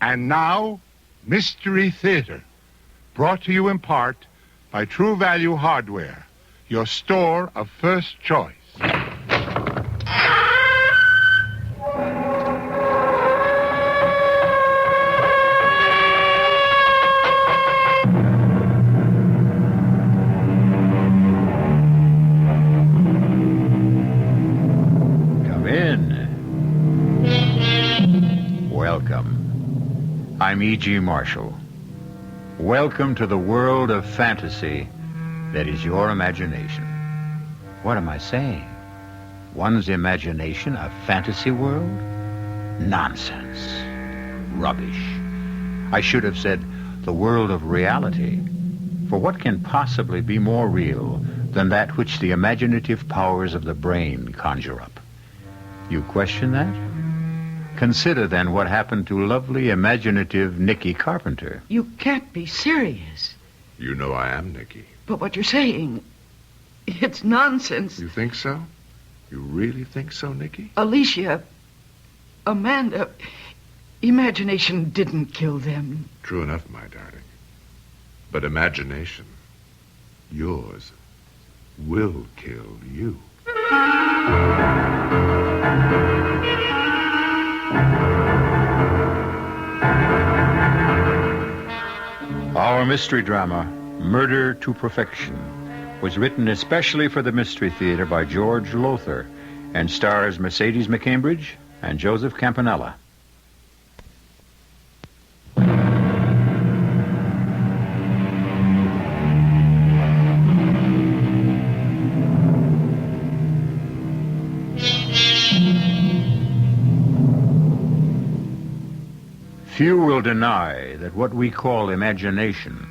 And now, Mystery Theater, brought to you in part by True Value Hardware, your store of first choice. Come in. Welcome. I'm E.G. Marshall. Welcome to the world of fantasy that is your imagination. What am I saying? One's imagination a fantasy world? Nonsense. Rubbish. I should have said the world of reality. For what can possibly be more real than that which the imaginative powers of the brain conjure up? You question that? Consider, then, what happened to lovely, imaginative Nicky Carpenter. You can't be serious. You know I am, Nicky. But what you're saying, it's nonsense. You think so? You really think so, Nicky? Alicia, Amanda, imagination didn't kill them. True enough, my darling. But imagination, yours, will kill you. Our mystery drama, Murder to Perfection, was written especially for the Mystery Theater by George Lothar and stars Mercedes McCambridge and Joseph Campanella. Few will deny that what we call imagination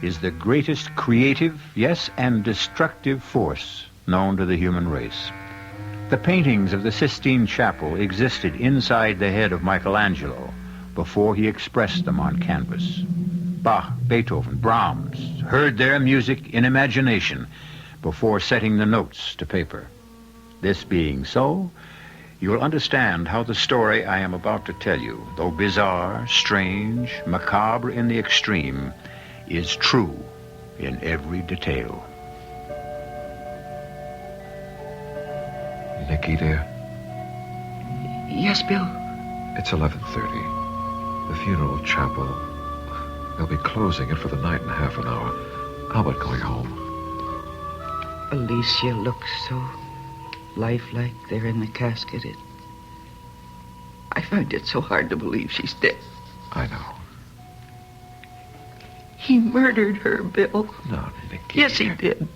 is the greatest creative, yes, and destructive force known to the human race. The paintings of the Sistine Chapel existed inside the head of Michelangelo before he expressed them on canvas. Bach, Beethoven, Brahms heard their music in imagination before setting the notes to paper. This being so, you will understand how the story I am about to tell you, though bizarre, strange, macabre in the extreme, is true in every detail. Nicky, dear. Yes, Bill? It's 11:30. The funeral chapel. They'll be closing it for the night in half an hour. How about going home? Alicia looks so lifelike there in the casket. I find it so hard to believe she's dead. I know. He murdered her, Bill. No, Nicky. Yes, he did.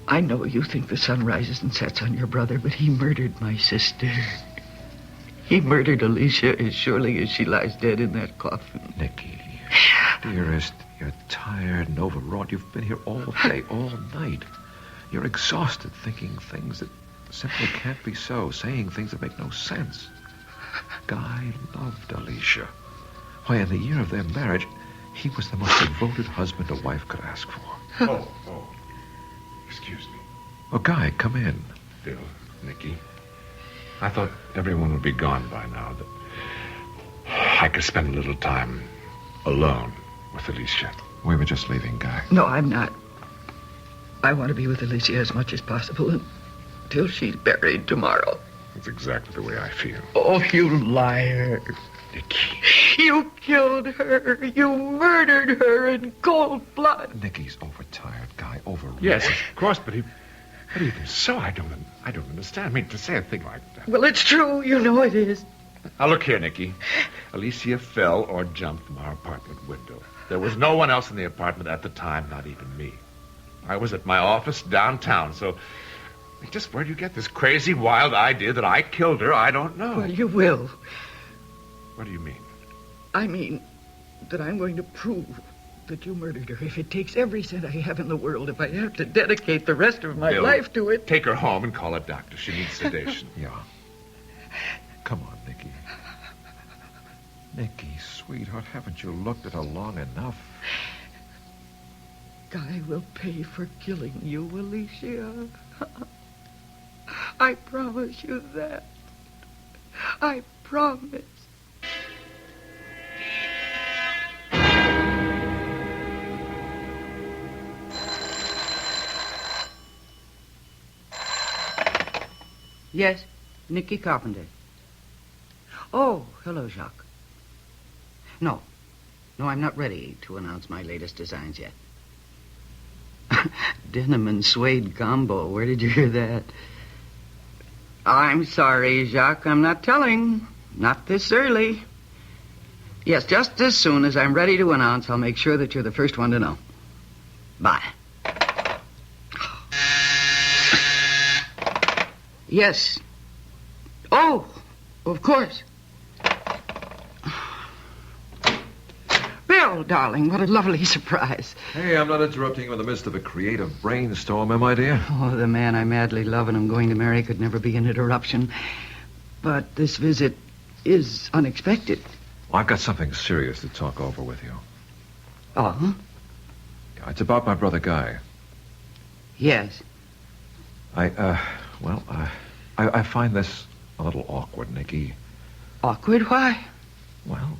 I know you think the sun rises and sets on your brother, but he murdered my sister. He murdered Alicia as surely as she lies dead in that coffin. Nicky, dearest, you're tired and overwrought. You've been here all day, all night. You're exhausted thinking things that simply can't be so, saying things that make no sense. Guy loved Alicia. Why, in the year of their marriage, he was the most devoted husband a wife could ask for. Oh. Excuse me. Oh, Guy, come in. Bill, Nicky. I thought everyone would be gone by now, that I could spend a little time alone with Alicia. We were just leaving, Guy. No, I'm not. I want to be with Alicia as much as possible until she's buried tomorrow. That's exactly the way I feel. Oh, you liar. Nicky. You killed her. You murdered her in cold blood. Nicky's overtired, Guy, overwrought. Yes, of course, but even so, I don't understand. I mean, to say a thing like that. Well, it's true. You know it is. Now, look here, Nicky. Alicia fell or jumped from our apartment window. There was no one else in the apartment at the time, not even me. I was at my office downtown, so just where do you get this crazy, wild idea that I killed her? I don't know. Well, you will. What do you mean? I mean that I'm going to prove that you murdered her. If it takes every cent I have in the world, if I have to dedicate the rest of my Bill, life to it. Take her home and call a doctor. She needs sedation. Yeah. Come on, Nicky. Nicky, sweetheart, haven't you looked at her long enough? Guy will pay for killing you, Alicia. I promise you that. I promise. Yes, Nicky Carpenter. Oh, hello, Jacques. No, I'm not ready to announce my latest designs yet. Denim and suede combo. Where did you hear that? I'm sorry, Jacques. I'm not telling. Not this early. Yes, just as soon as I'm ready to announce, I'll make sure that you're the first one to know. Bye. Yes. Oh, of course. Bill, darling, what a lovely surprise. Hey, I'm not interrupting you in the midst of a creative brainstorm, am I, dear? Oh, the man I madly love and am going to marry could never be an interruption. But this visit is unexpected. Well, I've got something serious to talk over with you. Oh? It's about my brother Guy. Yes. I find this a little awkward, Nicky. Awkward? Why? Well,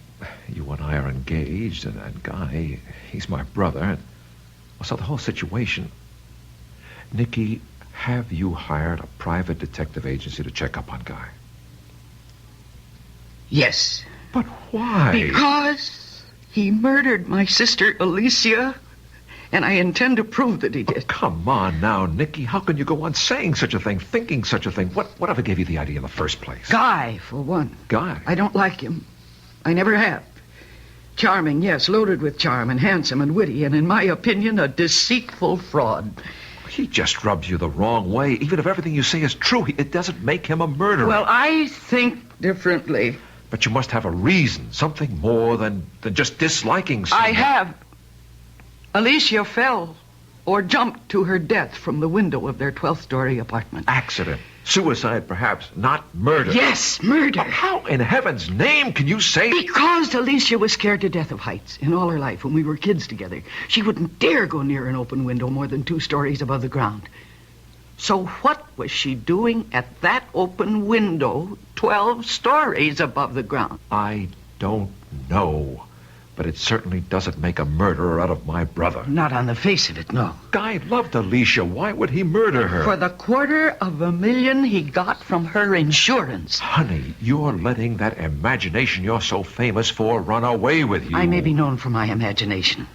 you and I are engaged, and Guy, he's my brother. And, so the whole situation... Nicky, have you hired a private detective agency to check up on Guy? Yes. But why? Because he murdered my sister, Alicia, and I intend to prove that he did. Oh, come on now, Nicky. How can you go on saying such a thing, thinking such a thing? Whatever gave you the idea in the first place? Guy, for one. Guy? I don't like him. I never have. Charming, yes, loaded with charm, and handsome and witty, and in my opinion, a deceitful fraud. He just rubs you the wrong way. Even if everything you say is true, it doesn't make him a murderer. Well, I think differently. But you must have a reason, something more than just disliking someone. I have. Alicia fell or jumped to her death from the window of their 12th-story apartment. Accident. Suicide, perhaps. Not murder. Yes, murder. How in heaven's name can you say... Because Alicia was scared to death of heights in all her life when we were kids together. She wouldn't dare go near an open window more than 2 stories above the ground. So what was she doing at that open window 12 stories above the ground? I don't know. But it certainly doesn't make a murderer out of my brother. Not on the face of it, no. Guy loved Alicia. Why would he murder her? For the $250,000 he got from her insurance. Honey, you're letting that imagination you're so famous for run away with you. I may be known for my imagination,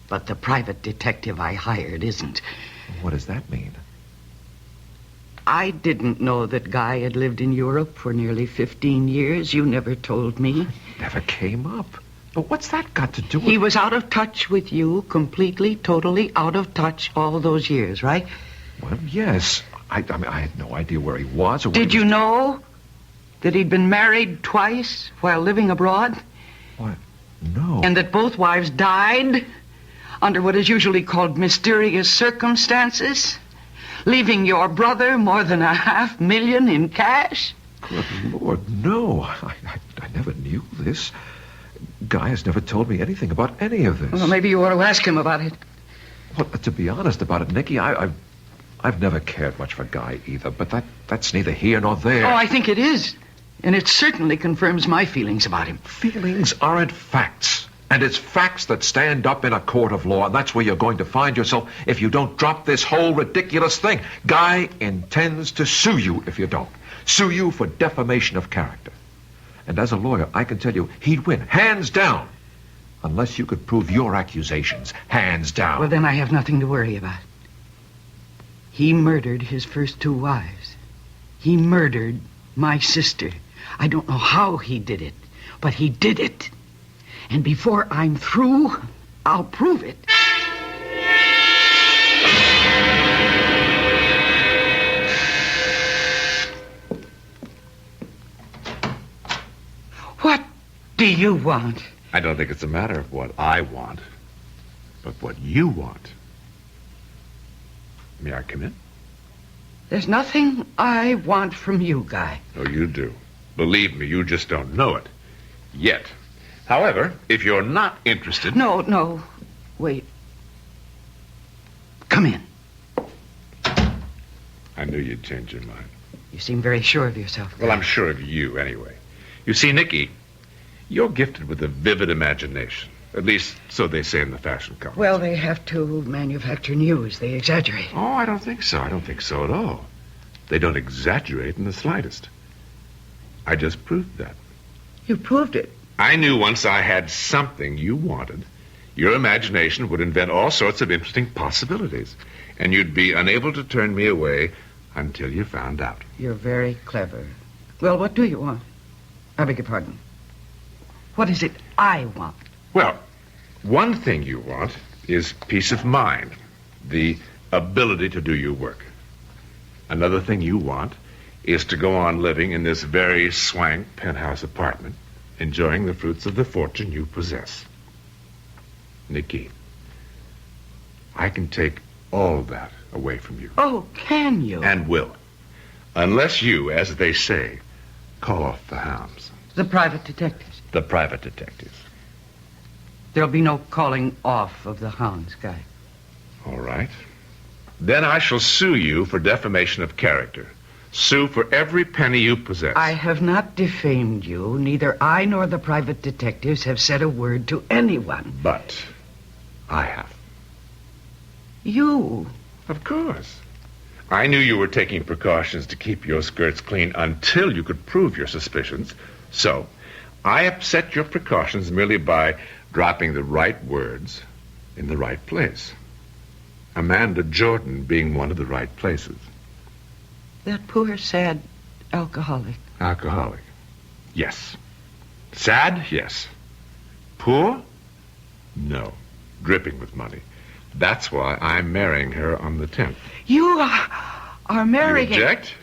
but the private detective I hired isn't. What does that mean? I didn't know that Guy had lived in Europe for nearly 15 years. You never told me. Never came up. But what's that got to do with... He was out of touch with you, completely, totally out of touch all those years, right? Well, yes. I mean, I had no idea where he was or... Did you know that he'd been married twice while living abroad? What? No. And that both wives died under what is usually called mysterious circumstances, leaving your brother more than $500,000 in cash? Good Lord, no. I never knew this. Guy has never told me anything about any of this. Well, maybe you ought to ask him about it. Well, to be honest about it, Nicky, I've never cared much for Guy either, but that's neither here nor there. Oh, I think it is. And it certainly confirms my feelings about him. Feelings aren't facts. And it's facts that stand up in a court of law, and that's where you're going to find yourself if you don't drop this whole ridiculous thing. Guy intends to sue you if you don't. Sue you for defamation of character. And as a lawyer, I can tell you he'd win, hands down, unless you could prove your accusations, hands down. Well, then I have nothing to worry about. He murdered his first 2 wives. He murdered my sister. I don't know how he did it, but he did it. And before I'm through, I'll prove it. What do you want? I don't think it's a matter of what I want, but what you want. May I come in? There's nothing I want from you, Guy. Oh, you do. Believe me, you just don't know it. Yet. However, if you're not interested... No. Wait. Come in. I knew you'd change your mind. You seem very sure of yourself, Guy. Well, I'm sure of you, anyway. You see, Nicky, you're gifted with a vivid imagination. At least, so they say in the fashion columns. Well, they have to manufacture news. They exaggerate. Oh, I don't think so. I don't think so at all. They don't exaggerate in the slightest. I just proved that. You proved it. I knew once I had something you wanted, your imagination would invent all sorts of interesting possibilities, and you'd be unable to turn me away until you found out. You're very clever. Well, what do you want? I beg your pardon. What is it I want? Well, one thing you want is peace of mind, the ability to do your work. Another thing you want is to go on living in this very swank penthouse apartment, enjoying the fruits of the fortune you possess. Nikki, I can take all that away from you. Oh, can you? And will. Unless you, as they say, call off the hounds. The private detectives. The private detectives. There'll be no calling off of the hounds, Guy. All right. Then I shall sue you for defamation of character. Sue for every penny you possess. I have not defamed you. Neither I nor the private detectives have said a word to anyone. But I have. You? Of course. I knew you were taking precautions to keep your skirts clean until you could prove your suspicions. So, I upset your precautions merely by dropping the right words in the right place. Amanda Jordan being one of the right places. That poor, sad alcoholic. Alcoholic. Yes. Sad? Yes. Poor? No. Dripping with money. That's why I'm marrying her on the 10th. You are marrying... You object?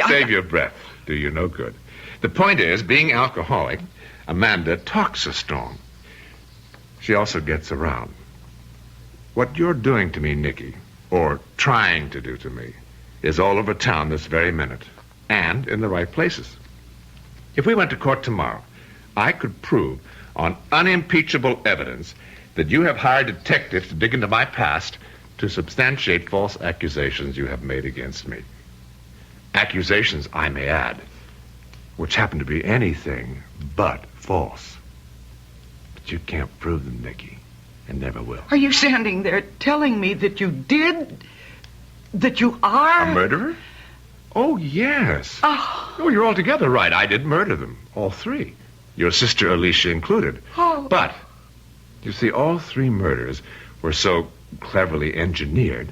Save your breath. Do you no good. The point is, being alcoholic, Amanda talks so strong. She also gets around. What you're doing to me, Nicky, or trying to do to me, is all over town this very minute, and in the right places. If we went to court tomorrow, I could prove on unimpeachable evidence that you have hired detectives to dig into my past to substantiate false accusations you have made against me. Accusations, I may add, which happen to be anything but false. But you can't prove them, Nicky, and never will. Are you standing there telling me that you did... that you are... A murderer? Oh, yes. Oh, you're altogether right. I did murder them, all three. Your sister Alicia included. Oh. But, you see, all three murders were so cleverly engineered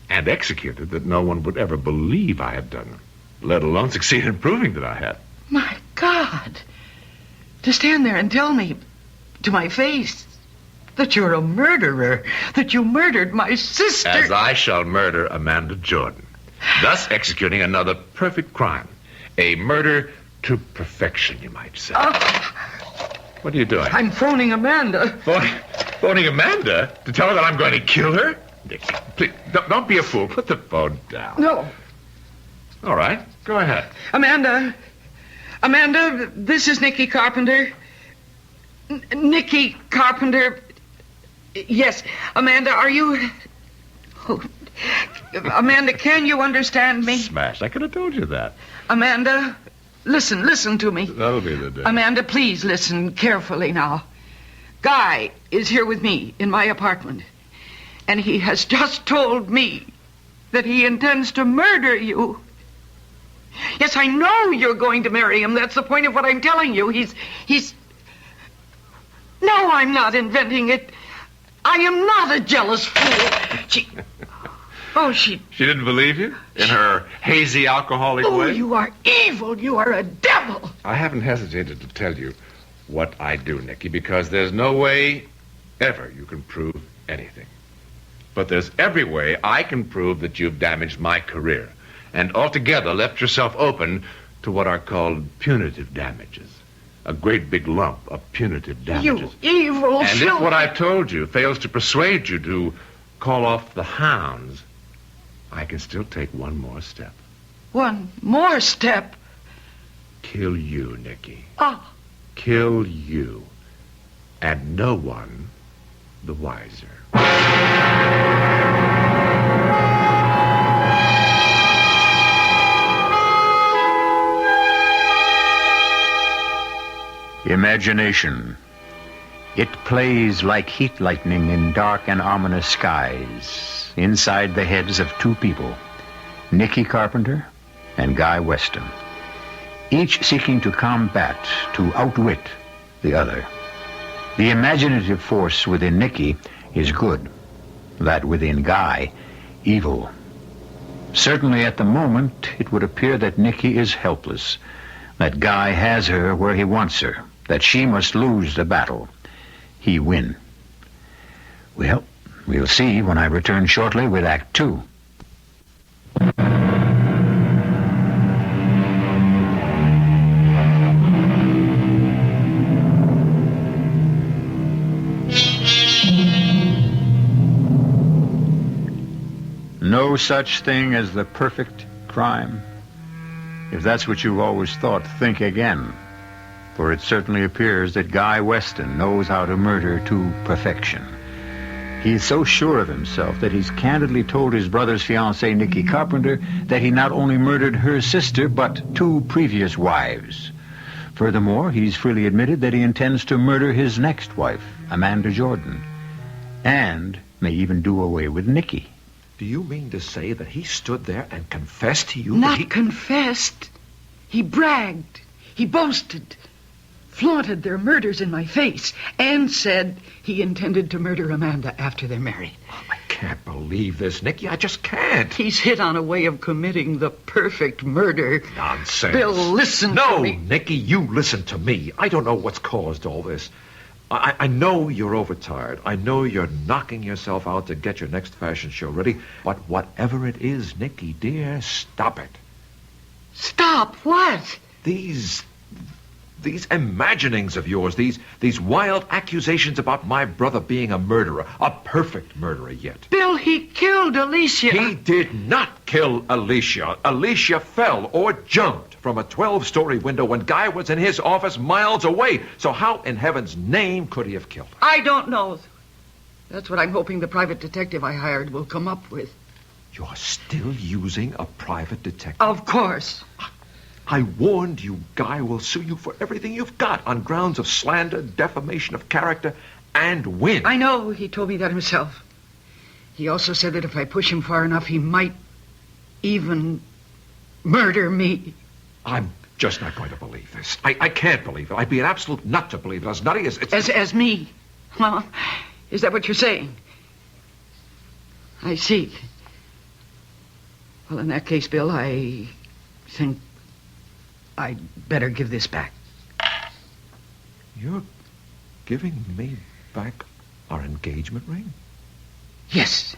and executed that no one would ever believe I had done them, let alone succeed in proving that I had. My God. To stand there and tell me to my face that you're a murderer, that you murdered my sister. As I shall murder Amanda Jordan, thus executing another perfect crime. A murder to perfection, you might say. What are you doing? I'm phoning Amanda. Phoning Amanda? To tell her that I'm going to kill her? Nicky, please, don't be a fool. Put the phone down. No. All right, go ahead. Amanda, this is Nicky Carpenter. Nicky Carpenter. Yes, Amanda, are you... Oh. Amanda, can you understand me? Smash, I could have told you that. Amanda, listen to me. That'll be the day. Amanda, please listen carefully now. Guy is here with me in my apartment, and he has just told me that he intends to murder you. Yes, I know you're going to marry him. That's the point of what I'm telling you. He's... No, I'm not inventing it. I am not a jealous fool. She didn't believe you? In her hazy alcoholic way? Oh, you are evil. You are a devil. I haven't hesitated to tell you what I do, Nicky, because there's no way ever you can prove anything. But there's every way I can prove that you've damaged my career and altogether left yourself open to what are called punitive damages. A great big lump of punitive damages. You evil And if what I've told you fails to persuade you to call off the hounds, I can still take one more step. One more step? Kill you, Nicky. Oh. Kill you. And no one the wiser. Imagination. It plays like heat lightning in dark and ominous skies, inside the heads of two people, Nicky Carpenter and Guy Weston, each seeking to combat, to outwit the other. The imaginative force within Nicky is good, that within Guy, evil. Certainly at the moment, it would appear that Nicky is helpless, that Guy has her where he wants her, that she must lose the battle. He win. Well, we'll see when I return shortly with Act Two. No such thing as the perfect crime. If that's what you've always thought, think again. For it certainly appears that Guy Weston knows how to murder to perfection. He is so sure of himself that he's candidly told his brother's fiancée, Nicky Carpenter, that he not only murdered her sister, but 2 previous wives. Furthermore, he's freely admitted that he intends to murder his next wife, Amanda Jordan, and may even do away with Nicky. Do you mean to say that he stood there and confessed to you? Not confessed. He bragged. He boasted. Flaunted their murders in my face and said he intended to murder Amanda after they're married. Oh, I can't believe this, Nicky. I just can't. He's hit on a way of committing the perfect murder. Nonsense. Bill, listen to me. No, Nicky, you listen to me. I don't know what's caused all this. I know you're overtired. I know you're knocking yourself out to get your next fashion show ready. But whatever it is, Nicky, dear, stop it. Stop what? These imaginings of yours, these wild accusations about my brother being a murderer, a perfect murderer yet. Bill, he killed Alicia. He did not kill Alicia. Alicia fell or jumped from a 12-story window when Guy was in his office miles away. So how in heaven's name could he have killed her? I don't know. That's what I'm hoping the private detective I hired will come up with. You're still using a private detective? Of course. I warned you, Guy will sue you for everything you've got on grounds of slander, defamation of character, and win. I know. He told me that himself. He also said that if I push him far enough, he might even murder me. I'm just not going to believe this. I can't believe it. I'd be an absolute nut to believe it. As nutty as it's... As me? Well, is that what you're saying? I see. Well, in that case, Bill, I think I'd better give this back. You're giving me back our engagement ring? Yes.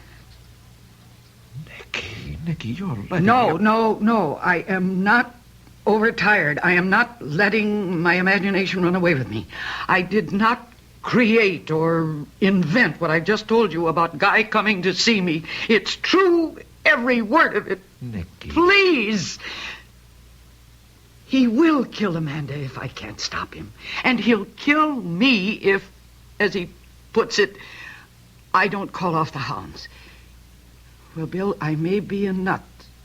Nicky, you're letting No. I am not overtired. I am not letting my imagination run away with me. I did not create or invent what I just told you about Guy coming to see me. It's true, every word of it. Nicky. Please. He will kill Amanda if I can't stop him. And he'll kill me if, as he puts it, I don't call off the hounds. Well, Bill, I may be a nut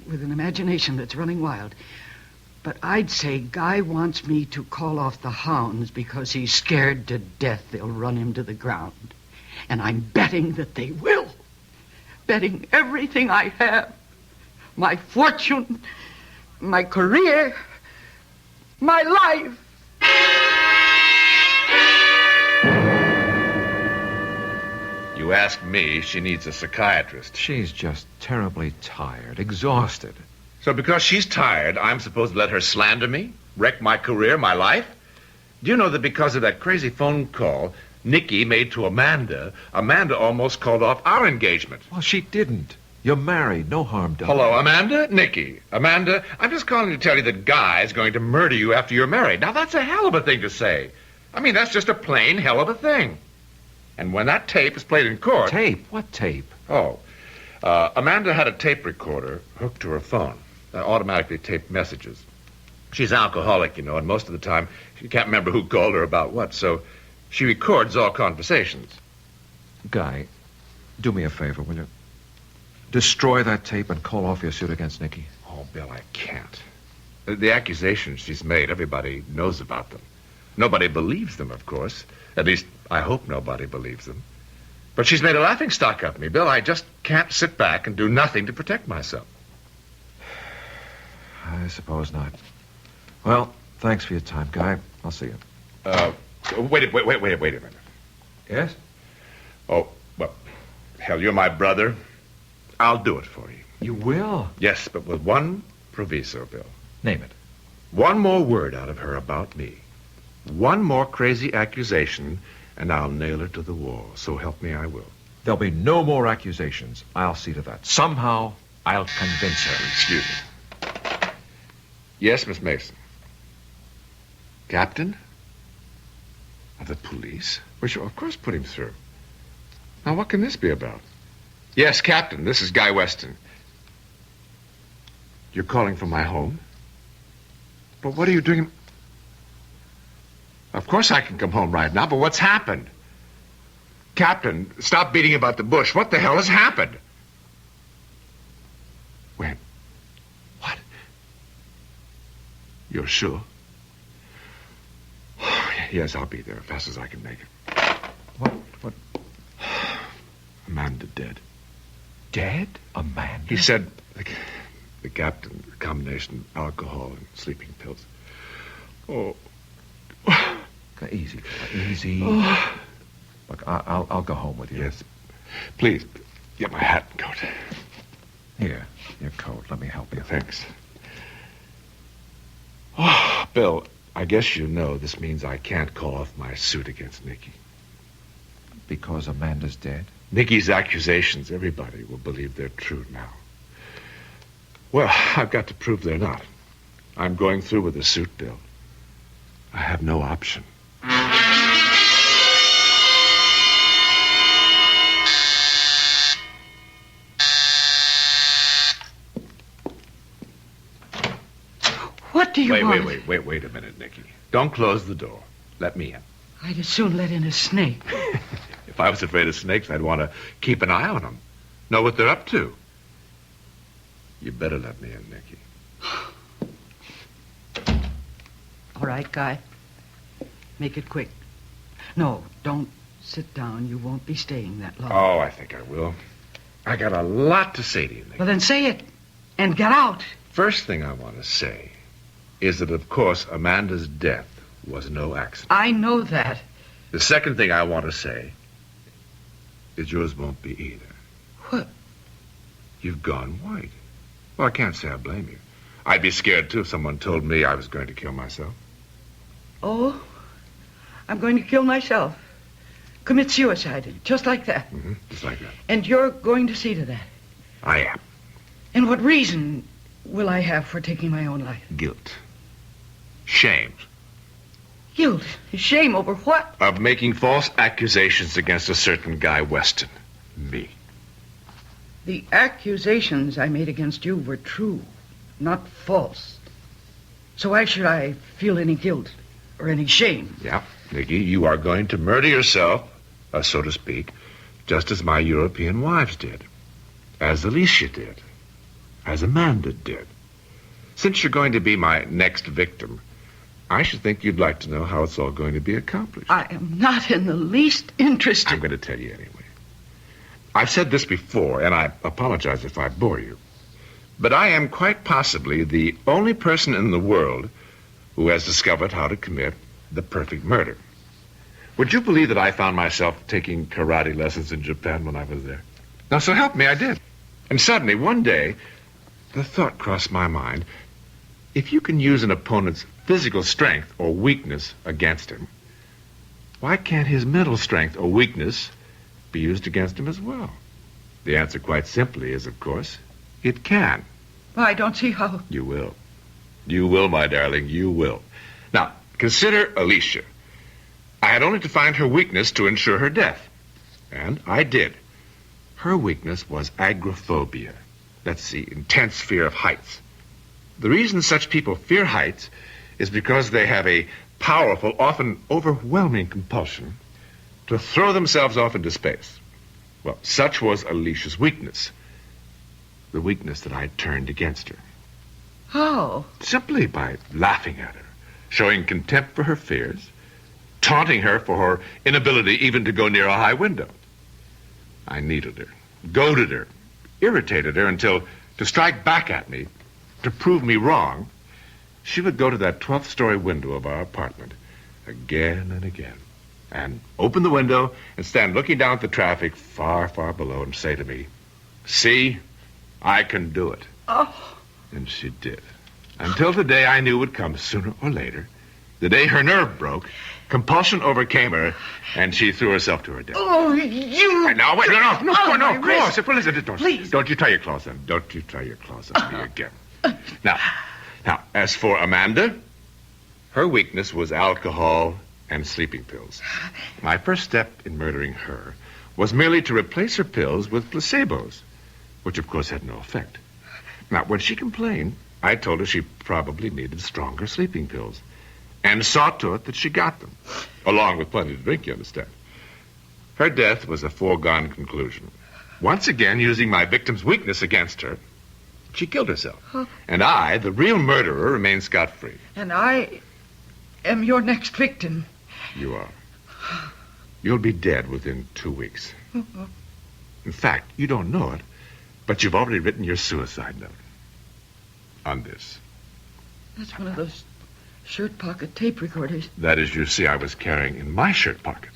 with an imagination that's running wild, but I'd say Guy wants me to call off the hounds because he's scared to death they'll run him to the ground. And I'm betting that they will. Betting everything I have. My fortune, my career, my life. You ask me, she needs a psychiatrist. She's just terribly tired, exhausted. So because she's tired, I'm supposed to let her slander me? Wreck my career, my life? Do you know that because of that crazy phone call Nicky made to Amanda, Amanda almost called off our engagement? Well, she didn't. You're married. No harm done. Hello, Amanda? Nicky. Amanda, I'm just calling to tell you that Guy's going to murder you after you're married. Now, that's a hell of a thing to say. I mean, that's just a plain hell of a thing. And when that tape is played in court... Tape? What tape? Oh. Amanda had a tape recorder hooked to her phone. Automatically taped messages. She's alcoholic, you know, and most of the time she can't remember who called her about what, so she records all conversations. Guy, do me a favor, will you? Destroy that tape and call off your suit against Nicky. Oh, Bill, I can't. The accusations she's made, everybody knows about them. Nobody believes them, of course. At least, I hope nobody believes them. But she's made a laughingstock of me, Bill. I just can't sit back and do nothing to protect myself. I suppose not. Well, thanks for your time, Guy. I'll see you. Wait a minute. Yes? Oh, well, hell, you're my brother. I'll do it for you. You will? Yes, but with one proviso, Bill. Name it. One more word out of her about me. One more crazy accusation, and I'll nail her to the wall. So help me, I will. There'll be no more accusations. I'll see to that. Somehow, I'll convince her. Excuse me. Yes, Miss Mason. Captain? Of the police? We shall, of course, put him through. Now, what can this be about? Yes, Captain, this is Guy Weston. You're calling from my home? But what are you doing? Of course I can come home right now, but what's happened? Captain, stop beating about the bush. What the hell has happened? When? What? You're sure? Yes, I'll be there as fast as I can make it. What? Amanda dead. Dead? Amanda? He said the captain, a combination of alcohol and sleeping pills. Oh. Easy, fella, easy. Oh. Look, I'll go home with you. Yes. Please, get my hat and coat. Here, your coat. Let me help you. Thanks. Oh, Bill, I guess you know this means I can't call off my suit against Nikki. Because Amanda's dead? Nikki's accusations, everybody will believe they're true now. Well, I've got to prove they're not. I'm going through with the suit, Bill. I have no option. What do you want? Wait a minute, Nikki. Don't close the door. Let me in. I'd as soon let in a snake. If I was afraid of snakes, I'd want to keep an eye on them. Know what they're up to. You better let me in, Nikki. All right, Guy. Make it quick. No, don't sit down. You won't be staying that long. Oh, I think I will. I got a lot to say to you, Nikki. Well, then say it. And get out. First thing I want to say is that, of course, Amanda's death was no accident. I know that. The second thing I want to say is yours won't be either. What? You've gone white. Well, I can't say I blame you. I'd be scared, too, if someone told me I was going to kill myself. Oh, I'm going to kill myself. Commit suicide, just like that. Mm-hmm, just like that. And you're going to see to that. I am. And what reason will I have for taking my own life? Guilt. Shame. Guilt? Shame over what? Of making false accusations against a certain Guy Weston. Me. The accusations I made against you were true, not false. So why should I feel any guilt or any shame? Yeah, Nikki, you are going to murder yourself, so to speak, just as my European wives did. As Alicia did. As Amanda did. Since you're going to be my next victim, I should think you'd like to know how it's all going to be accomplished. I am not in the least interested. I'm going to tell you anyway. I've said this before, and I apologize if I bore you. But I am quite possibly the only person in the world who has discovered how to commit the perfect murder. Would you believe that I found myself taking karate lessons in Japan when I was there? Now, so help me, I did. And suddenly, one day, the thought crossed my mind, if you can use an opponent's physical strength or weakness against him, why can't his mental strength or weakness be used against him as well? The answer, quite simply, is, of course, it can. Well, I don't see how. You will. You will, my darling, you will. Now, consider Alicia. I had only to find her weakness to ensure her death. And I did. Her weakness was agoraphobia. That's the intense fear of heights. The reason such people fear heights is because they have a powerful, often overwhelming compulsion to throw themselves off into space. Well, such was Alicia's weakness. The weakness that I turned against her. How? Simply by laughing at her, showing contempt for her fears, taunting her for her inability even to go near a high window. I needled her, goaded her, irritated her until, to strike back at me, to prove me wrong, she would go to that 12th story window of our apartment again and again, and open the window and stand looking down at the traffic far, far below and say to me, "See, I can do it." Oh. And she did. Until the day I knew would come sooner or later, the day her nerve broke, compulsion overcame her, and she threw herself to her death. Oh, you... Now, wait, no, my wrist. Listen, Please. Don't you try your claws on. Don't you try your claws on me again. Now, as for Amanda, her weakness was alcohol and sleeping pills. My first step in murdering her was merely to replace her pills with placebos, which of course had no effect. Now, when she complained, I told her she probably needed stronger sleeping pills, and saw to it that she got them, along with plenty to drink, you understand. Her death was a foregone conclusion. Once again, using my victim's weakness against her, she killed herself. Huh? And I, the real murderer, remain scot-free. And I am your next victim. You are. You'll be dead within 2 weeks. In fact, you don't know it, but you've already written your suicide note. On this. That's one of those shirt pocket tape recorders. That, as you see, I was carrying in my shirt pocket.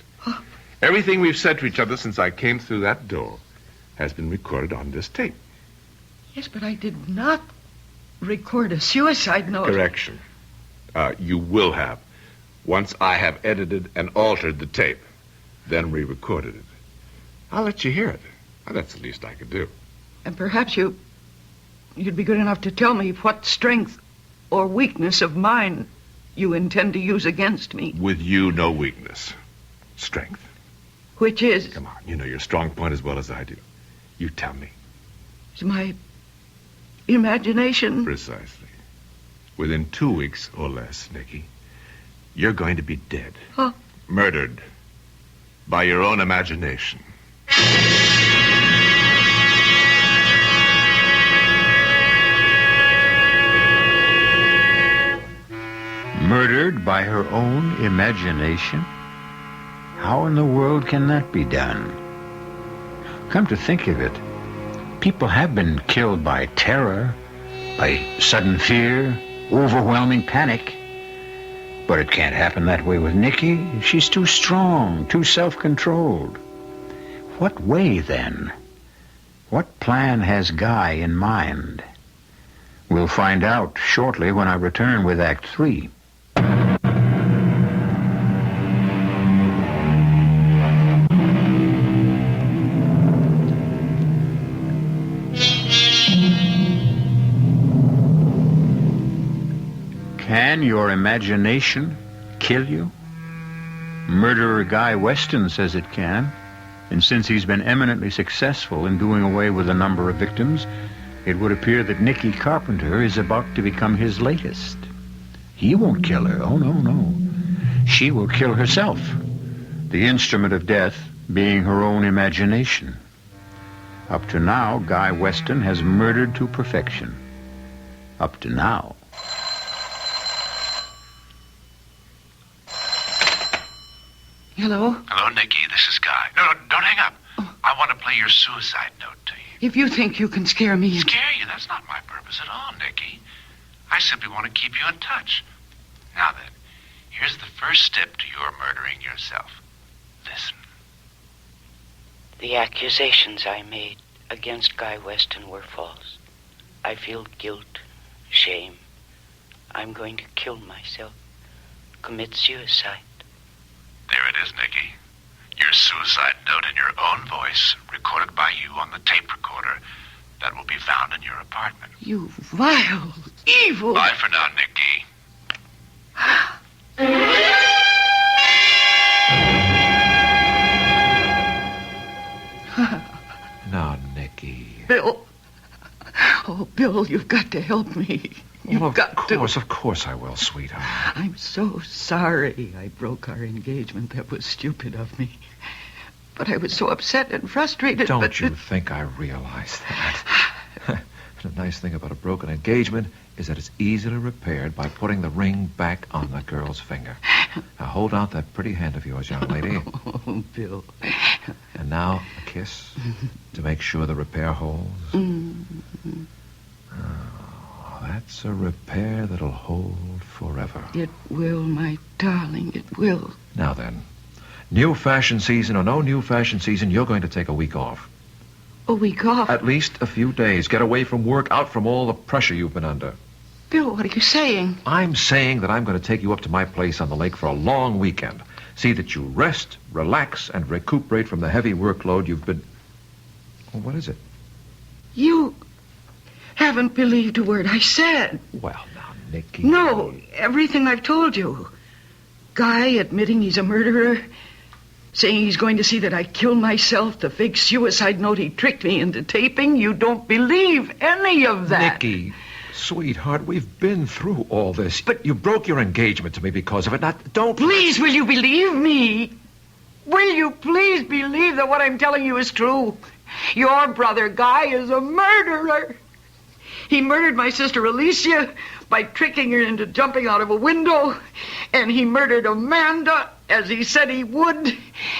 Everything we've said to each other since I came through that door has been recorded on this tape. Yes, but I did not record a suicide note. Correction. You will have. Once I have edited and altered the tape, then re-recorded it. I'll let you hear it. Well, that's the least I could do. And perhaps you'd be good enough to tell me what strength or weakness of mine you intend to use against me. With you, no weakness. Strength. Which is... Come on, you know your strong point as well as I do. You tell me. Is my imagination... Precisely. Within 2 weeks or less, Nikki, you're going to be dead. Huh? Murdered. By your own imagination. Murdered by her own imagination? How in the world can that be done? Come to think of it, people have been killed by terror, by sudden fear, overwhelming panic. But it can't happen that way with Nikki. She's too strong, too self-controlled. What way, then? What plan has Guy in mind? We'll find out shortly when I return with Act 3. Can your imagination kill you? Murderer Guy Weston says it can, and since he's been eminently successful in doing away with a number of victims, it would appear that Nikki Carpenter is about to become his latest. He won't kill her. Oh, no. She will kill herself, the instrument of death being her own imagination. Up to now, Guy Weston has murdered to perfection. Up to now. Hello? Hello, Nikki. This is Guy. No, don't hang up. I want to play your suicide note to you. If you think you can scare me... Scare you? That's not my purpose at all, Nikki. I simply want to keep you in touch. Now then, here's the first step to your murdering yourself. Listen. The accusations I made against Guy Weston were false. I feel guilt, shame. I'm going to kill myself, commit suicide. There it is, Nikki. Your suicide note in your own voice, recorded by you on the tape recorder that will be found in your apartment. You vile, evil... Bye for now, Nikki. Now, Nikki. Bill. Oh, Bill, you've got to help me. You've got to. Of course I will, sweetheart. I'm so sorry I broke our engagement. That was stupid of me. But I was so upset and frustrated. Don't you think I realize that? The nice thing about a broken engagement is that it's easily repaired by putting the ring back on the girl's finger. Now, hold out that pretty hand of yours, young lady. Oh, Bill. And now, a kiss to make sure the repair holds. Mm-hmm. Oh, That's a repair that'll hold forever. It will, my darling, it will. Now then, new fashion season or no new fashion season, you're going to take a week off. A week off? At least a few days. Get away from work, out from all the pressure you've been under. Bill, what are you saying? I'm saying that I'm going to take you up to my place on the lake for a long weekend. See that you rest, relax, and recuperate from the heavy workload you've been... Well, what is it? You haven't believed a word I said. Well, now, Nicky... No, everything I've told you. Guy admitting he's a murderer, saying he's going to see that I kill myself, the fake suicide note he tricked me into taping. You don't believe any of that. Nicky, sweetheart, we've been through all this. But you broke your engagement to me because of it. Now, don't... Please, will you believe me? Will you please believe that what I'm telling you is true? Your brother, Guy, is a murderer. He murdered my sister, Alicia, by tricking her into jumping out of a window. And he murdered Amanda, as he said he would.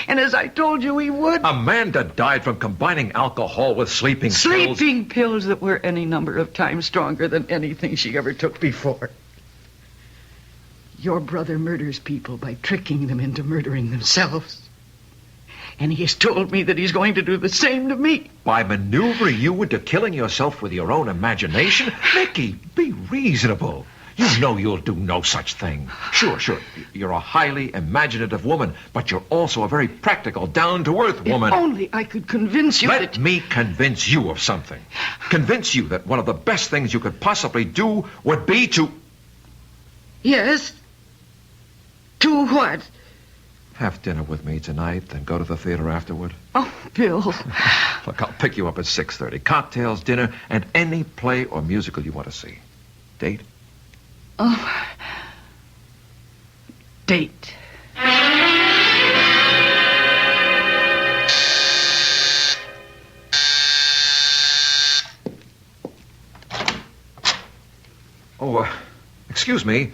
And as I told you he would. Amanda died from combining alcohol with sleeping pills. Sleeping pills that were any number of times stronger than anything she ever took before. Your brother murders people by tricking them into murdering themselves. And he has told me that he's going to do the same to me. By maneuvering you into killing yourself with your own imagination? Nicky, be reasonable. You know you'll do no such thing. Sure. You're a highly imaginative woman, but you're also a very practical, down-to-earth woman. If only I could convince you Let me convince you of something. Convince you that one of the best things you could possibly do would be to... Yes? To what? Have dinner with me tonight, then go to the theater afterward. Oh, Bill. Look, I'll pick you up at 6:30. Cocktails, dinner, and any play or musical you want to see. Date? Oh. Date. Oh, excuse me.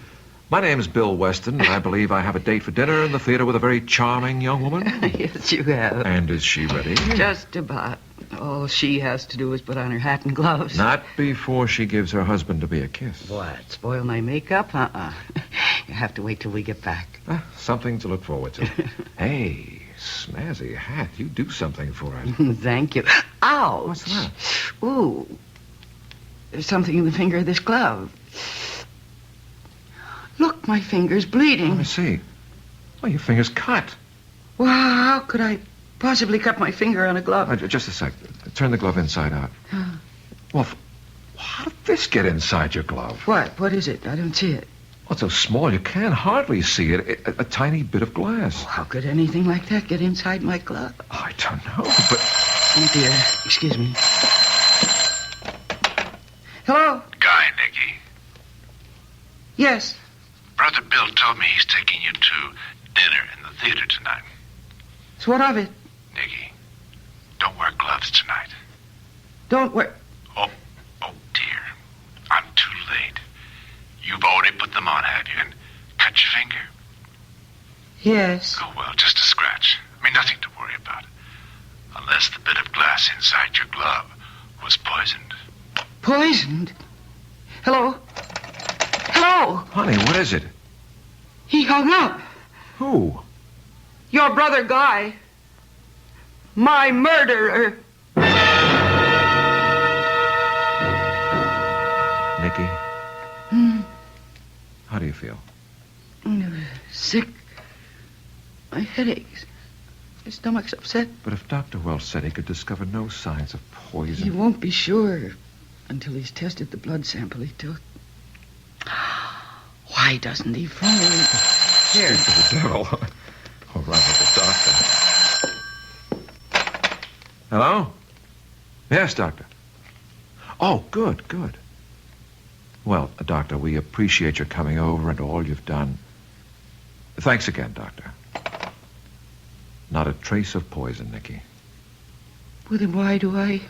My name's Bill Weston, and I believe I have a date for dinner in the theater with a very charming young woman. Yes, you have. And is she ready? Just about. All she has to do is put on her hat and gloves. Not before she gives her husband to be a kiss. What? Spoil my makeup? You have to wait till we get back. Something to look forward to. Hey, snazzy hat. You do something for it. Thank you. Ouch. What's that? Ooh. There's something in the finger of this glove. Look, my finger's bleeding. Let me see. Oh, your finger's cut. Well, how could I possibly cut my finger on a glove? Just a sec. Turn the glove inside out. Well, how did this get inside your glove? What? What is it? I don't see it. Well, it's so small you can't hardly see it. A tiny bit of glass. How could anything like that get inside my glove? I don't know, but... Oh, dear. Excuse me. Hello? Guy, Nicky. Yes. Brother Bill told me he's taking you to dinner in the theater tonight. So what of it? Nicky, don't wear gloves tonight. Don't worry. Oh, dear. I'm too late. You've already put them on, have you? And cut your finger? Yes. Oh, well, just a scratch. I mean, nothing to worry about. Unless the bit of glass inside your glove was poisoned. Poisoned? Hello? Hello? Honey, what is it? He hung up. Who? Your brother Guy. My murderer. Nicky? How do you feel? Sick. My head aches. My stomach's upset. But if Dr. Welch said he could discover no signs of poison... He won't be sure until he's tested the blood sample he took. Why doesn't he phone? Here. Speak to the devil. Or rather, the doctor. Hello? Yes, doctor. Oh, good. Well, doctor, we appreciate your coming over and all you've done. Thanks again, doctor. Not a trace of poison, Nicky. Well, then why do I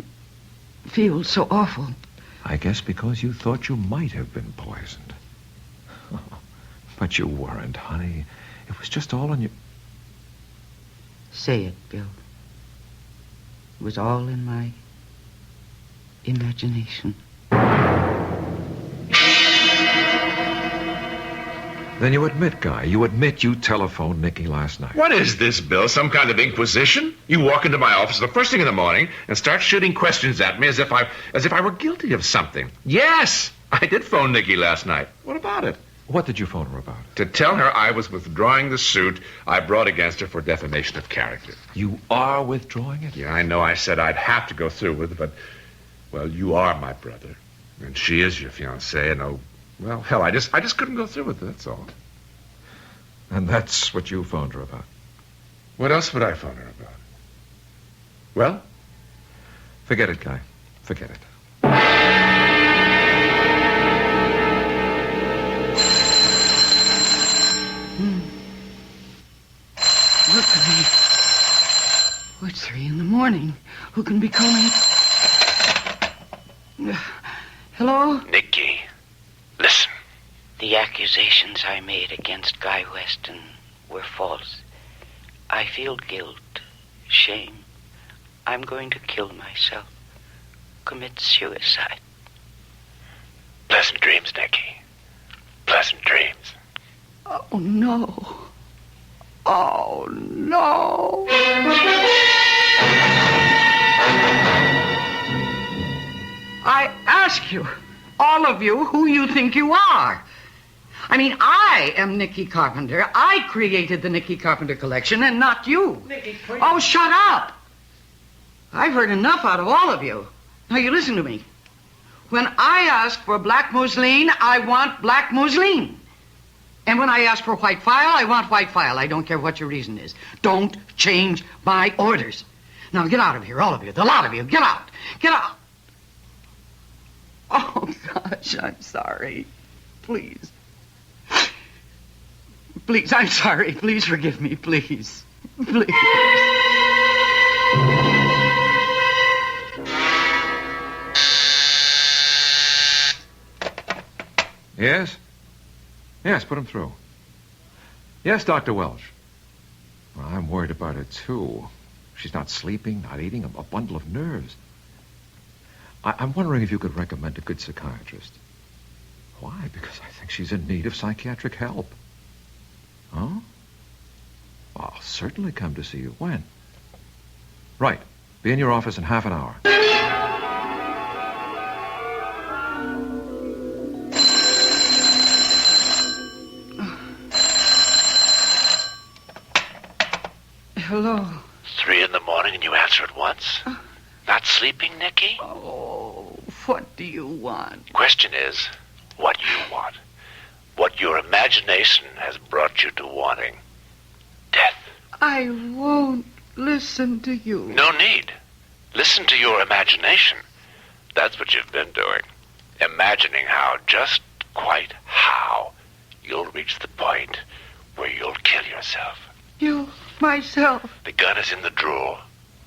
feel so awful? I guess because you thought you might have been poisoned. But you weren't, honey. It was just all in your... Say it, Bill. It was all in my imagination. Then you admit, Guy, you telephoned Nicky last night. What is this, Bill? Some kind of inquisition? You walk into my office the first thing in the morning and start shooting questions at me as if I were guilty of something. Yes, I did phone Nicky last night. What about it? What did you phone her about? To tell her I was withdrawing the suit I brought against her for defamation of character. You are withdrawing it? Yeah, I know I said I'd have to go through with it, but, well, you are my brother. And she is your fiancée, and oh, well, hell, I just couldn't go through with it, that's all. And that's what you phoned her about? What else would I phone her about? Well? Forget it, Guy. Forget it. Look at me. It's 3 a.m. Who can be calling? Hello? Nicky, listen. The accusations I made against Guy Weston were false. I feel guilt, shame. I'm going to kill myself. Commit suicide. Pleasant dreams, Nicky. Pleasant dreams. Oh, no. Oh, no. I ask you, all of you, who you think you are. I mean, I am Nicky Carpenter. I created the Nicky Carpenter collection, and not you. Nicky, please. Oh, shut up. I've heard enough out of all of you. Now, you listen to me. When I ask for black mousseline, I want black mousseline. And when I ask for white file, I want white file. I don't care what your reason is. Don't change my orders. Now, get out of here, all of you. The lot of you. Get out. Get out. Oh, gosh, I'm sorry. Please. Please, I'm sorry. Please forgive me, please. Please. Yes? Yes, put him through. Yes, Dr. Welch. Well, I'm worried about her, too. She's not sleeping, not eating, a bundle of nerves. I'm wondering if you could recommend a good psychiatrist. Why? Because I think she's in need of psychiatric help. Huh? Well, I'll certainly come to see you. When? Right. Be in your office in half an hour. Hello. 3 a.m. and you answer at once? Not sleeping, Nicky? Oh, what do you want? Question is, what you want. What your imagination has brought you to wanting. Death. I won't listen to you. No need. Listen to your imagination. That's what you've been doing. Imagining how, just quite how, you'll reach the point where you'll kill yourself. You, myself. The gun is in the drawer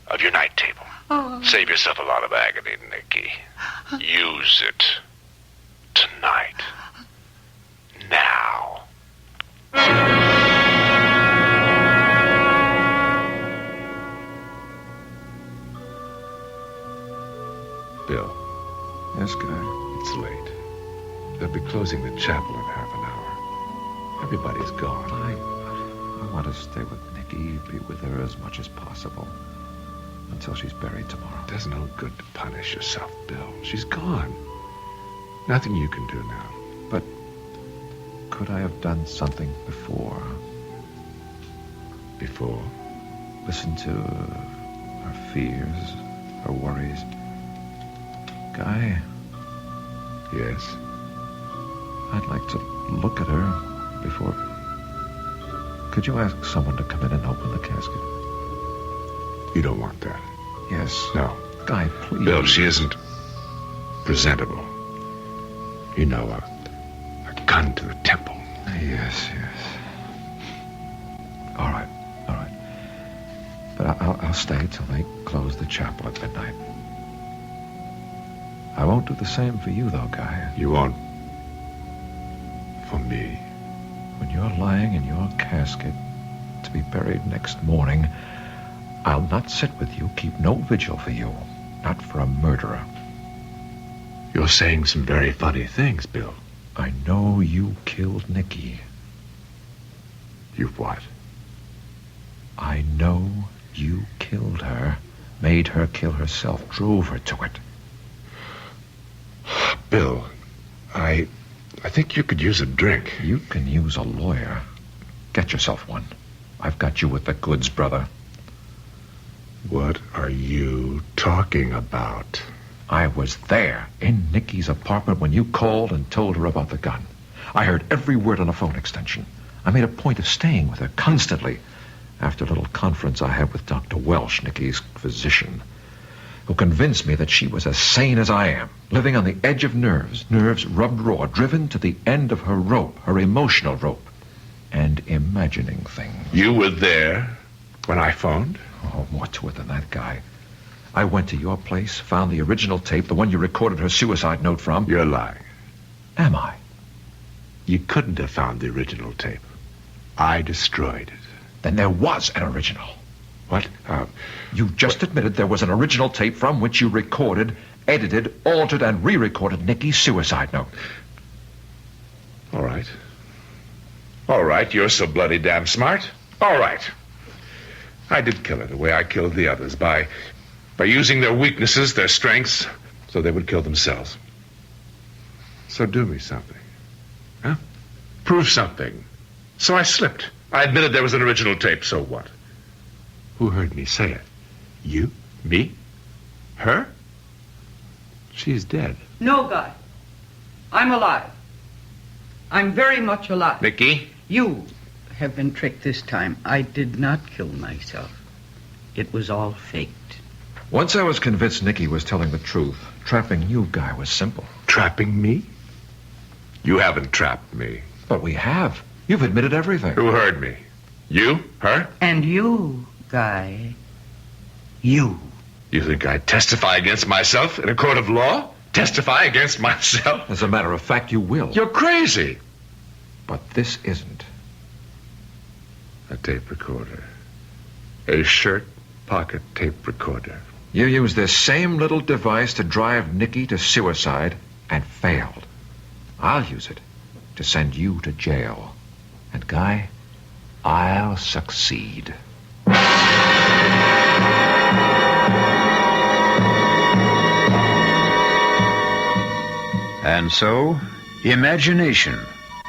of your night table. Oh. Save yourself a lot of agony, Nicky. Use it tonight. Now. Bill, Yes, Guy. it's late. They'll be closing the chapel in half an hour. Everybody's gone. I want to stay with Nicky, be with her as much as possible. Until she's buried tomorrow. It does no good to punish yourself, Bill. She's gone. Nothing you can do now. But could I have done something before? Before? Listen to her fears, her worries. Guy, Yes. I'd like to look at her before... Could you ask someone to come in and open the casket? You don't want that. Yes. No. Guy, please. Bill, she isn't presentable. You know, a gun to the temple. Yes. All right. But I'll stay till they close the chapel at midnight. I won't do the same for you, though, Guy. You won't. For me. When you're lying in your casket to be buried next morning, I'll not sit with you, keep no vigil for you. Not for a murderer. You're saying some very funny things, Bill. I know you killed Nicky. You've what? I know you killed her, made her kill herself, drove her to it. Bill, I think you could use a drink. You can use a lawyer. Get yourself one. I've got you with the goods, brother. What are you talking about? I was there in Nikki's apartment when you called and told her about the gun. I heard every word on a phone extension. I made a point of staying with her constantly after a little conference I had with Dr. Welsh, Nikki's physician, who convinced me that she was as sane as I am, living on the edge of nerves rubbed raw, driven to the end of her rope, her emotional rope, and imagining things. You were there when I phoned? Oh, more to it than that, Guy. I went to your place, found the original tape, the one you recorded her suicide note from. You're lying. Am I? You couldn't have found the original tape. I destroyed it. Then there was an original. What? You just admitted there was an original tape from which you recorded, edited, altered, and re-recorded Nikki's suicide note. All right. All right, you're so bloody damn smart. All right. I did kill her the way I killed the others, by using their weaknesses, their strengths, so they would kill themselves. So do me something. Huh? Prove something. So I slipped. I admitted there was an original tape, so what? Who heard me say it? You? Me? Her? She's dead. No, Guy. I'm alive. I'm very much alive. Nikki? You have been tricked this time. I did not kill myself. It was all faked. Once I was convinced Nikki was telling the truth, trapping you, Guy, was simple. Trapping me? You haven't trapped me. But we have. You've admitted everything. Who heard me? You? Her? And you, Guy. You. You think I'd testify against myself in a court of law? Testify against myself? As a matter of fact, you will. You're crazy. But this isn't. A tape recorder. A shirt pocket tape recorder. You used this same little device to drive Nikki to suicide and failed. I'll use it to send you to jail. And, Guy, I'll succeed. And so, imagination.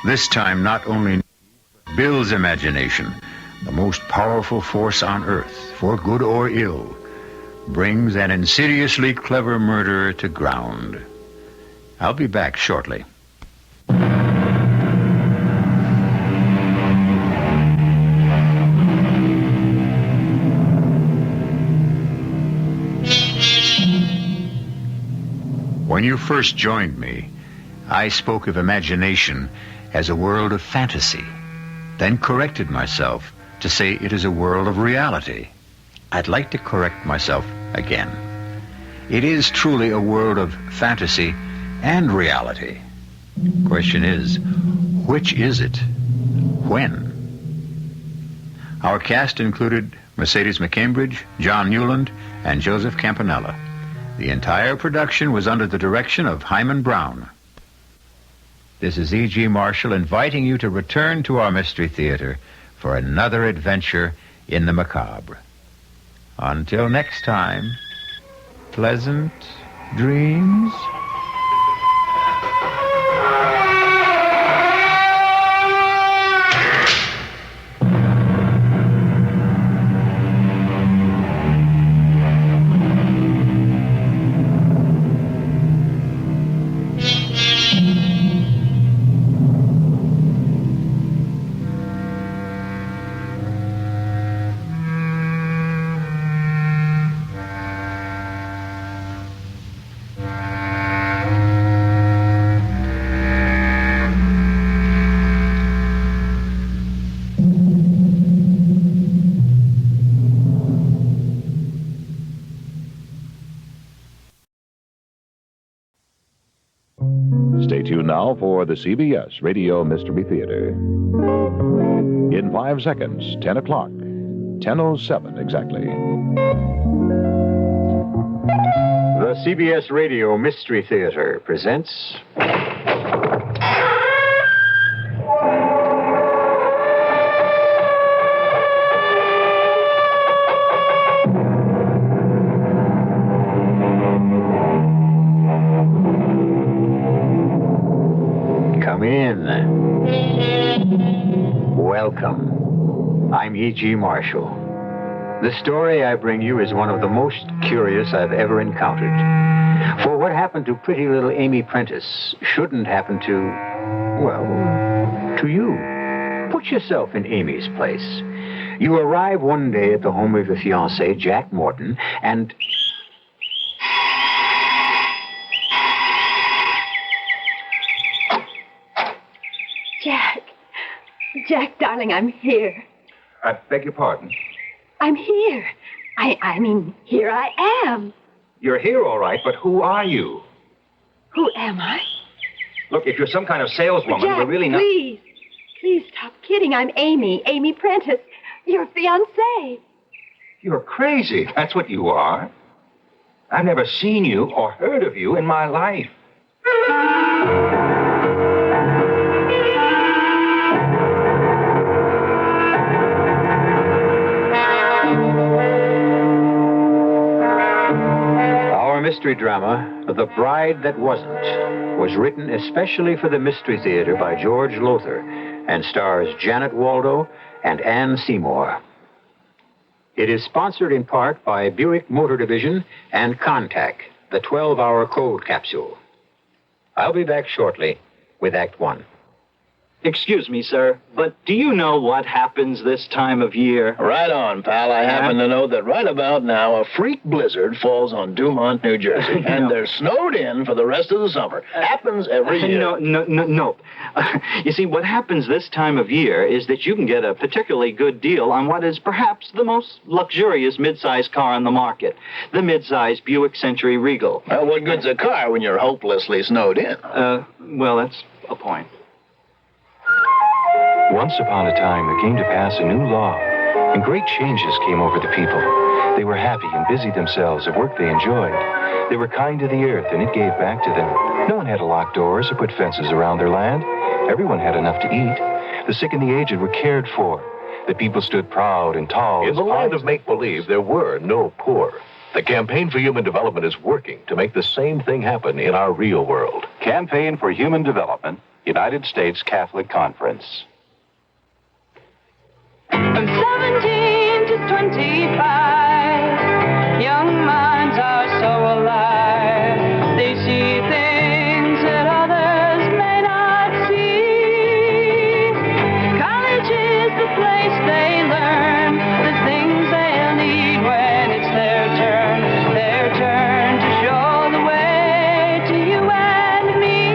This time not only Bill's imagination, the most powerful force on earth, for good or ill, brings an insidiously clever murderer to ground. I'll be back shortly. When you first joined me, I spoke of imagination as a world of fantasy, then corrected myself to say it is a world of reality. I'd like to correct myself again. It is truly a world of fantasy and reality. Question is, which is it? When? Our cast included Mercedes McCambridge, John Newland, and Joseph Campanella. The entire production was under the direction of Hyman Brown. This is E.G. Marshall inviting you to return to our Mystery Theater for another adventure in the macabre. Until next time, pleasant dreams. Stay tuned now for the CBS Radio Mystery Theater. In 5 seconds, 10 o'clock, 10:07 exactly. The CBS Radio Mystery Theater presents... I'm E.G. Marshall. The story I bring you is one of the most curious I've ever encountered. For what happened to pretty little Amy Prentice shouldn't happen to, well, to you. Put yourself in Amy's place. You arrive one day at the home of your fiancé, Jack Morton, and... Jack, darling, I'm here. I beg your pardon. I'm here. I mean, here I am. You're here, all right, but who are you? Who am I? Look, if you're some kind of saleswoman, Jack, we're really not... Please stop kidding. I'm Amy Prentice, your fiancée. You're crazy. That's what you are. I've never seen you or heard of you in my life. Mystery drama, The Bride That Wasn't, was written especially for the Mystery Theater by George Lothar and stars Janet Waldo and Ann Seymour. It is sponsored in part by Buick Motor Division and Contac, the 12-hour cold capsule. I'll be back shortly with Act One. Excuse me, sir, but do you know what happens this time of year? Right on, pal. I happen to know that right about now a freak blizzard falls on Dumont, New Jersey, and they're snowed in for the rest of the summer. Happens every year. No. You see, what happens this time of year is that you can get a particularly good deal on what is perhaps the most luxurious mid-size car on the market, the mid-size Buick Century Regal. Well, what good's a car when you're hopelessly snowed in? Well, that's a point. Once upon a time, there came to pass a new law, and great changes came over the people. They were happy and busied themselves at work they enjoyed. They were kind to the earth, and it gave back to them. No one had to lock doors or put fences around their land. Everyone had enough to eat. The sick and the aged were cared for. The people stood proud and tall. In the land of make-believe, there were no poor. The Campaign for Human Development is working to make the same thing happen in our real world. Campaign for Human Development, United States Catholic Conference. From 17 to 25, young minds are so alive. They see things that others may not see. College is the place they learn the things they'll need when it's their turn to show the way to you and me.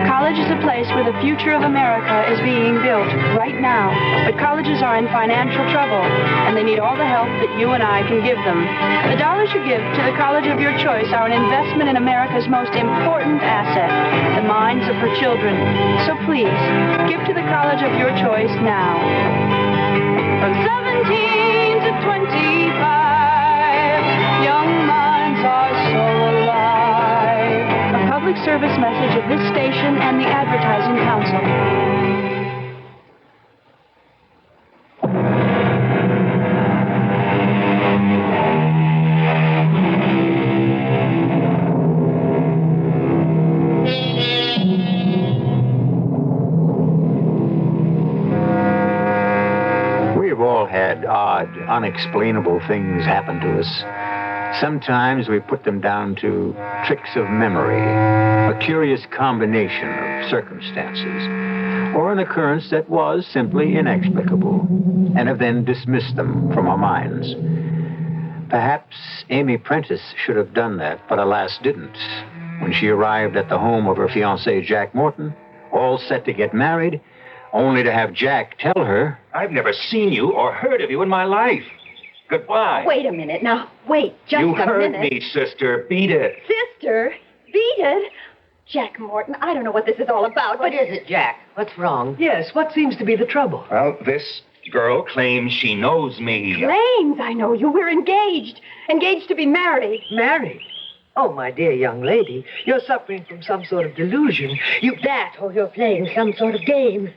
College is a place where the future of America is being built right now. But colleges are in financial trouble, and they need all the help that you and I can give them. The dollars you give to the college of your choice are an investment in America's most important asset, the minds of her children. So please, give to the college of your choice now. From 17 to 25, young minds are so alive. A public service message of this station and the Advertising Council. Had odd, unexplainable things happen to us. Sometimes we put them down to tricks of memory, a curious combination of circumstances, or an occurrence that was simply inexplicable, and have then dismissed them from our minds. Perhaps Amy Prentice should have done that, but alas didn't. When she arrived at the home of her fiancé, Jack Morton, all set to get married, only to have Jack tell her, I've never seen you or heard of you in my life. Goodbye. Wait a minute. Now, wait just a minute. You heard me, sister. Beat it. Sister? Beat it? Jack Morton, I don't know what this is all about, What is it, Jack? What's wrong? Yes, what seems to be the trouble? Well, this girl claims she knows me. Claims I know you. We're engaged. Engaged to be married. Married? Oh, my dear young lady, you're suffering from some sort of delusion. That, or you're playing some sort of game.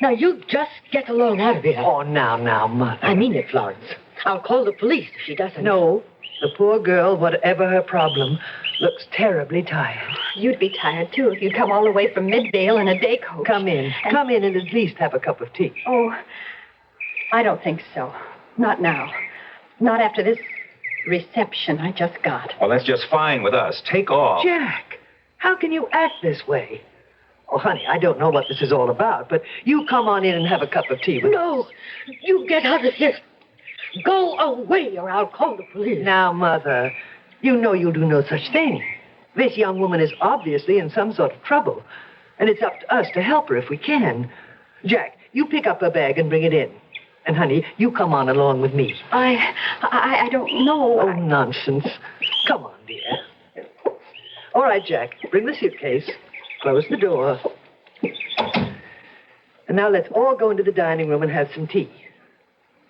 Now, you just get along out of here. Oh, now, Mother. I mean it, Florence. I'll call the police if she doesn't. No, The poor girl, whatever her problem, looks terribly tired. You'd be tired, too, if you'd come all the way from Midvale in a day coach. Come in. Come in and at least have a cup of tea. Oh, I don't think so. Not now. Not after this reception I just got. Well, that's just fine with us. Take off. Jack, how can you act this way? Oh, honey, I don't know what this is all about, but you come on in and have a cup of tea with us. No, you get out of here. Go away or I'll call the police. Now, Mother, you know you'll do no such thing. This young woman is obviously in some sort of trouble, and it's up to us to help her if we can. Jack, you pick up her bag and bring it in. And, honey, you come on along with me. I don't know. Oh, nonsense. Come on, dear. All right, Jack, bring the suitcase. Close the door. And now let's all go into the dining room and have some tea.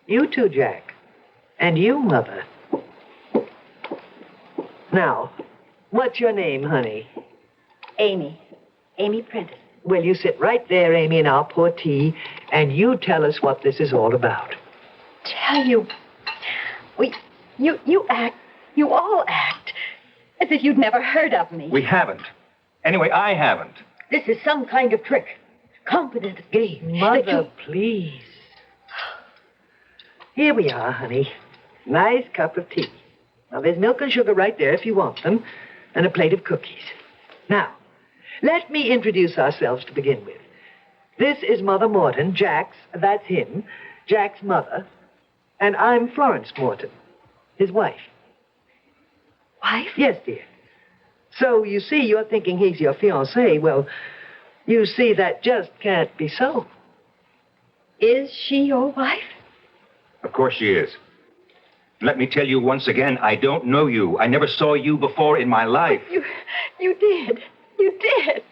You too, Jack. And you, Mother. Now, what's your name, honey? Amy. Amy Prentice. Well, you sit right there, Amy, and I'll pour tea, and you tell us what this is all about. Tell you. You act. You all act. As if you'd never heard of me. We haven't. Anyway, I haven't. This is some kind of trick. Confidence game. Mother, please. Here we are, honey. Nice cup of tea. Now, there's milk and sugar right there if you want them, and a plate of cookies. Now, let me introduce ourselves to begin with. This is Mother Morton, that's him, Jack's mother, and I'm Florence Morton, his wife. Wife? Yes, dear. So, you see, you're thinking he's your fiancé. Well, you see, that just can't be so. Is she your wife? Of course she is. Let me tell you once again, I don't know you. I never saw you before in my life. You did. You did.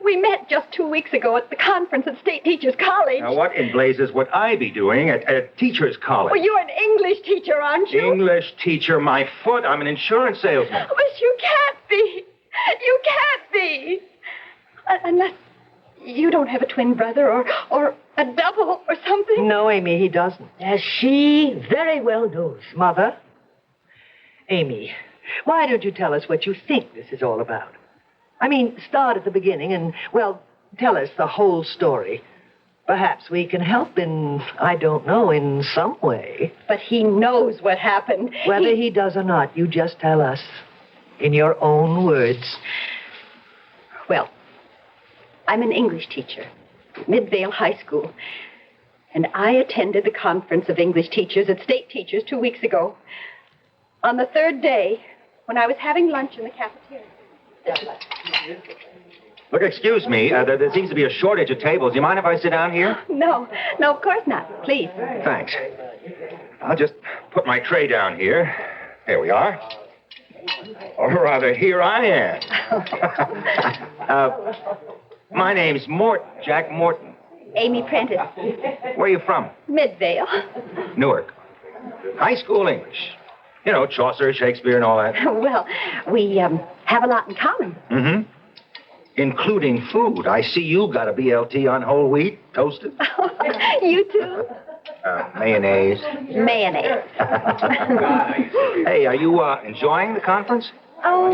We met just 2 weeks ago at the conference at State Teachers College. Now, what in blazes would I be doing at Teachers College? Well, you're an English teacher, aren't you? English teacher, my foot. I'm an insurance salesman. But you can't be. You can't be. Unless you don't have a twin brother or a double or something. No, Amy, he doesn't. As she very well knows. Mother? Amy, why don't you tell us what you think this is all about? I mean, start at the beginning and, well, tell us the whole story. Perhaps we can help in, I don't know, in some way. But he knows what happened. Whether he does or not, you just tell us in your own words. Well, I'm an English teacher, Midvale High School. And I attended the conference of English teachers at State Teachers 2 weeks ago. On the third day, when I was having lunch in the cafeteria. Look, excuse me. There seems to be a shortage of tables. Do you mind if I sit down here? No, of course not. Please. Thanks. I'll just put my tray down here. There we are. Or rather, here I am. My name's Jack Morton. Amy Prentice. Where are you from? Midvale. Newark. High school English. You know, Chaucer, Shakespeare, and all that. Well, we have a lot in common. Mm-hmm. Including food. I see you got a BLT on whole wheat, toasted. You too? Mayonnaise. Mayonnaise. Hey, are you enjoying the conference? Oh,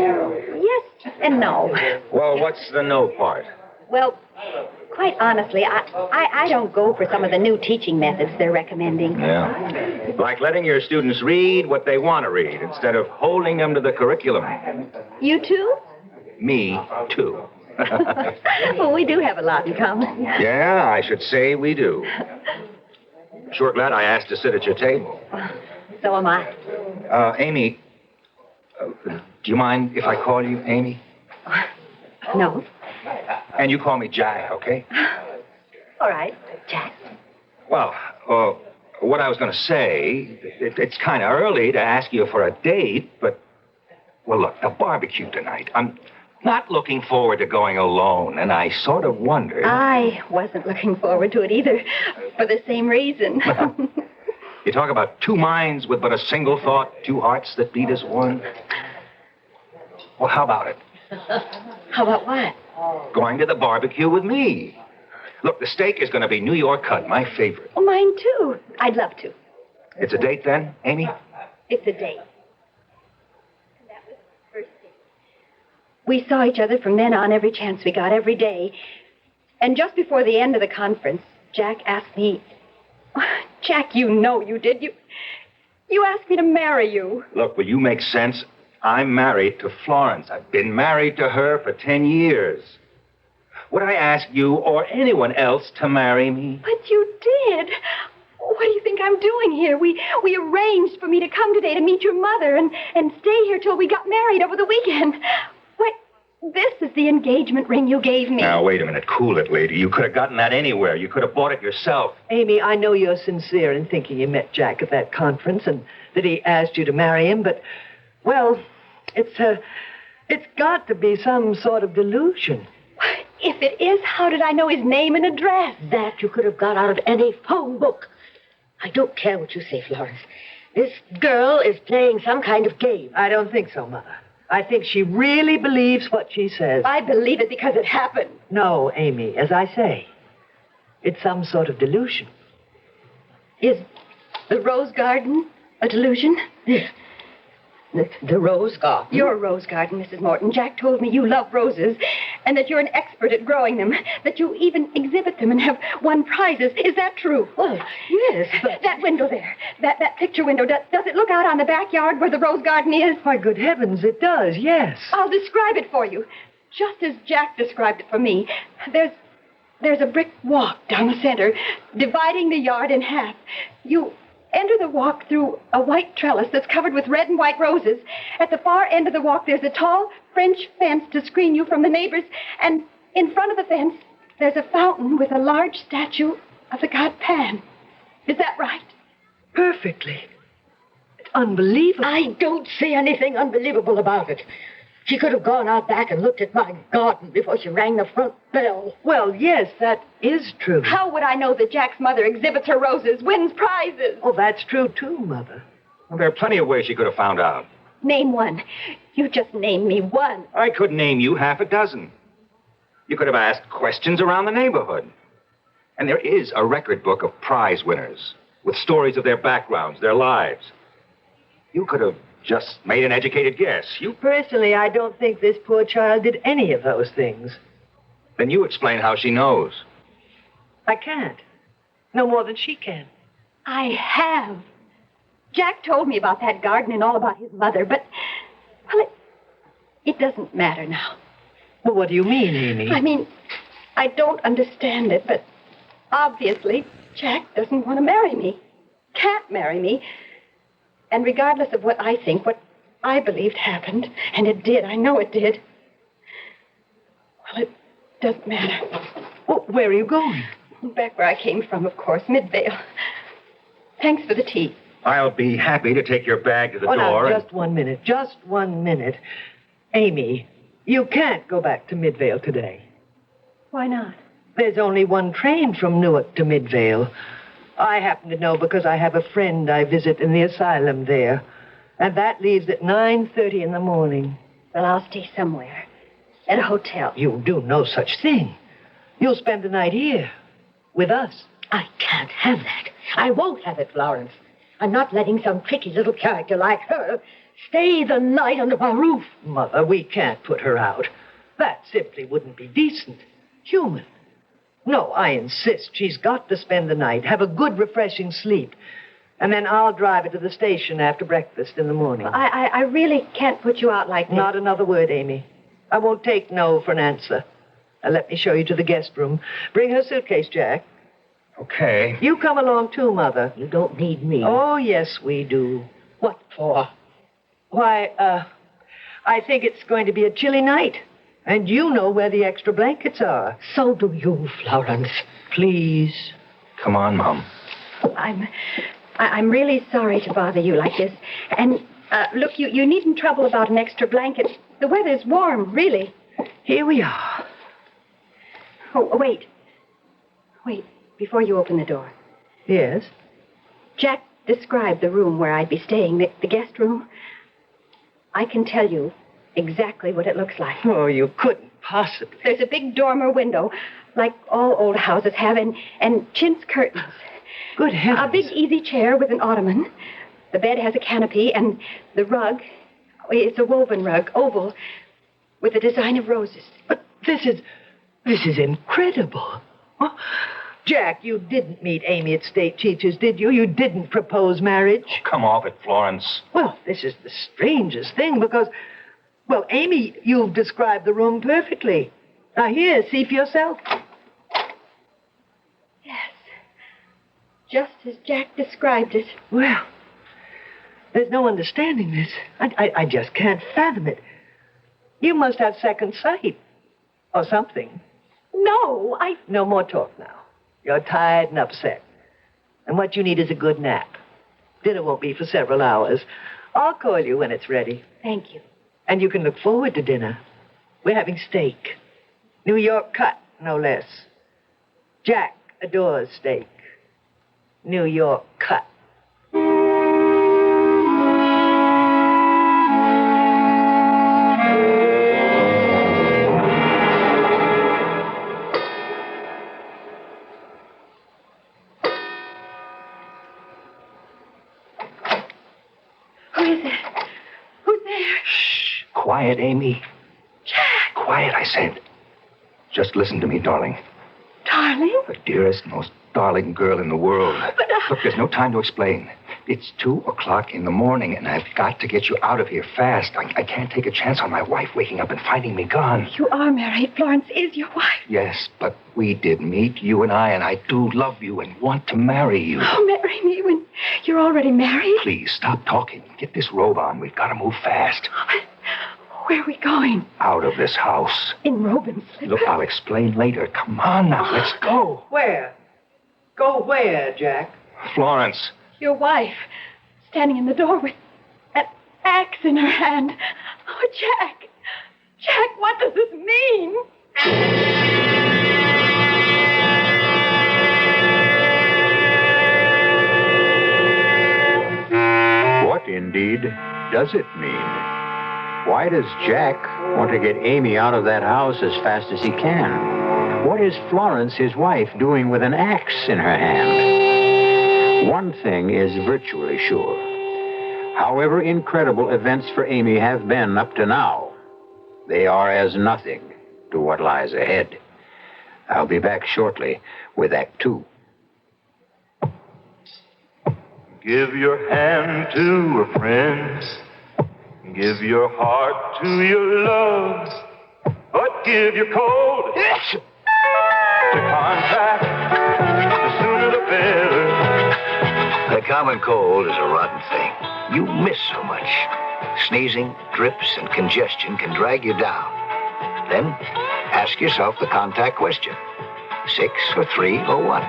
yes and no. Well, what's the no part? Well, quite honestly, I don't go for some of the new teaching methods they're recommending. Yeah. Like letting your students read what they want to read instead of holding them to the curriculum. You too? Me, too. Well, we do have a lot in common. Yeah, I should say we do. Sure glad I asked to sit at your table. So am I. Amy, do you mind if I call you Amy? No. And you call me Jack, okay? All right, Jack. Well, what I was going to say, it's kind of early to ask you for a date, but, well, look, the barbecue tonight. I'm not looking forward to going alone, and I sort of wondered... I wasn't looking forward to it either, for the same reason. You talk about two minds with but a single thought, two hearts that beat as one. Well, how about it? How about what? Going to the barbecue with me. Look, the steak is going to be New York cut, my favorite. Oh, mine too. I'd love to. It's a date then, Amy? It's a date. We saw each other from then on every chance we got, every day. And just before the end of the conference, Jack asked me... Jack, you know you did. You asked me to marry you. Look, will you make sense? I'm married to Florence. I've been married to her for 10 years. Would I ask you or anyone else to marry me? But you did. What do you think I'm doing here? We arranged for me to come today to meet your mother and stay here till we got married over the weekend. Why, this is the engagement ring you gave me. Now, wait a minute. Cool it, lady. You could have gotten that anywhere. You could have bought it yourself. Amy, I know you're sincere in thinking you met Jack at that conference and that he asked you to marry him, but, well, it's got to be some sort of delusion. If it is, how did I know his name and address? That you could have got out of any phone book. I don't care what you say, Florence. This girl is playing some kind of game. I don't think so, Mother. I think she really believes what she says. I believe it because it happened. No, Amy, as I say, it's some sort of delusion. Is the rose garden a delusion? The rose garden? Your rose garden, Mrs. Morton. Jack told me you love roses and that you're an expert at growing them, that you even exhibit them and have won prizes. Is that true? Well, yes, but... That window there, that picture window, does it look out on the backyard where the rose garden is? Why, good heavens, it does, yes. I'll describe it for you. Just as Jack described it for me. There's a brick walk down the center, dividing the yard in half. You enter the walk through a white trellis that's covered with red and white roses. At the far end of the walk, there's a tall French fence to screen you from the neighbors. And in front of the fence, there's a fountain with a large statue of the god Pan. Is that right? Perfectly. It's unbelievable. I don't see anything unbelievable about it. She could have gone out back and looked at my garden before she rang the front bell. Well, yes, that is true. How would I know that Jack's mother exhibits her roses, wins prizes? Oh, that's true, too, Mother. Well, there are plenty of ways she could have found out. Name one. You just named me one. I could name you half a dozen. You could have asked questions around the neighborhood. And there is a record book of prize winners with stories of their backgrounds, their lives. You could have just made an educated guess. Personally, I don't think this poor child did any of those things. Then you explain how she knows. I can't. No more than she can. I have. Jack told me about that garden and all about his mother, but, well, it doesn't matter now. Well, what do you mean, Amy? I mean, I don't understand it, but obviously Jack doesn't want to marry me. Can't marry me. And regardless of what I think, what I believed happened, and it did, I know it did, well, it doesn't matter. Well, where are you going? Back where I came from, of course, Midvale. Thanks for the tea. I'll be happy to take your bag to the door. Now, just 1 minute. Just 1 minute. Amy, you can't go back to Midvale today. Why not? There's only one train from Newark to Midvale. I happen to know because I have a friend I visit in the asylum there. And that leaves at 9:30 in the morning. Well, I'll stay somewhere. At a hotel. You'll do no such thing. You'll spend the night here. With us. I can't have that. I won't have it, Florence. I'm not letting some tricky little character like her stay the night under my roof. Mother, we can't put her out. That simply wouldn't be decent. Human. No, I insist. She's got to spend the night, have a good, refreshing sleep. And then I'll drive her to the station after breakfast in the morning. Well, I really can't put you out like this. Not another word, Amy. I won't take no for an answer. Now, let me show you to the guest room. Bring her suitcase, Jack. Okay. You come along, too, Mother. You don't need me. Oh, yes, we do. What for? Why, I think it's going to be a chilly night. And you know where the extra blankets are. So do you, Florence. Please. Come on, Mom. I'm really sorry to bother you like this. And, look, you needn't trouble about an extra blanket. The weather's warm, really. Here we are. Oh, wait. Wait, before you open the door. Yes? Jack described the room where I'd be staying, the guest room. I can tell you exactly what it looks like. Oh, you couldn't possibly. There's a big dormer window, like all old houses have, and chintz curtains. Good heavens. A big easy chair with an ottoman. The bed has a canopy, and the rug, it's a woven rug, oval, with a design of roses. But this is incredible. Huh? Jack, you didn't meet Amy at State Teachers, did you? You didn't propose marriage? Oh, come off it, Florence. Well, this is the strangest thing because, well, Amy, you've described the room perfectly. Now, here, see for yourself. Yes, just as Jack described it. Well, there's no understanding this. I just can't fathom it. You must have second sight or something. No, No more talk now. You're tired and upset. And what you need is a good nap. Dinner won't be for several hours. I'll call you when it's ready. Thank you. And you can look forward to dinner. We're having steak. New York cut, no less. Jack adores steak. New York cut. Quiet, Amy. Jack! Quiet, I said. Just listen to me, darling. Darling? The dearest, most darling girl in the world. But, Look, there's no time to explain. It's 2 o'clock in the morning, and I've got to get you out of here fast. I can't take a chance on my wife waking up and finding me gone. You are married. Florence is your wife. Yes, but we did meet, you and I do love you and want to marry you. Oh, marry me when you're already married? Please, stop talking. Get this robe on. We've got to move fast. Where are we going? Out of this house. In robe and slipper? Look, I'll explain later. Come on now, let's go. Where? Go where, Jack? Florence. Your wife, standing in the door with an axe in her hand. Oh, Jack. Jack, what does this mean? What, indeed, does it mean? Why does Jack want to get Amy out of that house as fast as he can? What is Florence, his wife, doing with an axe in her hand? One thing is virtually sure. However incredible events for Amy have been up to now, they are as nothing to what lies ahead. I'll be back shortly with Act 2. Give your hand to a friend. Give your heart to your love. But give your cold to contact. The sooner the better. The common cold is a rotten thing. You miss so much. Sneezing, drips, and congestion can drag you down. Then ask yourself the contact question. 6 or 3 or 1?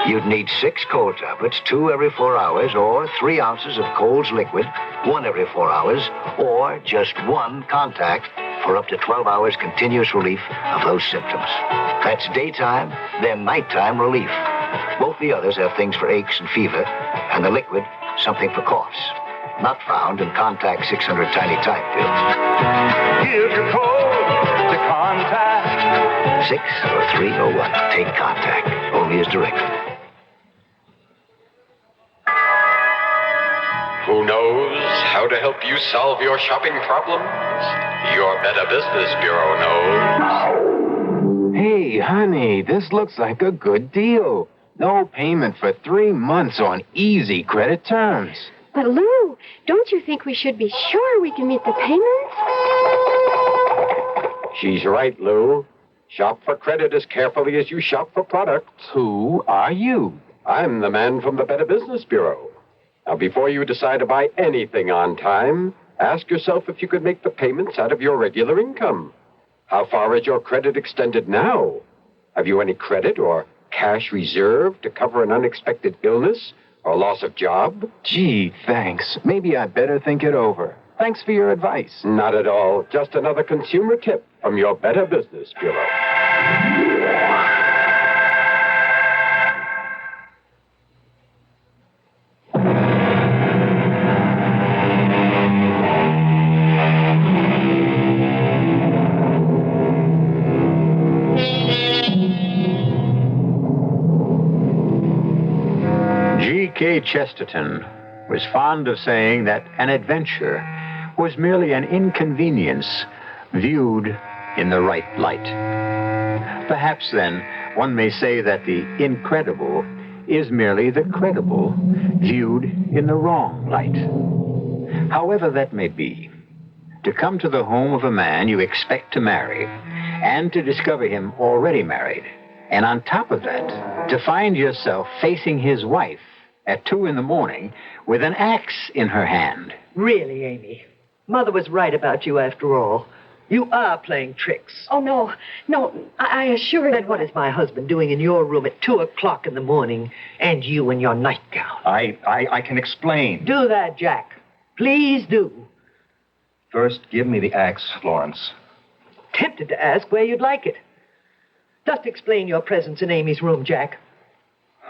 You'd need 6 cold tablets, 2 every 4 hours, or 3 ounces of Cold's liquid, 1 every 4 hours, or just 1 contact for up to 12 hours continuous relief of those symptoms. That's daytime, then nighttime relief. Both the others have things for aches and fever, and the liquid, something for coughs. Not found in Contact 600 tiny type pills. Give your cold to contact. 6 or 3 or 1. Take Contact. Only as directed. Who knows how to help you solve your shopping problems? Your Better Business Bureau knows. Hey, honey, this looks like a good deal. No payment for 3 months on easy credit terms. But, Lou, don't you think we should be sure we can meet the payments? She's right, Lou. Shop for credit as carefully as you shop for products. Who are you? I'm the man from the Better Business Bureau. Now, before you decide to buy anything on time, ask yourself if you could make the payments out of your regular income. How far is your credit extended now? Have you any credit or cash reserved to cover an unexpected illness or loss of job? Gee, thanks. Maybe I'd better think it over. Thanks for your advice. Not at all. Just another consumer tip from your Better Business Bureau. G.K. Chesterton was fond of saying that an adventure was merely an inconvenience viewed in the right light. Perhaps, then, one may say that the incredible is merely the credible viewed in the wrong light. However that may be, to come to the home of a man you expect to marry and to discover him already married, and on top of that, to find yourself facing his wife at 2 a.m. with an axe in her hand. Really, Amy, Mother was right about you after all. You are playing tricks. Oh, no, I assure you. Then what is my husband doing in your room at 2 o'clock in the morning, and you in your nightgown? I can explain. Do that, Jack. Please do. First, give me the axe, Florence. Tempted to ask where you'd like it. Just explain your presence in Amy's room, Jack.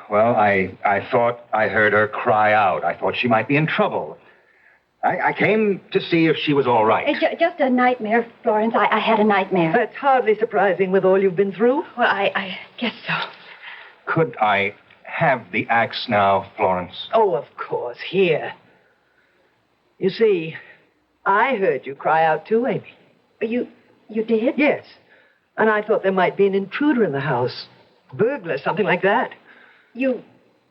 Well, I thought I heard her cry out. I thought she might be in trouble. I came to see if she was all right. Just a nightmare, Florence. I had a nightmare. That's hardly surprising with all you've been through. Well, I guess so. Could I have the axe now, Florence? Oh, of course. Here. You see, I heard you cry out too, Amy. You did? Yes. And I thought there might be an intruder in the house. Burglar, something like that. You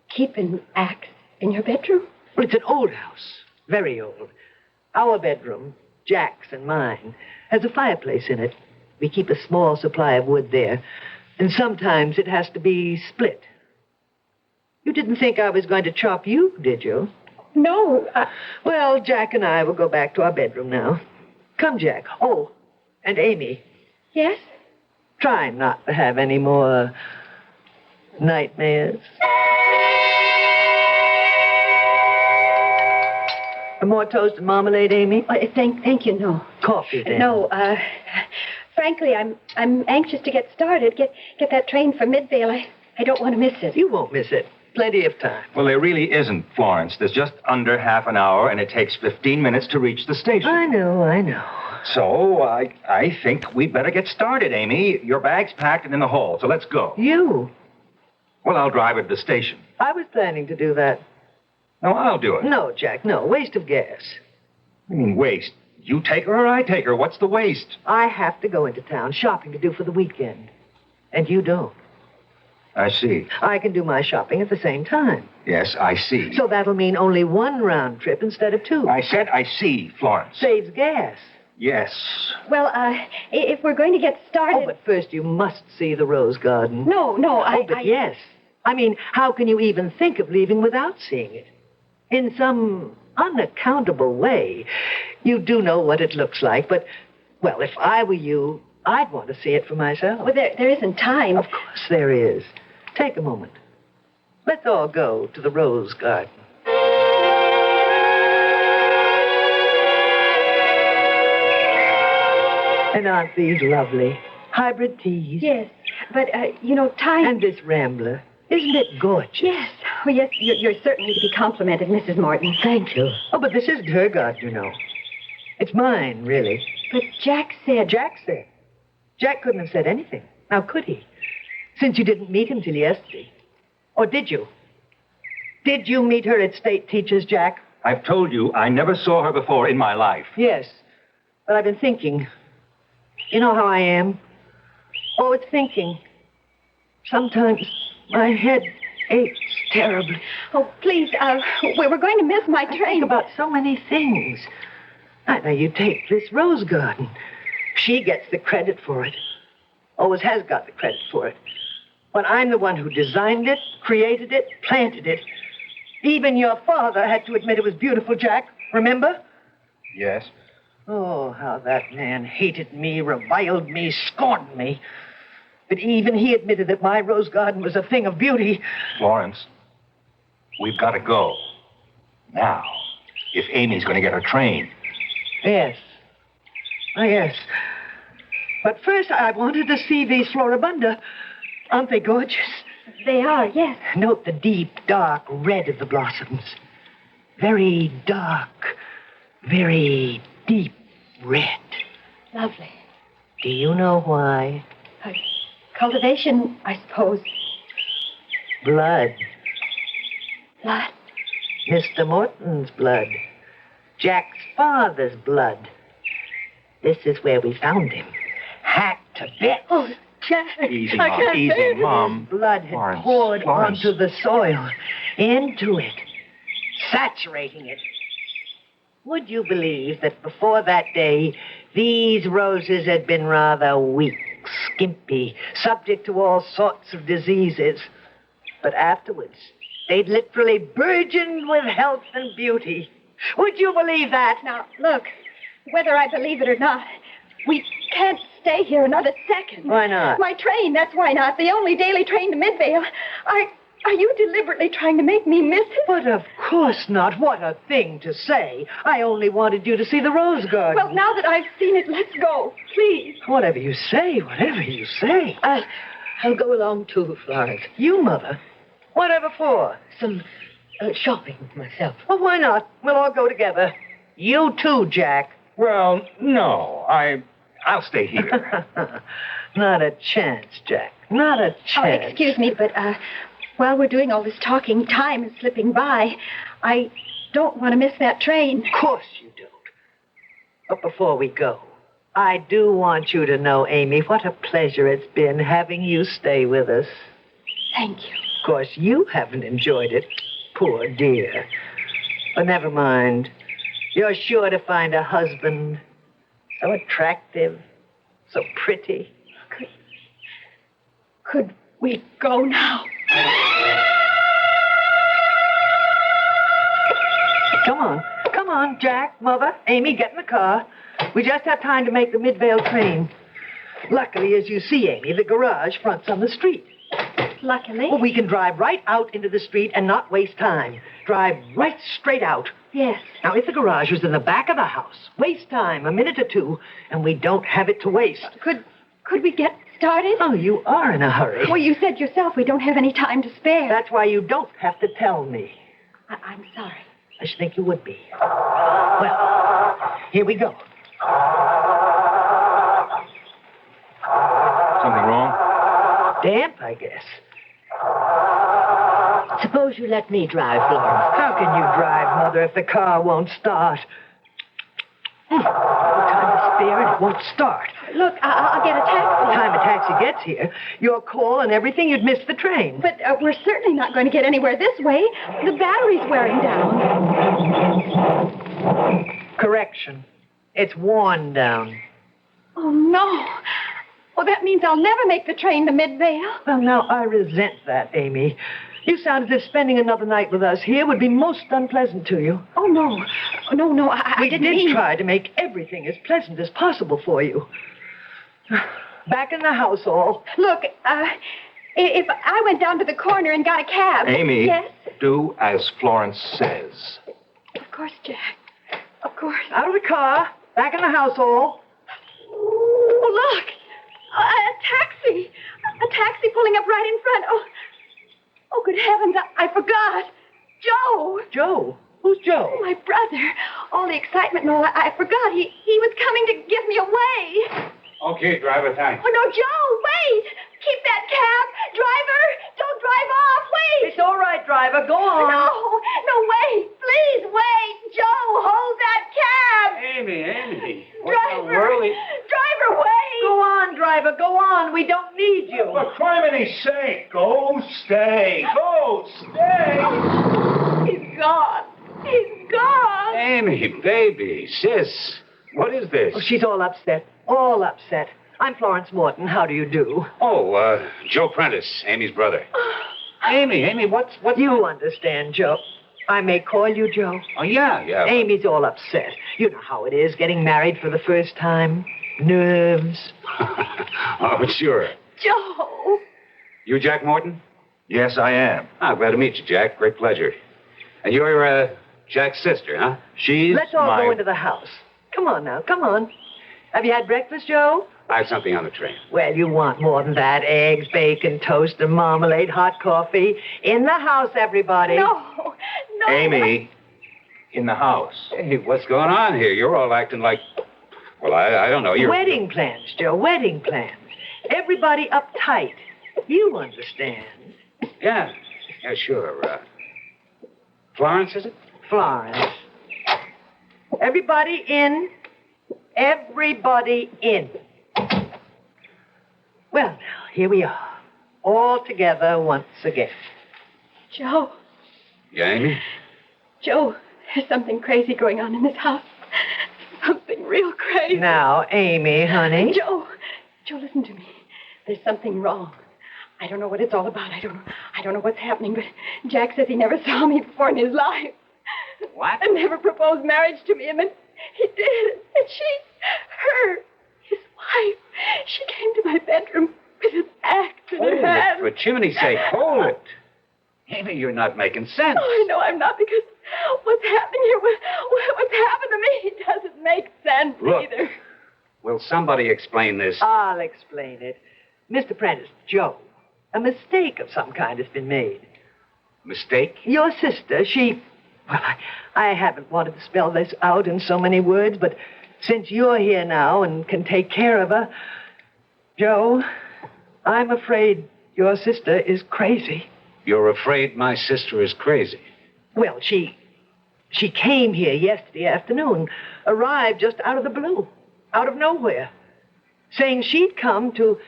keep an axe in your bedroom? Well, it's an old house. Very old. Our bedroom, Jack's and mine, has a fireplace in it. We keep a small supply of wood there. And sometimes it has to be split. You didn't think I was going to chop you, did you? No. Well, Jack and I will go back to our bedroom now. Come, Jack. Oh, and Amy. Yes? Try not to have any more nightmares. More toast and marmalade, Amy? Thank you, no. Coffee, then. No, frankly, I'm anxious to get started. Get that train for Midvale. I don't want to miss it. You won't miss it. Plenty of time. Well, there really isn't, Florence. There's just under half an hour, and it takes 15 minutes to reach the station. I know. So, I think we'd better get started, Amy. Your bag's packed and in the hall, so let's go. You? Well, I'll drive her to the station. I was planning to do that. No, I'll do it. No, Jack, no. Waste of gas. I mean, waste. You take her or I take her. What's the waste? I have to go into town, shopping to do for the weekend. And you don't. I see. I can do my shopping at the same time. Yes, I see. So that'll mean only one round trip instead of 2. I said I see, Florence. Saves gas. Yes. Well, if we're going to get started... Oh, but first you must see the rose garden. No, yes. I mean, how can you even think of leaving without seeing it? In some unaccountable way, you do know what it looks like, but, well, if I were you, I'd want to see it for myself. Well, there isn't time. Of course there is. Take a moment. Let's all go to the rose garden. And aren't these lovely? Hybrid teas. Yes, but, time... And this rambler. Isn't it gorgeous? Yes. Oh, yes, you're certainly to be complimented, Mrs. Morton. Thank you. Oh, but this isn't her garden, you know. It's mine, really. But Jack said... Jack said? Jack couldn't have said anything. Now, could he? Since you didn't meet him till yesterday. Or did you? Did you meet her at State Teachers, Jack? I've told you I never saw her before in my life. Yes. But I've been thinking. You know how I am? Always thinking. Sometimes my head aches terribly. Oh, please, we're going to miss my train. I think about so many things. Now, you take this rose garden. She gets the credit for it. Always has got the credit for it. But I'm the one who designed it, created it, planted it. Even your father had to admit it was beautiful, Jack. Remember? Yes. Oh, how that man hated me, reviled me, scorned me. But even he admitted that my rose garden was a thing of beauty. Florence, we've got to go. Now, if Amy's going to get her train. Yes. Oh, yes. But first, I wanted to see these floribunda. Aren't they gorgeous? They are, yes. Note the deep, dark red of the blossoms. Very dark, very deep red. Lovely. Do you know why? Cultivation, I suppose. Blood. Blood? Mr. Morton's blood. Jack's father's blood. This is where we found him. Hacked to bits. Oh, Jack. Easy, I Mom. can't Easy, bear it. Mom. Blood had Florence, poured Florence. onto the soil, into it, saturating it. Would you believe that before that day, these roses had been rather weak, skimpy, subject to all sorts of diseases? But afterwards, they'd literally burgeoned with health and beauty. Would you believe that? Now, look, whether I believe it or not, we can't stay here another second. Why not? My train, that's why not. The only daily train to Midvale. Are you deliberately trying to make me miss it? But of course not. What a thing to say. I only wanted you to see the rose garden. Well, now that I've seen it, let's go. Please. Whatever you say, whatever you say. I'll go along too, Florence. You, Mother? Whatever for? Some shopping myself. Well, why not? We'll all go together. You too, Jack. Well, no. I'll stay here. Not a chance, Jack. Not a Oh, chance. excuse me, but while we're doing all this talking, time is slipping by. I don't want to miss that train. Of course you don't. But before we go, I do want you to know, Amy, what a pleasure it's been having you stay with us. Thank you. Of course, you haven't enjoyed it. Poor dear. But never mind. You're sure to find a husband so attractive, so pretty. Could we go now? Come on, Jack, Mother, Amy, get in the car. We just have time to make the Midvale train. Luckily, as you see, Amy, the garage fronts on the street. Luckily? Well, we can drive right out into the street and not waste time. Drive right straight out. Yes. Now, if the garage was in the back of the house, waste time, a minute or two, and we don't have it to waste. Could we get started? Oh, you are in a hurry. Well, you said yourself we don't have any time to spare. That's why you don't have to tell me. I'm sorry. I should think you would be. Well, here we go. Something wrong? Damp, I guess. Suppose you let me drive, Florence. How can you drive, Mother, if the car won't start? No time to spare and it won't start. Look, I'll get a taxi. By the time a taxi gets here, your call and everything, you'd miss the train. But we're certainly not going to get anywhere this way. The battery's wearing down. Correction. It's worn down. Oh, no. Well, that means I'll never make the train to Midvale. Well, now, I resent that, Amy. You sound as if spending another night with us here would be most unpleasant to you. Oh, no. No, I didn't mean... We did try to make everything as pleasant as possible for you. Back in the house, all. Look, if I went down to the corner and got a cab... Amy, Yes? do as Florence says. Of course, Jack. Of course. Out of the car. Back in the house, all. Oh, look. A taxi. A taxi pulling up right in front. Oh, good heavens, I forgot. Joe. Joe? Who's Joe? My brother. All the excitement and all, I forgot. He was coming to give me away. Okay, driver, thanks. Oh, no, Joe, wait. Keep that cab. Driver, don't drive off. Wait. It's all right, driver. Go on. No, wait. Please, wait. Joe, hold that cab. Amy. Driver, wait. Go on, driver. Go on. We don't need you. For criminy sake, go stay. Go stay. He's gone. He's gone. Amy, baby, sis, what is this? Oh, she's all upset. All upset. I'm Florence Morton. How do you do? Oh, Joe Prentice, Amy's brother. Amy, what's... You understand, Joe. I may call you Joe. Oh, yeah. Amy's all upset. You know how it is, getting married for the first time. Nerves. Oh, sure. Joe. You Jack Morton? Yes, I am. Glad to meet you, Jack. Great pleasure. And you're, Jack's sister, huh? Let's all go into the house. Come on now, come on. Have you had breakfast, Joe? I have something on the train. Well, you want more than that. Eggs, bacon, toast, and marmalade, hot coffee. In the house, everybody. No. Amy, in the house. Hey, what's going on here? You're all acting like... Well, I don't know. You're... Wedding plans, Joe, wedding plans. Everybody uptight. You understand. Yeah, sure. Florence, is it? Florence. Everybody in. Everybody in. Well, now, here we are. All together once again. Joe. Yeah, Amy? Joe, there's something crazy going on in this house. Something real crazy. Now, Amy, honey. Joe, listen to me. There's something wrong. I don't know what it's all about. I don't know what's happening, but Jack says he never saw me before in his life. What? And never proposed marriage to me, and then he did. And his wife, she came to my bedroom with an axe in her hand. For chimney's sake, hold it. Amy, you're not making sense. Oh, I know I'm not, because what's happening here, what's happened to me, it doesn't make sense either. Will somebody explain this? I'll explain it. Mr. Prentice, Joe, a mistake of some kind has been made. Mistake? Your sister, well, I haven't wanted to spell this out in so many words, but since you're here now and can take care of her, Joe, I'm afraid your sister is crazy. You're afraid my sister is crazy? Well, she came here yesterday afternoon, arrived just out of the blue, out of nowhere, saying she'd come to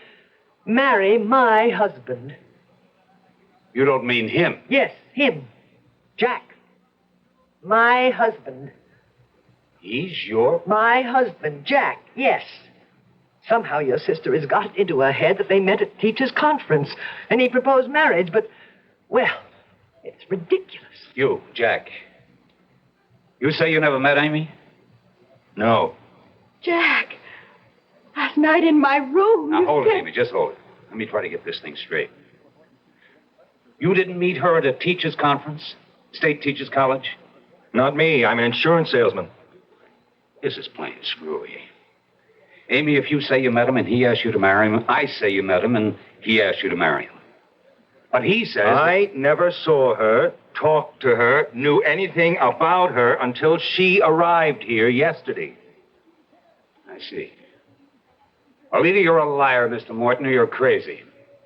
marry my husband. You don't mean him? Yes, him. Jack. My husband. He's your... My husband, Jack, yes. Somehow your sister has got it into her head that they met at teachers' conference, and he proposed marriage, but, well, it's ridiculous. You, Jack. You say you never met Amy? No. Jack, last night in my room. Now, hold it, Amy. Just hold it. Let me try to get this thing straight. You didn't meet her at a teachers' conference? State Teachers College? Not me. I'm an insurance salesman. This is plain screwy. Amy, if you say you met him and he asked you to marry him, I say you met him and he asked you to marry him. But he says... I never saw her, talked to her, knew anything about her until she arrived here yesterday. I see. Well, either you're a liar, Mr. Morton, or you're crazy.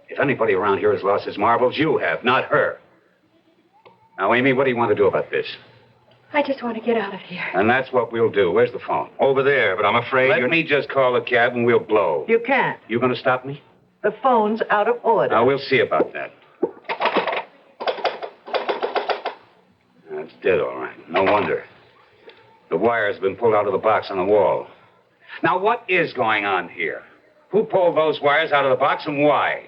If anybody around here has lost his marbles, you have, not her. Now, Amy, what do you want to do about this? I just want to get out of here. And that's what we'll do. Where's the phone? Over there, but I'm afraid Let me just call a cab and we'll blow. You can't. You going to stop me? The phone's out of order. Now, we'll see about that. That's dead, all right. No wonder. The wire's been pulled out of the box on the wall. Now, what is going on here? Who pulled those wires out of the box and why?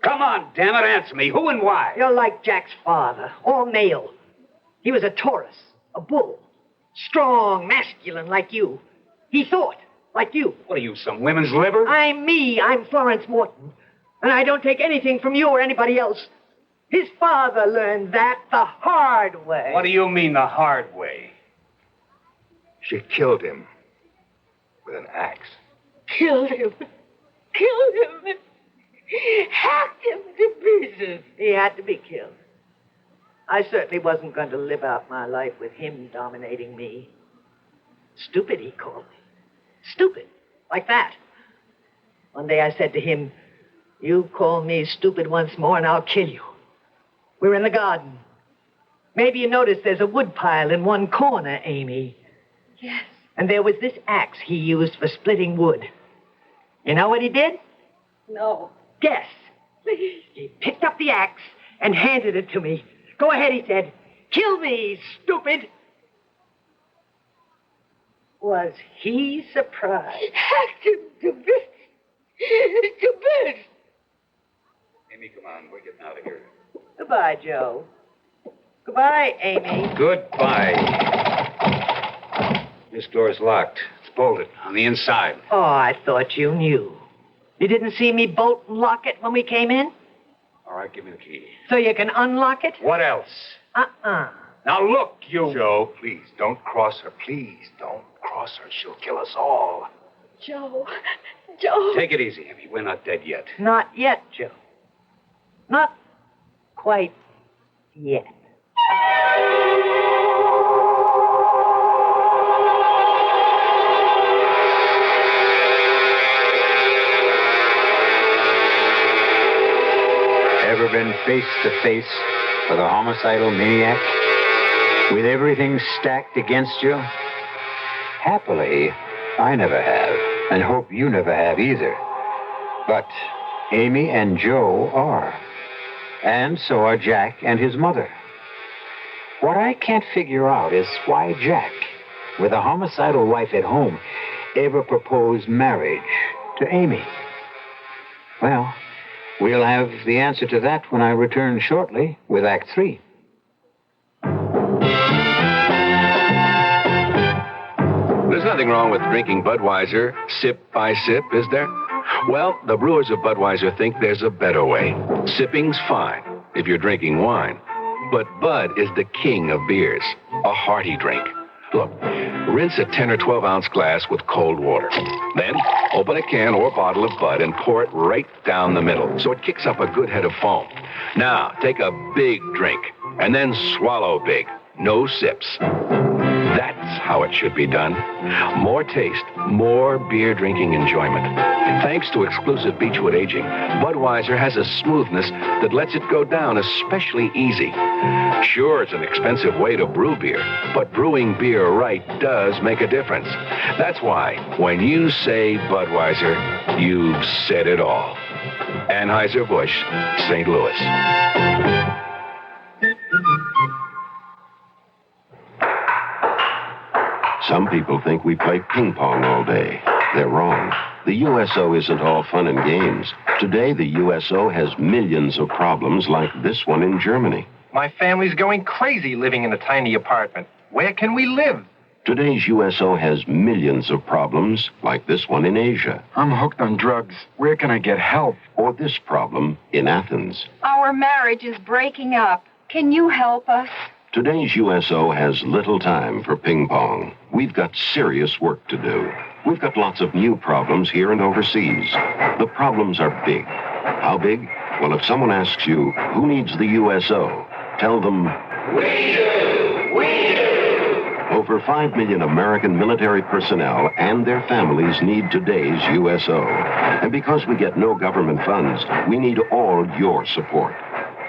Come on, damn it, answer me. Who and why? You're like Jack's father, all male. He was a Taurus, a bull. Strong, masculine like you. He thought like you. What are you, some women's liver? I'm me. I'm Florence Morton. And I don't take anything from you or anybody else. His father learned that the hard way. What do you mean, the hard way? She killed him with an axe. Killed him. Killed him. Hacked him to pieces. He had to be killed. I certainly wasn't going to live out my life with him dominating me. Stupid, he called me. Stupid. Like that. One day I said to him, "You call me stupid once more and I'll kill you." We're in the garden. Maybe you noticed there's a wood pile in one corner, Amy. Yes. And there was this axe he used for splitting wood. You know what he did? No. Guess. Please. He picked up the axe and handed it to me. "Go ahead," he said. "Kill me, stupid." Was he surprised? Hacked him to bits. To bits. Amy, come on. We're getting out of here. Goodbye, Joe. Goodbye, Amy. Goodbye. This door's locked. It's bolted on the inside. Oh, I thought you knew. You didn't see me bolt and lock it when we came in? All right, give me the key. So you can unlock it? What else? Now, look, you... Joe, please, don't cross her. Please, don't cross her. She'll kill us all. Joe. Take it easy, Amy. We're not dead yet. Not yet, Joe. Not quite yet. Ever been face to face with a homicidal maniac? With everything stacked against you? Happily, I never have, and hope you never have either. But Amy and Joe are. And so are Jack and his mother. What I can't figure out is why Jack, with a homicidal wife at home, ever proposed marriage to Amy. Well, we'll have the answer to that when I return shortly with Act 3. There's nothing wrong with drinking Budweiser sip by sip, is there? Well, the brewers of Budweiser think there's a better way. Sipping's fine if you're drinking wine. But Bud is the king of beers, a hearty drink. Look, rinse a 10 or 12 ounce glass with cold water. Then open a can or bottle of Bud and pour it right down the middle so it kicks up a good head of foam. Now, take a big drink and then swallow big. No sips. That's how it should be done. More taste, more beer drinking enjoyment. Thanks to exclusive Beechwood aging, Budweiser has a smoothness that lets it go down especially easy. Sure, it's an expensive way to brew beer, but brewing beer right does make a difference. That's why when you say Budweiser, you've said it all. Anheuser-Busch, St. Louis. Some people think we play ping pong all day. They're wrong. The USO isn't all fun and games. Today, the USO has millions of problems like this one in Germany. My family's going crazy living in a tiny apartment. Where can we live? Today's USO has millions of problems like this one in Asia. I'm hooked on drugs. Where can I get help? Or this problem in Athens. Our marriage is breaking up. Can you help us? Today's USO has little time for ping pong. We've got serious work to do. We've got lots of new problems here and overseas. The problems are big. How big? Well, if someone asks you, who needs the USO? Tell them, we do! We do! Over 5 million American military personnel and their families need today's USO. And because we get no government funds, we need all your support.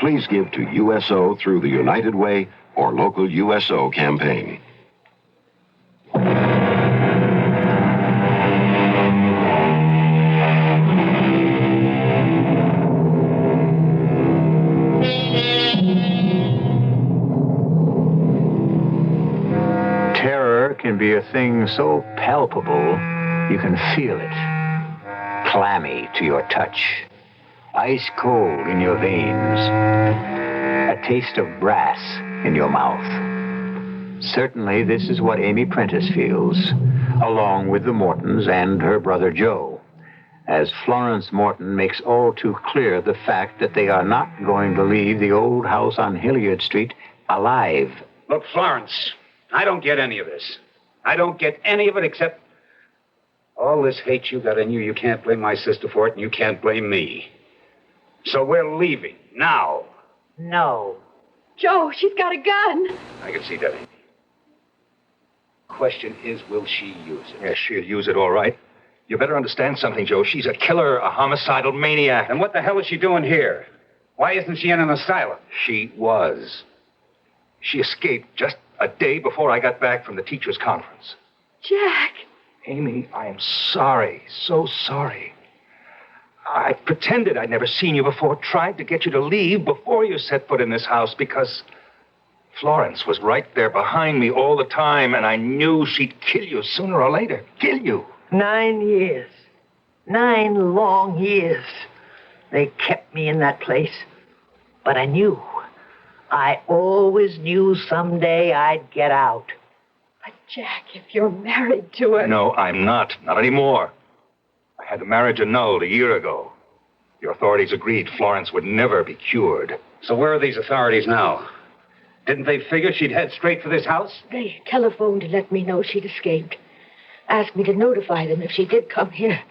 Please give to USO through the United Way or local USO campaign. Terror can be a thing so palpable you can feel it. Clammy to your touch. Ice cold in your veins. A taste of brass in your mouth. Certainly, this is what Amy Prentice feels, along with the Mortons and her brother Joe, as Florence Morton makes all too clear the fact that they are not going to leave the old house on Hilliard Street alive. Look, Florence, I don't get any of this. I don't get any of it except all this hate you got in you. You can't blame my sister for it, and you can't blame me. So we're leaving now. No. Joe, she's got a gun. I can see that, Amy. Question is, will she use it? Yes, she'll use it, all right. You better understand something, Joe. She's a killer, a homicidal maniac. And what the hell is she doing here? Why isn't she in an asylum? She was. She escaped just a day before I got back from the teachers' conference. Jack. Amy, I am sorry. So sorry. I pretended I'd never seen you before, tried to get you to leave before you set foot in this house because Florence was right there behind me all the time, and I knew she'd kill you sooner or later. Kill you. 9 years. 9 long years. They kept me in that place. But I knew. I always knew someday I'd get out. But, Jack, if you're married to her... No, I'm not. Not anymore. I had the marriage annulled a year ago. The authorities agreed Florence would never be cured. So where are these authorities now? Didn't they figure she'd head straight for this house? They telephoned to let me know she'd escaped. Asked me to notify them if she did come here.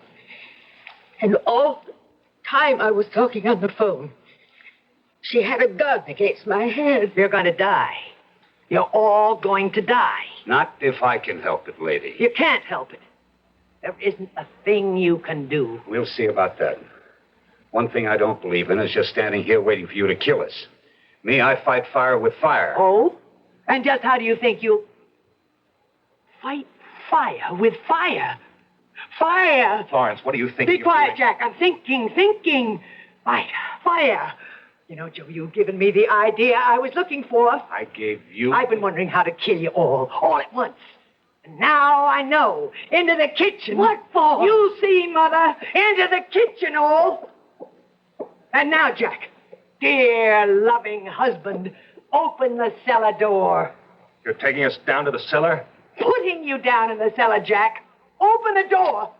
And all the time I was talking on the phone, she had a gun against my head. You're going to die. You're all going to die. Not if I can help it, lady. You can't help it. There isn't a thing you can do. We'll see about that. One thing I don't believe in is just standing here waiting for you to kill us. Me, I fight fire with fire. Oh? And just how do you think you'll fight fire with fire? Fire! Florence, what are you thinking? Be quiet, Jack. I'm thinking. Fire. You know, Joe, you've given me the idea I was looking for. I gave you... I've been wondering how to kill you all at once. And now I know. Into the kitchen. What for? You'll see, Mother. Into the kitchen, all. And now, Jack, dear loving husband, open the cellar door. You're taking us down to the cellar? Putting you down in the cellar, Jack. Open the door.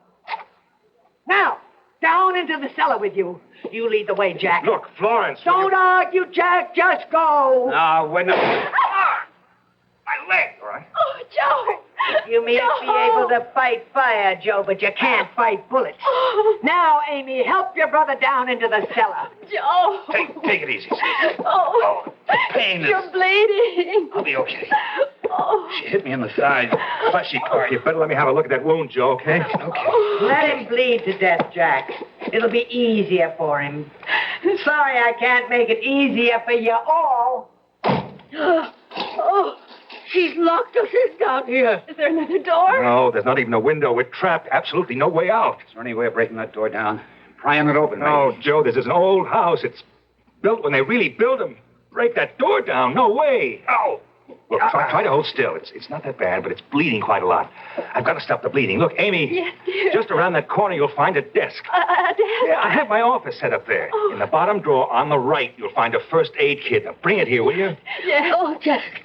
Now, down into the cellar with you. You lead the way, Jack. Look, Florence. Don't argue, Jack. Just go. No, we're not. My leg, all right? Oh, Joe. You may be able to fight fire, Joe, but you can't fight bullets. Now, Amy, help your brother down into the cellar. Joe. Take it easy. Oh, the pain is... You're bleeding. I'll be okay. Oh. She hit me in the side. Fleshy part. You better let me have a look at that wound, Joe, okay? Okay. Let him bleed to death, Jack. It'll be easier for him. Sorry I can't make it easier for you all. Oh, she's locked us in down here. Is there another door? No, there's not even a window. We're trapped. Absolutely no way out. Is there any way of breaking that door down? Prying it open, No, Joe, this is an old house. It's built when they really built them. Break that door down. No way. Ow. Look, try to hold still. It's not that bad, but it's bleeding quite a lot. I've got to stop the bleeding. Look, Amy. Yes, dear. Just around that corner, you'll find a desk. A desk? Yeah, I have my office set up there. Oh. In the bottom drawer on the right, you'll find a first aid kit. Now, bring it here, will you? Yes. Oh, Jack,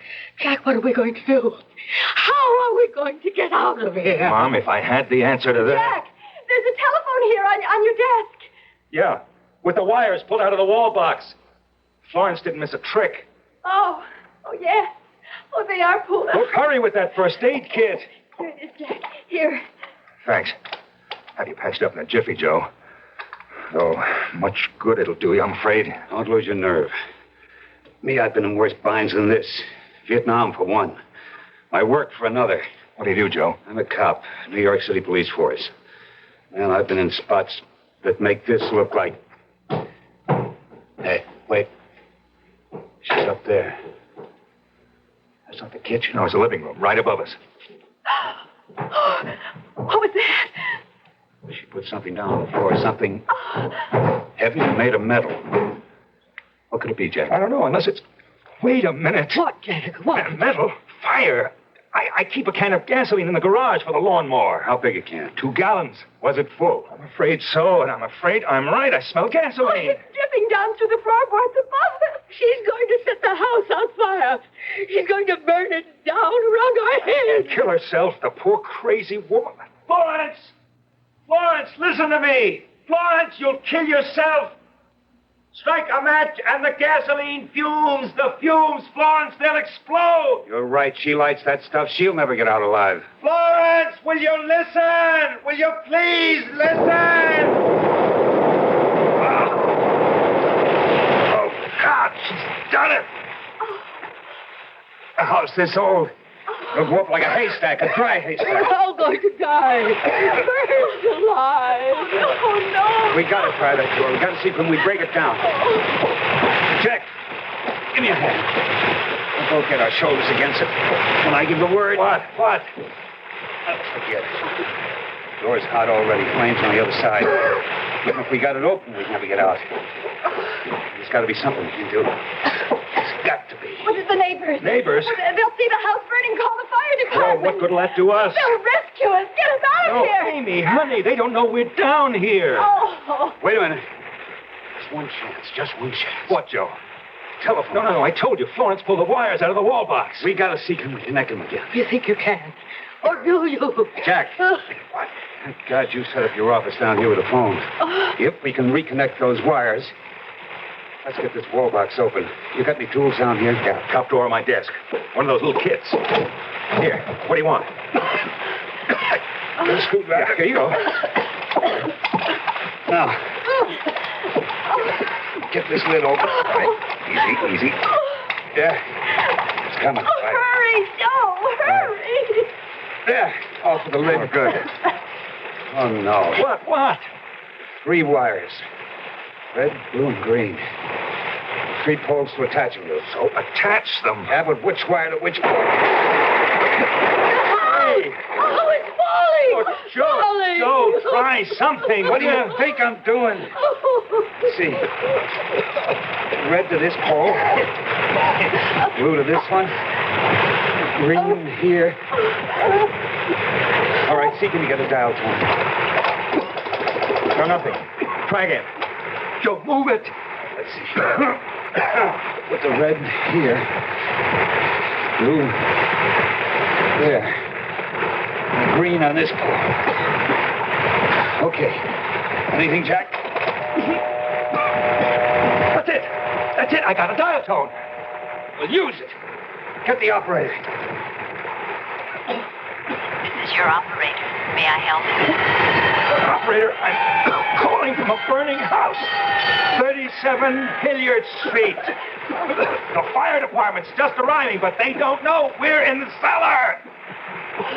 what are we going to do? How are we going to get out of here? Mom, if I had the answer to that... Jack, there's a telephone here on your desk. Yeah, with the wires pulled out of the wall box. Florence didn't miss a trick. Oh, yes. Oh, they are pulled out. Look, hurry with that first aid kit. Here it is, Jack. Here. Thanks. Have you patched up in a jiffy, Joe. Though much good it'll do you, I'm afraid. Don't lose your nerve. Me, I've been in worse binds than this. Vietnam, for one. My work for another. What do you do, Joe? I'm a cop, New York City Police Force. And I've been in spots that make this look like... Hey, wait. She's up there. That's not the kitchen. No, it's the living room, right above us. What was that? She put something down on the floor, something heavy and made of metal. What could it be, Jack? I don't know, unless it's... Wait a minute. What, Jack? What? Metal? Fire. I keep a can of gasoline in the garage for the lawnmower. How big a can? 2 gallons. Was it full? I'm afraid so, and I'm afraid I'm right. I smell gasoline. Oh, it's dripping down through the floorboards above us. She's going to set the house on fire. She's going to burn it down around our heads. Kill herself, the poor crazy woman. Florence! Florence, listen to me! Florence, you'll kill yourself! Strike a match and the gasoline fumes! The fumes, Florence, they'll explode! You're right. She lights that stuff. She'll never get out alive. Florence, will you listen? Will you please listen? Oh, God, she's done it! The house this old. It'll go up like a haystack, a dry haystack. We're all going to die. Burned alive. Oh, no. We gotta try that door. We gotta see can we break it down. Jack, give me a hand. We'll both get our shoulders against it. When I give the word... What? Forget it. The door's hot already. Flames on the other side. Even if we got it open, we'd never get out. There's got to be something we can do. There's got to be. What is the neighbors? Neighbors? Well, they'll see the house burning. Call the fire Oh, department. what good'll that do us? They'll rescue us. Get us out of No, here. Amy, honey, they don't know we're down here. Oh. Wait a minute. Just one chance. Just one chance. What, Joe? Telephone. No, I told you. Florence pulled the wires out of the wall box. We gotta see can we connect them again. You think you can? Or do you? Jack. What? Thank God you set up your office down here with a phone. If we can reconnect those wires, let's get this wall box open. You got any tools down here? Yeah, top drawer of my desk. One of those little kits. Here, what do you want? Screwdriver. Yeah, here you go. Now, get this lid open. Right. Easy. Yeah. It's coming. Oh, Right. hurry, Joe. Hurry. There. Off with the lid. Good. Oh, no. What? 3 wires. Red, blue, and green. 3 poles to attach them to. So attach them. Yeah, but which wire to which pole? Hey! Oh, it's falling. Oh, Joe! Falling. Joe! Buy something. What do you think I'm doing? Let's see. Red to this pole. Blue to this one. Green here. All right, see, can you get a dial tone? No, nothing. Try again. Joe, move it. Let's see. Put the red here. Blue there. And green on this pole. Okay. Anything, Jack? That's it. That's it. I got a dial tone. We'll use it. Get the operator. This is your operator. May I help you? Operator, I'm calling from a burning house. 37 Hilliard Street. The fire department's just arriving, but they don't know we're in the cellar.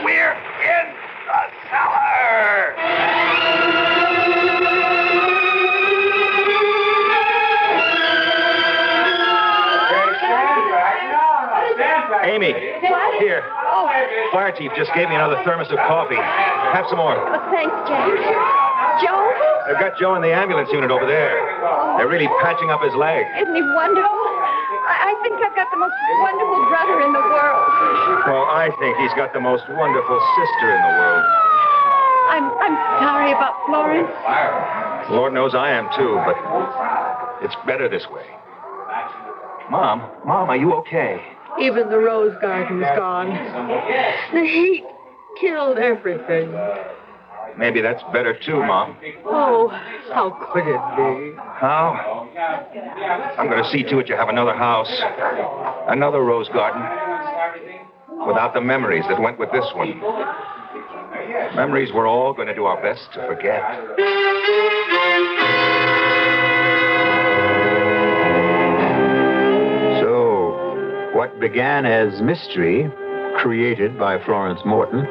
We're in the cellar. Amy, here. Fire chief just gave me another thermos of coffee. Have some more. Oh, thanks, Jack. Joe? They've got Joe in the ambulance unit over there. They're really patching up his leg. Isn't he wonderful? I think I've got the most wonderful brother in the world. Well, I think he's got the most wonderful sister in the world. I'm sorry about Florence. Lord knows I am too, but it's better this way. Mom, are you okay? Even the rose garden's gone. The heat killed everything. Maybe that's better too, Mom. Oh, how could it be? How? I'm going to see to it you have another house, another rose garden, without the memories that went with this one. Memories we're all going to do our best to forget. What began as mystery, created by Florence Morton,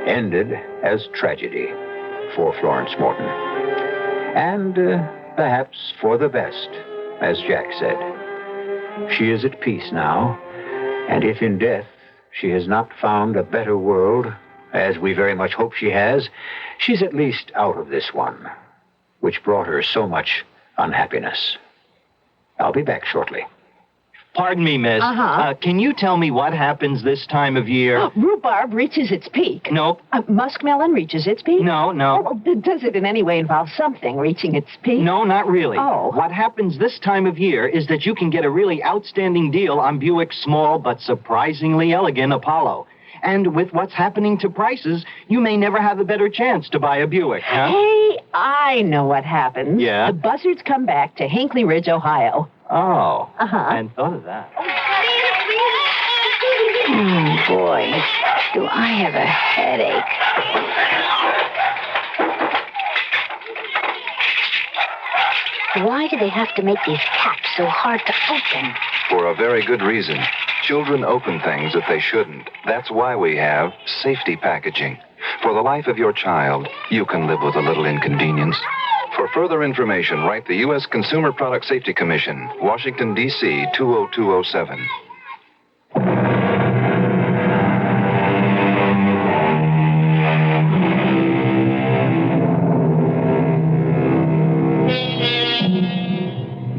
ended as tragedy for Florence Morton. And perhaps for the best, as Jack said. She is at peace now, and if in death she has not found a better world, as we very much hope she has, she's at least out of this one, which brought her so much unhappiness. I'll be back shortly. Pardon me, miss. Can you tell me what happens this time of year? Rhubarb reaches its peak. Nope. Muskmelon reaches its peak? No. Oh, does it in any way involve something reaching its peak? No, not really. Oh. What happens this time of year is that you can get a really outstanding deal on Buick's small but surprisingly elegant Apollo. And with what's happening to prices, you may never have a better chance to buy a Buick, huh? Hey, I know what happens. Yeah? The buzzards come back to Hinckley Ridge, Ohio. Oh. I hadn't thought of that. Boy, do I have a headache. Why do they have to make these caps so hard to open? For a very good reason. Children open things that they shouldn't. That's why we have safety packaging. For the life of your child, you can live with a little inconvenience. For further information, write the U.S. Consumer Product Safety Commission, Washington, D.C. 20207.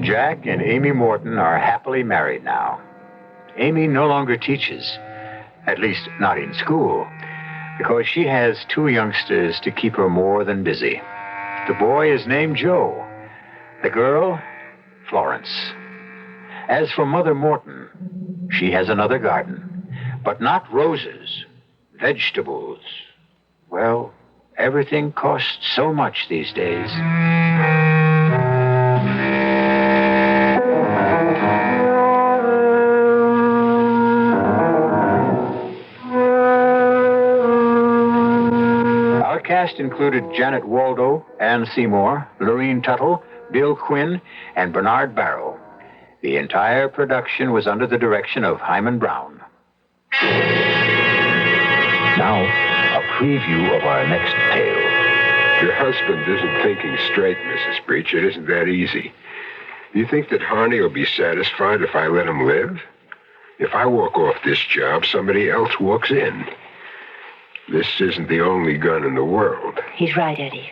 Jack and Amy Morton are happily married now. Amy no longer teaches, at least not in school, because she has two youngsters to keep her more than busy. The boy is named Joe. The girl, Florence. As for Mother Morton, she has another garden, but not roses, vegetables. Well, everything costs so much these days. Our cast included Janet Waldo, Ann Seymour, Lorene Tuttle, Bill Quinn, and Bernard Barrow. The entire production was under the direction of Hyman Brown. Now, a preview of our next tale. Your husband isn't thinking straight, Mrs. Breach. It isn't that easy. You think that Harney will be satisfied if I let him live? If I walk off this job, somebody else walks in. This isn't the only gun in the world. He's right, Eddie.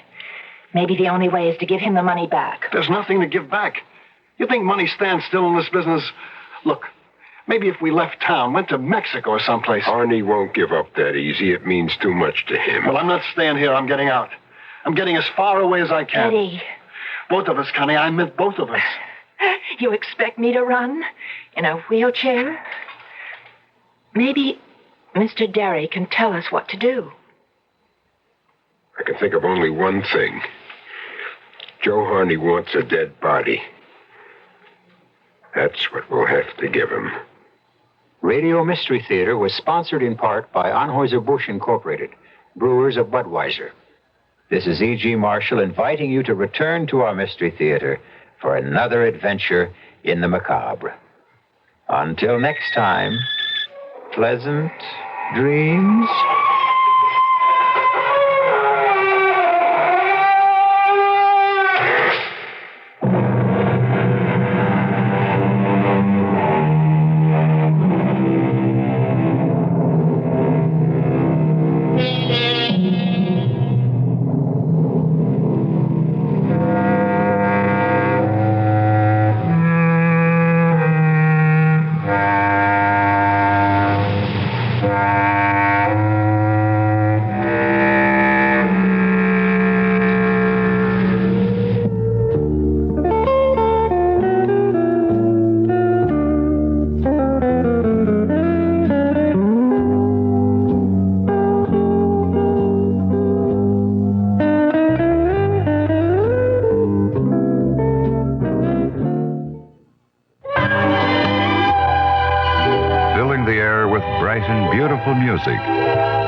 Maybe the only way is to give him the money back. There's nothing to give back. You think money stands still in this business? Look, maybe if we left town, went to Mexico or someplace. Arnie won't give up that easy. It means too much to him. Well, I'm not staying here. I'm getting out. I'm getting as far away as I can. Eddie. Both of us, Connie. I meant both of us. You expect me to run? In a wheelchair? Maybe Mr. Derry can tell us what to do. I can think of only one thing. Joe Harney wants a dead body. That's what we'll have to give him. Radio Mystery Theater was sponsored in part by Anheuser-Busch Incorporated, brewers of Budweiser. This is E.G. Marshall inviting you to return to our Mystery Theater for another adventure in the macabre. Until next time, pleasant dreams.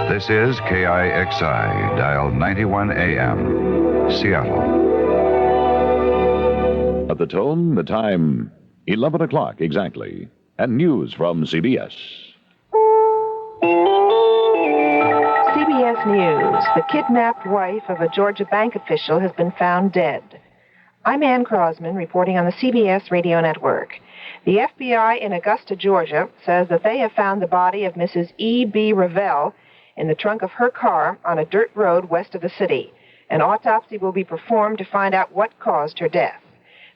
This is KIXI, dial 91 AM, Seattle. At the tone, the time, 11 o'clock exactly, and news from CBS. CBS News. The kidnapped wife of a Georgia bank official has been found dead. I'm Ann Crosman, reporting on the CBS radio network. The FBI in Augusta, Georgia, says that they have found the body of Mrs. E.B. Revelle in the trunk of her car on a dirt road west of the city. An autopsy will be performed to find out what caused her death.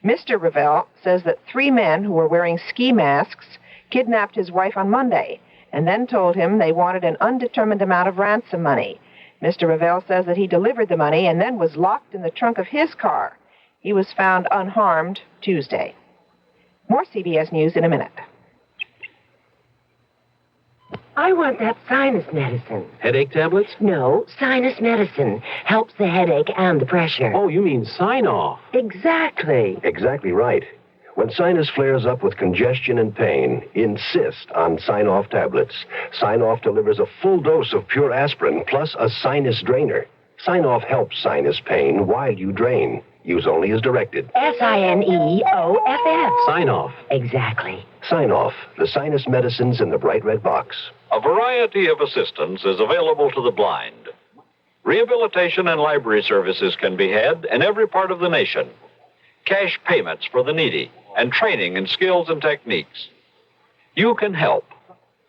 Mr. Revelle says that 3 men who were wearing ski masks kidnapped his wife on Monday and then told him they wanted an undetermined amount of ransom money. Mr. Revelle says that he delivered the money and then was locked in the trunk of his car. He was found unharmed Tuesday. More CBS News in a minute. I want that sinus medicine. Headache tablets? No, sinus medicine. Helps the headache and the pressure. Oh, you mean sign-off. Exactly. Exactly right. When sinus flares up with congestion and pain, insist on Sign-Off tablets. Sign-Off delivers a full dose of pure aspirin plus a sinus drainer. Sign-Off helps sinus pain while you drain. Use only as directed. Signoff. Sign-Off. Exactly. Sign-Off, the sinus medicines in the bright red box. A variety of assistance is available to the blind. Rehabilitation and library services can be had in every part of the nation. Cash payments for the needy and training in skills and techniques. You can help.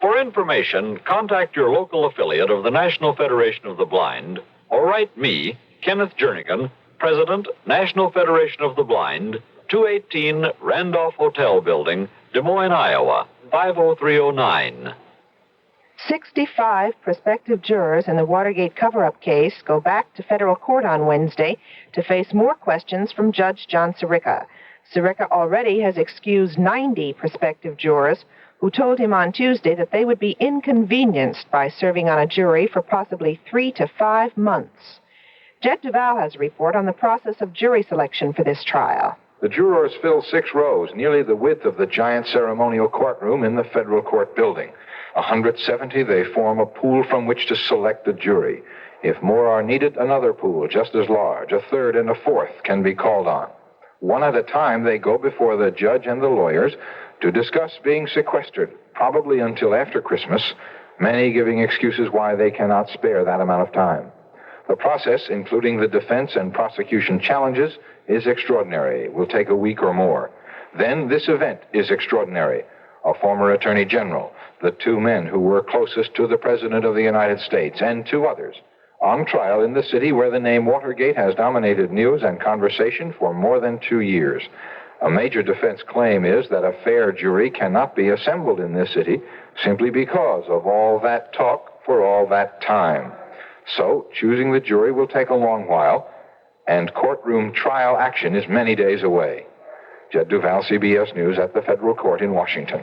For information, contact your local affiliate of the National Federation of the Blind or write me, Kenneth Jernigan, President, National Federation of the Blind, 218 Randolph Hotel Building, Des Moines, Iowa, 50309. 65 prospective jurors in the Watergate cover-up case go back to federal court on Wednesday to face more questions from Judge John Sirica. Sirica already has excused 90 prospective jurors who told him on Tuesday that they would be inconvenienced by serving on a jury for possibly 3 to 5 months. Jed Duval has a report on the process of jury selection for this trial. The jurors fill 6 rows, nearly the width of the giant ceremonial courtroom in the federal court building. 170, they form a pool from which to select the jury. If more are needed, another pool just as large, a third and a fourth, can be called on. One at a time, they go before the judge and the lawyers to discuss being sequestered, probably until after Christmas, many giving excuses why they cannot spare that amount of time. The process, including the defense and prosecution challenges, is extraordinary. It will take a week or more. Then this event is extraordinary. A former attorney general, the 2 men who were closest to the President of the United States, and 2 others, on trial in the city where the name Watergate has dominated news and conversation for more than 2 years. A major defense claim is that a fair jury cannot be assembled in this city simply because of all that talk for all that time. So, choosing the jury will take a long while, and courtroom trial action is many days away. Jed Duval, CBS News at the federal court in Washington.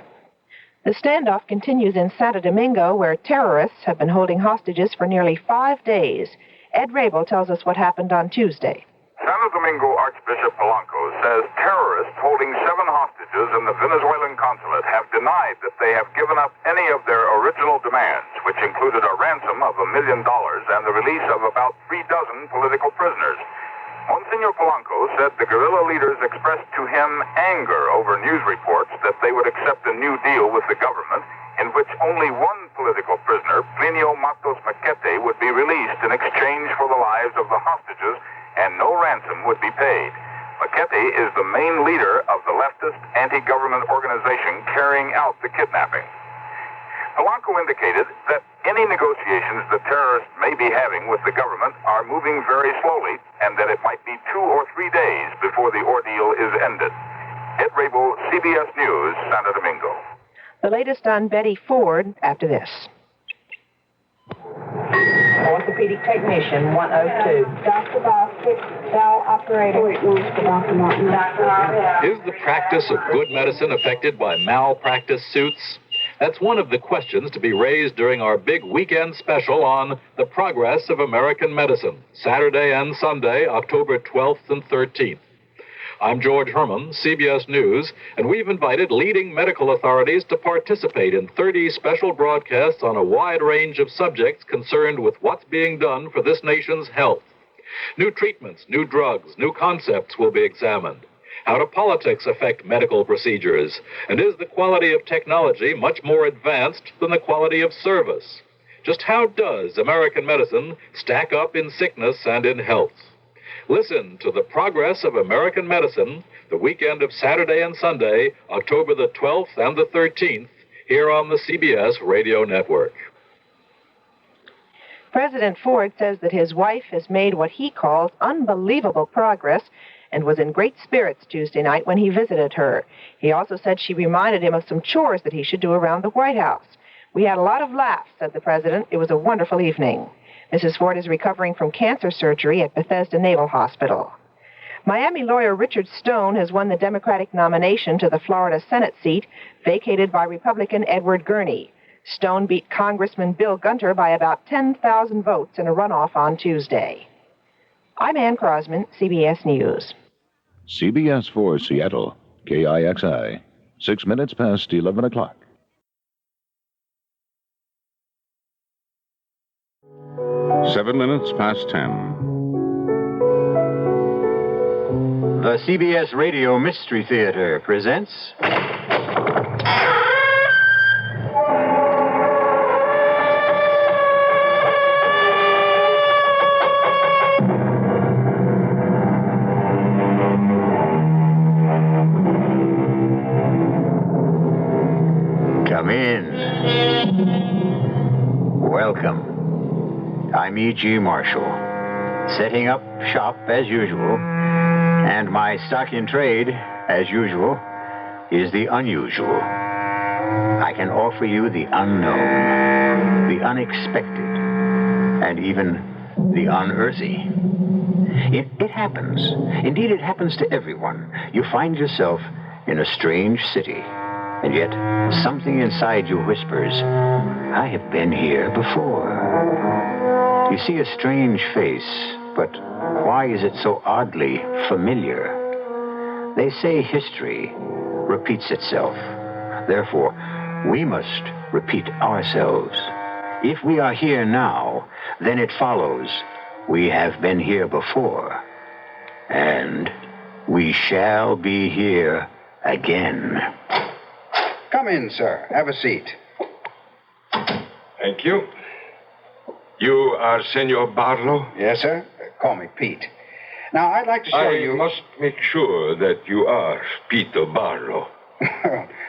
The standoff continues in Santo Domingo, where terrorists have been holding hostages for nearly 5 days. Ed Rabel tells us what happened on Tuesday. Santo Domingo Archbishop Polanco says terrorists holding 7 hostages in the Venezuelan consulate have denied that they have given up any of their original demands, which included a ransom of $1 million and the release of about 3 dozen political prisoners. Monsignor Polanco said the guerrilla leaders expressed to him anger over news reports that they would accept a new deal with the government in which only one political prisoner, Plinio Matos Maquete, would be released in exchange for the lives of the hostages and no ransom would be paid. Maquete is the main leader of the leftist anti-government organization carrying out the kidnapping. Polanco indicated that any negotiations the terrorists may be having with the government are moving very slowly and that it might be 2 or 3 days before the ordeal is ended. Ed Rabel, CBS News, Santo Domingo. The latest on Betty Ford after this. Orthopedic technician, 102. Dr. Bostic, cell operator. Dr. Martin. Is the practice of good medicine affected by malpractice suits? That's one of the questions to be raised during our big weekend special on the progress of American medicine, Saturday and Sunday, October 12th and 13th. I'm George Herman, CBS News, and we've invited leading medical authorities to participate in 30 special broadcasts on a wide range of subjects concerned with what's being done for this nation's health. New treatments, new drugs, new concepts will be examined. How do politics affect medical procedures? And is the quality of technology much more advanced than the quality of service? Just how does American medicine stack up in sickness and in health? Listen to the progress of American medicine the weekend of Saturday and Sunday, October the 12th and the 13th, here on the CBS Radio Network. President Ford says that his wife has made what he calls unbelievable progress and was in great spirits Tuesday night when he visited her. He also said she reminded him of some chores that he should do around the White House. We had a lot of laughs, said the president. It was a wonderful evening. Mrs. Ford is recovering from cancer surgery at Bethesda Naval Hospital. Miami lawyer Richard Stone has won the Democratic nomination to the Florida Senate seat vacated by Republican Edward Gurney. Stone beat Congressman Bill Gunter by about 10,000 votes in a runoff on Tuesday. I'm Ann Crosman, CBS News. CBS for Seattle, KIXI, 6 minutes past 11 o'clock. Seven minutes past 10. The CBS Radio Mystery Theater presents... Come in. Welcome. I'm E.G. Marshall, setting up shop as usual, and my stock in trade, as usual, is the unusual. I can offer you the unknown, the unexpected, and even the unearthly. It happens. Indeed, it happens to everyone. You find yourself in a strange city, and yet something inside you whispers, I have been here before. You see a strange face, but why is it so oddly familiar? They say history repeats itself. Therefore, we must repeat ourselves. If we are here now, then it follows we have been here before. And we shall be here again. Come in, sir. Have a seat. Thank you. You are Senor Barlow? Yes, sir. Call me Pete. Now, I'd like to show you... I must make sure that you are Peter Barlow.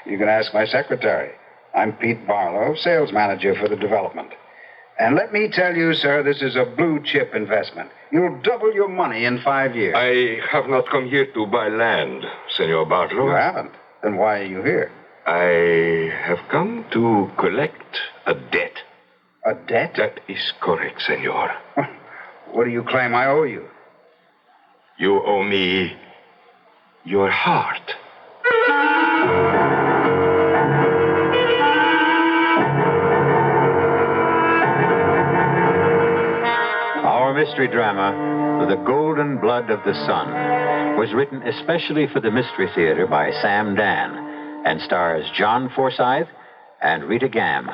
You can ask my secretary. I'm Pete Barlow, sales manager for the development. And let me tell you, sir, this is a blue chip investment. You'll double your money in 5 years. I have not come here to buy land, Senor Bartolo. You haven't? Then why are you here? I have come to collect a debt. A debt? That is correct, senor. What do you claim I owe you? You owe me your heart. Our mystery drama, The Golden Blood of the Sun, was written especially for the Mystery Theater by Sam Dan and stars John Forsythe and Rita Gam.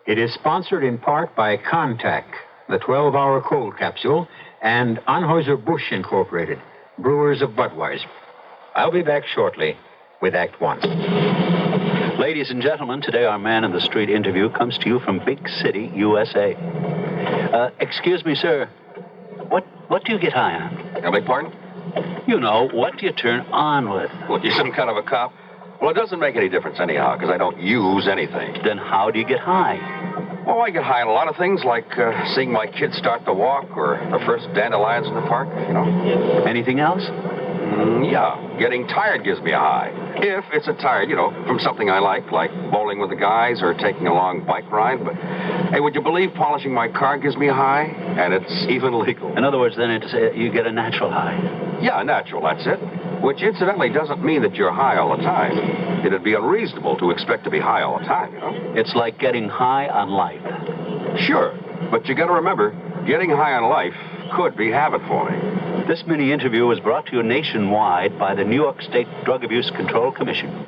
It is sponsored in part by Contac, the 12-hour cold capsule, and Anheuser-Busch Incorporated, brewers of Budweiser. I'll be back shortly with Act One. Ladies and gentlemen, today our Man in the Street interview comes to you from Big City, USA. Excuse me, sir. What do you get high on? I beg pardon? You know, what do you turn on with? What, you some kind of a cop? Well, it doesn't make any difference anyhow, because I don't use anything. Then how do you get high? Oh, I get high on a lot of things, like seeing my kids start to walk or the first dandelions in the park, you know. Anything else? Yeah, getting tired gives me a high. If it's a tired, from something I like bowling with the guys or taking a long bike ride. But, hey, would you believe polishing my car gives me a high? And it's even legal. In other words, then, you get a natural high. Yeah, natural, that's it. Which, incidentally, doesn't mean that you're high all the time. It'd be unreasonable to expect to be high all the time, you know? It's like getting high on life. Sure, but you gotta remember, getting high on life could be habit-forming. This mini-interview was brought to you nationwide by the New York State Drug Abuse Control Commission.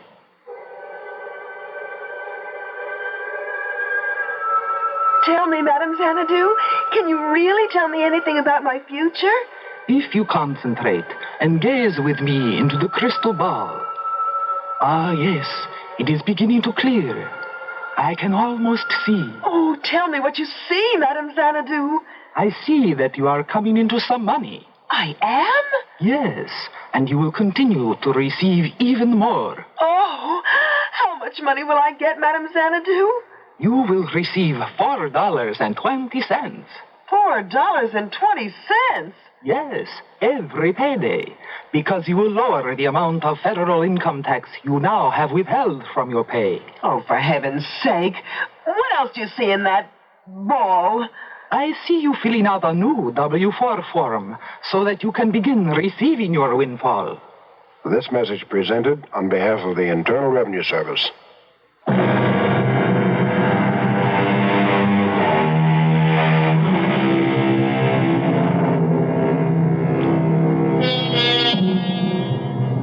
Tell me, Madame Xanadu, can you really tell me anything about my future? If you concentrate and gaze with me into the crystal ball. Ah, yes, it is beginning to clear. I can almost see. Oh, tell me what you see, Madame Xanadu. I see that you are coming into some money. I am? Yes, and you will continue to receive even more. Oh, how much money will I get, Madame Xanadu? You will receive $4.20. $4.20? Yes, every payday, because you will lower the amount of federal income tax you now have withheld from your pay. Oh, for heaven's sake. What else do you see in that ball? I see you filling out a new W-4 form so that you can begin receiving your windfall. This message presented on behalf of the Internal Revenue Service.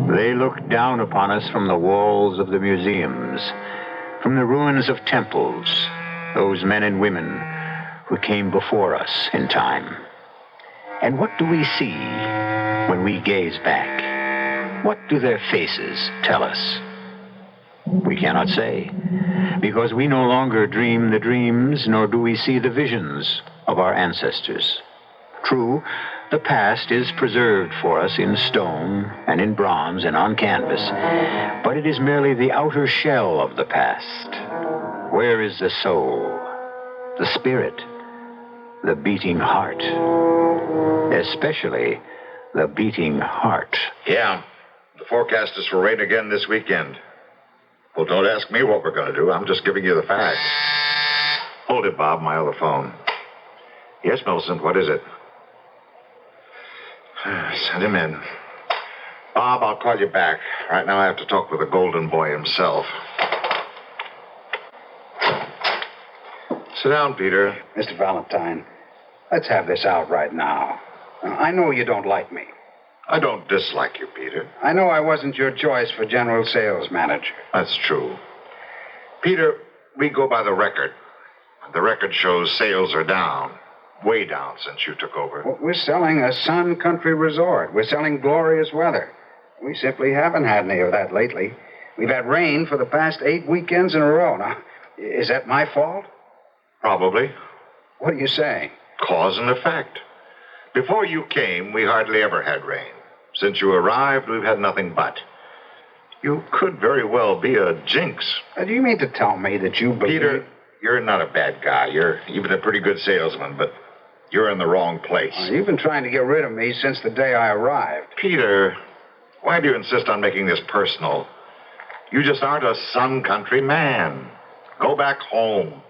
They look down upon us from the walls of the museums, from the ruins of temples, those men and women who came before us in time. And what do we see when we gaze back? What do their faces tell us? We cannot say, because we no longer dream the dreams, nor do we see the visions of our ancestors. True, the past is preserved for us in stone and in bronze and on canvas, but it is merely the outer shell of the past. Where is the soul, the spirit, the beating heart? Especially the beating heart. Yeah, the forecast is for rain again this weekend. Well, don't ask me what we're going to do. I'm just giving you the facts. Hold it, Bob, my other phone. Yes, Millicent, what is it? Send him in. Bob, I'll call you back. Right now I have to talk with the golden boy himself. Sit down, Peter. Mr. Valentine, let's have this out right now. I know you don't like me. I don't dislike you, Peter. I know I wasn't your choice for general sales manager. That's true. Peter, we go by the record. The record shows sales are down. Way down since you took over. Well, we're selling a sun country resort. We're selling glorious weather. We simply haven't had any of that lately. We've had rain for the past 8 weekends in a row. Now, is that my fault? Probably. What are you saying? Cause and effect. Before you came, we hardly ever had rain. Since you arrived, we've had nothing but. You could very well be a jinx. Do you mean to tell me that you believe... Peter, you're not a bad guy. You're even a pretty good salesman, but you're in the wrong place. You've been trying to get rid of me since the day I arrived. Peter, why do you insist on making this personal? You just aren't a sun country man. Go back home.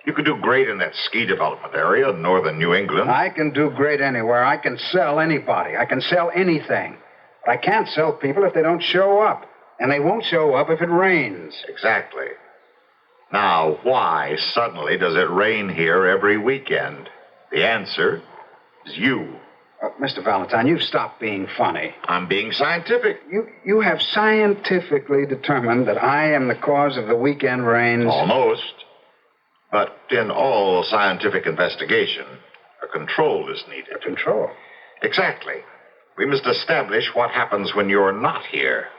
You can do great in that ski development area in northern New England. I can do great anywhere. I can sell anybody. I can sell anything. But I can't sell people if they don't show up. And they won't show up if it rains. Exactly. Now, why suddenly does it rain here every weekend? The answer is you. Mr. Valentine, you've stopped being funny. I'm being scientific. You have scientifically determined that I am the cause of the weekend rains. Almost. But in all scientific investigation, a control is needed. A control? Exactly. We must establish what happens when you're not here.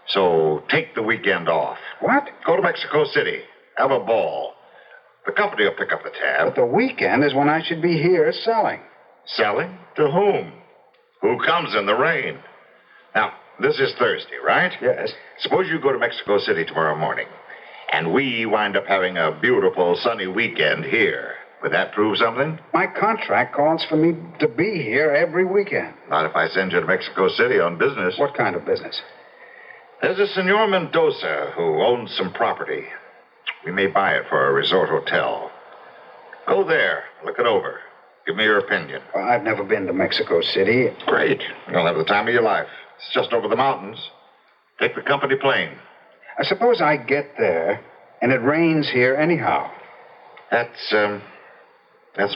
So take the weekend off. What? Go to Mexico City. Have a ball. The company will pick up the tab. But the weekend is when I should be here selling. Selling? To whom? Who comes in the rain? Now, this is Thursday, right? Yes. Suppose you go to Mexico City tomorrow morning, and we wind up having a beautiful sunny weekend here. Would that prove something? My contract calls for me to be here every weekend. Not if I send you to Mexico City on business. What kind of business? There's a Senor Mendoza who owns some property. We may buy it for a resort hotel. Go there, look it over. Give me your opinion. Well, I've never been to Mexico City. Great. You'll have the time of your life. It's just over the mountains. Take the company plane. I suppose I get there, and it rains here anyhow. That's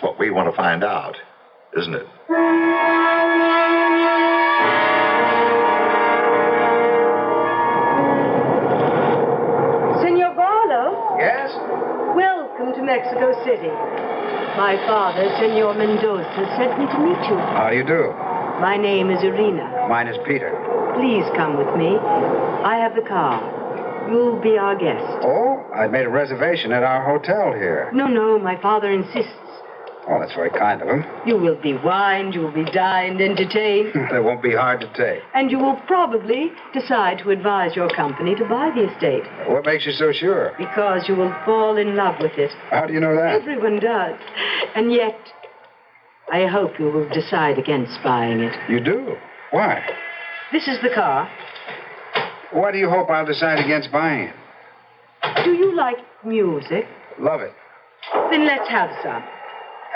what we want to find out, isn't it? Senor Barlow? Yes? Welcome to Mexico City. My father, Senor Mendoza, sent me to meet you. How do you do? My name is Irina. Mine is Peter. Please come with me. I have the car. You'll be our guest. Oh, I'd made a reservation at our hotel here. No, my father insists. Oh, that's very kind of him. You will be wined, you will be dined, entertained. That won't be hard to take. And you will probably decide to advise your company to buy the estate. What makes you so sure? Because you will fall in love with it. How do you know that? Everyone does. And yet, I hope you will decide against buying it. You do? Why? This is the car. Why do you hope I'll decide against buying it? Do you like music? Love it. Then let's have some.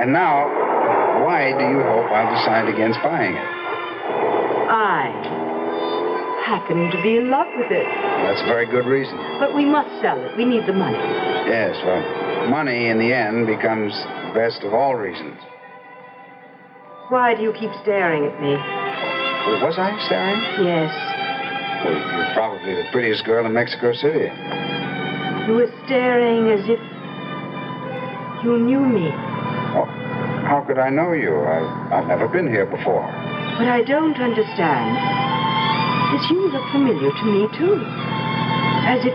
And now, why do you hope I'll decide against buying it? I happen to be in love with it. That's a very good reason. But we must sell it. We need the money. Yes, well, money in the end becomes the best of all reasons. Why do you keep staring at me? Was I staring? Yes. Well, you're probably the prettiest girl in Mexico City. You were staring as if you knew me. Oh, how could I know you? I've never been here before. What I don't understand is you look familiar to me, too. As if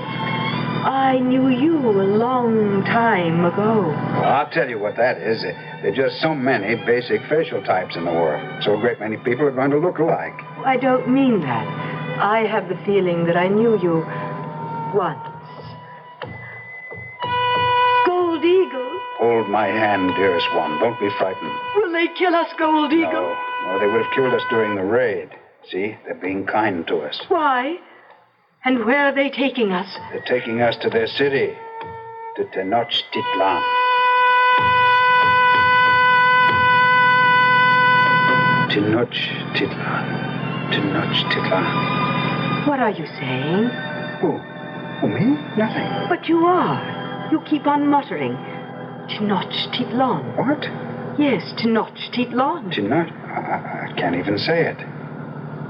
I knew you a long time ago. Well, I'll tell you what that is. There are just so many basic facial types in the world. So a great many people are going to look alike. I don't mean that. I have the feeling that I knew you once. Gold Eagle. Hold my hand, dearest one. Don't be frightened. Will they kill us, Gold Eagle? No, they would have killed us during the raid. See, they're being kind to us. Why? And where are they taking us? They're taking us to their city, to Tenochtitlan. Tenochtitlan. What are you saying? Who, me? Nothing. But you are. You keep on muttering. Tenochtitlan. What? Yes, Tenochtitlan. I can't even say it.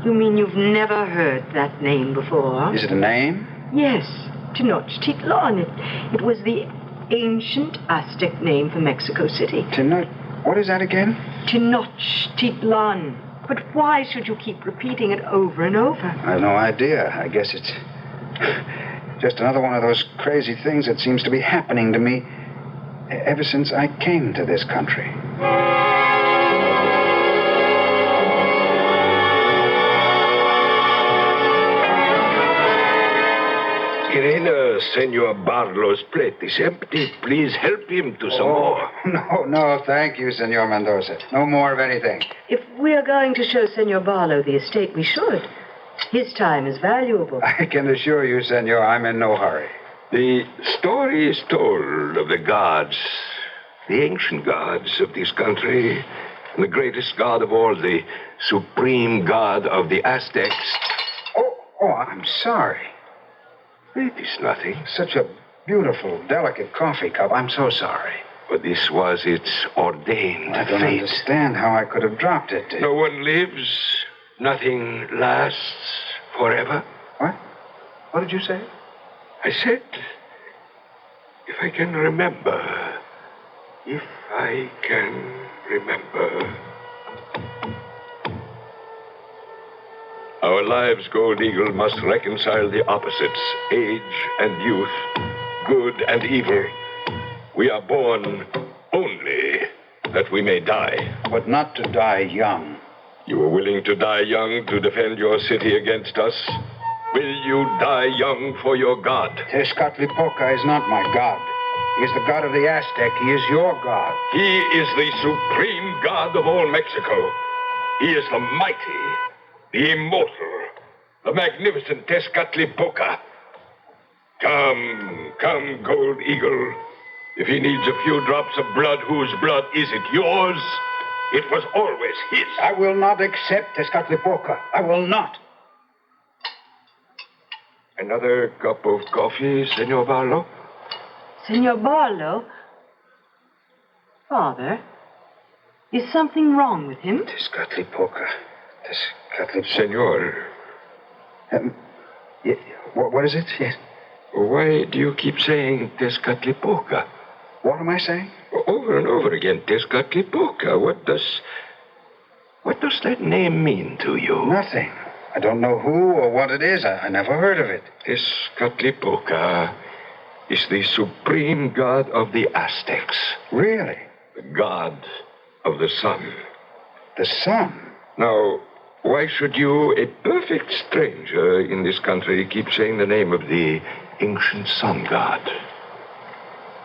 You mean you've never heard that name before? Is it a name? Yes, Tenochtitlan. It was the ancient Aztec name for Mexico City. What is that again? Tenochtitlan. But why should you keep repeating it over and over? I've no idea. I guess it's just another one of those crazy things that seems to be happening to me ever since I came to this country. Irina Senor Barlow's plate is empty. Please help him to some more. No, thank you, Senor Mendoza. No more of anything. If we are going to show Senor Barlow the estate, we should. His time is valuable. I can assure you, Senor, I'm in no hurry. The story is told of the gods, the ancient gods of this country, and the greatest god of all, the supreme god of the Aztecs. Oh, I'm sorry. It is nothing. Such a beautiful, delicate coffee cup. I'm so sorry. But this was its ordained I don't fate. understand how I could have dropped it. No one lives. Nothing lasts forever. What? What did you say? I said, if I can remember. If I can remember. Our lives, Gold Eagle, must reconcile the opposites, age and youth, good and evil. We are born only that we may die. But not to die young. You are willing to die young to defend your city against us? Will you die young for your god? Tezcatlipoca is not my god. He is the god of the Aztec. He is your god. He is the supreme god of all Mexico. He is the mighty, the immortal, the magnificent Tezcatlipoca. Come, Gold Eagle. If he needs a few drops of blood, whose blood is it? Yours? It was always his. I will not accept Tezcatlipoca. I will not. Another cup of coffee, Senor Barlow? Senor Barlow? Father, is something wrong with him? Tezcatlipoca. Senor. What is it? Yes. Why do you keep saying Tezcatlipoca? What am I saying? Over and over again, Tezcatlipoca. What does that name mean to you? Nothing. I don't know who or what it is. I never heard of it. Tezcatlipoca is the supreme god of the Aztecs. Really? The god of the sun. The sun? Now, why should you, a perfect stranger in this country, keep saying the name of the ancient sun god?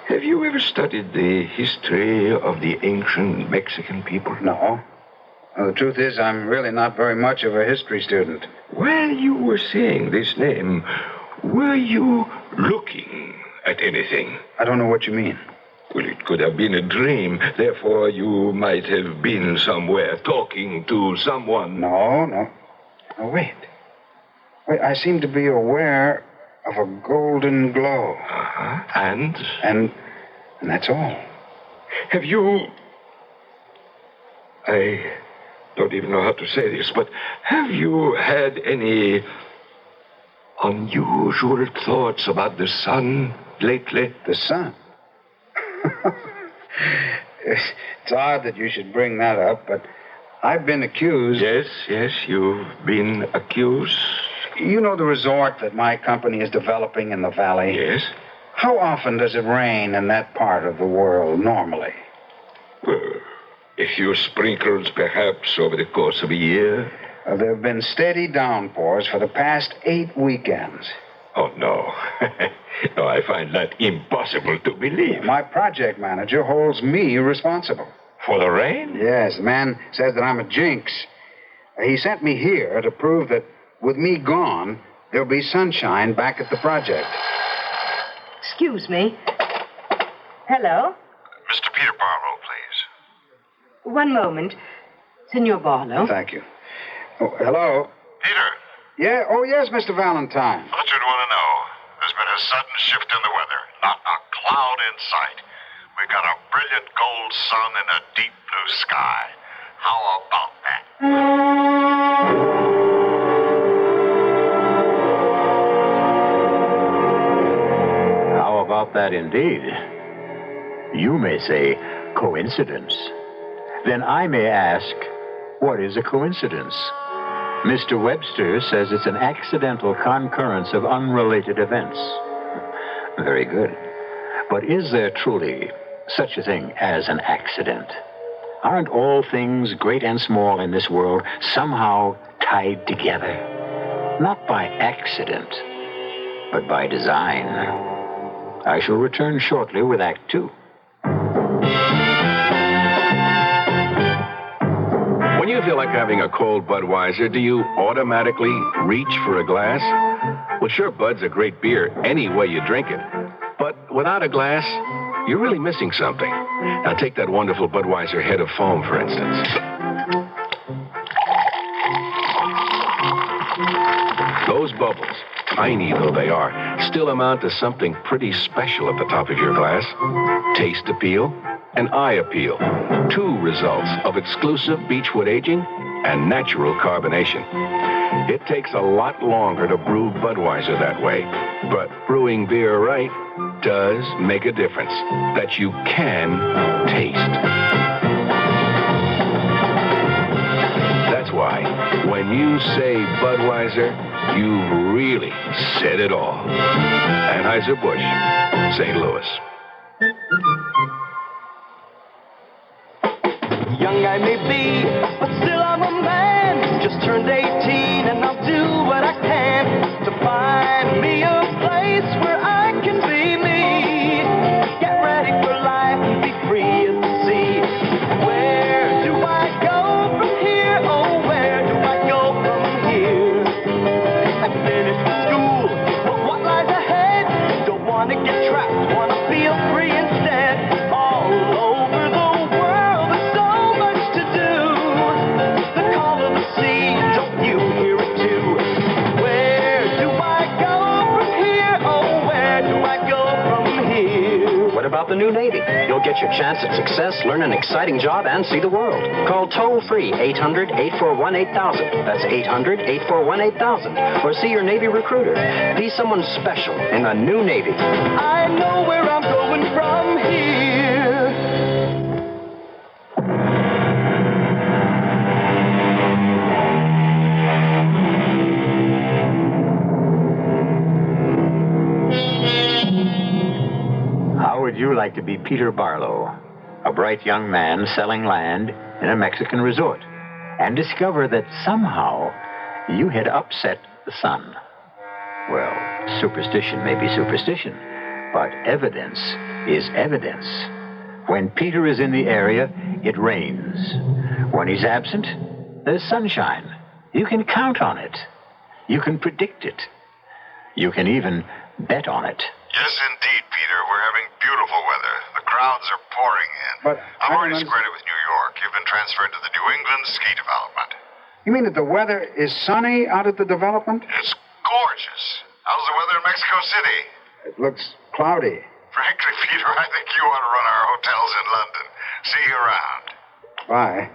Have you ever studied the history of the ancient Mexican people? No. Well, the truth is, I'm really not very much of a history student. While you were saying this name, were you looking at anything? I don't know what you mean. Well, it could have been a dream. Therefore, you might have been somewhere talking to someone. No, wait. I seem to be aware of a golden glow. Uh-huh. And that's all. Have you... I don't even know how to say this, but have you had any unusual thoughts about the sun lately? The sun? It's odd that you should bring that up, but I've been accused... Yes, you've been accused. You know the resort that my company is developing in the valley? Yes. How often does it rain in that part of the world normally? Well, a few sprinkles, perhaps, over the course of a year. There have been steady downpours for the past 8 weekends. Oh, no. No, I find that impossible to believe. My project manager holds me responsible. For the rain? Yes, the man says that I'm a jinx. He sent me here to prove that with me gone, there'll be sunshine back at the project. Excuse me. Hello? Mr. Peter Barlow, please. One moment. Senor Barlow. Thank you. Oh, hello? Peter. Yeah? Oh, yes, Mr. Valentine. I thought you'd want to know. There's been a sudden shift in the weather. Not a cloud in sight. We've got a brilliant gold sun and a deep blue sky. How about that? How about that indeed? You may say coincidence. Then I may ask, what is a coincidence? Mr. Webster says it's an accidental concurrence of unrelated events. Very good. But is there truly such a thing as an accident? Aren't all things, great and small in this world, somehow tied together? Not by accident, but by design. I shall return shortly with Act Two. When you feel like having a cold Budweiser, do you automatically reach for a glass? Well, sure, Bud's a great beer any way you drink it. But without a glass, you're really missing something. Now, take that wonderful Budweiser head of foam, for instance. Those bubbles, tiny though they are, still amount to something pretty special at the top of your glass. Taste appeal and eye appeal. Two results of exclusive beechwood aging and natural carbonation. It takes a lot longer to brew Budweiser that way, but brewing beer right does make a difference that you can taste. That's why when you say Budweiser, you've really said it all. Anheuser-Busch, St. Louis. Young I may be, but still I'm a man. Just turned 18 and I'll do what I can to find me a place where I can be me. Get ready for life and be free as the sea. Where do I go from here? Oh, where do I go from here? I finished school, but what lies ahead? Don't want to get trapped, want to feel free instead. All over the world, there's so much to do. The call of the sea, don't you hear it too? Where do I go from here? Oh, where do I go from here? What about the new Navy? You'll get your chance at success, learn an exciting job, and see the world. Call toll-free 800-841-8000. That's 800-841-8000. Or see your Navy recruiter. Be someone special in the new Navy. I know where I'm going from here. How would you like to be Peter Barlow, a bright young man selling land in a Mexican resort, and discover that somehow you had upset the sun? Well, superstition may be superstition, but evidence is evidence. When Peter is in the area, it rains. When he's absent, there's sunshine. You can count on it. You can predict it. You can even bet on it. Yes, indeed, Peter. We're having beautiful weather. The crowds are pouring in. But I'm already squared it with New York. You've been transferred to the New England ski development. You mean that the weather is sunny out at the development? It's gorgeous. How's the weather in Mexico City? It looks cloudy. Frankly, Peter, I think you ought to run our hotels in London. See you around. Why?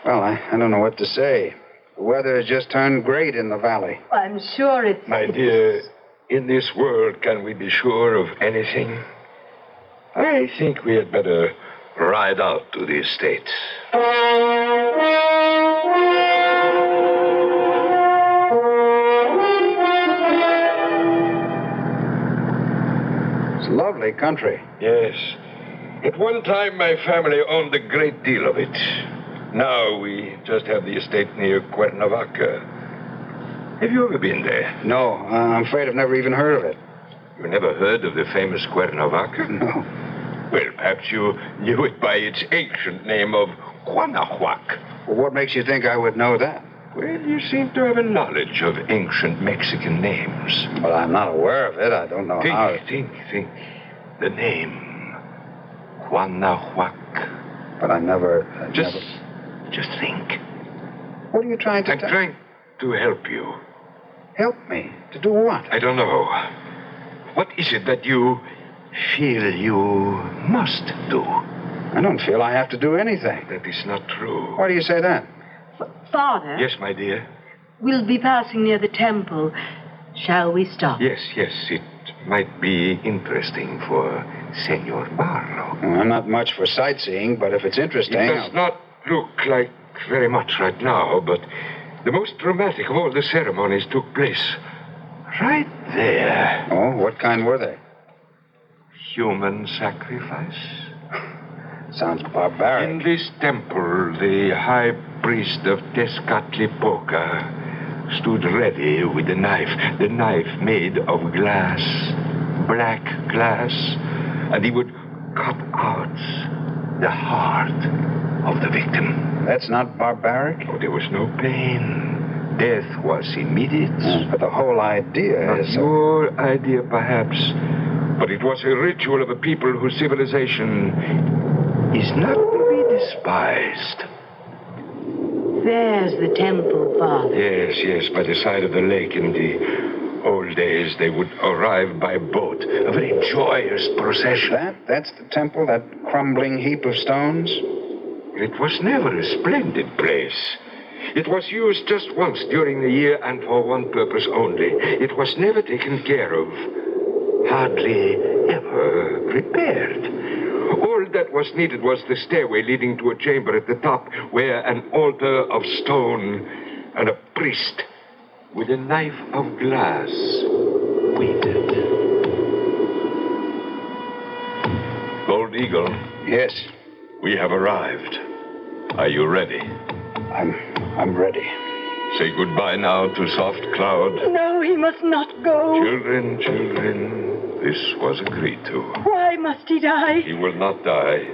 Well, I don't know what to say. The weather has just turned great in the valley. I'm sure it's... My dear, in this world, can we be sure of anything? I think we had better ride out to the estate. It's lovely country. Yes. At one time, my family owned a great deal of it. Now we just have the estate near Cuernavaca. Have you ever been there? No, I'm afraid I've never even heard of it. You never heard of the famous Cuernavaca? No. Well, perhaps you knew it by its ancient name of Guanajuac. Well, what makes you think I would know that? Well, you seem to have a knowledge of ancient Mexican names. Well, I'm not aware of it. I don't know how. Think. The name. Guanajuac. But I never... Just think. What are you trying to I'm trying to help you. Help me? To do what? I don't know. What is it that you feel you must do? I don't feel I have to do anything. That is not true. Why do you say that? Father? Yes, my dear? We'll be passing near the temple. Shall we stop? Yes. It might be interesting for Senor Barlow. Well, I'm not much for sightseeing, but if it's interesting... It does not look like very much right now, but the most dramatic of all the ceremonies took place right there. Oh, what kind were they? Human sacrifice. Sounds barbaric. In this temple, the high priest of Tezcatlipoca stood ready with the knife made of glass black glass, and he would cut out the heart of the victim. That's not barbaric? Oh, there was no pain. Death was immediate. But the whole idea is... Your idea, perhaps. But it was a ritual of a people whose civilization is not to be despised. There's the temple, Father. Yes, by the side of the lake. In the old days, they would arrive by boat. A very joyous procession. That's the temple, that crumbling heap of stones? It was never a splendid place. It was used just once during the year and for one purpose only. It was never taken care of. Hardly ever repaired. All that was needed was the stairway leading to a chamber at the top where an altar of stone and a priest with a knife of glass waited. Gold Eagle. Yes. We have arrived. Are you ready? I'm ready. Say goodbye now to Soft Cloud. No, he must not go. Children, this was agreed to. Why must he die? He will not die.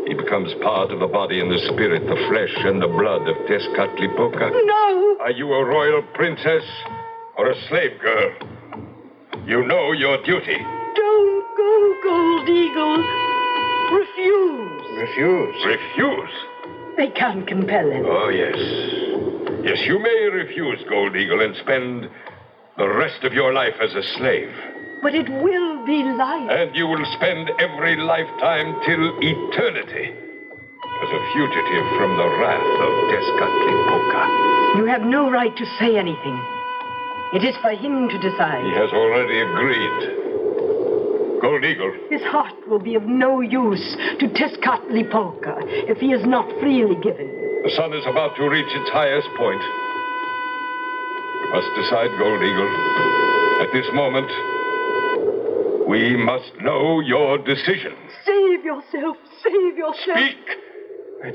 He becomes part of the body and the spirit, the flesh and the blood of Tezcatlipoca. No! Are you a royal princess or a slave girl? You know your duty. Don't go, Gold Eagle. Refuse. Refuse? They can't compel him. Oh, yes. Yes, you may refuse, Gold Eagle, and spend the rest of your life as a slave. But it will be life. And you will spend every lifetime till eternity as a fugitive from the wrath of Tezcatlipoca. You have no right to say anything. It is for him to decide. He has already agreed. Gold Eagle. His heart will be of no use to Tezcatlipoca if he is not freely given. The sun is about to reach its highest point. You must decide, Gold Eagle. At this moment, we must know your decision. Save yourself. Save yourself. Speak. I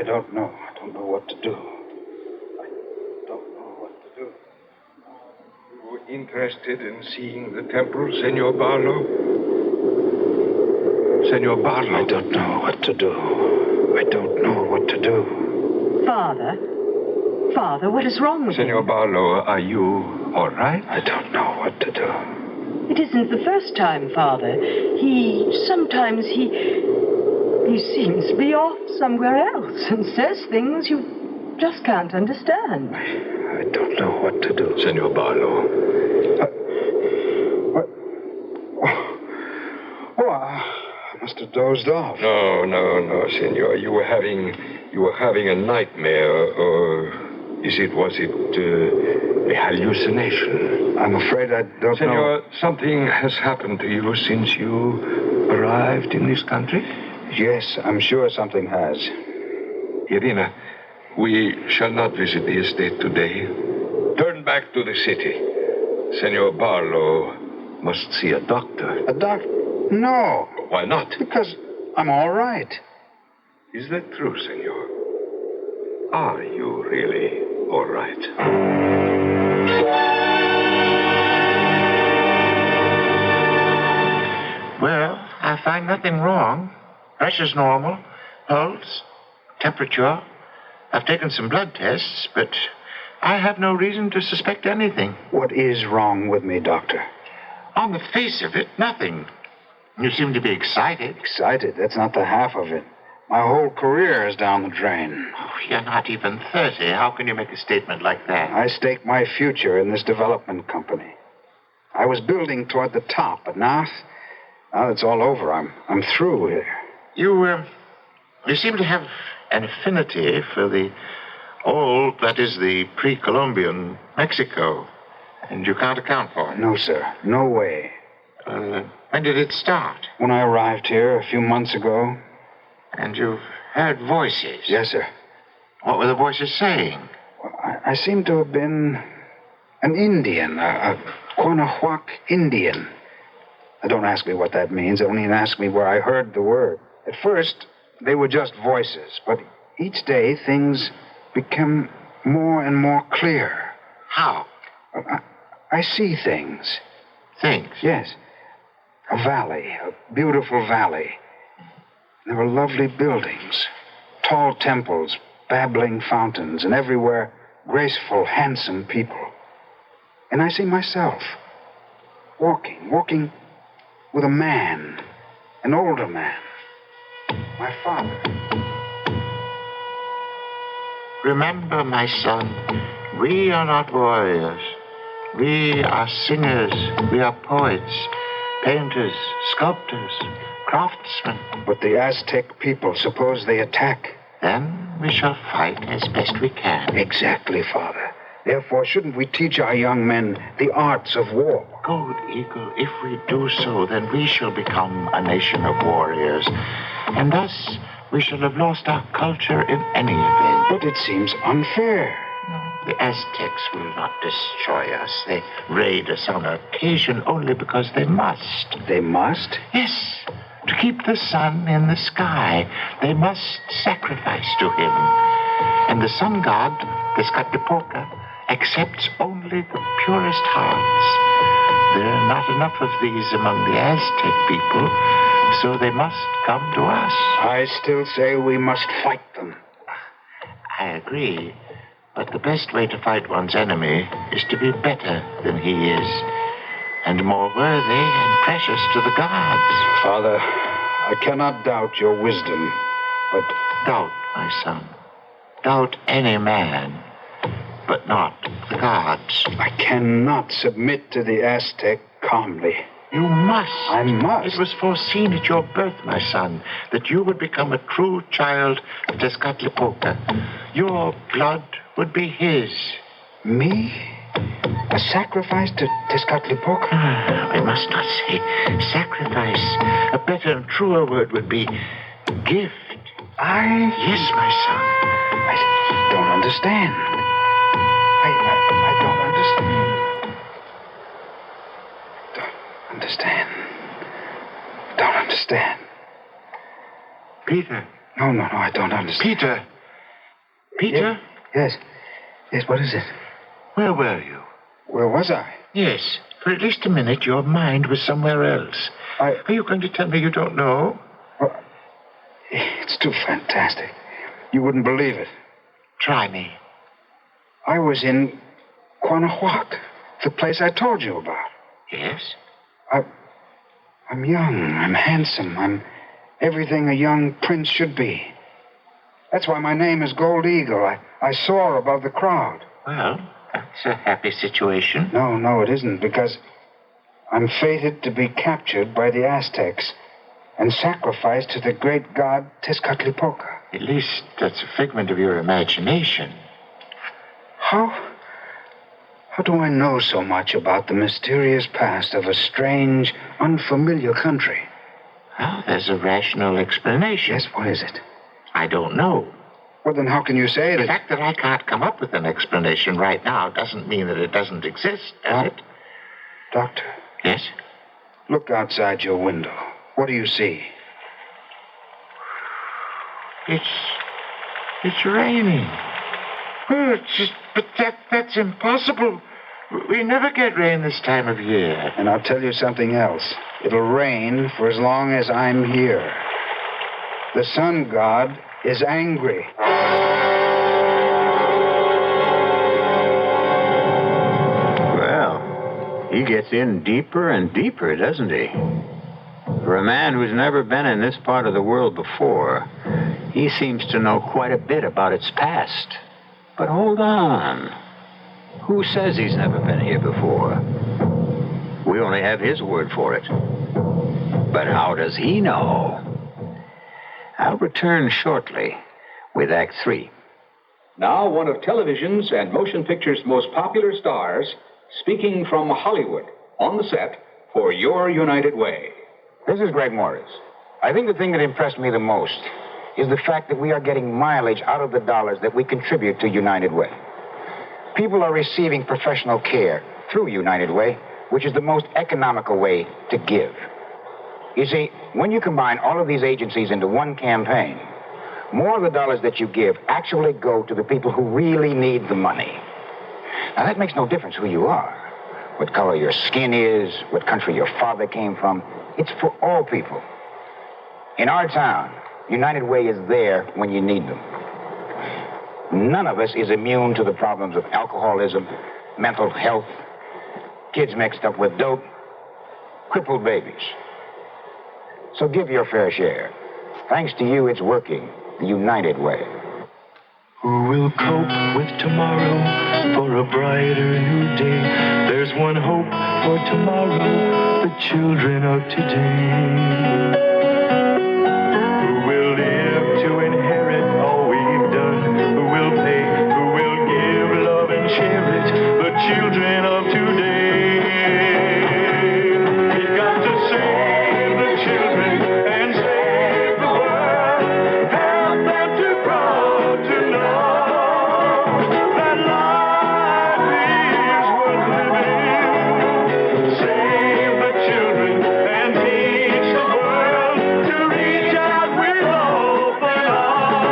don't know. I don't know what to do. You interested in seeing the temple, Senor Barlow? Senor Barlow? I don't know what to do. I don't know what to do. Father, what is wrong with Senor him? Barlow, are you all right? I don't know what to do. It isn't the first time, Father. Sometimes he seems to be off somewhere else and says things you just can't understand. I don't know what to do. Senor Barlow. I must have dozed off. No, Senor. You were having a nightmare, or was it a hallucination? I'm afraid I don't know. Senor, something has happened to you since you arrived in this country? Yes, I'm sure something has. Irina, we shall not visit the estate today. Turn back to the city. Senor Barlow must see a doctor. A doctor? No. Why not? Because I'm all right. Is that true, Senor? Are you really all right? Well, I find nothing wrong. Pressure's normal. Pulse, temperature. I've taken some blood tests, but I have no reason to suspect anything. What is wrong with me, Doctor? On the face of it, nothing. You seem to be excited. Excited? That's not the half of it. My whole career is down the drain. Oh, you're not even 30. How can you make a statement like that? I staked my future in this development company. I was building toward the top, but now it's all over. I'm through here. You seem to have an affinity for the old, that is, the pre-Columbian Mexico, and you can't account for it. No, sir. No way. When did it start? When I arrived here a few months ago. And you've heard voices? Yes, sir. What were the voices saying? Well, I seem to have been an Indian, a Quanahuac Indian. Now, don't ask me what that means. Don't even ask me where I heard the word. At first, they were just voices, but each day things become more and more clear. How? I see things. Things? Yes. A valley, a beautiful valley. There were lovely buildings, tall temples, babbling fountains, and everywhere graceful, handsome people. And I see myself walking with a man, an older man, my father. Remember, my son, we are not warriors. We are singers. We are poets, painters, sculptors, craftsmen. But the Aztec people, suppose they attack? Then we shall fight as best we can. Exactly, Father. Therefore, shouldn't we teach our young men the arts of war? Gold Eagle, if we do so, then we shall become a nation of warriors. And thus, we shall have lost our culture in any event. But it seems unfair. The Aztecs will not destroy us. They raid us on occasion only because they must. They must? Yes. To keep the sun in the sky, they must sacrifice to him. And the sun god, Tezcatlipoca, accepts only the purest hearts. There are not enough of these among the Aztec people, so they must come to us. I still say we must fight them. I agree. But the best way to fight one's enemy is to be better than he is, and more worthy and precious to the gods. Father, I cannot doubt your wisdom, but... Doubt, my son. Doubt any man, but not the gods. I cannot submit to the Aztec calmly. You must. I must. It was foreseen at your birth, my son, that you would become a true child of Tezcatlipoca. Your blood would be his. Me? A sacrifice to Tezcatlipoca? I must not say sacrifice. A better and truer word would be gift. Yes, my son. I don't understand. I don't understand. Don't understand. Peter. No, I don't understand. Peter? Yes, what is it? Where were you? Where was I? Yes, for at least a minute your mind was somewhere else. Are you going to tell me you don't know? Well, it's too fantastic. You wouldn't believe it. Try me. I was in Guanajuato, the place I told you about. Yes? I'm young, I'm handsome, I'm everything a young prince should be. That's why my name is Gold Eagle. I soar above the crowd. Well, that's a happy situation. No, it isn't, because I'm fated to be captured by the Aztecs and sacrificed to the great god Tezcatlipoca. At least that's a figment of your imagination. How do I know so much about the mysterious past of a strange, unfamiliar country? Well, there's a rational explanation. Yes, what is it? I don't know. Well, then how can you say The that... fact that I can't come up with an explanation right now doesn't mean that it doesn't exist, does it? Doctor? Yes? Look outside your window. What do you see? It's raining. Oh, but that's impossible. We never get rain this time of year. And I'll tell you something else. It'll rain for as long as I'm here. The sun god is angry. Well, he gets in deeper and deeper, doesn't he? For a man who's never been in this part of the world before, he seems to know quite a bit about its past. But hold on. Who says he's never been here before? We only have his word for it. But how does he know? I'll return shortly with Act 3. Now, one of television's and motion picture's most popular stars, speaking from Hollywood, on the set for Your United Way. This is Greg Morris. I think the thing that impressed me the most is the fact that we are getting mileage out of the dollars that we contribute to United Way. People are receiving professional care through United Way, which is the most economical way to give. You see, when you combine all of these agencies into one campaign, more of the dollars that you give actually go to the people who really need the money. Now, that makes no difference who you are. what color your skin is, what country your father came from. It's for all people. In our town, United Way is there when you need them. None of us is immune to the problems of alcoholism, mental health, kids mixed up with dope, crippled babies. So give your fair share. Thanks to you, it's working the United Way. Who will cope with tomorrow for a brighter new day? There's one hope for tomorrow, the children of today. Who will live to inherit all we've done? Who will pay? Who will give love and share it? The children of today. We've got to save the children and save the world. Help them to grow to know that life is worth living. Save the children and teach the world to reach out with open arms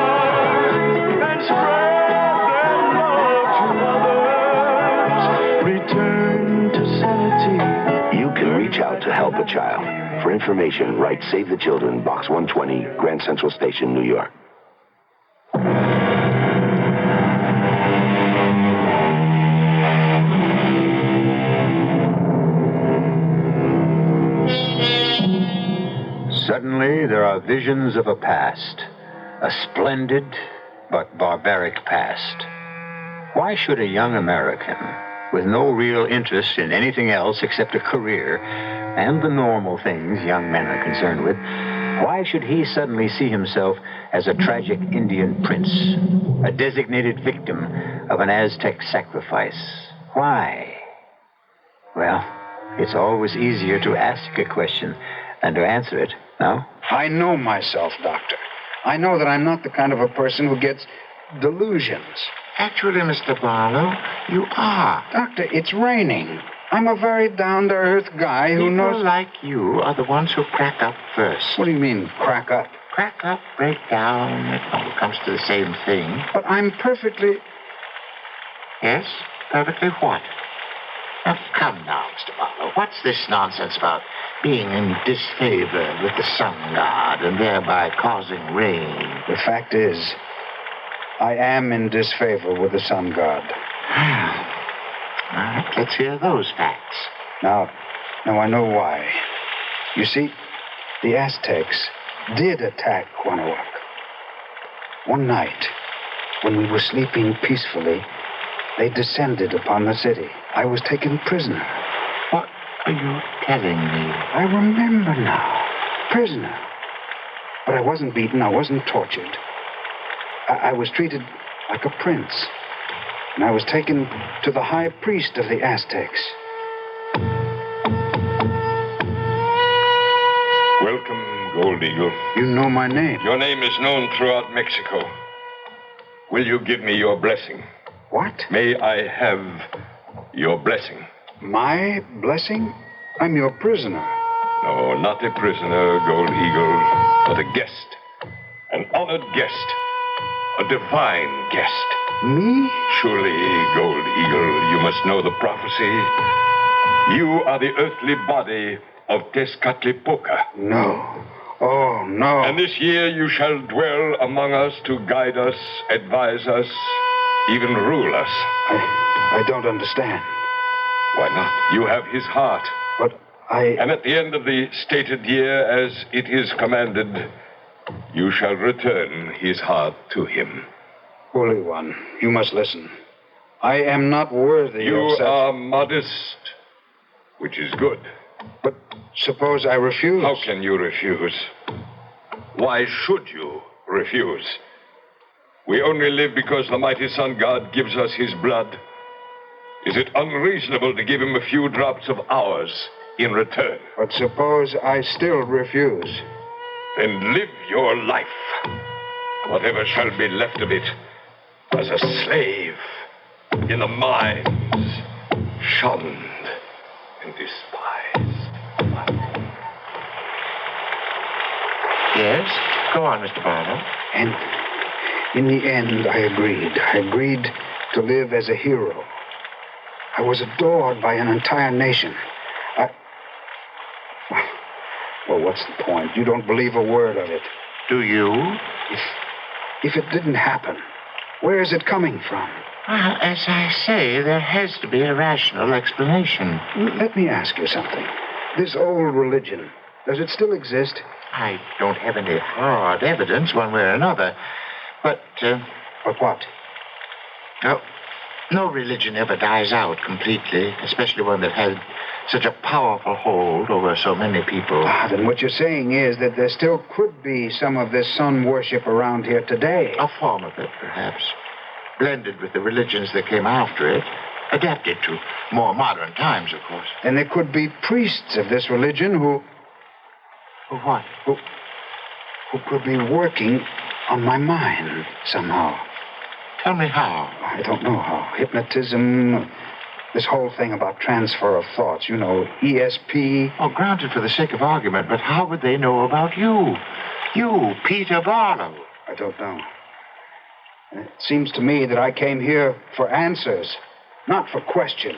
and spread their love to others. Return to sanity. You can reach out to help a child. For information, write Save the Children, Box 120, Grand Central Station, New York. Suddenly, there are visions of a past, a splendid but barbaric past. Why should a young American, with no real interest in anything else except a career and the normal things young men are concerned with, why should he suddenly see himself as a tragic Indian prince, a designated victim of an Aztec sacrifice? Why? Well, it's always easier to ask a question than to answer it, no? I know myself, Doctor. I know that I'm not the kind of a person who gets delusions. Actually, Mr. Barlow, you are. Doctor, it's raining. I'm a very down-to-earth guy who knows... People like you are the ones who crack up first. What do you mean, crack up? Crack up, break down, it all comes to the same thing. But I'm perfectly... Yes? Perfectly what? Now, come now, Mr. Barlow. What's this nonsense about being in disfavor with the sun god and thereby causing rain? The fact is, I am in disfavor with the sun god. All right, let's hear those facts. Now I know why. You see, the Aztecs did attack Guanajuato. One night, when we were sleeping peacefully, they descended upon the city. I was taken prisoner. What are you telling me? I remember now. Prisoner. But I wasn't beaten. I wasn't tortured. I was treated like a prince. And I was taken to the high priest of the Aztecs. Welcome, Gold Eagle. You know my name. Your name is known throughout Mexico. Will you give me your blessing? What? May I have your blessing? My blessing? I'm your prisoner. No, not a prisoner, Gold Eagle, but a guest. An honored guest. A divine guest. Me? Surely, Gold Eagle, you must know the prophecy. You are the earthly body of Tezcatlipoca. No. Oh, no. And this year you shall dwell among us to guide us, advise us, even rule us. I don't understand. Why not? You have his heart. But I... And at the end of the stated year, as it is commanded, you shall return his heart to him. Holy One, you must listen. I am not worthy of such... You are modest, which is good. But suppose I refuse? How can you refuse? Why should you refuse? We only live because the mighty sun god gives us his blood. Is it unreasonable to give him a few drops of ours in return? But suppose I still refuse? Then live your life, whatever shall be left of it, as a slave in the mines, shunned and despised. Yes? Go on, Mr. Barlow. And in the end, I agreed. I agreed to live as a hero. I was adored by an entire nation. Well, what's the point? You don't believe a word of it. Do you? If it didn't happen, where is it coming from? Well, as I say, there has to be a rational explanation. Let me ask you something. This old religion, does it still exist? I don't have any hard evidence one way or another. But what? No religion ever dies out completely, especially one that had such a powerful hold over so many people. Then what you're saying is that there still could be some of this sun worship around here today. A form of it, perhaps. Blended with the religions that came after it. Adapted to more modern times, of course. And there could be priests of this religion who... Who what? Who could be working on my mind somehow. Tell me how. I don't know how. Hypnotism, this whole thing about transfer of thoughts, you know, ESP. Oh, granted for the sake of argument, but how would they know about you? You, Peter Barlow. I don't know. It seems to me that I came here for answers, not for questions.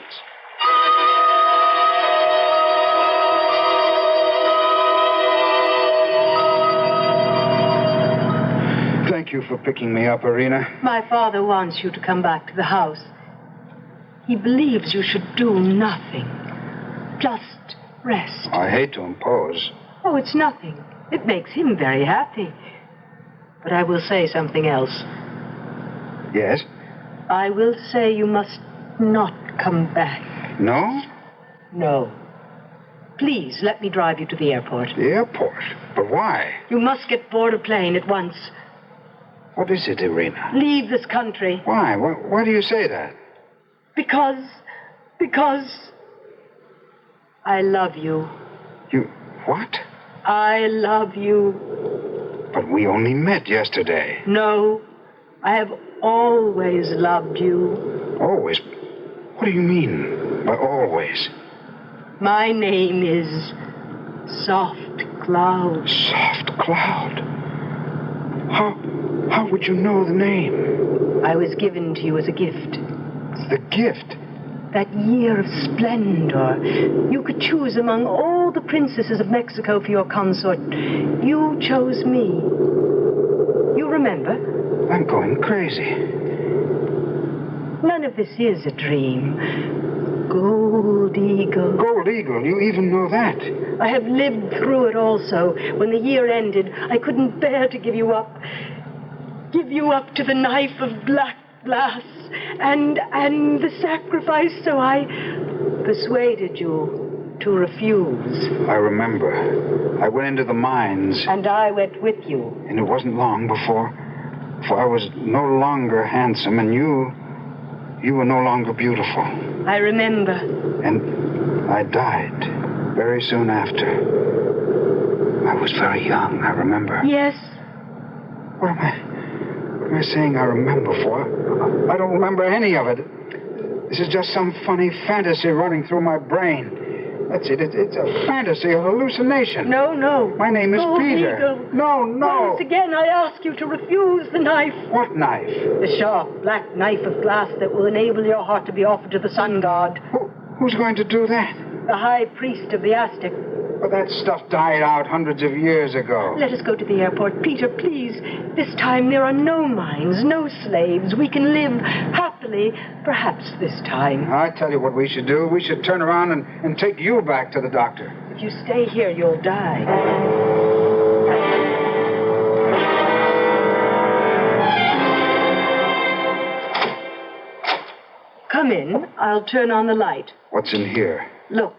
Thank you for picking me up, Irina. My father wants you to come back to the house. He believes you should do nothing. Just rest. I hate to impose. Oh, it's nothing. It makes him very happy. But I will say something else. Yes? I will say you must not come back. No? No. Please, let me drive you to the airport. The airport? But why? You must get board a plane at once. What is it, Irina? Leave this country. Why? Why do you say that? Because I love you. You... what? I love you. But we only met yesterday. No, I have always loved you. Always? What do you mean by always? My name is Soft Cloud. Soft Cloud? How would you know the name? I was given to you as a gift. The gift? That year of splendor. You could choose among all the princesses of Mexico for your consort. You chose me. You remember? I'm going crazy. None of this is a dream. Gold Eagle. Gold Eagle? You even know that? I have lived through it also. When the year ended, I couldn't bear to give you up. Give you up to the knife of black glass and the sacrifice, so I persuaded you to refuse. I remember. I went into the mines. And I went with you. And it wasn't long before I was no longer handsome, and you were no longer beautiful. I remember. And I died very soon after. I was very young, I remember. Yes. What am I saying I remember for? I don't remember any of it. This is just some funny fantasy running through my brain. That's it. It's a fantasy, a hallucination. No. My name is Gold Peter. Eagle. No. Once again, I ask you to refuse the knife. What knife? The sharp, black knife of glass that will enable your heart to be offered to the sun god. Who's going to do that? The high priest of the Aztec. But that stuff died out hundreds of years ago. Let us go to the airport. Peter, please. This time there are no mines, no slaves. We can live happily, perhaps this time. I tell you what we should do. We should turn around and take you back to the doctor. If you stay here, you'll die. Come in. I'll turn on the light. What's in here? Look.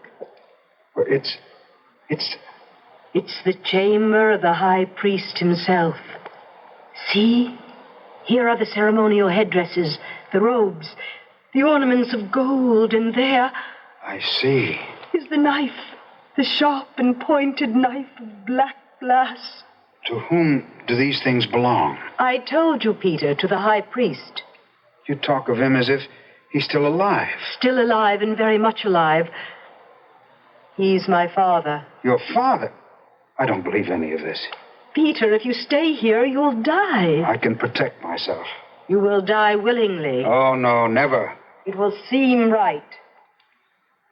It's the chamber of the high priest himself. See? Here are the ceremonial headdresses, the robes, the ornaments of gold, and there... I see. ...is the knife, the sharp and pointed knife of black glass. To whom do these things belong? I told you, Peter, to the high priest. You talk of him as if he's still alive. Still alive and very much alive. He's my father. Your father? I don't believe any of this. Peter, if you stay here, you'll die. I can protect myself. You will die willingly. Oh, no, never. It will seem right.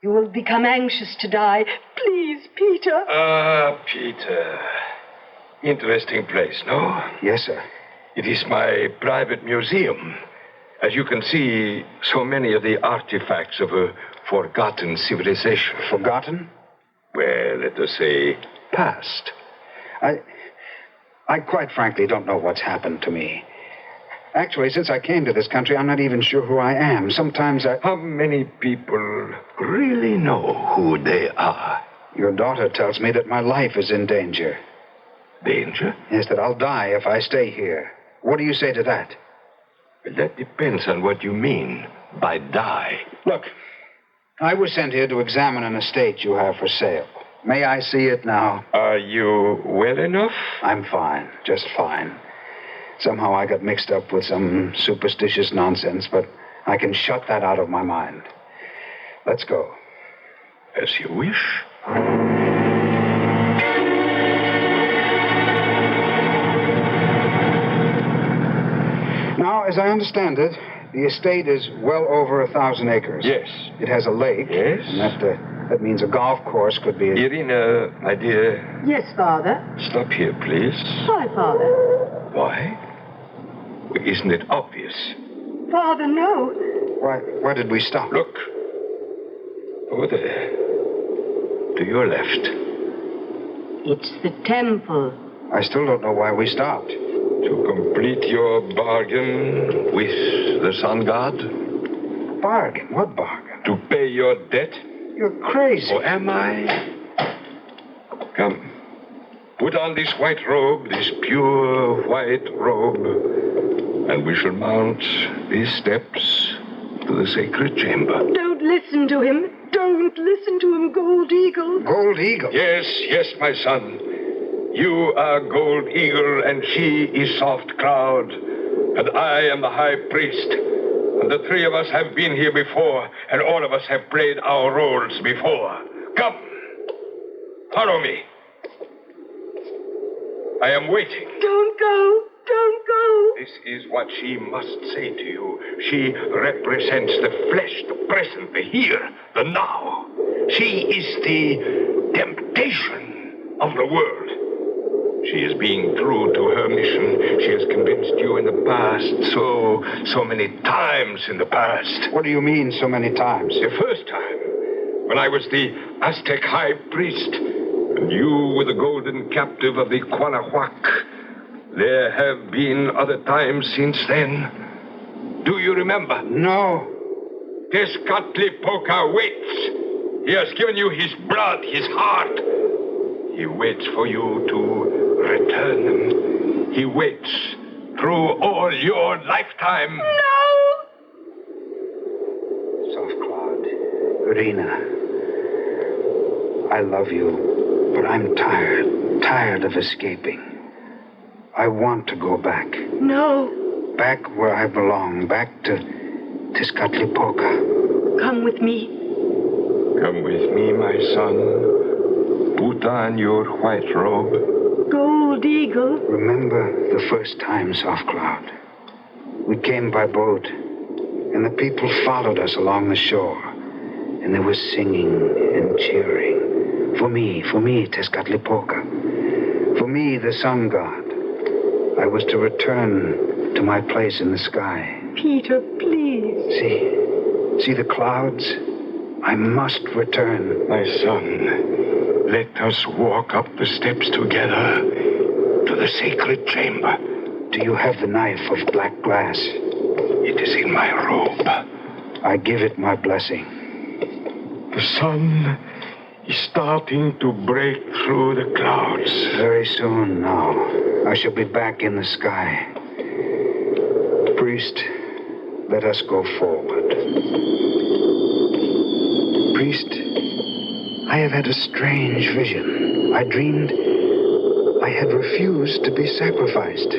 You will become anxious to die. Please, Peter. Peter. Interesting place, no? Yes, sir. It is my private museum. As you can see, so many of the artifacts of a forgotten civilization. Forgotten? Well, let us say, past. I quite frankly don't know what's happened to me. Actually, since I came to this country, I'm not even sure who I am. Sometimes How many people really know who they are? Your daughter tells me that my life is in danger. Danger? Yes, that I'll die if I stay here. What do you say to that? Well, that depends on what you mean by die. Look, I was sent here to examine an estate you have for sale. May I see it now? Are you well enough? I'm fine, just fine. Somehow I got mixed up with some superstitious nonsense, but I can shut that out of my mind. Let's go. As you wish. Now, as I understand it, the estate is well over 1,000 acres. Yes. It has a lake. Yes. And that means a golf course could be... Irina, my dear. Yes, Father. Stop here, please. Why, Father? Why? Isn't it obvious? Father, no. Why did we stop? Look. Over there. To your left. It's the temple. I still don't know why we stopped. To complete your bargain with the sun god? Bargain? What bargain? To pay your debt? You're crazy. Or am I? Come. Put on this white robe, this pure white robe, and we shall mount these steps to the sacred chamber. Don't listen to him. Don't listen to him, Gold Eagle. Gold Eagle? Yes, my son. You are Gold Eagle, and she is Soft Cloud, and I am the High Priest. And the three of us have been here before, and all of us have played our roles before. Come, follow me. I am waiting. Don't go. Don't go. This is what she must say to you. She represents the flesh, the present, the here, the now. She is the temptation of the world. She is being true to her mission. She has convinced you in the past, so many times in the past. What do you mean, so many times? The first time, when I was the Aztec high priest, and you were the golden captive of the Quanahuac. There have been other times since then. Do you remember? No. Tezcatlipoca waits. He has given you his blood, his heart. He waits for you to return them. He waits through all your lifetime. No! Soft Cloud, Irina, I love you, but I'm tired of escaping. I want to go back. No. Back where I belong, back to Tezcatlipoca. Come with me. Come with me, my son. Put on your white robe. Gold Eagle. Remember the first time, Soft Cloud. We came by boat, and the people followed us along the shore, and they were singing and cheering. For me, Tezcatlipoca. For me, the sun god. I was to return to my place in the sky. Peter, please. See the clouds? I must return. My son, let us walk up the steps together to the sacred chamber. Do you have the knife of black glass? It is in my robe. I give it my blessing. The sun is starting to break through the clouds. Very soon now. I shall be back in the sky. Priest, let us go forward. Priest, I have had a strange vision. I dreamed I had refused to be sacrificed.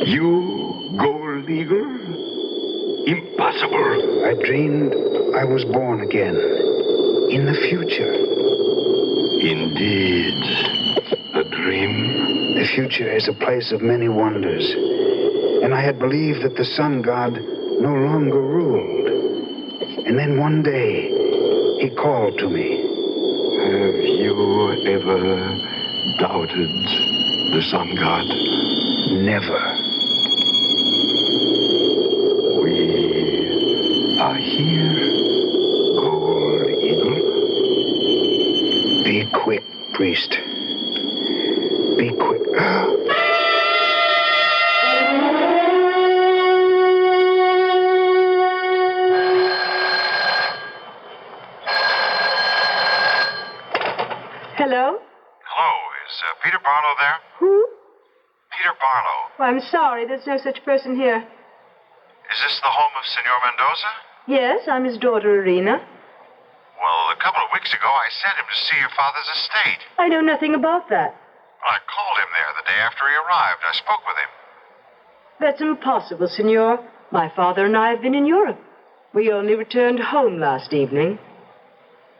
You, Gold Eagle? Impossible. I dreamed I was born again. In the future. Indeed. A dream? The future is a place of many wonders. And I had believed that the sun god no longer ruled. And then one day, he called to me. Have you ever doubted the sun god? Never. We are here, Gold Eagle. Be quick, priest. Be quick. Hello? Hello, is Peter Barlow there? Who? Peter Barlow. Oh, I'm sorry, there's no such person here. Is this the home of Senor Mendoza? Yes, I'm his daughter, Irina. Well, a couple of weeks ago, I sent him to see your father's estate. I know nothing about that. I called him there the day after he arrived. I spoke with him. That's impossible, Senor. My father and I have been in Europe. We only returned home last evening.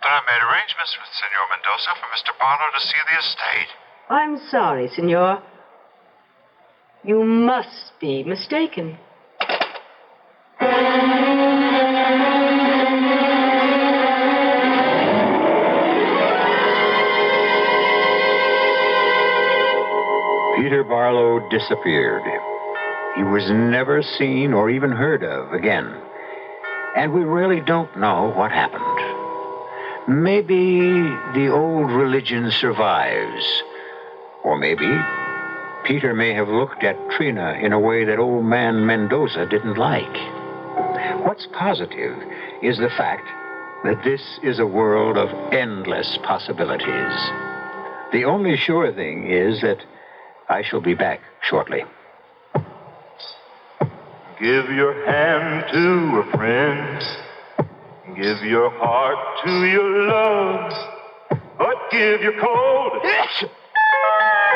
But I made arrangements with Senor Mendoza for Mr. Barlow to see the estate. I'm sorry, Senor. You must be mistaken. Peter Barlow disappeared. He was never seen or even heard of again. And we really don't know what happened. Maybe the old religion survives. Or maybe Peter may have looked at Trina in a way that old man Mendoza didn't like. What's positive is the fact that this is a world of endless possibilities. The only sure thing is that I shall be back shortly. Give your hand to a friend. Give your heart to your love. But give your cold to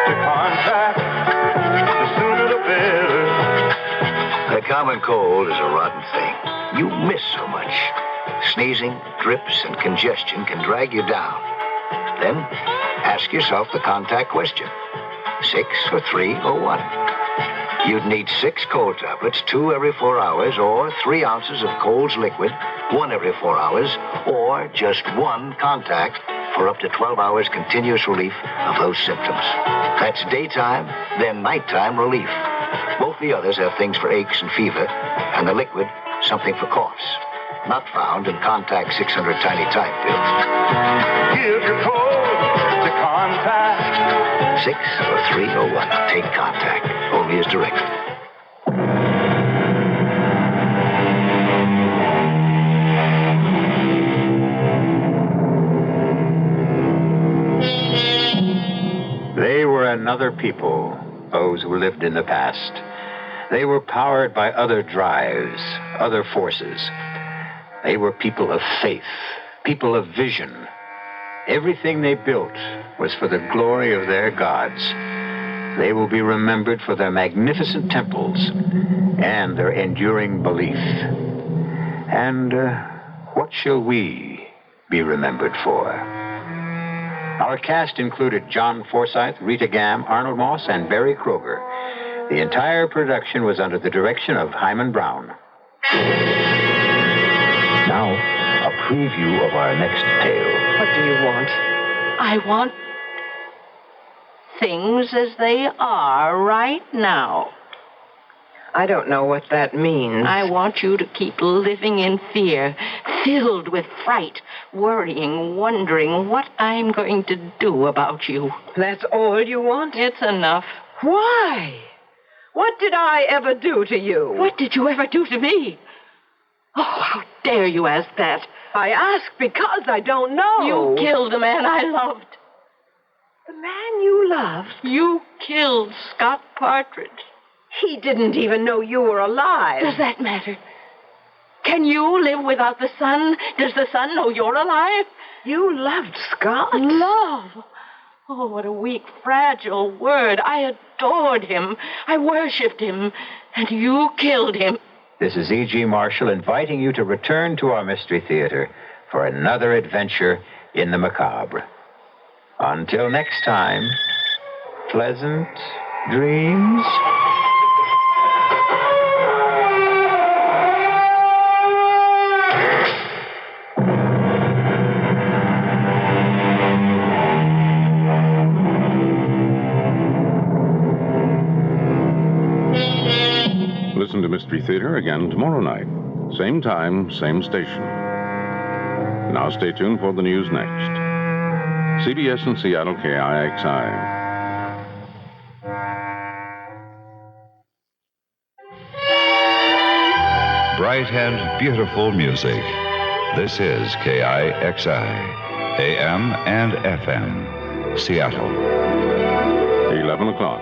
contact. The sooner the better. The common cold is a rotten thing. You miss so much. Sneezing, drips, and congestion can drag you down. Then ask yourself the contact question. 6 or 3 or 1. You'd need 6 cold tablets, 2 every 4 hours, or 3 ounces of Cold's liquid, 1 every 4 hours, or just 1 contact for up to 12 hours continuous relief of those symptoms. That's daytime, then nighttime relief. Both the others have things for aches and fever, and the liquid, something for coughs. Not found in Contact 600 tiny time pills. Give your cold to contact. 6 or 3 or 1. Take Contact. Only as directed. They were another people, those who lived in the past. They were powered by other drives, other forces. They were people of faith, people of vision. Everything they built was for the glory of their gods. They will be remembered for their magnificent temples and their enduring belief. And what shall we be remembered for? Our cast included John Forsythe, Rita Gam, Arnold Moss, and Barry Kroger. The entire production was under the direction of Hyman Brown. Now, a preview of our next tale. What do you want? I want things as they are right now. I don't know what that means. I want you to keep living in fear, filled with fright, worrying, wondering what I'm going to do about you. That's all you want? It's enough. Why? What did I ever do to you? What did you ever do to me? Oh, how dare you ask that? I ask because I don't know. You killed the man I loved. The man you loved? You killed Scott Partridge. He didn't even know you were alive. Does that matter? Can you live without the sun? Does the sun know you're alive? You loved Scott? Love? Oh, what a weak, fragile word. I adored him. I worshipped him. And you killed him. This is E.G. Marshall inviting you to return to our Mystery Theater for another adventure in the macabre. Until next time, pleasant dreams. Listen to Mystery Theater again tomorrow night. Same time, same station. Now stay tuned for the news next. CBS in Seattle, KIXI. Bright and beautiful music. This is KIXI, AM and FM, Seattle. 11 o'clock.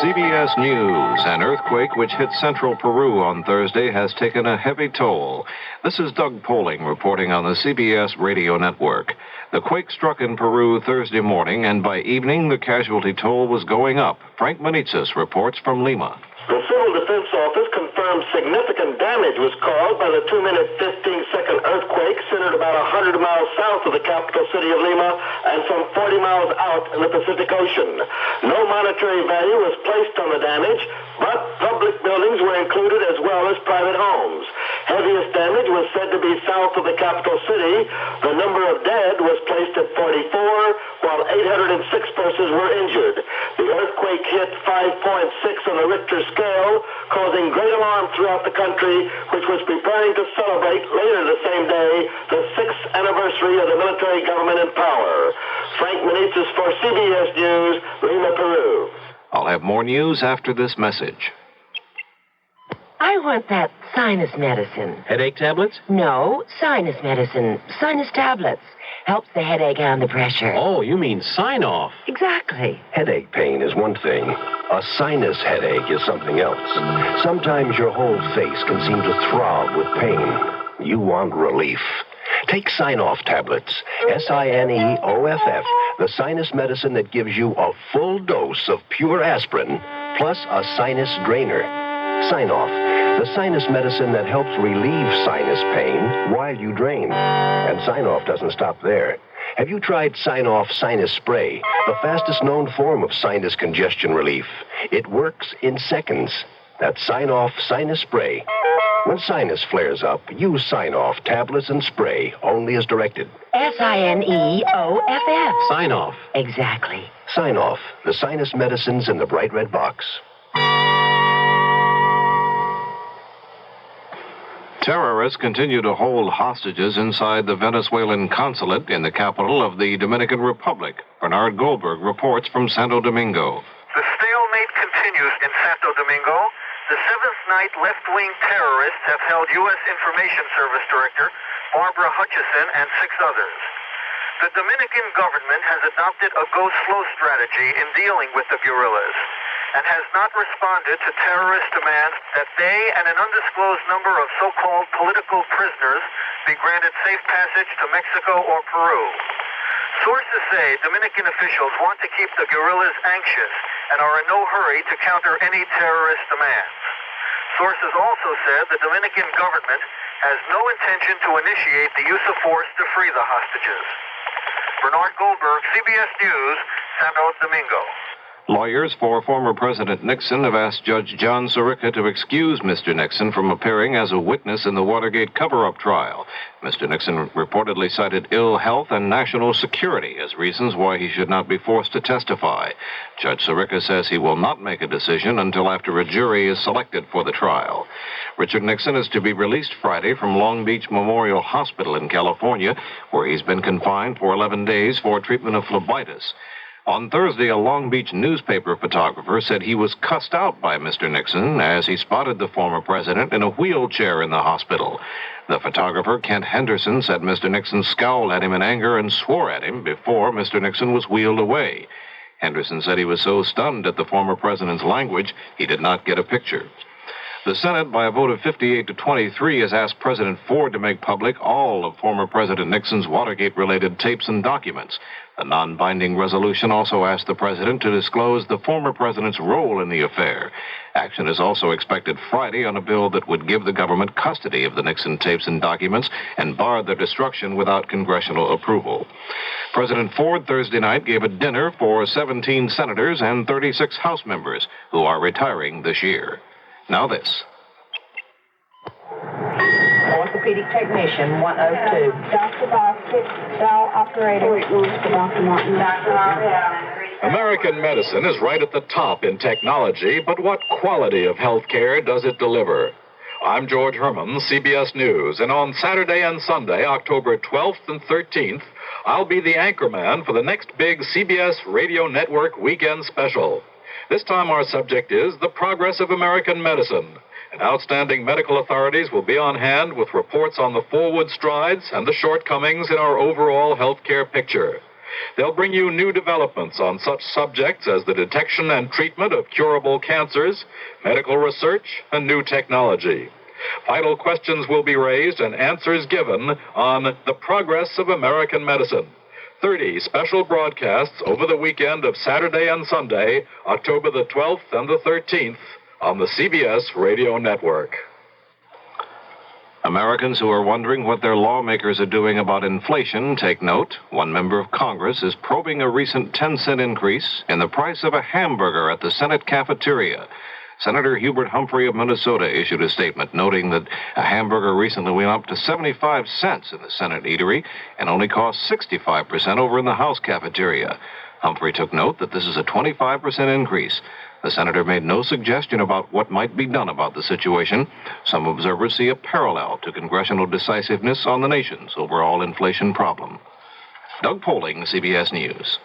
CBS News. An earthquake which hit central Peru on Thursday has taken a heavy toll. This is Doug Poling reporting on the CBS radio network. The quake struck in Peru Thursday morning, and by evening, the casualty toll was going up. Frank Manitzis reports from Lima. The Civil Defense Office confirmed significant damage was caused by the 2-minute, 15-second earthquake centered about 100 miles south of the capital city of Lima and some 40 miles out in the Pacific Ocean. No monetary value was placed on the damage, but public buildings were included as well as private homes. Heaviest damage was said to be south of the capital city. The number of dead was placed at 44, while 806 persons were injured. The earthquake hit 5.6 on the Richter scale, causing great alarm throughout the country, which was preparing to celebrate later the same day the 6th anniversary of the military government in power. Frank Manitzis for CBS News, Lima, Peru. I'll have more news after this message. I want that sinus medicine. Headache tablets? No, sinus medicine. Sinus tablets. Helps the headache and the pressure. Oh, you mean sign-off. Exactly. Headache pain is one thing. A sinus headache is something else. Sometimes your whole face can seem to throb with pain. You want relief. Take Sign-Off tablets. SINEOFF, the sinus medicine that gives you a full dose of pure aspirin plus a sinus drainer. Sign-Off, the sinus medicine that helps relieve sinus pain while you drain. And Sign-Off doesn't stop there. Have you tried Sign-Off Sinus Spray, the fastest known form of sinus congestion relief? It works in seconds. That's Sign-Off Sinus Spray. When sinus flares up, use Sign-Off tablets and spray only as directed. SINEOFF. Sign-Off. Exactly. Sign-Off, the sinus medicines in the bright red box. Terrorists continue to hold hostages inside the Venezuelan consulate in the capital of the Dominican Republic. Bernard Goldberg reports from Santo Domingo. The stalemate continues in Santo Domingo. The seventh night left-wing terrorists have held U.S. Information Service Director Barbara Hutchison and 6 others. The Dominican government has adopted a go-slow strategy in dealing with the guerrillas and has not responded to terrorist demands that they and an undisclosed number of so-called political prisoners be granted safe passage to Mexico or Peru. Sources say Dominican officials want to keep the guerrillas anxious and are in no hurry to counter any terrorist demands. Sources also said the Dominican government has no intention to initiate the use of force to free the hostages. Bernard Goldberg, CBS News, Santo Domingo. Lawyers for former President Nixon have asked Judge John Sirica to excuse Mr. Nixon from appearing as a witness in the Watergate cover-up trial. Mr. Nixon reportedly cited ill health and national security as reasons why he should not be forced to testify. Judge Sirica says he will not make a decision until after a jury is selected for the trial. Richard Nixon is to be released Friday from Long Beach Memorial Hospital in California, where he's been confined for 11 days for treatment of phlebitis. On Thursday, a Long Beach newspaper photographer said he was cussed out by Mr. Nixon as he spotted the former president in a wheelchair in the hospital. The photographer, Kent Henderson, said Mr. Nixon scowled at him in anger and swore at him before Mr. Nixon was wheeled away. Henderson said he was so stunned at the former president's language, he did not get a picture. The Senate, by a vote of 58 to 23, has asked President Ford to make public all of former President Nixon's Watergate-related tapes and documents. The non-binding resolution also asked the president to disclose the former president's role in the affair. Action is also expected Friday on a bill that would give the government custody of the Nixon tapes and documents and bar their destruction without congressional approval. President Ford Thursday night gave a dinner for 17 senators and 36 House members who are retiring this year. Now this. Orthopedic technician, 102. Dr. Basket, bowel operator. Dr. Martin. Dr. Martin. American medicine is right at the top in technology, but what quality of health care does it deliver? I'm George Herman, CBS News, and on Saturday and Sunday, October 12th and 13th, I'll be the anchorman for the next big CBS Radio Network weekend special. This time our subject is the progress of American medicine. And outstanding medical authorities will be on hand with reports on the forward strides and the shortcomings in our overall healthcare picture. They'll bring you new developments on such subjects as the detection and treatment of curable cancers, medical research, and new technology. Vital questions will be raised and answers given on the progress of American medicine. 30 special broadcasts over the weekend of Saturday and Sunday, October the 12th and the 13th, on the CBS Radio Network. Americans who are wondering what their lawmakers are doing about inflation, take note. One member of Congress is probing a recent 10-cent increase in the price of a hamburger at the Senate cafeteria. Senator Hubert Humphrey of Minnesota issued a statement noting that a hamburger recently went up to 75 cents in the Senate eatery and only cost 65% over in the House cafeteria. Humphrey took note that this is a 25% increase. The senator made no suggestion about what might be done about the situation. Some observers see a parallel to congressional decisiveness on the nation's overall inflation problem. Doug Poling, CBS News.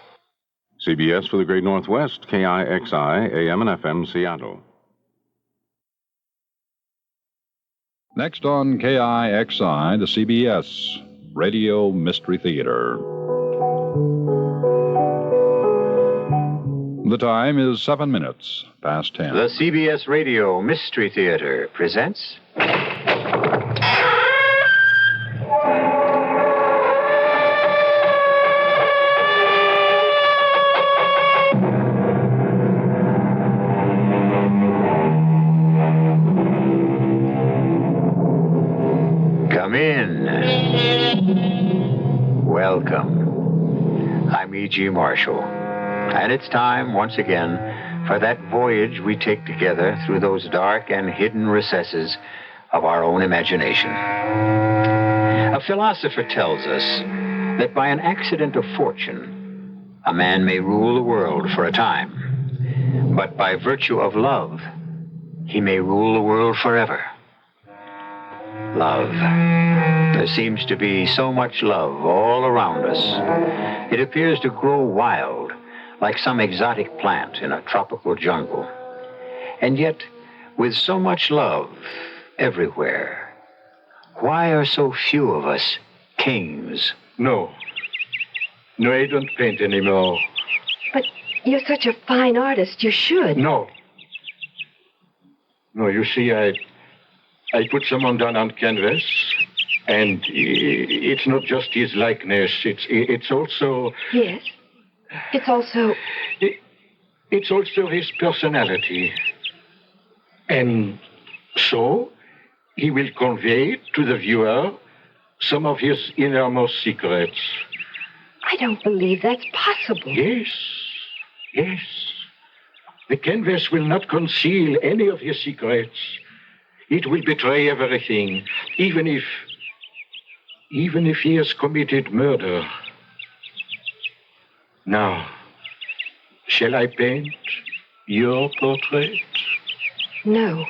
CBS for the Great Northwest, KIXI, AM and FM, Seattle. Next on KIXI, the CBS Radio Mystery Theater. The time is 7 minutes past 10. The CBS Radio Mystery Theater presents... Come in. Welcome. I'm E.G. Marshall. And it's time, once again, for that voyage we take together through those dark and hidden recesses of our own imagination. A philosopher tells us that by an accident of fortune, a man may rule the world for a time, but by virtue of love, he may rule the world forever. Love. There seems to be so much love all around us. It appears to grow wild, like some exotic plant in a tropical jungle. And yet, with so much love everywhere, why are so few of us kings? No, I don't paint anymore. But you're such a fine artist, you should. No, you see, I put someone down on canvas, and it's not just his likeness, it's also... Yes? It's also... It's also his personality. And so, he will convey to the viewer some of his innermost secrets. I don't believe that's possible. Yes. The canvas will not conceal any of his secrets. It will betray everything, even if he has committed murder. Now, shall I paint your portrait? No.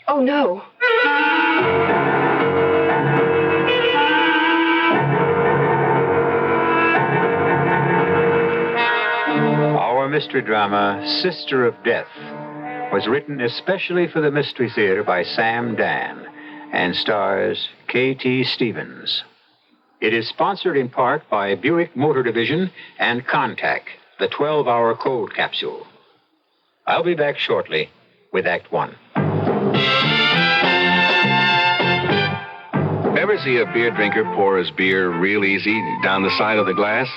Oh, no. Our mystery drama, Sister of Death, was written especially for the Mystery Theater by Sam Dan and stars K.T. Stevens. It is sponsored in part by Buick Motor Division and Contact, the 12-hour cold capsule. I'll be back shortly with Act One. Ever see a beer drinker pour his beer real easy down the side of the glass?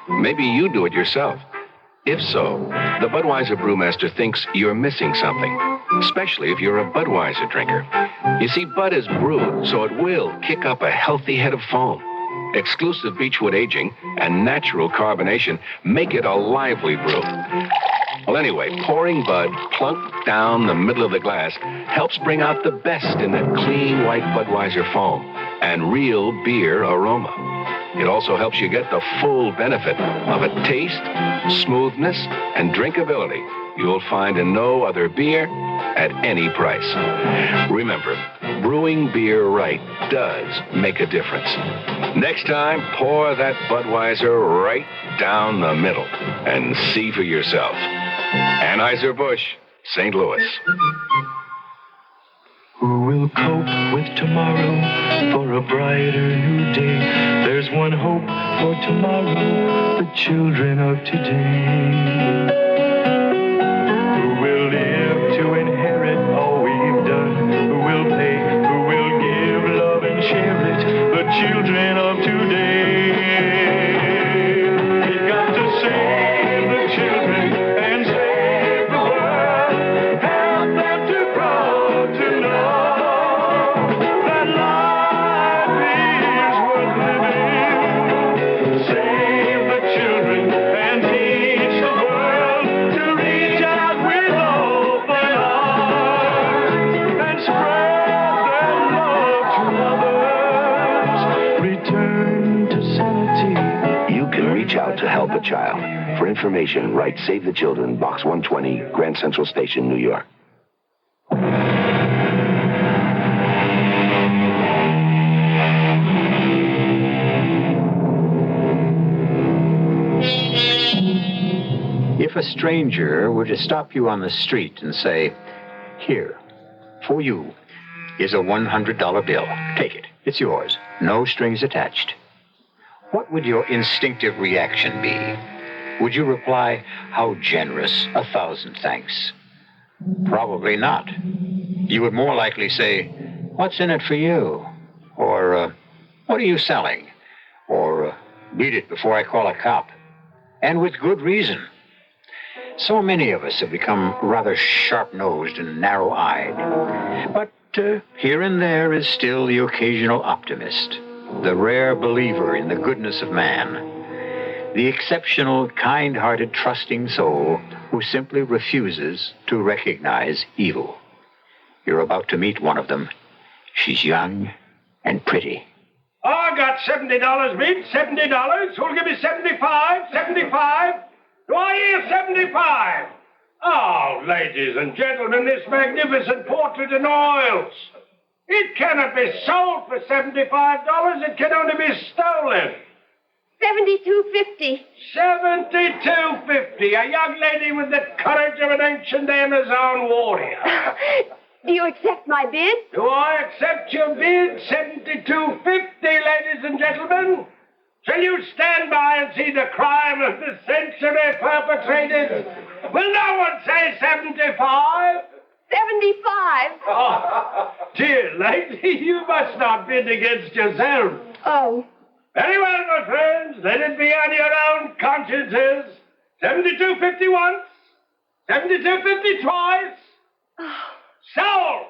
Maybe you do it yourself. If so, the Budweiser brewmaster thinks you're missing something, especially if you're a Budweiser drinker. You see, Bud is brewed so it will kick up a healthy head of foam. Exclusive beechwood aging and natural carbonation make it a lively brew. Well, anyway, pouring Bud plunk down the middle of the glass helps bring out the best in that clean white Budweiser foam and real beer aroma. It also helps you get the full benefit of a taste, smoothness, and drinkability you'll find in no other beer at any price. Remember, brewing beer right does make a difference. Next time, pour that Budweiser right down the middle and see for yourself. Anheuser-Busch, St. Louis. Who will cope with tomorrow for a brighter new day? There's one hope for tomorrow, the children of today. Who will live to inherit all we've done? Who will pay? Who will give love and share it? The children of today. We've got to save the children and save the world. Help them to grow to know that life is worth living. Save the children and teach the world to reach out with open arms and spread their love to others. Return to sanity. You can reach out to help a child. For information, write Save the Children, Box 120, Grand Central Station, New York. If a stranger were to stop you on the street and say, "Here, for you, is a $100 bill. Take it. It's yours. No strings attached." What would your instinctive reaction be? Would you reply, "How generous, 1,000 thanks"? Probably not. You would more likely say, "What's in it for you?" Or, "What are you selling?" Or, "Beat it before I call a cop." And with good reason. So many of us have become rather sharp-nosed and narrow-eyed. But here and there is still the occasional optimist, the rare believer in the goodness of man, the exceptional, kind-hearted, trusting soul who simply refuses to recognize evil. You're about to meet one of them. She's young and pretty. I got $70, Reed. $70. Who'll give me 75? 75? Do I hear 75? Oh, ladies and gentlemen, this magnificent portrait in oils. It cannot be sold for $75. It can only be stolen. $72.50. $72.50. A young lady with the courage of an ancient Amazon warrior. Do you accept my bid? Do I accept your bid? $72.50, ladies and gentlemen. Shall you stand by and see the crime of the century perpetrated? Will no one say 75? 75. Oh, dear lady, you must not bid against yourself. Oh. Very well, my friends. Let it be on your own consciences. 72.50 once. 72.50 twice. Sold!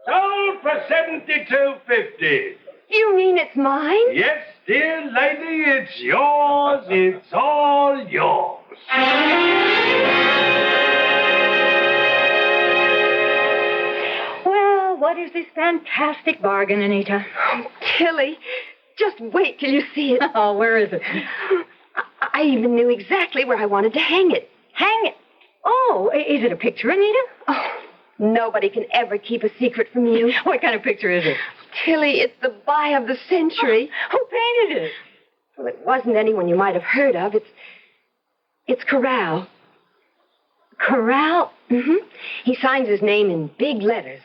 Sold for $72.50. You mean it's mine? Yes, dear lady, it's yours. It's all yours. Well, what is this fantastic bargain, Anita? Oh, Tilly, just wait till you see it. Oh, where is it? I even knew exactly where I wanted to hang it. Hang it? Oh, is it a picture, Anita? Oh, nobody can ever keep a secret from you. What kind of picture is it? Tilly, it's the buy of the century. Who painted it? Well, it wasn't anyone you might have heard of. It's Corral. Corral? Mm-hmm. He signs his name in big letters.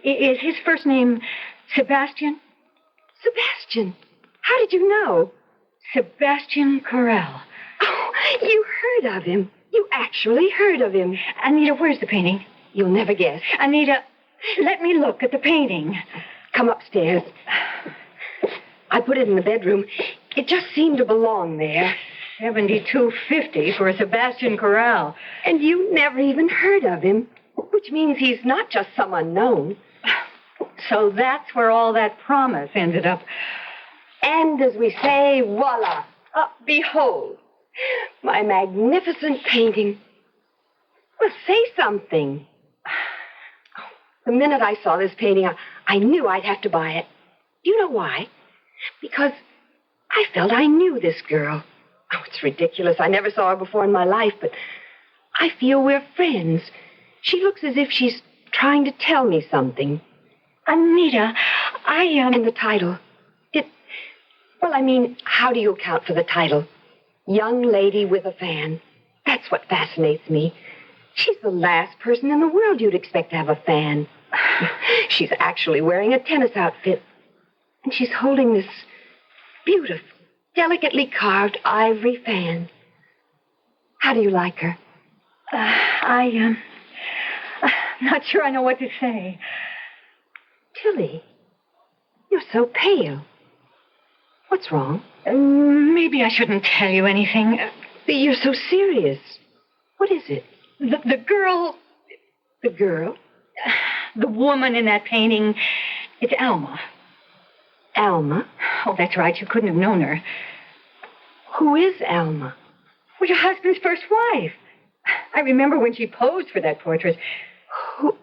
Is his first name Sebastian? Sebastian? How did you know? Sebastian Corral. Oh, you heard of him. You actually heard of him. Anita, where's the painting? You'll never guess. Anita, let me look at the painting. Come upstairs. I put it in the bedroom. It just seemed to belong there. $72.50 for a Sebastian Corral. And you never even heard of him, which means he's not just some unknown. So that's where all that promise ended up. And as we say, voila, behold, my magnificent painting. Well, say something. The minute I saw this painting, I knew I'd have to buy it. Do you know why? Because I felt I knew this girl. Oh, it's ridiculous. I never saw her before in my life, but I feel we're friends. She looks as if she's trying to tell me something. Anita, And the title. How do you account for the title? Young Lady with a Fan. That's what fascinates me. She's the last person in the world you'd expect to have a fan. She's actually wearing a tennis outfit. And she's holding this beautiful, delicately carved ivory fan. How do you like her? I'm not sure I know what to say. Tilly, you're so pale. What's wrong? Maybe I shouldn't tell you anything. But you're so serious. What is it? The girl... The girl? The woman in that painting. It's Alma. Alma? Oh, that's right. You couldn't have known her. Who is Alma? Well, your husband's first wife. I remember when she posed for that portrait. Who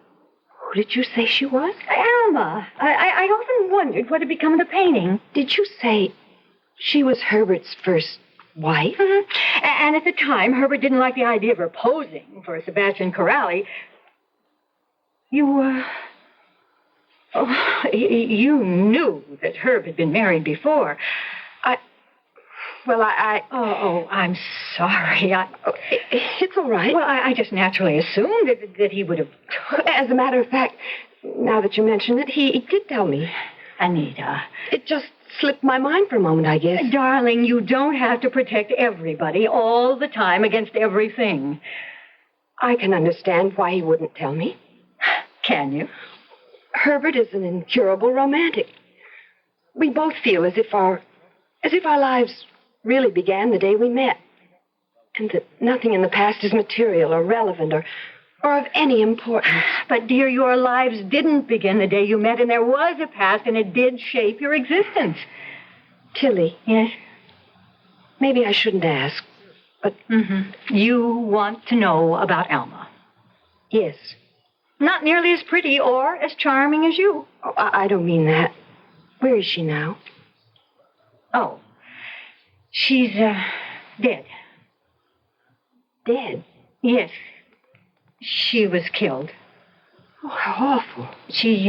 did you say she was? Alma. I often wondered what had become of the painting. Did you say she was Herbert's first wife? Mm-hmm. And at the time, Herbert didn't like the idea of her posing for Sebastian Corrali. You knew that Herb had been married before. Oh, I'm sorry. It's all right. Well, I just naturally assumed that he would have... As a matter of fact, now that you mention it, he did tell me. Anita. It just slipped my mind for a moment, I guess. Darling, you don't have to protect everybody all the time against everything. I can understand why he wouldn't tell me. Can you? Herbert is an incurable romantic. We both feel as if our lives really began the day we met, and that nothing in the past is material or relevant or of any importance. But, dear, your lives didn't begin the day you met, and there was a past, and it did shape your existence. Tilly. Yes? Maybe I shouldn't ask, but... Mm-hmm. You want to know about Alma? Yes. Not nearly as pretty or as charming as you. Oh, I don't mean that. Where is she now? Oh. She's, dead. Dead? Yes. She was killed. Oh, how awful. She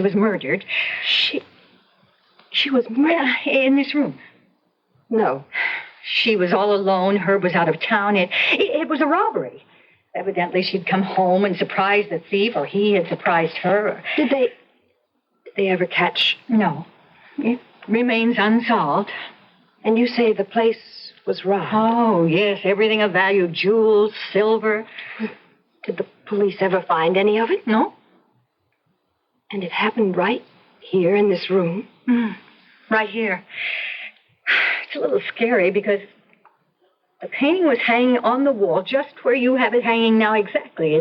was murdered. She was murdered? In this room. No. She was all alone. Herb was out of town. It was a robbery. Evidently, she'd come home and surprised the thief, or he had surprised her. Did they ever catch? No. It remains unsolved. And you say the place was robbed? Oh, yes. Everything of value. Jewels, silver. Did the police ever find any of it? No. And it happened right here in this room? Right here. It's a little scary because the painting was hanging on the wall just where you have it hanging now exactly.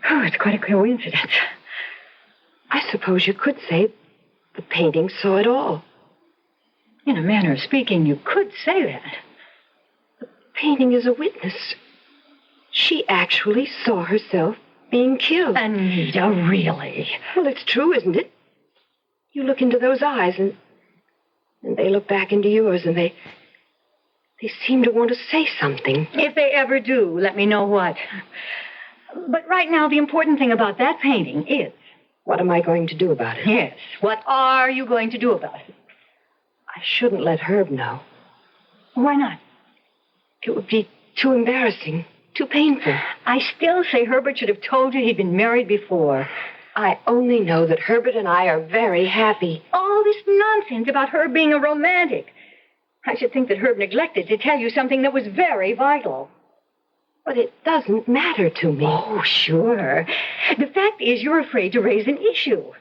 It's quite a coincidence. I suppose you could say the painting saw it all. In a manner of speaking, you could say that. The painting is a witness. She actually saw herself being killed. Anita, really? Well, it's true, isn't it? You look into those eyes, and they look back into yours, and they seem to want to say something. If they ever do, let me know what. But right now, the important thing about that painting is... What am I going to do about it? Yes. What are you going to do about it? I shouldn't let Herb know. Why not? It would be too embarrassing, too painful. I still say Herbert should have told you he'd been married before. I only know that Herbert and I are very happy. All this nonsense about Herb being a romantic. I should think that Herb neglected to tell you something that was very vital. But it doesn't matter to me. Oh, sure. The fact is you're afraid to raise an issue.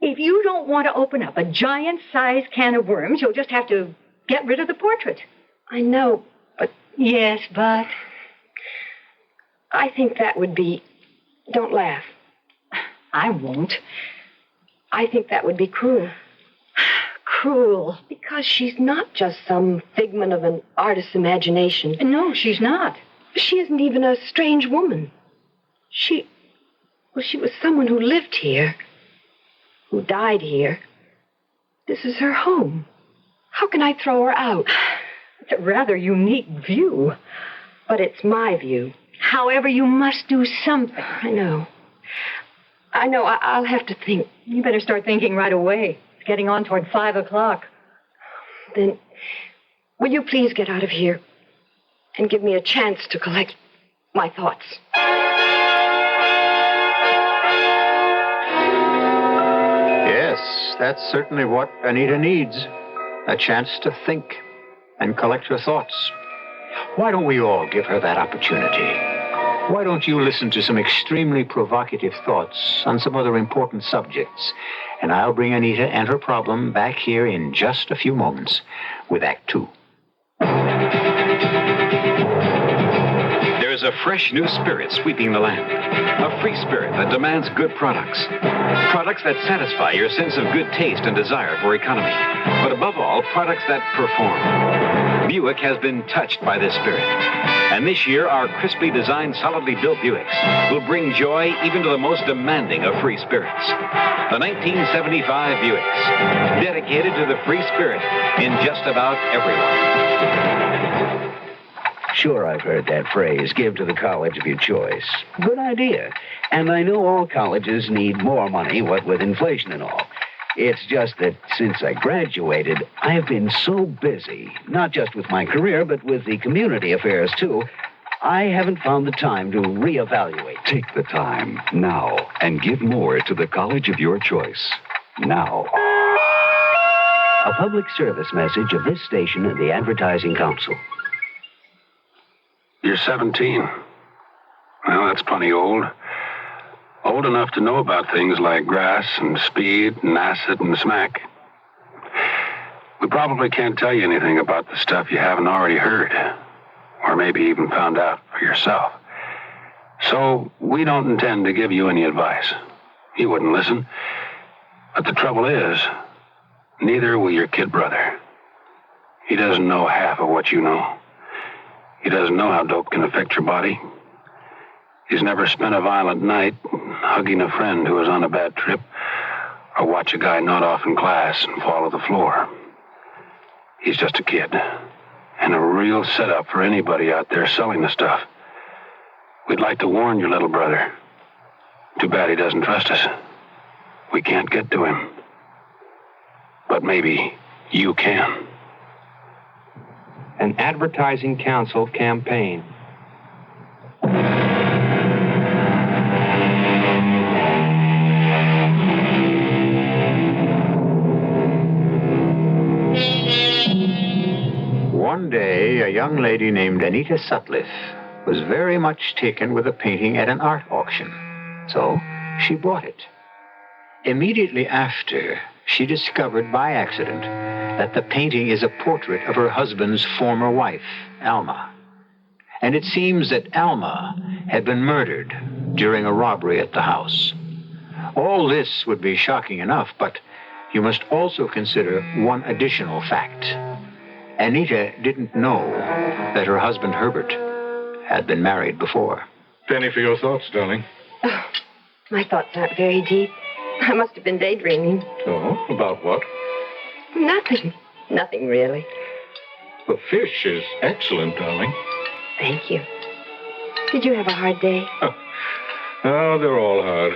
If you don't want to open up a giant-sized can of worms, you'll just have to get rid of the portrait. I know, but... Yes, but... I think that would be... Don't laugh. I won't. I think that would be cruel. Cruel? Because she's not just some figment of an artist's imagination. No, she's not. She isn't even a strange woman. She was someone who lived here, who died here. This is her home. How can I throw her out? It's a rather unique view. But it's my view. However, you must do something. I know. I'll have to think. You better start thinking right away. It's getting on toward 5 o'clock. Then, will you please get out of here and give me a chance to collect my thoughts? Yes, that's certainly what Anita needs. A chance to think and collect her thoughts. Why don't we all give her that opportunity? Why don't you listen to some extremely provocative thoughts on some other important subjects? And I'll bring Anita and her problem back here in just a few moments with Act Two. There's a fresh new spirit sweeping the land. A free spirit that demands good products. Products that satisfy your sense of good taste and desire for economy. But above all, products that perform. Buick has been touched by this spirit. And this year, our crisply designed, solidly built Buicks will bring joy even to the most demanding of free spirits. The 1975 Buicks, dedicated to the free spirit in just about everyone. Sure, I've heard that phrase, give to the college of your choice. Good idea. And I know all colleges need more money, what with inflation and all. It's just that since I graduated, I've been so busy, not just with my career, but with the community affairs, too, I haven't found the time to reevaluate. Take the time now and give more to the college of your choice. Now. A public service message of this station and the Advertising Council. You're 17. Well, that's plenty old. Old enough to know about things like grass and speed and acid and smack. We probably can't tell you anything about the stuff you haven't already heard, or maybe even found out for yourself. So we don't intend to give you any advice. You wouldn't listen. But the trouble is, neither will your kid brother. He doesn't know half of what you know. He doesn't know how dope can affect your body. He's never spent a violent night hugging a friend who was on a bad trip, or watch a guy nod off in class and fall to the floor. He's just a kid, and a real setup for anybody out there selling the stuff. We'd like to warn your little brother. Too bad he doesn't trust us. We can't get to him. But maybe you can. An Advertising Council campaign. One day, a young lady named Anita Sutliff was very much taken with a painting at an art auction. So she bought it. Immediately after, she discovered by accident that the painting is a portrait of her husband's former wife, Alma. And it seems that Alma had been murdered during a robbery at the house. All this would be shocking enough, but you must also consider one additional fact. Anita didn't know that her husband, Herbert, had been married before. Penny, for your thoughts, darling. Oh, my thoughts aren't very deep. I must have been daydreaming. Oh, about what? Nothing. Nothing, really. The fish is excellent, darling. Thank you. Did you have a hard day? Oh, they're all hard.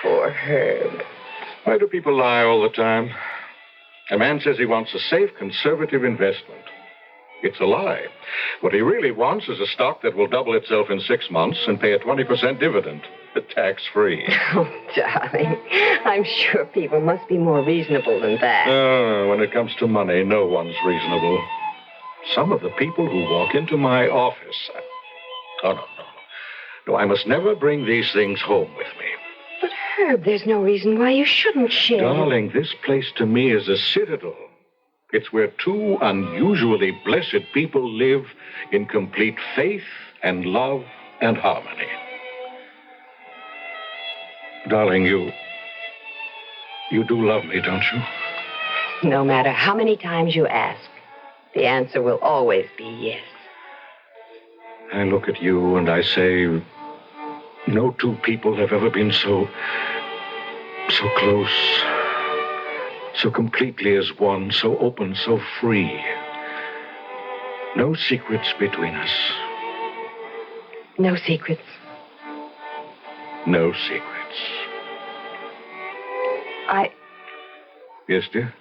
Poor Herb. Why do people lie all the time? A man says he wants a safe, conservative investment. It's a lie. What he really wants is a stock that will double itself in 6 months and pay a 20% dividend, tax-free. Oh, darling, I'm sure people must be more reasonable than that. When it comes to money, no one's reasonable. Some of the people who walk into my office... No, I must never bring these things home with me. But, Herb, there's no reason why you shouldn't share. Darling, this place to me is a citadel. It's where two unusually blessed people live in complete faith and love and harmony. Darling, you do love me, don't you? No matter how many times you ask, the answer will always be yes. I look at you and I say, no two people have ever been so close, So completely as one, so open, so free. No secrets between us. No secrets. No secrets. Yes, dear?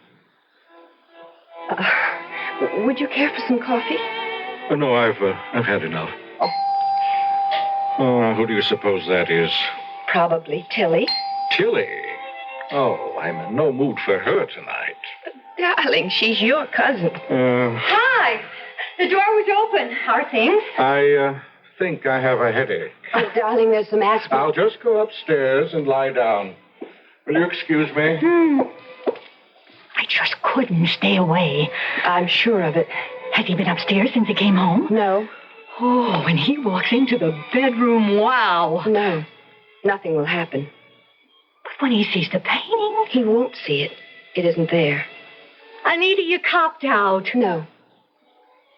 Would you care for some coffee? Oh, no, I've had enough. Oh, who do you suppose that is? Probably Tilly. Tilly? Oh, I'm in no mood for her tonight. Darling, she's your cousin. Hi. The door was open. How are things? I think I have a headache. Oh, darling, there's some aspirin. I'll just go upstairs and lie down. Will you excuse me? I just couldn't stay away. I'm sure of it. Has he been upstairs since he came home? No. Oh, when he walks into the bedroom, wow. No. Nothing will happen. But when he sees the painting... He won't see it. It isn't there. Anita, you copped out. No.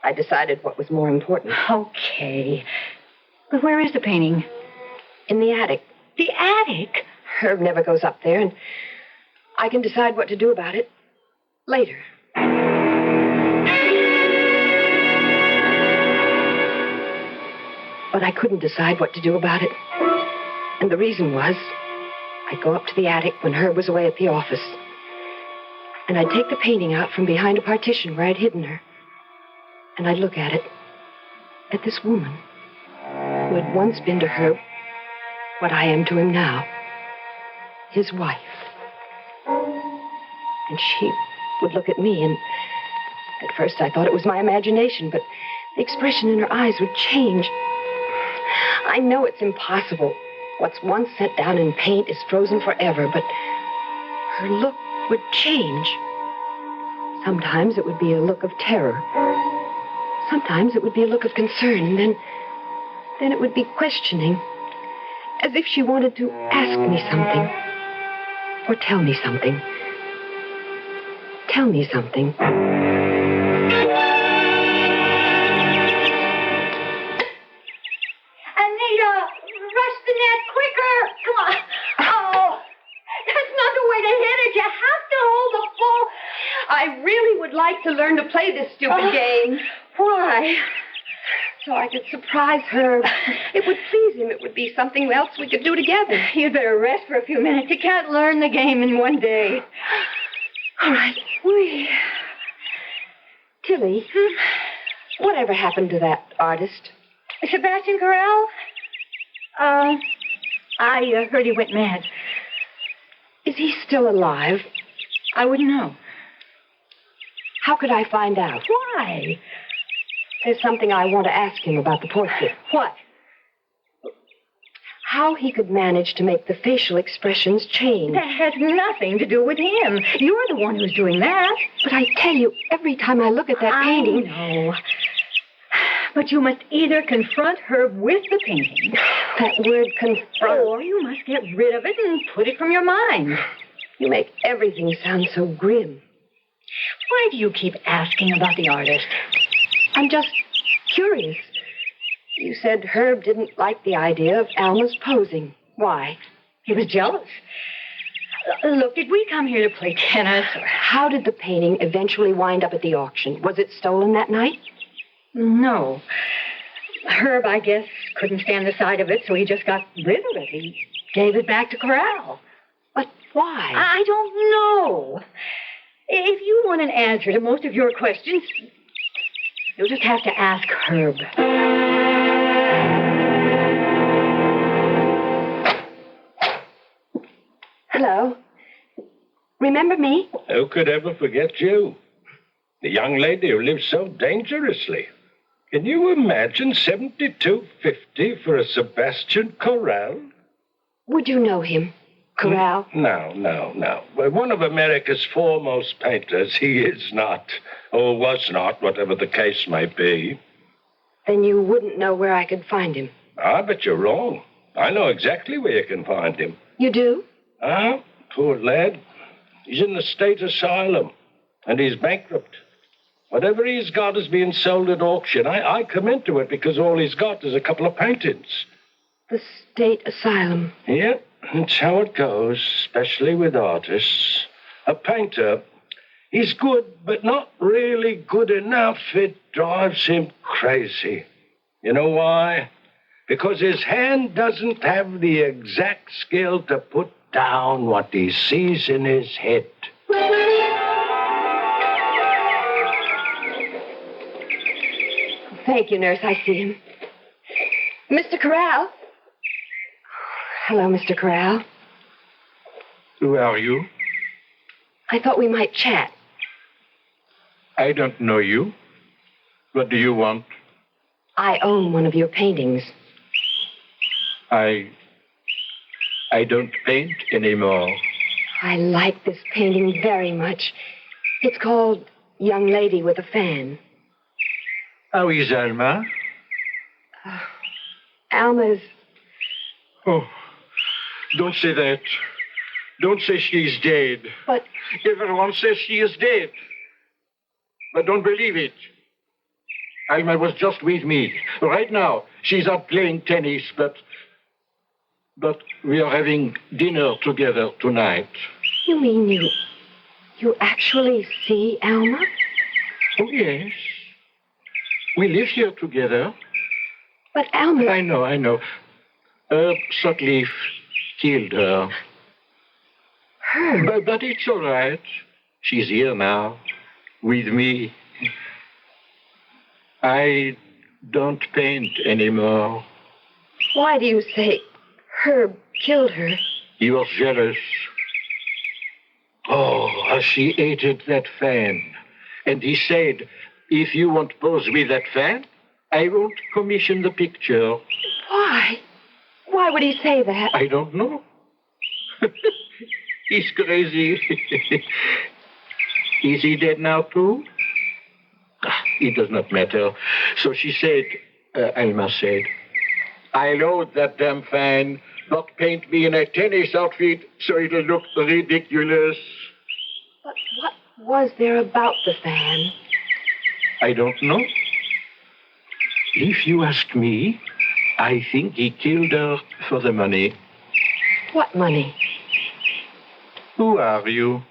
I decided what was more important. Okay. But where is the painting? In the attic. The attic? Herb never goes up there, and I can decide what to do about it later. But I couldn't decide what to do about it. And the reason was, I'd go up to the attic when Herb was away at the office. And I'd take the painting out from behind a partition where I'd hidden her. And I'd look at it. At this woman who had once been to Herb what I am to him now. His wife. And she would look at me, and at first I thought it was my imagination, but the expression in her eyes would change. I know it's impossible. What's once set down in paint is frozen forever, but her look would change. Sometimes it would be a look of terror. Sometimes it would be a look of concern, and then it would be questioning, as if she wanted to ask me something, or tell me something. Tell me something. Anita, rush the net quicker. Come on. Oh, that's not the way to hit it. You have to hold the ball. I really would like to learn to play this stupid game. Why? So I could surprise her. It would please him. It would be something else we could do together. You'd better rest for a few minutes. You can't learn the game in one day. All right. Tilly, whatever happened to that artist? Sebastian Corral? I heard he went mad. Is he still alive? I wouldn't know. How could I find out? Why? There's something I want to ask him about the portrait. What? How he could manage to make the facial expressions change. That has nothing to do with him. You're the one who's doing that. But I tell you, every time I look at that painting... I know. But you must either confront her with the painting. That word confront. Or you must get rid of it and put it from your mind. You make everything sound so grim. Why do you keep asking about the artist? I'm just curious. You said Herb didn't like the idea of Alma's posing. Why? He was jealous. Look, did we come here to play tennis? How did the painting eventually wind up at the auction? Was it stolen that night? No. Herb, I guess, couldn't stand the sight of it, so he just got rid of it. He gave it back to Corral. But why? I don't know. If you want an answer to most of your questions, you'll just have to ask Herb. Hello. Remember me? Who could ever forget you? The young lady who lived so dangerously. Can you imagine $72.50 for a Sebastian Corral? Would you know him? Corral? No. Well, one of America's foremost painters. He is not, or was not, whatever the case may be. Then you wouldn't know where I could find him. Ah, but you're wrong. I know exactly where you can find him. You do? Ah, poor lad. He's in the state asylum, and he's bankrupt. Whatever he's got is being sold at auction. I come into it because all he's got is a couple of paintings. The state asylum. Yeah, that's how it goes, especially with artists. a painter. He's good, but not really good enough. It drives him crazy. You know why? Because his hand doesn't have the exact skill to put down what he sees in his head. Thank you, nurse. I see him. Mr. Corral? Hello, Mr. Corral. Who are you? I thought we might chat. I don't know you. What do you want? I own one of your paintings. I don't paint anymore. I like this painting very much. It's called Young Lady with a Fan. How is Alma? Alma's... Oh, don't say that. Don't say she's dead. But... Everyone says she is dead. But don't believe it. Alma was just with me. Right now, she's out playing tennis, but we are having dinner together tonight. You mean you actually see Alma? Oh, yes. We live here together. But Alma... I know. Sutcliffe killed her. Her? But it's all right. She's here now, with me. I don't paint anymore. Why do you say Herb killed her? He was jealous. Oh, how she hated that fan. And he said, if you won't pose with that fan, I won't commission the picture. Why? Why would he say that? I don't know. He's crazy. Is he dead now, too? It does not matter. So she said, Alma said, I load that damn fan, not paint me in a tennis outfit so it'll look ridiculous. But what was there about the fan? I don't know. If you ask me, I think he killed her for the money. What money? Who are you?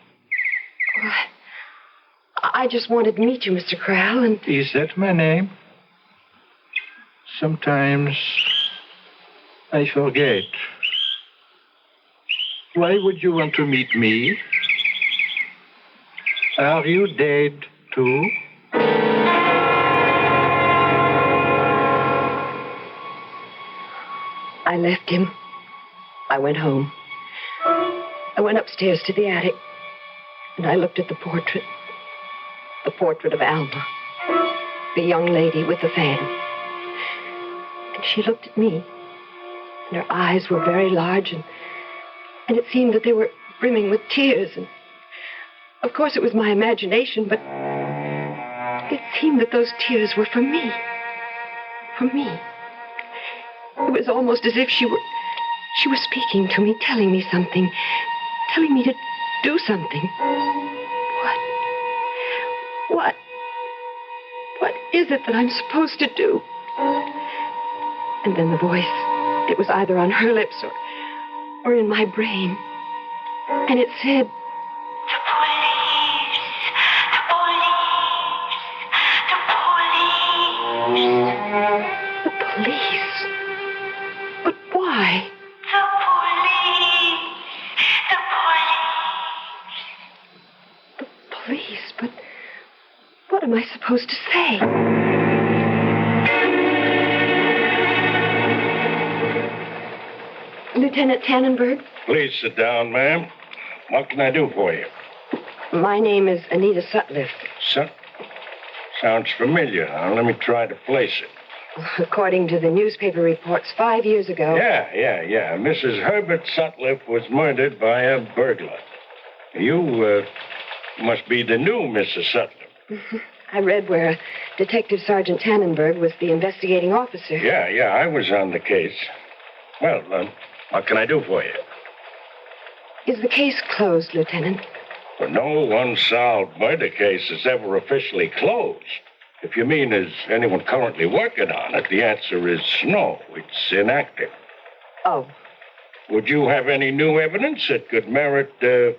I just wanted to meet you, Mr. Corral, and... Is that my name? Sometimes I forget. Why would you want to meet me? Are you dead, too? I left him. I went home. I went upstairs to the attic, and I looked at the portrait. The portrait of Alma, the young lady with the fan. And she looked at me, and her eyes were very large, and it seemed that they were brimming with tears. And of course it was my imagination, but it seemed that those tears were for me. For me. It was almost as if she was speaking to me, telling me something, telling me to do something. What is it that I'm supposed to do? And then the voice, it was either on her lips or in my brain. And it said, The police! The police? But why? The police? But what am I supposed to say? Lieutenant Tannenberg? Please sit down, ma'am. What can I do for you? My name is Anita Sutcliffe. Sounds familiar. Now, let me try to place it. According to the newspaper reports, 5 years ago... Yeah. Mrs. Herbert Sutcliffe was murdered by a burglar. You must be the new Mrs. Sutcliffe. I read where Detective Sergeant Tannenberg was the investigating officer. Yeah, I was on the case. Well, what can I do for you? Is the case closed, Lieutenant? Well, no unsolved murder case is ever officially closed. If you mean, is anyone currently working on it, the answer is no. It's inactive. Oh. Would you have any new evidence that could merit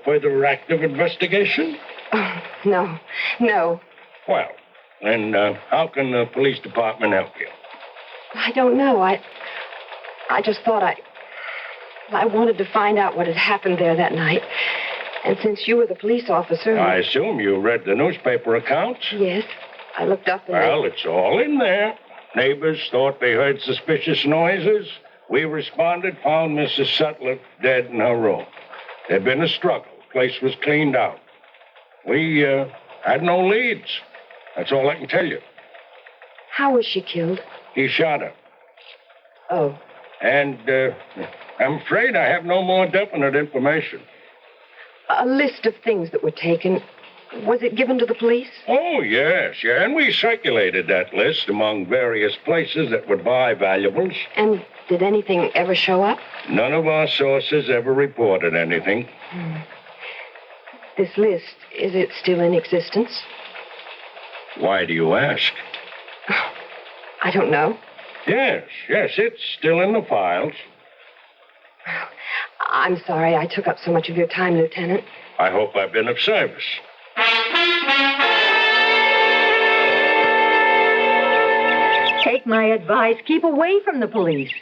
further active investigation? Oh, no. No. Well, then how can the police department help you? I don't know. I just thought I wanted to find out what had happened there that night. And since you were the police officer... I assume you read the newspaper accounts? Yes. I looked up and... Well, it's all in there. Neighbors thought they heard suspicious noises. We responded, found Mrs. Sutcliffe dead in her room. There'd been a struggle. The place was cleaned out. We had no leads. That's all I can tell you. How was she killed? He shot her. Oh. And I'm afraid I have no more definite information. A list of things that were taken. Was it given to the police? Oh, yes, yeah. And we circulated that list among various places that would buy valuables. And did anything ever show up? None of our sources ever reported anything. This list, is it still in existence? Why do you ask? I don't know. Yes, it's still in the files. I'm sorry I took up so much of your time, Lieutenant. I hope I've been of service. Take my advice. Keep away from the police.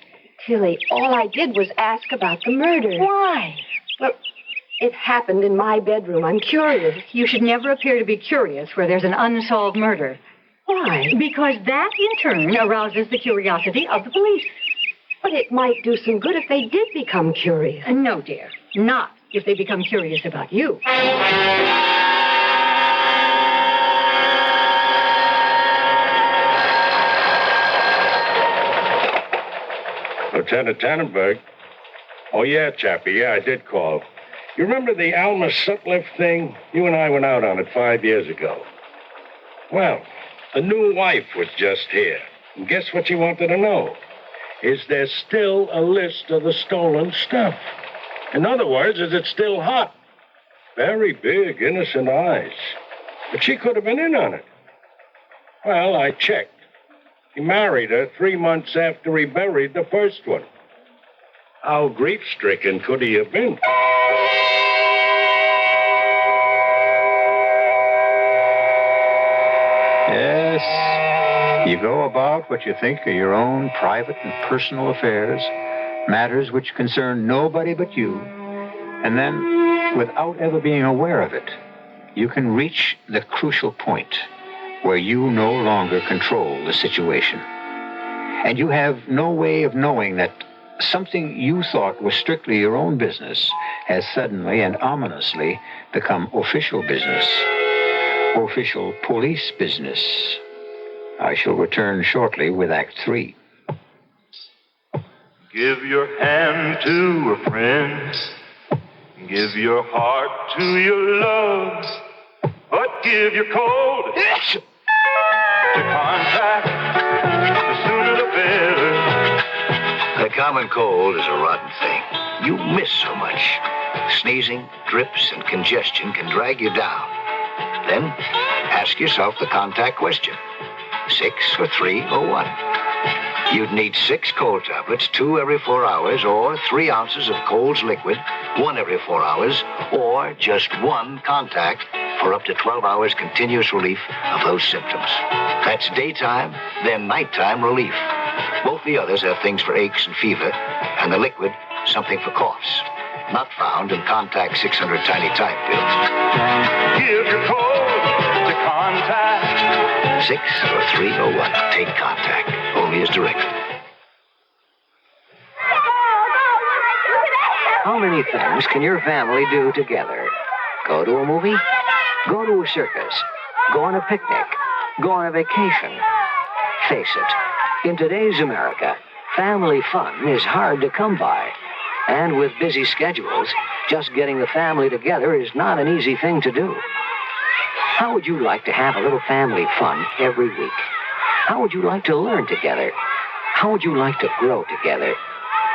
Tilly, all I did was ask about the murder. Why? Well, it happened in my bedroom. I'm curious. You should never appear to be curious where there's an unsolved murder. Why? Because that, in turn, arouses the curiosity of the police. But it might do some good if they did become curious. No, dear. Not if they become curious about you. Lieutenant Tannenberg. Oh, yeah, Chappie. Yeah, I did call. You remember the Alma Sutcliffe thing? You and I went out on it 5 years ago. Well, the new wife was just here. And guess what she wanted to know? Is there still a list of the stolen stuff? In other words, is it still hot? Very big, innocent eyes. But she could have been in on it. Well, I checked. He married her 3 months after he buried the first one. How grief-stricken could he have been? Yes, you go about what you think are your own private and personal affairs, matters which concern nobody but you, and then, without ever being aware of it, you can reach the crucial point where you no longer control the situation. And you have no way of knowing that something you thought was strictly your own business has suddenly and ominously become official business. Official police business. I shall return shortly with Act 3. Give your hand to a friend. Give your heart to your love. But give your cold to contact. The sooner the better. The common cold is a rotten thing. You miss so much. Sneezing, drips, and congestion can drag you down. Then ask yourself the contact question. 6 or 3 or 1. You'd need 6 cold tablets, 2 every 4 hours, or 3 ounces of Cold's liquid, 1 every 4 hours, or just 1 contact for up to 12 hours continuous relief of those symptoms. That's daytime, then nighttime relief. Both the others have things for aches and fever, and the liquid, something for coughs. Not found in Contact 600 tiny type pills. Give your cold to contact. 6 or 3 or 1. Take Contact. Only as directed. How many things can your family do together? Go to a movie? Go to a circus? Go on a picnic? Go on a vacation? Face it, in today's America, family fun is hard to come by. And with busy schedules, just getting the family together is not an easy thing to do. How would you like to have a little family fun every week? How would you like to learn together? How would you like to grow together?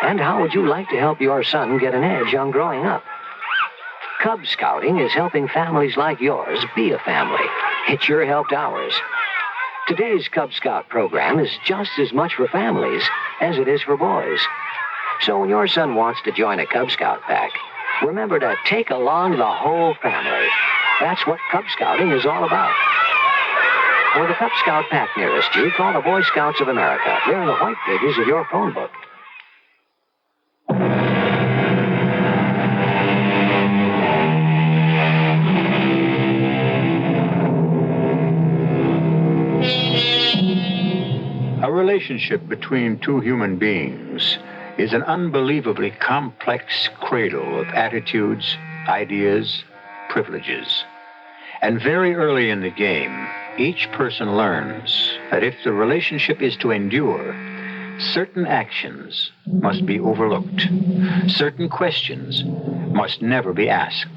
And how would you like to help your son get an edge on growing up? Cub Scouting is helping families like yours be a family. It sure helped ours. Today's Cub Scout program is just as much for families as it is for boys. So when your son wants to join a Cub Scout pack, remember to take along the whole family. That's what Cub Scouting is all about. For the Cub Scout pack nearest you, call the Boy Scouts of America. They're in the white pages of your phone book. A relationship between two human beings is an unbelievably complex cradle of attitudes, ideas, privileges. And very early in the game, each person learns that if the relationship is to endure, certain actions must be overlooked. Certain questions must never be asked.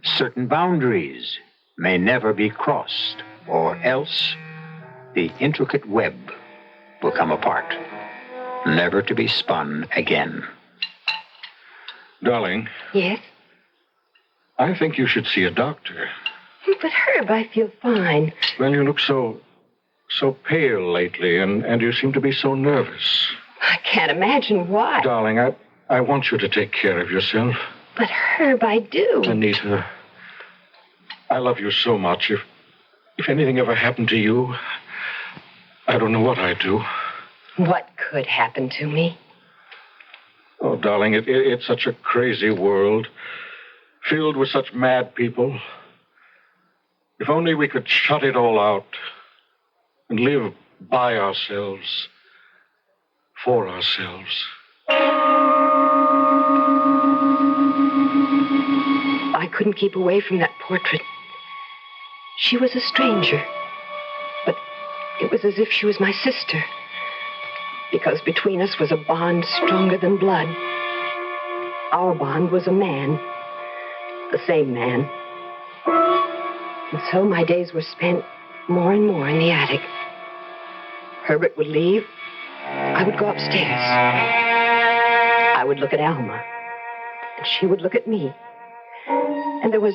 Certain boundaries may never be crossed, or else the intricate web will come apart, never to be spun again. Darling. Yes? I think you should see a doctor. But Herb, I feel fine. Well, you look so pale lately, and you seem to be so nervous. I can't imagine why. Darling, I want you to take care of yourself. But Herb, I do. Anita, I love you so much. If anything ever happened to you, I don't know what I'd do. What could happen to me? Oh, darling, it's such a crazy world, filled with such mad people. If only we could shut it all out and live by ourselves, for ourselves. I couldn't keep away from that portrait. She was a stranger, but it was as if she was my sister, because between us was a bond stronger than blood. Our bond was a man, the same man. And so my days were spent more and more in the attic. Herbert would leave. I would go upstairs. I would look at Alma, and she would look at me. And there was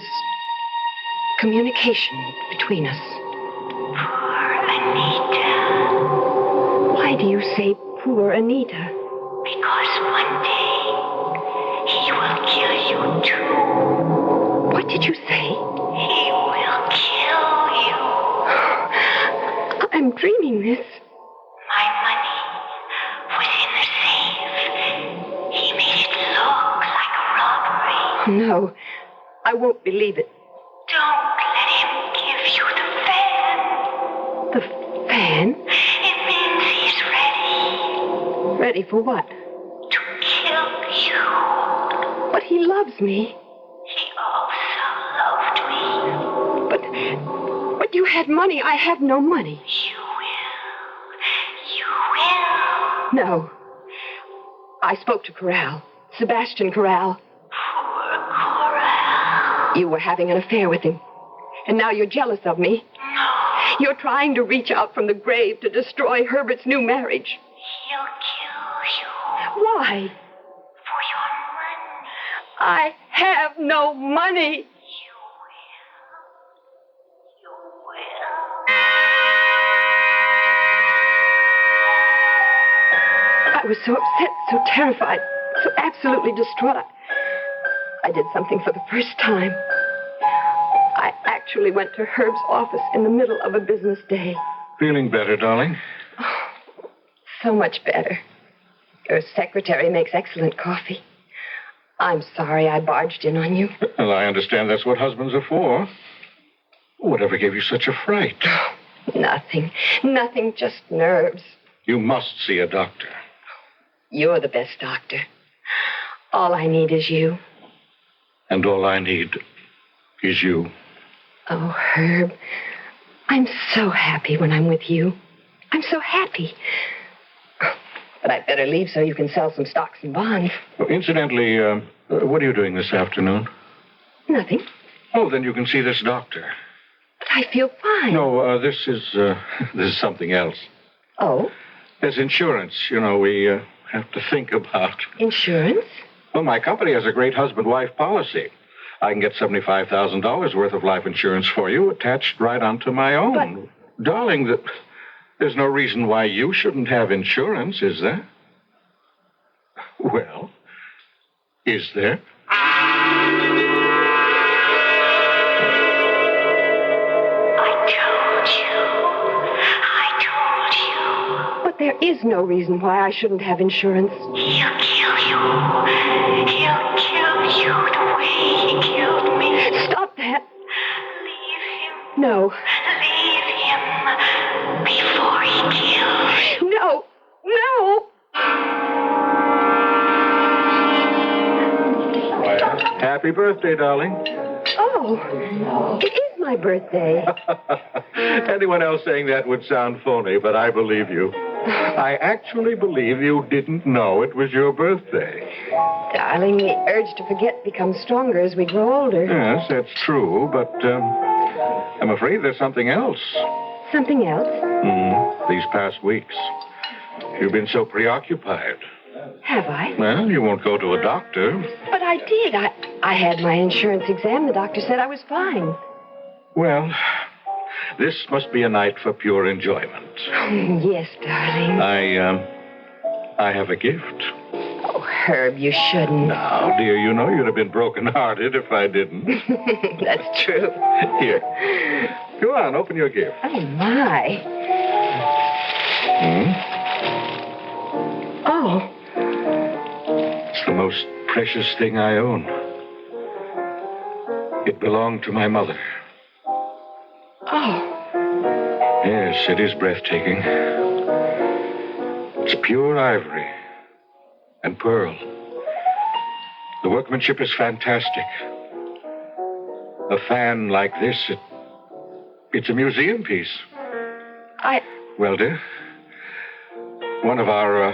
communication between us. Poor Anita. Why do you say poor Anita? Because one day he will kill you too. What did you say? He will kill you. I'm dreaming this. My money was in the safe. He made it look like a robbery. No, I won't believe it. Don't let him give you the fan. The fan? It means he's ready. Ready for what? To kill you. But he loves me. He also loved me. But you had money. I have no money. You will. No. I spoke to Corral. Sebastian Corral. Poor Corral. You were having an affair with him. And now you're jealous of me. No. You're trying to reach out from the grave to destroy Herbert's new marriage. He'll kill you. Why? For your money. I have no money. I was so upset, so terrified, so absolutely distraught. I did something for the first time. I actually went to Herb's office in the middle of a business day. Feeling better, darling? Oh, so much better. Your secretary makes excellent coffee. I'm sorry I barged in on you. Well, I understand that's what husbands are for. Whatever gave you such a fright? Nothing. Nothing, just nerves. You must see a doctor. You're the best doctor. All I need is you. And all I need is you. Oh, Herb, I'm so happy when I'm with you. I'm so happy. But I'd better leave so you can sell some stocks and bonds. Well, incidentally, what are you doing this afternoon? Nothing. Oh, then you can see this doctor. But I feel fine. No, this is something else. Oh? There's insurance, we have to think about. Insurance? Well, my company has a great husband-wife policy. I can get $75,000 worth of life insurance for you attached right onto my own. But... Darling, there's no reason why you shouldn't have insurance, is there? Well, is there? But there is no reason why I shouldn't have insurance. He'll kill you. He'll kill you the way he killed me. Stop that. Leave him. No. Leave him before he kills you. No. No. Happy birthday, darling. Oh, it is my birthday. Anyone else saying that would sound phony, but I believe you. I actually believe you didn't know it was your birthday. Darling, the urge to forget becomes stronger as we grow older. Yes, that's true, but I'm afraid there's something else. Something else? These past weeks, you've been so preoccupied. Have I? Well, you won't go to a doctor. But I did. I had my insurance exam. The doctor said I was fine. Well, this must be a night for pure enjoyment. Yes, darling. I have a gift. Oh, Herb, you shouldn't. Now, dear, you know you'd have been broken-hearted if I didn't. That's true. Here. Go on, open your gift. Oh, my. Oh. It's the most precious thing I own. It belonged to my mother. Oh. Yes, it is breathtaking. It's pure ivory and pearl. The workmanship is fantastic. A fan like this, it's a museum piece. Well, dear, one of our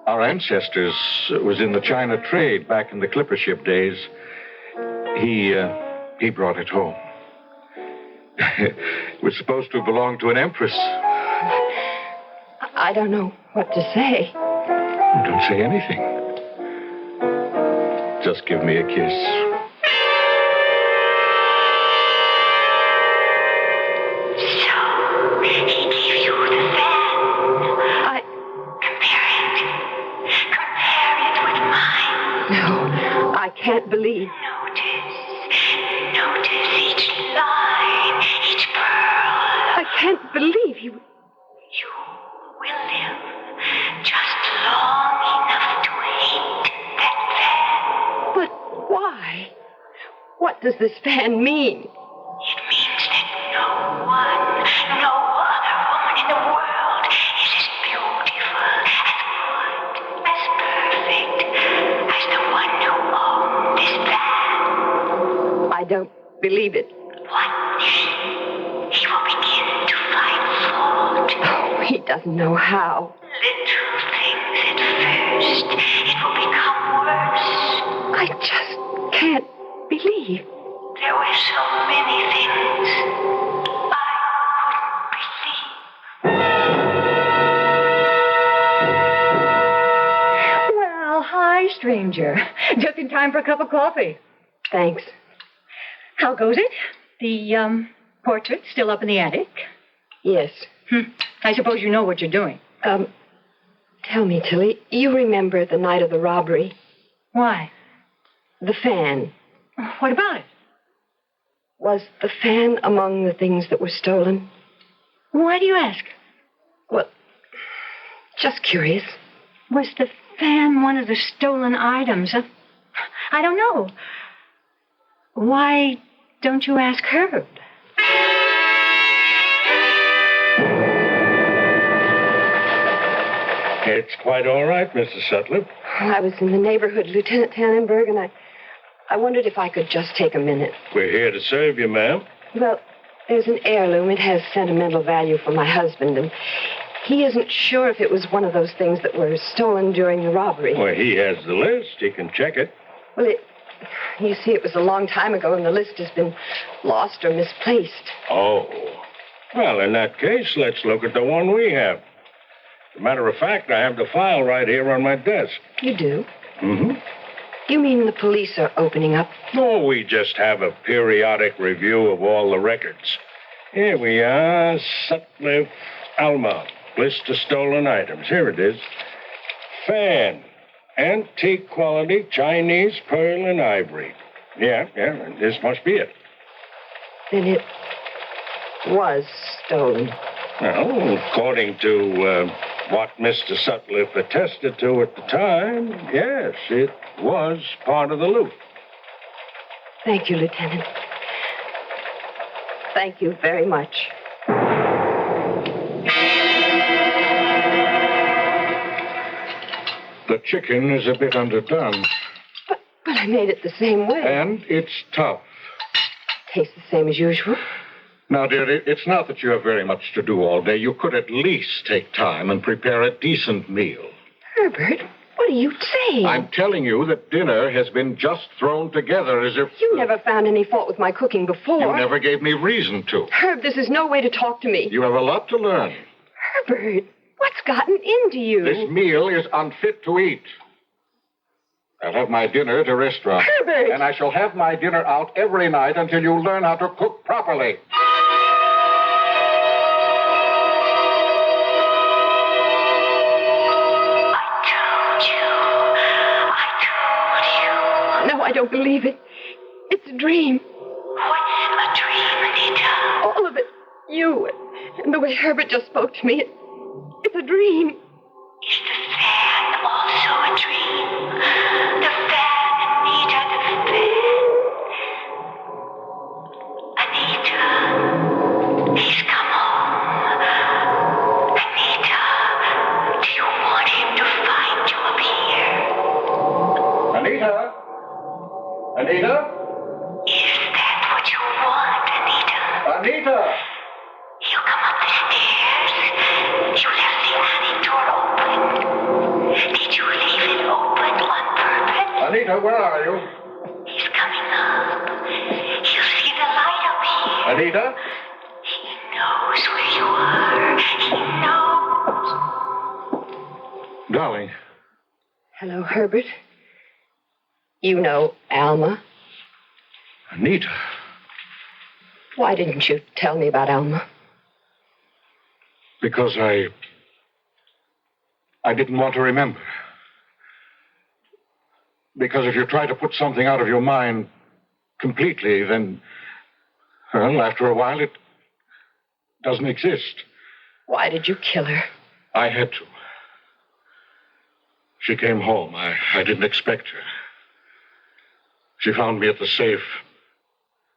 ancestors was in the China trade back in the clipper ship days. He brought it home. It was supposed to belong to an empress. I don't know what to say. Don't say anything. Just give me a kiss. So, he gave you the fan. Compare it with mine. No, I can't believe. Notice each line, each pearl. I can't believe you. You will live just long enough to hate that fan. But why? What does this fan mean? It means that no other woman in the world is as beautiful, as good, as perfect as the one who owned this fan. I don't believe it. One day, he will begin to find fault. Oh, he doesn't know how. Little things at first. It will become worse. I just can't believe. There were so many things I couldn't believe. Well, hi, stranger. Just in time for a cup of coffee. Thanks. How goes it? The portrait still up in the attic? Yes. I suppose you know what you're doing. Tell me, Tilly, you remember the night of the robbery? Why? The fan. What about it? Was the fan among the things that were stolen? Why do you ask? Well, just curious. Was the fan one of the stolen items? I don't know. Why don't you ask Herb? It's quite all right, Mrs. Sutcliffe. I was in the neighborhood, Lieutenant Tannenberg, and I wondered if I could just take a minute. We're here to serve you, ma'am. Well, there's an heirloom. It has sentimental value for my husband, and he isn't sure if it was one of those things that were stolen during the robbery. Well, he has the list. He can check it. Well, you see, it was a long time ago, and the list has been lost or misplaced. Oh. Well, in that case, let's look at the one we have. As a matter of fact, I have the file right here on my desk. You do? Mm-hmm. You mean the police are opening up? No, we just have a periodic review of all the records. Here we are, Sutcliffe, Alma. List of stolen items. Here it is. Fan. Antique quality Chinese pearl and ivory. Yeah, this must be it. Then it was stolen. Well, according to what Mr. Sutcliffe attested to at the time, yes, it was part of the loot. Thank you, Lieutenant. Thank you very much. The chicken is a bit underdone. But I made it the same way. And it's tough. Tastes the same as usual. Now, dear, it's not that you have very much to do all day. You could at least take time and prepare a decent meal. Herbert, what are you saying? I'm telling you that dinner has been just thrown together as if... You never found any fault with my cooking before. You never gave me reason to. Herb, this is no way to talk to me. You have a lot to learn. Herbert, what's gotten into you? This meal is unfit to eat. I'll have my dinner at a restaurant. Herbert! And I shall have my dinner out every night until you learn how to cook properly. No, I don't believe it. It's a dream. What's a dream, Anita? All of it. You and the way Herbert just spoke to me. It's a dream. Is the fan also a dream? The fan, Anita, the fan. Anita, he's come home. Anita, do you want him to find you up here? Anita? Anita? Is that what you want, Anita? Anita! You come up the stairs. You left the attic door open. Did you leave it open on purpose? Anita, where are you? He's coming up. You see the light up here. Anita? He knows where you are. He knows. Darling. Hello, Herbert. You know Alma. Anita. Why didn't you tell me about Alma? Because I didn't want to remember. Because if you try to put something out of your mind completely, then, well, after a while, it doesn't exist. Why did you kill her? I had to. She came home. I didn't expect her. She found me at the safe.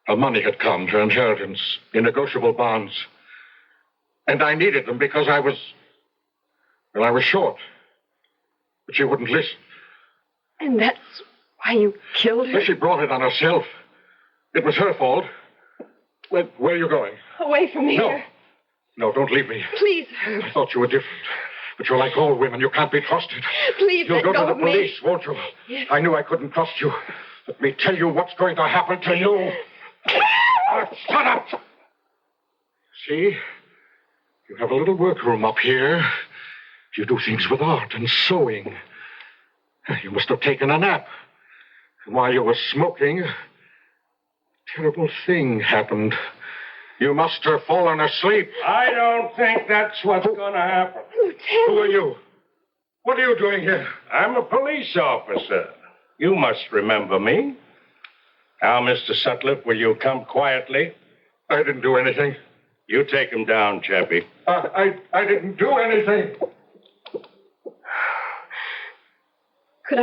Her money had come, her inheritance, in negotiable bonds. And I needed them because I was short. But she wouldn't listen. And that's why you killed her? But she brought it on herself. It was her fault. Where are you going? Away from here. No, don't leave me. Please, Herb. I thought you were different. But you're like all women. You can't be trusted. Please, You'll let go go to the of me. police, won't you? Yes. I knew I couldn't trust you. Let me tell you what's going to happen to you. Shut up! See? You have a little workroom up here. You do things with art and sewing. You must have taken a nap. And while you were smoking, a terrible thing happened. You must have fallen asleep. I don't think that's what's going to happen. Lieutenant. Who are you? What are you doing here? I'm a police officer. You must remember me. Now, Mr. Sutcliffe, will you come quietly? I didn't do anything. You take him down, Chappie. I didn't do anything. Could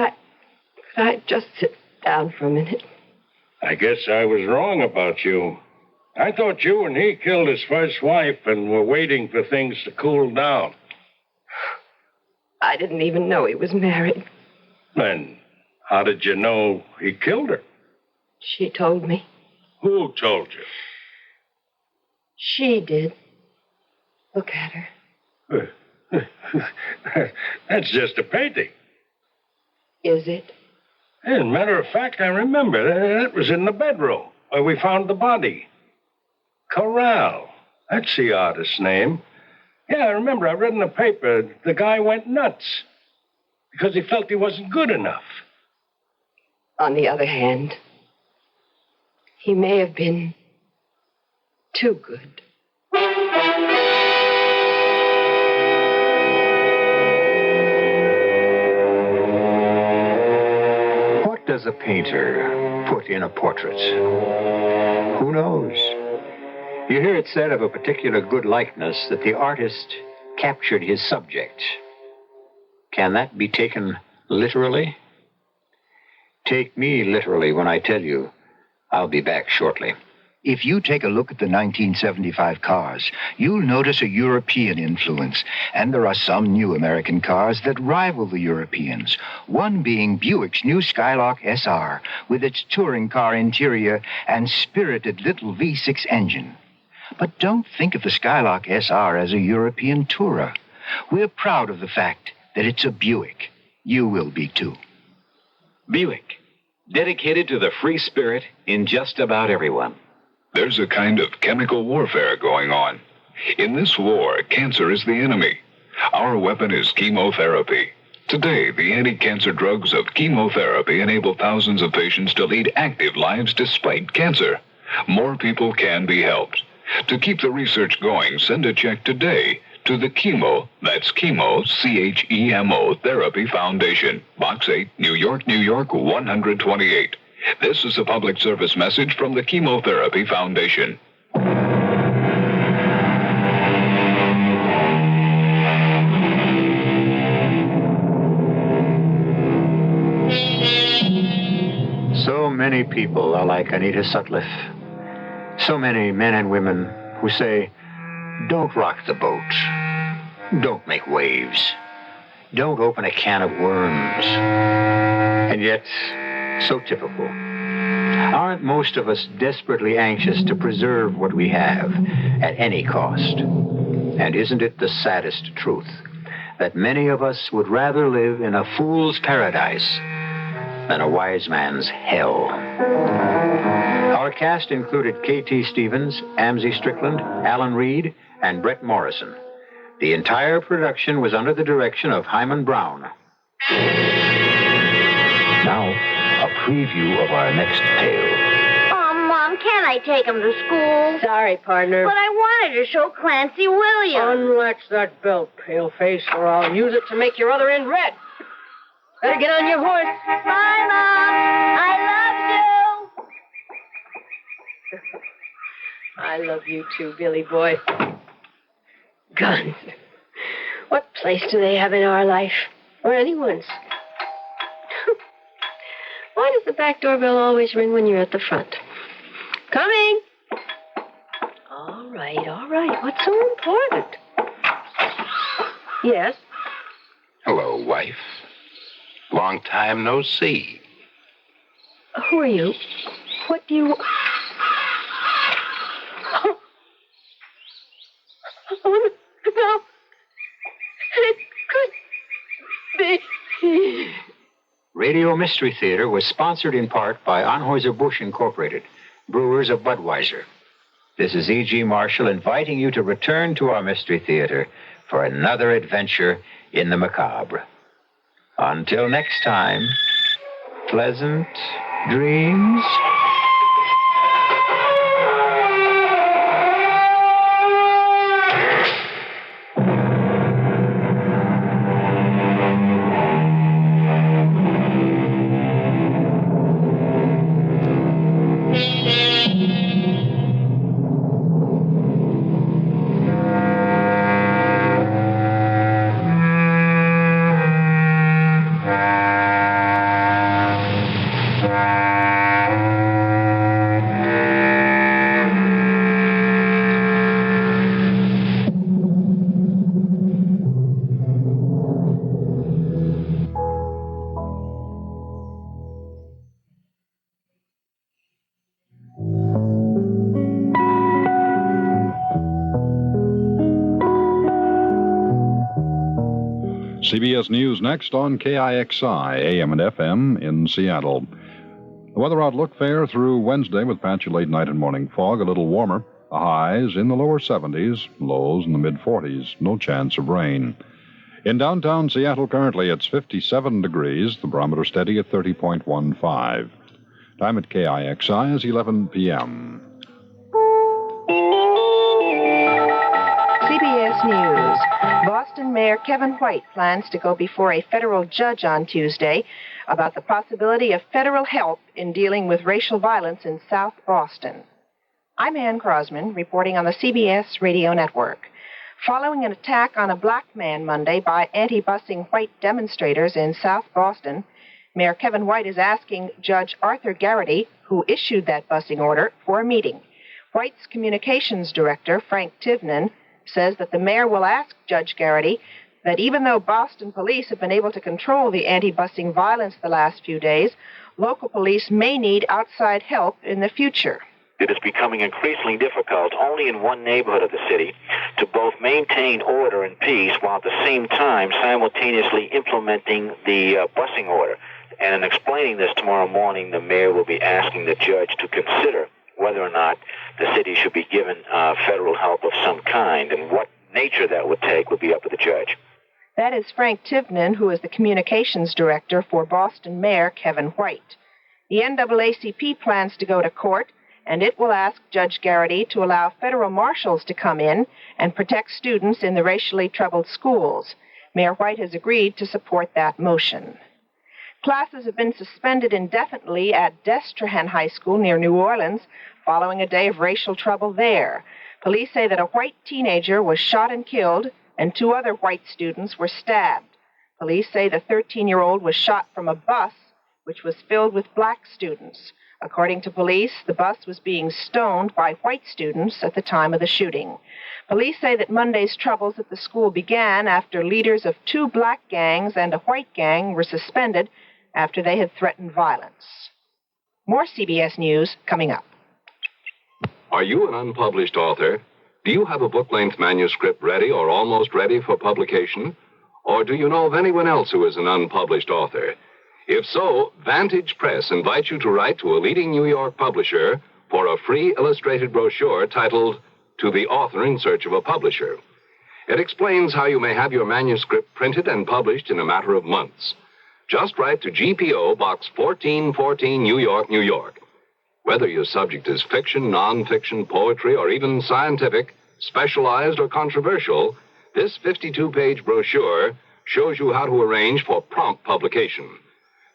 I just sit down for a minute? I guess I was wrong about you. I thought you and he killed his first wife and were waiting for things to cool down. I didn't even know he was married. Then how did you know he killed her? She told me. Who told you? She did. Look at her. That's just a painting. Is it? As a matter of fact, I remember. That was in the bedroom where we found the body. Corral. That's the artist's name. Yeah, I remember. I read in the paper the guy went nuts because he felt he wasn't good enough. On the other hand, he may have been too good. a painter put in a portrait? Who knows? You hear it said of a particular good likeness that the artist captured his subject. Can that be taken literally? Take me literally when I tell you I'll be back shortly. If you take a look at the 1975 cars, you'll notice a European influence, and there are some new American cars that rival the Europeans, one being Buick's new Skylark SR, with its touring car interior and spirited little V6 engine. But don't think of the Skylark SR as a European tourer. We're proud of the fact that it's a Buick. You will be too. Buick, dedicated to the free spirit in just about everyone. There's a kind of chemical warfare going on. In this war, cancer is the enemy. Our weapon is chemotherapy. Today, the anti-cancer drugs of chemotherapy enable thousands of patients to lead active lives despite cancer. More people can be helped. To keep the research going, send a check today to the Chemo, that's Chemo, C-H-E-M-O, Therapy Foundation, Box 8, New York, New York, 128. This is a public service message from the Chemotherapy Foundation. So many people are like Anita Sutcliffe. So many men and women who say, don't rock the boat. Don't make waves. Don't open a can of worms. And yet, so typical. Aren't most of us desperately anxious to preserve what we have at any cost? And isn't it the saddest truth that many of us would rather live in a fool's paradise than a wise man's hell? Our cast included K.T. Stevens, Amzie Strickland, Alan Reed, and Brett Morrison. The entire production was under the direction of Hyman Brown. Now, a preview of our next tale. Oh, Mom, can I take him to school? Sorry, partner. But I wanted to show Clancy Williams. Unlatch that belt, paleface, or I'll use it to make your other end red. Better get on your horse. Bye, Mom. I love you. I love you too, Billy boy. Guns. What place do they have in our life? Or anyone's? Why does the back doorbell always ring when you're at the front? Coming! All right. What's so important? Yes? Hello, wife. Long time no see. Who are you? What do you... Oh, no. It could be... Radio Mystery Theater was sponsored in part by Anheuser-Busch Incorporated, brewers of Budweiser. This is E.G. Marshall inviting you to return to our Mystery Theater for another adventure in the macabre. Until next time, pleasant dreams. CBS News next on KIXI, AM and FM in Seattle. The weather outlook fair through Wednesday with patchy late night and morning fog, a little warmer. The highs in the lower 70s, lows in the mid-40s, no chance of rain. In downtown Seattle currently it's 57 degrees, the barometer steady at 30.15. Time at KIXI is 11 p.m. CBS CBS News. Boston Mayor Kevin White plans to go before a federal judge on Tuesday about the possibility of federal help in dealing with racial violence in South Boston. I'm Ann Crosman, reporting on the CBS Radio Network. Following an attack on a black man Monday by anti-busing white demonstrators in South Boston, Mayor Kevin White is asking Judge Arthur Garrity, who issued that busing order, for a meeting. White's communications director, Frank Tivnan, says that the mayor will ask Judge Garrity that even though Boston police have been able to control the anti-busing violence the last few days, local police may need outside help in the future. It is becoming increasingly difficult only in one neighborhood of the city to both maintain order and peace while at the same time simultaneously implementing the busing order. And in explaining this tomorrow morning, the mayor will be asking the judge to consider whether or not the city should be given federal help of some kind, and what nature that would take would be up to the judge. That is Frank Tivnan, who is the communications director for Boston Mayor Kevin White. The NAACP plans to go to court, and it will ask Judge Garrity to allow federal marshals to come in and protect students in the racially troubled schools. Mayor White has agreed to support that motion. Classes have been suspended indefinitely at Destrehan High School near New Orleans following a day of racial trouble there. Police say that a white teenager was shot and killed, and 2 other white students were stabbed. Police say the 13-year-old was shot from a bus which was filled with black students. According to police, the bus was being stoned by white students at the time of the shooting. Police say that Monday's troubles at the school began after leaders of 2 black gangs and a white gang were suspended after they had threatened violence. More CBS News coming up. Are you an unpublished author? Do you have a book-length manuscript ready or almost ready for publication? Or do you know of anyone else who is an unpublished author? If so, Vantage Press invites you to write to a leading New York publisher for a free illustrated brochure titled To the Author in Search of a Publisher. It explains how you may have your manuscript printed and published in a matter of months. Just write to GPO Box 1414, New York, New York. Whether your subject is fiction, nonfiction, poetry, or even scientific, specialized, or controversial, this 52-page brochure shows you how to arrange for prompt publication.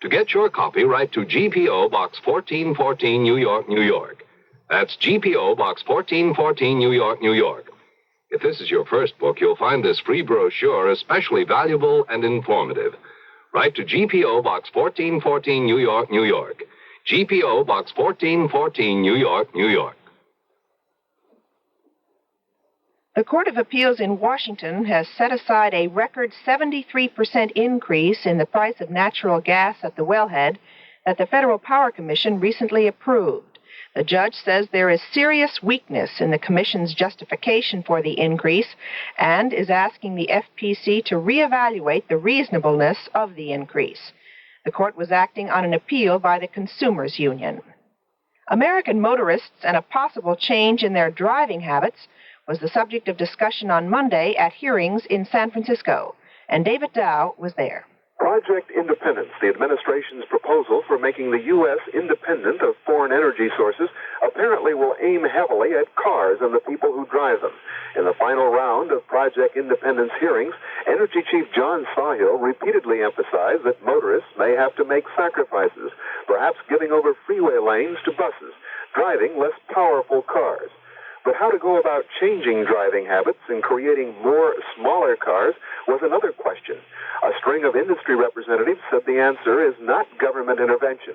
To get your copy, write to GPO Box 1414, New York, New York. That's GPO Box 1414, New York, New York. If this is your first book, you'll find this free brochure especially valuable and informative. Write to GPO Box 1414, New York, New York. GPO Box 1414, New York, New York. The Court of Appeals in Washington has set aside a record 73% increase in the price of natural gas at the wellhead that the Federal Power Commission recently approved. The judge says there is serious weakness in the Commission's justification for the increase and is asking the FPC to reevaluate the reasonableness of the increase. The court was acting on an appeal by the Consumers Union. American motorists and a possible change in their driving habits was the subject of discussion on Monday at hearings in San Francisco, and David Dow was there. Project Independence, the administration's proposal for making the U.S. independent of foreign energy sources, apparently will aim heavily at cars and the people who drive them. In the final round of Project Independence hearings, Energy Chief John Sawhill repeatedly emphasized that motorists may have to make sacrifices, perhaps giving over freeway lanes to buses, driving less powerful cars. But how to go about changing driving habits and creating more smaller cars was another question. A string of industry representatives said the answer is not government intervention.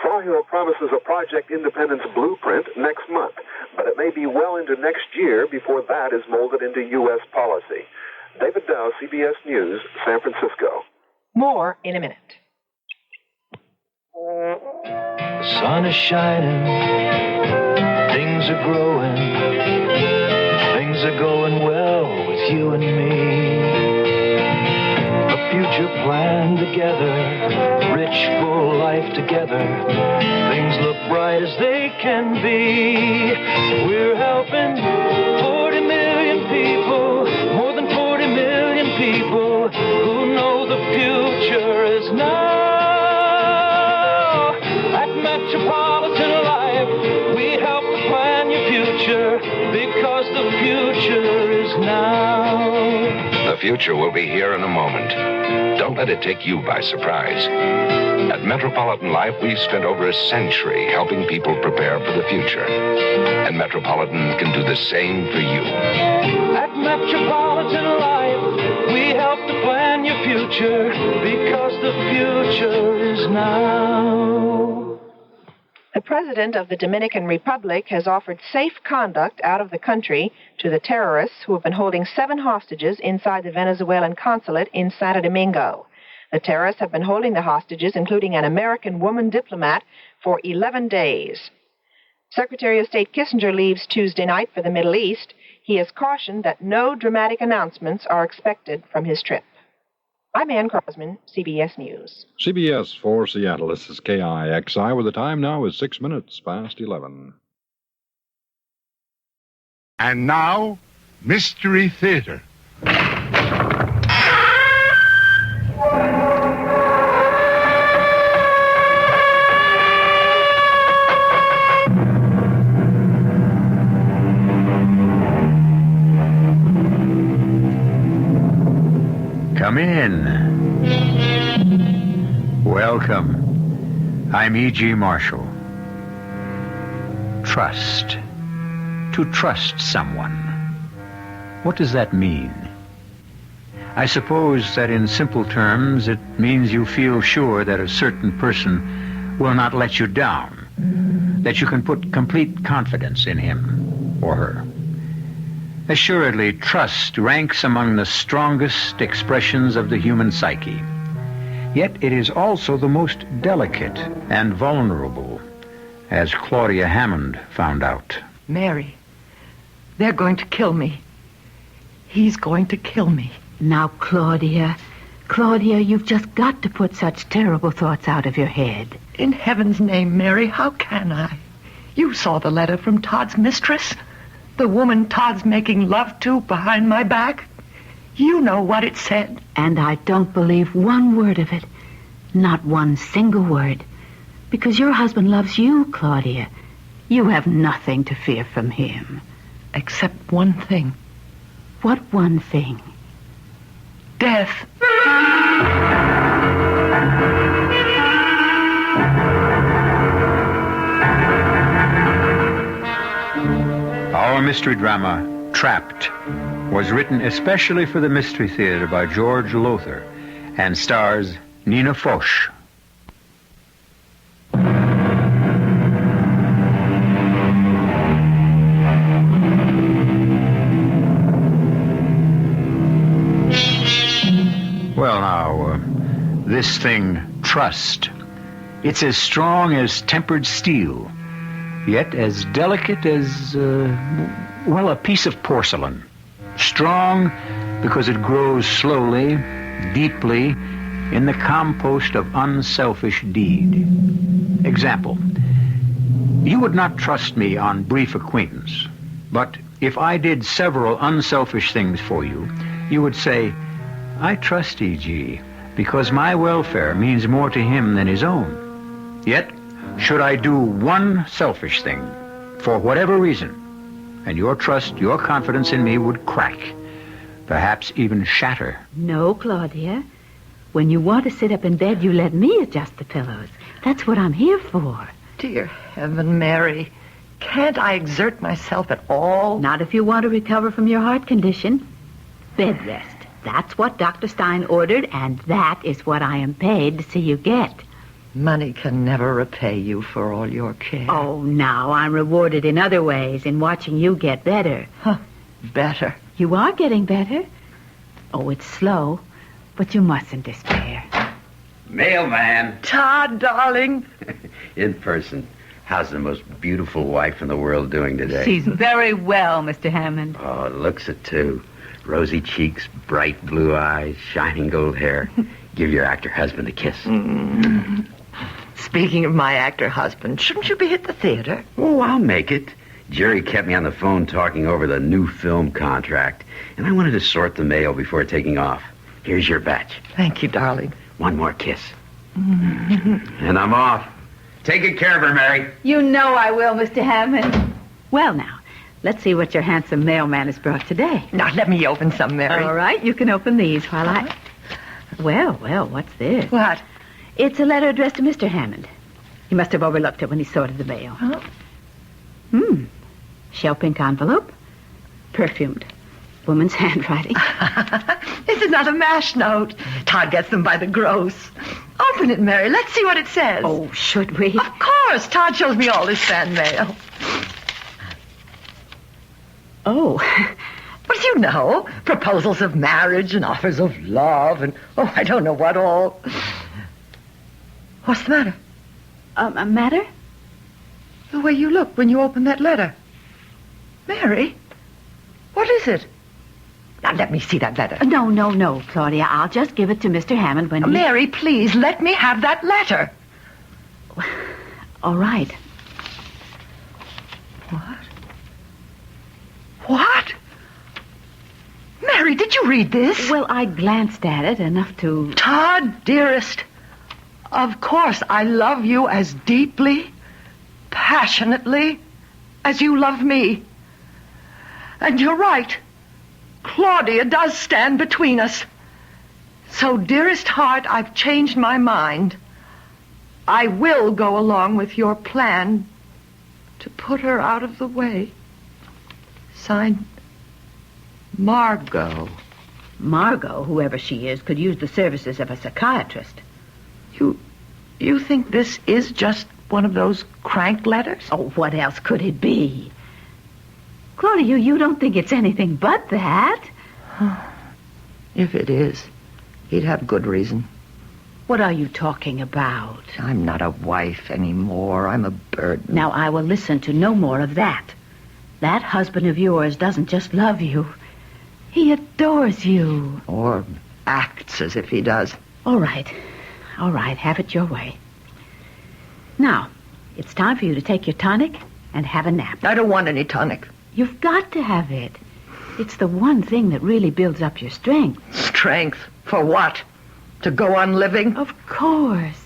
Sawhill promises a Project Independence blueprint next month, but it may be well into next year before that is molded into U.S. policy. David Dow, CBS News, San Francisco. More in a minute. The sun is shining, things are growing, things are going well with you and me. A future planned together, rich, full life together, things look bright as they can be. We're helping 40 million people, more than 40 million people who know the future is now. At Metropolitan Life, we help to plan your future because the future is now. future will be here in a moment. Don't let it take you by surprise. At Metropolitan Life, we've spent over a century helping people prepare for the future. And Metropolitan can do the same for you. At Metropolitan Life, we help to plan your future because the future is now. The president of the Dominican Republic has offered safe conduct out of the country to the terrorists who have been holding 7 hostages inside the Venezuelan consulate in Santo Domingo. The terrorists have been holding the hostages, including an American woman diplomat, for 11 days. Secretary of State Kissinger leaves Tuesday night for the Middle East. He has cautioned that no dramatic announcements are expected from his trip. I'm Ann Crosman, CBS News. CBS for Seattle. This is KIXI, where the time now is 6 minutes past 11. And now, Mystery Theater. Come in. Welcome. I'm E.G. Marshall. Trust. To trust someone. What does that mean? I suppose that in simple terms it means you feel sure that a certain person will not let you down, that you can put complete confidence in him or her. Assuredly, trust ranks among the strongest expressions of the human psyche. Yet it is also the most delicate and vulnerable, as Claudia Hammond found out. Mary, they're going to kill me. He's going to kill me. Now, Claudia, you've just got to put such terrible thoughts out of your head. In heaven's name, Mary, how can I? You saw the letter from Todd's mistress. The woman Todd's making love to behind my back. You know what it said. And I don't believe one word of it. Not one single word. Because your husband loves you, Claudia. You have nothing to fear from him. Except one thing. What one thing? Death. Our mystery drama, Trapped, was written especially for the Mystery Theater by George Lothar and stars Nina Foch. Well, now, this thing, trust, it's as strong as tempered steel, yet as delicate as, a piece of porcelain. Strong because it grows slowly, deeply, in the compost of unselfish deed. Example, you would not trust me on brief acquaintance, but if I did several unselfish things for you, you would say, I trust E.G. because my welfare means more to him than his own. Yet, should I do one selfish thing, for whatever reason, and your trust, your confidence in me would crack, perhaps even shatter. No, Claudia. When you want to sit up in bed, you let me adjust the pillows. That's what I'm here for. Dear heaven, Mary, can't I exert myself at all? Not if you want to recover from your heart condition. Bed rest. That's what Dr. Stein ordered, and that is what I am paid to see you get. Money can never repay you for all your care. Oh, now I'm rewarded in other ways, in watching you get better. Huh, better? You are getting better. Oh, it's slow, but you mustn't despair. Mailman. Todd, darling. In person. How's the most beautiful wife in the world doing today? She's very well, Mr. Hammond. Oh, looks it, too. Rosy cheeks, bright blue eyes, shining gold hair. Give your actor husband a kiss. Mm-hmm. Speaking of my actor husband, shouldn't you be at the theater? Oh, I'll make it. Jerry kept me on the phone talking over the new film contract, and I wanted to sort the mail before taking off. Here's your batch. Thank you, darling. One more kiss. And I'm off. Take good care of her, Mary. You know I will, Mr. Hammond. Well, now, Let's see what your handsome mailman has brought today. Now, let me open some, Mary. All right, you can open these while I... Well, what's this? What? It's a letter addressed to Mr. Hammond. He must have overlooked it when he sorted the mail. Shell pink envelope. Perfumed. Woman's handwriting. This is not a MASH note. Todd gets them by the gross. Open it, Mary. Let's see what it says. Oh, should we? Of course. Todd shows me all his fan mail. Oh. Well, you know, proposals of marriage and offers of love and, I don't know what all. What's the matter? A matter? The way you look when you open that letter. Mary, what is it? Now, let me see that letter. No, Claudia. I'll just give it to Mr. Hammond when he... Mary, please, let me have that letter. All right. What? Mary, did you read this? Well, I glanced at it enough to... Todd, dearest, of course I love you as deeply, passionately, as you love me. And you're right. Claudia does stand between us. So, dearest heart, I've changed my mind. I will go along with your plan to put her out of the way. Signed, Margot. Margot, whoever she is, could use the services of a psychiatrist. You think this is just one of those crank letters? Oh, what else could it be? Claudia, you don't think it's anything but that? If it is, he'd have good reason. What are you talking about? I'm not a wife anymore. I'm a burden. Now, I will listen to no more of that. That husband of yours doesn't just love you. He adores you. Or acts as if he does. All right. Have it your way. Now, it's time for you to take your tonic and have a nap. I don't want any tonic. You've got to have it. It's the one thing that really builds up your strength. Strength? For what? To go on living? Of course.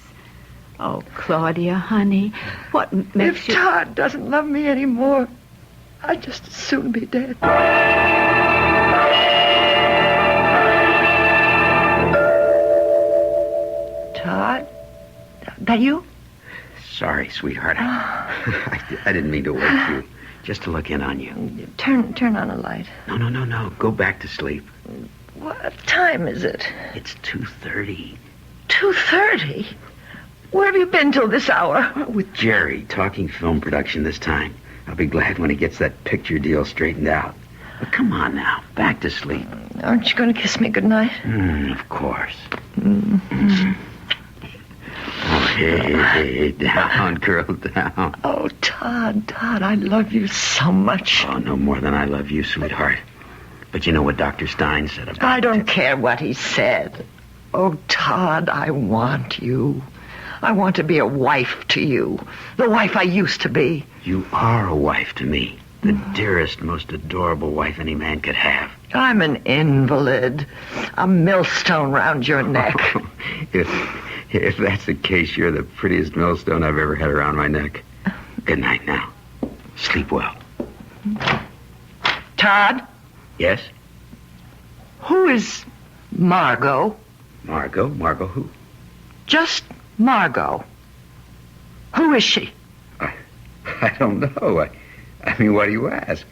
Oh, Claudia, honey, what makes you... If Todd doesn't love me anymore, I'd just as soon be dead. Todd? That you? Sorry, sweetheart. I didn't mean to wake you. Just to look in on you. Turn on a light. No. Go back to sleep. What time is it? It's 2:30. 2:30? Where have you been till this hour? With Jerry, talking film production this time. I'll be glad when he gets that picture deal straightened out. But come on now, back to sleep. Aren't you going to kiss me goodnight? Of course. Oh, hey, down, girl, down. Oh, Todd, I love you so much. Oh, no more than I love you, sweetheart. But you know what Dr. Stein said about I don't care what he said. Oh, Todd, I want you. I want to be a wife to you. The wife I used to be. You are a wife to me. The dearest, most adorable wife any man could have. I'm an invalid. A millstone round your neck. If that's the case, you're the prettiest millstone I've ever had around my neck. Good night now. Sleep well. Todd? Yes? Who is Margot? Margot? Margot who? Just Margot. Who is she? I don't know. I mean, why do you ask?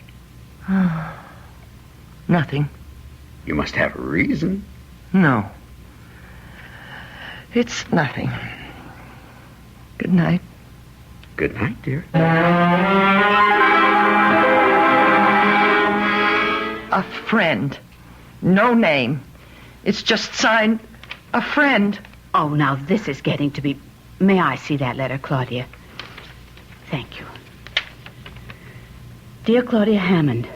Nothing. You must have a reason. No. It's nothing. Good night. Good night, dear. A friend. No name. It's just signed a friend. Oh, now this is getting to be... May I see that letter, Claudia? Thank you. Dear Claudia Hammond,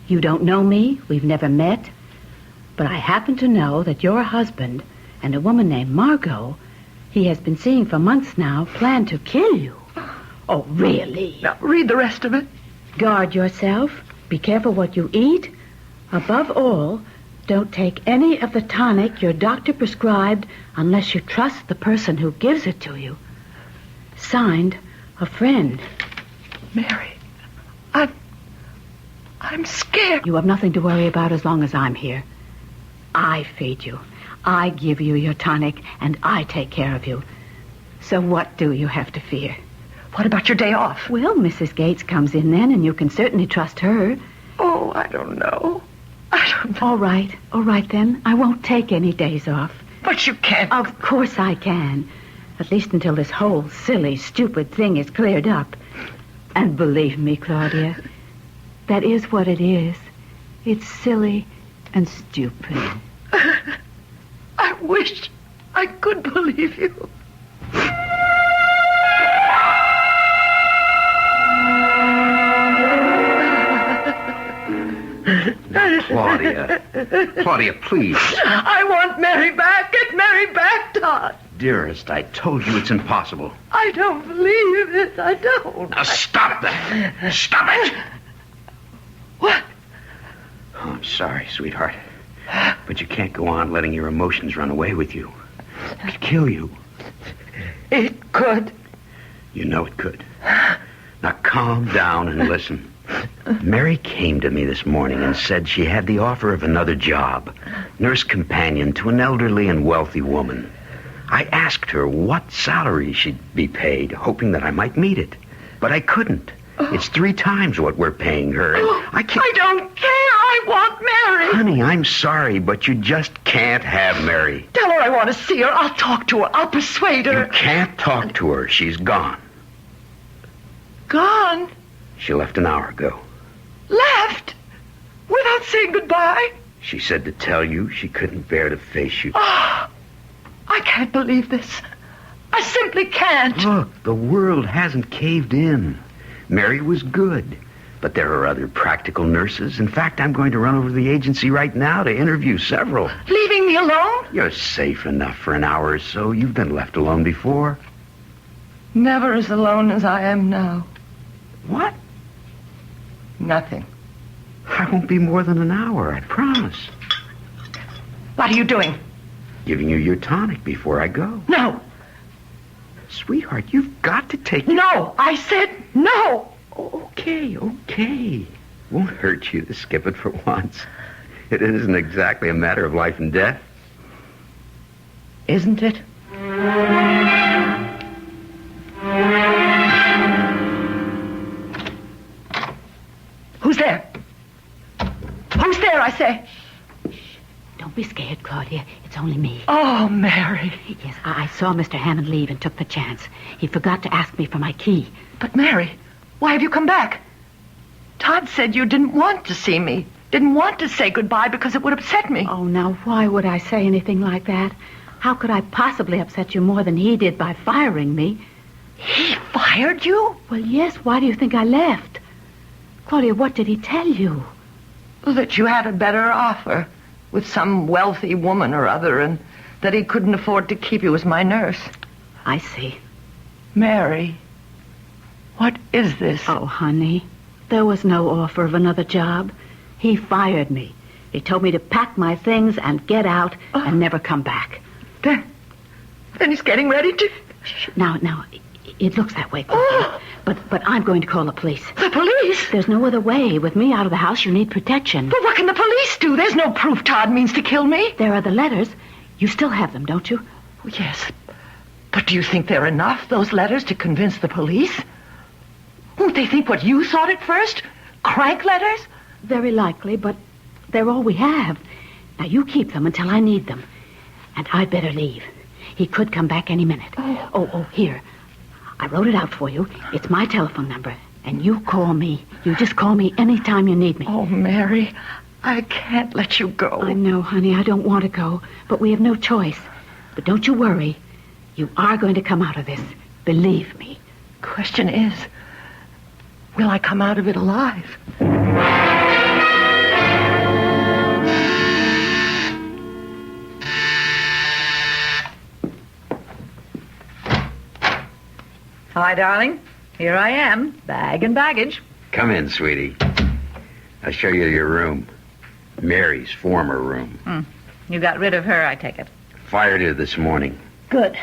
you don't know me, we've never met, but I happen to know that your husband and a woman named Margot he has been seeing for months now plan to kill you. Oh, really? Now, read the rest of it. Guard yourself. Be careful what you eat. Above all, don't take any of the tonic your doctor prescribed unless you trust the person who gives it to you. Signed, a friend. Mary, I'm scared. You have nothing to worry about as long as I'm here. I feed you. I give you your tonic, and I take care of you. So what do you have to fear? What about your day off? Well, Mrs. Gates comes in then, and you can certainly trust her. Oh, I don't know. All right then. I won't take any days off. But you can't. Of course I can. At least until this whole silly, stupid thing is cleared up. And believe me, Claudia, that is what it is. It's silly and stupid. I wish I could believe you. Claudia, please. I want Mary back. Get Mary back, Todd. Dearest, I told you it's impossible. I don't believe it. I don't. Now stop that. Stop it. What? Oh, I'm sorry, sweetheart. But you can't go on letting your emotions run away with you. It could kill you. It could. You know it could. Now calm down and listen. Mary came to me this morning and said she had the offer of another job, nurse companion to an elderly and wealthy woman. I asked her what salary she'd be paid, hoping that I might meet it. But I couldn't. It's 3 times what we're paying her. And I can't... I don't care. I want Mary. Honey, I'm sorry, but you just can't have Mary. Tell her I want to see her. I'll talk to her. I'll persuade her. You can't talk to her. She's gone. Gone? She left an hour ago. Left? Without saying goodbye? She said to tell you she couldn't bear to face you. I can't believe this. I simply can't. Look, the world hasn't caved in. Mary was good, but there are other practical nurses. In fact, I'm going to run over to the agency right now to interview several. Leaving me alone? You're safe enough for an hour or so. You've been left alone before. Never as alone as I am now. What? Nothing. I won't be more than an hour, I promise. What are you doing? Giving you your tonic before I go. No. Sweetheart, you've got to take... No, I said no. Okay. Won't hurt you to skip it for once. It isn't exactly a matter of life and death. Isn't it? Who's there? Who's there, I say? Don't be scared, Claudia. It's only me. Oh, Mary. Yes, I saw Mr. Hammond leave and took the chance. He forgot to ask me for my key. But, Mary, why have you come back? Todd said you didn't want to see me. Didn't want to say goodbye because it would upset me. Oh, now, why would I say anything like that? How could I possibly upset you more than he did by firing me? He fired you? Well, yes. Why do you think I left? Claudia, what did he tell you? That you had a better offer with some wealthy woman or other, and that he couldn't afford to keep you as my nurse. I see. Mary, what is this? Oh, honey, there was no offer of another job. He fired me. He told me to pack my things and get out and never come back. Then he's getting ready to... Now, it looks that way, Claudia. But I'm going to call the police. The police? There's no other way. With me out of the house, you need protection. But what can the police do? There's no proof Todd means to kill me. There are the letters. You still have them, don't you? Yes. But do you think they're enough, those letters, to convince the police? Won't they think what you thought at first? Crank letters? Very likely, but they're all we have. Now, you keep them until I need them. And I'd better leave. He could come back any minute. Oh, here. I wrote it out for you. It's my telephone number. And you call me. You just call me anytime you need me. Oh, Mary, I can't let you go. I know, honey. I don't want to go. But we have no choice. But don't you worry. You are going to come out of this. Believe me. Question is, will I come out of it alive? Hi, darling. Here I am, bag and baggage. Come in, sweetie. I'll show you your room. Mary's former room. You got rid of her, I take it. Fired her this morning. Good.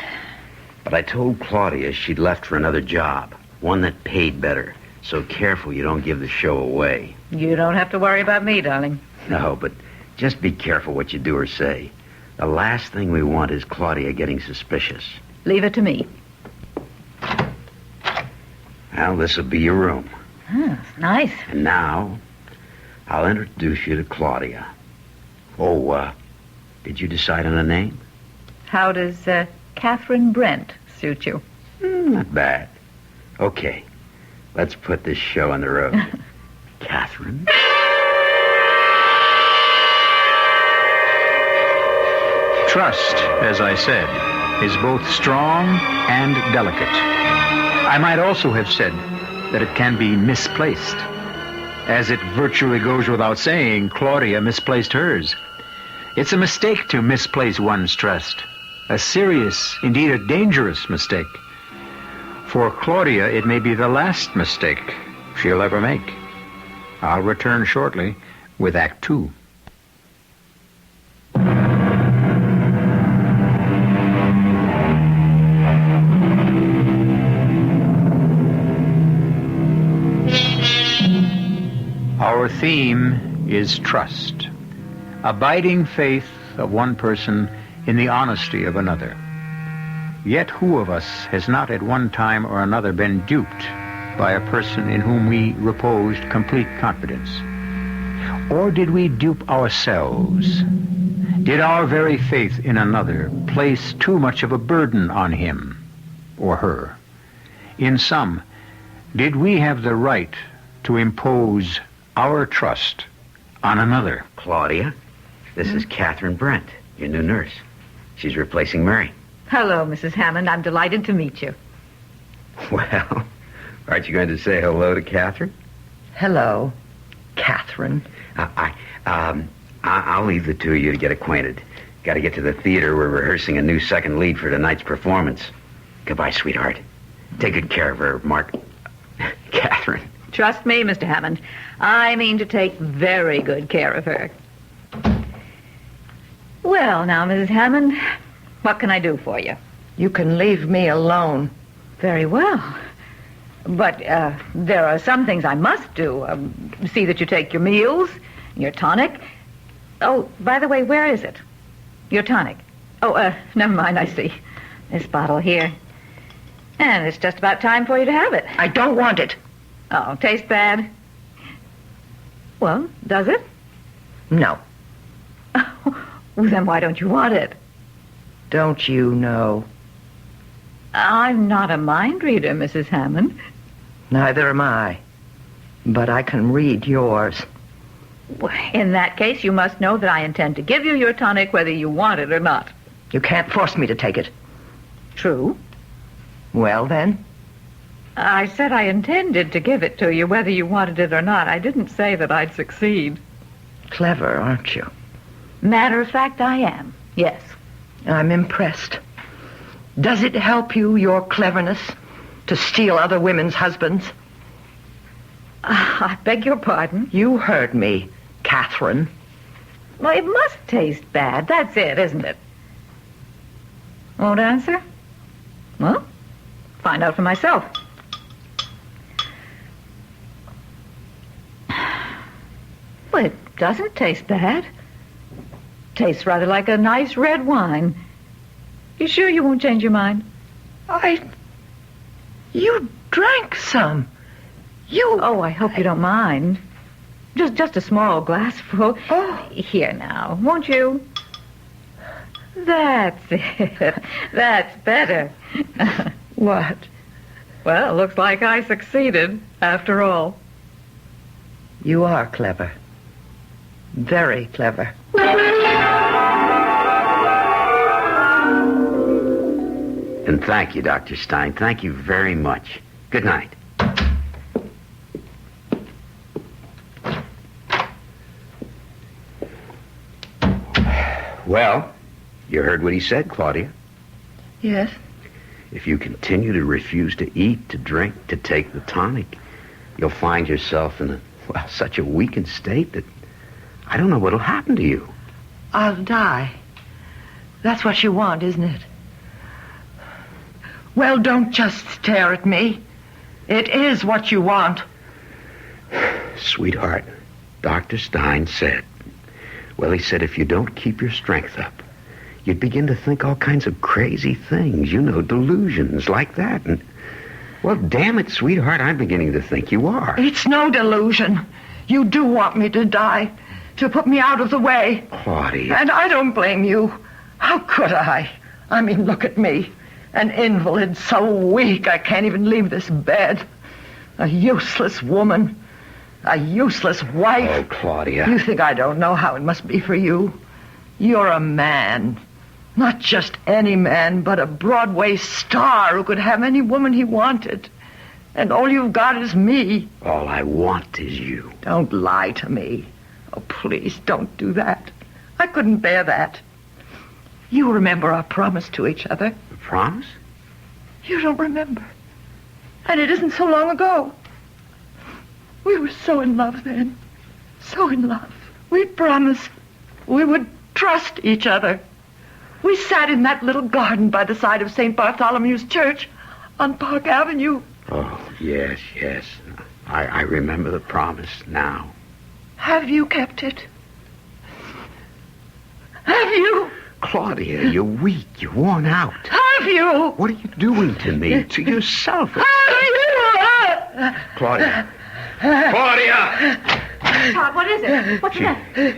But I told Claudia she'd left for another job, one that paid better. So careful you don't give the show away. You don't have to worry about me, darling. No, but just be careful what you do or say. The last thing we want is Claudia getting suspicious. Leave it to me. Well, this'll be your room. Nice. And now, I'll introduce you to Claudia. Oh, did you decide on a name? How does Catherine Brent suit you? Not bad. Okay, let's put this show on the road. Catherine? Trust, as I said, is both strong and delicate. I might also have said that it can be misplaced. As it virtually goes without saying, Claudia misplaced hers. It's a mistake to misplace one's trust. A serious, indeed a dangerous mistake. For Claudia, it may be the last mistake she'll ever make. I'll return shortly with Act Two. Our theme is trust. Abiding faith of one person in the honesty of another. Yet who of us has not at one time or another been duped by a person in whom we reposed complete confidence? Or did we dupe ourselves? Did our very faith in another place too much of a burden on him or her? In sum, did we have the right to impose our trust on another? Claudia, this is Catherine Brent, your new nurse. She's replacing Mary. Hello, Mrs. Hammond. I'm delighted to meet you. Well, aren't you going to say hello to Catherine? Hello, Catherine. I'll leave the two of you to get acquainted. Got to get to the theater. We're rehearsing a new second lead for tonight's performance. Goodbye, sweetheart. Take good care of her, Mark. Catherine. Trust me, Mr. Hammond. I mean to take very good care of her. Well, now, Mrs. Hammond, what can I do for you? You can leave me alone. Very well. But there are some things I must do. See that you take your meals, your tonic. Oh, by the way, where is it? Your tonic. Oh, never mind, I see. This bottle here. And it's just about time for you to have it. I don't want it. Oh, tastes bad? Well, does it? No. Well, then why don't you want it? Don't you know? I'm not a mind reader, Mrs. Hammond. Neither am I. But I can read yours. In that case, you must know that I intend to give you your tonic whether you want it or not. You can't force me to take it. True. Well, then? I said I intended to give it to you whether you wanted it or not. I didn't say that I'd succeed. Clever, aren't you? Matter of fact, I am. Yes. I'm impressed. Does it help you, your cleverness, to steal other women's husbands? I beg your pardon? You heard me, Catherine. Well, it must taste bad. That's it, isn't it? Won't answer? Well, find out for myself. Well, it doesn't taste bad. Tastes rather like a nice red wine. You sure you won't change your mind? You drank some. Oh, I hope you don't mind. Just a small glassful. Oh. Here now, won't you? That's it. That's better. What? Well, looks like I succeeded, after all. You are clever. Very clever. And thank you, Dr. Stein. Thank you very much. Good night. Well, you heard what he said, Claudia. Yes? If you continue to refuse to eat, to drink, to take the tonic, you'll find yourself in such a weakened state that I don't know what'll happen to you. I'll die. That's what you want, isn't it? Well, don't just stare at me. It is what you want. Sweetheart, Dr. Stein said, well, he said if you don't keep your strength up, you'd begin to think all kinds of crazy things, delusions like that. And, well, damn it, sweetheart, I'm beginning to think you are. It's no delusion. You do want me to die, to put me out of the way. Claudia. And I don't blame you. How could I? I mean, look at me. An invalid, so weak I can't even leave this bed. A useless woman. A useless wife. Oh, Claudia. You think I don't know how it must be for you? You're a man. Not just any man, but a Broadway star who could have any woman he wanted. And all you've got is me. All I want is you. Don't lie to me. Oh, please, don't do that. I couldn't bear that. You remember our promise to each other. A promise? You don't remember. And it isn't so long ago. We were so in love then. So in love. We promised we would trust each other. We sat in that little garden by the side of St. Bartholomew's Church on Park Avenue. Oh, yes. I remember the promise now. Have you kept it? Have you? Claudia, you're weak. You're worn out. Have you? What are you doing to me? To yourself? Have you? Claudia. Claudia! Todd, what is it? What's that?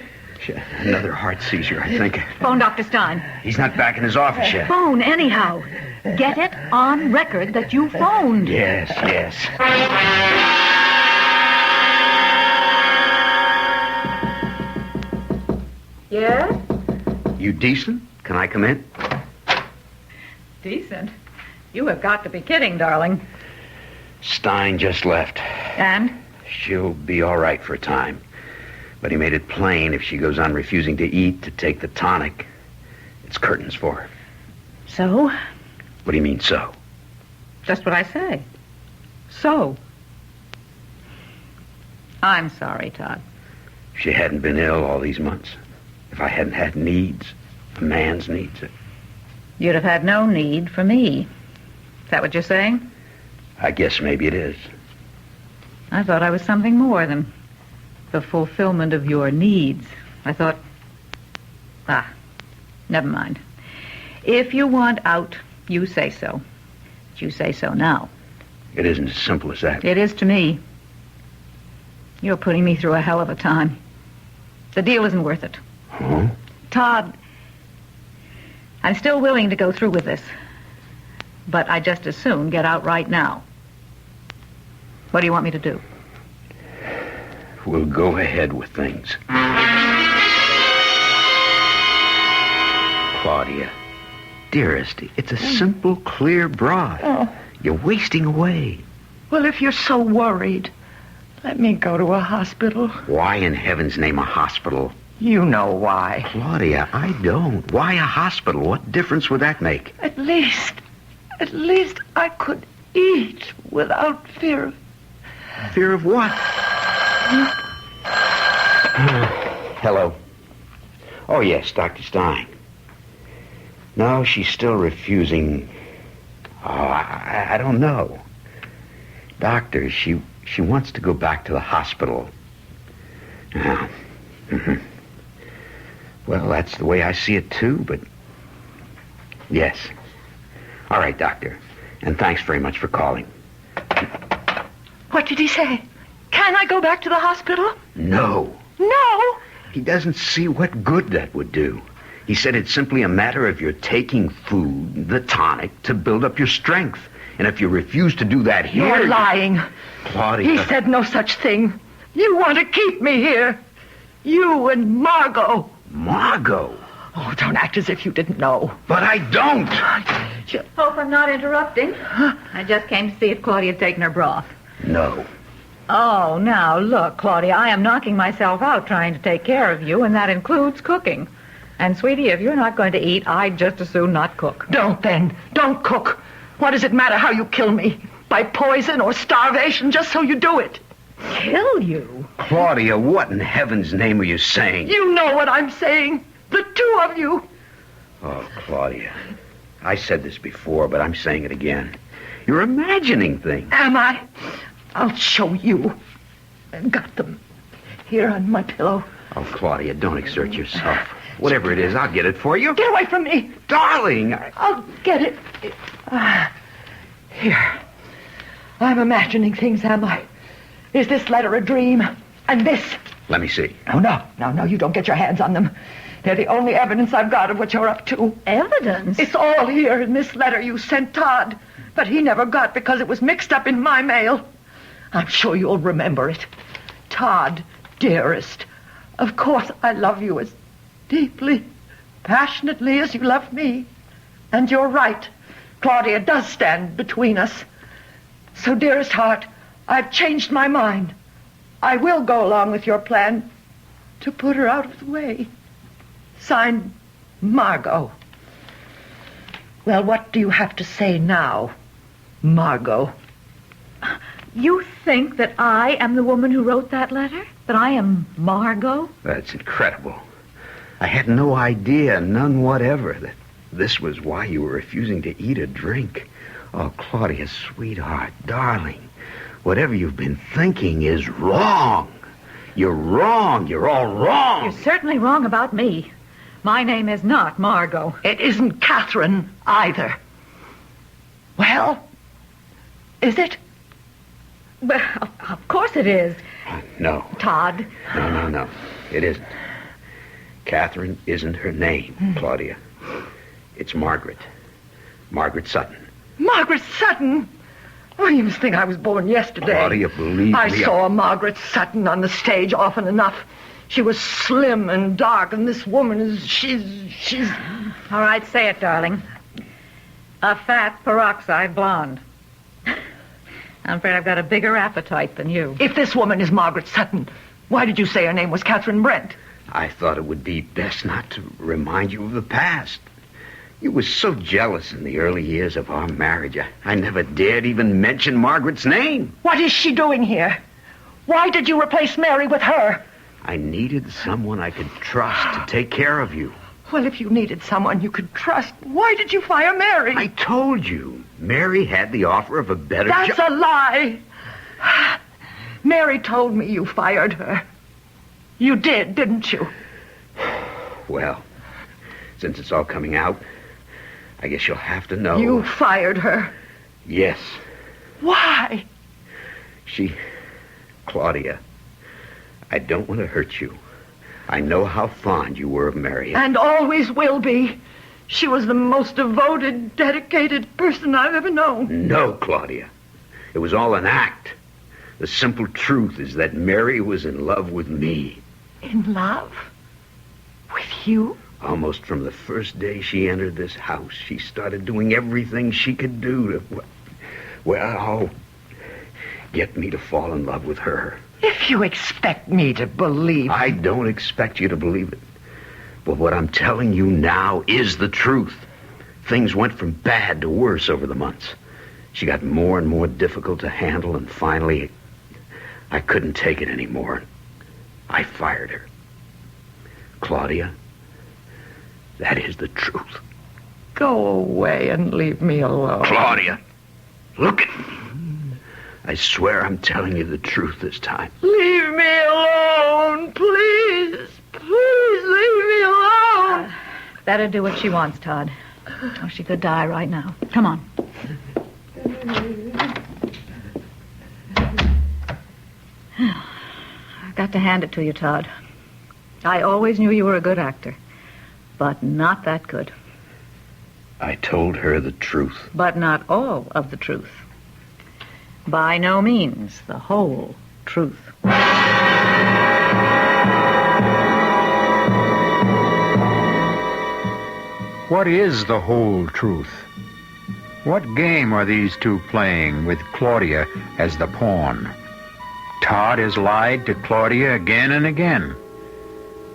Another heart seizure, I think. Phone Dr. Stein. He's not back in his office yet. Phone anyhow. Get it on record that you phoned. Yes. Yes? You decent? Can I come in? Decent? You have got to be kidding, darling. Stein just left. And? She'll be all right for a time. But he made it plain if she goes on refusing to eat, to take the tonic, it's curtains for her. So? What do you mean, so? Just what I say. So? I'm sorry, Todd. If she hadn't been ill all these months, if I hadn't had needs, a man's needs. You'd have had no need for me. Is that what you're saying? I guess maybe it is. I thought I was something more than the fulfillment of your needs. I thought, never mind. If you want out, you say so. But you say so now. It isn't as simple as that. It is to me. You're putting me through a hell of a time. The deal isn't worth it. Huh? Todd, I'm still willing to go through with this. But I just as soon get out right now. What do you want me to do? We'll go ahead with things. Claudia, dearest, it's a simple, clear broth. Oh. You're wasting away. Well, if you're so worried, let me go to a hospital. Why in heaven's name a hospital? You know why. Claudia, I don't. Why a hospital? What difference would that make? At least I could eat without fear of... Fear of what? Hello. Oh, yes, Dr. Stein. No, she's still refusing. Oh, I don't know. Doctor, she wants to go back to the hospital. Yeah. Mm-hmm. Well, that's the way I see it, too, but... Yes. All right, Doctor. And thanks very much for calling. What did he say? Can I go back to the hospital? No. No? He doesn't see what good that would do. He said it's simply a matter of your taking food, the tonic, to build up your strength. And if you refuse to do that here... You're lying. Claudia... He said no such thing. You want to keep me here. You and Margot. Margot? Oh, don't act as if you didn't know. But I don't. Hope I'm not interrupting. I just came to see if Claudia had taken her broth. No. Oh, now, look, Claudia, I am knocking myself out trying to take care of you, and that includes cooking. And, sweetie, if you're not going to eat, I'd just as soon not cook. Don't, then. Don't cook. What does it matter how you kill me? By poison or starvation, just so you do it. Kill you? Claudia, what in heaven's name are you saying? You know what I'm saying. The two of you. Oh, Claudia. I said this before, but I'm saying it again. You're imagining things. Am I? I'll show you. I've got them here on my pillow. Oh, Claudia, don't exert yourself. Whatever it is, I'll get it for you. Get away from me. Darling. I'll get it. Here. I'm imagining things, am I? Is this letter a dream? And this? Let me see. Oh, no, you don't get your hands on them. They're the only evidence I've got of what you're up to. Evidence? It's all here in this letter you sent Todd, but he never got because it was mixed up in my mail. I'm sure you'll remember it. Todd, dearest, of course I love you as deeply, passionately as you love me. And you're right. Claudia does stand between us. So, dearest heart, I've changed my mind. I will go along with your plan to put her out of the way. Signed, Margot. Well, what do you have to say now, Margot? You think that I am the woman who wrote that letter? That I am Margot? That's incredible. I had no idea, none whatever, that this was why you were refusing to eat or drink. Oh, Claudia, sweetheart, darling, whatever you've been thinking is wrong. You're wrong. You're all wrong. You're certainly wrong about me. My name is not Margot. It isn't Catherine either. Well, is it? Well, of course it is. No. Todd. No. It isn't. Catherine isn't her name, Claudia. It's Margaret. Margaret Sutton. Margaret Sutton? Oh, you must think I was born yesterday. Claudia, believe me. I saw Margaret Sutton on the stage often enough. She was slim and dark, and this woman is... She's... All right, say it, darling. A fat peroxide blonde. I'm afraid I've got a bigger appetite than you. If this woman is Margaret Sutton, why did you say her name was Catherine Brent? I thought it would be best not to remind you of the past. You were so jealous in the early years of our marriage. I never dared even mention Margaret's name. What is she doing here? Why did you replace Mary with her? I needed someone I could trust to take care of you. Well, if you needed someone you could trust, why did you fire Mary? I told you. Mary had the offer of a better job. That's a lie. Mary told me you fired her. You did, didn't you? Well, since it's all coming out, I guess you'll have to know. You fired her? Yes. Why? Claudia, I don't want to hurt you. I know how fond you were of Mary. And always will be. She was the most devoted, dedicated person I've ever known. No, Claudia. It was all an act. The simple truth is that Mary was in love with me. In love? With you? Almost from the first day she entered this house, she started doing everything she could do to, get me to fall in love with her. If you expect me to believe... I don't expect you to believe it. But what I'm telling you now is the truth. Things went from bad to worse over the months. She got more and more difficult to handle, and finally, I couldn't take it anymore. I fired her. Claudia, that is the truth. Go away and leave me alone. Claudia, look at me. I swear I'm telling you the truth this time. Leave me alone, please. Please leave me alone. Better do what she wants, Todd. Or she could die right now. Come on. I've got to hand it to you, Todd. I always knew you were a good actor, but not that good. I told her the truth. But not all of the truth. By no means the whole truth. What is the whole truth? What game are these two playing with Claudia as the pawn? Todd has lied to Claudia again and again.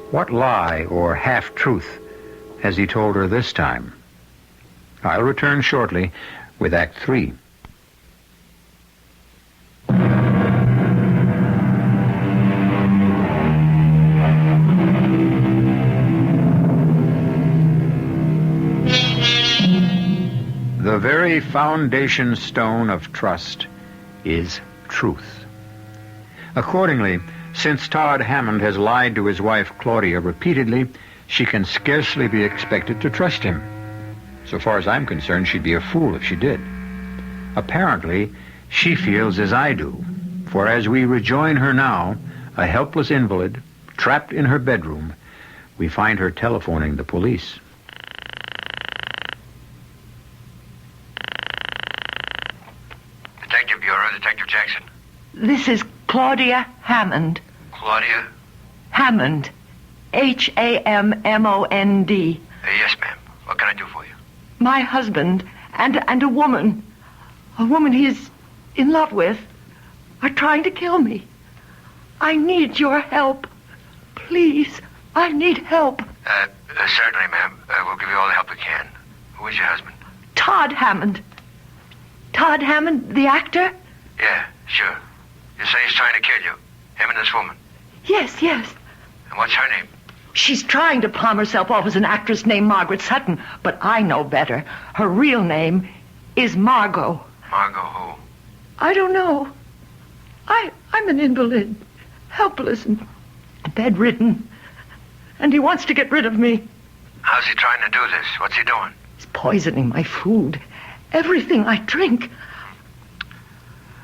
What lie or half-truth has he told her this time? I'll return shortly with Act 3. very foundation stone of trust is truth. Accordingly, since Todd Hammond has lied to his wife Claudia repeatedly, she can scarcely be expected to trust him. So far as I'm concerned, she'd be a fool if she did. Apparently, she feels as I do, for as we rejoin her now, a helpless invalid, trapped in her bedroom, we find her telephoning the police. Detective Bureau, Detective Jackson. This is Claudia Hammond. Claudia? Hammond. Hammond. Yes, ma'am. What can I do for you? My husband and a woman he's in love with, are trying to kill me. I need your help. Please, I need help. Certainly, ma'am. We'll give you all the help we can. Who is your husband? Todd Hammond. Todd Hammond, the actor? Yeah, sure. You say he's trying to kill you. Him and this woman. Yes. And what's her name? She's trying to palm herself off as an actress named Margaret Sutton, but I know better. Her real name is Margot. Margot who? I don't know. I'm an invalid, helpless and bedridden, and he wants to get rid of me. How's he trying to do this? What's he doing? He's poisoning my food, everything I drink.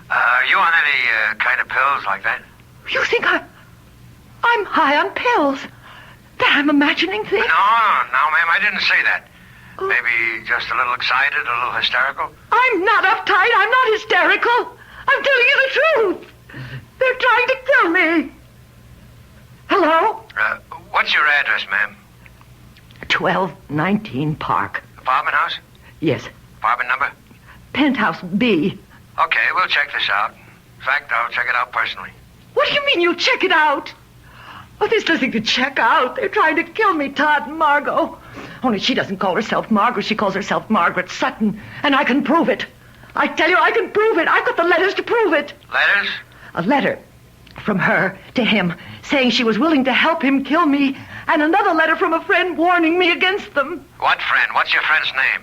Are you on any kind of pills like that? You think I'm high on pills? That I'm imagining things? No, ma'am, I didn't say that. Maybe just a little excited, a little hysterical? I'm not uptight. I'm not hysterical. I'm telling you the truth. They're trying to kill me. Hello? What's your address, ma'am? 1219 Park. Apartment house? Yes. Apartment number? Penthouse B. Okay, we'll check this out. In fact, I'll check it out personally. What do you mean you'll check it out? Oh, there's nothing to check out. They're trying to kill me, Todd and Margot. Only she doesn't call herself Margot. She calls herself Margaret Sutton. And I can prove it. I tell you, I can prove it. I've got the letters to prove it. Letters? A letter from her to him saying she was willing to help him kill me, and another letter from a friend warning me against them. What friend? What's your friend's name?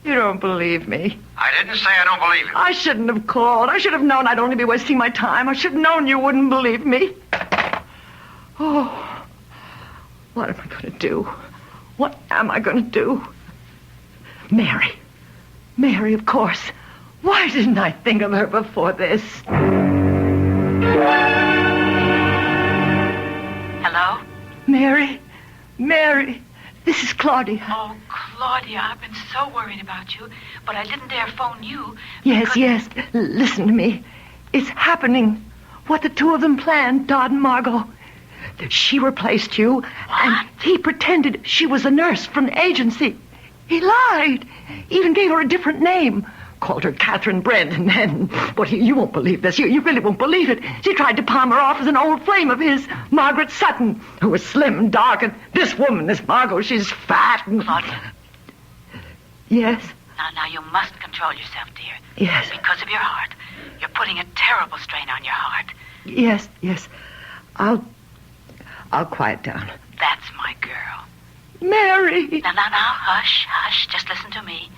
You don't believe me. I didn't say I don't believe you. I shouldn't have called. I should have known I'd only be wasting my time. I should have known you wouldn't believe me. Oh, what am I going to do? What am I going to do? Mary. Mary, of course. Why didn't I think of her before this? Hello? Mary. This is Claudia. Oh, Claudia, I've been so worried about you, but I didn't dare phone you. Yes. Listen to me. It's happening. What the two of them planned, Todd and Margot. She replaced you, and he pretended she was a nurse from the agency. He lied. Even gave her a different name. Called her Catherine Brent, and then... But you won't believe this. You really won't believe it. She tried to palm her off as an old flame of his, Margaret Sutton, who was slim and dark, and this woman, this Margot, she's fat and... Claudia. Yes? Now, you must control yourself, dear. Yes. Because of your heart. You're putting a terrible strain on your heart. Yes. I'll quiet down. That's my girl. Mary! Now, hush. Just listen to me.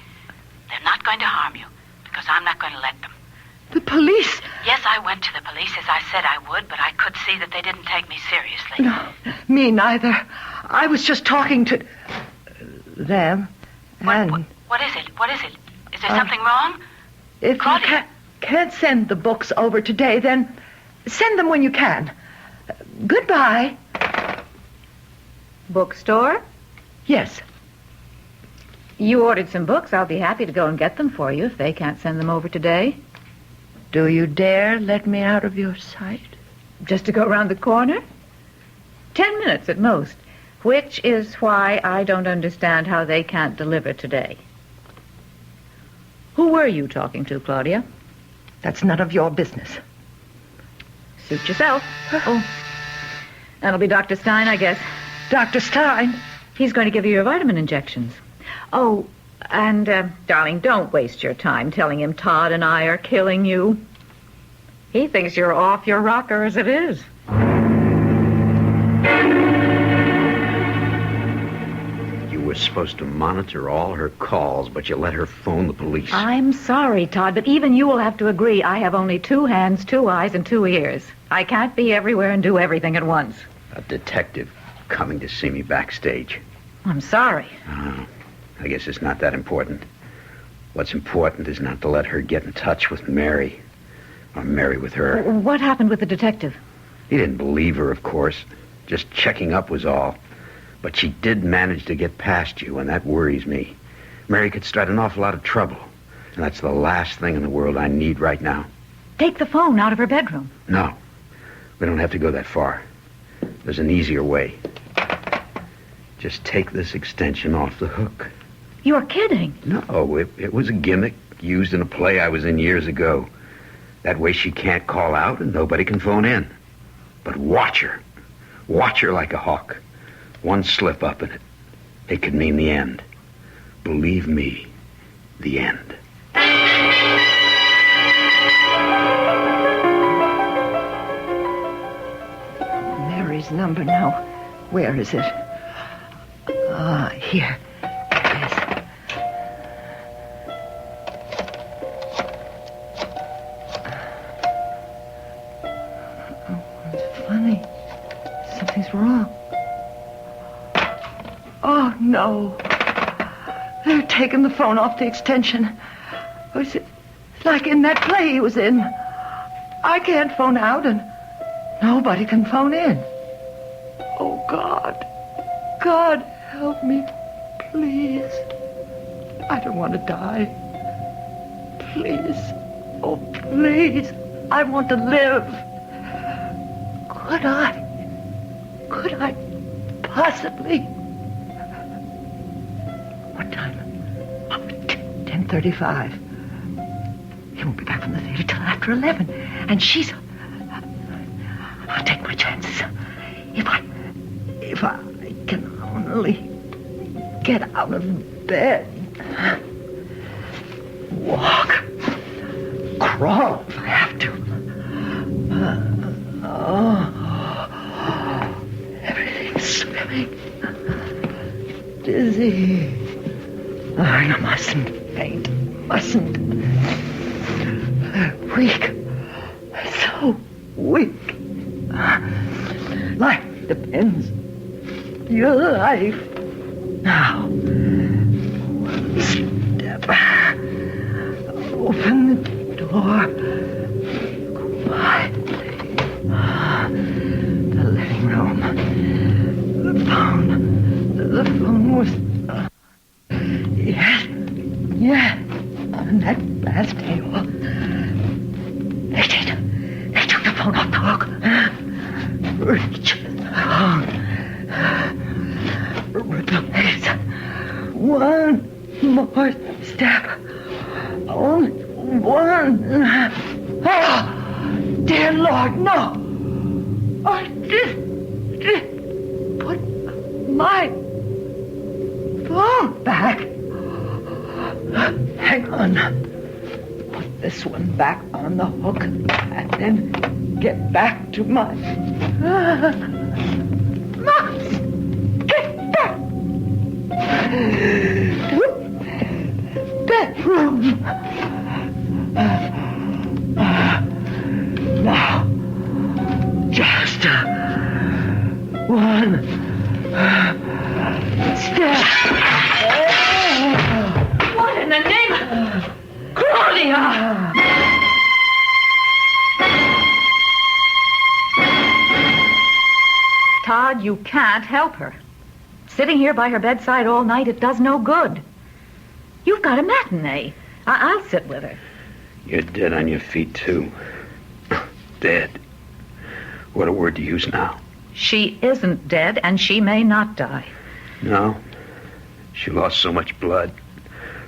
They're not going to harm you, because I'm not going to let them. The police? Yes, I went to the police, as I said I would, but I could see that they didn't take me seriously. No, me neither. I was just talking to them, and... What is it? Is there something wrong? If Claudia. you can't send the books over today, then send them when you can. Goodbye. Bookstore? Yes. You ordered some books. I'll be happy to go and get them for you if they can't send them over today. Do you dare let me out of your sight? Just to go around the corner? 10 minutes at most, which is why I don't understand how they can't deliver today. Who were you talking to, Claudia? That's none of your business. Suit yourself. Oh. That'll be Dr. Stein, I guess. Dr. Stein? He's going to give you your vitamin injections. Oh, and, darling, don't waste your time telling him Todd and I are killing you. He thinks you're off your rocker as it is. were supposed to monitor all her calls, but you let her phone the police. I'm sorry, Todd, but even you will have to agree I have only 2 hands, 2 eyes, and 2 ears. I can't be everywhere and do everything at once. A detective coming to see me backstage. I'm sorry. Oh, I guess it's not that important. What's important is not to let her get in touch with Mary, or Mary with her. What happened with the detective? He didn't believe her, of course. Just checking up was all. But she did manage to get past you, and that worries me. Mary could start an awful lot of trouble, and that's the last thing in the world I need right now. Take the phone out of her bedroom. No, we don't have to go that far. There's an easier way. Just take this extension off the hook. You're kidding. No, it was a gimmick used in a play I was in years ago. That way she can't call out and nobody can phone in. But watch her. Watch her like a hawk. One slip up and it could mean the end. Believe me, the end. Mary's number now. Where is it? Here. Yes. Oh, it's funny. Something's wrong. Oh, no. They're taking the phone off the extension. It's like in that play he was in. I can't phone out and nobody can phone in. Oh, God. God, help me, please. I don't want to die. Please. Oh, please. I want to live. Could I possibly... What time? 10:35. He won't be back from the theater till after 11. And she's... I'll take my chances. If I can only get out of bed. Walk. Crawl if I have to. Everything's swimming. Dizzy. I mustn't faint. Mustn't. Weak. So weak. Life depends. Your life. Now. One step. Open the door. Quietly. The living room. The phone was... Yes. On that glass table. They took the phone off the hook. Reach. Replace. One more step. Only one. Oh, dear Lord, no. I did put my phone back. Hang on. Put this one back on the hook and then get back to my... Get back to bedroom. Now, just one step. What in the name of Claudia? Todd, you can't help her. Sitting here by her bedside all night, it does no good. You've got a matinee. I'll sit with her. You're dead on your feet, too. Dead. What a word to use now. She isn't dead, and she may not die. No. She lost so much blood.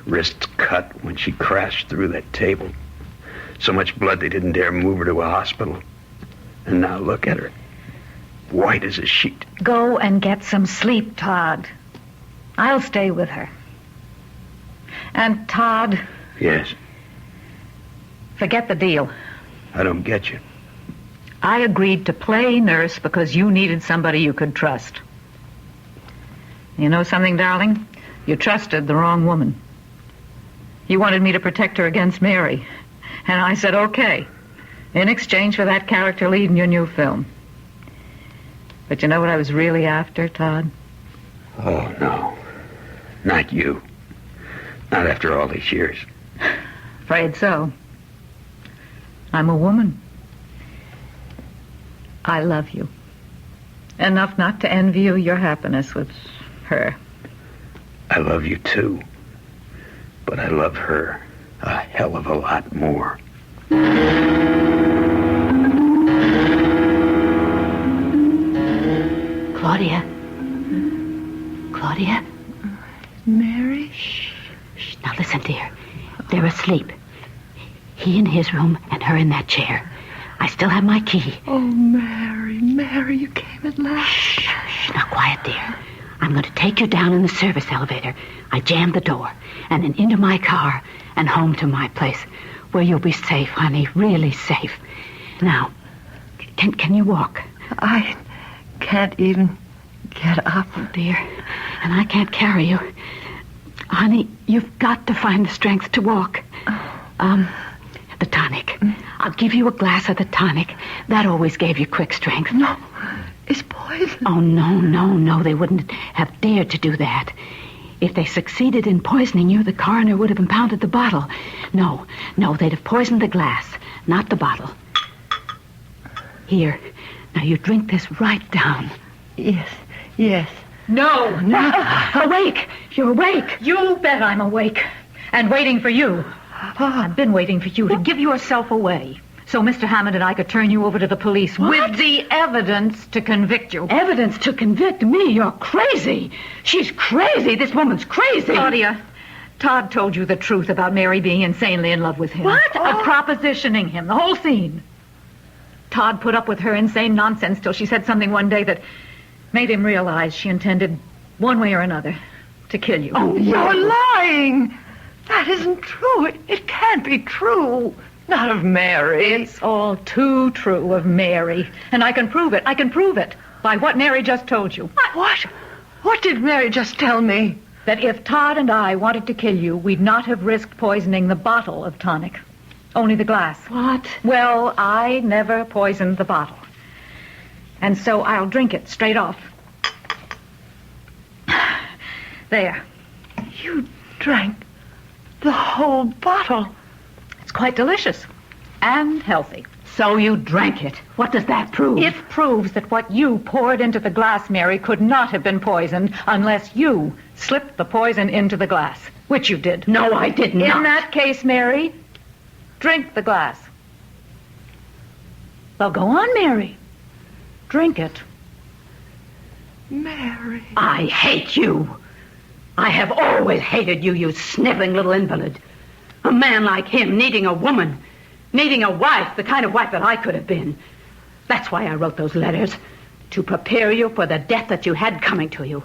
Wrists cut when she crashed through that table. So much blood they didn't dare move her to a hospital. And now look at her. White as a sheet. Go and get some sleep, Todd. I'll stay with her. And Todd... Yes? Forget the deal. I don't get you. I agreed to play nurse because you needed somebody you could trust. You know something, darling? You trusted the wrong woman. You wanted me to protect her against Mary. And I said, okay, in exchange for that character lead in your new film. But you know what I was really after, Todd? Oh, no. Not you. Not after all these years. Afraid so. I'm a woman. I love you. Enough not to envy you your happiness with her. I love you, too. But I love her a hell of a lot more. Claudia? Claudia? Mary? Shh. Now listen, dear. They're asleep. He in his room and her in that chair. I still have my key. Oh, Mary, you came at last. Shh. Now quiet, dear. I'm going to take you down in the service elevator. I jammed the door, and then into my car and home to my place, where you'll be safe, honey, really safe. Now, can you walk? I can't even get up. Oh, dear, and I can't carry you. Honey, you've got to find the strength to walk. The tonic. I'll give you a glass of the tonic. That always gave you quick strength. No, it's poison. Oh, no. They wouldn't have dared to do that. If they succeeded in poisoning you, the coroner would have impounded the bottle. No, they'd have poisoned the glass, not the bottle. Here, now you drink this right down. Yes. No. Awake. You're awake. You bet I'm awake. And waiting for you. I've been waiting for you to give yourself away. So Mr. Hammond and I could turn you over to the police with the evidence to convict you. Evidence to convict me? You're crazy. She's crazy. This woman's crazy. Claudia, Todd told you the truth about Mary being insanely in love with him. What? Propositioning him, the whole scene. Todd put up with her insane nonsense till she said something one day that made him realize she intended, one way or another, to kill you. Oh, you're lying. That isn't true. It can't be true. Not of Mary. It's all too true of Mary. And I can prove it. By what Mary just told you. What? What did Mary just tell me? That if Todd and I wanted to kill you, we'd not have risked poisoning the bottle of tonic. Only the glass. What? Well, I never poisoned the bottle. And so I'll drink it straight off. There. You drank the whole bottle. It's quite delicious and healthy. So you drank it. What does that prove? It proves that what you poured into the glass, Mary, could not have been poisoned unless you slipped the poison into the glass, which you did. No, I did not. In that case, Mary, drink the glass. Well, go on, Mary. Drink it. Mary. I hate you. I have always hated you, you sniveling little invalid. A man like him needing a woman, needing a wife, the kind of wife that I could have been. That's why I wrote those letters, to prepare you for the death that you had coming to you,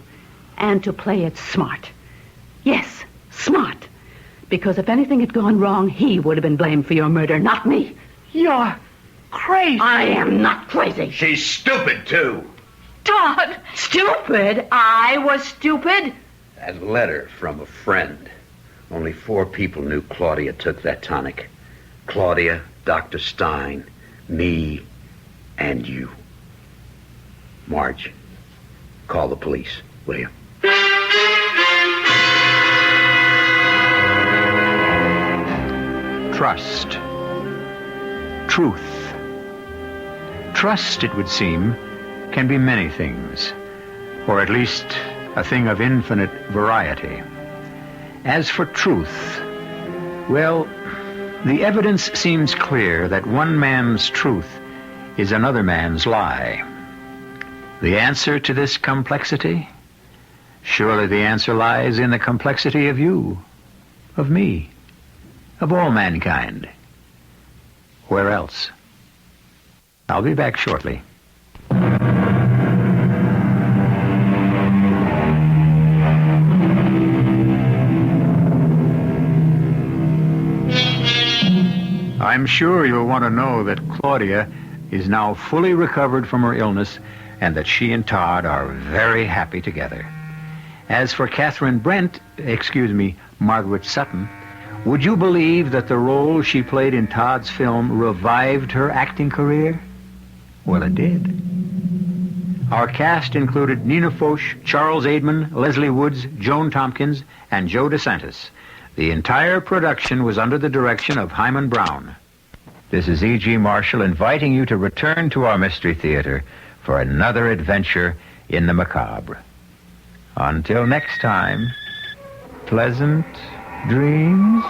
and to play it smart. Yes, smart. Because if anything had gone wrong, he would have been blamed for your murder, not me. You're crazy. I am not crazy. She's stupid, too. Todd! Stupid? I was stupid? That letter from a friend. Only 4 people knew Claudia took that tonic. Claudia, Dr. Stein, me, and you. Marge, call the police, will you? Trust. Truth. Trust, it would seem, can be many things, or at least a thing of infinite variety. As for truth, well, the evidence seems clear that one man's truth is another man's lie. The answer to this complexity? Surely the answer lies in the complexity of you, of me, of all mankind. Where else? I'll be back shortly. I'm sure you'll want to know that Claudia is now fully recovered from her illness and that she and Todd are very happy together. As for Margaret Sutton, would you believe that the role she played in Todd's film revived her acting career? Well, it did. Our cast included Nina Foch, Charles Aidman, Leslie Woods, Joan Tompkins, and Joe DeSantis. The entire production was under the direction of Hyman Brown. This is E.G. Marshall inviting you to return to our Mystery Theater for another adventure in the macabre. Until next time, pleasant dreams.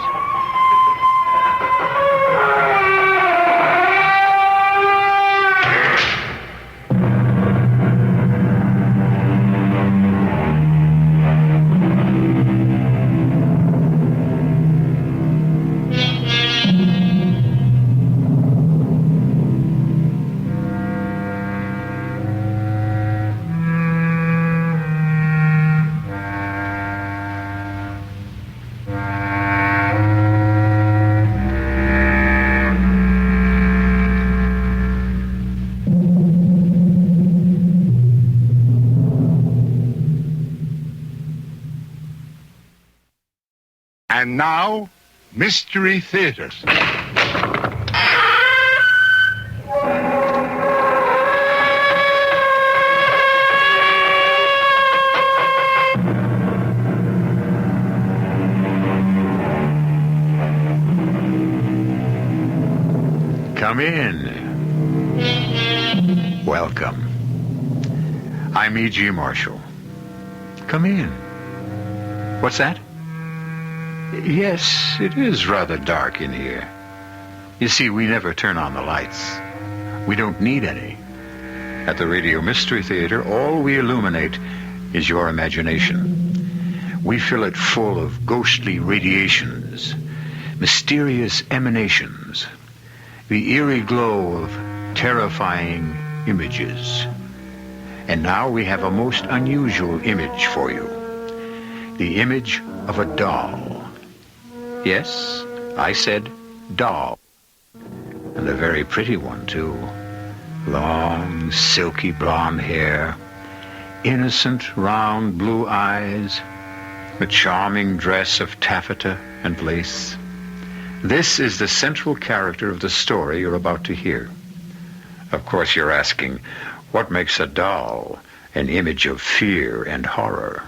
And now, Mystery Theater. Come in. Welcome. I'm E.G. Marshall. Come in. What's that? Yes, it is rather dark in here. You see, we never turn on the lights. We don't need any. At the Radio Mystery Theater, all we illuminate is your imagination. We fill it full of ghostly radiations, mysterious emanations, the eerie glow of terrifying images. And now we have a most unusual image for you. The image of a doll. Yes, I said doll. And a very pretty one, too. Long, silky blonde hair, innocent, round blue eyes, a charming dress of taffeta and lace. This is the central character of the story you're about to hear. Of course, you're asking, what makes a doll an image of fear and horror?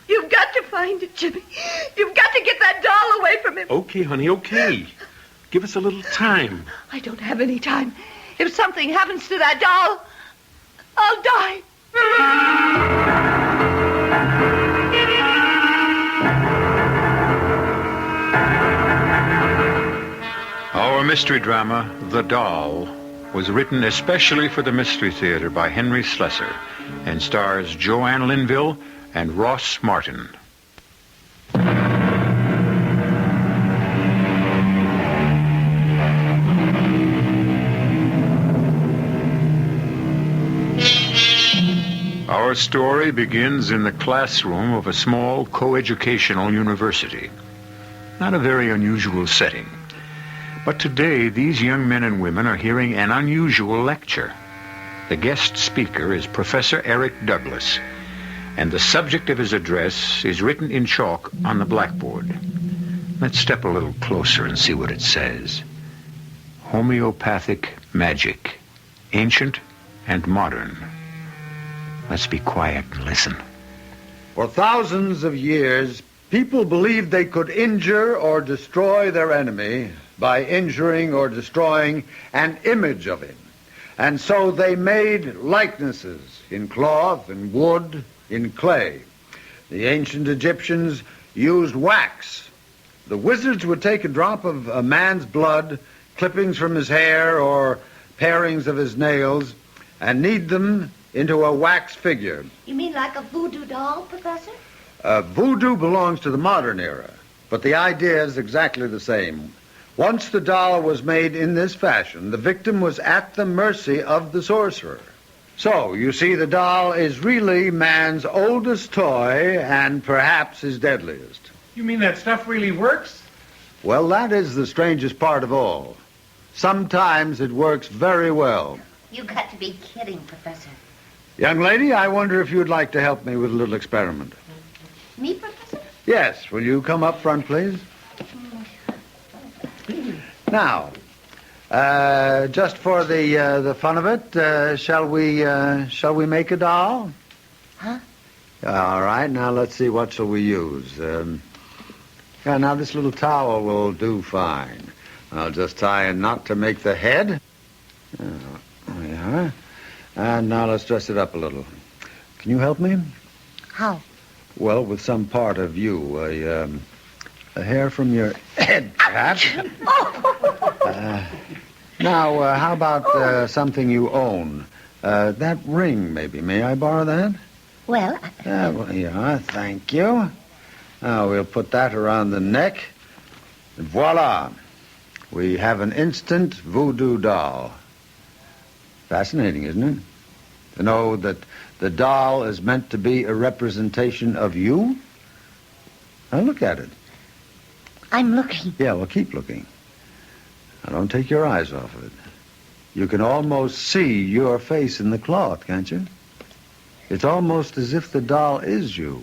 You've got to find it, Jimmy. You've got to get that doll away from him. Okay, honey, okay. Give us a little time. I don't have any time. If something happens to that doll, I'll die. Our mystery drama, The Doll, was written especially for the Mystery Theater by Henry Slessor and stars Joanne Linville and Ross Martin. Our story begins in the classroom of a small coeducational university. Not a very unusual setting. But today, these young men and women are hearing an unusual lecture. The guest speaker is Professor Eric Douglas, and the subject of his address is written in chalk on the blackboard. Let's step a little closer and see what it says. Homeopathic magic, ancient and modern. Let's be quiet and listen. For thousands of years, people believed they could injure or destroy their enemy by injuring or destroying an image of him. And so they made likenesses in cloth, in wood, in clay. The ancient Egyptians used wax. The wizards would take a drop of a man's blood, clippings from his hair or parings of his nails, and knead them into a wax figure. You mean like a voodoo doll, Professor? Voodoo belongs to the modern era, but the idea is exactly the same. Once the doll was made in this fashion, the victim was at the mercy of the sorcerer. So, you see, the doll is really man's oldest toy and perhaps his deadliest. You mean that stuff really works? Well, that is the strangest part of all. Sometimes it works very well. You got to be kidding, Professor. Young lady, I wonder if you'd like to help me with a little experiment. Me, Professor? Yes, will you come up front, please? Now, just for the fun of it, shall we make a doll? Huh? All right, now let's see, what shall we use? Now this little towel will do fine. I'll just tie a knot to make the head. There we are. And now let's dress it up a little. Can you help me? How? Well, with some part of you. A hair from your head, perhaps. Now, how about something you own? That ring, maybe. May I borrow that? Well, Yeah, thank you. Now, we'll put that around the neck. And voila. We have an instant voodoo doll. Fascinating, isn't it? To know that the doll is meant to be a representation of you? Now, look at it. I'm looking. Yeah, well, keep looking. Now, don't take your eyes off of it. You can almost see your face in the cloth, can't you? It's almost as if the doll is you.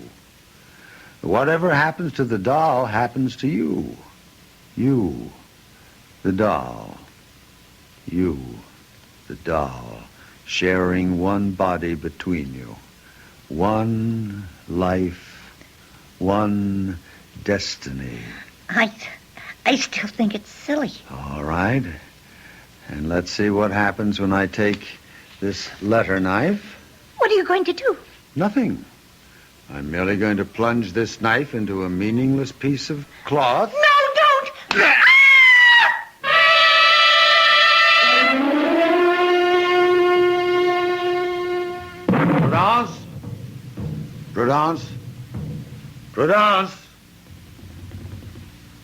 Whatever happens to the doll happens to you. You, the doll. You, the doll, sharing one body between you. One life, one destiny. I still think it's silly. All right. And let's see what happens when I take this letter knife. What are you going to do? Nothing. I'm merely going to plunge this knife into a meaningless piece of cloth. No, don't! Prudence! Prudence! Prudence!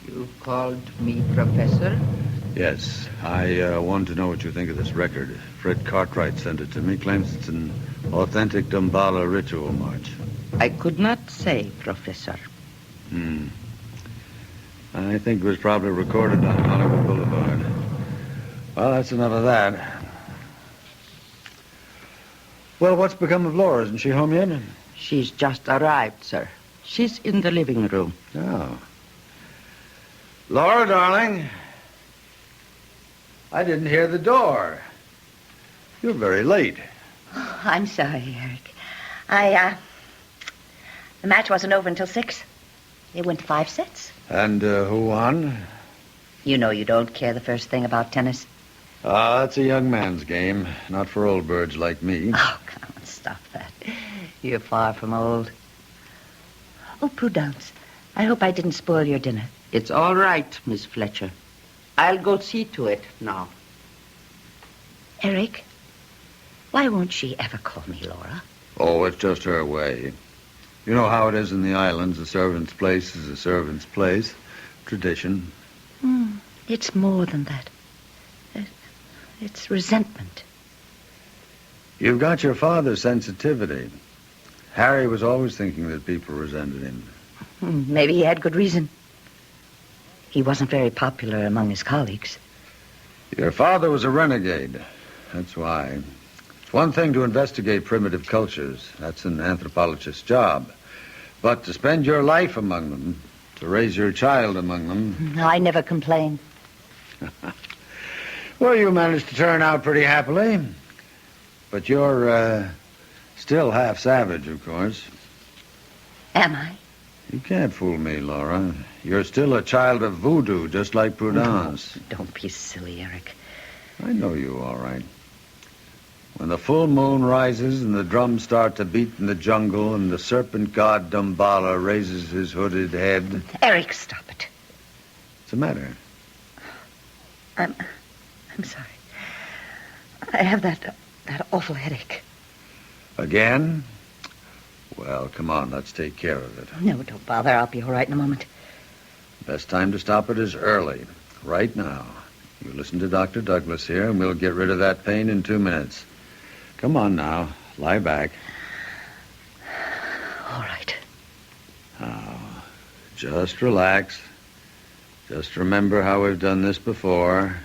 You called me Professor? Yes, I want to know what you think of this record. Fred Cartwright sent it to me. Claims it's an authentic Damballa ritual march. I could not say, Professor. I think it was probably recorded on Hollywood Boulevard. Well, that's enough of that. Well, what's become of Laura? Isn't she home yet? She's just arrived, sir. She's in the living room. Oh. Laura, darling. I didn't hear the door. You're very late. Oh, I'm sorry, Eric. The match wasn't over until 6. It went to 5 sets. And who won? You know you don't care the first thing about tennis. That's a young man's game, not for old birds like me. Oh, come on, stop that. You're far from old. Oh, Prudence, I hope I didn't spoil your dinner. It's all right, Miss Fletcher. I'll go see to it now. Eric, why won't she ever call me Laura? Oh, it's just her way. You know how it is in the islands. A servant's place is a servant's place. Tradition. It's more than that. It's resentment. You've got your father's sensitivity. Harry was always thinking that people resented him. Maybe he had good reason. He wasn't very popular among his colleagues. Your father was a renegade. That's why. It's one thing to investigate primitive cultures. That's an anthropologist's job. But to spend your life among them, to raise your child among them... I never complained. Well, you managed to turn out pretty happily. But you're still half savage, of course. Am I? You can't fool me, Laura. You're still a child of voodoo, just like Prudence. No, don't be silly, Eric. I know you, all right. When the full moon rises and the drums start to beat in the jungle and the serpent god Damballa raises his hooded head... Eric, stop it. What's the matter? I'm sorry. I have that awful headache. Again? Well, come on, let's take care of it. No, don't bother. I'll be all right in a moment. Best time to stop it is early, right now. You listen to Dr. Douglas here, and we'll get rid of that pain in 2 minutes. Come on now, lie back. All right. Now, just relax. Just remember how we've done this before.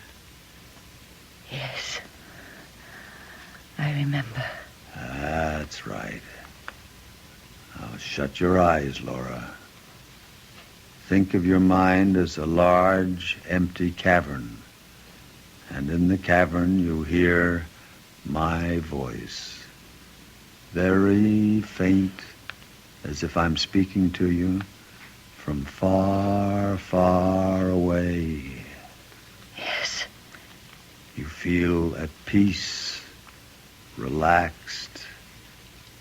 Yes. I remember. That's right. Now shut your eyes, Laura. Think of your mind as a large, empty cavern. And in the cavern you hear my voice. Very faint, as if I'm speaking to you from far, far away. Yes. You feel at peace, relaxed,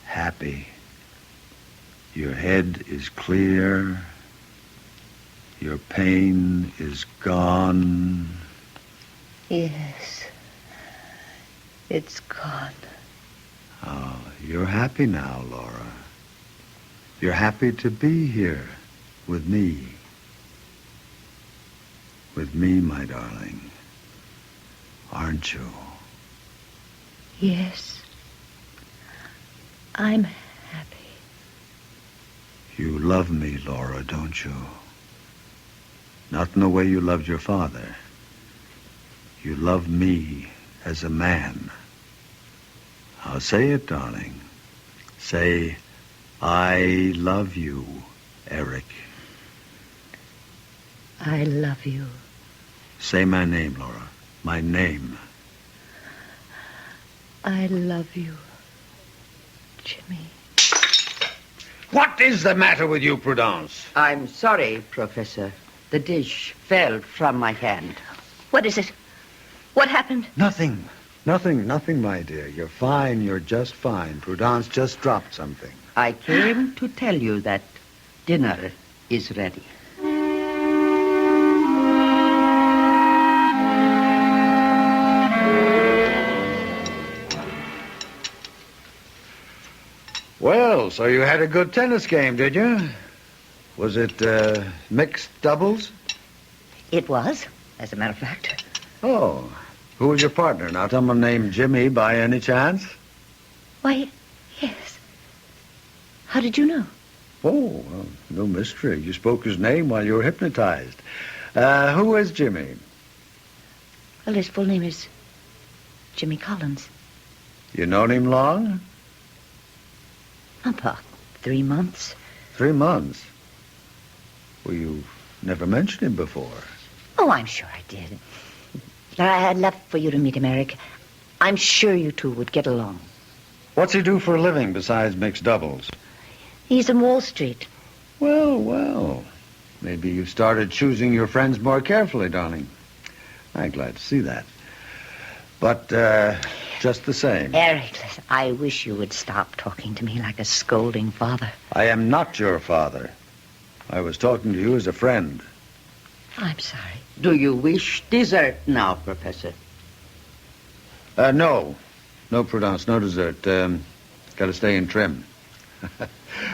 happy. Your head is clear. Your pain is gone. Yes. It's gone. Oh, you're happy now, Laura. You're happy to be here with me. With me, my darling. Aren't you? Yes. I'm happy. You love me, Laura, don't you? Not in the way you loved your father. You love me as a man. Now say it, darling. Say, I love you, Eric. I love you. Say my name, Laura. My name. I love you, Jimmy. What is the matter with you, Prudence? I'm sorry, Professor. The dish fell from my hand. What is it? What happened? Nothing, my dear. You're fine. You're just fine. Prudence just dropped something. I came to tell you that dinner is ready. Well, so you had a good tennis game, did you? Was it mixed doubles? It was, as a matter of fact. Oh, who was your partner? Not someone named Jimmy by any chance? Why, yes. How did you know? Oh, well, no mystery. You spoke his name while you were hypnotized. Who is Jimmy? Well, his full name is Jimmy Collins. You known him long? About 3 months. 3 months? Well, you never mentioned him before. Oh, I'm sure I did. I'd love for you to meet him, Eric. I'm sure you two would get along. What's he do for a living besides mixed doubles? He's in Wall Street. Well. Maybe you've started choosing your friends more carefully, darling. I'm glad to see that. But, just the same. Eric, listen, I wish you would stop talking to me like a scolding father. I am not your father. I was talking to you as a friend. I'm sorry. Do you wish dessert now, Professor? No. No, Prudence, no dessert. Gotta stay in trim.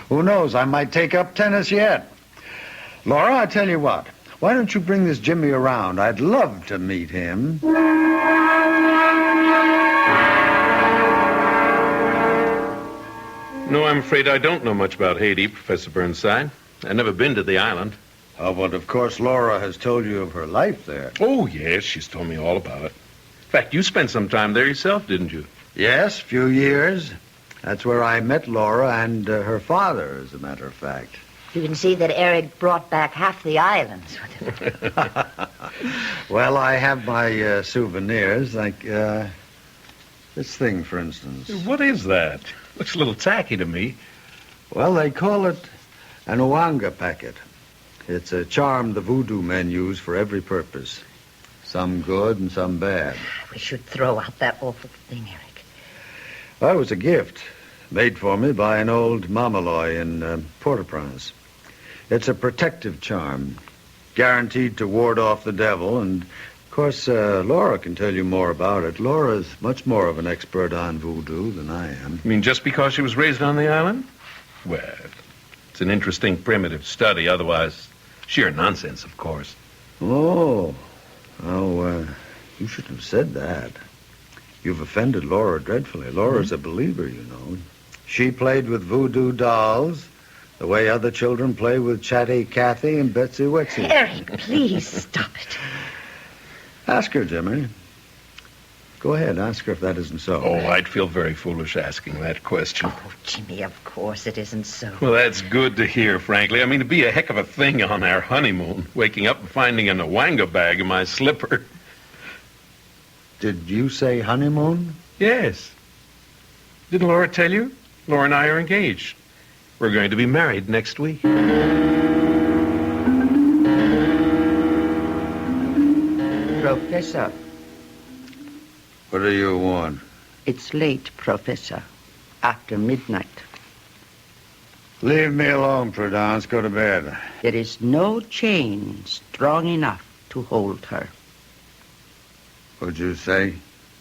Who knows? I might take up tennis yet. Laura, I tell you what. Why don't you bring this Jimmy around? I'd love to meet him. No, I'm afraid I don't know much about Haiti, Professor Burnside. I've never been to the island. Oh, but of course Laura has told you of her life there. Oh, yes, she's told me all about it. In fact, you spent some time there yourself, didn't you? Yes, a few years. That's where I met Laura and her father, as a matter of fact. You can see that Eric brought back half the islands with him. Well, I have my souvenirs, like this thing, for instance. What is that? Looks a little tacky to me. Well, they call it an Ouanga packet. It's a charm the voodoo men use for every purpose. Some good and some bad. We should throw out that awful thing, Eric. Well, it was a gift made for me by an old Mamaloy in Port-au-Prince. It's a protective charm, guaranteed to ward off the devil, and, of course, Laura can tell you more about it. Laura's much more of an expert on voodoo than I am. You mean just because she was raised on the island? Well, it's an interesting primitive study, otherwise sheer nonsense, of course. Oh, you shouldn't have said that. You've offended Laura dreadfully. Laura's a believer, you know. She played with voodoo dolls the way other children play with Chatty Cathy and Betsy Wetsy. Eric, please stop it. Ask her, Jimmy. Go ahead, ask her if that isn't so. Oh, I'd feel very foolish asking that question. Oh, Jimmy, of course it isn't so. Well, that's good to hear, frankly. I mean, it'd be a heck of a thing on our honeymoon, waking up and finding an Awanga bag in my slipper. Did you say honeymoon? Yes. Didn't Laura tell you? Laura and I are engaged. We're going to be married next week. Professor, What do you want? it's late, Professor. After midnight. Leave me alone, Prudence. Go to bed. There is no chain strong enough to hold her. What'd you say?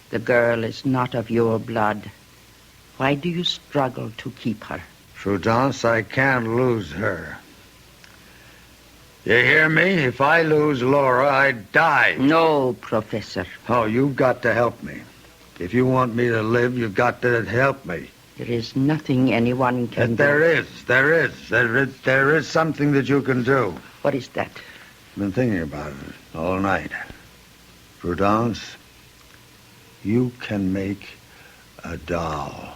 The girl is not of your blood. Why do you struggle to keep her? Prudence, I can't lose her. You hear me? If I lose Laura, I die. No, Professor. Oh, you've got to help me. If you want me to live, you've got to help me. There is nothing anyone can do. There is something that you can do. What is that? I've been thinking about it all night. Prudence, you can make a doll.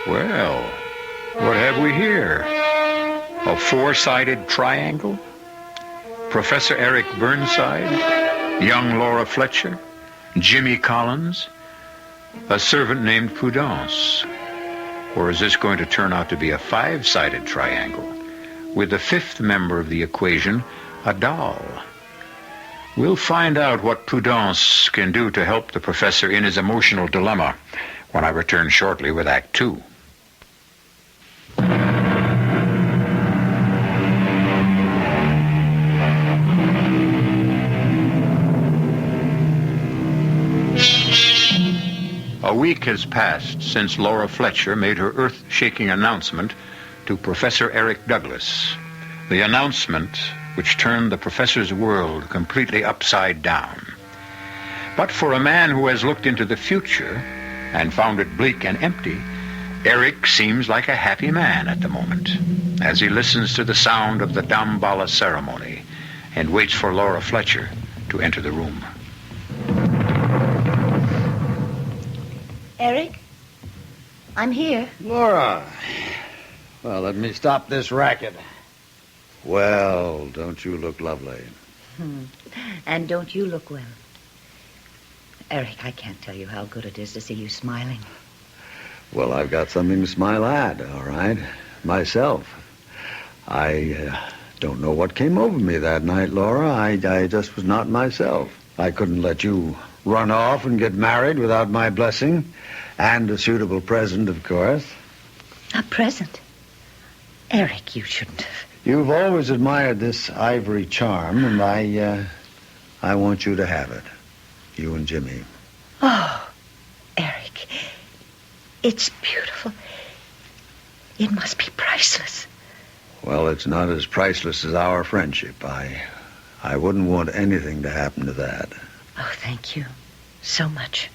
Well, what have we here? A four-sided triangle? Professor Eric Burnside, young Laura Fletcher, Jimmy Collins, a servant named Prudence. Or is this going to turn out to be a five-sided triangle with the fifth member of the equation, a doll? We'll find out what Prudence can do to help the professor in his emotional dilemma when I return shortly with Act 2. A week has passed since Laura Fletcher made her earth-shaking announcement to Professor Eric Douglas. The announcement which turned the professor's world completely upside down. But for a man who has looked into the future and found it bleak and empty, Eric seems like a happy man at the moment as he listens to the sound of the Damballa ceremony and waits for Laura Fletcher to enter the room. Eric, I'm here. Laura. Well, let me stop this racket. Well, don't you look lovely? And don't you look well? Eric, I can't tell you how good it is to see you smiling. Well, I've got something to smile at, all right? Myself. I don't know what came over me that night, Laura. I just was not myself. I couldn't let you run off and get married without my blessing. And a suitable present, of course. A present? Eric, you shouldn't have. You've always admired this ivory charm, and I want you to have it. You and Jimmy. Oh, Eric, it's beautiful. It must be priceless. Well, it's not as priceless as our friendship. I wouldn't want anything to happen to that. Oh, thank you so much.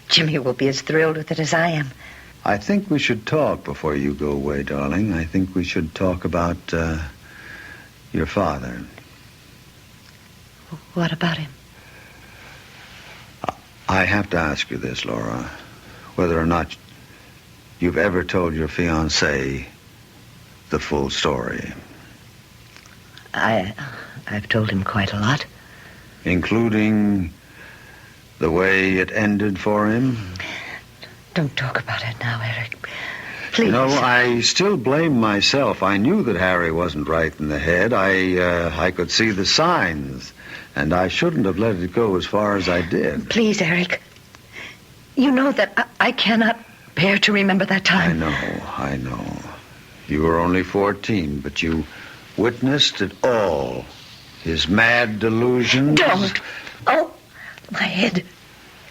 Jimmy will be as thrilled with it as I am. I think we should talk before you go away, darling. I think we should talk about your father. What about him? I have to ask you this, Laura. Whether or not you've ever told your fiancé the full story. I've told him quite a lot. Including the way it ended for him? Don't talk about it now, Eric. Please. You know, I still blame myself. I knew that Harry wasn't right in the head. I could see the signs, and I shouldn't have let it go as far as I did. Please, Eric. You know that I cannot bear to remember that time. I know. You were only 14, but you witnessed it all. His mad delusions. Don't. Oh, my head.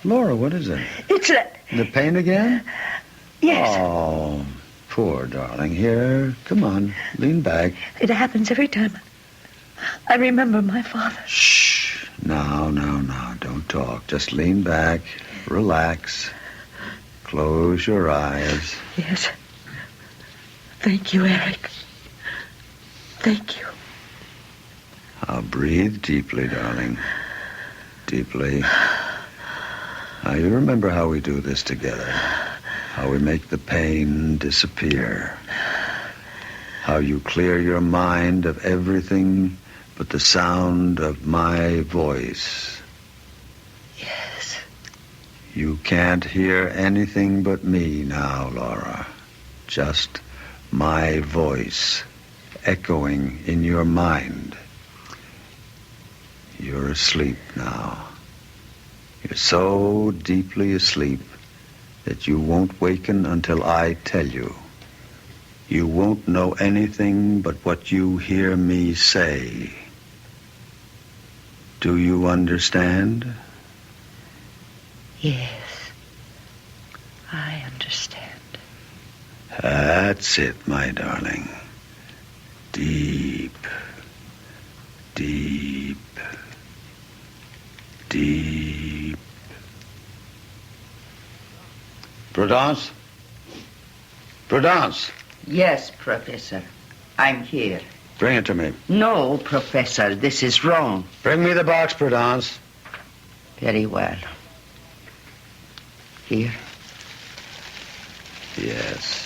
Laura, what is it? It's that... The pain again? Yes. Oh, poor darling. Here, come on, lean back. It happens every time I remember my father. Shh. Now, don't talk. Just lean back, relax, close your eyes. Yes. Thank you, Eric. Thank you. Now breathe deeply, darling. Deeply. Now you remember how we do this together. How we make the pain disappear. How you clear your mind of everything but the sound of my voice. Yes. You can't hear anything but me now, Laura. Just my voice echoing in your mind. You're asleep now. You're so deeply asleep that you won't waken until I tell you. You won't know anything but what you hear me say. Do you understand? Yes. I understand. That's it, my darling. Deep, deep, deep. Prudence? Prudence! Yes, Professor. I'm here. Bring it to me. No, Professor, this is wrong. Bring me the box, Prudence. Very well. Here. Yes.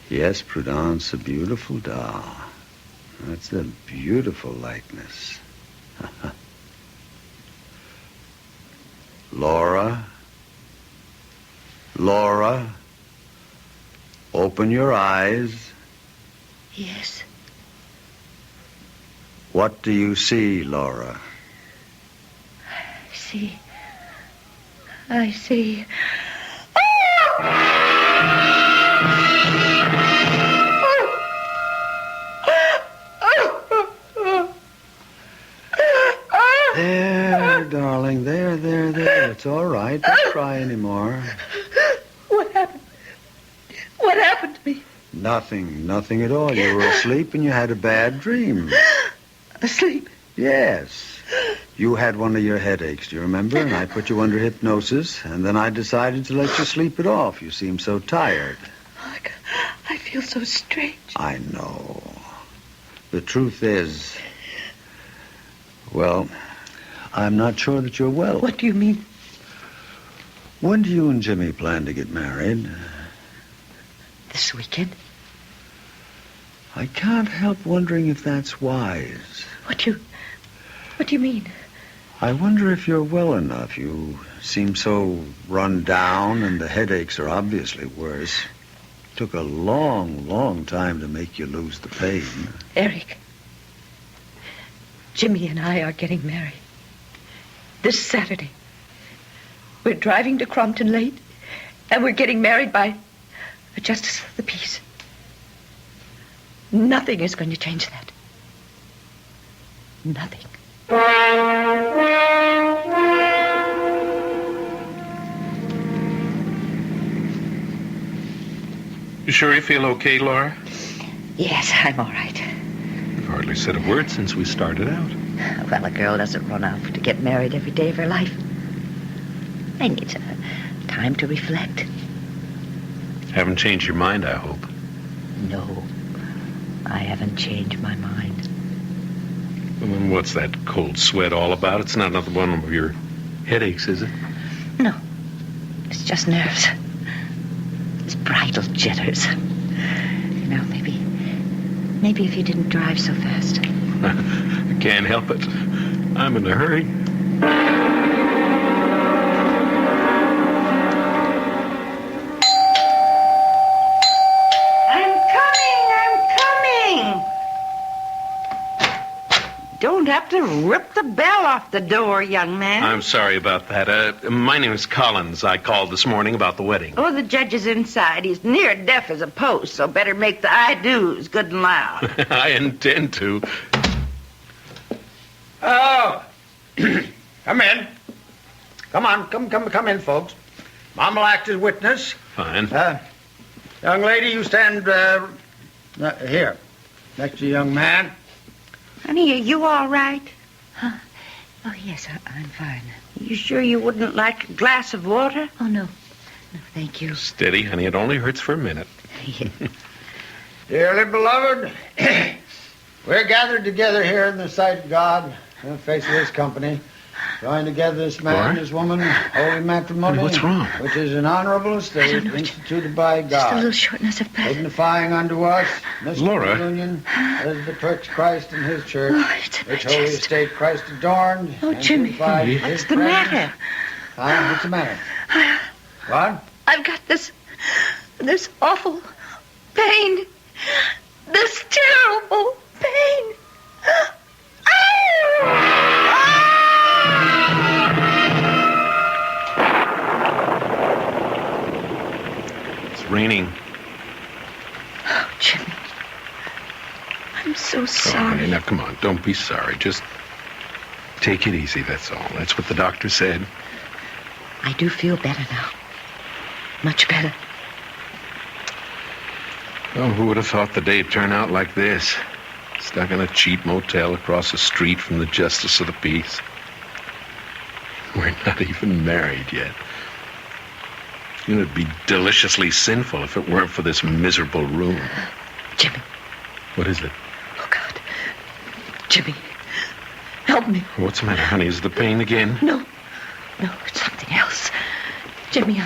Yes, Prudence, a beautiful doll. That's a beautiful likeness. Laura? Laura? Open your eyes. Yes. What do you see, Laura? I see. There, darling. There. It's all right. Don't cry anymore. What happened? What happened to me? Nothing at all. You were asleep and you had a bad dream. Asleep? Yes. You had one of your headaches, do you remember? And I put you under hypnosis, and then I decided to let you sleep it off. You seemed so tired. I feel so strange. I know. The truth is, well, I'm not sure that you're well. What do you mean? When do you and Jimmy plan to get married? This weekend? I can't help wondering if that's wise. What do you mean? I wonder if you're well enough. You seem so run down, and the headaches are obviously worse. It took a long time to make you lose the pain. Eric, Jimmy and I are getting married. This Saturday. We're driving to Crompton late, and we're getting married by a justice of the peace. Nothing is going to change that. Nothing. You sure you feel okay, Laura? Yes, I'm all right. You've hardly said a word since we started out. Well, a girl doesn't run off to get married every day of her life. I need time to reflect. Haven't changed your mind, I hope. No, I haven't changed my mind. Well, then what's that cold sweat all about? It's not another one of your headaches, is it? No, it's just nerves. It's bridal jitters. You know, maybe if you didn't drive so fast. I can't help it. I'm in a hurry. Don't have to rip the bell off the door, young man. I'm sorry about that. My name is Collins. I called this morning about the wedding. Oh, the judge is inside. He's near deaf as a post, so better make the I-do's good and loud. I intend to. Oh, come in. Come on, come in, folks. Mom will act as witness. Fine. Young lady, you stand here, next to the young man. Honey, are you all right? Huh? Oh, yes, I'm fine. You sure you wouldn't like a glass of water? Oh, no. No, thank you. Steady, honey. It only hurts for a minute. Yeah. Dearly beloved, we're gathered together here in the sight of God, in the face of His company, joined together this man and this woman, holy matrimony. What's wrong? Which is an honorable estate instituted by God. Just a little shortness of breath. Signifying unto us this Laura. union as betwixt Christ and His church, Oh, it's in my which holy chest. estate Christ adorned. Oh, and Jimmy, beautified His what's the presence. matter? What's the matter? What? I've got this awful pain. This terrible pain. It's raining. Oh, Jimmy. I'm so Oh, sorry. honey, now come on. Don't be sorry. Just take it easy, that's all. That's what the doctor said. I do feel better now. Much better. Oh, who would have thought the day'd turn out like this? Stuck in a cheap motel across the street from the Justice of the Peace. We're not even married yet. You know, it'd be deliciously sinful if it weren't for this miserable room. Jimmy. What is it? Oh, God. Jimmy. Help me. What's the matter, honey? Is the pain again? No, it's something else. Jimmy, I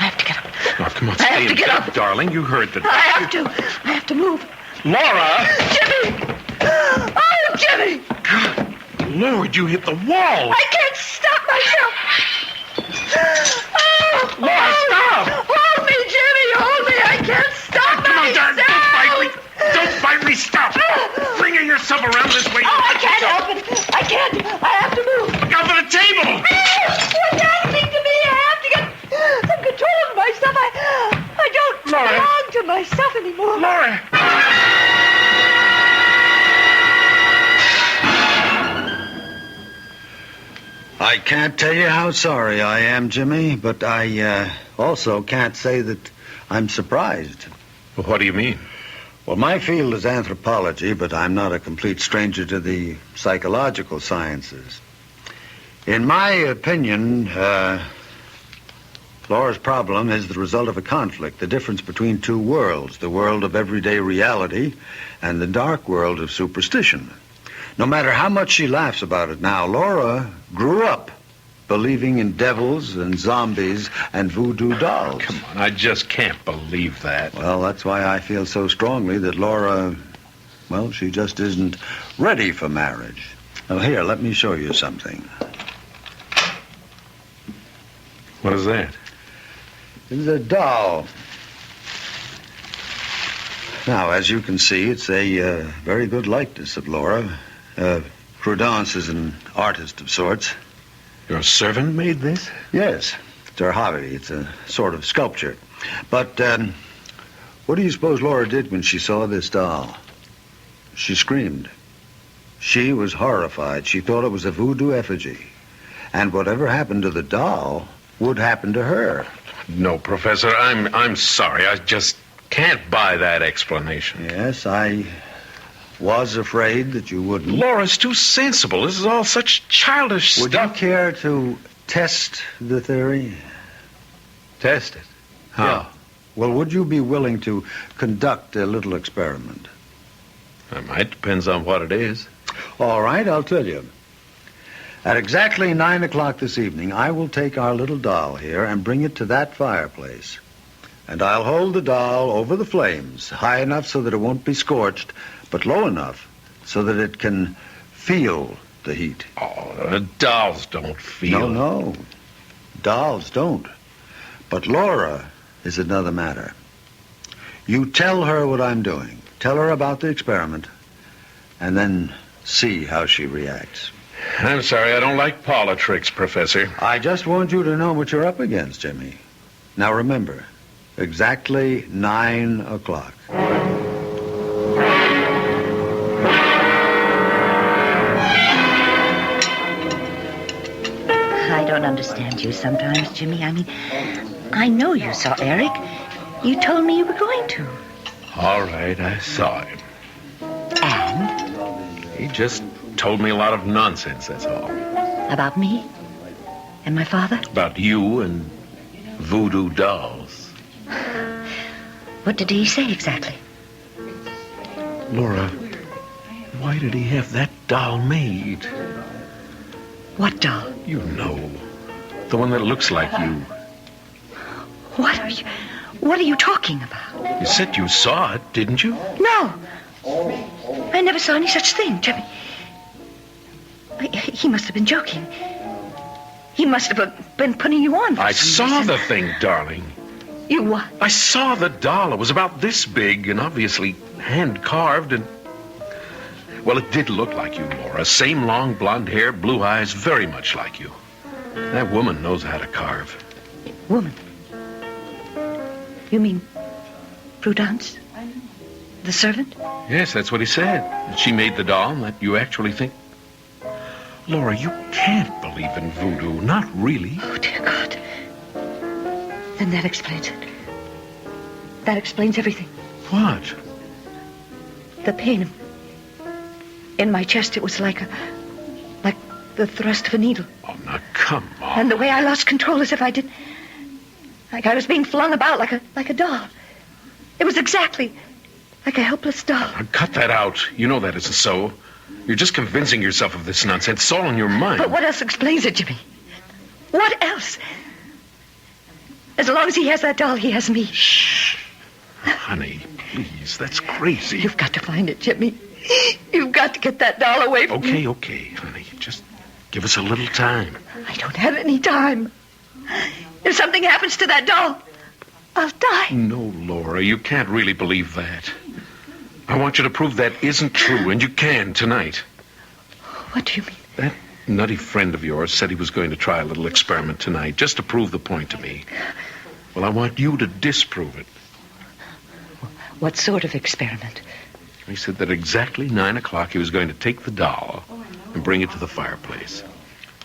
have to get up. Oh, come on, I have stay to in get bed, up. darling. You heard the I doctor. have to move. Laura! Jimmy! Oh, Jimmy! Lord, you hit the wall! I can't stop myself! Oh, Laura, stop! Hold me, Jimmy! Hold me! I can't stop Come on, myself! darling, don't fight me! Don't fight me! Stop! Bring yourself around this way! Oh, I can't help it! I can't! I have to move! Look out for the table! What's happening to me? I have to get some control of myself. I don't Laura. belong to myself anymore. Laura! I can't tell you how sorry I am, Jimmy, but I also can't say that I'm surprised. Well, what do you mean? Well, my field is anthropology, but I'm not a complete stranger to the psychological sciences. In my opinion, Laura's problem is the result of a conflict, the difference between two worlds, the world of everyday reality and the dark world of superstition. No matter how much she laughs about it now, Laura grew up believing in devils and zombies and voodoo dolls. Come on, I just can't believe that. Well, that's why I feel so strongly that Laura, well, she just isn't ready for marriage. Well, here, let me show you something. What is that? It's a doll. Now, as you can see, it's a very good likeness of Laura. Prudence is an artist of sorts. Your servant made this? Yes, it's her hobby. It's a sort of sculpture. But what do you suppose Laura did when she saw this doll? She screamed. She was horrified. She thought it was a voodoo effigy. And whatever happened to the doll would happen to her. No, Professor, I'm sorry. I just can't buy that explanation. Yes, I was afraid that you wouldn't. Laura's too sensible. This is all such childish Would stuff. you care to test the theory? Test it? How? Yeah. Well, would you be willing to conduct a little experiment? I might. Depends on what it is. All right, I'll tell you. At exactly 9 o'clock this evening, I will take our little doll here and bring it to that fireplace. And I'll hold the doll over the flames, high enough so that it won't be scorched, but low enough so that it can feel the heat. Oh, the dolls don't feel. No. Dolls don't. But Laura is another matter. You tell her what I'm doing. Tell her about the experiment, and then see how she reacts. I'm sorry, I don't like politics, Professor. I just want you to know what you're up against, Jimmy. Now remember, exactly 9 o'clock. I don't understand you sometimes, Jimmy. I mean, I know you saw Eric. You told me you were going to. All right, I saw him. And? He just told me a lot of nonsense, that's all. About me? And my father? About you and voodoo dolls. What did he say exactly? Laura, why did he have that doll made? What doll? You know. The one that looks like you. What are you talking about? You said you saw it, didn't you? No. I never saw any such thing, Jimmy. He must have been joking. He must have been putting you on. I saw the thing, darling. You what? I saw the doll. It was about this big and obviously hand-carved and... Well, it did look like you, Laura. Same long blonde hair, blue eyes, very much like you. That woman knows how to carve. Woman? You mean Prudence? The servant? Yes, that's what he said. That she made the doll and that you actually think... Laura, you can't believe in voodoo. Not really. Oh, dear God. Then that explains it. That explains everything. What? The pain in my chest, it was like the thrust of a needle. Oh, now, come on. And the way I lost control as if I did... Like I was being flung about like a doll. It was exactly like a helpless doll. Now, cut that out. You know that isn't so. You're just convincing yourself of this nonsense. It's all in your mind. But what else explains it, Jimmy? What else? As long as he has that doll, he has me. Shh. Honey, please. That's crazy. You've got to find it, Jimmy. You've got to get that doll away from me. Okay, honey. Just give us a little time. I don't have any time. If something happens to that doll, I'll die. No, Laura, you can't really believe that. I want you to prove that isn't true, and you can tonight. What do you mean? That nutty friend of yours said he was going to try a little experiment tonight, just to prove the point to me. Well, I want you to disprove it. What sort of experiment? He said that exactly 9 o'clock he was going to take the doll and bring it to the fireplace.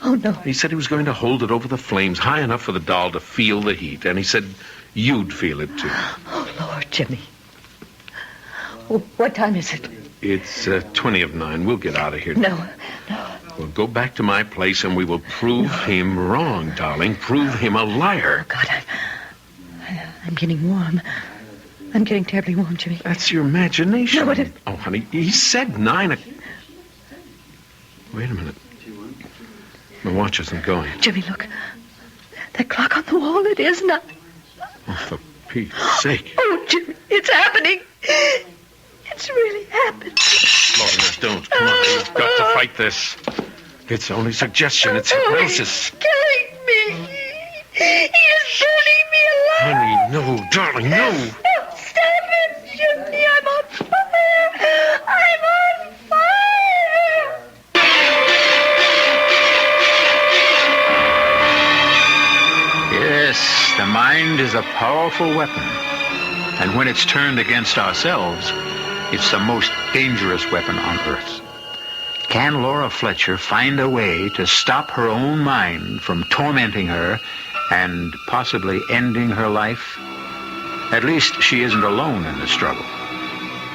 Oh, no. He said he was going to hold it over the flames high enough for the doll to feel the heat, and he said you'd feel it too. Oh, Lord, Jimmy. What time is it? It's 20 of 9. We'll get out of here. No. We'll go back to my place and we will prove him wrong, darling. Prove him a liar. Oh, God, I'm getting warm. I'm getting terribly warm, Jimmy. That's your imagination. No, Oh, honey, he said 9 o'clock. Wait a minute. My watch isn't going. Jimmy, look. That clock on the wall, it is not. Oh, for Pete's sake. Oh, Jimmy, it's happening. It's really happened. Laura, now, don't. Come on, you've got to fight this. It's only suggestion. It's hypnosis. Killing me. He is burning me alive. Honey, no, darling, no. Stop it, Jimmy. I'm on fire. I'm on fire. Yes, the mind is a powerful weapon. And when it's turned against ourselves, it's the most dangerous weapon on earth. Can Laura Fletcher find a way to stop her own mind from tormenting her and possibly ending her life? At least she isn't alone in the struggle.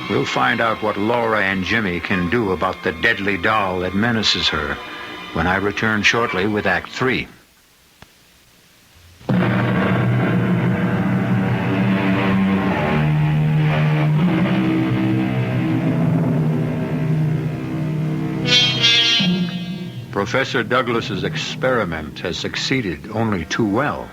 We'll find out what Laura and Jimmy can do about the deadly doll that menaces her when I return shortly with Act 3. Professor Douglas's experiment has succeeded only too well.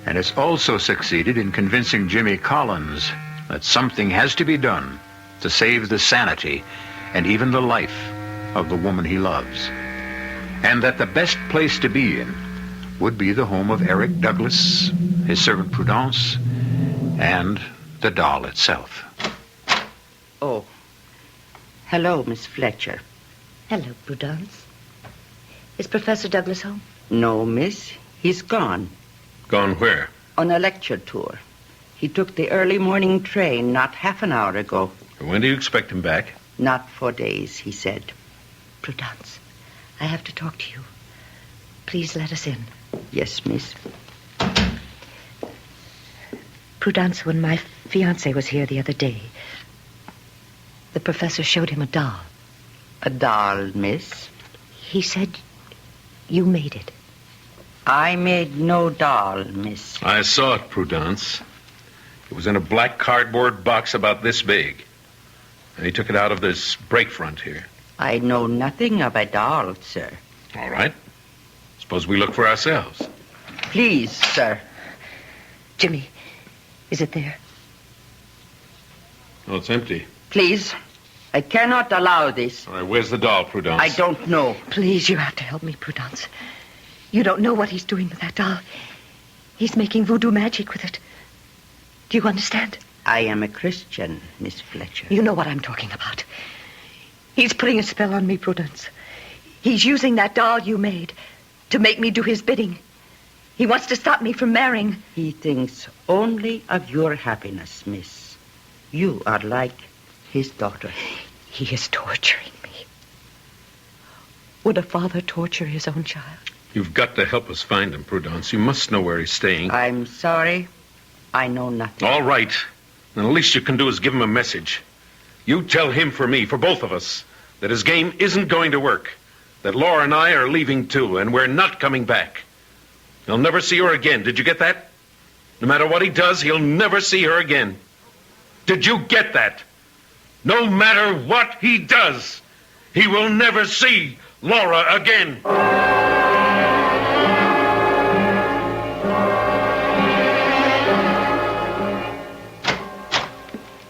And it's also succeeded in convincing Jimmy Collins that something has to be done to save the sanity and even the life of the woman he loves. And that the best place to be in would be the home of Eric Douglas, his servant Prudence, and the doll itself. Oh. Hello, Miss Fletcher. Hello, Prudence. Is Professor Douglas home? No, miss. He's gone. Gone where? On a lecture tour. He took the early morning train not half an hour ago. When do you expect him back? Not for days, he said. Prudence, I have to talk to you. Please let us in. Yes, miss. Prudence, when my fiancé was here the other day, the professor showed him a doll. A doll, miss? He said you made it. I made no doll, miss. I saw it, Prudence. It was in a black cardboard box about this big. And he took it out of this break front here. I know nothing of a doll, sir. All right. Suppose we look for ourselves. Please, sir. Jimmy, is it there? Oh, it's empty. Please. I cannot allow this. All right, where's the doll, Prudence? I don't know. Please, you have to help me, Prudence. You don't know what he's doing with that doll. He's making voodoo magic with it. Do you understand? I am a Christian, Miss Fletcher. You know what I'm talking about. He's putting a spell on me, Prudence. He's using that doll you made to make me do his bidding. He wants to stop me from marrying. He thinks only of your happiness, miss. You are like his daughter. He is torturing me. Would a father torture his own child? You've got to help us find him, Prudence. You must know where he's staying. I'm sorry. I know nothing. All right. Then the least you can do is give him a message. You tell him for me, for both of us, that his game isn't going to work. That Laura and I are leaving too, and we're not coming back. He'll never see her again. Did you get that? No matter what he does, he'll never see her again. Did you get that? No matter what he does, he will never see Laura again.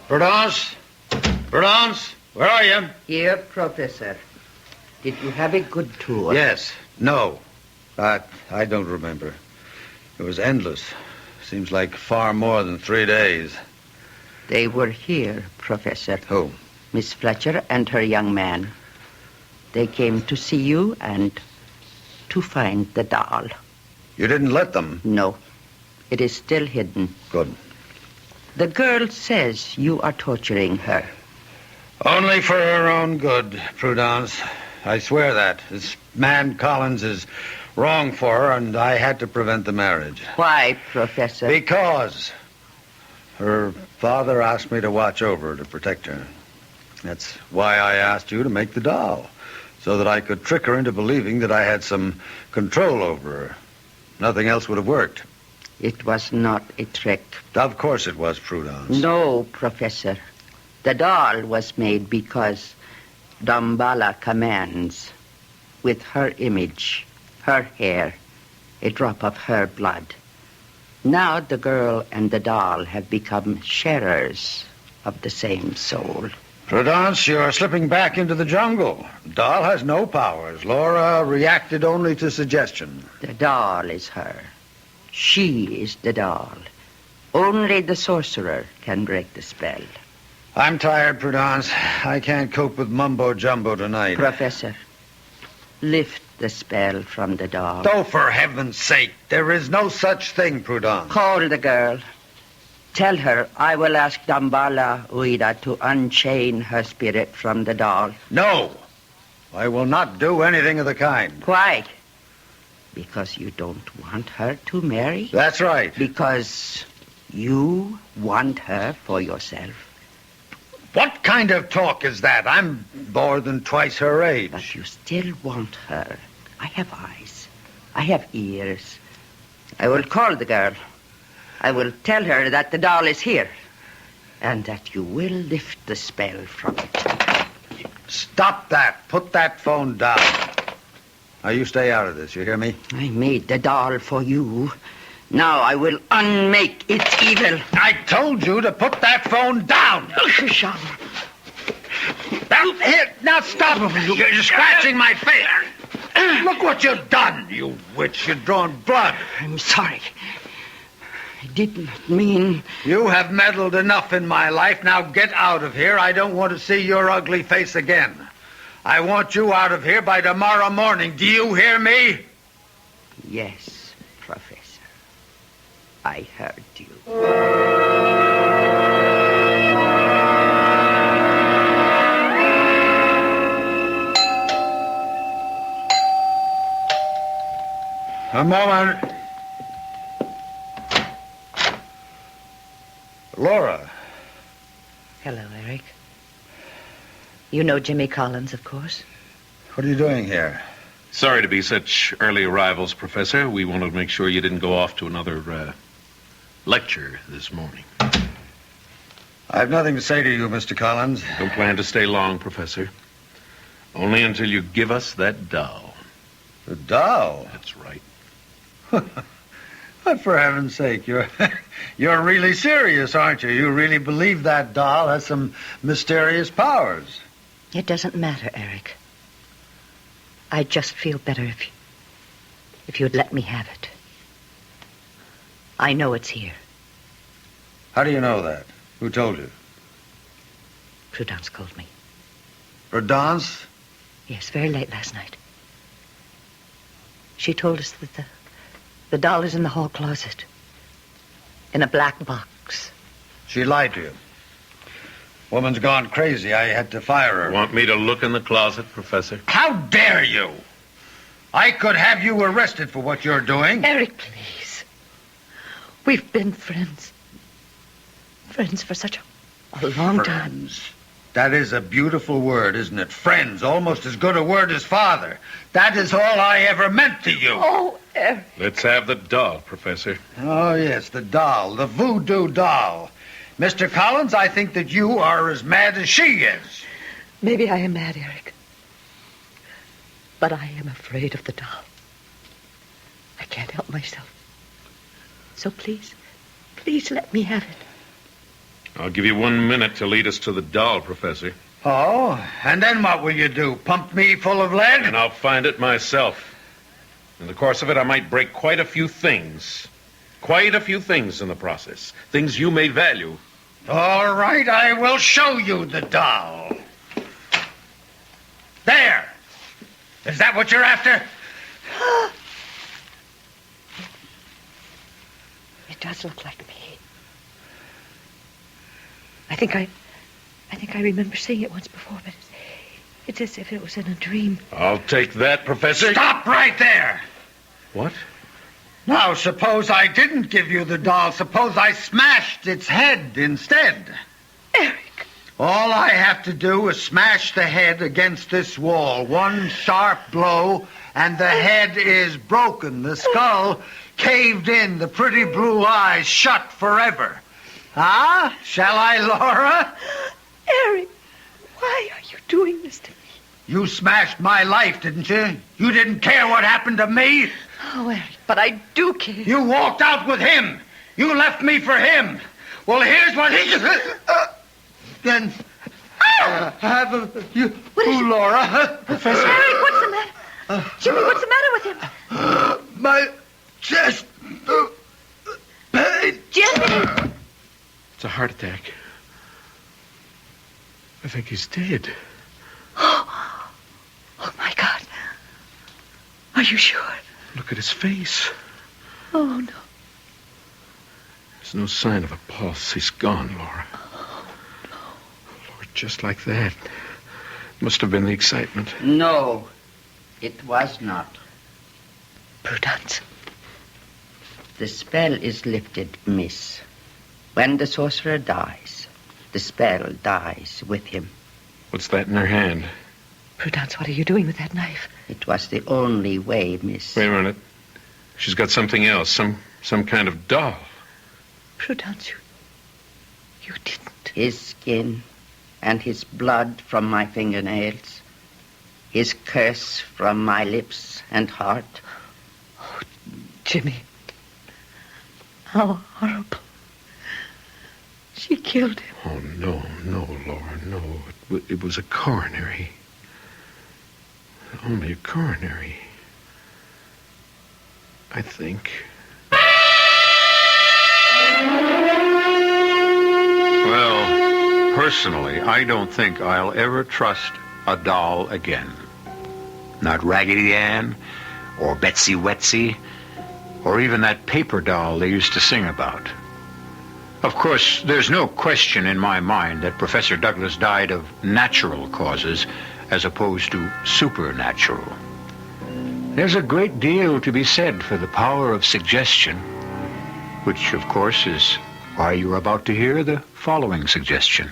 Prudence? Prudence? Where are you? Here, Professor. Did you have a good tour? Yes. No. I don't remember. It was endless. Seems like far more than 3 days. They were here, Professor. Who? Miss Fletcher and her young man. They came to see you and to find the doll. You didn't let them? No. It is still hidden. Good. The girl says you are torturing her. Only for her own good, Prudence. I swear that. This man Collins is wrong for her, and I had to prevent the marriage. Why, Professor? Because her father asked me to watch over her, to protect her. That's why I asked you to make the doll, so that I could trick her into believing that I had some control over her. Nothing else would have worked. It was not a trick. Of course it was, Prudence. No, Professor. The doll was made because Damballa commands, with her image, her hair, a drop of her blood. Now the girl and the doll have become sharers of the same soul. Prudence, you're slipping back into the jungle. The doll has no powers. Laura reacted only to suggestion. The doll is her. She is the doll. Only the sorcerer can break the spell. I'm tired, Prudence. I can't cope with mumbo-jumbo tonight. Professor, lift the spell from the doll. Oh, for heaven's sake, there is no such thing, Prudence. Call the girl. Tell her I will ask Damballa Uida to unchain her spirit from the doll. No, I will not do anything of the kind. Why? Because you don't want her to marry? That's right. Because you want her for yourself? What kind of talk is that? I'm more than twice her age. But you still want her. I have eyes. I have ears. I will call the girl. I will tell her that the doll is here. And that you will lift the spell from it. Stop that. Put that phone down. Now, you stay out of this, you hear me? I made the doll for you. Now I will unmake its evil. I told you to put that phone down. Sean. Here, now stop. You're scratching my face. Look what you've done, you witch. You've drawn blood. I'm sorry. I did not mean... You have meddled enough in my life. Now get out of here. I don't want to see your ugly face again. I want you out of here by tomorrow morning. Do you hear me? Yes, Professor. I heard you. A moment. Laura. Hello, Eric. You know Jimmy Collins, of course. What are you doing here? Sorry to be such early arrivals, Professor. We wanted to make sure you didn't go off to another lecture this morning. I've nothing to say to you, Mr. Collins. Don't plan to stay long, Professor. Only until you give us that doll. The doll? That's right. But for heaven's sake, you're really serious, aren't you? You really believe that doll has some mysterious powers? It doesn't matter, Eric. I'd just feel better if you'd let me have it. I know it's here. How do you know that? Who told you? Prudence called me. Prudence? Yes, very late last night. She told us that the doll is in the hall closet. In a black box. She lied to you. Woman's gone crazy. I had to fire her. Want me to look in the closet, Professor? How dare you? I could have you arrested for what you're doing. Eric, please. We've been friends. Friends for such a long time. That is a beautiful word, isn't it? Friends, almost as good a word as father. That is all I ever meant to you. Oh, Eric. Let's have the doll, Professor. Oh, yes, the doll, the voodoo doll. Mr. Collins, I think that you are as mad as she is. Maybe I am mad, Eric. But I am afraid of the doll. I can't help myself. So please let me have it. I'll give you 1 minute to lead us to the doll, Professor. Oh, and then what will you do? Pump me full of lead? And I'll find it myself. In the course of it, I might break quite a few things. Quite a few things in the process. Things you may value. All right, I will show you the doll. There. Is that what you're after? It does look like me. I think I remember seeing it once before, but it's as if it was in a dream. I'll take that, Professor. Stop right there! What? Now, suppose I didn't give you the doll. Suppose I smashed its head instead. Eric. All I have to do is smash the head against this wall. One sharp blow, and the head is broken. The skull caved in. The pretty blue eyes shut forever. Ah, shall I, Laura? Eric, why are you doing this to me? You smashed my life, didn't you? You didn't care what happened to me? Oh, Eric, but I do care. You walked out with him. You left me for him. Well, here's what he... Then... Laura? Professor. Eric, what's the matter? Jimmy, what's the matter with him? My chest... pain. Jimmy! It's a heart attack. I think he's dead. Oh, my God. Are you sure? Look at his face. Oh, no. There's no sign of a pulse. He's gone, Laura. Oh, no. Lord, just like that. Must have been the excitement. No, it was not. Prudence. The spell is lifted, miss. When the sorcerer dies, the spell dies with him. What's that in her hand? Prudence, what are you doing with that knife? It was the only way, miss. Wait a minute. She's got something else. Some kind of doll. Prudence, you didn't. His skin and his blood from my fingernails. His curse from my lips and heart. Oh, Jimmy. How horrible. She killed him. Oh, no, Laura, no. It was a coronary. Only a coronary. I think. Well, personally, I don't think I'll ever trust a doll again. Not Raggedy Ann, or Betsy Wetsy, or even that paper doll they used to sing about. Of course, there's no question in my mind that Professor Douglas died of natural causes as opposed to supernatural. There's a great deal to be said for the power of suggestion, which, of course, is why you're about to hear the following suggestion.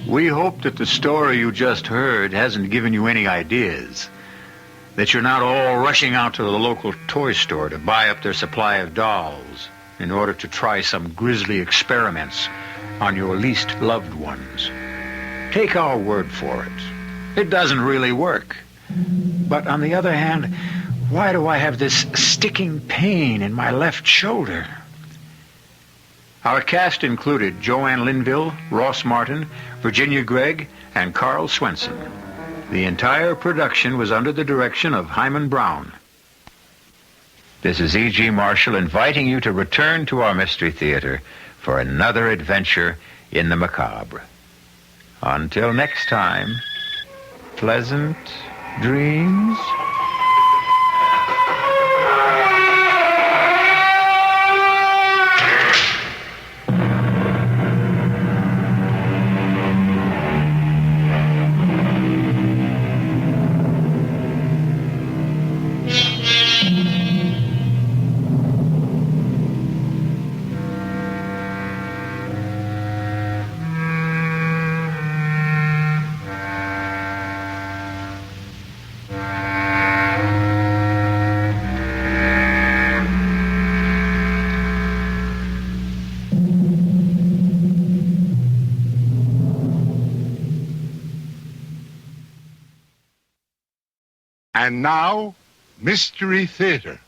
We hope that the story you just heard hasn't given you any ideas. That you're not all rushing out to the local toy store to buy up their supply of dolls in order to try some grisly experiments on your least loved ones. Take our word for it. It doesn't really work. But on the other hand, why do I have this sticking pain in my left shoulder? Our cast included Joanne Linville, Ross Martin, Virginia Gregg, and Carl Swenson. The entire production was under the direction of Hyman Brown. This is E.G. Marshall inviting you to return to our Mystery Theater for another adventure in the macabre. Until next time, pleasant dreams. And now, Mystery Theater.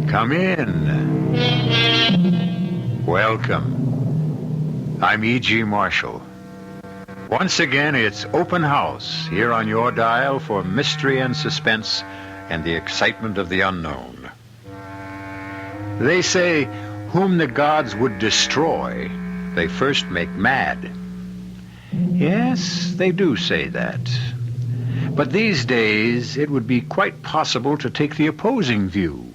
Come in. Welcome. I'm E.G. Marshall. Once again, it's open house here on your dial for mystery and suspense and the excitement of the unknown. They say, whom the gods would destroy, they first make mad. Yes, they do say that. But these days, it would be quite possible to take the opposing view.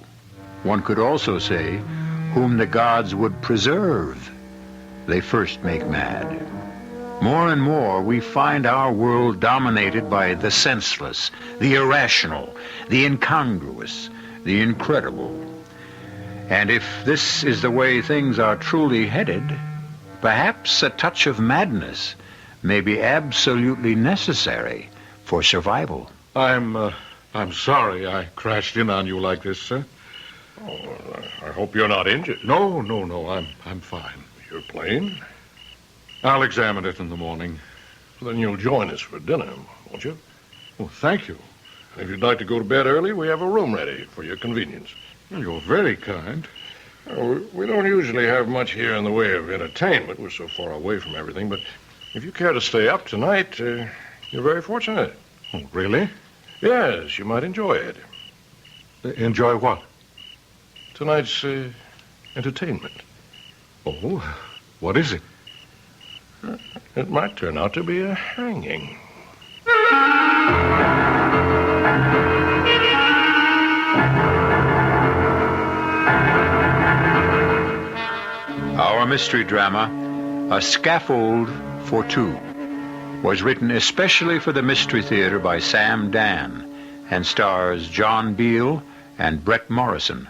One could also say, whom the gods would preserve, they first make mad. More and more, we find our world dominated by the senseless, the irrational, the incongruous, the incredible. And if this is the way things are truly headed, perhaps a touch of madness may be absolutely necessary for survival. I'm sorry I crashed in on you like this, sir. Oh, I hope you're not injured. No, I'm fine. Your plane? I'll examine it in the morning. Then you'll join us for dinner, won't you? Well, thank you. And if you'd like to go to bed early, we have a room ready for your convenience. Well, you're very kind. We don't usually have much here in the way of entertainment. We're so far away from everything. But if you care to stay up tonight, you're very fortunate. Oh, really? Yes, you might enjoy it. Enjoy what? Tonight's entertainment. Oh, what is it? It might turn out to be a hanging. Our mystery drama, A Scaffold For Two, was written especially for the Mystery Theater by Sam Dan and stars John Beale and Brett Morrison.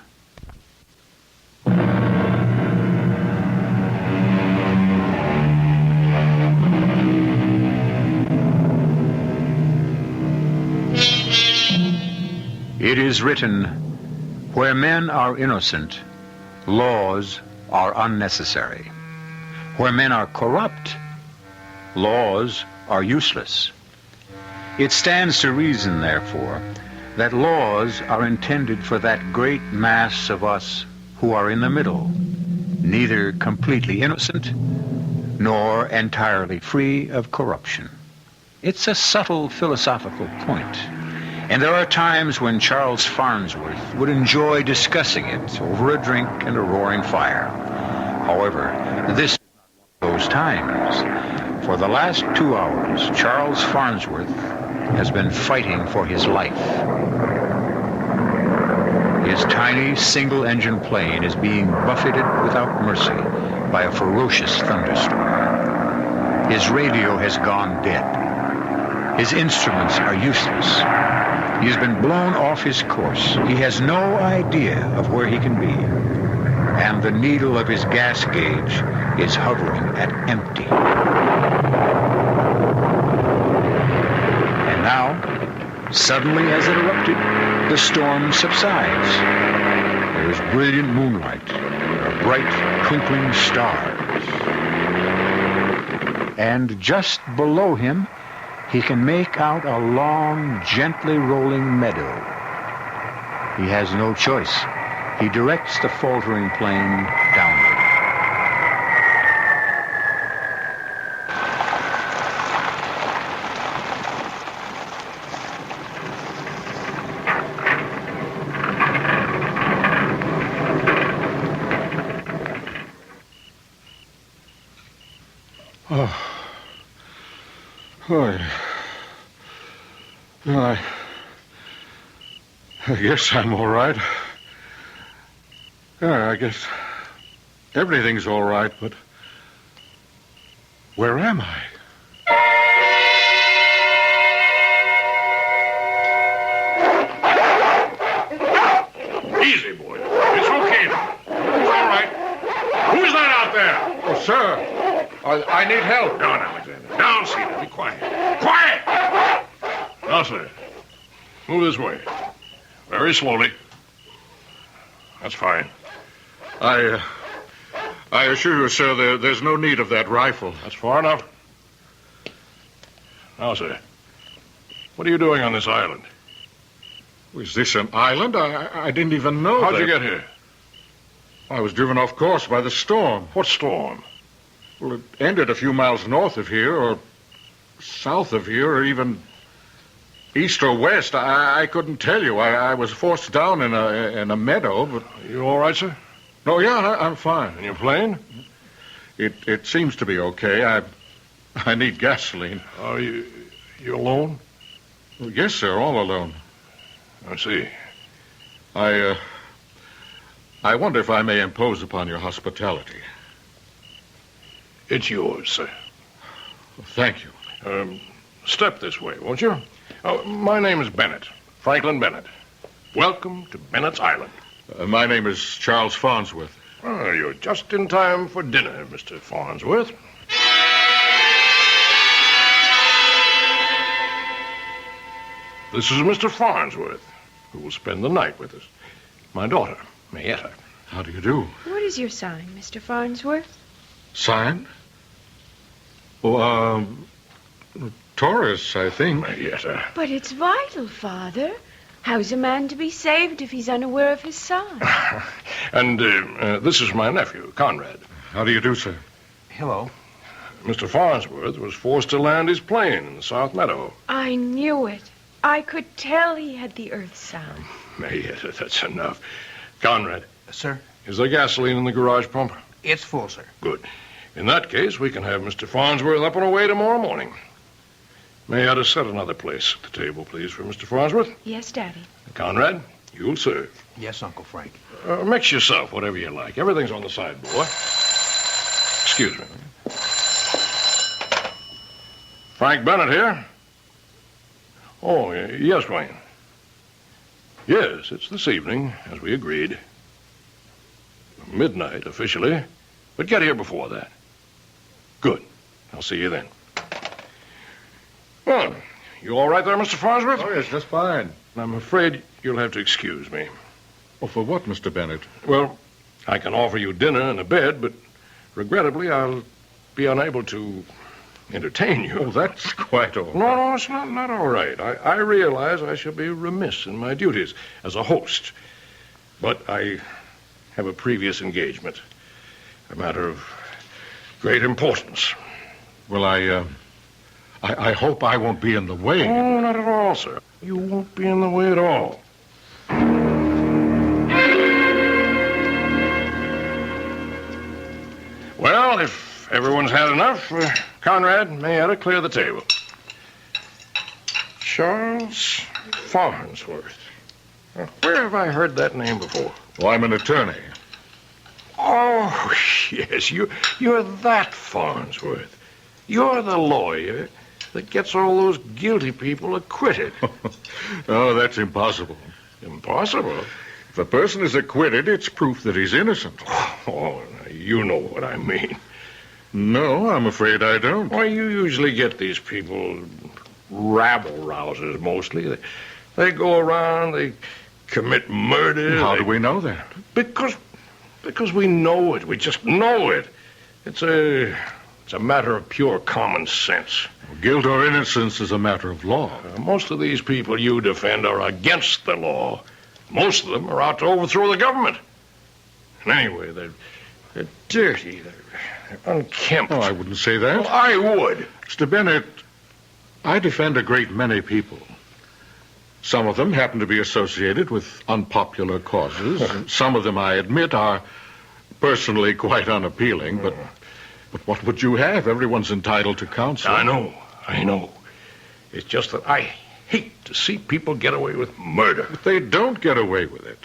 It is written, where men are innocent, laws are unnecessary. Where men are corrupt, laws are useless. It stands to reason, therefore, that laws are intended for that great mass of us who are in the middle, neither completely innocent nor entirely free of corruption. It's a subtle philosophical point. And there are times when Charles Farnsworth would enjoy discussing it over a drink and a roaring fire. However, this is not one of those times. For the last 2 hours, Charles Farnsworth has been fighting for his life. His tiny single-engine plane is being buffeted without mercy by a ferocious thunderstorm. His radio has gone dead. His instruments are useless. He has been blown off his course. He has no idea of where he can be. And the needle of his gas gauge is hovering at empty. And now, suddenly as it erupted, the storm subsides. There is brilliant moonlight, bright twinkling stars. And just below him, he can make out a long, gently rolling meadow. He has no choice. He directs the faltering plane downward. I guess I'm all right. Yeah, I guess everything's all right, but where am I? Easy, boy. It's okay now. It's all right. Who's that out there? Oh, sir, I need help. Down, Alexander. Down, Cedar. Be quiet. Quiet! Now, sir. Move this way. Very slowly. That's fine. I assure you, sir, there's no need of that rifle. That's far enough. Now, sir, what are you doing on this island? Is this an island? I didn't even know. How'd you get here? I was driven off course by the storm. What storm? Well, it ended a few miles north of here, or south of here, or even east or west. I couldn't tell you. I was forced down in a meadow, but... You all right, sir? No, yeah, I'm fine. And your plane? It seems to be okay. I need gasoline. Are you alone? Well, yes, sir, all alone. I see. I wonder if I may impose upon your hospitality. It's yours, sir. Thank you. Step this way, won't you? My name is Bennett, Franklin Bennett. Welcome to Bennett's Island. My name is Charles Farnsworth. Oh, you're just in time for dinner, Mr. Farnsworth. This is Mr. Farnsworth, who will spend the night with us. My daughter, Mayetta. How do you do? What is your sign, Mr. Farnsworth? Sign? Oh, Taurus, I think. Mayetta. But it's vital, Father. How's a man to be saved if he's unaware of his sign? And this is my nephew, Conrad. How do you do, sir? Hello. Mr. Farnsworth was forced to land his plane in the South Meadow. I knew it. I could tell he had the earth sign. Mayetta, that's enough. Conrad. Sir? Is there gasoline in the garage pump? It's full, sir. Good. In that case, we can have Mr. Farnsworth up and away tomorrow morning. May I set another place at the table, please, for Mr. Farnsworth? Yes, Daddy. Conrad, you'll serve. Yes, Uncle Frank. Mix yourself, whatever you like. Everything's on the side, boy. Excuse me. Frank Bennett here. Oh, yes, Wayne. Yes, it's this evening, as we agreed. Midnight, officially. But get here before that. Good. I'll see you then. Well, you all right there, Mr. Farnsworth? Oh, yes, just fine. I'm afraid you'll have to excuse me. Oh, for what, Mr. Bennett? Well, I can offer you dinner and a bed, but regrettably, I'll be unable to entertain you. Oh, that's quite all right. No, it's not all right. I realize I shall be remiss in my duties as a host. But I have a previous engagement. A matter of great importance. Well, I hope I won't be in the way. Oh, not at all, sir. You won't be in the way at all. Well, if everyone's had enough, Conrad, Mayetta, clear the table. Charles Farnsworth. Where have I heard that name before? Well, I'm an attorney. Oh, yes, you're that Farnsworth. You're the lawyer that gets all those guilty people acquitted. Oh, that's impossible. Impossible? If a person is acquitted, it's proof that he's innocent. Oh, you know what I mean. No, I'm afraid I don't. Why, you usually get these people rabble-rousers, mostly. They go around, they commit murder. How do we know that? Because we know it. We just know it. It's a matter of pure common sense. Guilt or innocence is a matter of law. Most of these people you defend are against the law. Most of them are out to overthrow the government. And anyway, they're dirty. They're unkempt. Oh, I wouldn't say that. Well, I would. Mr. Bennett, I defend a great many people. Some of them happen to be associated with unpopular causes. And some of them, I admit, are personally quite unappealing. But what would you have? Everyone's entitled to counsel. I know. It's just that I hate to see people get away with murder. But they don't get away with it.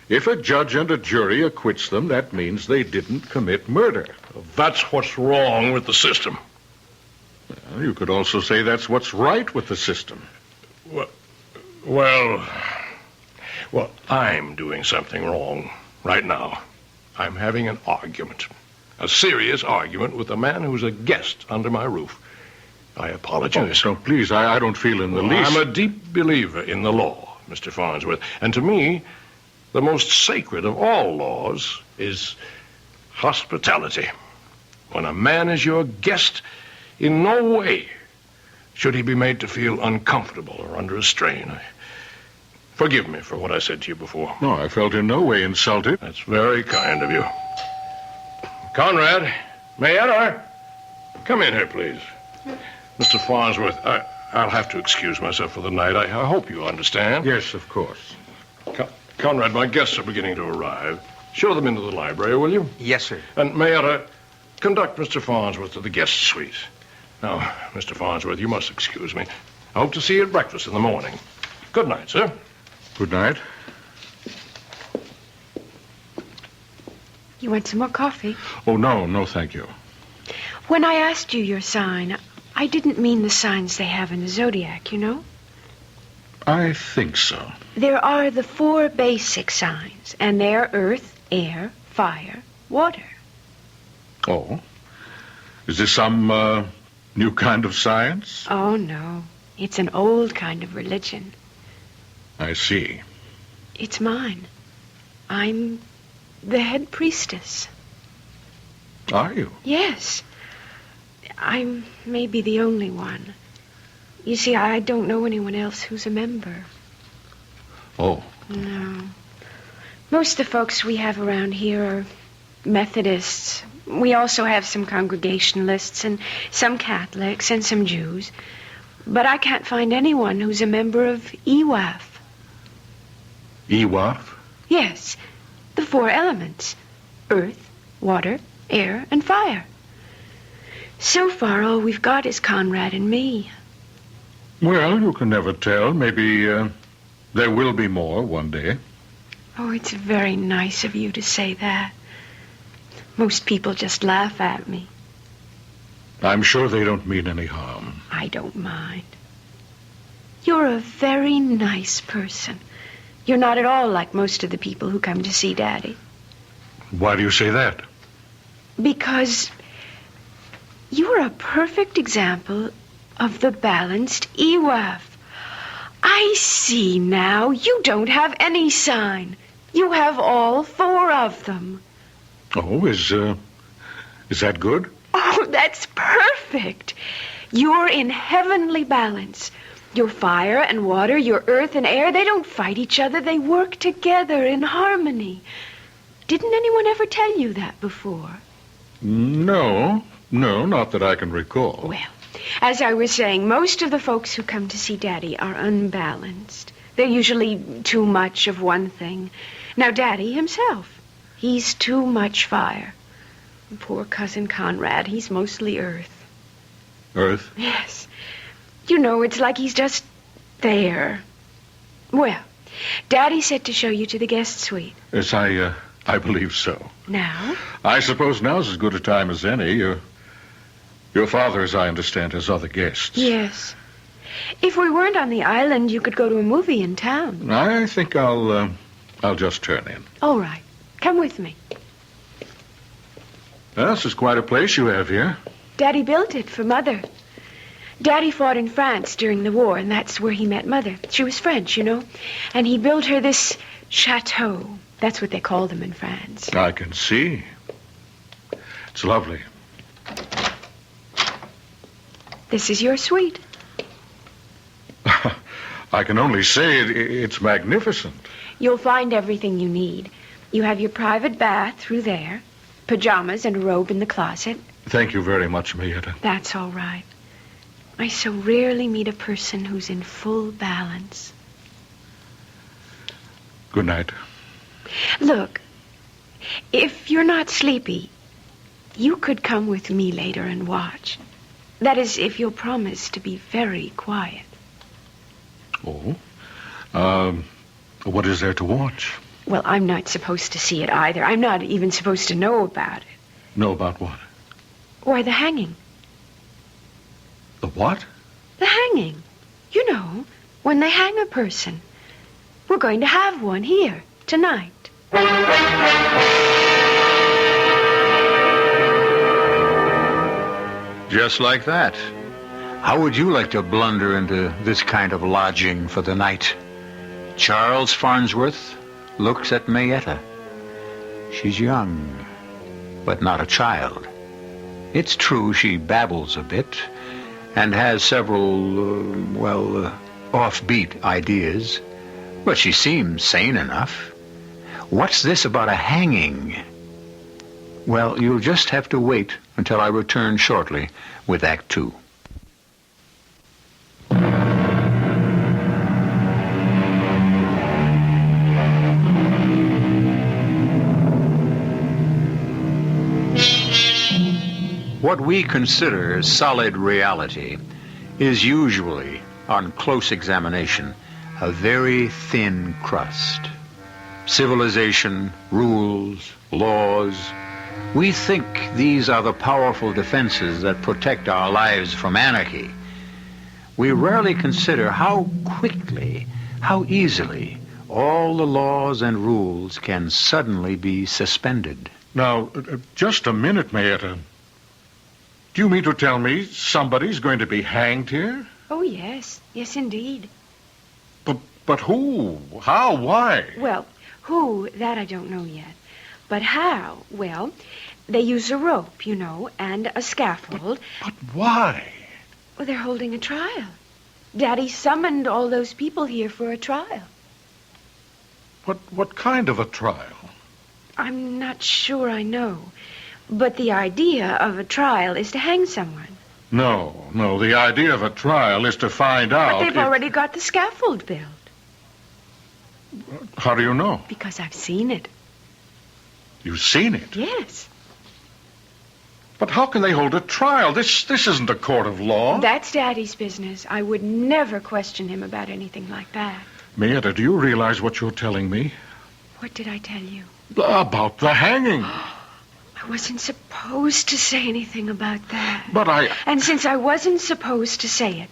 If a judge and a jury acquits them, that means they didn't commit murder. That's what's wrong with the system. Well, you could also say that's what's right with the system. Well, I'm doing something wrong right now. I'm having an argument, a serious argument with a man who's a guest under my roof. I apologize. Oh, please, I don't feel in the least. I'm a deep believer in the law, Mr. Farnsworth. And to me, the most sacred of all laws is hospitality. When a man is your guest, in no way should he be made to feel uncomfortable or under a strain. Forgive me for what I said to you before. No, I felt in no way insulted. That's very kind of you. Conrad, may I enter? Come in here, please. Mr. Farnsworth, I'll have to excuse myself for the night. I hope you understand. Yes, of course. Conrad, my guests are beginning to arrive. Show them into the library, will you? Yes, sir. And Mayor, conduct Mr. Farnsworth to the guest suite. Now, Mr. Farnsworth, you must excuse me. I hope to see you at breakfast in the morning. Good night, sir. Good night. You want some more coffee? Oh, no, thank you. When I asked you your sign, I didn't mean the signs they have in the zodiac, you know? I think so. There are the 4 basic signs, and they're earth, air, fire, water. Oh? Is this some new kind of science? Oh, no. It's an old kind of religion. I see. It's mine. I'm the head priestess. Are you? Yes. I'm maybe the only one. You see, I don't know anyone else who's a member. Oh. No. Most of the folks we have around here are Methodists. We also have some Congregationalists and some Catholics and some Jews. But I can't find anyone who's a member of EWAF. EWAF? Yes. The 4 elements. Earth, water, air, and fire. So far, all we've got is Conrad and me. Well, you can never tell. Maybe there will be more one day. Oh, it's very nice of you to say that. Most people just laugh at me. I'm sure they don't mean any harm. I don't mind. You're a very nice person. You're not at all like most of the people who come to see Daddy. Why do you say that? Because you're a perfect example of the balanced EWAF. I see now. You don't have any sign. You have all 4 of them. Oh, is that good? Oh, that's perfect. You're in heavenly balance. Your fire and water, your earth and air, they don't fight each other. They work together in harmony. Didn't anyone ever tell you that before? No, not that I can recall. Well, as I was saying, most of the folks who come to see Daddy are unbalanced. They're usually too much of one thing. Now, Daddy himself, he's too much fire. Poor cousin Conrad, he's mostly earth. Earth? Yes. You know, it's like he's just there. Well, Daddy said to show you to the guest suite. Yes, I believe so. Now? I suppose now's as good a time as any. Your father, as I understand, has other guests. Yes. If we weren't on the island, you could go to a movie in town. I think I'll just turn in. All right. Come with me. This is quite a place you have here. Daddy built it for Mother. Daddy fought in France during the war, and that's where he met Mother. She was French, you know. And he built her this chateau. That's what they call them in France. I can see. It's lovely. This is your suite. I can only say it's magnificent. You'll find everything you need. You have your private bath through there, pajamas and a robe in the closet. Thank you very much, Mayetta. That's all right. I so rarely meet a person who's in full balance. Good night. Look, if you're not sleepy, you could come with me later and watch. That is, if you'll promise to be very quiet. Oh? What is there to watch? Well, I'm not supposed to see it either. I'm not even supposed to know about it. Know about what? Why, the hanging. The what? The hanging. You know, when they hang a person. We're going to have one here tonight. Just like that. How would you like to blunder into this kind of lodging for the night? Charles Farnsworth looks at Mayetta. She's young, but not a child. It's true she babbles a bit and has several, offbeat ideas, but she seems sane enough. What's this about a hanging? Well, you'll just have to wait until I return shortly with Act Two. What we consider solid reality is usually, on close examination, a very thin crust. Civilization, rules, laws. We think these are the powerful defenses that protect our lives from anarchy. We rarely consider how quickly, how easily, all the laws and rules can suddenly be suspended. Now, just a minute, Mayetta. Do you mean to tell me somebody's going to be hanged here? Oh, yes. Yes, indeed. But who? How? Why? Well, who, that I don't know yet. But how? Well, they use a rope, you know, and a scaffold. But why? Well, they're holding a trial. Daddy summoned all those people here for a trial. What kind of a trial? I'm not sure I know. But the idea of a trial is to hang someone. No. The idea of a trial is to find out. But they've already got the scaffold built. How do you know? Because I've seen it. You've seen it? Yes. But how can they hold a trial? This isn't a court of law. That's Daddy's business. I would never question him about anything like that. Mayetta, do you realize what you're telling me? What did I tell you? About the hanging. I wasn't supposed to say anything about that. But And since I wasn't supposed to say it,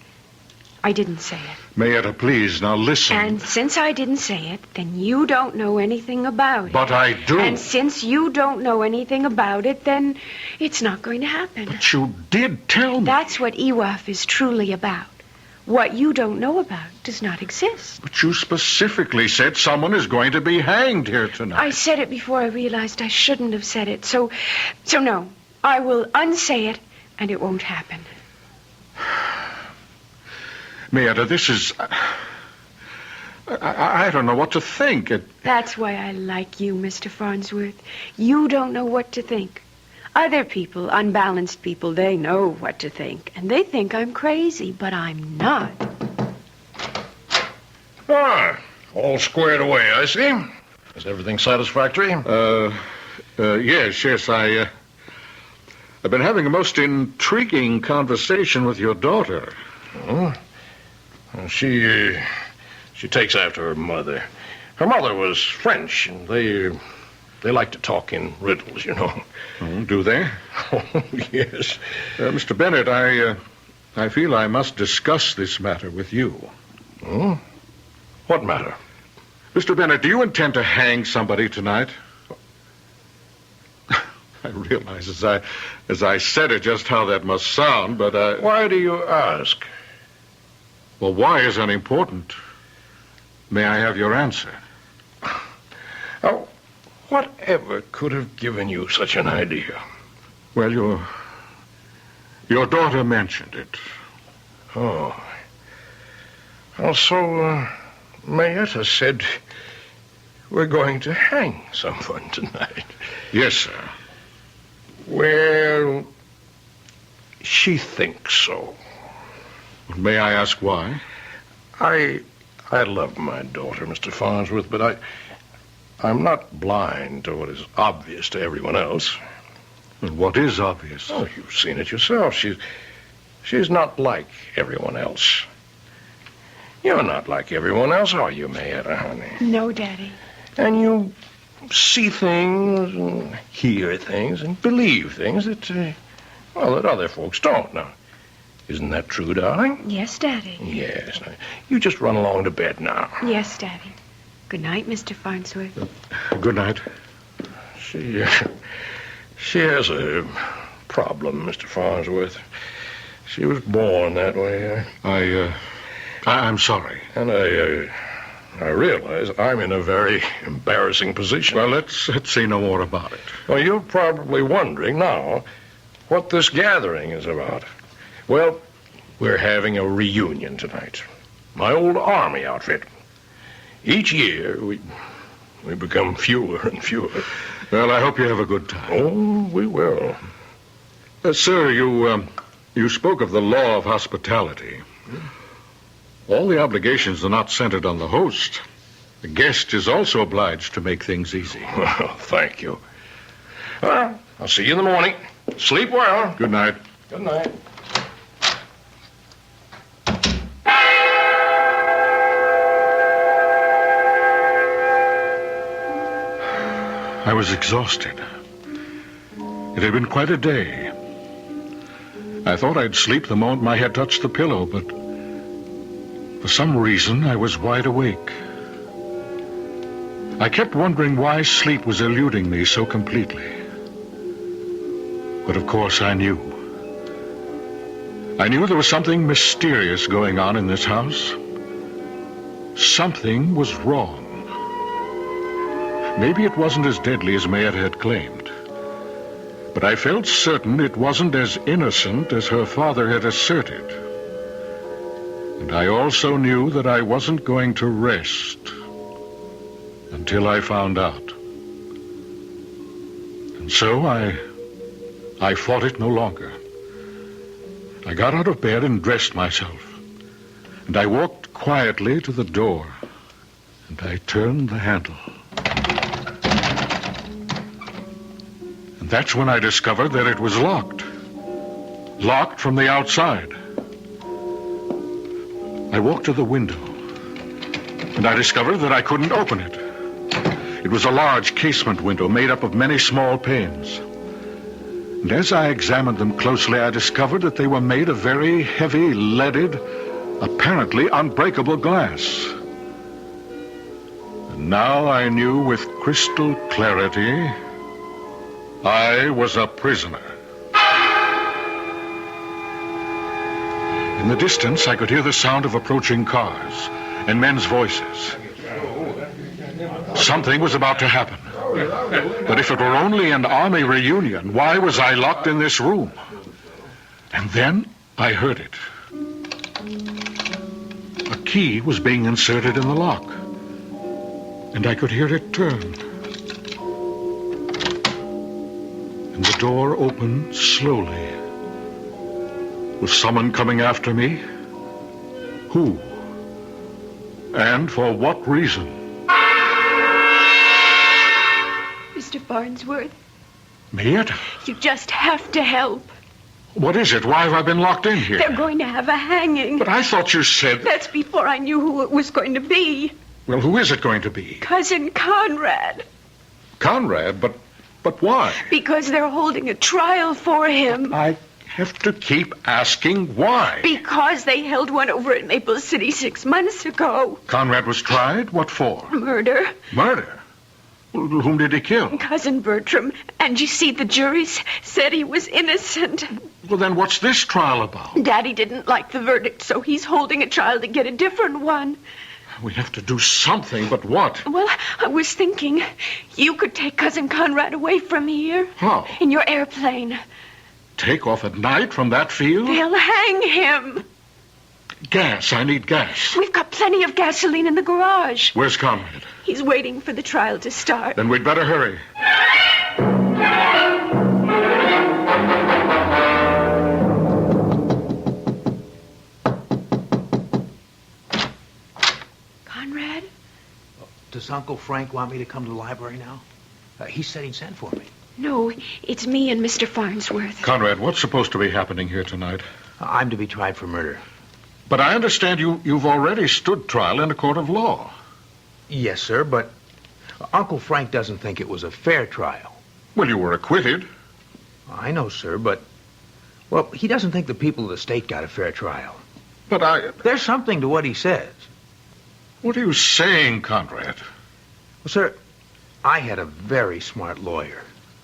I didn't say it. Mayetta, please, now listen. And since I didn't say it, then you don't know anything about it. But I do. And since you don't know anything about it, then it's not going to happen. But you did tell me. That's what EWAF is truly about. What you don't know about does not exist. But you specifically said someone is going to be hanged here tonight. I said it before I realized I shouldn't have said it. So no. I will unsay it, and it won't happen. Mayetta, this is... I don't know what to think. That's why I like you, Mr. Farnsworth. You don't know what to think. Other people, unbalanced people, they know what to think. And they think I'm crazy, but I'm not. All squared away, I see. Is everything satisfactory? Yes. I've been having a most intriguing conversation with your daughter. Oh? She takes after her mother. Her mother was French, and they They like to talk in riddles, you know. Oh, do they? Oh, yes. Mr. Bennett, I feel I must discuss this matter with you. Hmm? What matter? Mr. Bennett, do you intend to hang somebody tonight? I realize as I said it just how that must sound, but Why do you ask? Well, why is unimportant. May I have your answer? Oh, whatever could have given you such an idea? Well, your daughter mentioned it. Oh. Also, Mayetta said we're going to hang someone tonight. Yes, sir. Well, she thinks so. May I ask why? I love my daughter, Mr. Farnsworth, but I'm not blind to what is obvious to everyone else. And what is obvious? Oh, you've seen it yourself. She's not like everyone else. You're not like everyone else, are you, Mayetta, honey? No, Daddy. And you see things and hear things and believe things that other folks don't. Now, isn't that true, darling? Yes, Daddy. Yes. Now, you just run along to bed now. Yes, Daddy. Good night, Mr. Farnsworth. Good night. She has a problem, Mr. Farnsworth. She was born that way. I'm sorry. And I realize I'm in a very embarrassing position. Well, let's say no more about it. Well, you're probably wondering now what this gathering is about. Well, we're having a reunion tonight. My old Army outfit. Each year, we become fewer and fewer. Well, I hope you have a good time. Oh, we will. Sir, you spoke of the law of hospitality. All the obligations are not centered on the host. The guest is also obliged to make things easy. Well, thank you. Well, I'll see you in the morning. Sleep well. Good night. Good night. I was exhausted. It had been quite a day. I thought I'd sleep the moment my head touched the pillow, but for some reason I was wide awake. I kept wondering why sleep was eluding me so completely. But of course I knew. I knew there was something mysterious going on in this house. Something was wrong. Maybe it wasn't as deadly as Mayetta had claimed. But I felt certain it wasn't as innocent as her father had asserted. And I also knew that I wasn't going to rest until I found out. And so I fought it no longer. I got out of bed and dressed myself. And I walked quietly to the door. And I turned the handle. And that's when I discovered that it was locked. Locked from the outside. I walked to the window. And I discovered that I couldn't open it. It was a large casement window made up of many small panes. And as I examined them closely, I discovered that they were made of very heavy, leaded, apparently unbreakable glass. And now I knew with crystal clarity I was a prisoner. In the distance, I could hear the sound of approaching cars and men's voices. Something was about to happen. But if it were only an army reunion, why was I locked in this room? And then I heard it. A key was being inserted in the lock. And I could hear it turn. And the door opened slowly. Was someone coming after me? Who? And for what reason? Mr. Farnsworth, Mayetta? you just have to help. What is it? Why have I been locked in here? They're going to have a hanging. But I thought you said... That's before I knew who it was going to be. Well, who is it going to be? Cousin Conrad. Conrad, but why? Because they're holding a trial for him. I have to keep asking why. Because they held one over at Maple City 6 months ago. Conrad was tried? What for? Murder. Murder? Whom did he kill? Cousin Bertram. And you see, the jury said he was innocent. Well, then what's this trial about? Daddy didn't like the verdict, so he's holding a trial to get a different one. We have to do something, but what? Well, I was thinking you could take Cousin Conrad away from here. How? In your airplane. Take off at night from that field? They'll hang him. Gas. I need gas. We've got plenty of gasoline in the garage. Where's Conrad? He's waiting for the trial to start. Then we'd better hurry. Conrad? Does Uncle Frank want me to come to the library now? He said he'd send for me. No, it's me and Mr. Farnsworth. Conrad, what's supposed to be happening here tonight? I'm to be tried for murder. But I understand you've already stood trial in a court of law. Yes, sir, but Uncle Frank doesn't think it was a fair trial. Well, you were acquitted. I know, sir, but, well, he doesn't think the people of the state got a fair trial. But There's something to what he says. What are you saying, Conrad? Well, sir, I had a very smart lawyer.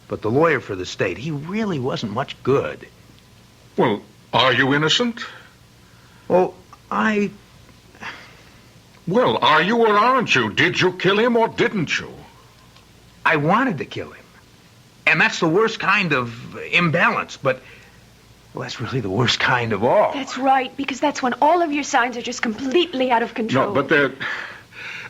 But the lawyer for the state, he really wasn't much good. Well, are you innocent? Well, Well, are you or aren't you? Did you kill him or didn't you? I wanted to kill him. And that's the worst kind of imbalance, but, well, that's really the worst kind of all. That's right, because that's when all of your signs are just completely out of control. No, but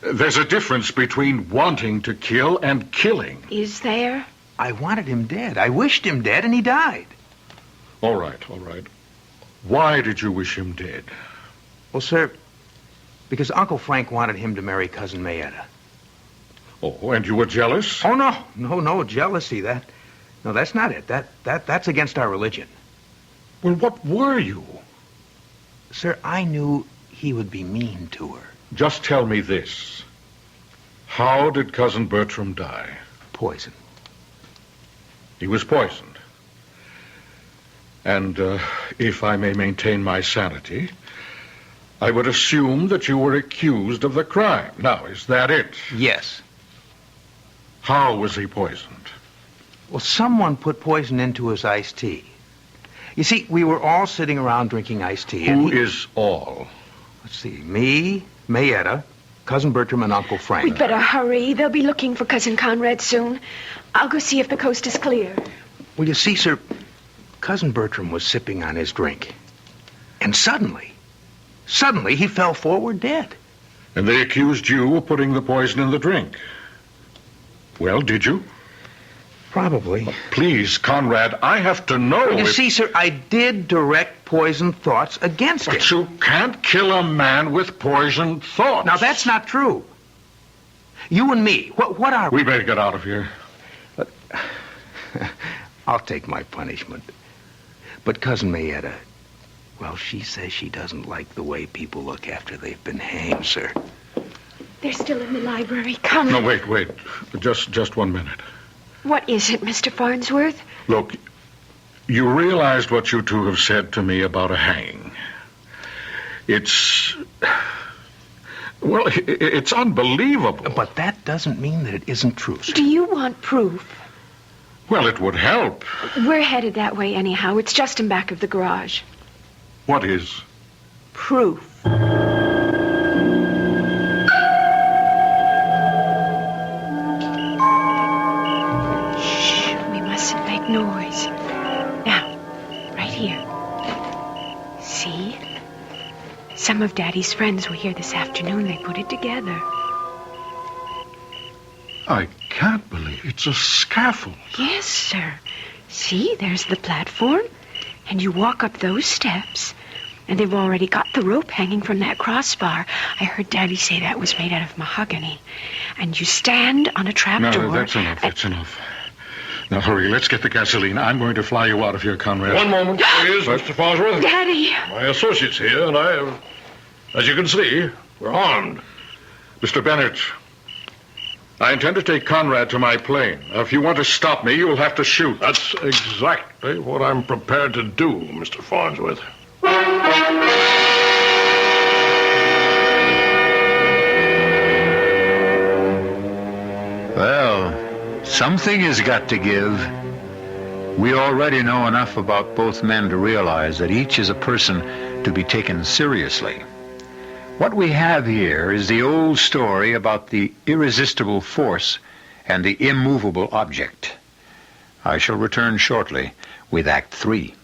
there's a difference between wanting to kill and killing. Is there? I wanted him dead. I wished him dead, and he died. All right. Why did you wish him dead? Well, sir, because Uncle Frank wanted him to marry Cousin Mayetta. Oh, and you were jealous? Oh, no, jealousy. That's not it. That's against our religion. Well, what were you? Sir, I knew he would be mean to her. Just tell me this. How did Cousin Bertram die? Poison. He was poisoned. And if I may maintain my sanity, I would assume that you were accused of the crime. Now, is that it? Yes. How was he poisoned? Well, someone put poison into his iced tea. You see, we were all sitting around drinking iced tea. Who is all? Let's see. Me, Mayetta, Cousin Bertram, and Uncle Frank. We'd better hurry. They'll be looking for Cousin Conrad soon. I'll go see if the coast is clear. Well, you see, sir, Cousin Bertram was sipping on his drink. And suddenly he fell forward dead. And they accused you of putting the poison in the drink. Well, did you? Probably. Please, Conrad, I have to know. Well, you see, sir, I did direct poisoned thoughts against him. But you can't kill a man with poisoned thoughts. Now, that's not true. You and me, what are we? We better get out of here. I'll take my punishment. But Cousin Mayetta, well, she says she doesn't like the way people look after they've been hanged, sir. They're still in the library. Come. No, wait. Just 1 minute. What is it, Mr. Farnsworth? Look, you realized what you two have said to me about a hanging. It's unbelievable. But that doesn't mean that it isn't true, sir. Do you want proof? Well, it would help. We're headed that way anyhow. It's just in back of the garage. What is? Proof. Shh, we mustn't make noise. Now, right here. See? Some of Daddy's friends were here this afternoon. They put it together. I can't believe it's a scaffold. Yes, sir. See, there's the platform. And you walk up those steps. And they've already got the rope hanging from that crossbar. I heard Daddy say that was made out of mahogany. And you stand on a trapdoor. No, that's enough. Now, hurry, let's get the gasoline. I'm going to fly you out of here, Conrad. One moment, please, Mr. Farnsworth. Daddy! My associate's here, and as you can see, we're armed. Mr. Bennett, I intend to take Conrad to my plane. If you want to stop me, you'll have to shoot. That's exactly what I'm prepared to do, Mr. Farnsworth. Well, something has got to give. We already know enough about both men to realize that each is a person to be taken seriously. What we have here is the old story about the irresistible force and the immovable object. I shall return shortly with Act 3.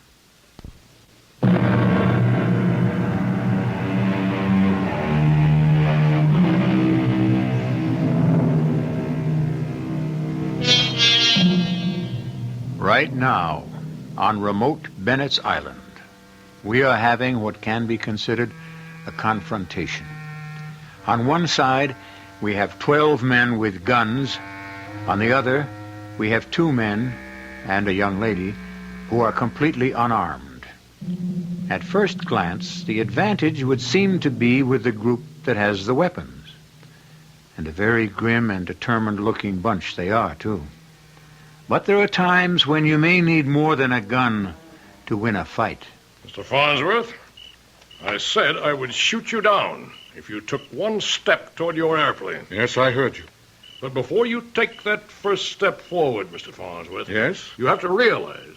Right now, on remote Bennett's Island, we are having what can be considered a confrontation. On one side, we have 12 men with guns. On the other, we have 2 men and a young lady who are completely unarmed. At first glance, the advantage would seem to be with the group that has the weapons. And a very grim and determined-looking bunch they are, too. But there are times when you may need more than a gun to win a fight. Mr. Farnsworth, I said I would shoot you down if you took one step toward your airplane. Yes, I heard you. But before you take that first step forward, Mr. Farnsworth, Yes? you have to realize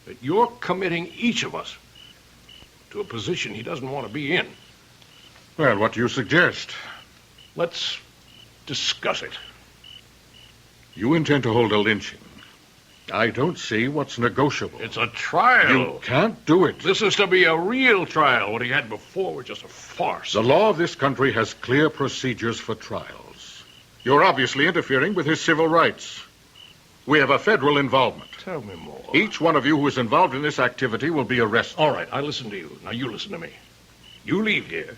that you're committing each of us to a position he doesn't want to be in. Well, what do you suggest? Let's discuss it. You intend to hold a lynching. I don't see what's negotiable. It's a trial. You can't do it. This is to be a real trial. What he had before was just a farce. The law of this country has clear procedures for trials. You're obviously interfering with his civil rights. We have a federal involvement. Tell me more. Each one of you who is involved in this activity will be arrested. All right, I listen to you. Now you listen to me. You leave here.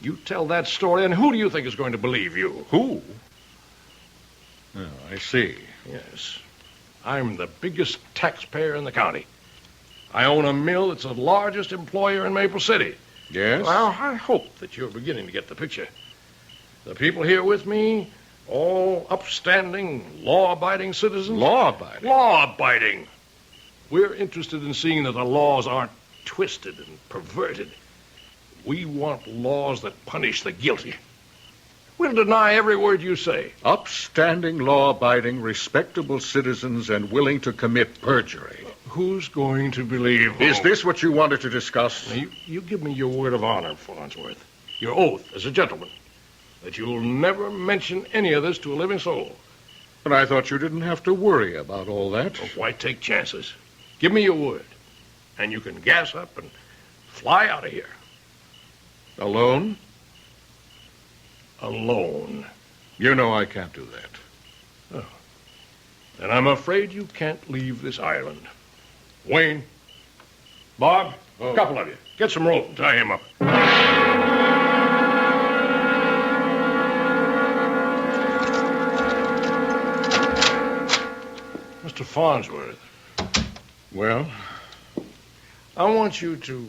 You tell that story, and who do you think is going to believe you? Who? Oh, I see. Yes. I'm the biggest taxpayer in the county. I own a mill that's the largest employer in Maple City. Yes? Well, I hope that you're beginning to get the picture. The people here with me, all upstanding, law-abiding citizens. Law-abiding? Law-abiding. We're interested in seeing that the laws aren't twisted and perverted. We want laws that punish the guilty. We'll deny every word you say. Upstanding, law-abiding, respectable citizens and willing to commit perjury. Who's going to believe? Is this what you wanted to discuss? Now, you give me your word of honor, Farnsworth. Your oath as a gentleman. That you'll never mention any of this to a living soul. But I thought you didn't have to worry about all that. Well, why take chances? Give me your word. And you can gas up and fly out of here. Alone? Alone. You know I can't do that. Oh. Then I'm afraid you can't leave this island. Wayne, Bob, a couple of you, get some rope and tie him up. Mr. Farnsworth. Well? I want you to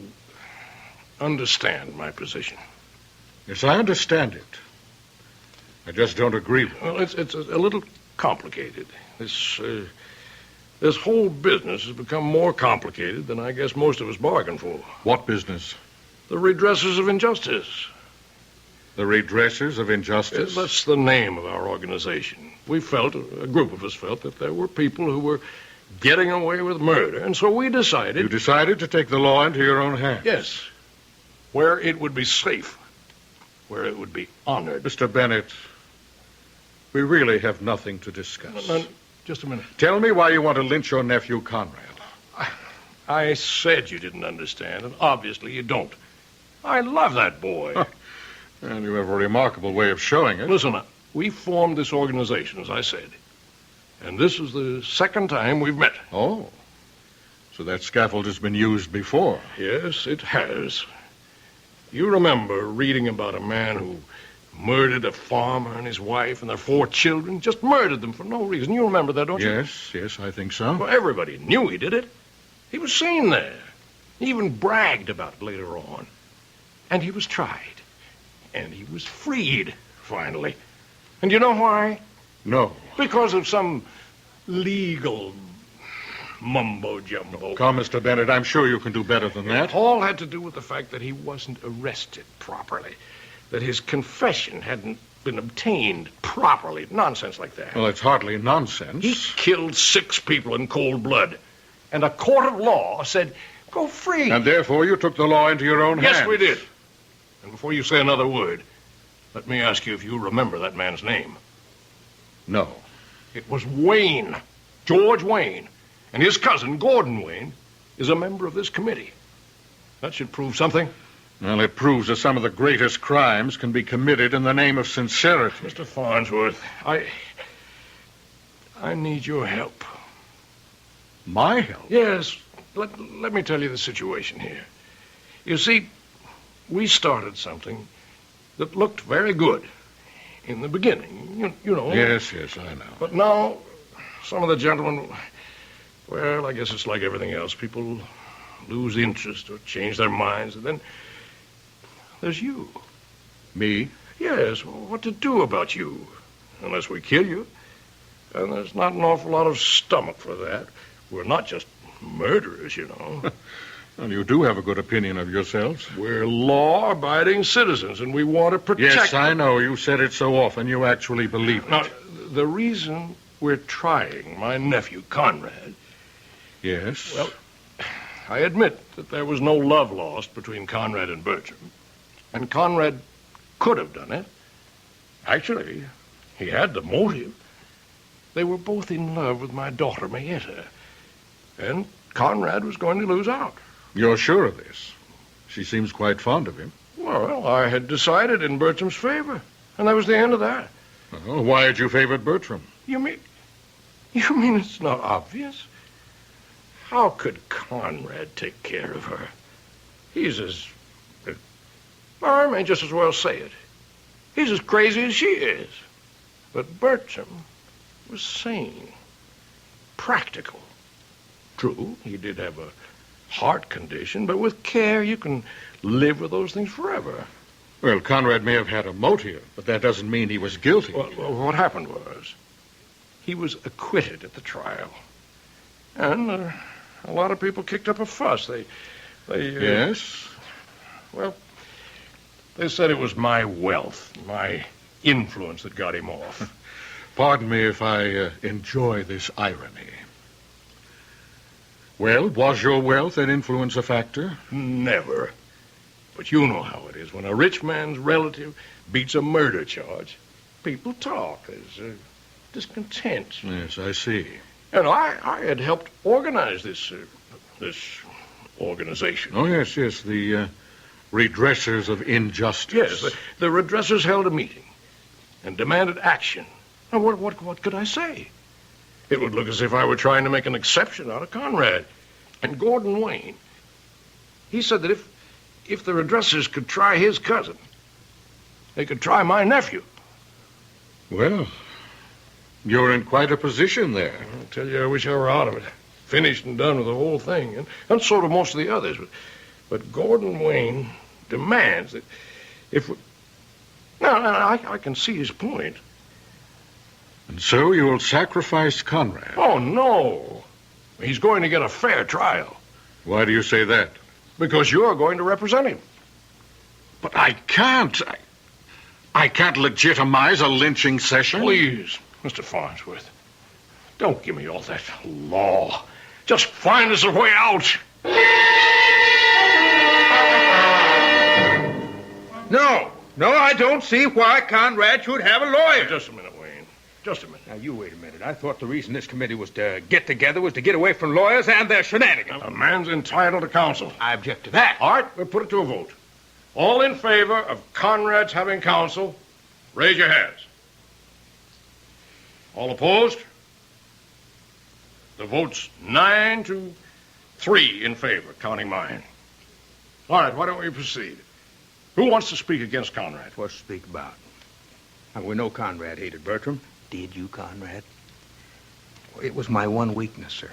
understand my position. Yes, I understand it. I just don't agree with it. Well, it's a little complicated. This whole business has become more complicated than I guess most of us bargained for. What business? The redressers of injustice. The redressers of injustice? That's the name of our organization. We felt, a group of us felt, that there were people who were getting away with murder, and so we decided... You decided to take the law into your own hands? Yes. Where it would be safe. Where it would be honored. Mr. Bennett, we really have nothing to discuss. No, just a minute. Tell me why you want to lynch your nephew, Conrad. I said you didn't understand, and obviously you don't. I love that boy. And you have a remarkable way of showing it. Listen, we formed this organization, as I said. And this is the second time we've met. Oh. So that scaffold has been used before. Yes, it has. You remember reading about a man who murdered a farmer and his wife and their 4 children? Just murdered them for no reason. You remember that, don't you? Yes, I think so. Well, everybody knew he did it. He was seen there. He even bragged about it later on. And he was tried. And he was freed, finally. And you know why? No. Because of some legal mumbo-jumbo. Come, Mr. Bennett, I'm sure you can do better than that. It all had to do with the fact that he wasn't arrested properly, that his confession hadn't been obtained properly. Nonsense like that. Well, it's hardly nonsense. He killed 6 people in cold blood, and a court of law said, go free. And therefore you took the law into your own hands. Yes, we did. And before you say another word, let me ask you if you remember that man's name. No. It was Wayne, George Wayne. And his cousin, Gordon Wayne, is a member of this committee. That should prove something. Well, it proves that some of the greatest crimes can be committed in the name of sincerity. Mr. Farnsworth, I need your help. My help? Yes. Let me tell you the situation here. You see, we started something that looked very good in the beginning, you know. Yes, I know. But now, some of the gentlemen, well, I guess it's like everything else. People lose interest or change their minds, and then there's you. Me? Yes, well, what to do about you? Unless we kill you. And there's not an awful lot of stomach for that. We're not just murderers, you know. Well, you do have a good opinion of yourselves. We're law-abiding citizens, and we want to protect... Yes, I know. You said it so often. You actually believe it. Now, the reason we're trying my nephew, Conrad... Yes? Well, I admit that there was no love lost between Conrad and Bertram. And Conrad could have done it. Actually, he had the motive. They were both in love with my daughter, Mayetta. And Conrad was going to lose out. You're sure of this? She seems quite fond of him. Well, I had decided in Bertram's favor. And that was the end of that. Oh, why had you favored Bertram? You mean it's not obvious? How could Conrad take care of her? He's I may just as well say it. He's as crazy as she is. But Bertram was sane, practical. True, he did have a heart condition, but with care you can live with those things forever. Well, Conrad may have had a motive, but that doesn't mean he was guilty. Well, what happened was he was acquitted at the trial. And a lot of people kicked up a fuss. They Yes? Well, they said it was my wealth, my influence that got him off. Pardon me if I enjoy this irony. Well, was your wealth and influence a factor? Never. But you know how it is. When a rich man's relative beats a murder charge, people talk. There's discontent. Yes, I see. And I had helped organize this organization. Oh, yes, the redressers of injustice. Yes, the redressers held a meeting and demanded action. Now, what could I say? It would look as if I were trying to make an exception out of Conrad. And Gordon Wayne, he said that if the redressers could try his cousin, they could try my nephew. Well, you're in quite a position there. I tell you, I wish I were out of it. Finished and done with the whole thing. And so do most of the others. But Gordon Wayne demands that if we... Now, I can see his point. And so you'll sacrifice Conrad? Oh, no. He's going to get a fair trial. Why do you say that? Because you're going to represent him. But I can't. I can't legitimize a lynching session. Please, Mr. Farnsworth, don't give me all that law. Just find us a way out. No, I don't see why Conrad should have a lawyer. Just a minute, Wayne. Just a minute. Now, you wait a minute. I thought the reason this committee was to get together was to get away from lawyers and their shenanigans. A man's entitled to counsel. I object to that. All right, we'll put it to a vote. All in favor of Conrad's having counsel, raise your hands. All opposed? The vote's 9-3 in favor, counting mine. All right, why don't we proceed? Who wants to speak against Conrad? What's to speak about? Now, we know Conrad hated Bertram. Did you, Conrad? Well, it was my one weakness, sir.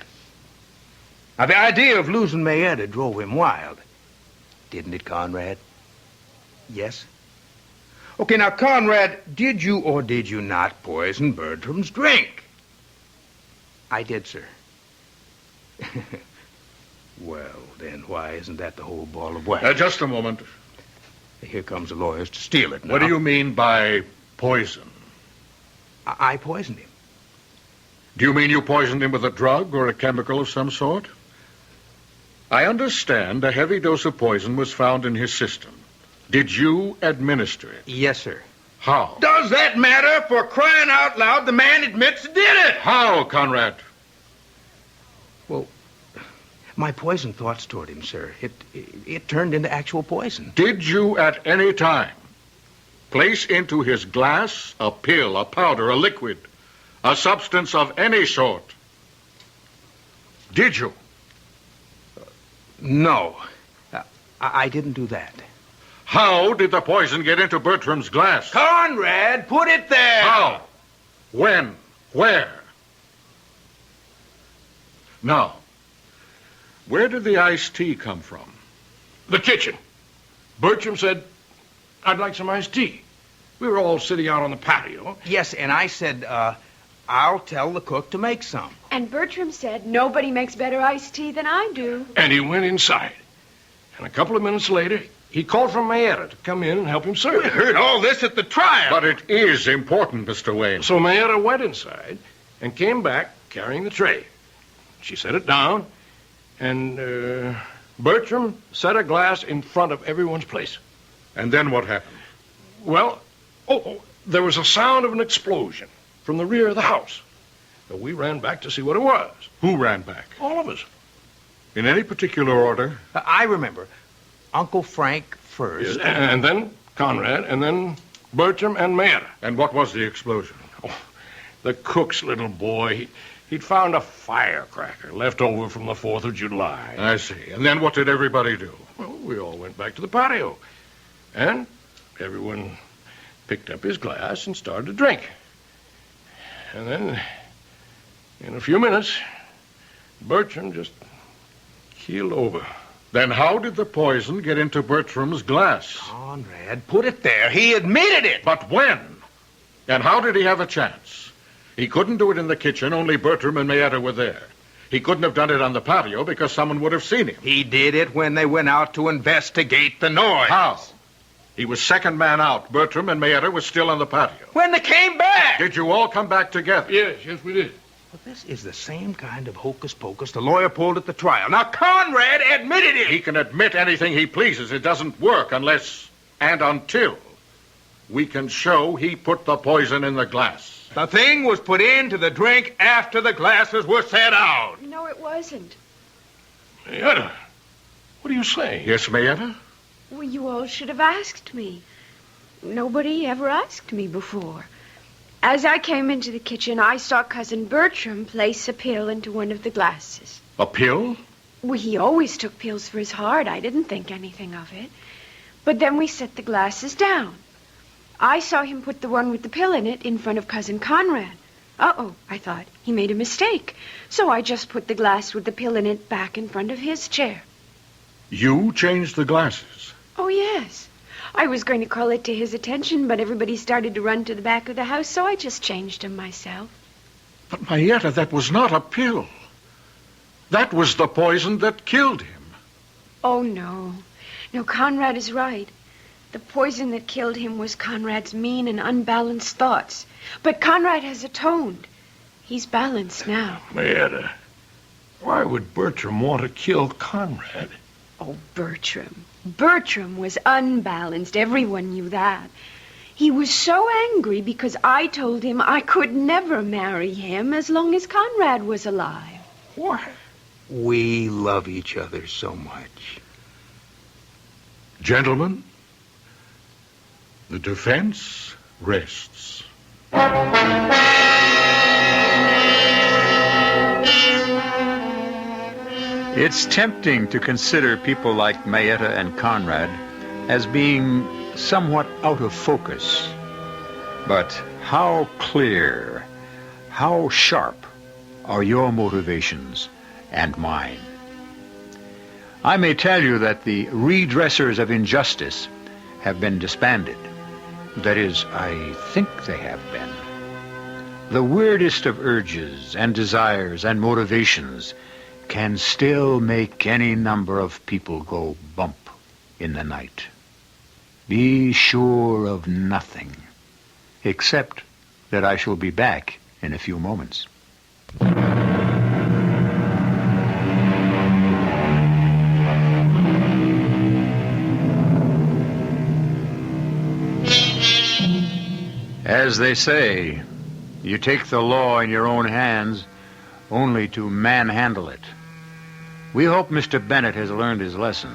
Now, the idea of losing Mayetta drove him wild. Didn't it, Conrad? Yes? Okay, now, Conrad, did you or did you not poison Bertram's drink? I did, sir. Well, then why isn't that the whole ball of wax? Just a moment. Here comes the lawyers to steal it now. What do you mean by poison? I poisoned him. Do you mean you poisoned him with a drug or a chemical of some sort? I understand a heavy dose of poison was found in his system. Did you administer it? Yes, sir. How? Does that matter? For crying out loud, the man admits he did it. How, Conrad? Well, my poison thoughts toward him, sir. It turned into actual poison. Did you at any time place into his glass a pill, a powder, a liquid, a substance of any sort? Did you? No. I didn't do that. How did the poison get into Bertram's glass? Conrad, put it there! How? When? Where? Now, where did the iced tea come from? The kitchen. Bertram said, I'd like some iced tea. We were all sitting out on the patio. Yes, and I said, I'll tell the cook to make some. And Bertram said, nobody makes better iced tea than I do. And he went inside. And a couple of minutes later, he called for Mayetta to come in and help him serve. We heard all this at the trial. But it is important, Mr. Wayne. So Mayetta went inside and came back carrying the tray. She set it down, and Bertram set a glass in front of everyone's place. And then what happened? Well, there was a sound of an explosion from the rear of the house. So we ran back to see what it was. Who ran back? All of us. In any particular order? I remember. Uncle Frank first. Yes, and then Conrad, and then Bertram and Mayetta. And what was the explosion? Oh, the cook's little boy. He'd found a firecracker left over from the 4th of July. I see. And then what did everybody do? Well, we all went back to the patio. And everyone picked up his glass and started to drink. And then, in a few minutes, Bertram just keeled over. Then how did the poison get into Bertram's glass? Conrad, put it there. He admitted it. But when? And how did he have a chance? He couldn't do it in the kitchen. Only Bertram and Mayetta were there. He couldn't have done it on the patio because someone would have seen him. He did it when they went out to investigate the noise. How? He was second man out. Bertram and Mayetta were still on the patio. When they came back! Did you all come back together? Yes, we did. Well, this is the same kind of hocus pocus the lawyer pulled at the trial. Now, Conrad admitted it! He can admit anything he pleases. It doesn't work unless and until we can show he put the poison in the glass. The thing was put into the drink after the glasses were set out. No, it wasn't. Mayetta, what are you saying? Yes, Mayetta? Well, you all should have asked me. Nobody ever asked me before. As I came into the kitchen, I saw Cousin Bertram place a pill into one of the glasses. A pill? Well, he always took pills for his heart. I didn't think anything of it. But then we set the glasses down. I saw him put the one with the pill in it in front of Cousin Conrad. Uh-oh, I thought. He made a mistake. So I just put the glass with the pill in it back in front of his chair. You changed the glasses? Oh, yes. I was going to call it to his attention, but everybody started to run to the back of the house, so I just changed them myself. But, Mayetta, that was not a pill. That was the poison that killed him. Oh, no. No, Conrad is right. The poison that killed him was Conrad's mean and unbalanced thoughts. But Conrad has atoned. He's balanced now. Mayetta, why would Bertram want to kill Conrad? Oh, Bertram. Bertram was unbalanced. Everyone knew that. He was so angry because I told him I could never marry him as long as Conrad was alive. What? We love each other so much. Gentlemen, the defense rests. It's tempting to consider people like Mayetta and Conrad as being somewhat out of focus. But how clear, how sharp are your motivations and mine? I may tell you that the redressers of injustice have been disbanded. That is, I think they have been. The weirdest of urges and desires and motivations can still make any number of people go bump in the night. Be sure of nothing, except that I shall be back in a few moments. As they say, you take the law in your own hands only to manhandle it. We hope Mr. Bennett has learned his lesson,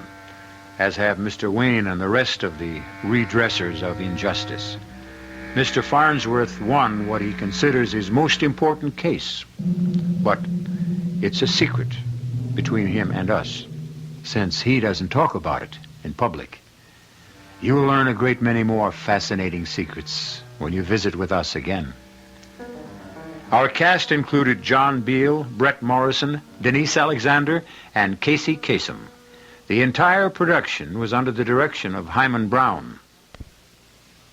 as have Mr. Wayne and the rest of the redressers of injustice. Mr. Farnsworth won what he considers his most important case, but it's a secret between him and us, since he doesn't talk about it in public. You'll learn a great many more fascinating secrets when you visit with us again. Our cast included John Beale, Brett Morrison, Denise Alexander, and Casey Kasem. The entire production was under the direction of Hyman Brown.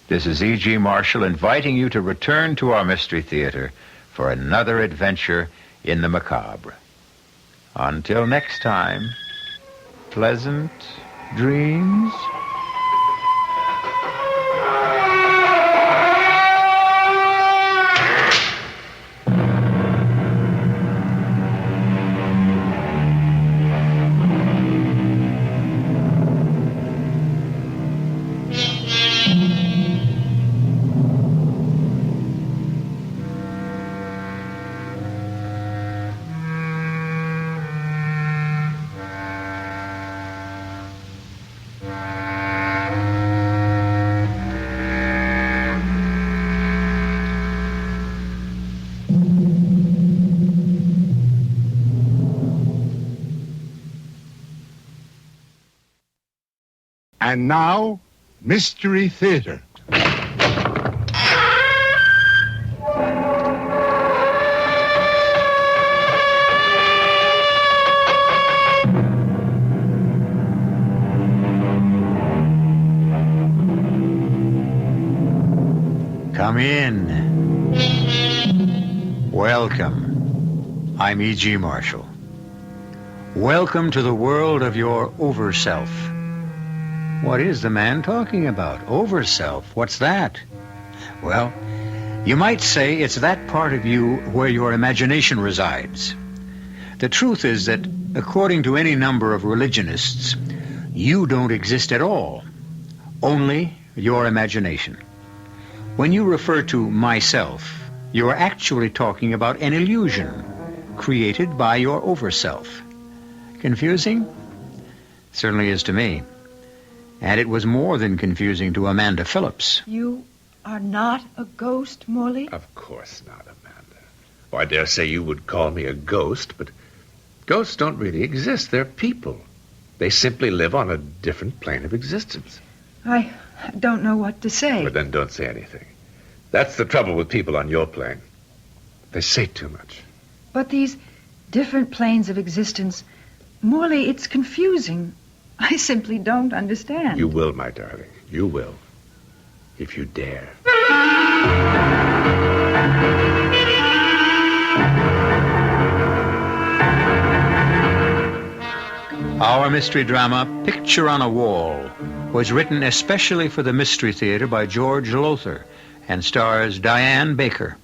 This is E.G. Marshall inviting you to return to our Mystery Theater for another adventure in the macabre. Until next time, pleasant dreams. And now, Mystery Theater. Come in. Welcome. I'm E.G. Marshall. Welcome to the world of your over-self. What is the man talking about? Over-self? What's that? Well, you might say it's that part of you where your imagination resides. The truth is that, according to any number of religionists, you don't exist at all. Only your imagination. When you refer to myself, you're actually talking about an illusion created by your over-self. Confusing? Certainly is to me. And it was more than confusing to Amanda Phillips. You are not a ghost, Morley? Of course not, Amanda. Oh, I dare say you would call me a ghost, but ghosts don't really exist. They're people. They simply live on a different plane of existence. I don't know what to say. But then don't say anything. That's the trouble with people on your plane. They say too much. But these different planes of existence, Morley, it's confusing. I simply don't understand. You will, my darling. You will. If you dare. Our mystery drama, Picture on a Wall, was written especially for the Mystery Theater by George Lothar and stars Diane Baker.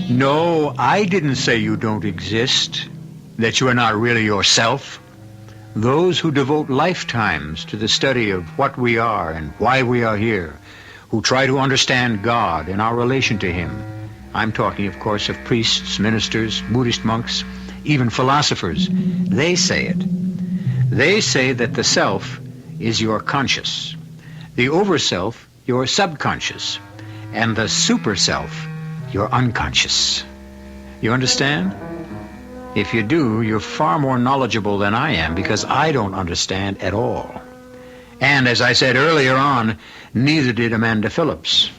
No, I didn't say you don't exist, that you are not really yourself. Those who devote lifetimes to the study of what we are and why we are here, who try to understand God and our relation to Him. I'm talking, of course, of priests, ministers, Buddhist monks, even philosophers. They say it. They say that the self is your conscious, the over-self your subconscious, and the super-self your unconscious. You understand? If you do, you're far more knowledgeable than I am, because I don't understand at all. And as I said earlier on, neither did Amanda Phillips.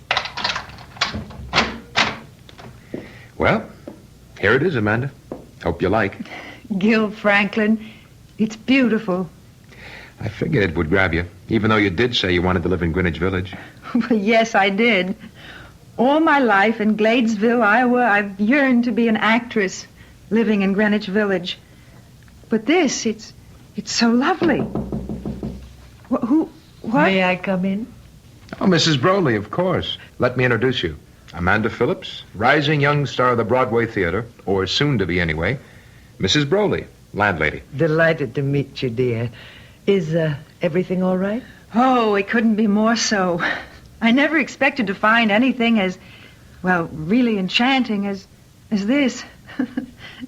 Well, Here it is, Amanda. Hope you like. Gil Franklin, it's beautiful. I figured it would grab you, even though you did say you wanted to live in Greenwich Village. Well, yes, I did. All my life in Gladesville, Iowa, I've yearned to be an actress living in Greenwich Village. But this, it's so lovely. What? May I come in? Oh, Mrs. Broley, of course. Let me introduce you. Amanda Phillips, rising young star of the Broadway Theater, or soon to be anyway. Mrs. Broley, landlady. Delighted to meet you, dear. Is everything all right? Oh, it couldn't be more so. I never expected to find anything as, well, really enchanting as this.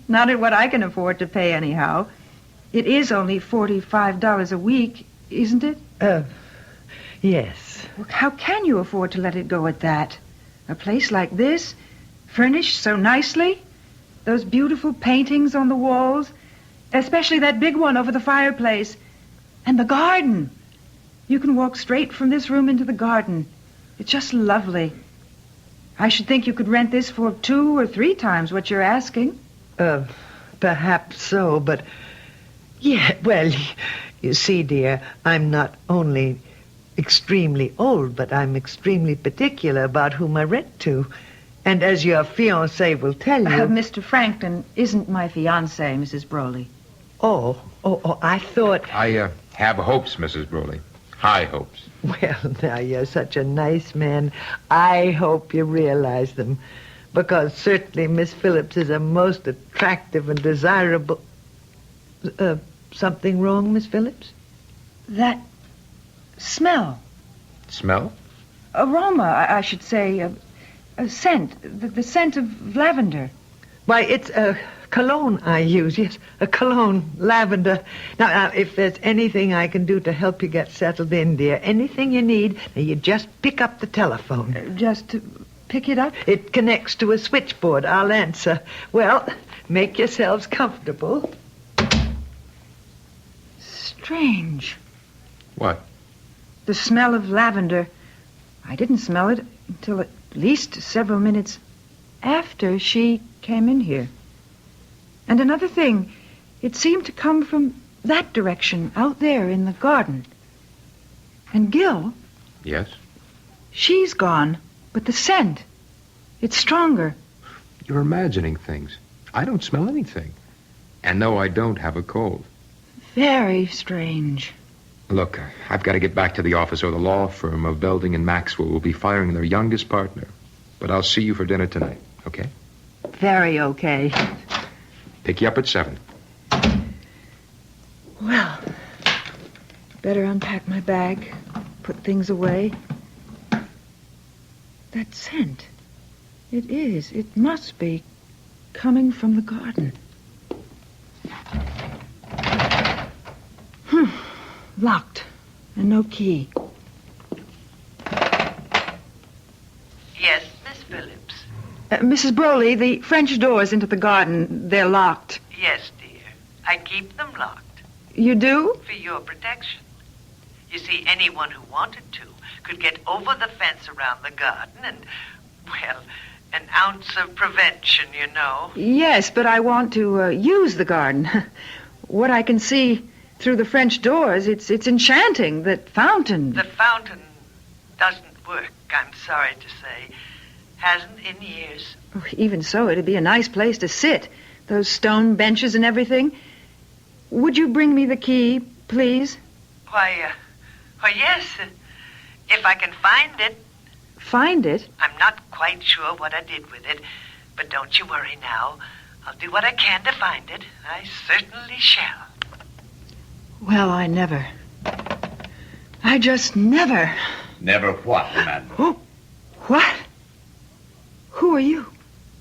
Not at what I can afford to pay, anyhow. It is only $45 a week, isn't it? Yes. Well, how can you afford to let it go at that? A place like this, furnished so nicely, those beautiful paintings on the walls, especially that big one over the fireplace, and the garden. You can walk straight from this room into the garden. It's just lovely. I should think you could rent this for 2 or 3 times what you're asking. Perhaps so, but... Yeah, well, you see, dear, I'm not only extremely old, but I'm extremely particular about whom I rent to. And as your fiancé will tell you... Mr. Franklin isn't my fiancé, Mrs. Broley. Oh, I thought... I have hopes, Mrs. Broley. High hopes. Well, now, you're such a nice man. I hope you realize them. Because certainly Miss Phillips is a most attractive and desirable... something wrong, Miss Phillips? That smell. Smell? Aroma, I should say. A scent. The scent of lavender. Why, it's a cologne I use. Yes, a cologne, lavender. Now, if there's anything I can do to help you get settled in, dear, anything you need, now you just pick up the telephone. Just to pick it up? It connects to a switchboard. I'll answer. Well, make yourselves comfortable. Strange. What? The smell of lavender. I didn't smell it until at least several minutes after she came in here. And another thing, it seemed to come from that direction, out there in the garden. And Gil... Yes? She's gone, but the scent, it's stronger. You're imagining things. I don't smell anything. And no, I don't have a cold. Very strange. Look, I've got to get back to the office, or the law firm of Belding and Maxwell will be firing their youngest partner. But I'll see you for dinner tonight, okay? Very okay. Pick you up at 7. Well, better unpack my bag, put things away. That scent. It must be coming from the garden. Locked. And no key. Yes, Miss Phillips. Mrs. Broley, the French doors into the garden, they're locked. Yes, dear. I keep them locked. You do? For your protection. You see, anyone who wanted to could get over the fence around the garden and, well, an ounce of prevention, you know. Yes, but I want to use the garden. What I can see through the French doors, it's enchanting. That fountain. The fountain doesn't work, I'm sorry to say. Hasn't in years. Oh, even so, it'd be a nice place to sit. Those stone benches and everything. Would you bring me the key, please? Why, yes. If I can find it. Find it? I'm not quite sure what I did with it, but don't you worry now. I'll do what I can to find it. I certainly shall. Well, I just never. Never what, Amanda? Oh, what? Who are you?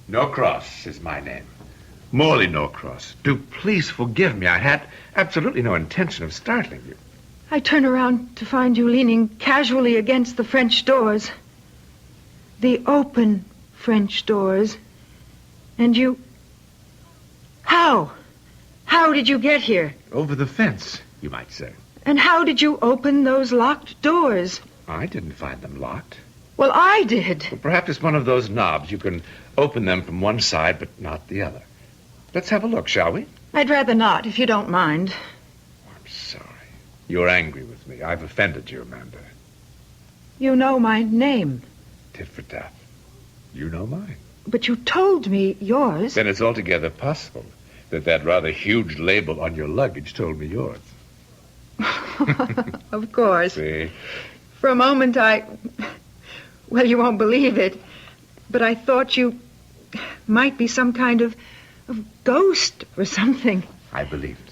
Norcross is my name. Morley Norcross. Do please forgive me. I had absolutely no intention of startling you. I turned around to find you leaning casually against the French doors. The open French doors. And you... How? How did you get here? Over the fence, you might say. And how did you open those locked doors? I didn't find them locked. Well, I did. Well, perhaps it's one of those knobs. You can open them from one side, but not the other. Let's have a look, shall we? I'd rather not, if you don't mind. I'm sorry. You're angry with me. I've offended you, Amanda. You know my name. Tit for tat. You know mine. But you told me yours. Then it's altogether possible that rather huge label on your luggage told me yours. Of course. See? For a moment, well, you won't believe it, but I thought you might be some kind of ghost or something. I believed.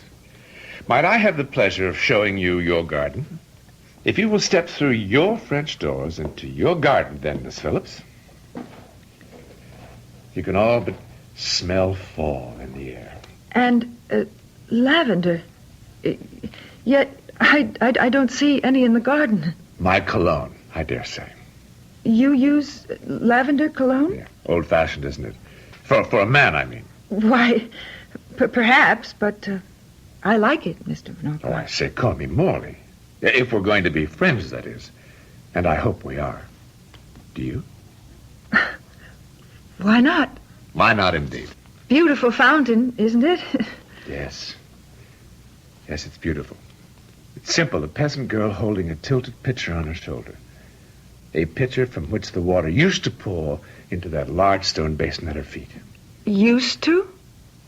Might I have the pleasure of showing you your garden? If you will step through your French doors into your garden, then, Miss Phillips, you can all but smell fall in the air. And lavender. Yet I don't see any in the garden. My cologne, I dare say. You use lavender cologne? Yeah. Old-fashioned, isn't it? For a man, I mean. Why, perhaps, but I like it, Mr. Norcross. Oh, I say, call me Morley. If we're going to be friends, that is. And I hope we are. Do you? Why not? Why not, indeed? Beautiful fountain, isn't it? Yes. Yes, it's beautiful. It's simple, a peasant girl holding a tilted pitcher on her shoulder. A pitcher from which the water used to pour into that large stone basin at her feet. Used to?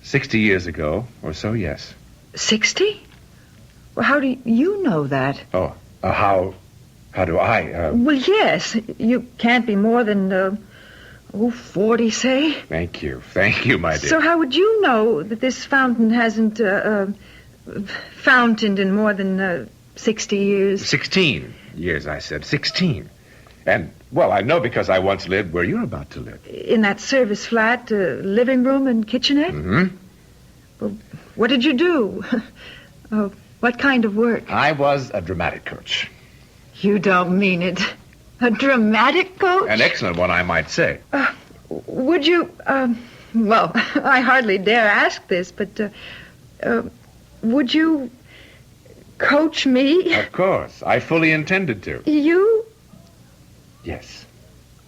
60 years ago, or so, yes. 60? Well, how do you know that? Oh, how do I? Well, yes. You can't be more than, 40, say. Thank you, my dear. So how would you know that this fountain hasn't, fountained in more than, 60 years? 16 years, I said. 16. And, well, I know because I once lived where you're about to live. In that service flat, living room and kitchenette? Mm-hmm. Well, what did you do? What kind of work? I was a dramatic coach. You don't mean it. A dramatic coach? An excellent one, I might say. Would you, well, I hardly dare ask this, but, would you coach me? Of course. I fully intended to. You? Yes.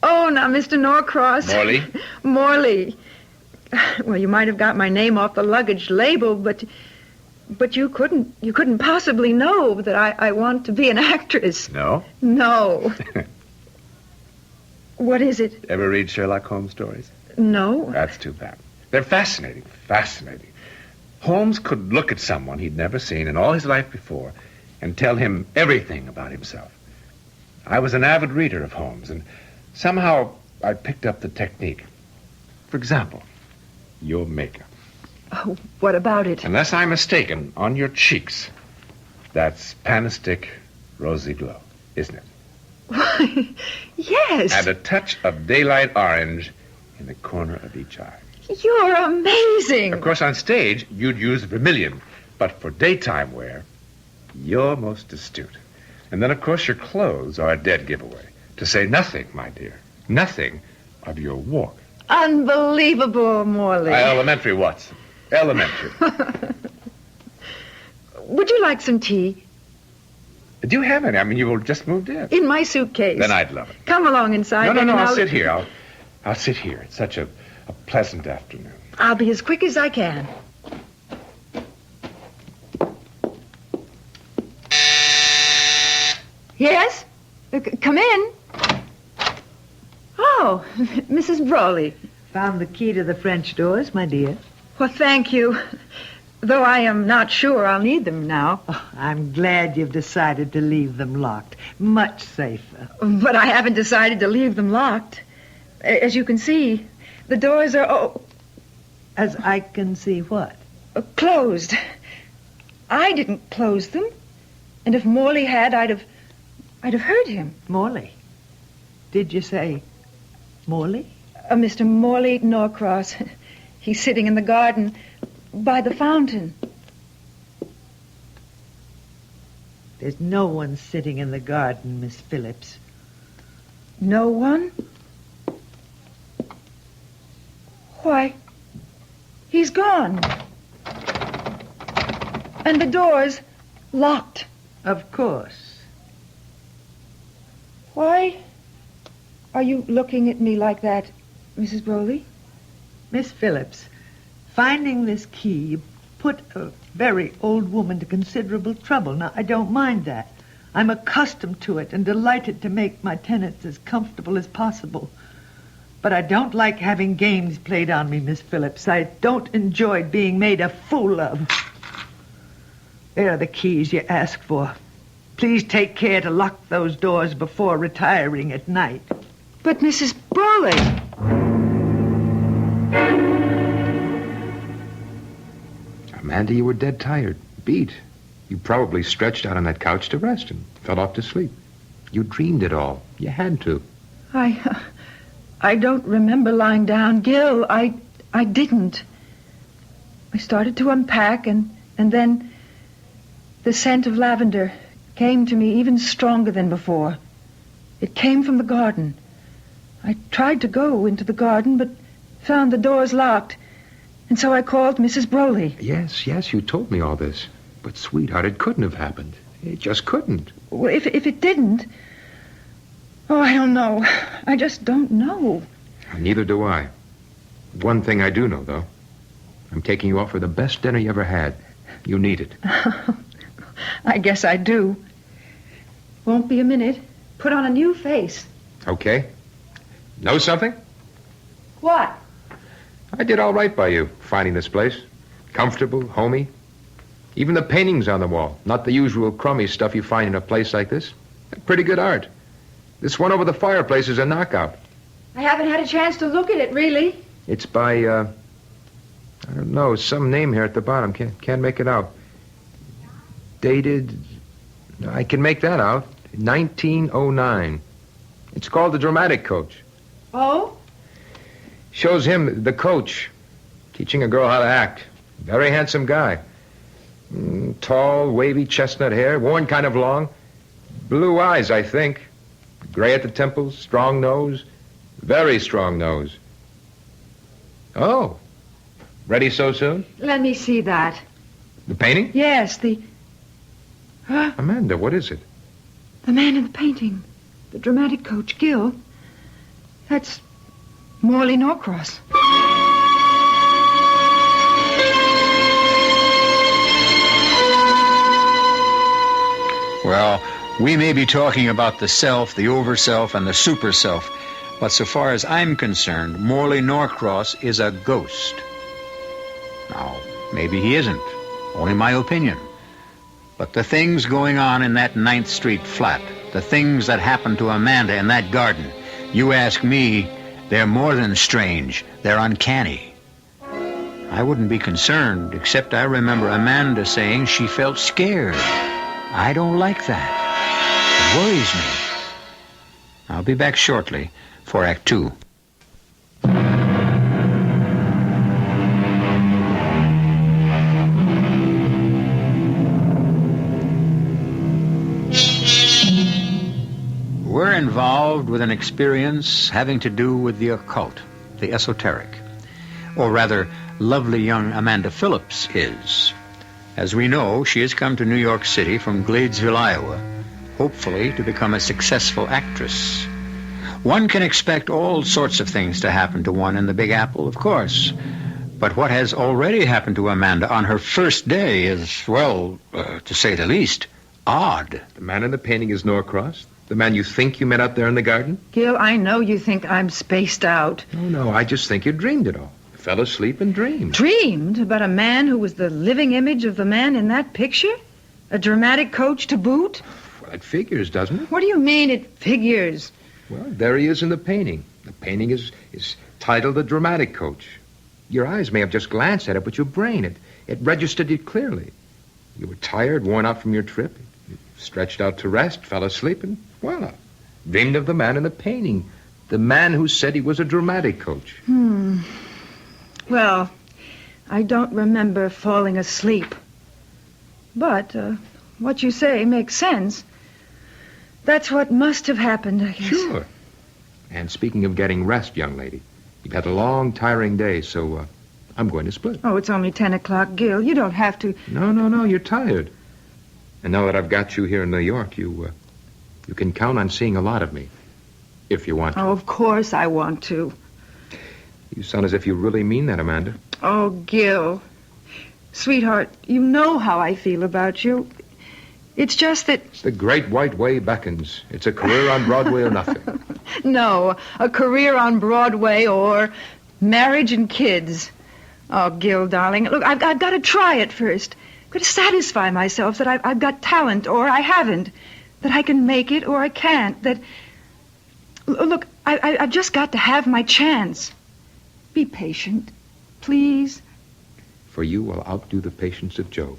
Oh, now, Mr. Norcross. Morley? Morley. Well, you might have got my name off the luggage label, but you couldn't possibly know that I want to be an actress. No? No. What is it? Ever read Sherlock Holmes stories? No. That's too bad. They're fascinating. Holmes could look at someone he'd never seen in all his life before and tell him everything about himself. I was an avid reader of Holmes, and somehow I picked up the technique. For example, your makeup. Oh, what about it? Unless I'm mistaken, on your cheeks, that's panistic rosy glow, isn't it? Why, yes. And a touch of daylight orange in the corner of each eye. You're amazing. Of course, on stage, you'd use vermilion, but for daytime wear, you're most astute. And then, of course, your clothes are a dead giveaway. To say nothing, my dear, nothing of your walk. Unbelievable, Morley. Elementary, Watson. Elementary. Would you like some tea? Do you have any? I mean, you just moved in. In my suitcase. Then I'd love it. Come along inside. No, I'll sit here. I'll sit here. It's such a pleasant afternoon. I'll be as quick as I can. Yes? Come in. Oh, Mrs. Brawley. Found the key to the French doors, my dear. Well, thank you. Though I am not sure I'll need them now. Oh, I'm glad you've decided to leave them locked. Much safer. But I haven't decided to leave them locked. As you can see, the doors are... As I can see what? Closed. I didn't close them. And if Morley had, I'd have heard him. Morley? Did you say Morley? Mr. Morley Norcross. He's sitting in the garden by the fountain. There's no one sitting in the garden, Miss Phillips. No one? Why, he's gone. And the door's locked. Of course. Why are you looking at me like that, Mrs. Broley? Miss Phillips, finding this key put a very old woman to considerable trouble. Now, I don't mind that. I'm accustomed to it and delighted to make my tenants as comfortable as possible. But I don't like having games played on me, Miss Phillips. I don't enjoy being made a fool of. There are the keys you asked for. Please take care to lock those doors before retiring at night. But, Mrs. Broley... Amanda, you were dead tired, beat. You probably stretched out on that couch to rest and fell off to sleep. You dreamed it all. You had to. I don't remember lying down. Gil, I didn't. I started to unpack, and then the scent of lavender came to me even stronger than before. It came from the garden. I tried to go into the garden, but found the doors locked. And so I called Mrs. Broley. Yes, you told me all this. But, sweetheart, it couldn't have happened. It just couldn't. Well, if it didn't... Oh, I don't know. I just don't know. Neither do I. One thing I do know, though. I'm taking you out for the best dinner you ever had. You need it. I guess I do. Won't be a minute. Put on a new face. Okay. Know something? What? I did all right by you, finding this place. Comfortable, homey. Even the paintings on the wall. Not the usual crummy stuff you find in a place like this. Pretty good art. This one over the fireplace is a knockout. I haven't had a chance to look at it, really. It's by, I don't know, some name here at the bottom. Can't make it out. Dated, I can make that out. 1909. It's called The Dramatic Coach. Oh? Shows him, the coach, teaching a girl how to act. Very handsome guy. Tall, wavy chestnut hair, worn kind of long. Blue eyes, I think. Gray at the temples, strong nose. Very strong nose. Oh. Ready so soon? Let me see that. The painting? Yes, the... Amanda, what is it? The man in the painting. The dramatic coach, Gil. That's Morley Norcross. Well, we may be talking about the self, the over-self, and the super-self, but so far as I'm concerned, Morley Norcross is a ghost. Now, maybe he isn't. Only my opinion. But the things going on in that 9th Street flat, the things that happened to Amanda in that garden, you ask me, they're more than strange. They're uncanny. I wouldn't be concerned, except I remember Amanda saying she felt scared. I don't like that. It worries me. I'll be back shortly for Act 2. We're involved with an experience having to do with the occult, the esoteric. Or rather, lovely young Amanda Phillips is. As we know, she has come to New York City from Gladesville, Iowa, hopefully to become a successful actress. One can expect all sorts of things to happen to one in the Big Apple, of course. But what has already happened to Amanda on her first day is, well, to say the least, odd. The man in the painting is Norcross? The man you think you met out there in the garden? Gil, I know you think I'm spaced out. No, I just think you dreamed it all. Fell asleep and dreamed. Dreamed about a man who was the living image of the man in that picture? A dramatic coach to boot? Well, it figures, doesn't it? What do you mean it figures? Well, there he is in the painting. The painting is titled The Dramatic Coach. Your eyes may have just glanced at it, but your brain, it registered it clearly. You were tired, worn out from your trip. You stretched out to rest, fell asleep, and, voila, dreamed of the man in the painting. The man who said he was a dramatic coach. Well, I don't remember falling asleep. But what you say makes sense. That's what must have happened, I guess. Sure. And speaking of getting rest, young lady, you've had a long, tiring day, so I'm going to split. Oh, it's only 10 o'clock, Gil. You don't have to... No, you're tired. And now that I've got you here in New York, you can count on seeing a lot of me. If you want to. Oh, of course I want to. You sound as if you really mean that, Amanda. Oh, Gil. Sweetheart, you know how I feel about you. It's just that... The Great White Way beckons. It's a career on Broadway or nothing. No, a career on Broadway or marriage and kids. Oh, Gil, darling, look, I've got to try it first. I've got to satisfy myself that I've got talent or I haven't. That I can make it or I can't. That... Look, I've just got to have my chance. Be patient, please. For you, I'll outdo the patience of Job.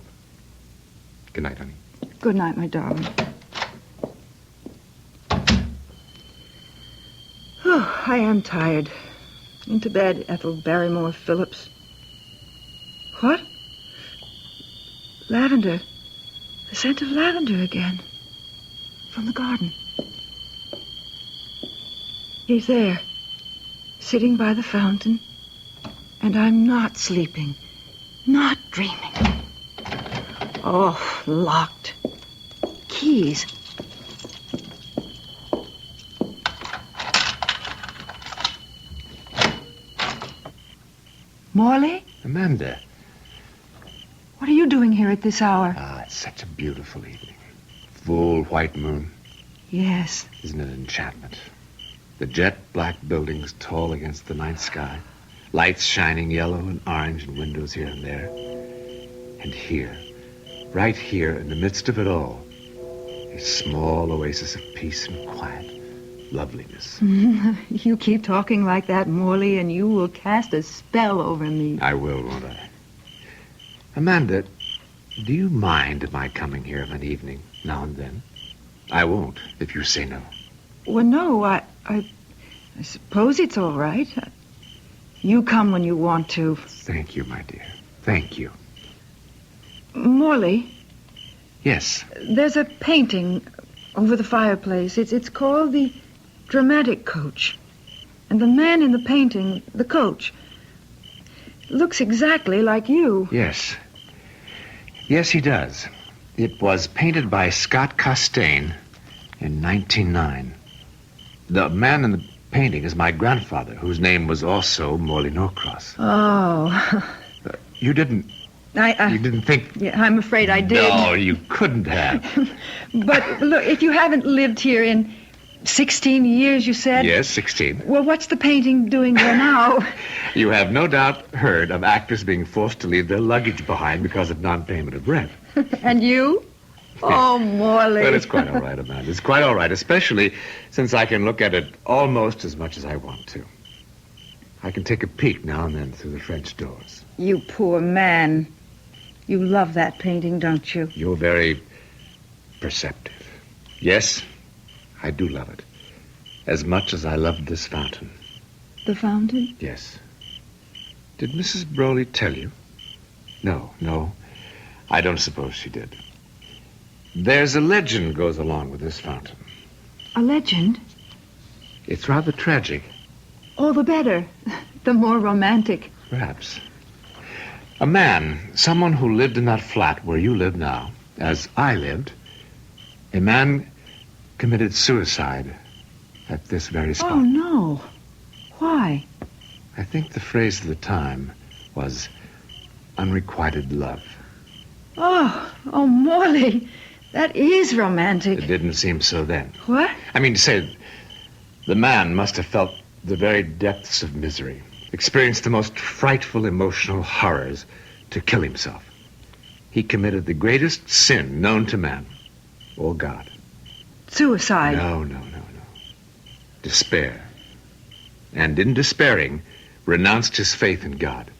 Good night, honey. Good night, my darling. Oh, I am tired. Into bed, Ethel Barrymore Phillips. What? Lavender. The scent of lavender again. From the garden. He's there, sitting by the fountain, and I'm not sleeping, not dreaming. Oh, locked. Keys. Morley? Amanda. What are you doing here at this hour? Ah, it's such a beautiful evening. Full white moon. Yes. Isn't it an enchantment? The jet-black buildings tall against the night sky. Lights shining yellow and orange in windows here and there. And here, right here in the midst of it all, a small oasis of peace and quiet. Loveliness. You keep talking like that, Morley, and you will cast a spell over me. I will, won't I? Amanda, do you mind my coming here of an evening, now and then? I won't, if you say no. Well, no, I suppose it's all right. You come when you want to. Thank you, my dear. Thank you. Morley, Yes. there's a painting over the fireplace. It's called the Dramatic Coach. And the man in the painting, the coach, looks exactly like you. Yes. Yes, he does. It was painted by Scott Costain in 1909. The man in the painting is my grandfather, whose name was also Morley Norcross. Oh. You didn't... You didn't think... Yeah, I'm afraid I did. No, you couldn't have. But look, if you haven't lived here in 16 years, you said? Yes, 16. Well, what's the painting doing there now? You have no doubt heard of actors being forced to leave their luggage behind because of non-payment of rent. And you? Oh, Morley. But it's quite all right, Amanda. It's quite all right, especially since I can look at it almost as much as I want to. I can take a peek now and then through the French doors. You poor man. You love that painting, don't you? You're very perceptive. Yes, I do love it. As much as I loved this fountain. The fountain? Yes. Did Mrs. Broley tell you? No. I don't suppose she did. There's a legend goes along with this fountain. A legend? It's rather tragic. All the better. The more romantic. Perhaps. A man, someone who lived in that flat where you live now, as I lived, a man committed suicide at this very spot. Oh, no. Why? I think the phrase of the time was unrequited love. Oh, Morley, that is romantic. It didn't seem so then. What? I mean to say, the man must have felt the very depths of misery, experienced the most frightful emotional horrors to kill himself. He committed the greatest sin known to man, or God. Suicide? No. Despair. And in despairing, renounced his faith in God.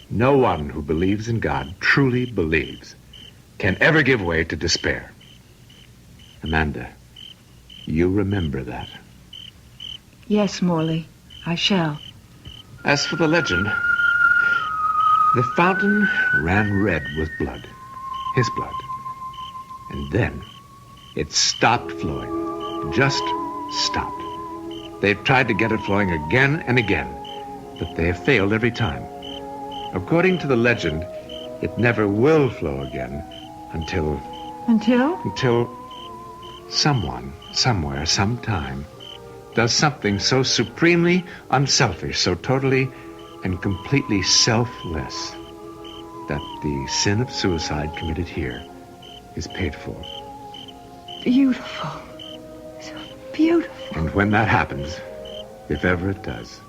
No one who believes in God, truly believes, can ever give way to despair. Amanda, you remember that. Yes, Morley, I shall. As for the legend, the fountain ran red with blood, his blood. And then it stopped flowing, just stopped. They've tried to get it flowing again and again, but they have failed every time. According to the legend, it never will flow again until... Until? Until someone, somewhere, sometime, does something so supremely unselfish, so totally and completely selfless, that the sin of suicide committed here is paid for. Beautiful. So beautiful. And when that happens, if ever it does,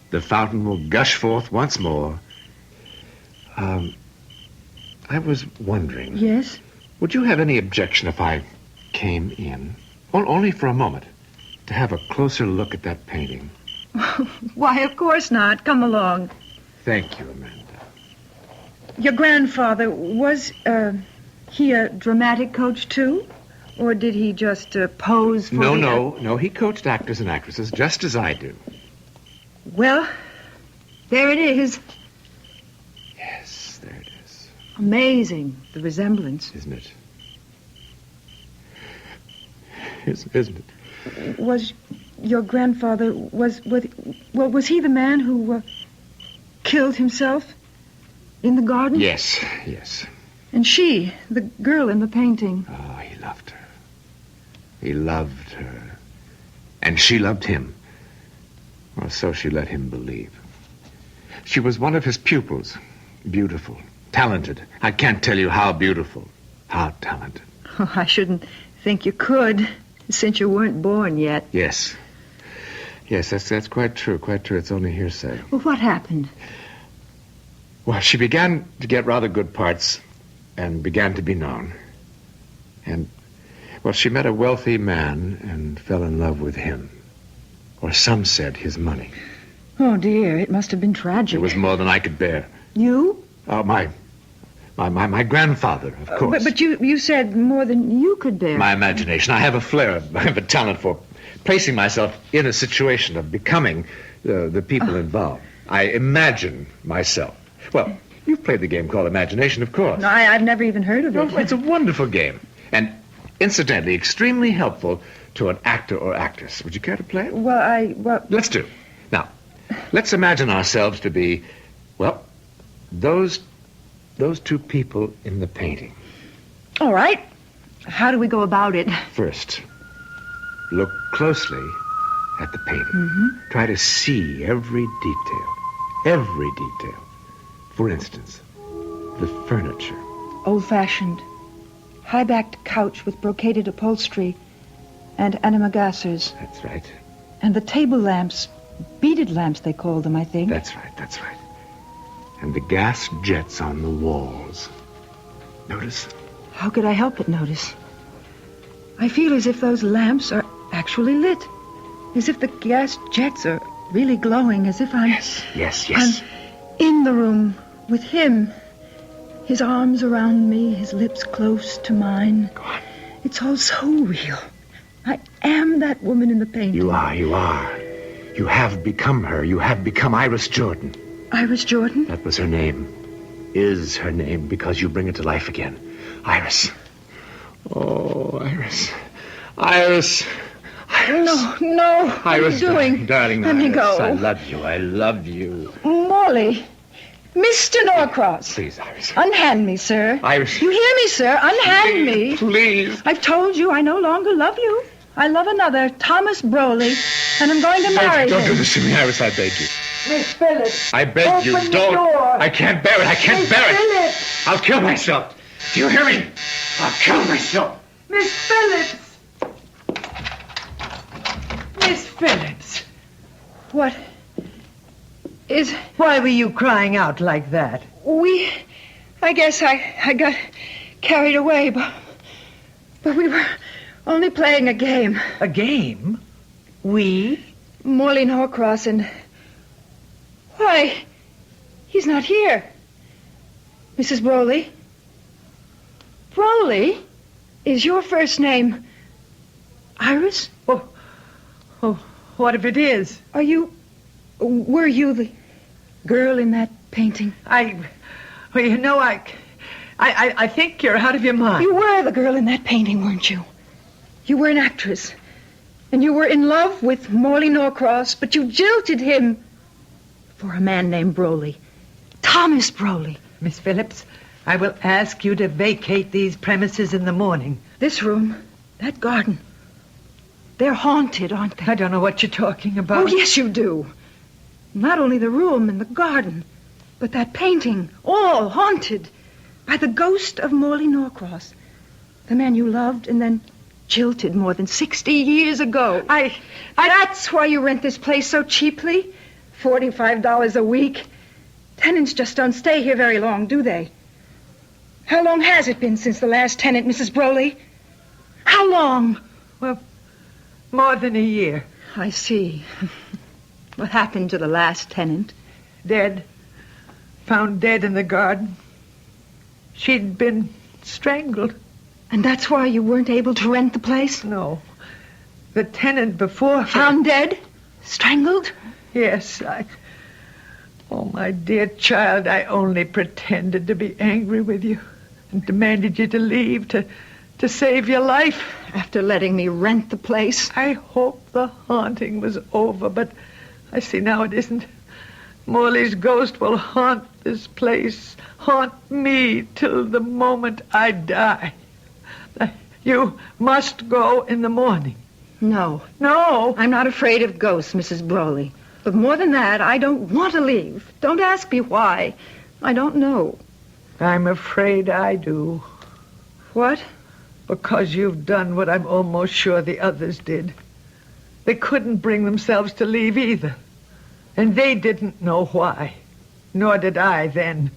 the fountain will gush forth once more. I was wondering... Yes? Would you have any objection if I came in, only for a moment, to have a closer look at that painting? Why, of course not. Come along. Thank you, Amanda. Your grandfather, was he a dramatic coach, too? Or did he just pose for No. He coached actors and actresses just as I do. Well, there it is. Yes, there it is. Amazing, the resemblance. Isn't it? Isn't it? Was your grandfather, was he the man who killed himself in the garden? Yes. And she, the girl in the painting. Oh, he loved her. He loved her. And she loved him. Or so she let him believe. She was one of his pupils. Beautiful. Talented. I can't tell you how beautiful. How talented. Oh, I shouldn't think you could, since you weren't born yet. Yes, that's quite true. It's only hearsay. Well, what happened? Well, she began to get rather good parts and began to be known. And, well, she met a wealthy man and fell in love with him. Or some said his money. Oh, dear, it must have been tragic. It was more than I could bear. You? Oh, my grandfather, of course. But you said more than you could bear. My imagination. I have a flair. I have a talent for placing myself in a situation of becoming the people involved. I imagine myself. Well, you've played the game called imagination, of course. No, I've never even heard of it. Well, it's a wonderful game. And, incidentally, extremely helpful to an actor or actress. Would you care to play it? Well... Let's do. Now, let's imagine ourselves to be, well, those two people in the painting. All right. How do we go about it? First, look closely at the painting. Mm-hmm. Try to see every detail. Every detail. For instance, the furniture. Old-fashioned, high-backed couch with brocaded upholstery and antimacassars. That's right. And the table lamps, beaded lamps they call them, I think. That's right. And the gas jets on the walls. Notice? How could I help but notice? I feel as if those lamps are actually lit. As if the gas jets are really glowing, as if I'm... Yes. I'm in the room with him. His arms around me, his lips close to mine. Go on. It's all so real. I am that woman in the painting. You are. You have become her. You have become Iris Jordan. Iris Jordan? That was her name. Is her name, because you bring it to life again. Iris. Oh, Iris. Iris. No. What are you doing? Darling, Let me go. I love you. Morley. Mr. Norcross. Please, Iris. Unhand me, sir. Iris. You hear me, sir? Unhand me. Please. I've told you I no longer love you. I love another, Thomas Broley, and I'm going to marry him. Don't do this to me, Iris, I beg you. Miss Phillips. I beg you, open don't. The door. I can't bear it. I can't bear it. Phillips. I'll kill myself. Do you hear me? I'll kill myself. Miss Phillips. Miss Phillips. What is... Why were you crying out like that? I guess I got carried away, but we were only playing a game. A game? We? Morley Norcross and... Why, he's not here. Mrs. Broley? Broley? Is your first name Iris? Oh, what if it is? Were you the girl in that painting? I think you're out of your mind. You were the girl in that painting, weren't you? You were an actress. And you were in love with Morley Norcross, but you jilted him for a man named Broley. Thomas Broley. Miss Phillips, I will ask you to vacate these premises in the morning. This room, that garden. They're haunted, aren't they? I don't know what you're talking about. Oh, yes, you do. Not only the room and the garden, but that painting, all haunted by the ghost of Morley Norcross, the man you loved and then jilted more than 60 years ago. That's why you rent this place so cheaply. $45 a week. Tenants just don't stay here very long, do they? How long has it been since the last tenant, Mrs. Broley? How long? Well, more than a year. I see. What happened to the last tenant? Dead. Found dead in the garden. She'd been strangled. And that's why you weren't able to rent the place? No. The tenant before her... Found dead? Strangled? Yes, Oh, my dear child, I only pretended to be angry with you and demanded you to leave to save your life. After letting me rent the place? I hoped the haunting was over, but I see now it isn't. Morley's ghost will haunt this place, haunt me till the moment I die. You must go in the morning. No. No. I'm not afraid of ghosts, Mrs. Broley. But more than that, I don't want to leave. Don't ask me why. I don't know. I'm afraid I do. What? Because you've done what I'm almost sure the others did. They couldn't bring themselves to leave either. And they didn't know why. Nor did I then.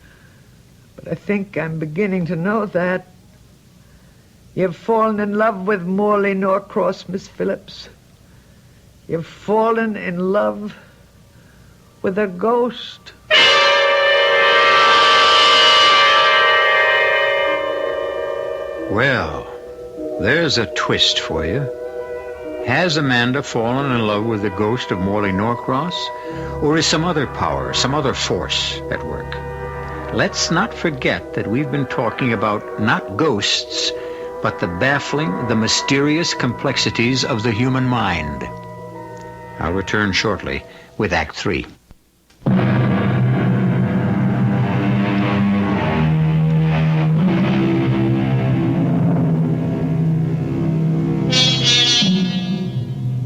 But I think I'm beginning to know that. You've fallen in love with Morley Norcross, Miss Phillips. You've fallen in love with a ghost. Well, there's a twist for you. Has Amanda fallen in love with the ghost of Morley Norcross? Or is some other power, some other force at work? Let's not forget that we've been talking about not ghosts, but the baffling, the mysterious complexities of the human mind. I'll return shortly with Act 3.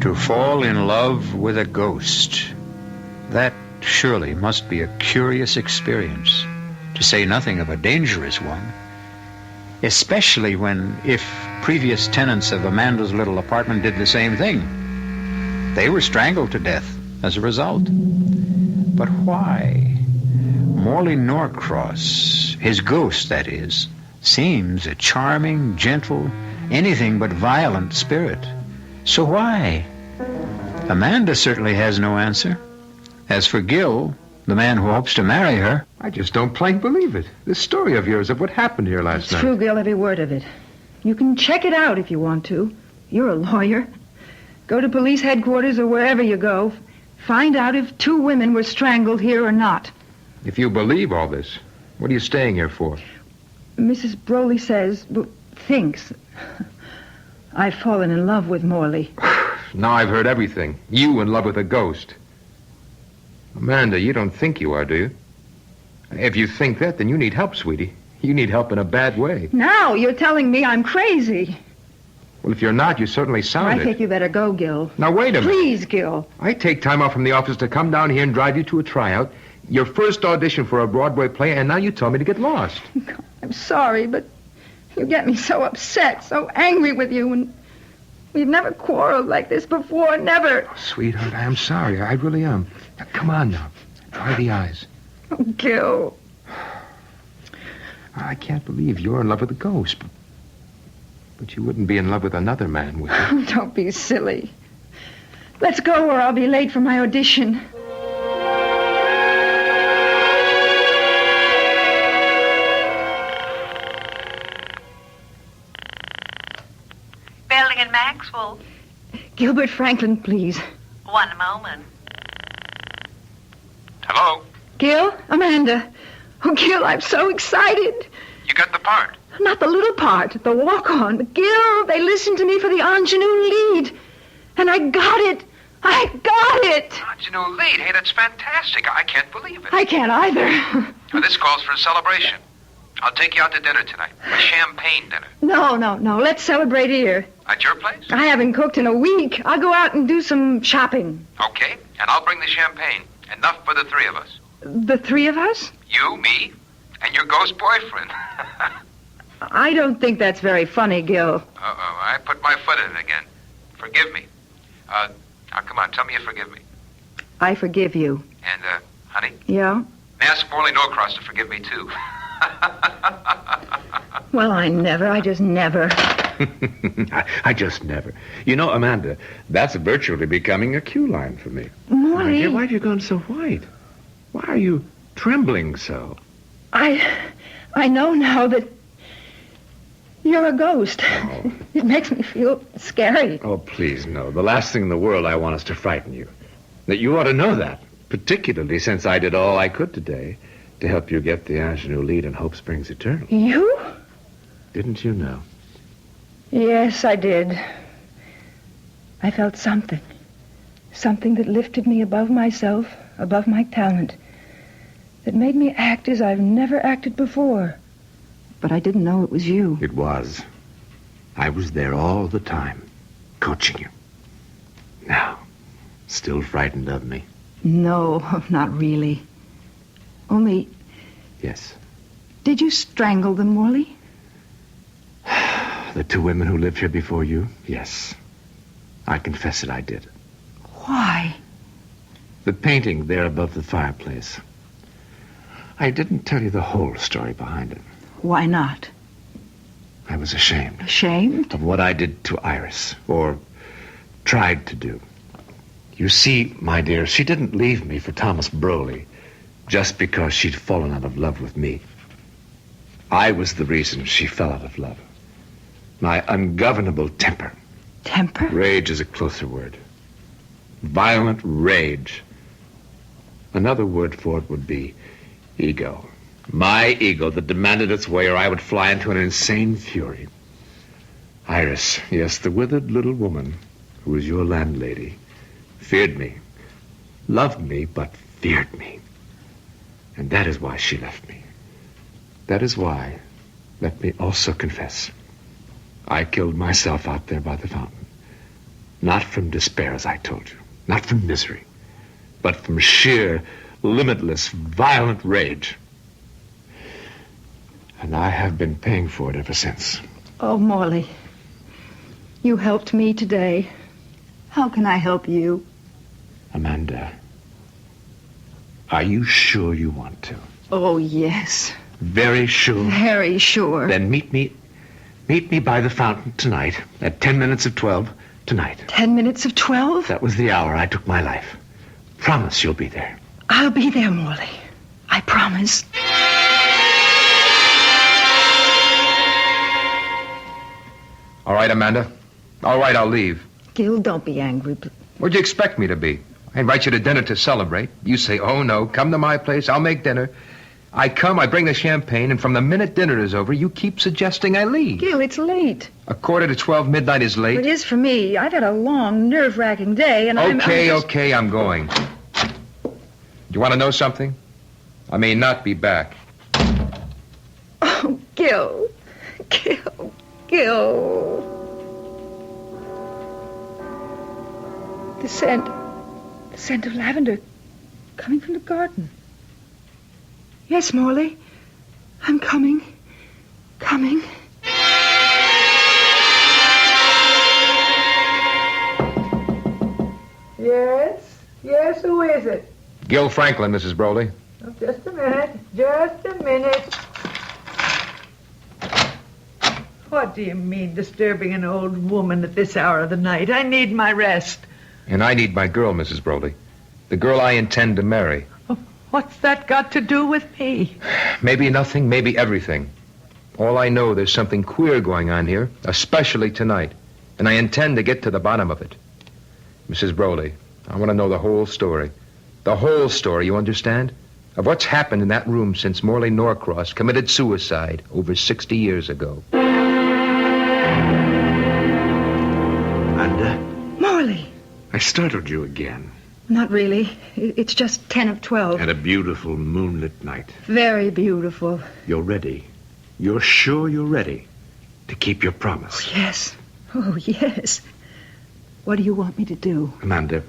To fall in love with a ghost, that surely must be a curious experience, to say nothing of a dangerous one. Especially when, if previous tenants of Amanda's little apartment did the same thing, they were strangled to death as a result. But why? Morley Norcross, his ghost, that is, seems a charming, gentle, anything but violent spirit. So why? Amanda certainly has no answer. As for Gil, the man who hopes to marry her... I just don't plain believe it. This story of yours of what happened here last night. It's true, Gil, every word of it. You can check it out if you want to. You're a lawyer. Go to police headquarters or wherever you go. Find out if 2 women were strangled here or not. If you believe all this, what are you staying here for? Mrs. Broley says, thinks, I've fallen in love with Morley. Now I've heard everything. You in love with a ghost. Amanda, you don't think you are, do you? If you think that, then you need help, sweetie. You need help in a bad way. Now you're telling me I'm crazy. Well, if you're not, you certainly sound I it. think you better go, Gil. Now, wait a minute. Please, Gil. I take time off from the office to come down here and drive you to a tryout, your first audition for a Broadway play, and now you tell me to get lost. I'm sorry, but you get me so upset, so angry with you, and we've never quarreled like this before, never. Oh, sweetheart, I am sorry. I really am. Now, come on now. Dry the eyes. Oh, Gil. I can't believe you're in love with a ghost, but you wouldn't be in love with another man, would you? Don't be silly. Let's go or I'll be late for my audition. Belding and Maxwell. Gilbert Franklin, please. One moment. Hello? Gil? Amanda. Oh, Gil, I'm so excited. You got the part. Not the little part, the walk-on. Gil, they listened to me for the ingenue lead. And I got it. I got it. Ingenue lead. Hey, that's fantastic. I can't believe it. I can't either. Now, this calls for a celebration. I'll take you out to dinner tonight. A champagne dinner. No. Let's celebrate here. At your place? I haven't cooked in a week. I'll go out and do some shopping. Okay, and I'll bring the champagne. Enough for the three of us. The three of us? You, me, and your ghost boyfriend. I don't think that's very funny, Gil. Uh-oh, I put my foot in it again. Forgive me. Now, come on, tell me you forgive me. I forgive you. And, honey, Yeah? ask Morley Norcross to forgive me, too. Well, I just never. I just never. You know, Amanda, that's virtually becoming a cue line for me. Morley. My dear, why have you gone so white? Why are you trembling so? I know now that you're a ghost. Oh. It makes me feel scary. Oh, please, no. The last thing in the world I want is to frighten you. That you ought to know that, particularly since I did all I could today to help you get the ingenue lead in Hope Springs Eternal. You? Didn't you know? Yes, I did. I felt something. Something that lifted me above myself, above my talent. That made me act as I've never acted before. But I didn't know it was you. It was. I was there all the time, coaching you. Now, still frightened of me? No, not really. Only, Yes. did you strangle them, Morley? The two women who lived here before you? Yes. I confess it, I did. Why? The painting there above the fireplace. I didn't tell you the whole story behind it. Why not? I was ashamed. Ashamed? Of what I did to Iris, or tried to do. You see, my dear, she didn't leave me for Thomas Broley just because she'd fallen out of love with me. I was the reason she fell out of love. My ungovernable temper. Temper? Rage is a closer word. Violent rage. Another word for it would be ego. My ego that demanded its way, or I would fly into an insane fury. Iris, yes, the withered little woman who was your landlady, feared me, loved me, but feared me. And that is why she left me. That is why, let me also confess, I killed myself out there by the fountain. Not from despair, as I told you. Not from misery. But from sheer, limitless, violent rage. And I have been paying for it ever since. Oh, Morley. You helped me today. How can I help you? Amanda, are you sure you want to? Oh, yes. Very sure? Very sure. Then meet me by the fountain tonight at 10 minutes of 12 tonight. 10 minutes of 12? That was the hour I took my life. Promise you'll be there. I'll be there, Morley. I promise. All right, Amanda. All right, I'll leave. Gil, don't be angry. What'd you expect me to be? I invite you to dinner to celebrate. You say, oh, no, come to my place. I'll make dinner. I come, I bring the champagne, and from the minute dinner is over, you keep suggesting I leave. Gil, it's late. 11:45 midnight is late. It is for me. I've had a long, nerve-wracking day, and Okay, I'm going. You want to know something? I may not be back. Oh, Gil. Gil. The scent of lavender coming from the garden. Yes, Morley. I'm coming. Yes, who is it? Gil Franklin, Mrs. Broley. Oh, just a minute. What do you mean, disturbing an old woman at this hour of the night? I need my rest. And I need my girl, Mrs. Broley. The girl I intend to marry. What's that got to do with me? Maybe nothing, maybe everything. All I know, there's something queer going on here, especially tonight. And I intend to get to the bottom of it. Mrs. Broley, I want to know the whole story. The whole story, you understand? Of what's happened in that room since Morley Norcross committed suicide over 60 years ago. Amanda? Morley. I startled you again. Not really. It's just 10 of 12. And a beautiful moonlit night. Very beautiful. You're ready. you're sure you're ready to keep your promise? Yes. Oh, yes. What do you want me to do? Amanda,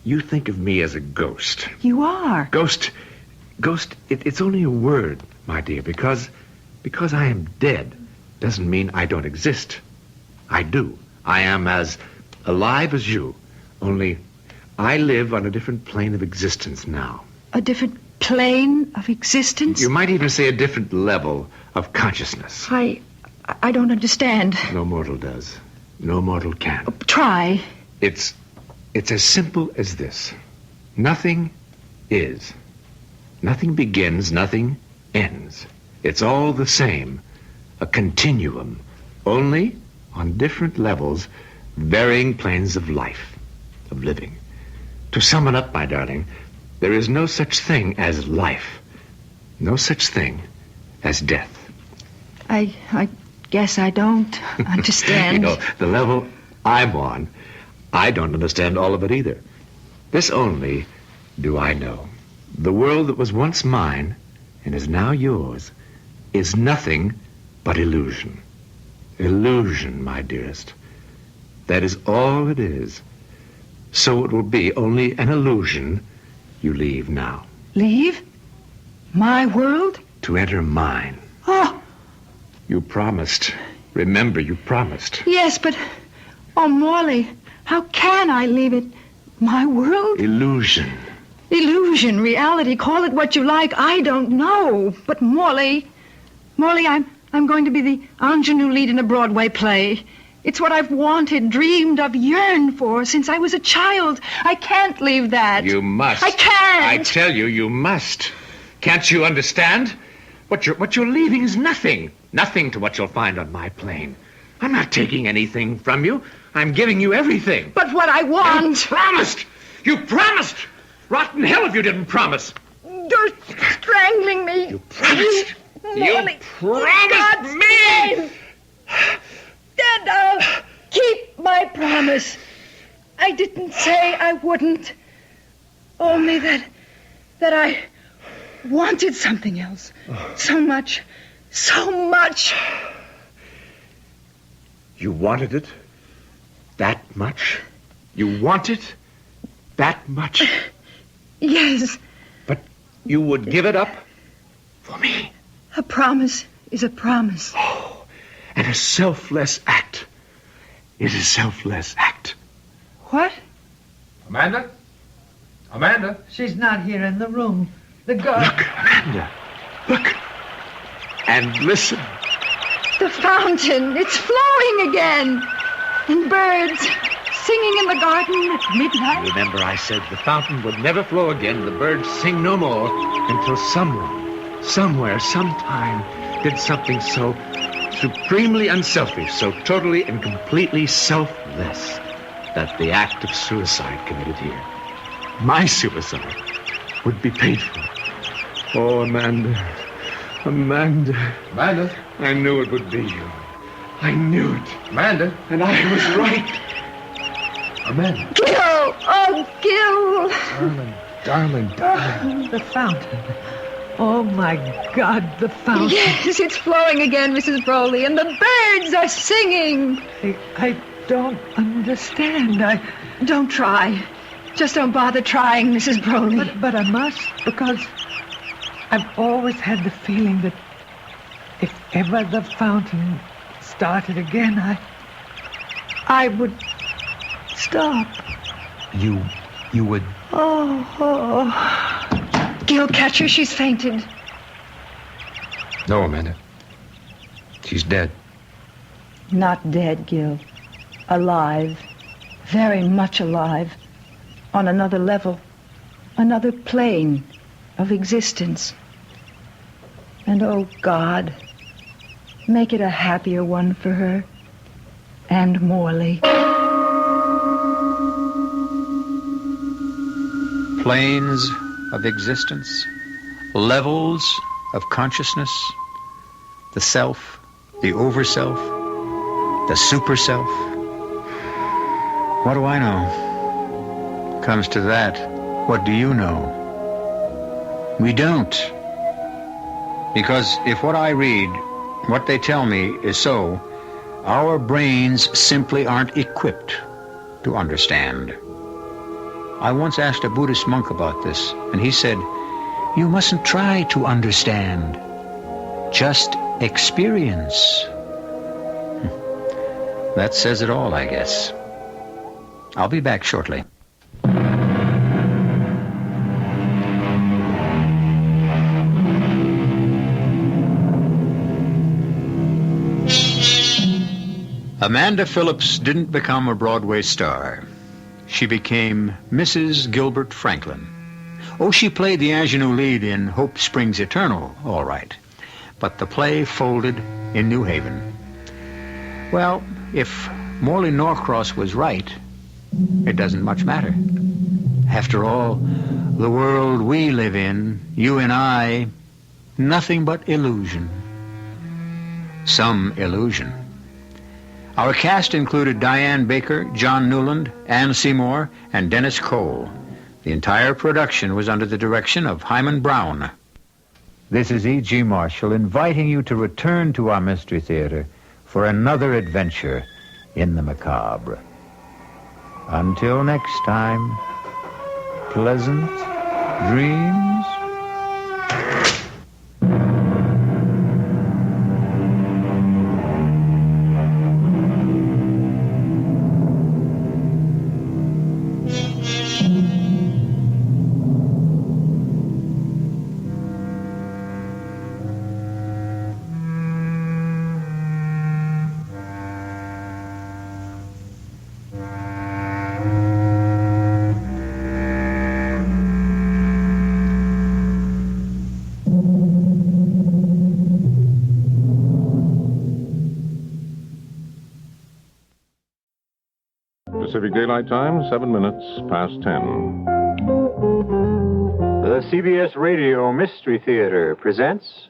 you think of me as a ghost. You are. Ghost, it's only a word, my dear, because I am dead doesn't mean I don't exist. I do. I am as alive as you, only I live on a different plane of existence now. A different plane of existence? You might even say a different level of consciousness. I don't understand. No mortal does. No mortal can. Try. It's as simple as this. Nothing is. Nothing begins, nothing ends. It's all the same. A continuum, only on different levels, varying planes of life, of living. To sum it up, my darling, there is no such thing as life. No such thing as death. I guess I don't understand. You know, the level I'm on, I don't understand all of it either. This only do I know. The world that was once mine and is now yours is nothing but illusion. Illusion, my dearest. That is all it is. So it will be only an illusion you leave now. Leave? My world? To enter mine. Oh, You promised. Remember, you promised. yes, but... Oh, Morley, how can I leave it? My world? Illusion. Illusion, reality, call it what you like. I don't know. But Morley, I'm going to be the ingenue lead in a Broadway play. It's what I've wanted, dreamed of, yearned for since I was a child. I can't leave that. You must. I can't. I tell you, you must. Can't you understand? What you're leaving is nothing. Nothing to what you'll find on my plane. I'm not taking anything from you. I'm giving you everything. But what I want... You promised! You promised! Rotten hell if you didn't promise. You're strangling me. You promised. Morley, promised me! Dad, I'll keep my promise. I didn't say I wouldn't. Only that I wanted something else. So much. You wanted it? That much? You want it? That much? Yes. But you would give it up for me? A promise is a promise. And a selfless act is a selfless act. What? Amanda? Amanda? She's not here in the room. The girl... Look, Amanda. Look. And listen. The fountain. It's flowing again. And birds singing in the garden at midnight. Remember I said the fountain would never flow again, the birds sing no more, until someone, somewhere, sometime, did something so supremely unselfish, so totally and completely selfless, that the act of suicide committed here, my suicide, would be paid for. Oh, Amanda. Amanda? I knew it would be you. I knew it. Amanda? And I was right. Amanda. Gil! Oh, Gil! Darling. The fountain. Oh, my God, the fountain. Yes, it's flowing again, Mrs. Broley, and the birds are singing. I don't understand. Don't try. Just don't bother trying, Mrs. Broley. But I must, because I've always had the feeling that if ever the fountain started again, I would stop. You would... Oh. Gil, catch her. She's fainted. No, Amanda. She's dead. Not dead, Gil. Alive. Very much alive. On another level. Another plane of existence. And oh, God, make it a happier one for her. And Morley. Planes of existence, levels of consciousness, the self, the overself, the superself. What do I know? Comes to that, what do you know? We don't. Because if what I read what they tell me is so. Our brains simply aren't equipped to understand. I once asked a Buddhist monk about this, and he said, "You mustn't try to understand. Just experience." That says it all, I guess. I'll be back shortly. Amanda Phillips didn't become a Broadway star. She became Mrs. Gilbert Franklin. Oh, she played the ingenue lead in Hope Springs Eternal, all right. But the play folded in New Haven. Well, if Morley Norcross was right, it doesn't much matter. After all, the world we live in, you and I, nothing but illusion. Some illusion. Our cast included Diane Baker, John Newland, Ann Seymour, and Dennis Cole. The entire production was under the direction of Hyman Brown. This is E.G. Marshall inviting you to return to our Mystery Theater for another adventure in the macabre. Until next time, pleasant dreams. Pacific Daylight Time, 7 minutes past 10. The CBS Radio Mystery Theater presents...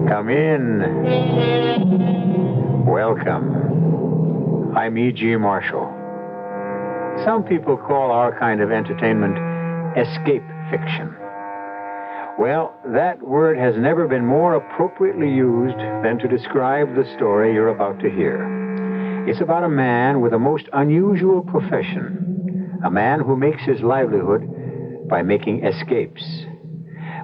Come in. Welcome. I'm E.G. Marshall. Some people call our kind of entertainment escape fiction. Well, that word has never been more appropriately used than to describe the story you're about to hear. It's about a man with a most unusual profession, a man who makes his livelihood by making escapes.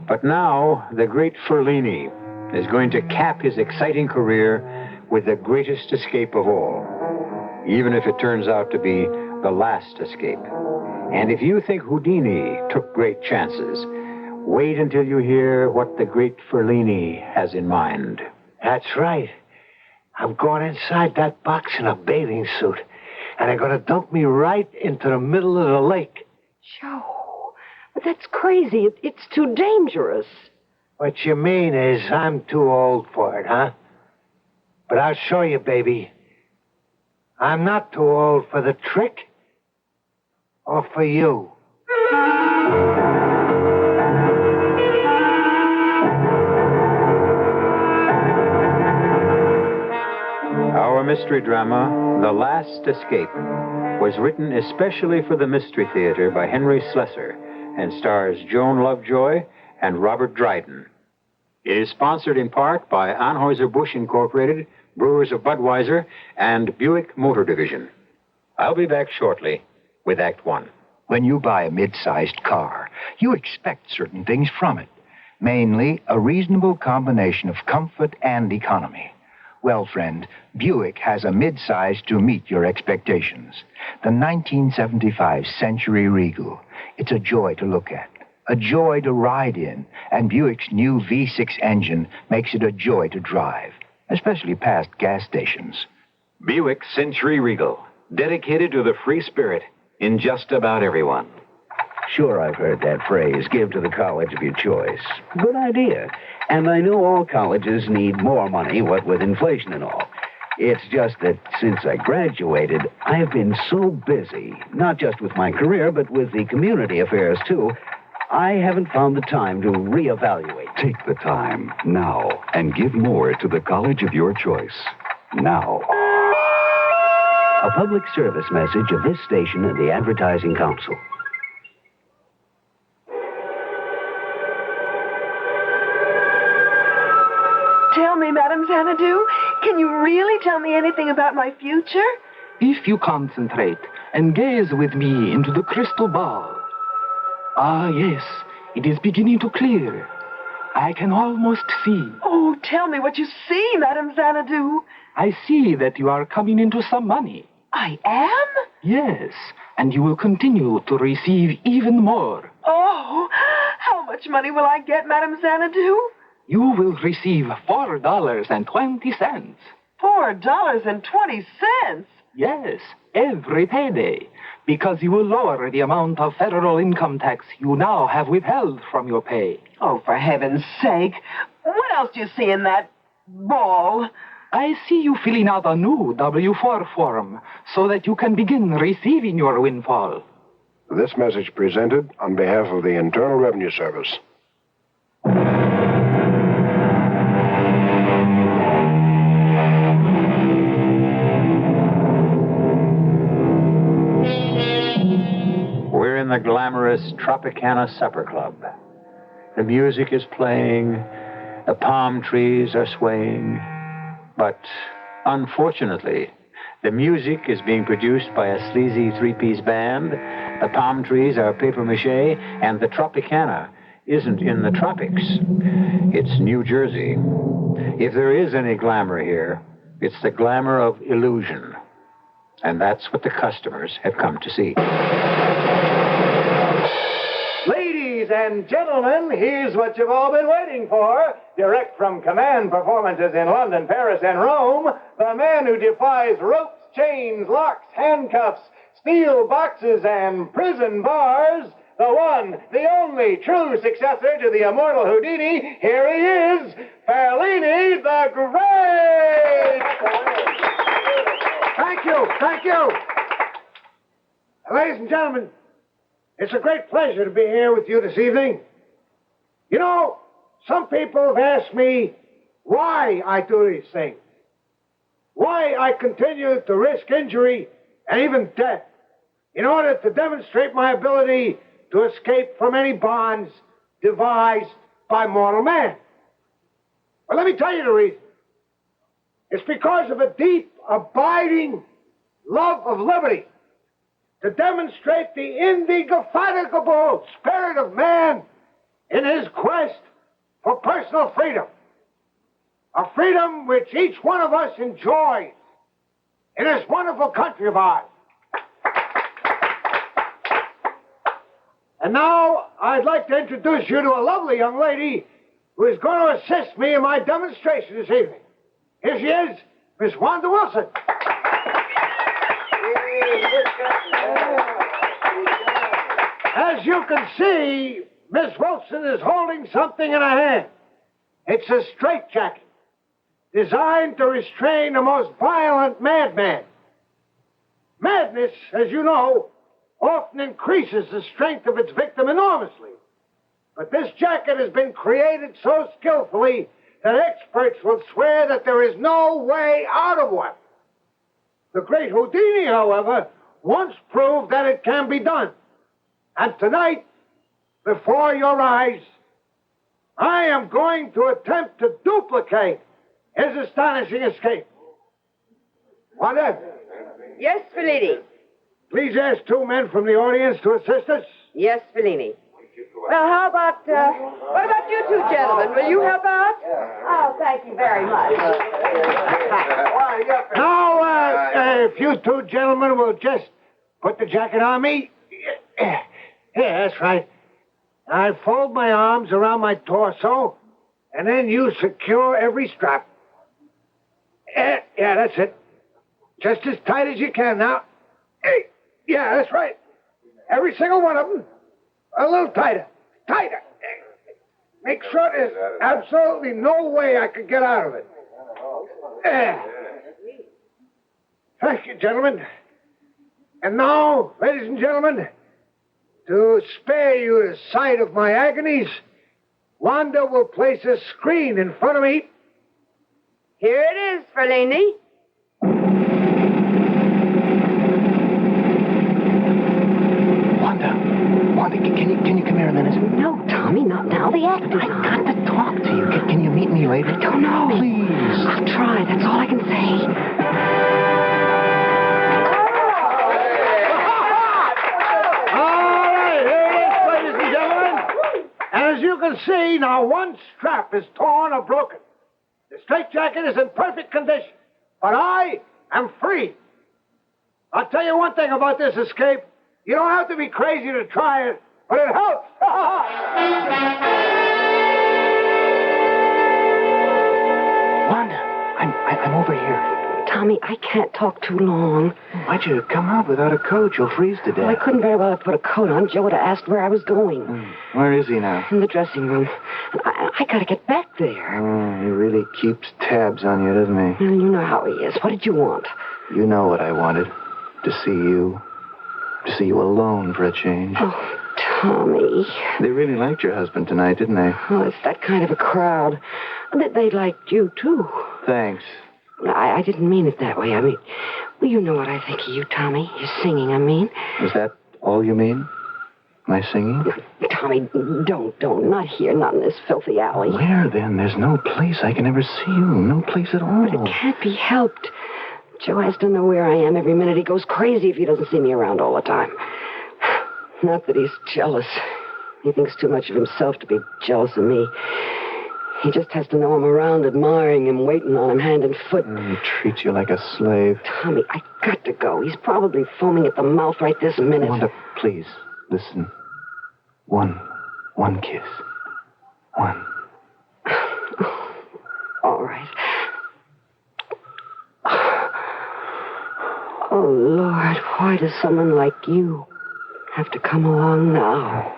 But now, the great Fellini is going to cap his exciting career with the greatest escape of all, even if it turns out to be the last escape. And if you think Houdini took great chances, wait until you hear what the great Fellini has in mind. That's right. I'm going inside that box in a bathing suit, and they're going to dump me right into the middle of the lake. Joe, but that's crazy. It's too dangerous. What you mean is I'm too old for it, huh? But I'll show you, baby. I'm not too old for the trick. Or for you. Our mystery drama, The Last Escape, was written especially for the Mystery Theater by Henry Slessor and stars Joan Lovejoy and Robert Dryden. It is sponsored in part by Anheuser-Busch Incorporated, Brewers of Budweiser, and Buick Motor Division. I'll be back shortly with Act One. When you buy a mid-sized car, you expect certain things from it, mainly a reasonable combination of comfort and economy. Well, friend, Buick has a mid-size to meet your expectations. The 1975 Century Regal. It's a joy to look at, a joy to ride in, and Buick's new V6 engine makes it a joy to drive, especially past gas stations. Buick Century Regal, dedicated to the free spirit in just about everyone. Sure, I've heard that phrase, give to the college of your choice. Good idea. And I know all colleges need more money, what with inflation and all. It's just that since I graduated, I've been so busy, not just with my career, but with the community affairs, too, I haven't found the time to reevaluate. Take the time now and give more to the college of your choice. Now. A public service message of this station and the Advertising Council. Tell me, Madame Xanadu, can you really tell me anything about my future? If you concentrate and gaze with me into the crystal ball. Ah, yes, it is beginning to clear. I can almost see. Oh, tell me what you see, Madame Xanadu. I see that you are coming into some money. I am? Yes, and you will continue to receive even more. Oh, how much money will I get, Madame Xanadu? You will receive $4.20. $4.20? Yes, every payday, because you will lower the amount of federal income tax you now have withheld from your pay. Oh, for heaven's sake. What else do you see in that ball? I see you filling out a new W-4 form so that you can begin receiving your windfall. This message presented on behalf of the Internal Revenue Service. We're in the glamorous Tropicana Supper Club. The music is playing, the palm trees are swaying, but unfortunately, the music is being produced by a sleazy three-piece band, the palm trees are papier-mâché, and the Tropicana isn't in the tropics. It's New Jersey. If there is any glamour here, it's the glamour of illusion. And that's what the customers have come to see. Ladies and gentlemen, here's what you've all been waiting for. Direct from command performances in London, Paris, and Rome, the man who defies ropes, chains, locks, handcuffs, steel boxes, and prison bars, the one, the only true successor to the immortal Houdini. Here he is, Fellini the Great! Thank you, thank you. Ladies and gentlemen, it's a great pleasure to be here with you this evening. You know, some people have asked me why I do these things, why I continue to risk injury and even death in order to demonstrate my ability to escape from any bonds devised by mortal man. Well, let me tell you the reason. It's because of a deep, abiding love of liberty, to demonstrate the indefatigable spirit of man in his quest for personal freedom. A freedom which each one of us enjoys in this wonderful country of ours. And now I'd like to introduce you to a lovely young lady who is going to assist me in my demonstration this evening. Here she is, Miss Wanda Wilson. As you can see, Miss Wilson is holding something in her hand. It's a straitjacket designed to restrain the most violent madman. Madness, as you know, often increases the strength of its victim enormously. But this jacket has been created so skillfully that experts will swear that there is no way out of one. The great Houdini, however, once proved that it can be done. And tonight, before your eyes, I am going to attempt to duplicate his astonishing escape. Wanda? Yes, Fellini. Please ask two men from the audience to assist us. Yes, Fellini. Well, how about, what about you two gentlemen? Will you help out? Oh, thank you very much. Now, if you two gentlemen will just put the jacket on me. Yeah, that's right. I fold my arms around my torso, and then you secure every strap. Yeah, that's it. Just as tight as you can now. Hey, yeah, that's right. Every single one of them. A little tighter. Tighter. Make sure there's absolutely no way I could get out of it. Thank you, gentlemen. And now, ladies and gentlemen, To spare you the sight of my agonies, Wanda will place a screen in front of me. Here it is, Ferlini. Wanda, can you come here a minute? No, Tommy, not now. The act is on. I got to talk to you. Can you meet me later? I don't know. Please. I'll try. That's all I can say. All right, here it is, ladies and gentlemen. And as you can see, now one strap is torn or broken. The straitjacket is in perfect condition, but I am free. I'll tell you one thing about this escape. You don't have to be crazy to try it, but it helps. Wanda, I'm over here. Tommy, I can't talk too long. Why'd you come out without a coat? You'll freeze to death. Well, I couldn't very well have put a coat on. Joe would have asked where I was going. Where is he now? In the dressing room. And I got to get back there. Oh, he really keeps tabs on you, doesn't he? Well, you know how he is. What did you want? You know what I wanted. To see you. To see you alone for a change. Oh, Tommy. They really liked your husband tonight, didn't they? Oh, it's that kind of a crowd. They liked you, too. Thanks. I didn't mean it that way. I mean, well, you know what I think of you, Tommy. Your singing, I mean. Is that all you mean? My singing? Tommy, don't. Not here, not in this filthy alley. Where, then? There's no place I can ever see you. No place at all. But it can't be helped. Joe has to know where I am every minute. He goes crazy if he doesn't see me around all the time. Not that he's jealous. He thinks too much of himself to be jealous of me. He just has to know I'm around, admiring him, waiting on him hand and foot. He treats you like a slave. Tommy, I got to go. He's probably foaming at the mouth right this minute. Wanda, please, listen. One kiss. One. All right. Oh, Lord, why does someone like you have to come along now?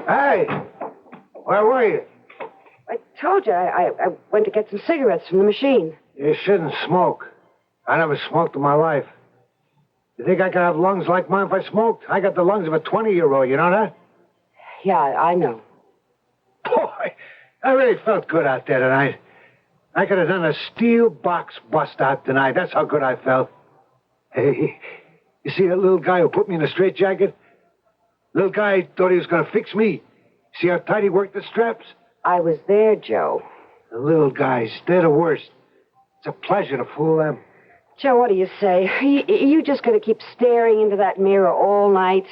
Hey, where were you? I told you I went to get some cigarettes from the machine. You shouldn't smoke. I never smoked in my life. You think I could have lungs like mine if I smoked? I got the lungs of a 20-year-old, you know that? Yeah, I know. Boy, I really felt good out there tonight. I could have done a steel box bust out tonight. That's how good I felt. Hey, you see that little guy who put me in a straitjacket? Little guy thought he was going to fix me. See how tight he worked the straps? I was there, Joe. The little guys, they're the worst. It's a pleasure to fool them. Joe, what do you say? You just going to keep staring into that mirror all night?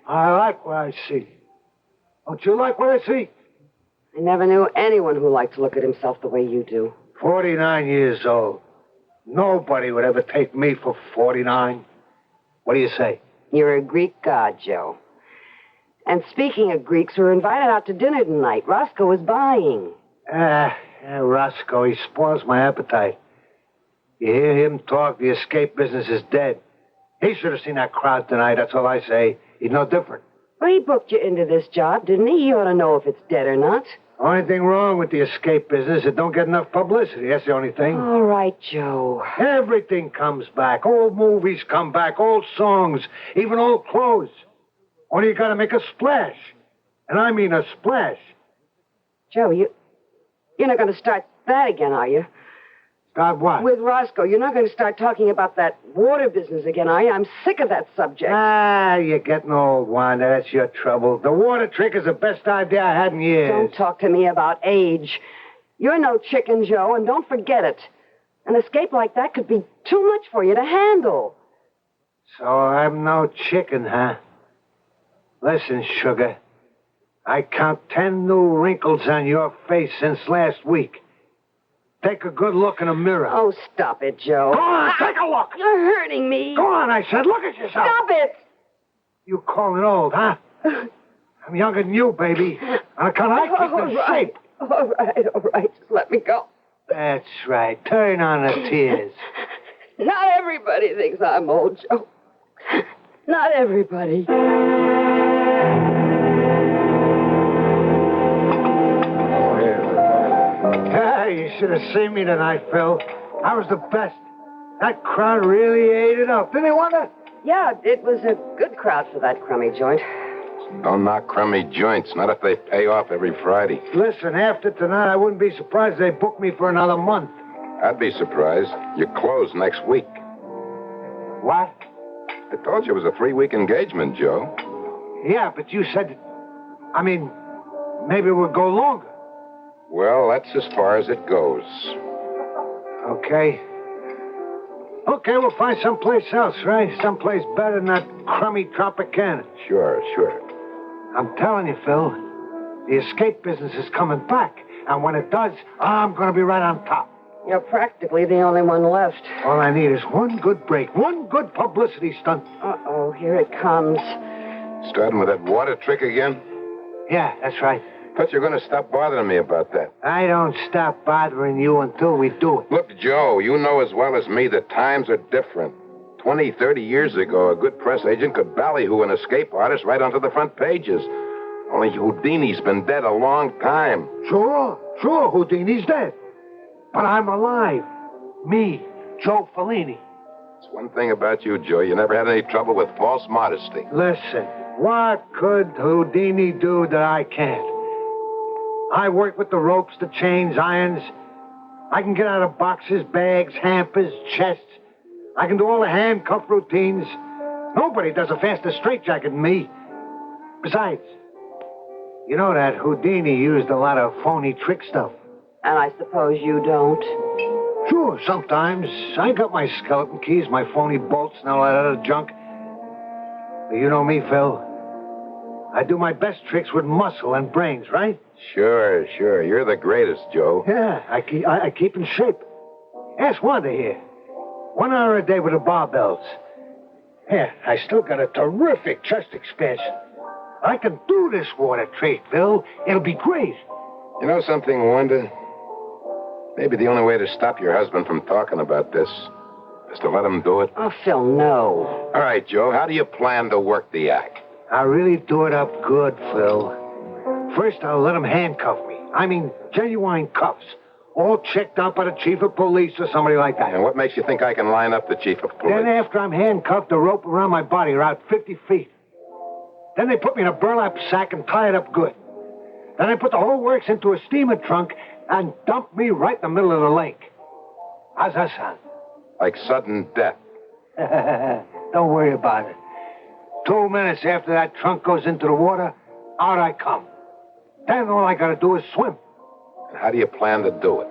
I like what I see. Don't you like what I see? I never knew anyone who liked to look at himself the way you do. 49 years old. Nobody would ever take me for 49. What do you say? You're a Greek god, Joe. And speaking of Greeks, we're invited out to dinner tonight. Roscoe is buying. Roscoe, he spoils my appetite. You hear him talk, the escape business is dead. He should have seen that crowd tonight, that's all I say. He's no different. Well, he booked you into this job, didn't he? He ought to know if it's dead or not. Only thing wrong with the escape business, it don't get enough publicity. That's the only thing. All right, Joe. Everything comes back. Old movies come back, old songs, even old clothes. Only you gotta make a splash. And I mean a splash. Joe, you're not going to start that again, are you? Start what? With Roscoe. You're not going to start talking about that water business again, are you? I'm sick of that subject. You're getting old, Wanda. That's your trouble. The water trick is the best idea I had in years. Don't talk to me about age. You're no chicken, Joe, and don't forget it. An escape like that could be too much for you to handle. So I'm no chicken, huh? Listen, sugar. I count 10 new wrinkles on your face since last week. Take a good look in the mirror. Oh, stop it, Joe. Go on, take a look. You're hurting me. Go on, I said. Look at yourself. Stop it. You calling old, huh? I'm younger than you, baby. On account I keep in shape. All right. Just let me go. That's right. Turn on the tears. Not everybody thinks I'm old, Joe. Not everybody. You should have seen me tonight, Phil. I was the best. That crowd really ate it up. Didn't they, Wanda? Yeah, it was a good crowd for that crummy joint. Don't knock crummy joints, not if they pay off every Friday. Listen, after tonight, I wouldn't be surprised if they booked me for another month. I'd be surprised. You close next week. What? I told you it was a 3-week engagement, Joe. Yeah, but you said... I mean, maybe it would go longer. Well, that's as far as it goes. Okay. Okay, we'll find someplace else, right? Someplace better than that crummy Tropicana. Sure. I'm telling you, Phil, the escape business is coming back. And when it does, I'm going to be right on top. You're practically the only one left. All I need is one good break, one good publicity stunt. Uh-oh, here it comes. Starting with that water trick again? Yeah, that's right. Thought you were going to stop bothering me about that. I don't stop bothering you until we do it. Look, Joe, you know as well as me that times are different. 20, 30 years ago, a good press agent could ballyhoo an escape artist right onto the front pages. Only Houdini's been dead a long time. Sure, Houdini's dead. But I'm alive. Me, Joe Fellini. It's one thing about you, Joe. You never had any trouble with false modesty. Listen, what could Houdini do that I can't? I work with the ropes, the chains, irons. I can get out of boxes, bags, hampers, chests. I can do all the handcuff routines. Nobody does a faster straitjacket than me. Besides, you know that Houdini used a lot of phony trick stuff. And I suppose you don't? Sure, sometimes. I got my skeleton keys, my phony bolts, and all that other junk. But you know me, Phil. I do my best tricks with muscle and brains, right? Sure. You're the greatest, Joe. Yeah, I keep in shape. Ask Wanda here. 1 hour a day with the barbells. Yeah, I still got a terrific chest expansion. I can do this water trick, Phil. It'll be great. You know something, Wanda? Maybe the only way to stop your husband from talking about this is to let him do it. Oh, Phil, no. All right, Joe, how do you plan to work the act? I'll really do it up good, Phil. First, I'll let him handcuff me. I mean, genuine cuffs. All checked out by the chief of police or somebody like that. And what makes you think I can line up the chief of police? Then after I'm handcuffed, the rope around my body around 50 feet. Then they put me in a burlap sack and tie it up good. Then they put the whole works into a steamer trunk and dump me right in the middle of the lake. How's that sound? Like sudden death. Don't worry about it. 2 minutes after that trunk goes into the water, out I come. Then all I gotta do is swim. And how do you plan to do it?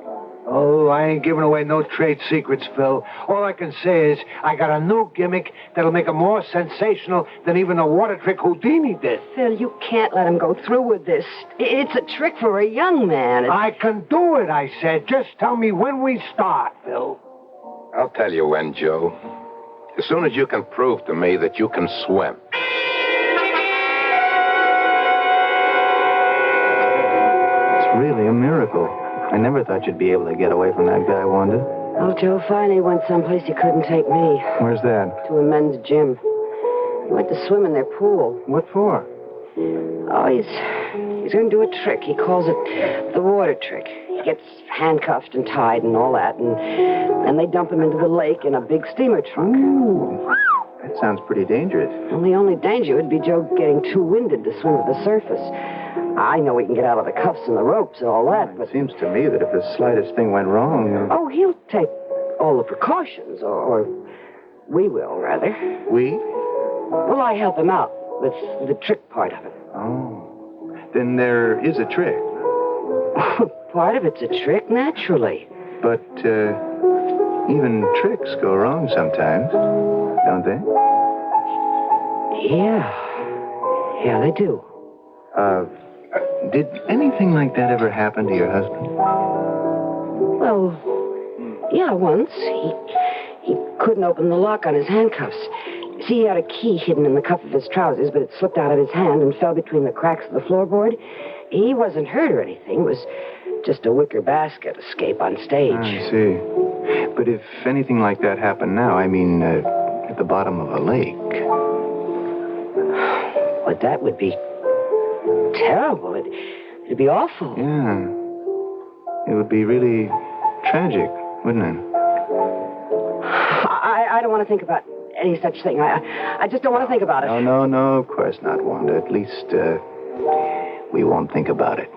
Oh, I ain't giving away no trade secrets, Phil. All I can say is I got a new gimmick that'll make it more sensational than even the water trick Houdini did. Phil, you can't let him go through with this. It's a trick for a young man. I can do it, I said. Just tell me when we start, Phil. I'll tell you when, Joe. As soon as you can prove to me that you can swim. It's really a miracle. I never thought you'd be able to get away from that guy, Wanda. Oh, Joe finally went someplace he couldn't take me. Where's that? To a men's gym. He went to swim in their pool. What for? Oh, he's going to do a trick. He calls it the water trick. He gets handcuffed and tied and all that, and they dump him into the lake in a big steamer trunk. Ooh, that sounds pretty dangerous. Well, the only danger would be Joe getting too winded to swim to the surface. I know he can get out of the cuffs and the ropes and all that, but... It seems to me that if the slightest thing went wrong... Oh, he'll take all the precautions, or we will, rather. We? Well, I help him out. That's the trick part of it. Oh. Then there is a trick. Part of it's a trick, naturally. But, even tricks go wrong sometimes, don't they? Yeah, they do. Did anything like that ever happen to your husband? Well, yeah, once. He couldn't open the lock on his handcuffs. See, he had a key hidden in the cuff of his trousers, but it slipped out of his hand and fell between the cracks of the floorboard. He wasn't hurt or anything. It was just a wicker basket escape on stage. I see. But if anything like that happened now, I mean, at the bottom of a lake... Well, that would be terrible. It'd be awful. Yeah. It would be really tragic, wouldn't it? I don't want to think about any such thing. I just don't want to think about it. No, of course not, Wanda. At least, we won't think about it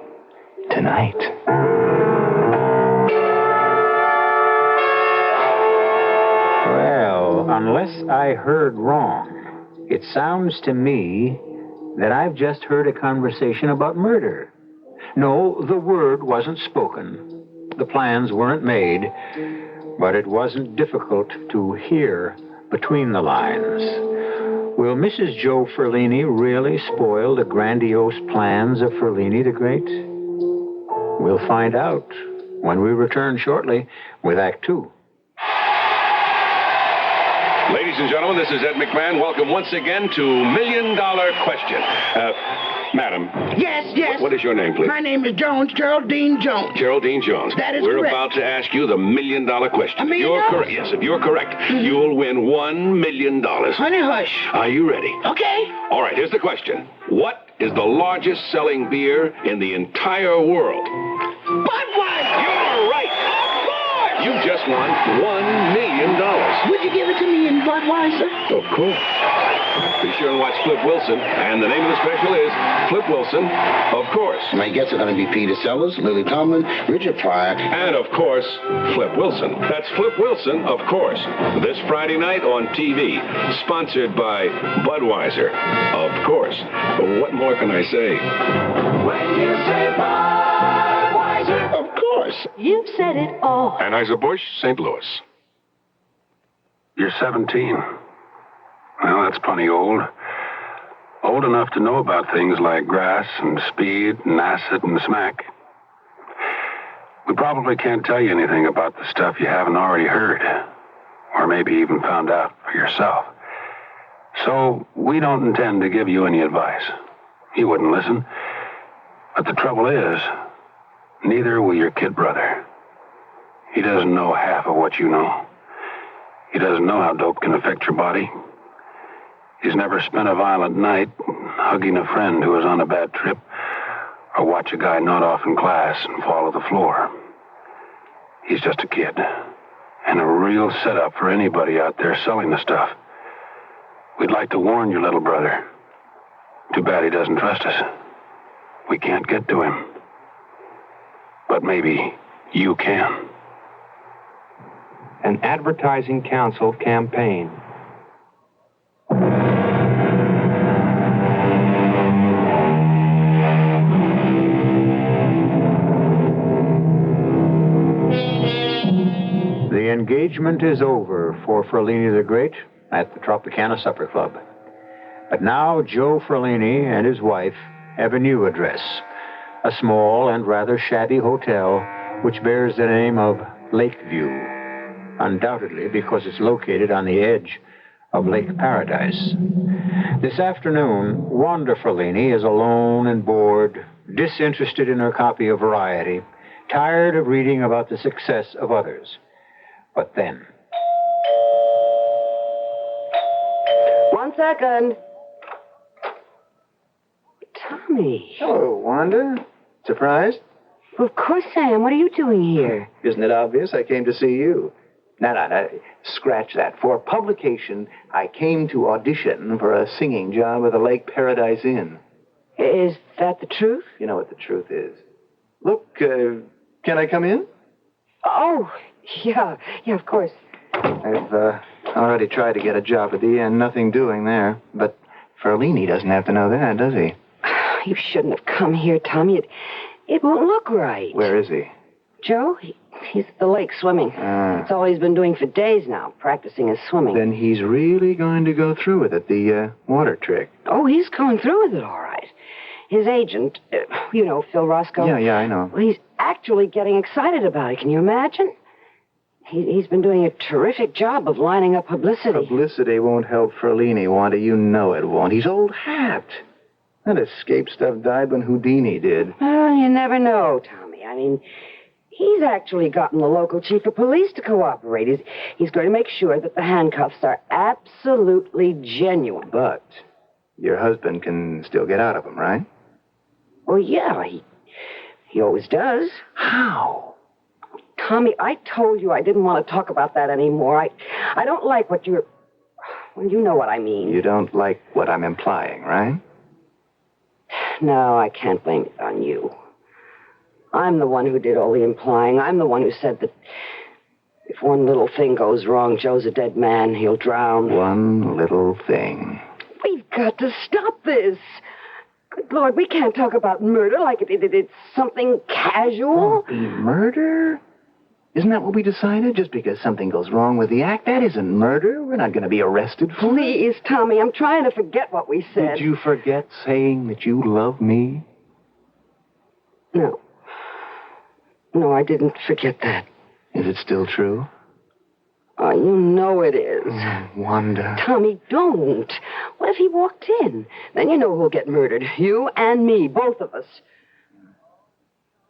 tonight. Well, unless I heard wrong, it sounds to me that I've just heard a conversation about murder. No, the word wasn't spoken. The plans weren't made, but it wasn't difficult to hear between the lines. Will Mrs. Joe Ferlini really spoil the grandiose plans of Ferlini the Great? We'll find out when we return shortly with Act Two. Ladies and gentlemen, this is Ed McMahon. Welcome once again to $1 Million Question. Madam. Yes. What is your name, please? My name is Jones, Geraldine Jones. Geraldine Jones. That is We're correct. about to ask you the $1 million question. $1 million? If you're correct, yes, if you're correct, you'll win $1 million. Honey, hush. Are you ready? Okay. All right, here's the question. What is the largest selling beer in the entire world? Budweiser. You're right. You just won $1 million. Would you give it to me in Budweiser? Of course. Be sure and watch Flip Wilson. And the name of the special is Flip Wilson, of course. My guests are going to be Peter Sellers, Lily Tomlin, Richard Pryor. And, of course, Flip Wilson. That's Flip Wilson, of course. This Friday night on TV. Sponsored by Budweiser, of course. But what more can I say? When you say Budweiser. Of course. You've said it all. Anheuser-Busch, St. Louis. You're 17. Well, that's plenty old. Old enough to know about things like grass and speed and acid and smack. We probably can't tell you anything about the stuff you haven't already heard, or maybe even found out for yourself. So we don't intend to give you any advice. You wouldn't listen. But the trouble is, neither will your kid brother. He doesn't know half of what you know. He doesn't know how dope can affect your body. He's never spent a violent night hugging a friend who was on a bad trip, or watch a guy nod off in class and fall to the floor. He's just a kid, and a real setup for anybody out there selling the stuff. We'd like to warn your little brother. Too bad he doesn't trust us. We can't get to him. But maybe you can. An Advertising Council campaign. The engagement is over for Ferlini the Great at the Tropicana Supper Club. But now Joe Ferlini and his wife have a new address, a small and rather shabby hotel which bears the name of Lakeview, undoubtedly because it's located on the edge of Lake Paradise. This afternoon, Wanda Ferlini is alone and bored, disinterested in her copy of Variety, tired of reading about the success of others. But then... One second. Tommy. Hello, Wanda. Surprised? Of course I am. What are you doing here? Isn't it obvious? I came to see you. No, scratch that. For publication, I came to audition for a singing job at the Lake Paradise Inn. Is that the truth? You know what the truth is. Look, can I come in? Oh, yeah, of course. I've already tried to get a job at the inn, nothing doing there. But Ferlini doesn't have to know that, does he? You shouldn't have come here, Tommy. It won't look right. Where is he? Joe? He's at the lake swimming. That's all he's been doing for days now, practicing his swimming. Then he's really going to go through with it, the water trick. Oh, he's going through with it, all right. His agent, Phil Roscoe. Yeah, I know. Well, he's actually getting excited about it. Can you imagine? He's been doing a terrific job of lining up publicity. Publicity won't help Ferlini, Wanda. You know it won't. He's old hat. That escape stuff died when Houdini did. Well, you never know, Tommy. I mean, he's actually gotten the local chief of police to cooperate. He's going to make sure that the handcuffs are absolutely genuine. But your husband can still get out of them, right? Well, yeah, he always does. How? Tommy, I told you I didn't want to talk about that anymore. I don't like what you're... Well, you know what I mean. You don't like what I'm implying, right? No, I can't blame it on you. I'm the one who did all the implying. I'm the one who said that if one little thing goes wrong, Joe's a dead man. He'll drown. One little thing. We've got to stop this. Good Lord, we can't talk about murder like it's something casual. Murder? Isn't that what we decided? Just because something goes wrong with the act, that isn't murder. We're not going to be arrested for it. Please, Tommy, I'm trying to forget what we said. Did you forget saying that you love me? No. No, I didn't forget that. Is it still true? Oh, you know it is. Wanda. Tommy, don't. What if he walked in? Then you know who'll get murdered. You and me, both of us.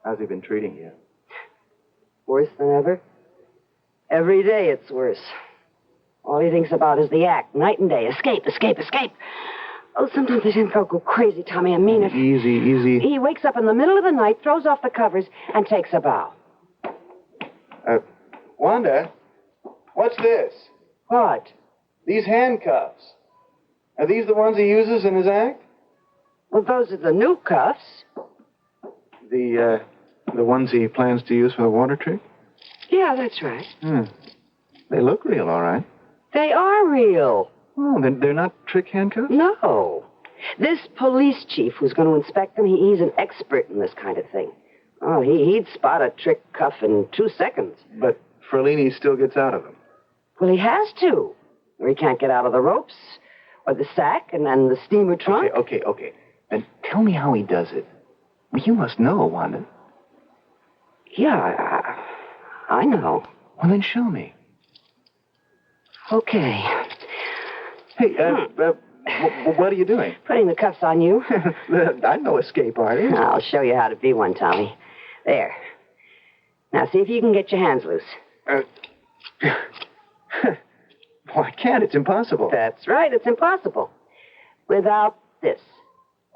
How's he been treating you? Worse than ever. Every day it's worse. All he thinks about is the act, night and day. Escape, escape, escape. Oh, sometimes I think I'll go crazy, Tommy. I mean it. Easy, easy. He wakes up in the middle of the night, throws off the covers, and takes a bow. Wanda, what's this? What? These handcuffs. Are these the ones he uses in his act? Well, those are the new cuffs. The ones he plans to use for the water trick? Yeah, that's right. They look real, all right. They are real. Oh, they're not trick handcuffs? No. This police chief who's going to inspect them, he's an expert in this kind of thing. Oh, he'd spot a trick cuff in 2 seconds. But Ferlini still gets out of them. Well, he has to. Or he can't get out of the ropes, or the sack, and then the steamer trunk. Okay. Then tell me how he does it. Well, you must know, Wanda. Yeah, I know. Well, then show me. Okay. Hey, what are you doing? Putting the cuffs on you. I'm no escape artist. I'll show you how to be one, Tommy. There. Now, see if you can get your hands loose. Well, I can't. It's impossible. That's right. It's impossible. Without this.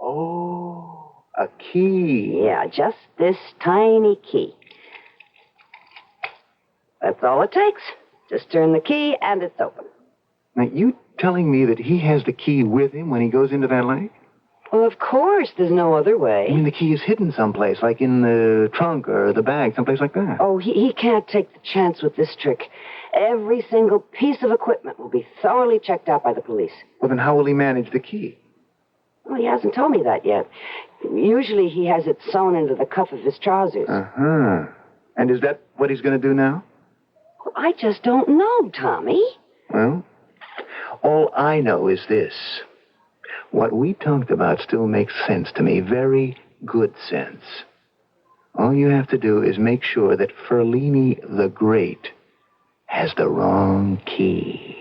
Oh, a key. Yeah, just this tiny key. That's all it takes. Just turn the key, and it's open. Now, you telling me that he has the key with him when he goes into that lake? Well, of course. There's no other way. I mean, the key is hidden someplace, like in the trunk or the bag, someplace like that. Oh, he can't take the chance with this trick. Every single piece of equipment will be thoroughly checked out by the police. Well, then how will he manage the key? Well, he hasn't told me that yet. Usually he has it sewn into the cuff of his trousers. Uh-huh. And is that what he's going to do now? Well, I just don't know, Tommy. Well, all I know is this. What we talked about still makes sense to me. Very good sense. All you have to do is make sure that Ferlini the Great has the wrong key.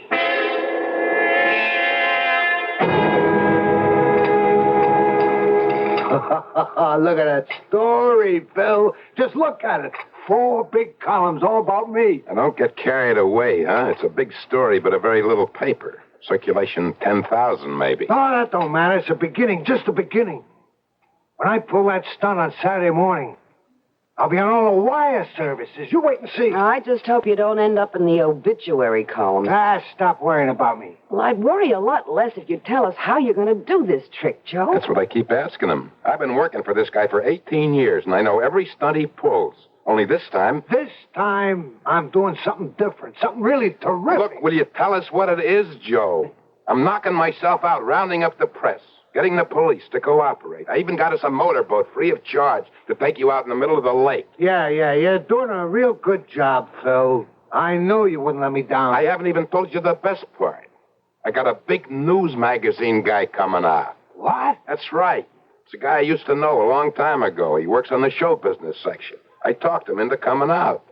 Look at that story, Bill. Just look at it. 4 big columns all about me. And don't get carried away, huh? It's a big story, but a very little paper. Circulation 10,000, maybe. Oh, that don't matter. It's the beginning, just the beginning. When I pull that stunt on Saturday morning, I'll be on all the wire services. You wait and see. I just hope you don't end up in the obituary column. Stop worrying about me. Well, I'd worry a lot less if you'd tell us how you're going to do this trick, Joe. That's what I keep asking him. I've been working for this guy for 18 years, and I know every stunt he pulls. Only this time... This time, I'm doing something different. Something really terrific. Look, will you tell us what it is, Joe? I'm knocking myself out, rounding up the press, getting the police to cooperate. I even got us a motorboat free of charge to take you out in the middle of the lake. Yeah, you're doing a real good job, Phil. I know you wouldn't let me down. I haven't even told you the best part. I got a big news magazine guy coming out. What? That's right. It's a guy I used to know a long time ago. He works on the show business section. I talked him into coming out.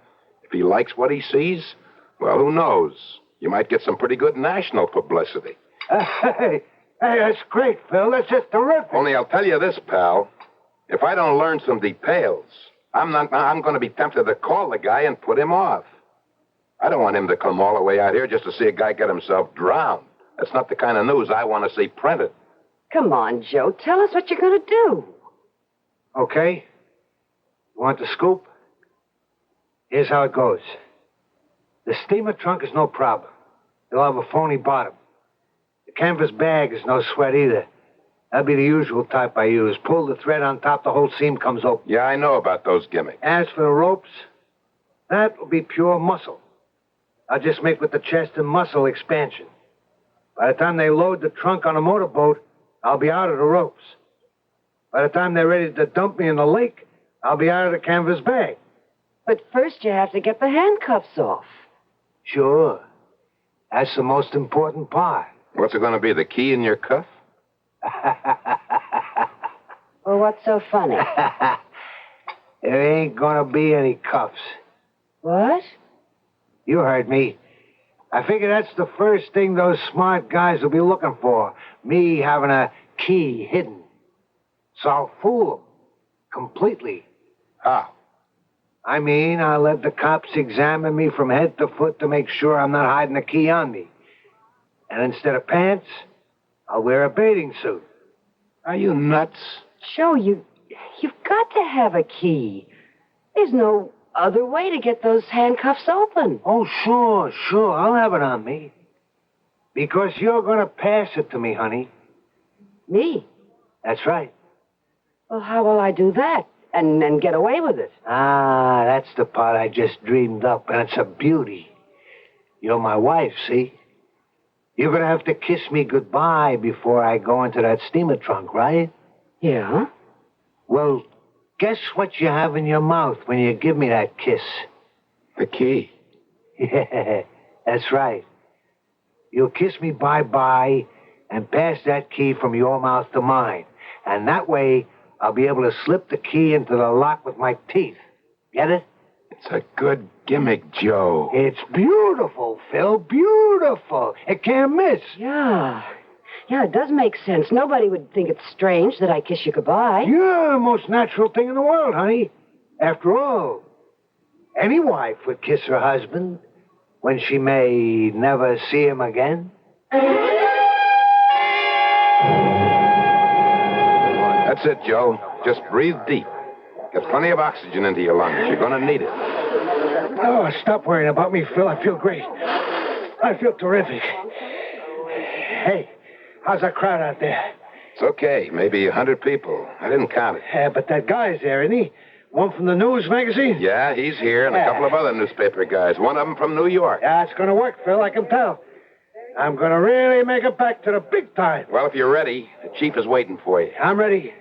If he likes what he sees, well, who knows? You might get some pretty good national publicity. Hey, that's great, Phil. That's just terrific. Only I'll tell you this, pal. If I don't learn some details, I'm going to be tempted to call the guy and put him off. I don't want him to come all the way out here just to see a guy get himself drowned. That's not the kind of news I want to see printed. Come on, Joe. Tell us what you're going to do. Okay. You want the scoop? Here's how it goes. The steamer trunk is no problem. It'll have a phony bottom. The canvas bag is no sweat either. That'll be the usual type I use. Pull the thread on top, the whole seam comes open. Yeah, I know about those gimmicks. As for the ropes, that will be pure muscle. I'll just make with the chest and muscle expansion. By the time they load the trunk on a motorboat, I'll be out of the ropes. By the time they're ready to dump me in the lake, I'll be out of the canvas bag. But first you have to get the handcuffs off. Sure. That's the most important part. What's it going to be, the key in your cuff? Well, what's so funny? There ain't gonna be any cuffs. What? You heard me. I figure that's the first thing those smart guys will be looking for. Me having a key hidden. So I'll fool them. Completely. How? I mean, I'll let the cops examine me from head to foot to make sure I'm not hiding a key on me. And instead of pants, I'll wear a bathing suit. Are you nuts? Joe, you've got to have a key. There's no other way to get those handcuffs open. Oh, sure. I'll have it on me. Because you're going to pass it to me, honey. Me? That's right. Well, how will I do that and get away with it? Ah, that's the part I just dreamed up, and it's a beauty. You're my wife, see? You're going to have to kiss me goodbye before I go into that steamer trunk, right? Yeah? Well, guess what you have in your mouth when you give me that kiss? The key. Yeah, that's right. You'll kiss me bye-bye and pass that key from your mouth to mine. And that way, I'll be able to slip the key into the lock with my teeth. Get it? It's a good gimmick, Joe. It's beautiful, Phil. Beautiful. It can't miss. Yeah, it does make sense. Nobody would think it's strange that I kiss you goodbye. Yeah, most natural thing in the world, honey. After all, any wife would kiss her husband when she may never see him again. That's it, Joe. Just breathe deep. Get plenty of oxygen into your lungs. You're going to need it. Oh, stop worrying about me, Phil. I feel great. I feel terrific. Hey, how's that crowd out there? It's okay. Maybe 100 people. I didn't count it. Yeah, but that guy's there, isn't he? One from the news magazine? Yeah, he's here, and a couple of other newspaper guys. One of them from New York. Yeah, it's going to work, Phil. I can tell. I'm going to really make it back to the big time. Well, if you're ready, the chief is waiting for you. I'm ready.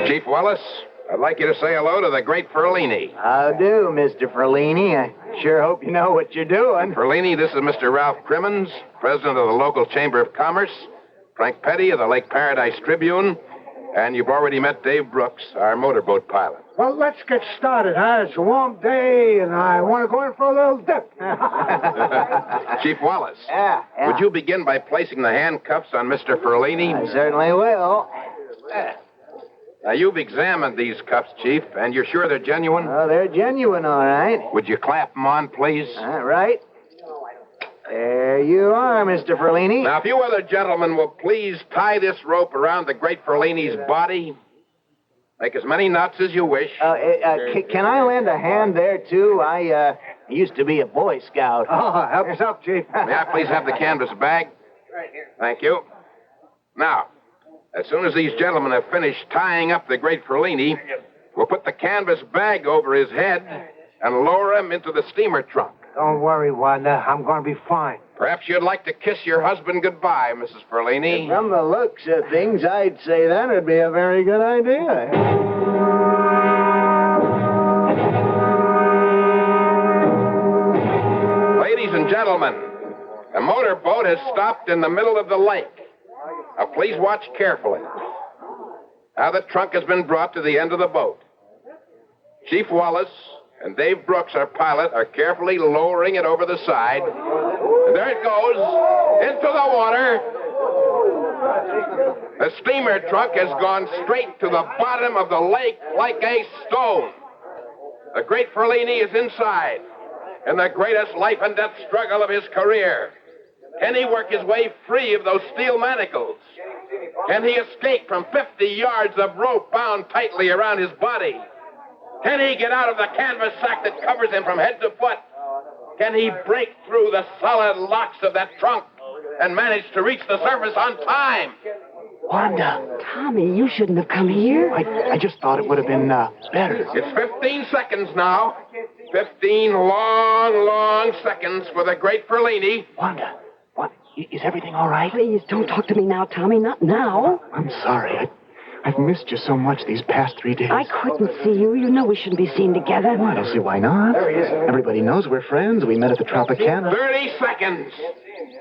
Chief Wallace, I'd like you to say hello to the great Ferlini. How do, Mr. Ferlini? I sure hope you know what you're doing. Ferlini, this is Mr. Ralph Crimmins, president of the local Chamber of Commerce, Frank Petty of the Lake Paradise Tribune, and you've already met Dave Brooks, our motorboat pilot. Well, let's get started, huh? It's a warm day, and I want to go in for a little dip. Chief Wallace. Yeah. Would you begin by placing the handcuffs on Mr. Ferlini? I certainly will. Now, you've examined these cuffs, Chief, and you're sure they're genuine? Oh, they're genuine, all right. Would you clap them on, please? All right. There you are, Mr. Ferlini. Now, if you other gentlemen will please tie this rope around the great Ferlini's body. Make as many knots as you wish. Can I lend a hand there, too? I used to be a Boy Scout. Oh, help yourself, Chief. May I please have the canvas bag? Right here. Thank you. Now, as soon as these gentlemen have finished tying up the great Ferlini, we'll put the canvas bag over his head and lower him into the steamer trunk. Don't worry, Wanda. I'm going to be fine. Perhaps you'd like to kiss your husband goodbye, Mrs. Ferlini. From the looks of things, I'd say that would be a very good idea. Ladies and gentlemen, the motorboat has stopped in the middle of the lake. Now, please watch carefully. Now, the trunk has been brought to the end of the boat. Chief Wallace and Dave Brooks, our pilot, are carefully lowering it over the side. And there it goes, into the water. The steamer trunk has gone straight to the bottom of the lake like a stone. The great Ferlini is inside, in the greatest life and death struggle of his career. Can he work his way free of those steel manacles? Can he escape from 50 yards of rope bound tightly around his body? Can he get out of the canvas sack that covers him from head to foot? Can he break through the solid locks of that trunk and manage to reach the surface on time? Wanda. Tommy, you shouldn't have come here. I just thought it would have been better. It's 15 seconds now. 15 long seconds for the great Ferlini. Wanda, what? Is everything all right? Please, don't talk to me now, Tommy. Not now. I'm sorry. I've missed you so much these past 3 days. I couldn't see you. You know we shouldn't be seen together. Well, I don't see why not. Everybody knows we're friends. We met at the Tropicana. 30 seconds.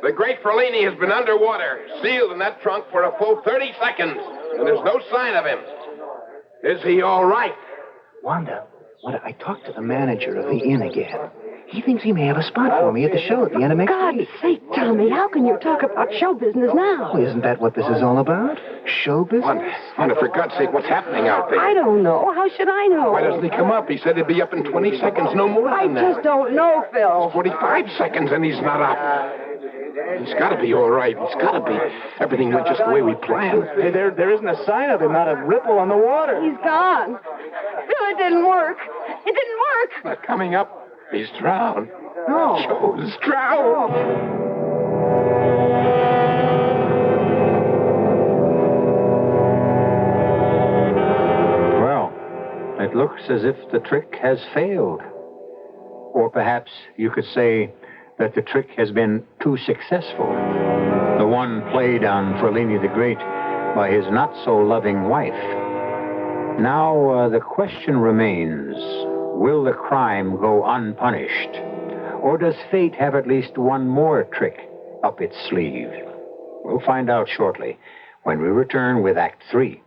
The great Ferlini has been underwater, sealed in that trunk for a full 30 seconds, and there's no sign of him. Is he all right? Wanda, I talked to the manager of the inn again. He thinks he may have a spot for me at the show at the end of next week. God's sake, Tommy, how can you talk about show business now? Well, isn't that what this is all about? Show business? Wanda, for God's sake, what's happening out there? I don't know. How should I know? Why doesn't he come up? He said he'd be up in 20 seconds, no more than that. I just don't know, Phil. 45 seconds and he's not up. He's got to be all right. He's got to be. Everything went just the way we planned. Hey, there isn't a sign of him, not a ripple on the water. He's gone. Phil, it didn't work. It didn't work. Not coming up. He's drowned. No. Joe's drowned. Well, it looks as if the trick has failed. Or perhaps you could say that the trick has been too successful. The one played on Ferlini the Great by his not-so-loving wife. Now, the question remains, will the crime go unpunished? Or does fate have at least one more trick up its sleeve? We'll find out shortly when we return with Act 3.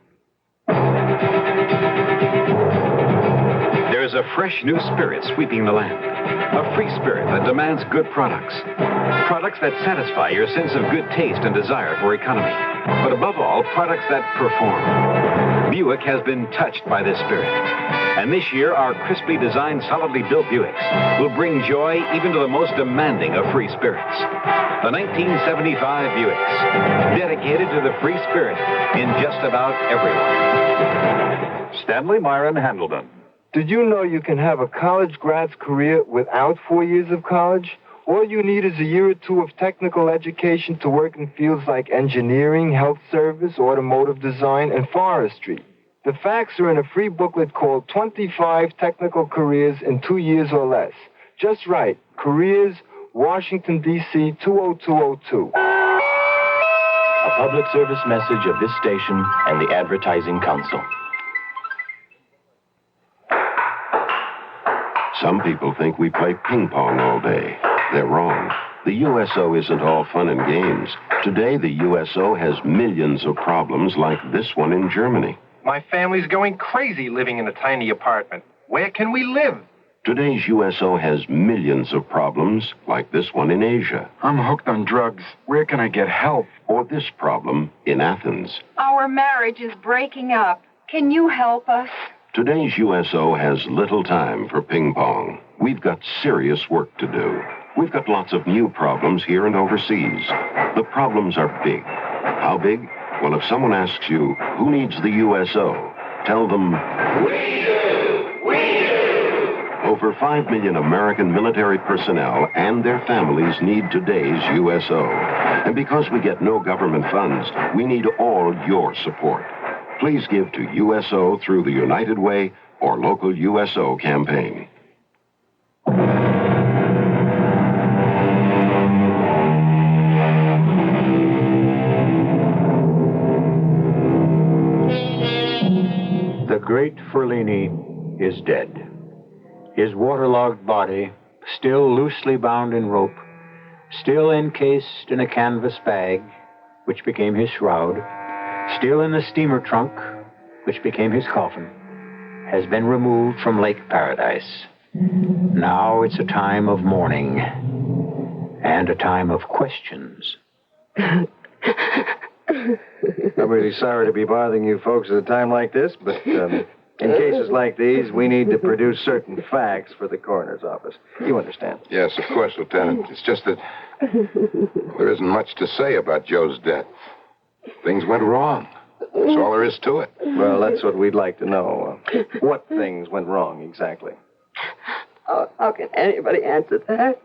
There's a fresh new spirit sweeping the land. A free spirit that demands good products. Products that satisfy your sense of good taste and desire for economy. But above all, products that perform. Buick has been touched by this spirit. And this year, our crisply designed, solidly built Buicks will bring joy even to the most demanding of free spirits. The 1975 Buicks, dedicated to the free spirit in just about everyone. Stanley Myron Handleton. Did you know you can have a college grad's career without 4 years of college? All you need is a year or two of technical education to work in fields like engineering, health service, automotive design, and forestry. The facts are in a free booklet called 25 Technical Careers in 2 years or Less. Just right. Careers, Washington, D.C., 20202. A public service message of this station and the Advertising Council. Some people think we play ping pong all day. They're wrong. The USO isn't all fun and games. Today, the USO has millions of problems like this one in Germany. My family's going crazy living in a tiny apartment. Where can we live? Today's USO has millions of problems like this one in Asia. I'm hooked on drugs. Where can I get help? Or this problem in Athens. Our marriage is breaking up. Can you help us? Today's USO has little time for ping pong. We've got serious work to do. We've got lots of new problems here and overseas. The problems are big. How big? Well, if someone asks you, who needs the USO? Tell them, We do! We do! over 5 million American military personnel and their families need today's USO. And because we get no government funds, we need all your support. Please give to USO through the United Way or local USO campaign. The great Ferlini is dead. His waterlogged body, still loosely bound in rope, still encased in a canvas bag, which became his shroud, still in the steamer trunk, which became his coffin, has been removed from Lake Paradise. Now it's a time of mourning and a time of questions. I'm really sorry to be bothering you folks at a time like this, but in cases like these, we need to produce certain facts for the coroner's office. You understand? Yes, of course, Lieutenant. It's just that there isn't much to say about Joe's death. Things went wrong. That's all there is to it. Well, that's what we'd like to know. What things went wrong exactly? Oh, how can anybody answer that?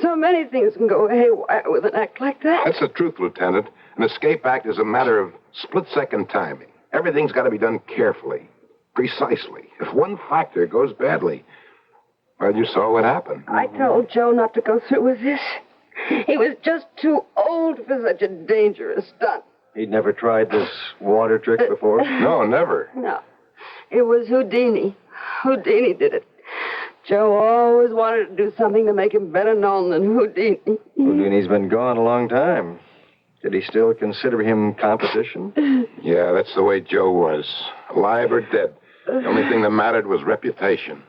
So many things can go haywire with an act like that. That's the truth, Lieutenant. An escape act is a matter of split-second timing. Everything's got to be done carefully, precisely. If one factor goes badly, well, you saw what happened. I told Joe not to go through with this. He was just too old for such a dangerous stunt. He'd never tried this water trick before? No, never. No. It was Houdini. Houdini did it. Joe always wanted to do something to make him better known than Houdini. Houdini's been gone a long time. Did he still consider him competition? Yeah, that's the way Joe was. Alive or dead. The only thing that mattered was reputation.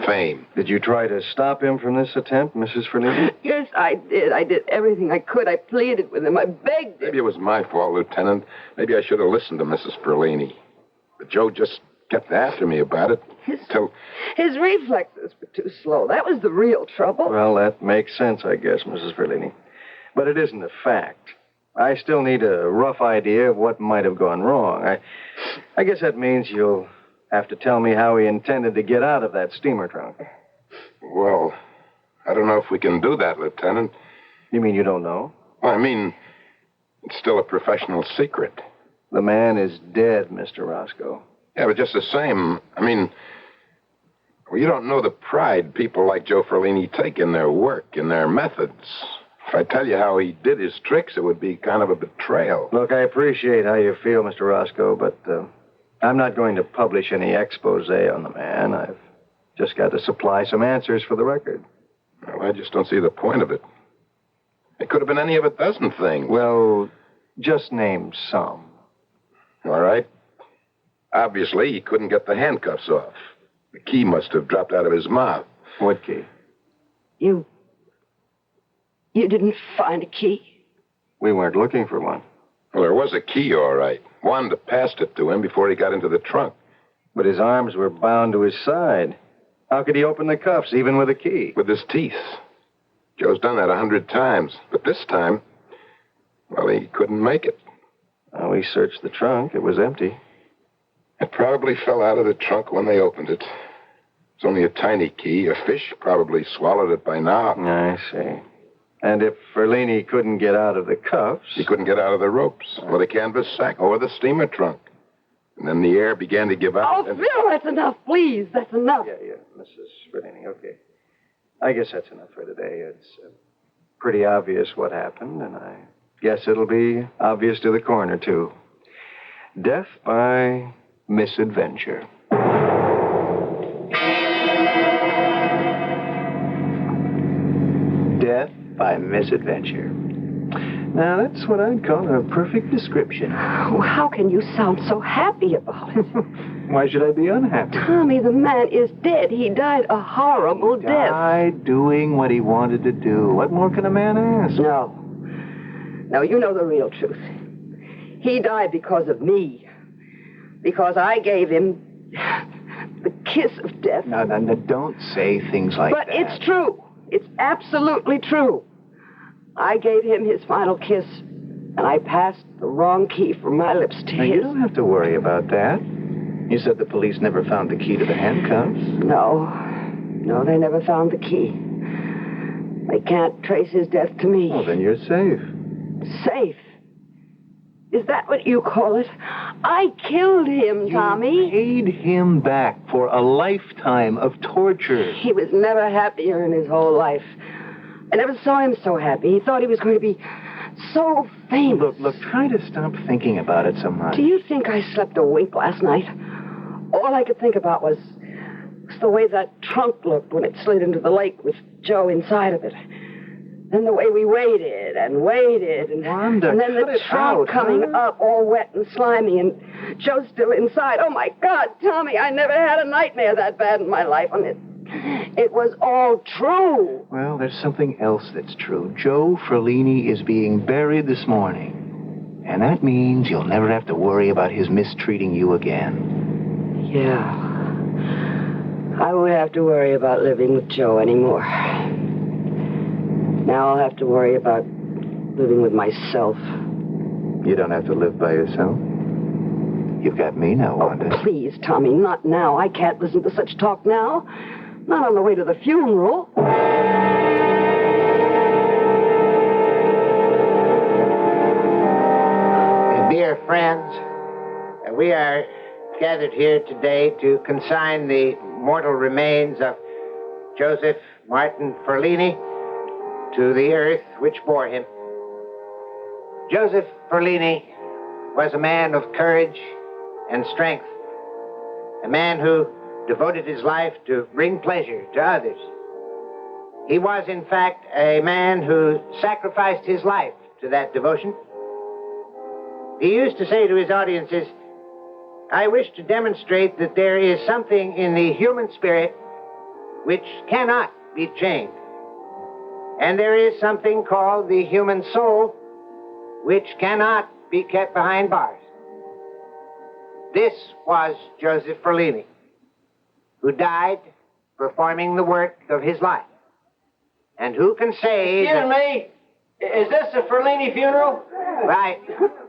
Fame. Did you try to stop him from this attempt, Mrs. Fernini? Yes, I did. I did everything I could. I pleaded with him. I begged him. Maybe it was my fault, Lieutenant. Maybe I should have listened to Mrs. Ferlini. But Joe just kept after me about it. His reflexes were too slow. That was the real trouble. Well, that makes sense, I guess, Mrs. Ferlini. But it isn't a fact. I still need a rough idea of what might have gone wrong. I guess that means you'll have to tell me how he intended to get out of that steamer trunk. Well, I don't know if we can do that, Lieutenant. You mean you don't know? Well, I mean, it's still a professional secret. The man is dead, Mr. Roscoe. Yeah, but just the same, I mean, well, you don't know the pride people like Joe Ferlini take in their work, in their methods. If I tell you how he did his tricks, it would be kind of a betrayal. Look, I appreciate how you feel, Mr. Roscoe, but I'm not going to publish any expose on the man. I've just got to supply some answers for the record. Well, I just don't see the point of it. It could have been any of a dozen things. Well, just name some. All right. Obviously, he couldn't get the handcuffs off. The key must have dropped out of his mouth. What key? You didn't find a key? We weren't looking for one. Well, there was a key, all right. Wanda passed it to him before he got into the trunk. But his arms were bound to his side. How could he open the cuffs, even with a key? With his teeth. Joe's done that 100 times. But this time, well, he couldn't make it. Well, we searched the trunk. It was empty. It probably fell out of the trunk when they opened it. It's only a tiny key. A fish probably swallowed it by now. I see. And if Ferlini couldn't get out of the cuffs... He couldn't get out of the ropes, or the canvas sack, or the steamer trunk. And then the air began to give out. Oh, Phil, that's enough, please. That's enough. Yeah, Mrs. Ferlini, okay. I guess that's enough for today. It's pretty obvious what happened, and I guess it'll be obvious to the coroner, too. Death by misadventure. Death by misadventure. Now, that's what I'd call a perfect description. Oh, how can you sound so happy about it? Why should I be unhappy? Tommy, the man is dead. He died a horrible death. Died doing what he wanted to do. What more can a man ask? No, you know the real truth. He died because of me. Because I gave him the kiss of death. No, don't say things like that. But it's true. It's absolutely true. I gave him his final kiss, and I passed the wrong key from my lips to now, his. You don't have to worry about that. You said the police never found the key to the handcuffs. No, they never found the key. They can't trace his death to me. Well, then you're safe. Safe? Is that what you call it? I killed him, Tommy. You paid him back for a lifetime of torture. He was never happier in his whole life. I never saw him so happy. He thought he was going to be so famous. Look, try to stop thinking about it so much. Do you think I slept a wink last night? All I could think about was the way that trunk looked when it slid into the lake with Joe inside of it. Then the way we waited, and Wanda, and then the trunk coming up all wet and slimy, and Joe still inside. Oh, my God, Tommy, I never had a nightmare that bad in my life, and it was all true. Well, there's something else that's true. Joe Ferlini is being buried this morning, and that means you'll never have to worry about his mistreating you again. Yeah. I won't have to worry about living with Joe anymore. Now I'll have to worry about living with myself. You don't have to live by yourself. You've got me now, Wanda. Oh, please, Tommy, not now. I can't listen to such talk now. Not on the way to the funeral. Dear friends, we are gathered here today to consign the mortal remains of Joseph Martin Ferlini to the earth which bore him. Joseph Ferlini was a man of courage and strength, a man who devoted his life to bring pleasure to others. He was, in fact, a man who sacrificed his life to that devotion. He used to say to his audiences, I wish to demonstrate that there is something in the human spirit which cannot be chained. And there is something called the human soul which cannot be kept behind bars. This was Joseph Ferlini, who died performing the work of his life. And who can say... Excuse me? Is this a Ferlini funeral? Right.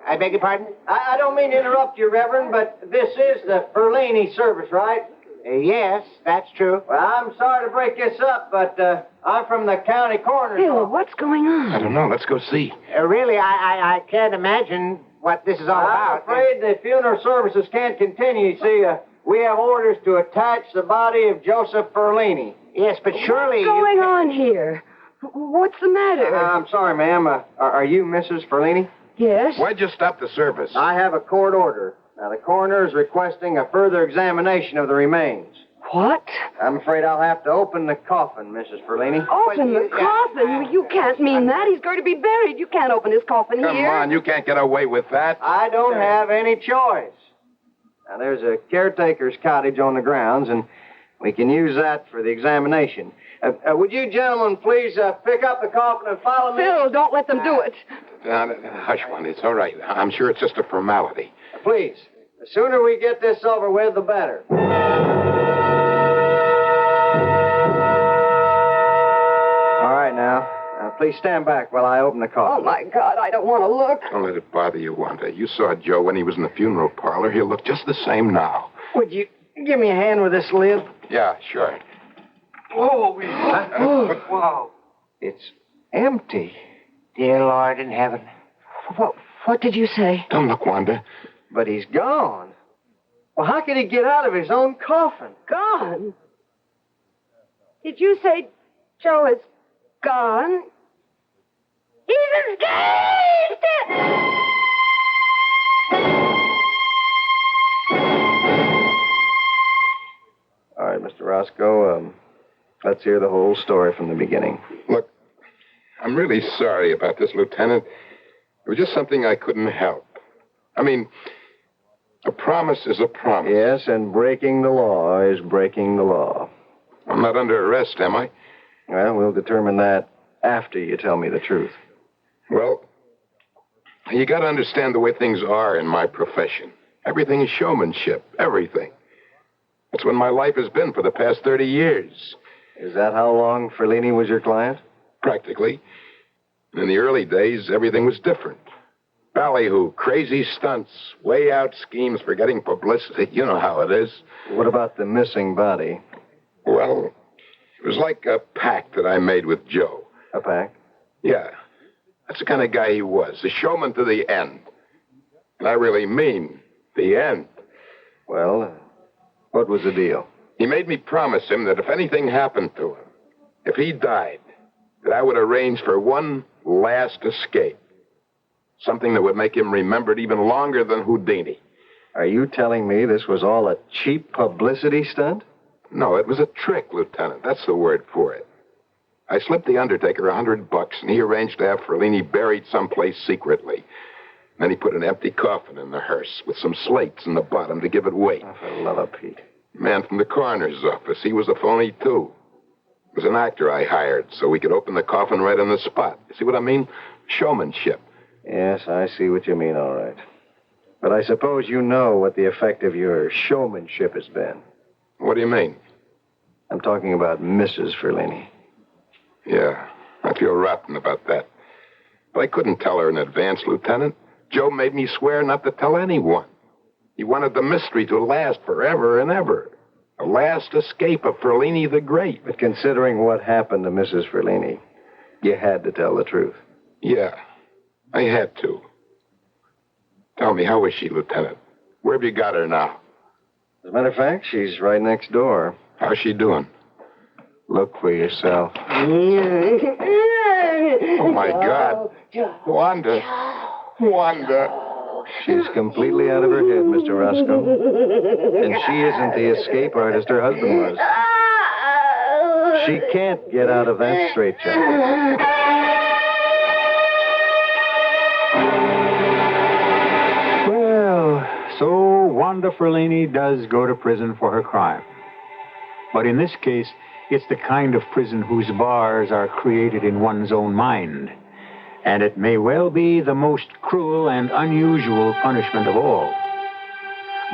I beg your pardon? I don't mean to interrupt you, Reverend, but this is the Ferlini service, right? Yes, that's true. Well, I'm sorry to break this up, but I'm from the county coroner's Bill, office. what's going on? I don't know. Let's go see. Really, I can't imagine what this is all I'm about. afraid the funeral services can't continue. You see, we have orders to attach the body of Joseph Ferlini. Yes, but surely... What's going on here? What's the matter? I'm sorry, ma'am. Are you Mrs. Ferlini? Yes? Why'd you stop the service? I have a court order. Now, the coroner is requesting a further examination of the remains. What? I'm afraid I'll have to open the coffin, Mrs. Ferlini. Open the coffin? You can't mean that. He's going to be buried. You can't open his coffin Come here. on, you can't get away with that. I don't have any choice. Now, there's a caretaker's cottage on the grounds, and we can use that for the examination. Would you gentlemen please pick up the coffin and follow me? Phil, don't let them do it. Hush, Wanda. It's all right. I'm sure it's just a formality. Please. The sooner we get this over with, the better. All right, now. Please stand back while I open the coffin. Oh, my God, I don't want to look. Don't let it bother you, Wanda. You saw Joe when he was in the funeral parlor. He'll look just the same now. Would you give me a hand with this lid? Yeah, sure. Whoa, wow. It's empty. Dear Lord in heaven. What did you say? Don't look, Wanda. But he's gone. Well, how could he get out of his own coffin? Gone? Did you say Joe is gone? He's escaped! All right, Mr. Roscoe, let's hear the whole story from the beginning. Look, I'm really sorry about this, Lieutenant. It was just something I couldn't help. I mean, a promise is a promise. Yes, and breaking the law is breaking the law. I'm not under arrest, am I? Well, we'll determine that after you tell me the truth. Well, you got to understand the way things are in my profession. Everything is showmanship. Everything. That's what my life has been for the past 30 years. Is that how long Ferlini was your client? Practically. In the early days, everything was different. Ballyhoo, crazy stunts, way out schemes for getting publicity. You know how it is. What about the missing body? Well, it was like a pact that I made with Joe. A pact? Yeah. That's the kind of guy he was. A showman to the end. And I really mean the end. Well, what was the deal? He made me promise him that if anything happened to him, if he died, that I would arrange for one last escape. Something that would make him remembered even longer than Houdini. Are you telling me this was all a cheap publicity stunt? No, it was a trick, Lieutenant. That's the word for it. I slipped the undertaker $100, and he arranged to have Ferlini buried someplace secretly. Then he put an empty coffin in the hearse with some slates in the bottom to give it weight. Oh, for the love of Pete. Man from the coroner's office. He was a phony, too. It was an actor I hired so we could open the coffin right on the spot. See what I mean? Showmanship. Yes, I see what you mean, all right. But I suppose you know what the effect of your showmanship has been. What do you mean? I'm talking about Mrs. Ferlini. Yeah, I feel rotten about that. But I couldn't tell her in advance, Lieutenant. Joe made me swear not to tell anyone. He wanted the mystery to last forever and ever. The last escape of Ferlini the Great. But considering what happened to Mrs. Ferlini, you had to tell the truth. Yeah, I had to. Tell me, how is she, Lieutenant? Where have you got her now? As a matter of fact, she's right next door. How's she doing? Look for yourself. Oh, my God. Wanda. Wanda. She's completely out of her head, Mr. Roscoe. And she isn't the escape artist her husband was. She can't get out of that straitjacket. Well, so Wanda Ferlini does go to prison for her crime. But in this case, it's the kind of prison whose bars are created in one's own mind. And it may well be the most cruel and unusual punishment of all.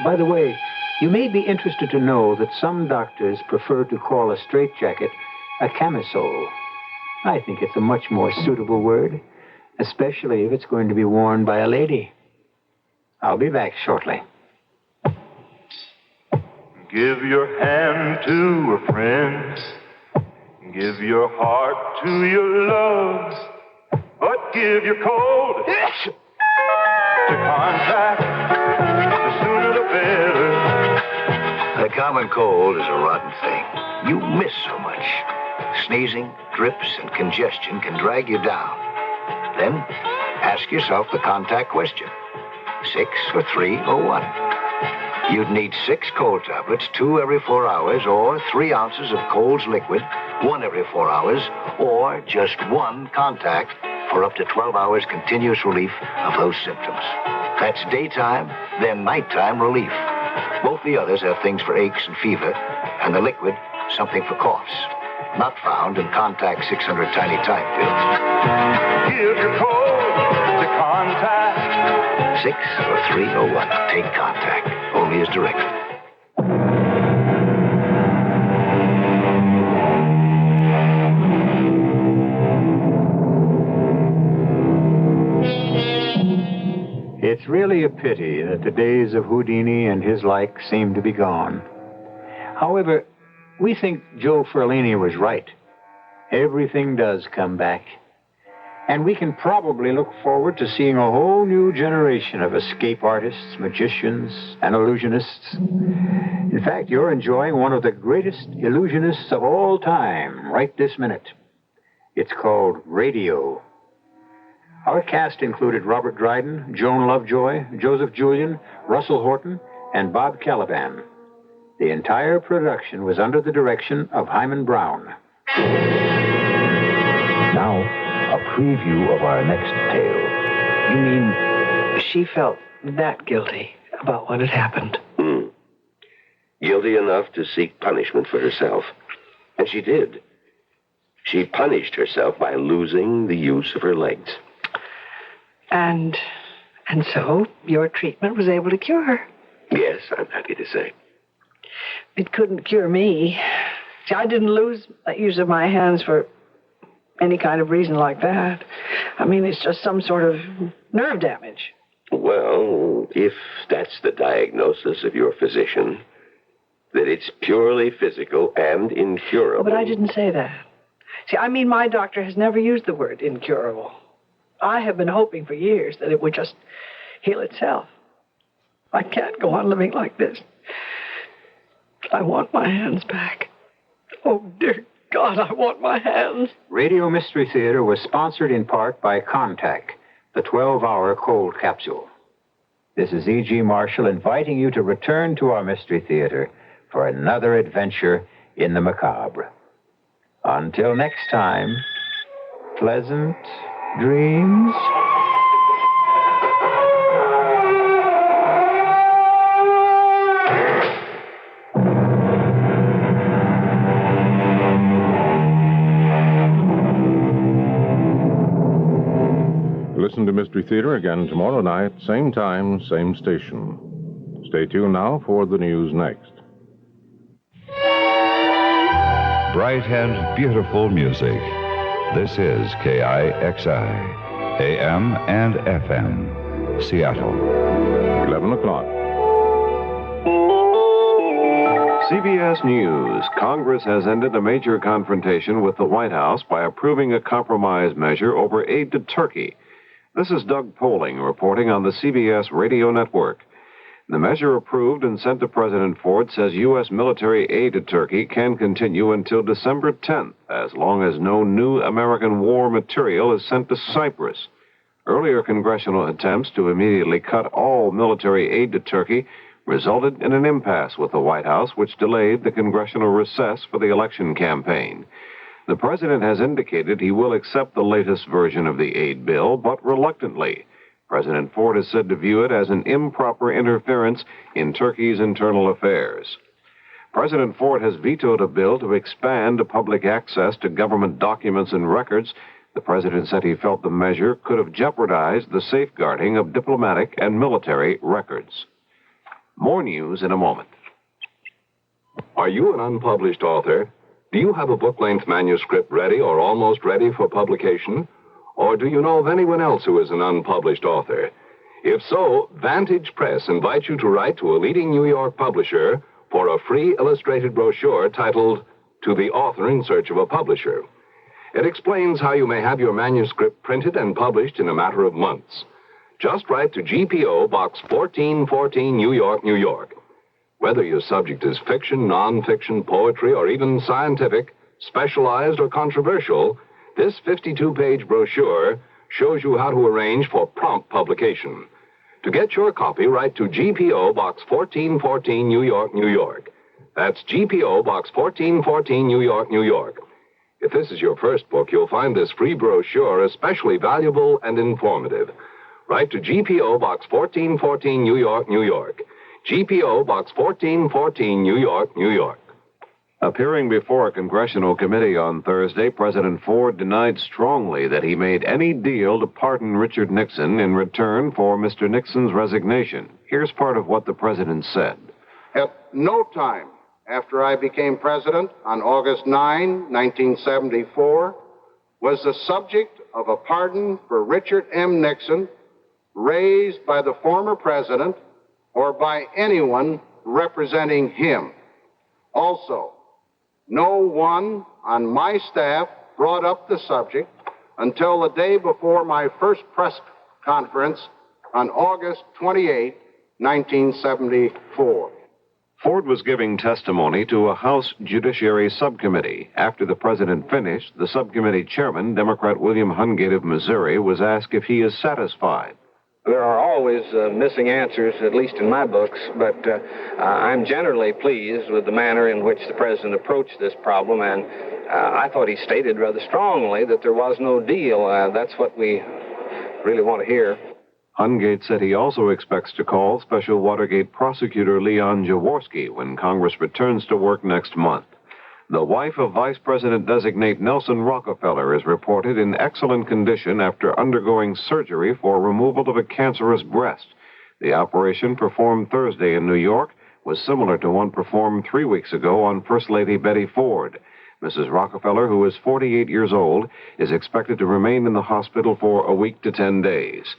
By the way, you may be interested to know that some doctors prefer to call a straitjacket a camisole. I think it's a much more suitable word, especially if it's going to be worn by a lady. I'll be back shortly. Give your hand to a friend. Give your heart to your love. But give your cold to contact. The sooner the better. The common cold is a rotten thing. You miss so much. Sneezing, drips, and congestion can drag you down. Then ask yourself the contact question. 6 or 3 or 1. You'd need 6 cold tablets, 2 every 4 hours, or 3 ounces of Cold's liquid, 1 every 4 hours, or just 1 contact for up to 12 hours continuous relief of those symptoms. That's daytime, then nighttime relief. Both the others have things for aches and fever, and the liquid, something for coughs. Not found in Contact 600 Tiny Time pills. Give your cold to contact. 6 or 3 or 1. Take Contact. Only as directed. It's really a pity that the days of Houdini and his like seem to be gone. However, we think Joe Ferlini was right. Everything does come back. And we can probably look forward to seeing a whole new generation of escape artists, magicians, and illusionists. In fact, you're enjoying one of the greatest illusionists of all time right this minute. It's called radio. Our cast included Robert Dryden, Joan Lovejoy, Joseph Julian, Russell Horton, and Bob Caliban. The entire production was under the direction of Hyman Brown. Now, a preview of our next tale. You mean she felt that guilty about what had happened? Guilty enough to seek punishment for herself. And she did. She punished herself by losing the use of her legs. And so your treatment was able to cure her? Yes, I'm happy to say. It couldn't cure me. See, I didn't lose the use of my hands for any kind of reason like that. I mean, it's just some sort of nerve damage. Well, if that's the diagnosis of your physician, that it's purely physical and incurable. But I didn't say that. See, I mean, my doctor has never used the word incurable. I have been hoping for years that it would just heal itself. I can't go on living like this. I want my hands back. Oh, dear God, I want my hands. Radio Mystery Theater was sponsored in part by Contact, the 12-hour cold capsule. This is E.G. Marshall inviting you to return to our Mystery Theater for another adventure in the macabre. Until next time, pleasant dreams. Listen to Mystery Theater again tomorrow night, same time, same station. Stay tuned now for the news next. Bright and beautiful music. This is KIXI, AM and FM, Seattle. 11 o'clock. CBS News. Congress has ended a major confrontation with the White House by approving a compromise measure over aid to Turkey. This is Doug Poling reporting on the CBS radio network. The measure approved and sent to President Ford says U.S. military aid to Turkey can continue until December 10th, as long as no new American war material is sent to Cyprus. Earlier congressional attempts to immediately cut all military aid to Turkey resulted in an impasse with the White House, which delayed the congressional recess for the election campaign. The president has indicated he will accept the latest version of the aid bill, but reluctantly. President Ford is said to view it as an improper interference in Turkey's internal affairs. President Ford has vetoed a bill to expand public access to government documents and records. The president said he felt the measure could have jeopardized the safeguarding of diplomatic and military records. More news in a moment. Are you an unpublished author? Do you have a book-length manuscript ready or almost ready for publication? Or do you know of anyone else who is an unpublished author? If so, Vantage Press invites you to write to a leading New York publisher for a free illustrated brochure titled To the Author in Search of a Publisher. It explains how you may have your manuscript printed and published in a matter of months. Just write to GPO Box 1414, New York, New York. Whether your subject is fiction, nonfiction, poetry, or even scientific, specialized, or controversial, this 52-page brochure shows you how to arrange for prompt publication. To get your copy, write to GPO Box 1414, New York, New York. That's GPO Box 1414, New York, New York. If this is your first book, you'll find this free brochure especially valuable and informative. Write to GPO Box 1414, New York, New York. GPO Box 1414, New York, New York. Appearing before a congressional committee on Thursday, President Ford denied strongly that he made any deal to pardon Richard Nixon in return for Mr. Nixon's resignation. Here's part of what the president said. At no time after I became president on August 9, 1974, was the subject of a pardon for Richard M. Nixon raised by the former president or by anyone representing him. Also, no one on my staff brought up the subject until the day before my first press conference on August 28, 1974. Ford was giving testimony to a House Judiciary Subcommittee. After the president finished, the subcommittee chairman, Democrat William Hungate of Missouri, was asked if he is satisfied. There are always missing answers, at least in my books, but I'm generally pleased with the manner in which the president approached this problem, and I thought he stated rather strongly that there was no deal. That's what we really want to hear. Hungate said he also expects to call Special Watergate prosecutor Leon Jaworski when Congress returns to work next month. The wife of Vice President-designate Nelson Rockefeller is reported in excellent condition after undergoing surgery for removal of a cancerous breast. The operation, performed Thursday in New York, was similar to one performed 3 weeks ago on First Lady Betty Ford. Mrs. Rockefeller, who is 48 years old, is expected to remain in the hospital for a week to 10 days.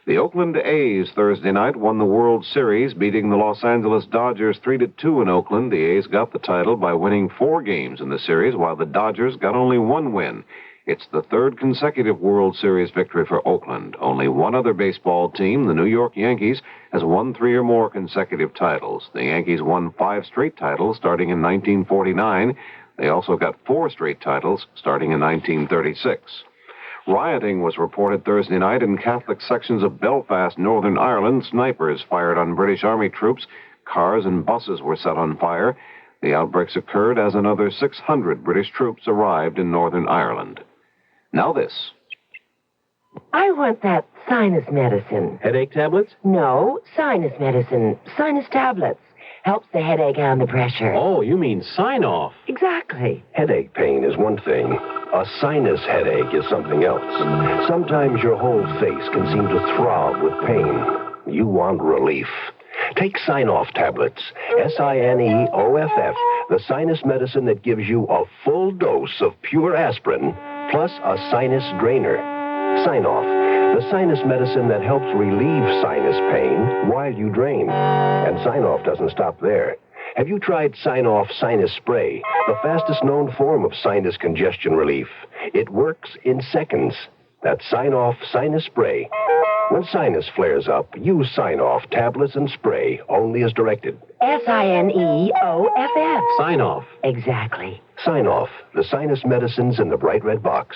The Oakland A's Thursday night won the World Series, beating the Los Angeles Dodgers 3-2 in Oakland. The A's got the title by winning 4 games in the series, while the Dodgers got only 1 win. It's the 3rd consecutive World Series victory for Oakland. Only one other baseball team, the New York Yankees, has won 3 or more consecutive titles. The Yankees won 5 straight titles starting in 1949. They also got 4 straight titles starting in 1936. Rioting was reported Thursday night in Catholic sections of Belfast, Northern Ireland. Snipers fired on British Army troops. Cars and buses were set on fire. The outbreaks occurred as another 600 British troops arrived in Northern Ireland. Now this. I want that sinus medicine. Headache tablets? No, sinus medicine. Sinus tablets. Helps the headache and the pressure. Oh, you mean sign-off. Exactly. Headache pain is one thing. A sinus headache is something else. Sometimes your whole face can seem to throb with pain. You want relief. Take Sign-Off tablets. SINEOFF, the sinus medicine that gives you a full dose of pure aspirin, plus a sinus drainer. Sign-Off. the sinus medicine that helps relieve sinus pain while you drain. And Sign-Off doesn't stop there. Have you tried Sign-Off Sinus Spray, the fastest known form of sinus congestion relief? It works in seconds. That's Sign-Off Sinus Spray. When sinus flares up, use Sign-Off tablets and spray only as directed. Signoff. Sign-Off. Exactly. Sign-Off, the sinus medicines in the bright red box.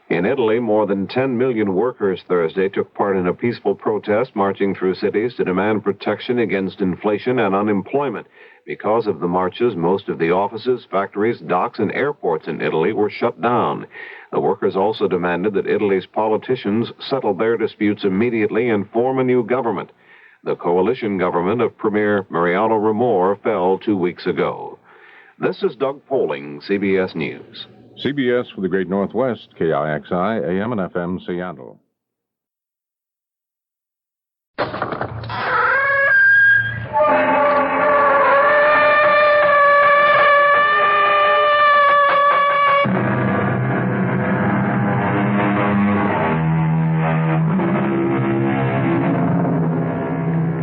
In Italy, more than 10 million workers Thursday took part in a peaceful protest marching through cities to demand protection against inflation and unemployment. Because of the marches, most of the offices, factories, docks, and airports in Italy were shut down. The workers also demanded that Italy's politicians settle their disputes immediately and form a new government. The coalition government of Premier Mariano Rumor fell 2 weeks ago. This is Doug Poling, CBS News. CBS for the Great Northwest, KIXI, AM and FM, Seattle.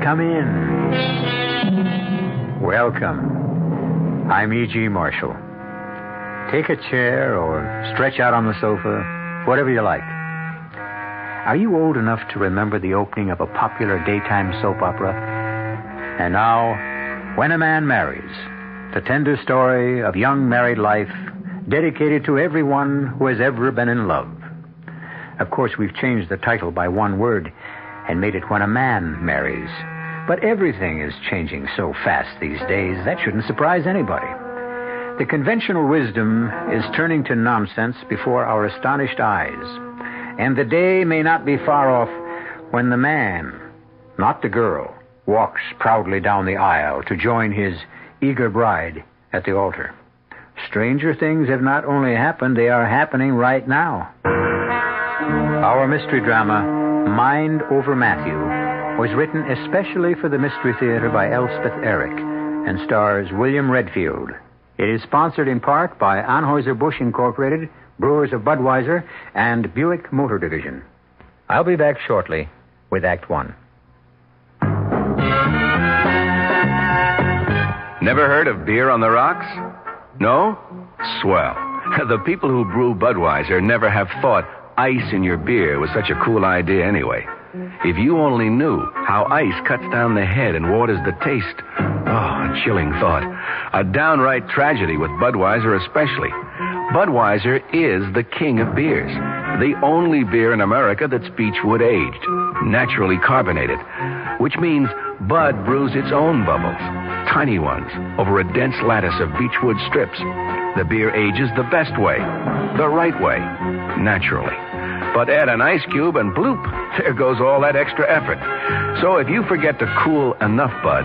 Come in. Welcome. I'm E.G. Marshall. Take a chair or stretch out on the sofa, whatever you like. Are you old enough to remember the opening of a popular daytime soap opera? And now, When a Man Marries, the tender story of young married life dedicated to everyone who has ever been in love. Of course, we've changed the title by one word and made it When a Man Marries. But everything is changing so fast these days, that shouldn't surprise anybody. The conventional wisdom is turning to nonsense before our astonished eyes. And the day may not be far off when the man, not the girl, walks proudly down the aisle to join his eager bride at the altar. Stranger things have not only happened, they are happening right now. Our mystery drama, Mind Over Matthew, was written especially for the Mystery Theater by Elspeth Eric and stars William Redfield. It is sponsored in part by Anheuser-Busch Incorporated, Brewers of Budweiser, and Buick Motor Division. I'll be back shortly with Act One. Never heard of beer on the rocks? No? Swell. The people who brew Budweiser never have thought ice in your beer was such a cool idea anyway. If you only knew how ice cuts down the head and waters the taste. Oh, a chilling thought. A downright tragedy with Budweiser especially. Budweiser is the king of beers. The only beer in America that's beechwood aged, naturally carbonated, which means Bud brews its own bubbles, tiny ones, over a dense lattice of beechwood strips. The beer ages the best way, the right way, naturally. But add an ice cube and bloop, there goes all that extra effort. So if you forget to cool enough Bud,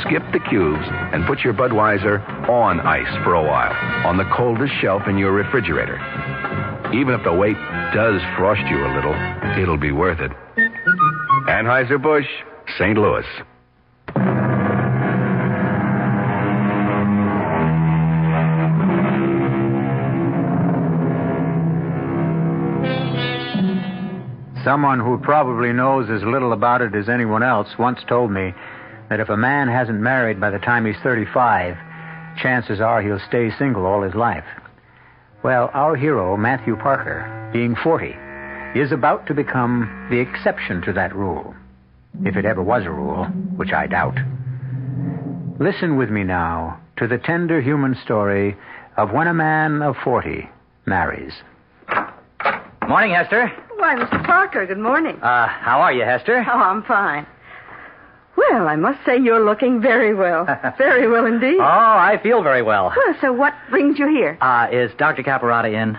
skip the cubes and put your Budweiser on ice for a while, on the coldest shelf in your refrigerator. Even if the wait does frost you a little, it'll be worth it. Anheuser-Busch, St. Louis. Someone who probably knows as little about it as anyone else once told me that if a man hasn't married by the time he's 35, chances are he'll stay single all his life. Well, our hero, Matthew Parker, being 40, is about to become the exception to that rule. If it ever was a rule, which I doubt. Listen with me now to the tender human story of when a man of 40 marries. Morning, Hester. Why, Mr. Parker, good morning. How are you, Hester? Oh, I'm fine. Well, I must say you're looking very well. Very well indeed. Oh, I feel very well. Well, so what brings you here? Is Dr. Caparata in?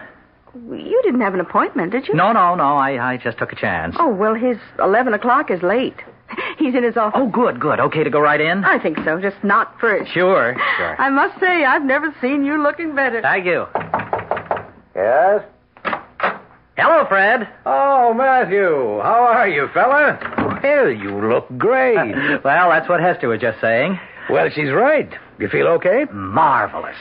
You didn't have an appointment, did you? No. I just took a chance. Oh, well, his 11 o'clock is late. He's in his office. Oh, good. Okay to go right in? I think so, just not first. Sure. I must say, I've never seen you looking better. Thank you. Yes? Hello, Fred. Oh, Matthew. How are you, fella? Well, you look great. Well, that's what Hester was just saying. Well, she's right. You feel okay? Marvelous.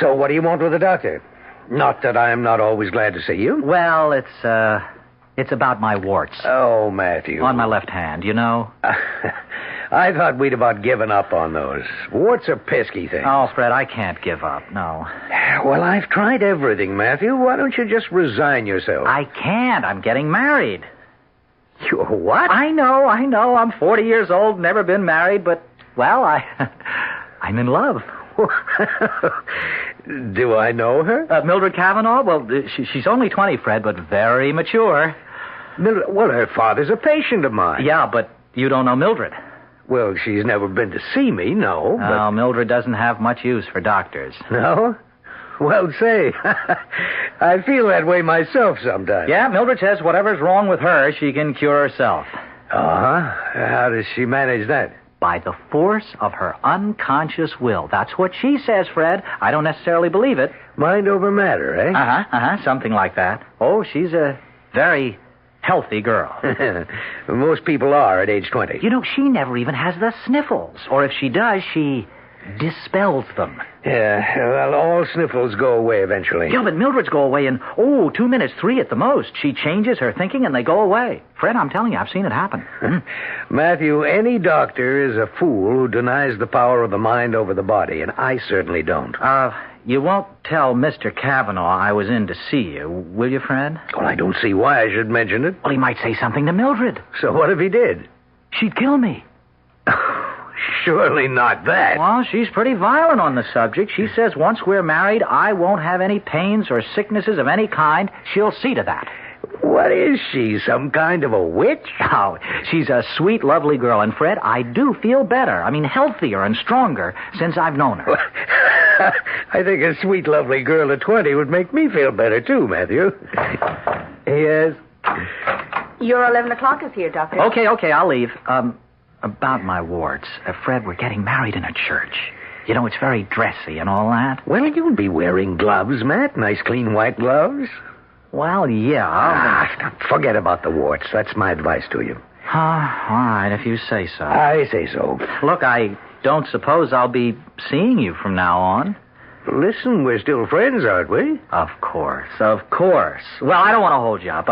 So what do you want with the doctor? Not that I'm not always glad to see you. Well, it's about my warts. Oh, Matthew. On my left hand, you know. I thought we'd about given up on those. Warts are pesky things. Oh, Fred, I can't give up, no. Well, I've tried everything, Matthew. Why don't you just resign yourself? I can't. I'm getting married. You're what? I know. I'm 40 years old, never been married, but, well, I'm in love. Do I know her? Mildred Cavanaugh? Well, she's only 20, Fred, but very mature. Well, her father's a patient of mine. Yeah, but you don't know Mildred. Well, she's never been to see me, no. But... Oh, Mildred doesn't have much use for doctors. No? Well, say, I feel that way myself sometimes. Yeah, Mildred says whatever's wrong with her, she can cure herself. Uh-huh. How does she manage that? By the force of her unconscious will. That's what she says, Fred. I don't necessarily believe it. Mind over matter, eh? Something like that. Oh, she's a very healthy girl. Most people are at age 20. You know, she never even has the sniffles. Or if she does, she dispels them. Yeah, well, all sniffles go away eventually. Yeah, but Mildred's go away in, 2 minutes, 3 at the most. She changes her thinking and they go away. Fred, I'm telling you, I've seen it happen. Matthew, any doctor is a fool who denies the power of the mind over the body, and I certainly don't. You won't tell Mr. Cavanaugh I was in to see you, will you, Fred? Well, I don't see why I should mention it. Well, he might say something to Mildred. So what if he did? She'd kill me. Surely not that. Well, she's pretty violent on the subject. She says once we're married, I won't have any pains or sicknesses of any kind. She'll see to that. What is she, some kind of a witch? Oh, she's a sweet, lovely girl. And, Fred, I do feel better. I mean, healthier and stronger since I've known her. I think a sweet, lovely girl at 20 would make me feel better, too, Matthew. Yes. Your 11 o'clock is here, Doctor. Okay, I'll leave. About my warts. Fred, we're getting married in a church. You know, it's very dressy and all that. Well, you'll be wearing gloves, Matt. Nice, clean, white gloves. Well, yeah. Forget about the warts. That's my advice to you. All right, if you say so. I say so. Look, I don't suppose I'll be seeing you from now on. Listen, we're still friends, aren't we? Of course. Well, I don't want to hold you up.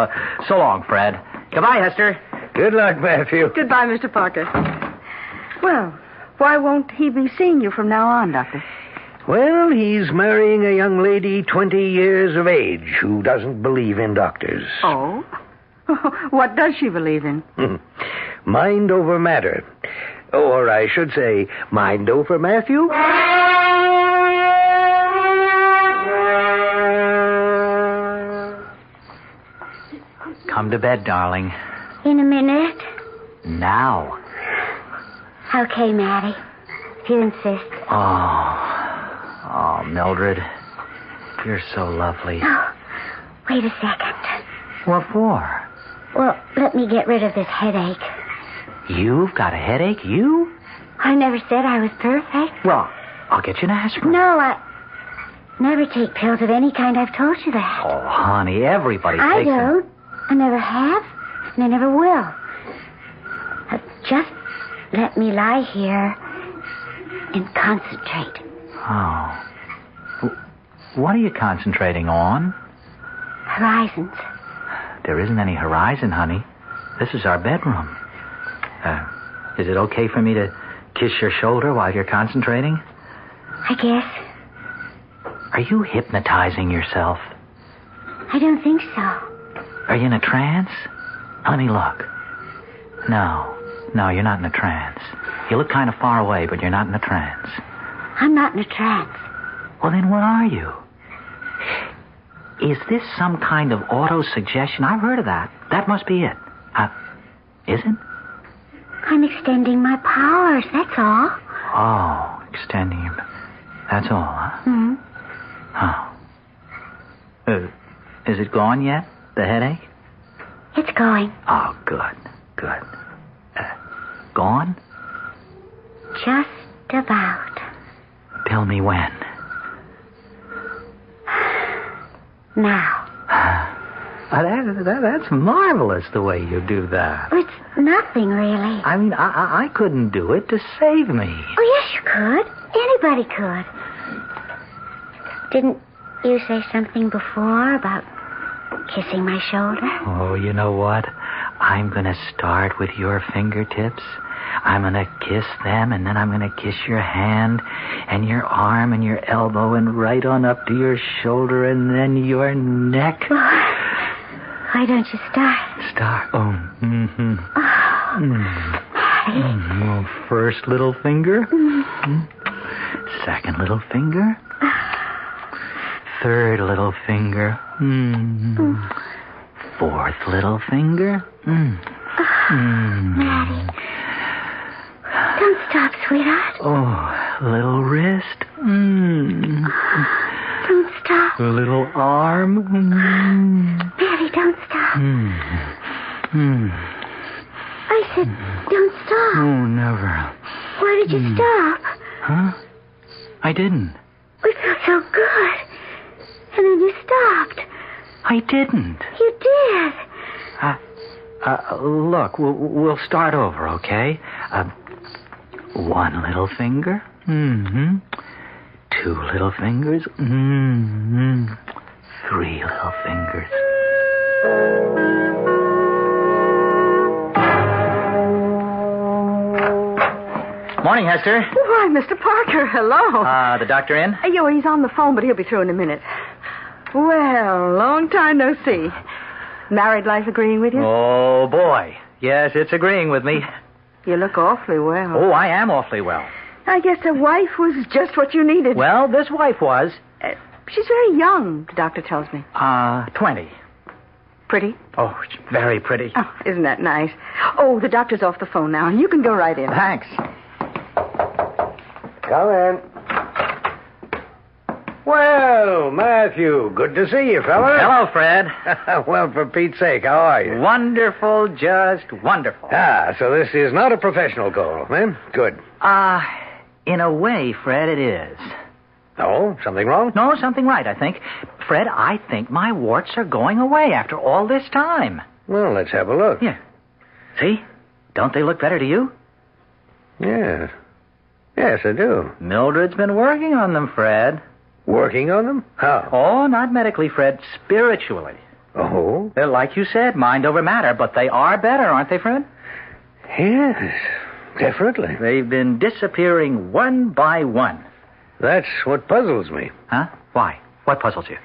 So long, Fred. Goodbye, Hester. Good luck, Matthew. Goodbye, Mr. Parker. Well, why won't he be seeing you from now on, Doctor? Well, he's marrying a young lady 20 years of age who doesn't believe in doctors. Oh? What does she believe in? Mind over matter. Or I should say, mind over Matthew. Come to bed, darling. In a minute. Now. Okay, Maddie. If you insist. Oh, Mildred. You're so lovely. Oh, wait a second. What for? Well, let me get rid of this headache. You've got a headache? You? I never said I was perfect. Well, I'll get you an aspirin. No, I never take pills of any kind. I've told you that. Oh, honey, everybody I takes them. don't. I never have, and I never will. Just let me lie here and concentrate. Oh. What are you concentrating on? Horizons. There isn't any horizon, honey. This is our bedroom. Is it okay for me to kiss your shoulder while you're concentrating? I guess. Are you hypnotizing yourself? I don't think so. Are you in a trance? Let me look. No, you're not in a trance. You look kind of far away, but you're not in a trance. I'm not in a trance. Well, then what are you? Is this some kind of auto-suggestion? I've heard of that. That must be it. Is it? I'm extending my powers, that's all. Oh, extending your... That's all, huh? Mm-hmm. Oh. Is it gone yet, the headache? It's going. Oh, good. Gone? Just about. Tell me when. Now. That's marvelous, the way you do that. It's nothing, really. I mean, I couldn't do it to save me. Oh, yes, you could. Anybody could. You say something before about kissing my shoulder? Oh, you know what? I'm going to start with your fingertips. I'm going to kiss them, and then I'm going to kiss your hand and your arm and your elbow and right on up to your shoulder and then your neck. Why don't you start? Start? Oh, mm-hmm. Daddy. First little finger. Second little finger. Third little finger. Fourth little finger. Maddie. Don't stop, sweetheart. Oh, little wrist. Don't stop. Little arm. Maddie, don't stop. I said, don't stop. Oh, never. Why did you stop? Huh? I didn't. It felt so good. And then you stopped. I didn't. You did. Look, we'll start over, okay? One little finger. Two little fingers. 3 little fingers. Morning, Hester. Why, Mr. Parker, hello. The doctor in? He's on the phone, but he'll be through in a minute. Well, long time no see. Married life agreeing with you? Oh, boy. Yes, it's agreeing with me. You look awfully well. Oh, I am awfully well. I guess a wife was just what you needed. Well, this wife was. She's very young, the doctor tells me. 20. Pretty? Oh, she's very pretty. Oh, isn't that nice? Oh, the doctor's off the phone now. You can go right in. Thanks. Come in. Well, Matthew, good to see you, fella. Hello, Fred. Well, for Pete's sake, how are you? Wonderful, just wonderful. So this is not a professional call, eh? Good. In a way, Fred, it is. Oh, something wrong? No, something right, I think. Fred, I think my warts are going away after all this time. Well, let's have a look. Yeah. See? Don't they look better to you? Yes. Yes, I do. Mildred's been working on them, Fred. Working on them? How? Oh, not medically, Fred. Spiritually. Oh? They're like you said, mind over matter, but they are better, aren't they, Fred? Yes, definitely. They've been disappearing one by one. That's what puzzles me. Huh? Why? What puzzles you?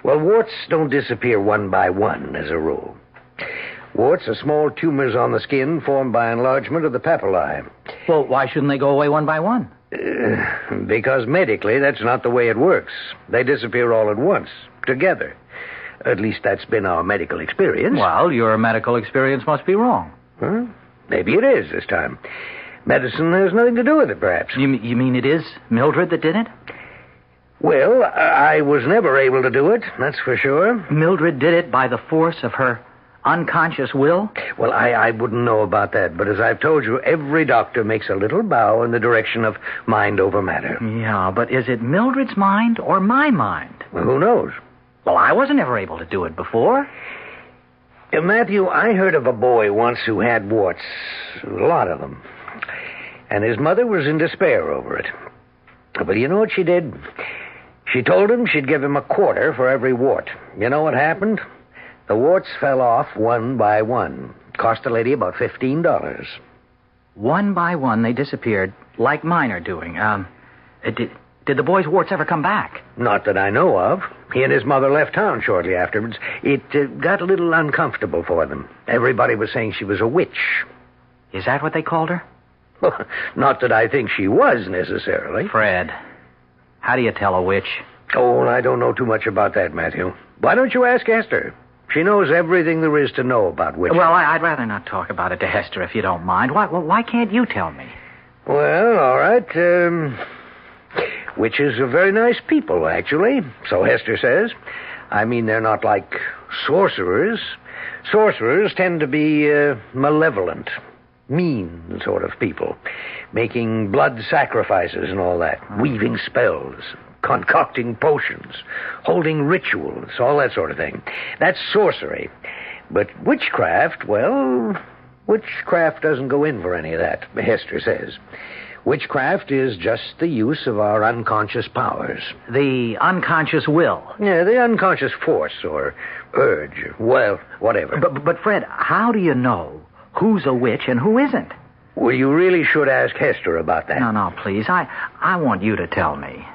Well, warts don't disappear one by one, as a rule. Warts are small tumors on the skin formed by enlargement of the papillae. Well, why shouldn't they go away one by one? Because medically, that's not the way it works. They disappear all at once, together. At least that's been our medical experience. Well, your medical experience must be wrong. Huh? Maybe it is this time. Medicine has nothing to do with it, perhaps. You mean it is Mildred that did it? Well, I was never able to do it, that's for sure. Mildred did it by the force of her unconscious will? Well, I wouldn't know about that, but as I've told you, every doctor makes a little bow in the direction of mind over matter. Yeah, but is it Mildred's mind or my mind? Well, who knows? Well, I wasn't ever able to do it before. Matthew, I heard of a boy once who had warts. A lot of them. And his mother was in despair over it. But you know what she did? She told him she'd give him $0.25 for every wart. You know what happened? The warts fell off one by one. Cost the lady about $15. One by one, they disappeared, like mine are doing. Did the boy's warts ever come back? Not that I know of. He and his mother left town shortly afterwards. It got a little uncomfortable for them. Everybody was saying she was a witch. Is that what they called her? Not that I think she was, necessarily. Fred, how do you tell a witch? Oh, I don't know too much about that, Matthew. Why don't you ask Esther? She knows everything there is to know about witches. Well, I'd rather not talk about it to Hester, if you don't mind. Why can't you tell me? Well, all right. Witches are very nice people, actually. So Hester says. I mean, they're not like sorcerers. Sorcerers tend to be malevolent, mean sort of people, making blood sacrifices and all that, weaving spells, concocting potions, holding rituals, all that sort of thing. That's sorcery. But witchcraft, well, witchcraft doesn't go in for any of that, Hester says. Witchcraft is just the use of our unconscious powers. The unconscious will. Yeah, the unconscious force or urge, or, well, whatever. But Fred, how do you know who's a witch and who isn't? Well, you really should ask Hester about that. No, please. I want you to tell me.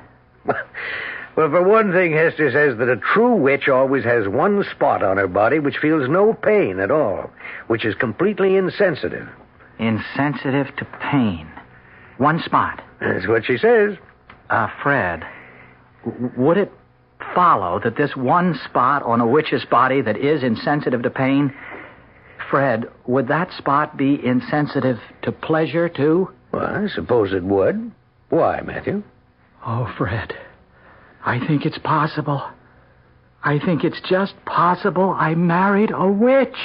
Well, for one thing, Hester says that a true witch always has one spot on her body which feels no pain at all, which is completely insensitive. Insensitive to pain. One spot. That's what she says. Fred, would it follow that this one spot on a witch's body that is insensitive to pain, Fred, would that spot be insensitive to pleasure, too? Well, I suppose it would. Why, Matthew? Oh, Fred, I think it's possible. I think it's just possible I married a witch.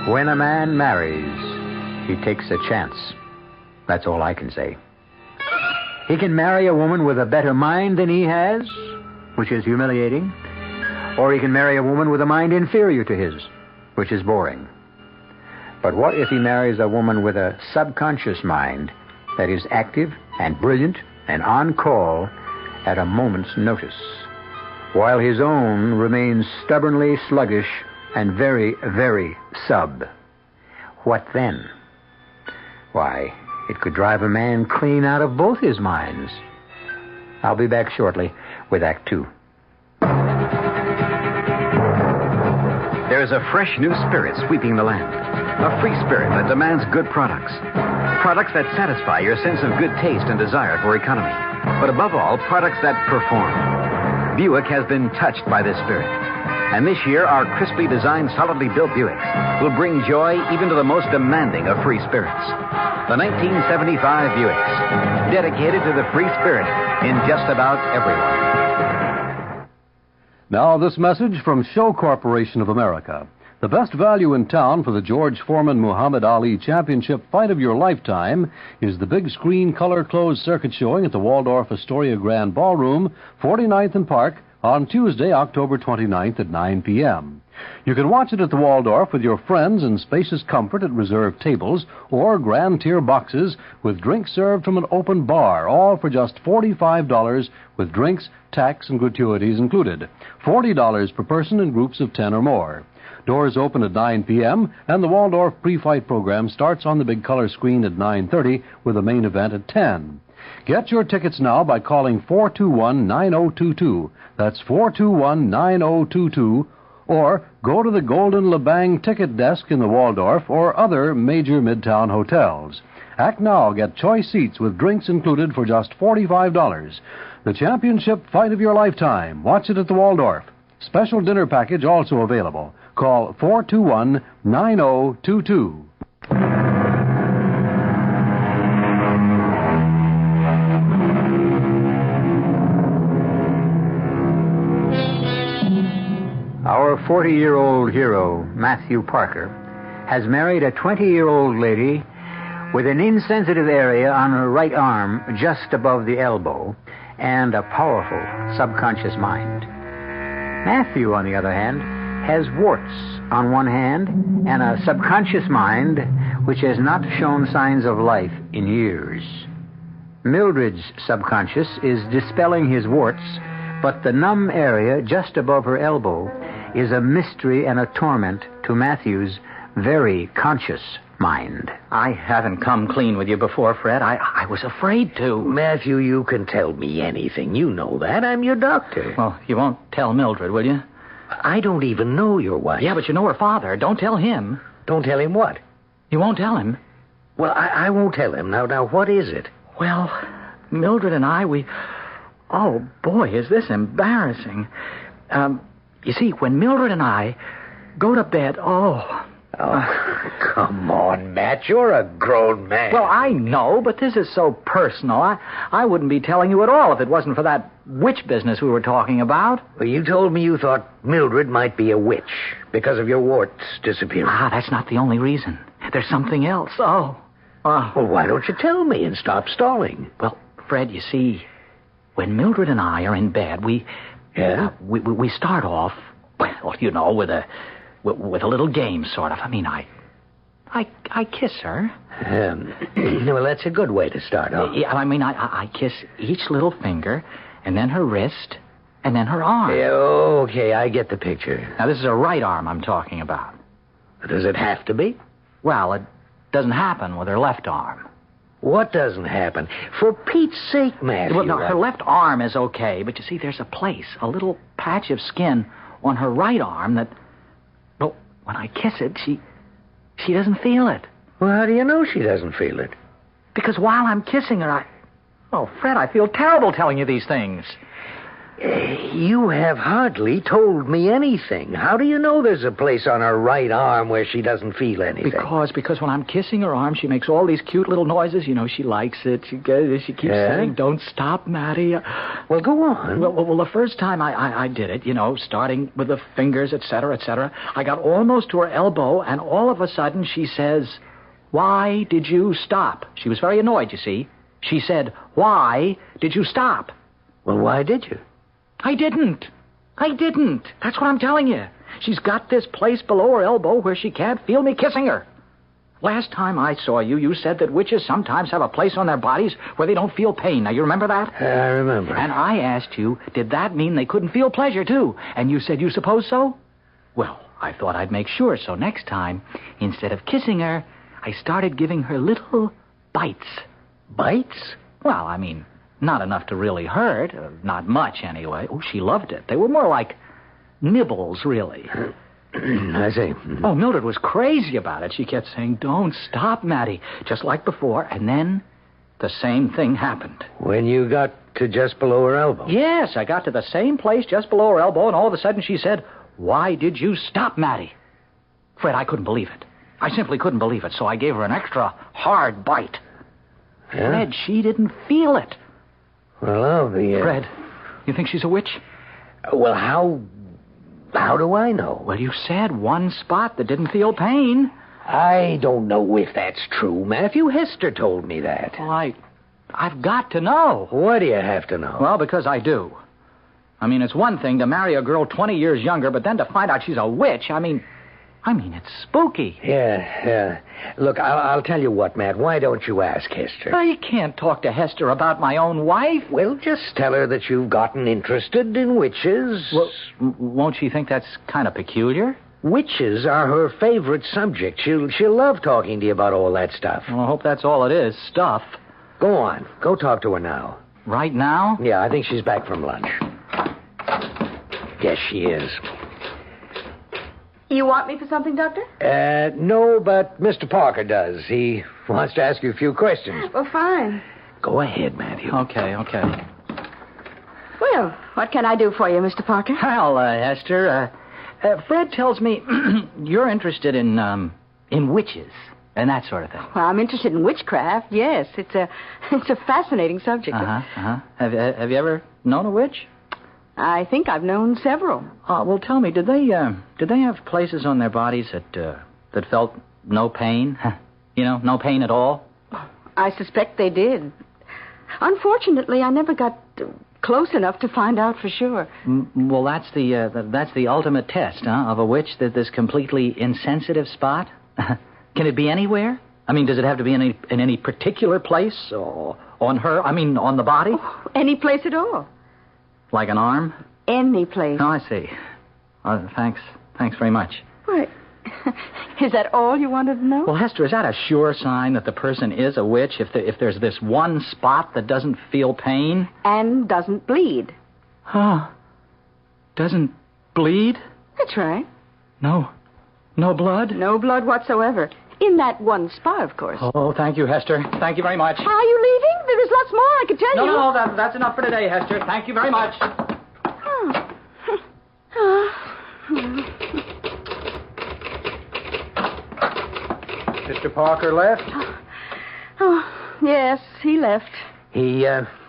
When a man marries, he takes a chance. That's all I can say. He can marry a woman with a better mind than he has, which is humiliating, or he can marry a woman with a mind inferior to his, which is boring. But what if he marries a woman with a subconscious mind that is active and brilliant and on call at a moment's notice, while his own remains stubbornly sluggish and very, very sub? What then? Why, it could drive a man clean out of both his minds. I'll be back shortly with Act Two. There's a fresh new spirit sweeping the land. A free spirit that demands good products. Products that satisfy your sense of good taste and desire for economy. But above all, products that perform. Buick has been touched by this spirit. And this year, our crisply designed, solidly built Buicks will bring joy even to the most demanding of free spirits. The 1975 Buicks, dedicated to the free spirit in just about everyone. Now, this message from Show Corporation of America. The best value in town for the George Foreman Muhammad Ali Championship Fight of Your Lifetime is the big screen color closed circuit showing at the Waldorf Astoria Grand Ballroom, 49th and Park, on Tuesday, October 29th at 9 p.m. You can watch it at the Waldorf with your friends in spacious comfort at reserved tables or grand tier boxes with drinks served from an open bar, all for just $45 with drinks, tax, and gratuities included. $40 per person in groups of 10 or more. Doors open at 9 p.m., and the Waldorf pre-fight program starts on the big color screen at 9:30 with the main event at 10. Get your tickets now by calling 421-9022. That's 421-9022. Or go to the Golden Lebang ticket desk in the Waldorf or other major midtown hotels. Act now. Get choice seats with drinks included for just $45. The championship fight of your lifetime. Watch it at the Waldorf. Special dinner package also available. Call 421-9022. Our 40-year-old hero, Matthew Parker, has married a 20-year-old lady with an insensitive area on her right arm just above the elbow and a powerful subconscious mind. Matthew, on the other hand, has warts on one hand and a subconscious mind which has not shown signs of life in years. Mildred's subconscious is dispelling his warts, but the numb area just above her elbow is a mystery and a torment to Matthew's very conscious mind. I haven't come clean with you before, Fred. I was afraid to. Matthew, you can tell me anything. You know that. I'm your doctor. Well, you won't tell Mildred, will you? I don't even know your wife. Yeah, but you know her father. Don't tell him. Don't tell him what? You won't tell him? Well, I won't tell him. Now, what is it? Well, Mildred and I, Oh, boy, is this embarrassing. You see, when Mildred and I go to bed, come on, Matt. You're a grown man. Well, I know, but this is so personal. I wouldn't be telling you at all if it wasn't for that witch business we were talking about. Well, you told me you thought Mildred might be a witch because of your warts disappearing. That's not the only reason. There's something else. Well, why don't you tell me and stop stalling? Well, Fred, you see, when Mildred and I are in bed, we start off, well, you know, with a with a little game, sort of. I mean, I kiss her. Well, that's a good way to start, huh? Yeah, I mean, I kiss each little finger, and then her wrist, and then her arm. Yeah, okay, I get the picture. Now, this is her right arm I'm talking about. Does it have to be? Well, it doesn't happen with her left arm. What doesn't happen? For Pete's sake, Matthew. Well, no, her left arm is okay, but you see, there's a little patch of skin on her right arm that, well, when I kiss it, she doesn't feel it. Well, how do you know she doesn't feel it? Because while I'm kissing her, Oh, Fred, I feel terrible telling you these things. You have hardly told me anything. How do you know there's a place on her right arm where she doesn't feel anything? Because when I'm kissing her arm, she makes all these cute little noises. You know, she likes it. She keeps saying, "Don't stop, Matty." Well, go on. Well, the first time I did it, you know, starting with the fingers, etc., etc., I got almost to her elbow, and all of a sudden she says, "Why did you stop?" She was very annoyed, you see. She said, "Why did you stop?" Well, why did you? I didn't. That's what I'm telling you. She's got this place below her elbow where she can't feel me kissing her. Last time I saw you, you said that witches sometimes have a place on their bodies where they don't feel pain. Now, you remember that? I remember. And I asked you, did that mean they couldn't feel pleasure, too? And you said you suppose so? Well, I thought I'd make sure, so next time, instead of kissing her, I started giving her little bites. Bites? Well, I mean, not enough to really hurt. Not much, anyway. Oh, she loved it. They were more like nibbles, really. I see. Oh, Mildred was crazy about it. She kept saying, "Don't stop, Matty," just like before. And then the same thing happened. When you got to just below her elbow? Yes, I got to the same place just below her elbow, and all of a sudden she said, "Why did you stop, Matty?" Fred, I couldn't believe it. I simply couldn't believe it, so I gave her an extra hard bite. Yeah? Fred, she didn't feel it. Well, I'll be... Fred, you think she's a witch? Well, how do I know? Well, you said one spot that didn't feel pain. I don't know if that's true, Matthew. Hester told me that. Well, I've got to know. Why do you have to know? Well, because I do. I mean, it's one thing to marry a girl 20 years younger, but then to find out she's a witch, I mean, it's spooky. Yeah. Look, I'll tell you what, Matt. Why don't you ask Hester? I can't talk to Hester about my own wife. Well, just tell her that you've gotten interested in witches. Well, won't she think that's kind of peculiar? Witches are her favorite subject. She'll love talking to you about all that stuff. Well, I hope that's all it is, stuff. Go on. Go talk to her now. Right now? Yeah, I think she's back from lunch. Yes, she is. You want me for something, Doctor? No, but Mr. Parker does. He wants to ask you a few questions. Well, fine. Go ahead, Matthew. Okay. Well, what can I do for you, Mr. Parker? Well, Hester, Fred tells me you're interested in witches and that sort of thing. Well, I'm interested in witchcraft, yes. It's a fascinating subject. Have you ever known a witch? I think I've known several. Well, tell me, did they have places on their bodies that felt no pain? You know, no pain at all? I suspect they did. Unfortunately, I never got close enough to find out for sure. Well, that's the ultimate test, of a witch, that this completely insensitive spot. Can it be anywhere? I mean, does it have to be in any particular place or on her? I mean, on the body? Oh, any place at all. Like an arm? Any place. Oh, I see. Thanks very much. What? Is that all you wanted to know? Well, Hester, is that a sure sign that the person is a witch if there's this one spot that doesn't feel pain? And doesn't bleed. Doesn't bleed? That's right. No blood? No blood whatsoever. In that one spot, of course. Oh, thank you, Hester. Thank you very much. Are you leaving? There's lots more I could tell you. No, that's enough for today, Hester. Thank you very much. Mr. Parker left? Oh, yes, he left. He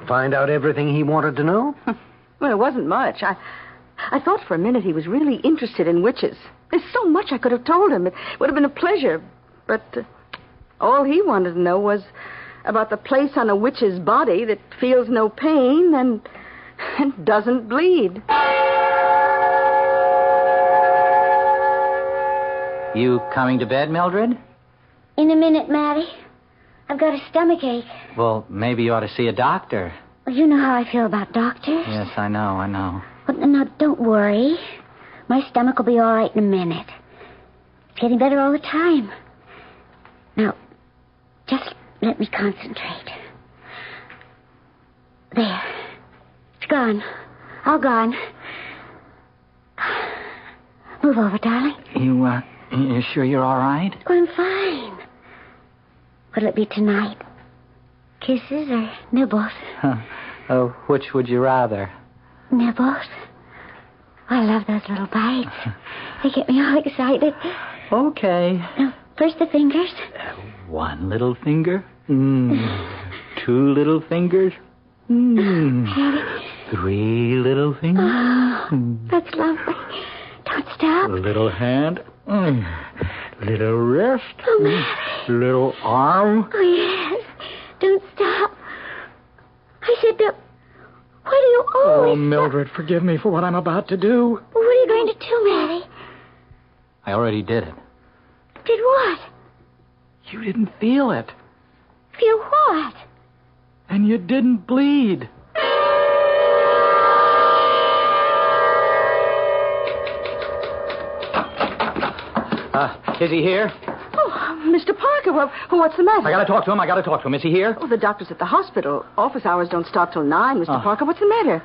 find out everything he wanted to know? Well, it wasn't much. I thought for a minute he was really interested in witches. There's so much I could have told him. It would have been a pleasure. But all he wanted to know was about the place on a witch's body that feels no pain and doesn't bleed. You coming to bed, Mildred? In a minute, Matty. I've got a stomachache. Well, maybe you ought to see a doctor. Well, you know how I feel about doctors. Yes, I know. But no, don't worry. My stomach will be all right in a minute. It's getting better all the time. Now, just let me concentrate. There. It's gone. All gone. Move over, darling. You sure you're all right? Oh, I'm fine. What'll it be tonight? Kisses or nibbles? Which would you rather? Nibbles. I love those little bites. They get me all excited. Okay. Now, first the fingers. One little finger. Two little fingers. Three little fingers. Oh, that's lovely. Don't stop. A little hand. Little wrist. Oh, Mary. Little arm. Oh, yes. Don't stop. I said don't. Why do you always... Oh, Mildred, forgive me for what I'm about to do. What are you going to do, Matty? I already did it. Did what? You didn't feel it. Feel what? And you didn't bleed. Is he here? Oh, Mr. Parker, well, what's the matter? I gotta talk to him. Is he here? Oh, the doctor's at the hospital. Office hours don't start till 9, Mr. Parker. What's the matter?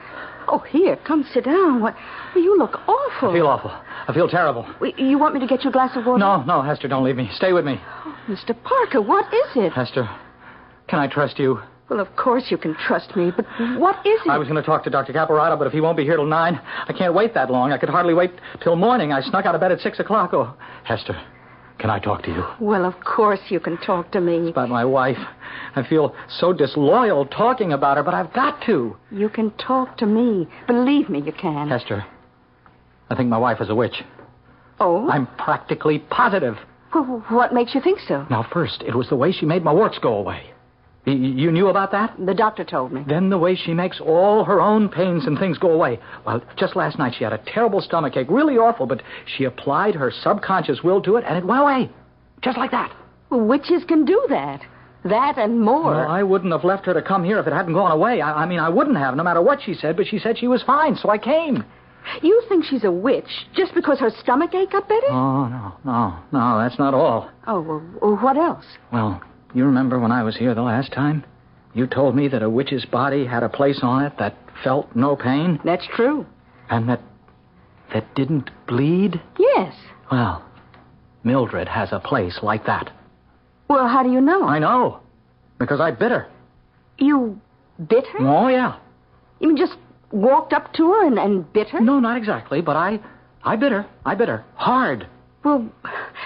Oh, here, come sit down. What? Well, you look awful. I feel awful. I feel terrible. You want me to get you a glass of water? No, Hester, don't leave me. Stay with me. Oh, Mr. Parker, what is it? Hester, can I trust you? Well, of course you can trust me, but what is it? I was going to talk to Dr. Caparotto, but if he won't be here till 9, I can't wait that long. I could hardly wait till morning. I snuck out of bed at 6 o'clock. Oh, Hester, can I talk to you? Well, of course you can talk to me. It's about my wife. I feel so disloyal talking about her, but I've got to. You can talk to me. Believe me, you can. Hester, I think my wife is a witch. Oh? I'm practically positive. Well, what makes you think so? Now, first, it was the way she made my warts go away. You knew about that? The doctor told me. Then the way she makes all her own pains and things go away. Well, just last night she had a terrible stomachache, really awful, but she applied her subconscious will to it, and it went away. Just like that. Well, witches can do that. That and more. Well, I wouldn't have left her to come here if it hadn't gone away. I mean, I wouldn't have, no matter what she said, but she said she was fine, so I came. You think she's a witch just because her stomachache got better? Oh, no, that's not all. Oh, well, what else? Well, you remember when I was here the last time? You told me that a witch's body had a place on it that felt no pain? That's true. And that didn't bleed? Yes. Well, Mildred has a place like that. Well, how do you know? I know. Because I bit her. You bit her? Oh, yeah. You mean just walked up to her and bit her? No, not exactly, but I bit her. I bit her. Hard. Well,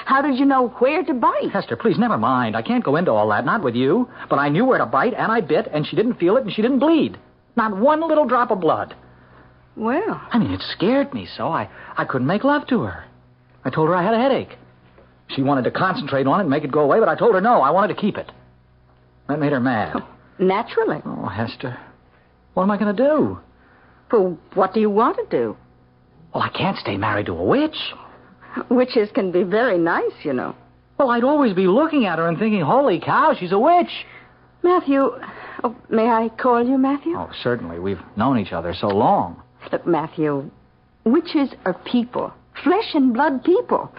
how did you know where to bite? Hester, please, never mind. I can't go into all that, not with you. But I knew where to bite, and I bit, and she didn't feel it, and she didn't bleed. Not one little drop of blood. Well. I mean, it scared me so I couldn't make love to her. I told her I had a headache. She wanted to concentrate on it and make it go away, but I told her no, I wanted to keep it. That made her mad. Oh, naturally. Oh, Hester, what am I going to do? Well, what do you want to do? Well, I can't stay married to a witch. Witches can be very nice, you know. Well, I'd always be looking at her and thinking, holy cow, she's a witch. Matthew, may I call you Matthew? Oh, certainly. We've known each other so long. Look, Matthew, witches are people, flesh and blood people.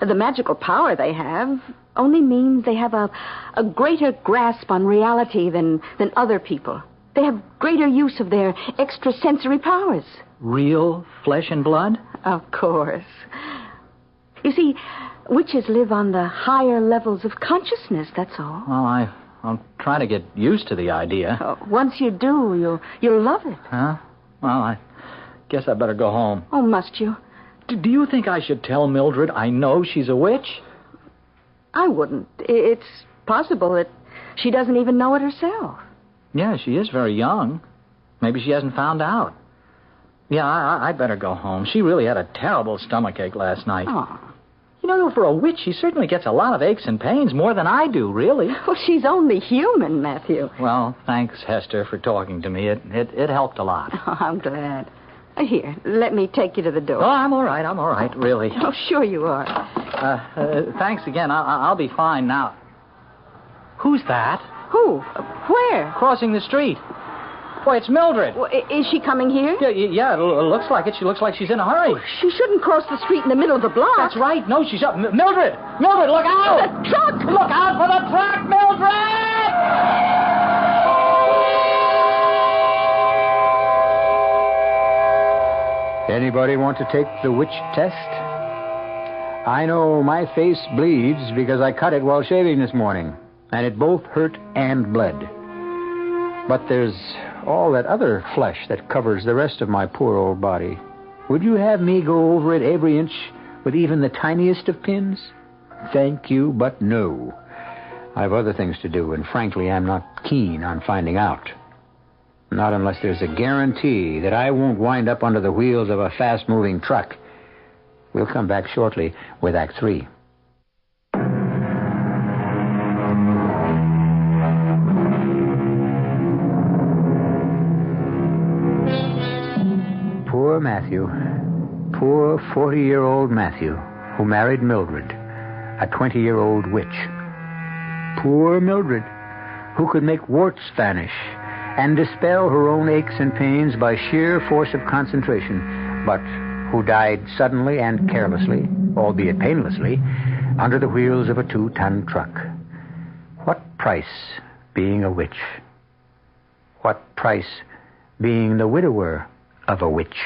The magical power they have only means they have a greater grasp on reality than other people. They have greater use of their extrasensory powers. Real flesh and blood? Of course. You see, witches live on the higher levels of consciousness, that's all. Well, I'll try to get used to the idea. Oh, once you do, you'll love it. Huh? Well, I guess I better go home. Oh, must you? Do you think I should tell Mildred I know she's a witch? I wouldn't. It's possible that she doesn't even know it herself. Yeah, she is very young. Maybe she hasn't found out. Yeah, I'd better go home. She really had a terrible stomachache last night. Oh. You know, for a witch, she certainly gets a lot of aches and pains, more than I do, really. Well, she's only human, Matthew. Well, thanks, Hester, for talking to me. It helped a lot. Oh, I'm glad. Here, let me take you to the door. Oh, I'm all right, really. Oh, sure you are. Thanks again. I'll be fine now. Who's that? Who? Where? Crossing the street. Boy, it's Mildred. Well, is she coming here? Yeah, it looks like it. She looks like she's in a hurry. She shouldn't cross the street in the middle of the block. That's right. No, she's up. Mildred! Mildred, look out! The truck! Look out for the truck, Mildred! Anybody want to take the witch test? I know my face bleeds because I cut it while shaving this morning, and it both hurt and bled. But there's all that other flesh that covers the rest of my poor old body. Would you have me go over it every inch with even the tiniest of pins? Thank you, but no. I have other things to do, and frankly, I'm not keen on finding out. Not unless there's a guarantee that I won't wind up under the wheels of a fast-moving truck. We'll come back shortly with Act 3. Poor Matthew. Poor 40-year-old Matthew, who married Mildred, a 20-year-old witch. Poor Mildred, who could make warts vanish and dispel her own aches and pains by sheer force of concentration, but who died suddenly and carelessly, albeit painlessly, under the wheels of a 2-ton truck. What price being a witch? What price being the widower of a witch?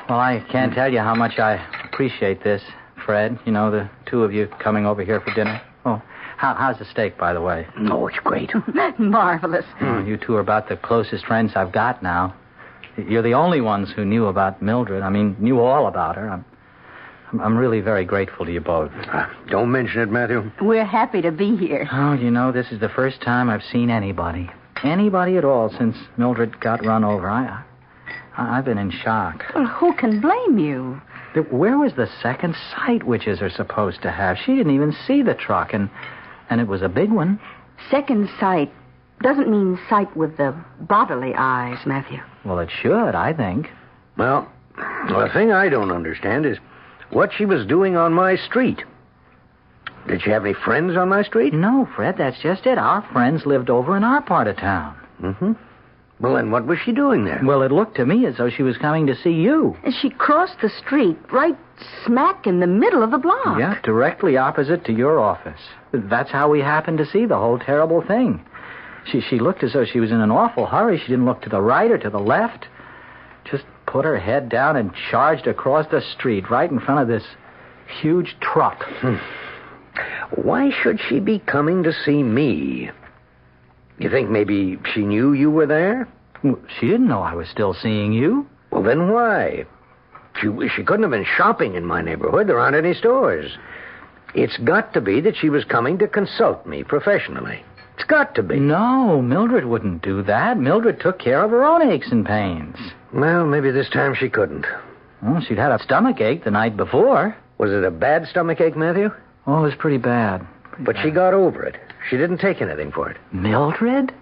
Well, I can't tell you how much I appreciate this, Fred. You know, the two of you coming over here for dinner. Oh, how's the steak, by the way? Oh, it's great. Marvelous. You two are about the closest friends I've got now. You're the only ones who knew about Mildred. I mean, knew all about her. I'm really very grateful to you both. Don't mention it, Matthew. We're happy to be here. Oh, you know, this is the first time I've seen anybody at all since Mildred got run over. I've been in shock. Well, who can blame you? Where was the second sight witches are supposed to have? She didn't even see the truck, and it was a big one. Second sight doesn't mean sight with the bodily eyes, Matthew. Well, it should, I think. Well, the thing I don't understand is what she was doing on my street. Did she have any friends on my street? No, Fred, that's just it. Our friends lived over in our part of town. Mm-hmm. Well, then what was she doing there? Well, it looked to me as though she was coming to see you. And she crossed the street right smack in the middle of the block. Yeah, directly opposite to your office. That's how we happened to see the whole terrible thing. She looked as though she was in an awful hurry. She didn't look to the right or to the left. Just put her head down and charged across the street right in front of this huge truck. Why should she be coming to see me? You think maybe she knew you were there? She didn't know I was still seeing you. Well, then why? She couldn't have been shopping in my neighborhood. There aren't any stores. It's got to be that she was coming to consult me professionally. It's got to be. No, Mildred wouldn't do that. Mildred took care of her own aches and pains. Well, maybe this time she couldn't. Well, she'd had a stomach ache the night before. Was it a bad stomach ache, Matthew? Oh, it was pretty bad. But she got over it. She didn't take anything for it. Mildred?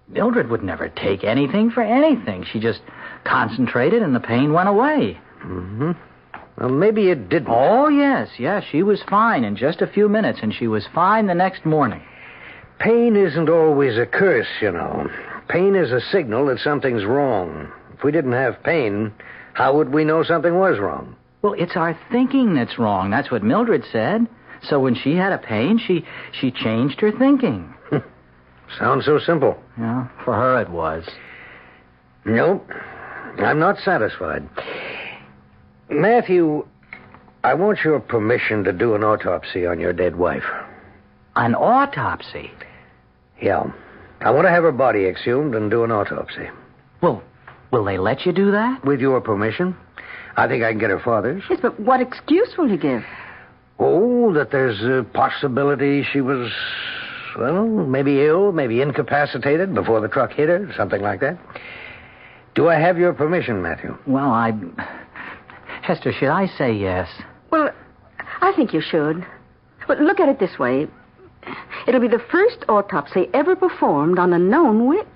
Mildred would never take anything for anything. She just concentrated and the pain went away. Mm-hmm. Well, maybe it didn't. Oh, yes. She was fine in just a few minutes, and she was fine the next morning. Pain isn't always a curse, you know. Pain is a signal that something's wrong. If we didn't have pain, how would we know something was wrong? Well, it's our thinking that's wrong. That's what Mildred said. So when she had a pain, she changed her thinking. Sounds so simple. Yeah, for her it was. Nope. I'm not satisfied. Matthew, I want your permission to do an autopsy on your dead wife. An autopsy? Yeah. I want to have her body exhumed and do an autopsy. Well, will they let you do that? With your permission. I think I can get her father's. Yes, but what excuse will you give? Oh, that there's a possibility she was, well, maybe ill, maybe incapacitated before the truck hit her, something like that. Do I have your permission, Matthew? Well, Hester, should I say yes? Well, I think you should. But look at it this way. It'll be the first autopsy ever performed on a known witch.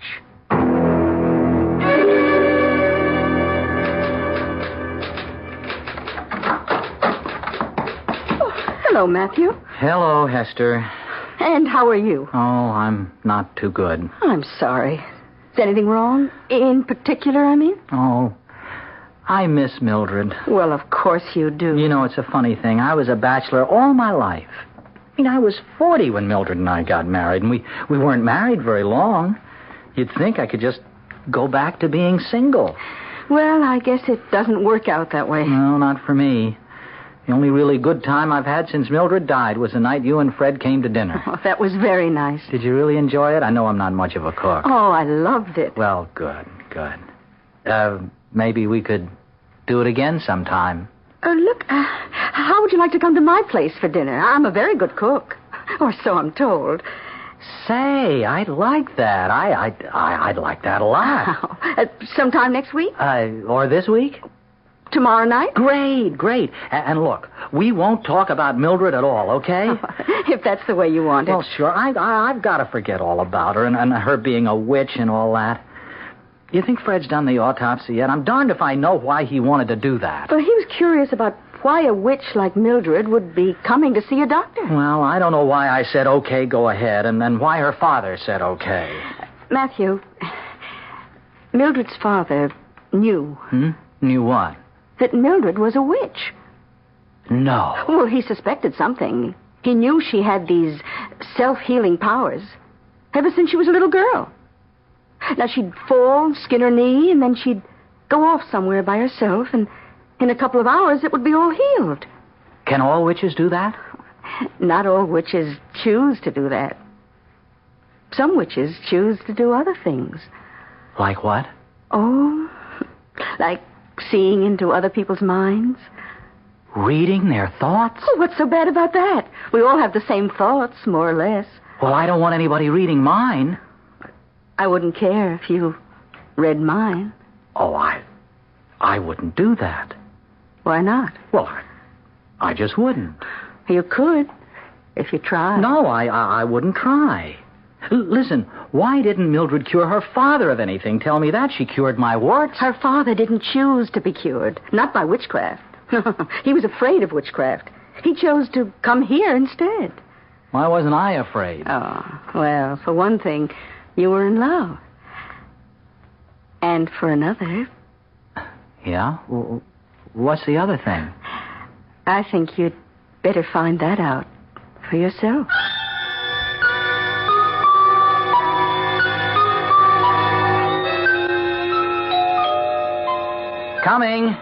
Hello, Matthew. Hello, Hester. And how are you? Oh, I'm not too good. I'm sorry. Is anything wrong? In particular, I mean? Oh, I miss Mildred. Well, of course you do. You know, it's a funny thing. I was a bachelor all my life. I mean, I was 40 when Mildred and I got married, and we weren't married very long. You'd think I could just go back to being single. Well, I guess it doesn't work out that way. No, not for me. The only really good time I've had since Mildred died was the night you and Fred came to dinner. Oh, that was very nice. Did you really enjoy it? I know I'm not much of a cook. Oh, I loved it. Well, good. Maybe we could do it again sometime. Look, how would you like to come to my place for dinner? I'm a very good cook. Or so I'm told. Say, I'd like that. I'd like that a lot. Sometime next week? Or this week? Tomorrow night? Great. And look, we won't talk about Mildred at all, okay? If that's the way you want it. Well, sure. I've got to forget all about her and her being a witch and all that. You think Fred's done the autopsy yet? I'm darned if I know why he wanted to do that. Well, he was curious about why a witch like Mildred would be coming to see a doctor. Well, I don't know why I said, okay, go ahead, and then why her father said okay. Matthew, Mildred's father knew. Knew what? That Mildred was a witch. No. Well, he suspected something. He knew she had these self-healing powers ever since she was a little girl. Now, she'd fall, skin her knee, and then she'd go off somewhere by herself, and in a couple of hours it would be all healed. Can all witches do that? Not all witches choose to do that. Some witches choose to do other things. Like what? Oh, like seeing into other people's minds. Reading their thoughts? Oh, what's so bad about that? We all have the same thoughts, more or less. Well, I don't want anybody reading mine. I wouldn't care if you read mine. Oh, I wouldn't do that. Why not? Well, I just wouldn't. You could, if you tried. No, I wouldn't try. Listen, why didn't Mildred cure her father of anything? Tell me that. She cured my warts. Her father didn't choose to be cured. Not by witchcraft. He was afraid of witchcraft. He chose to come here instead. Why wasn't I afraid? Oh, well, for one thing, you were in love. And for another... Yeah? What's the other thing? I think you'd better find that out for yourself. Coming.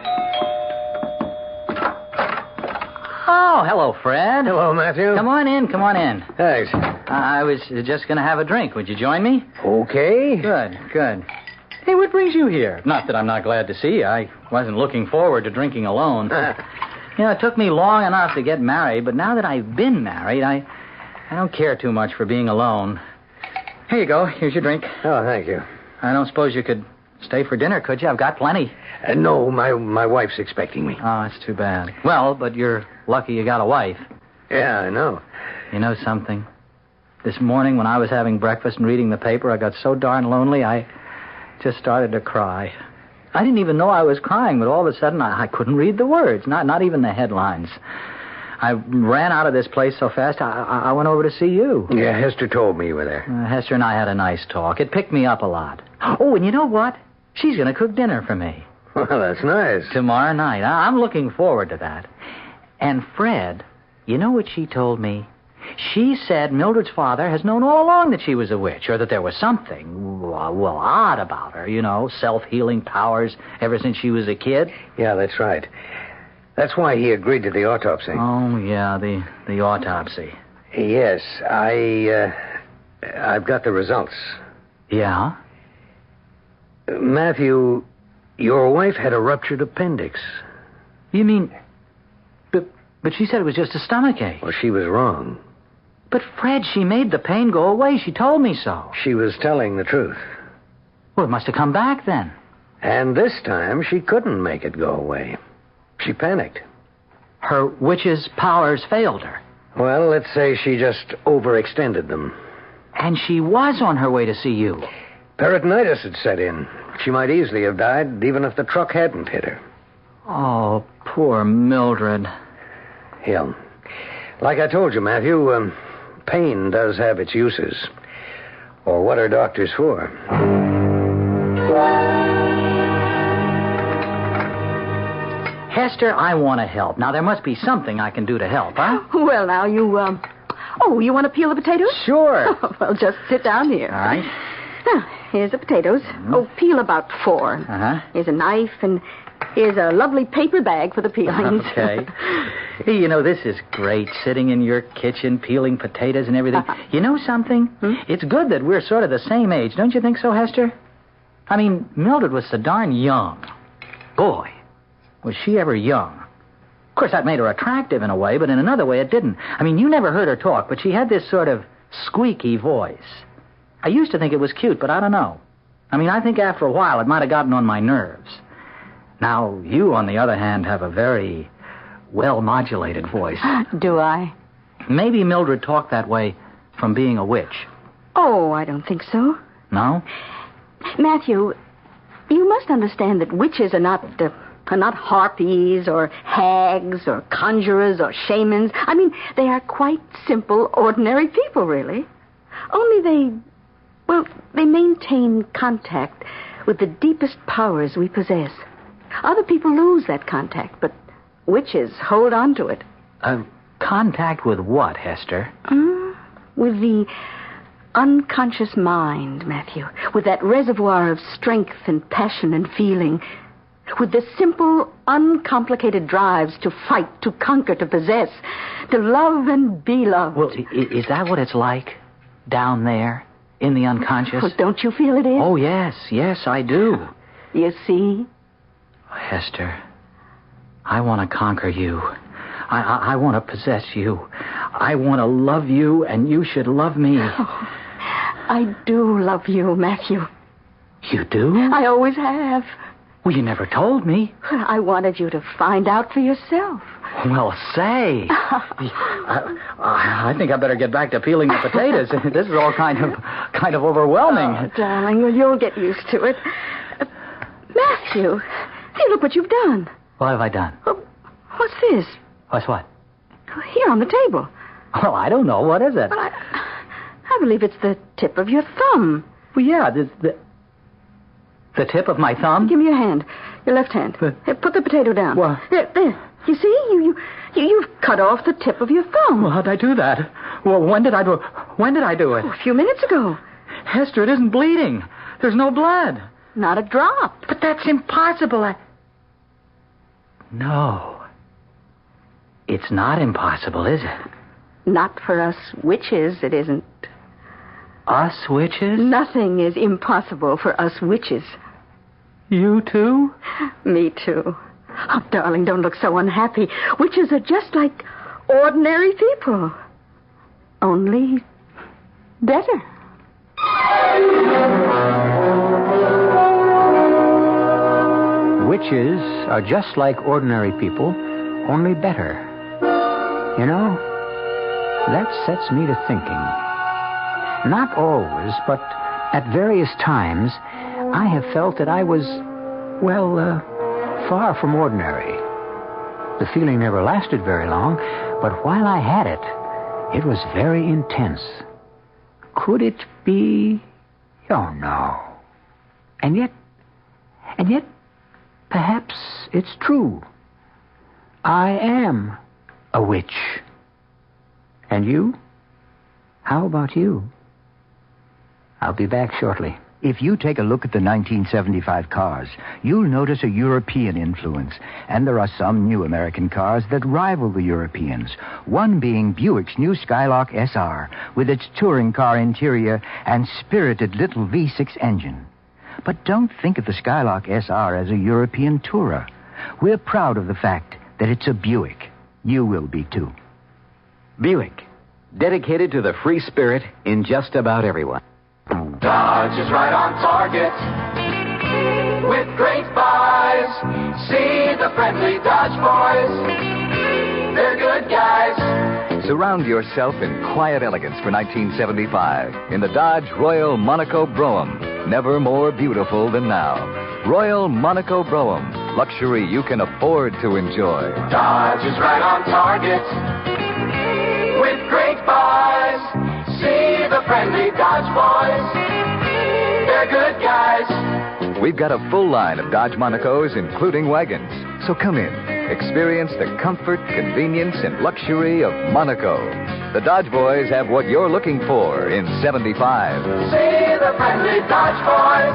Oh, hello, Fred. Hello, Matthew. Come on in. Thanks. I was just going to have a drink. Would you join me? Okay. Good. Hey, what brings you here? Not that I'm not glad to see you. I wasn't looking forward to drinking alone. It took me long enough to get married, but now that I've been married, I don't care too much for being alone. Here you go. Here's your drink. Oh, thank you. I don't suppose you could stay for dinner, could you? I've got plenty. No, my wife's expecting me. Oh, that's too bad. Well, but you're lucky you got a wife. Yeah, I know. You know something? This morning when I was having breakfast and reading the paper, I got so darn lonely, I just started to cry. I didn't even know I was crying, but all of a sudden I couldn't read the words, not even the headlines. I ran out of this place so fast, I went over to see you. Yeah, Hester told me you were there. Hester and I had a nice talk. It picked me up a lot. Oh, and you know what? She's going to cook dinner for me. Well, that's nice. Tomorrow night. I'm looking forward to that. And Fred, you know what she told me? She said Mildred's father has known all along that she was a witch, or that there was something, well, odd about her, self-healing powers ever since she was a kid. Yeah, that's right. That's why he agreed to the autopsy. Oh, yeah, the autopsy. Yes, I've got the results. Yeah? Matthew, your wife had a ruptured appendix. You mean... But she said it was just a stomachache. Well, she was wrong. But, Fred, she made the pain go away. She told me so. She was telling the truth. Well, it must have come back then. And this time, she couldn't make it go away. She panicked. Her witch's powers failed her. Well, let's say she just overextended them. And she was on her way to see you. Peritonitis had set in. She might easily have died, even if the truck hadn't hit her. Oh, poor Mildred. Hell, Like I told you, Matthew, pain does have its uses. Or what are doctors for? Hester, I want to help. Now, there must be something I can do to help, huh? Well, now, you you want to peel the potatoes? Sure. Well, just sit down here. All right. Now, here's the potatoes. Oh, peel about 4. Uh-huh. Here's a knife, and here's a lovely paper bag for the peelings. Okay. Hey, you know, this is great, sitting in your kitchen, peeling potatoes and everything. You know something? It's good that we're sort of the same age. Don't you think so, Hester? I mean, Mildred was so darn young. Boy, was she ever young. Of course, that made her attractive in a way, but in another way it didn't. I mean, you never heard her talk, but she had this sort of squeaky voice. I used to think it was cute, but I don't know. I mean, I think after a while it might have gotten on my nerves. Now, you, on the other hand, have a very well-modulated voice. Do I? Maybe Mildred talked that way from being a witch. Oh, I don't think so. No? Matthew, you must understand that witches are not harpies or hags or conjurers or shamans. I mean, they are quite simple, ordinary people, really. Only they maintain contact with the deepest powers we possess. Other people lose that contact, but witches hold on to it. Contact with what, Hester? With the unconscious mind, Matthew. With that reservoir of strength and passion and feeling. With the simple, uncomplicated drives to fight, to conquer, to possess, to love and be loved. Well, is that what it's like down there in the unconscious? Well, don't you feel it is? Oh, yes, I do. You see? Hester, I want to conquer you. I want to possess you. I want to love you, and you should love me. Oh, I do love you, Matthew. You do? I always have. Well, you never told me. I wanted you to find out for yourself. Well, say. I think I better get back to peeling the potatoes. This is all kind of overwhelming. Oh, darling, well, you'll get used to it. Matthew, hey, look what you've done. What have I done? What's this? What's what? Here on the table. Well, I don't know. What is it? Well, I believe it's the tip of your thumb. Well, yeah, the tip of my thumb? Give me your hand. Your left hand. Here, put the potato down. What? There. You see? You've cut off the tip of your thumb. Well, how'd I do that? Well, when did I do it? Oh, a few minutes ago. Hester, it isn't bleeding. There's no blood. Not a drop. But that's impossible. No. It's not impossible, is it? Not for us witches, it isn't. Us witches? Nothing is impossible for us witches. You too? Me too. Oh, darling, don't look so unhappy. Witches are just like ordinary people. Only better. Witches are just like ordinary people, only better. You know, that sets me to thinking. Not always, but at various times, I have felt that I was, far from ordinary. The feeling never lasted very long, but while I had it, it was very intense. Could it be? Oh, no. And yet, perhaps it's true. I am a witch. And you? How about you? I'll be back shortly. If you take a look at the 1975 cars, you'll notice a European influence. And there are some new American cars that rival the Europeans. One being Buick's new Skylark SR, with its touring car interior and spirited little V6 engine. But don't think of the Skylark SR as a European tourer. We're proud of the fact that it's a Buick. You will be, too. Buick, dedicated to the free spirit in just about everyone. Dodge is right on target with great buys. See the friendly Dodge boys. They're good guys. Surround yourself in quiet elegance for 1975 in the Dodge Royal Monaco Brougham. Never more beautiful than now. Royal Monaco Brougham. Luxury you can afford to enjoy. Dodge is right on target with great buys. See the friendly Dodge boys. They're good guys. We've got a full line of Dodge Monacos, including wagons. So come in. Experience the comfort, convenience, and luxury of Monaco. The Dodge Boys have what you're looking for in 75. See the friendly Dodge boys.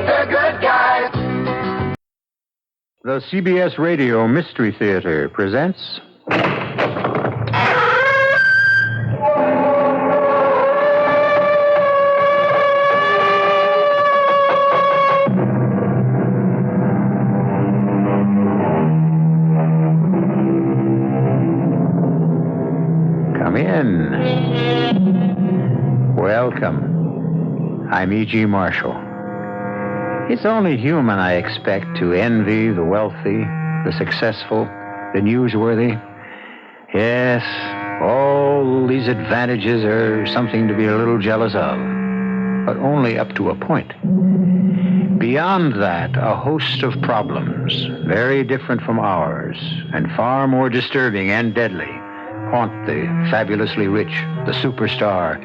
They're good guys. The CBS Radio Mystery Theater presents... Come in. Welcome. I'm E.G. Marshall. It's only human, I expect, to envy the wealthy, the successful, the newsworthy. Yes, all these advantages are something to be a little jealous of, but only up to a point. Beyond that, a host of problems, very different from ours, and far more disturbing and deadly, haunt the fabulously rich, the superstar,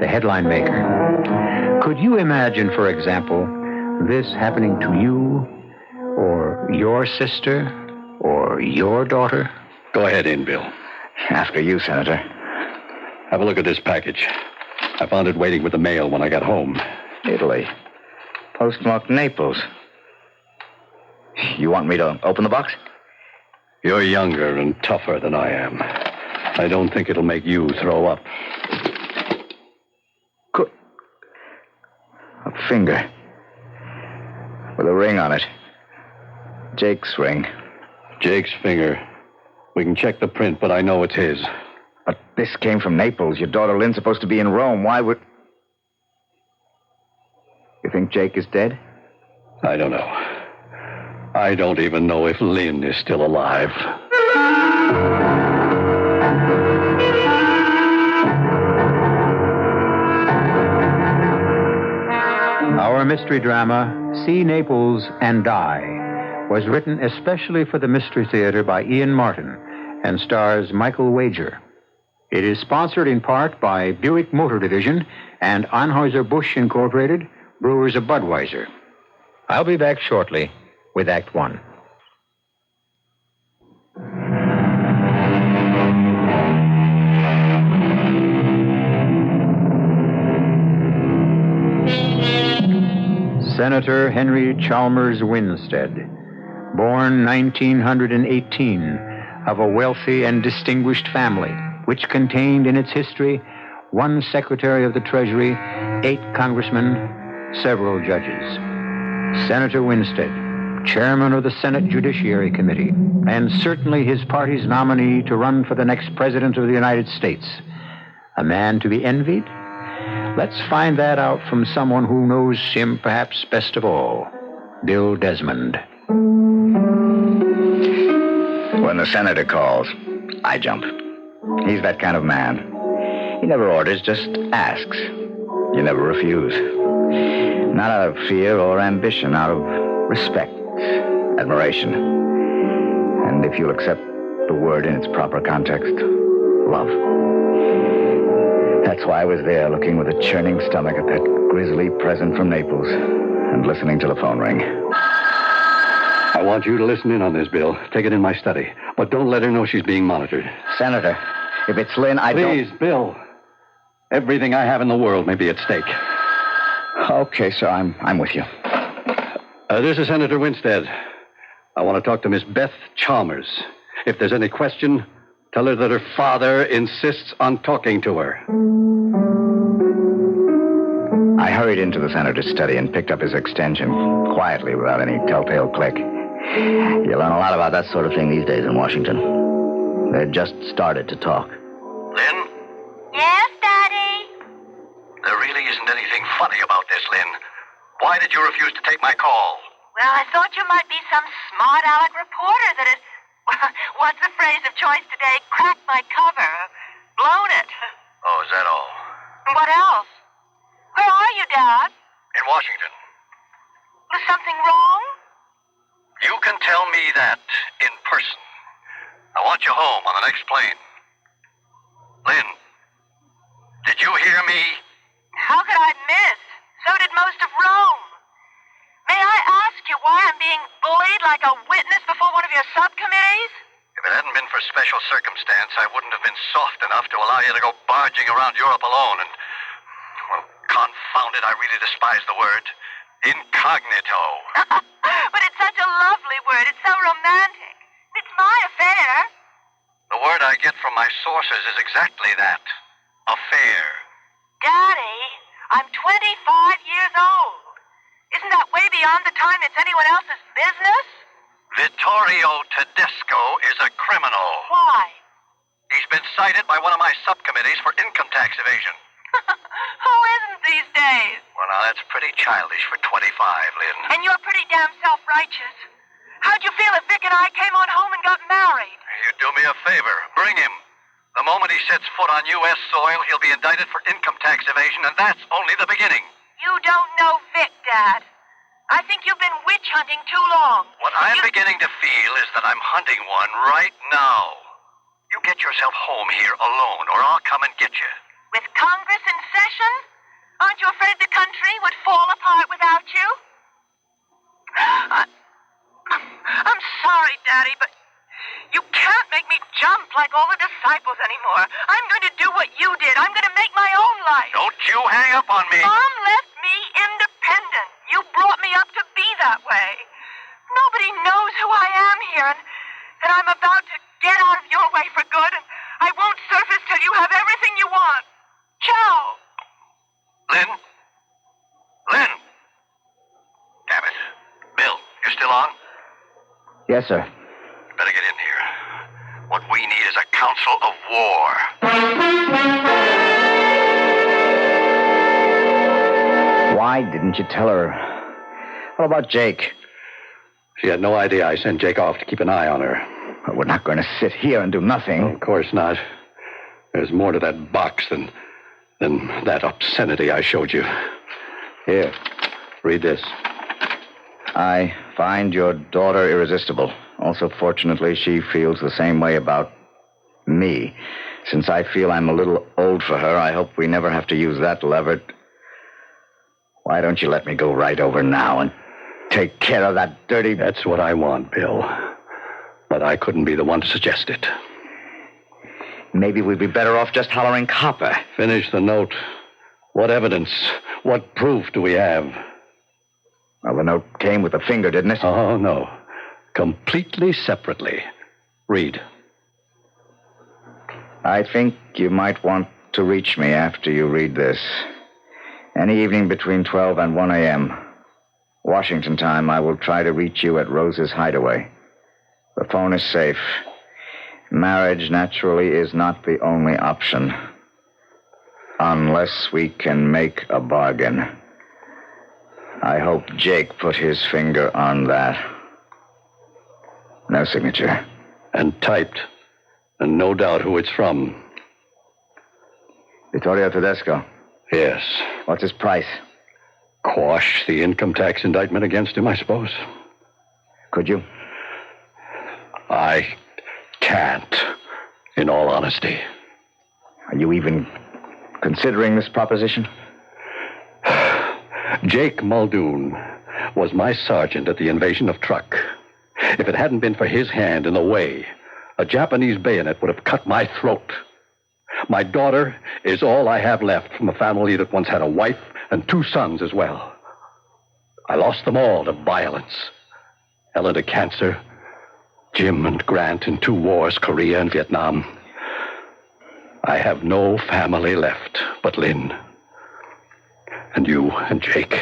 the headline maker. Could you imagine, for example, this happening to you, or your sister, or your daughter? Go ahead in, Bill. After you, Senator. Have a look at this package. I found it waiting with the mail when I got home. Italy. Postmarked Naples. You want me to open the box? You're younger and tougher than I am. I don't think it'll make you throw up. Good. A finger. With a ring on it. Jake's ring. Jake's finger. We can check the print, but I know it's his. But this came from Naples. Your daughter Lynn's supposed to be in Rome. Why would... You think Jake is dead? I don't know. I don't even know if Lynn is still alive. Our mystery drama, See Naples and Die, was written especially for the Mystery Theater by Ian Martin and stars Michael Wager. It is sponsored in part by Buick Motor Division and Anheuser-Busch Incorporated, Brewers of Budweiser. I'll be back shortly with Act One. Senator Henry Chalmers Winstead, born 1918, of a wealthy and distinguished family, which contained in its history 1 Secretary of the Treasury, 8 congressmen, several judges. Senator Winstead, chairman of the Senate Judiciary Committee, and certainly his party's nominee to run for the next president of the United States. A man to be envied? Let's find that out from someone who knows him perhaps best of all, Bill Desmond. When the senator calls, I jump. He's that kind of man. He never orders, just asks. You never refuse. Not out of fear or ambition, out of respect, admiration. And if you'll accept the word in its proper context, love. That's why I was there, looking with a churning stomach at that grisly present from Naples and listening to the phone ring. I want you to listen in on this, Bill. Take it in my study. But don't let her know she's being monitored. Senator, if it's Lynn, Please, Bill. Everything I have in the world may be at stake. Okay, sir, I'm with you. This is Senator Winstead. I want to talk to Miss Beth Chalmers. If there's any question, tell her that her father insists on talking to her. I hurried into the senator's study and picked up his extension, quietly, without any telltale click. You learn a lot about that sort of thing these days in Washington. They'd just started to talk. Lynn? Yes, Daddy? There really isn't anything funny about this, Lynn. Why did you refuse to take my call? Well, I thought you might be some smart aleck reporter that had, what's the phrase of choice today? Cracked my cover. Blown it. Oh, is that all? What else? Where are you, Dad? In Washington. Was something wrong? You can tell me that in person. I want you home on the next plane. Lynn, did you hear me? How could I miss? So did most of Rome. May I ask you why I'm being bullied like a witness before one of your subcommittees? If it hadn't been for special circumstance, I wouldn't have been soft enough to allow you to go barging around Europe alone and, well, confound it, I really despise the word. Incognito. But it's such a lovely word. It's so romantic. It's my affair. The word I get from my sources is exactly that. Affair. Daddy, I'm 25 years old. Isn't that way beyond the time it's anyone else's business? Vittorio Tedesco is a criminal. Why? He's been cited by one of my subcommittees for income tax evasion. Who isn't these days? Well, now, that's pretty childish for 25, Lynn. And you're pretty damn self-righteous. How'd you feel if Vic and I came on home and got married? You do me a favor. Bring him. The moment he sets foot on U.S. soil, he'll be indicted for income tax evasion, and that's only the beginning. You don't know Vic, Dad. I think you've been witch hunting too long. What I'm beginning to feel is that I'm hunting one right now. You get yourself home here alone, or I'll come and get you. With Congress in session? Aren't you afraid the country would fall apart without you? I'm sorry, Daddy, but you can't make me jump like all the disciples anymore. I'm going to do what you did. I'm going to make my own life. Don't you hang up on me. Mom left me independent. You brought me up to be that way. Nobody knows who I am here, and I'm about to get out of your way for good, and I won't surface till you have everything you want. Ciao. Lynn? Lynn? Damn it. Bill, you're still on? Yes, sir. You better get in here. What we need is a council of war. Why didn't you tell her? What about Jake? She had no idea I sent Jake off to keep an eye on her. Well, we're not going to sit here and do nothing. Of course not. There's more to that box than that obscenity I showed you. Here. Read this. I find your daughter irresistible. Also, fortunately, she feels the same way about me. Since I feel I'm a little old for her, I hope we never have to use that lever. Why don't you let me go right over now and take care of that dirty... That's what I want, Bill. But I couldn't be the one to suggest it. Maybe we'd be better off just hollering copper. Finish the note. What evidence, what proof do we have? Well, the note came with a finger, didn't it? Oh, no. Completely separately. Read. I think you might want to reach me after you read this. Any evening between 12 and 1 a.m. Washington time, I will try to reach you at Rose's hideaway. The phone is safe. Marriage, naturally, is not the only option. Unless we can make a bargain. I hope Jake put his finger on that. No signature. And typed. And no doubt who it's from. Vittorio Tedesco. Yes. What's his price? Quash the income tax indictment against him, I suppose. Could you? I can't, in all honesty. Are you even considering this proposition? Jake Muldoon was my sergeant at the invasion of Truk. If it hadn't been for his hand in the way, a Japanese bayonet would have cut my throat. My daughter is all I have left from a family that once had a wife and 2 sons as well. I lost them all to violence. Ella to cancer, Jim and Grant in 2 wars, Korea and Vietnam. I have no family left but Lynn. And you and Jake.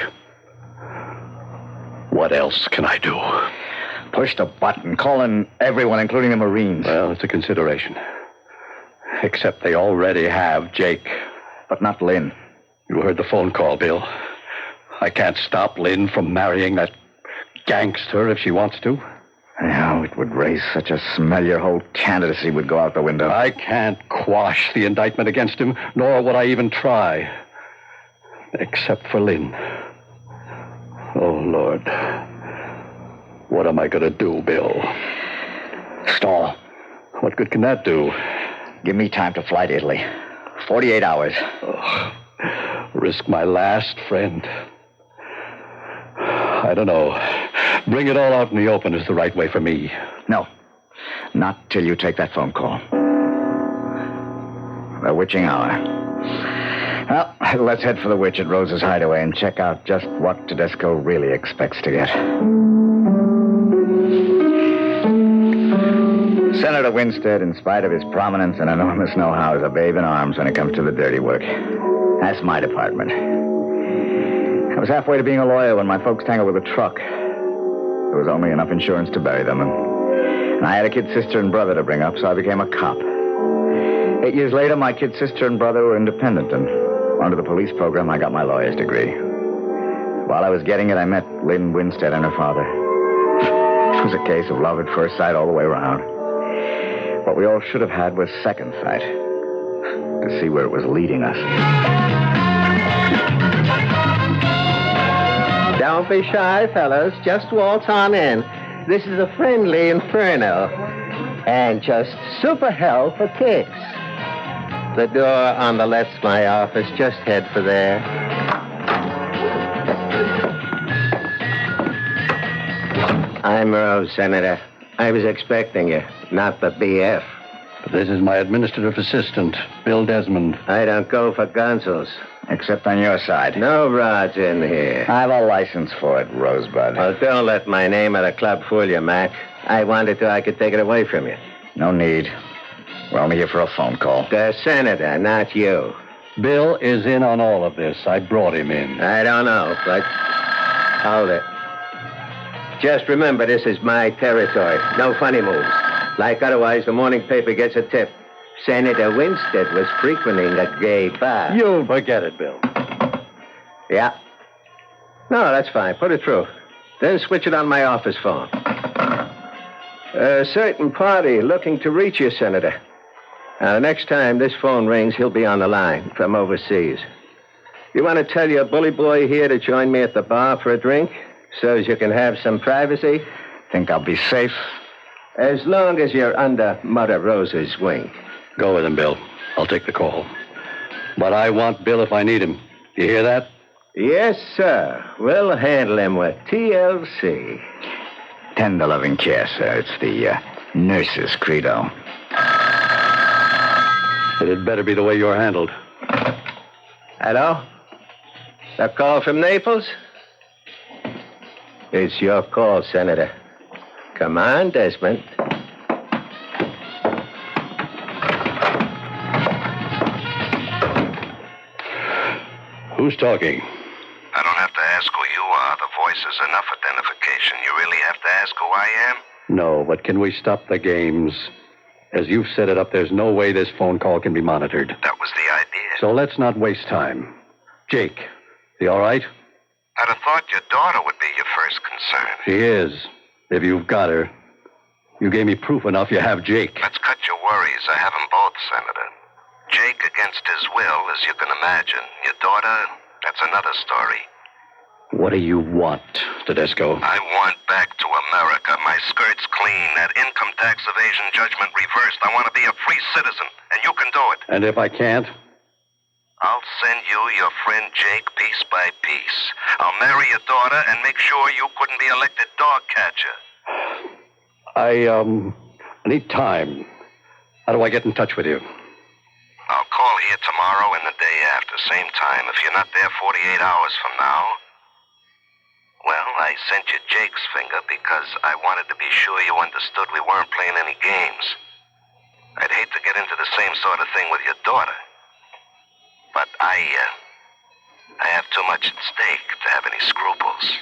What else can I do? Push the button. Call in everyone, including the Marines. Well, it's a consideration. Except they already have Jake. But not Lynn. You heard the phone call, Bill. I can't stop Lynn from marrying that gangster if she wants to. Oh, it would raise such a smell your whole candidacy would go out the window. I can't quash the indictment against him, nor would I even try. Except for Lynn. Oh, Lord. What am I going to do, Bill? Stall. What good can that do? Give me time to fly to Italy. 48 hours. Oh, risk my last friend. I don't know. Bring it all out in the open is the right way for me. No. Not till you take that phone call. The witching hour. Well, let's head for the witch at Rose's hideaway and check out just what Tedesco really expects to get. Senator Winstead, in spite of his prominence and enormous know-how, is a babe in arms when it comes to the dirty work. That's my department. I was halfway to being a lawyer when my folks tangled with a truck. There was only enough insurance to bury them, and I had a kid sister and brother to bring up, so I became a cop. 8 years later, my kid sister and brother were independent, and under the police program, I got my lawyer's degree. While I was getting it, I met Lynn Winstead and her father. It was a case of love at first sight all the way around. What we all should have had was second sight, to see where it was leading us. Don't be shy, fellas. Just waltz on in. This is a friendly inferno. And just super hell for kicks. The door on the left's my office. Just head for there. I'm Rose, Senator. I was expecting you, not the BF. This is my administrative assistant, Bill Desmond. I don't go for gonzos. Except on your side. No rods in here. I have a license for it, Rosebud. Well, don't let my name at a club fool you, Mac. I wanted to, I could take it away from you. No need. We're only here for a phone call. The Senator, not you. Bill is in on all of this. I brought him in. I don't know, but... Hold it. Just remember, this is my territory. No funny moves. Like otherwise, the morning paper gets a tip. Senator Winstead was frequenting a gay bar. You'll forget it, Bill. Yeah. No, that's fine. Put it through. Then switch it on my office phone. A certain party looking to reach you, Senator. Now, the next time this phone rings, he'll be on the line from overseas. You want to tell your bully boy here to join me at the bar for a drink so as you can have some privacy? Think I'll be safe? As long as you're under Mother Rose's wing. Go with him, Bill. I'll take the call. But I want Bill if I need him. You hear that? Yes, sir. We'll handle him with TLC. Tender loving care, sir. It's the nurse's credo. It had better be the way you're handled. Hello? A call from Naples? It's your call, Senator. Come on, Desmond. Who's talking? I don't have to ask who you are. The voice is enough identification. You really have to ask who I am? No, but can we stop the games? As you've set it up, there's no way this phone call can be monitored. That was the idea. So let's not waste time. Jake, you all right? I'd have thought your daughter would be your first concern. She is. If you've got her. You gave me proof enough you have Jake. Let's cut your worries. I have them both, Senator. Jake against his will, as you can imagine. Your daughter, that's another story. What do you want, Tedesco? I want back to America. My skirt's clean. That income tax evasion judgment reversed. I want to be a free citizen, and you can do it. And if I can't? I'll send you your friend Jake piece by piece. I'll marry your daughter and make sure you couldn't be elected dog catcher. I need time. How do I get in touch with you? I'll call here tomorrow and the day after, same time. If you're not there 48 hours from now... Well, I sent you Jake's finger because I wanted to be sure you understood we weren't playing any games. I'd hate to get into the same sort of thing with your daughter. But I have too much at stake to have any scruples.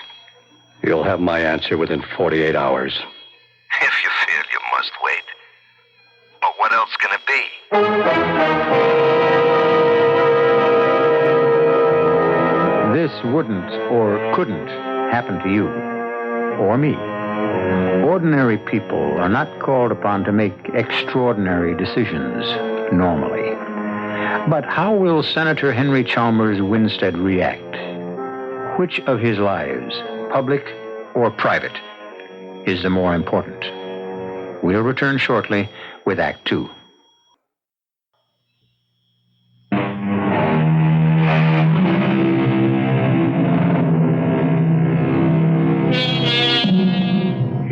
You'll have my answer within 48 hours. If you feel you must wait. But what else can it be? This wouldn't or couldn't happen to you or me. Ordinary people are not called upon to make extraordinary decisions normally. But how will Senator Henry Chalmers Winstead react? Which of his lives, public or private, is the more important? We'll return shortly with Act Two.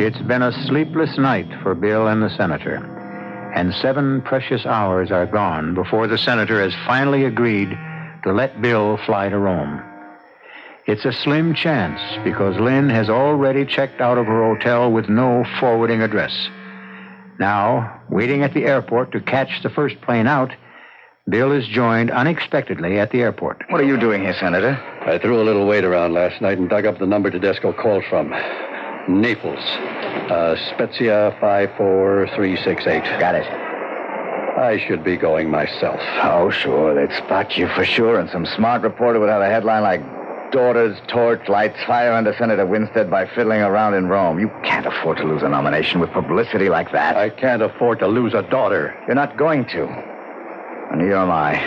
It's been a sleepless night for Bill and the senator, and 7 precious hours are gone before the senator has finally agreed to let Bill fly to Rome. It's a slim chance because Lynn has already checked out of her hotel with no forwarding address. Now, waiting at the airport to catch the first plane out, Bill is joined unexpectedly at the airport. What are you doing here, Senator? I threw a little weight around last night and dug up the number Tedesco called from. Naples. Spezia 54368. Got it. I should be going myself. Oh, sure. They'd spot you for sure, and some smart reporter would have a headline like, Daughters, Torch Lights Fire under Senator Winstead by fiddling around in Rome. You can't afford to lose a nomination with publicity like that. I can't afford to lose a daughter. You're not going to. And neither am I.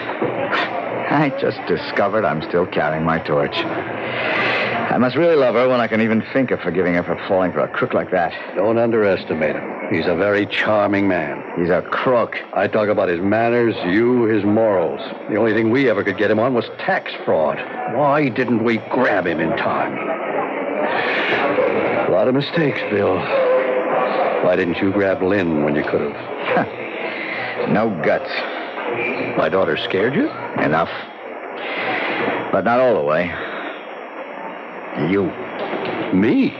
I just discovered I'm still carrying my torch. I must really love her when I can even think of forgiving her for falling for a crook like that. Don't underestimate him. He's a very charming man. He's a crook. I talk about his manners, you his morals. The only thing we ever could get him on was tax fraud. Why didn't we grab him in time? A lot of mistakes, Bill. Why didn't you grab Lynn when you could have? No guts. My daughter scared you? Enough. But not all the way. You. Me?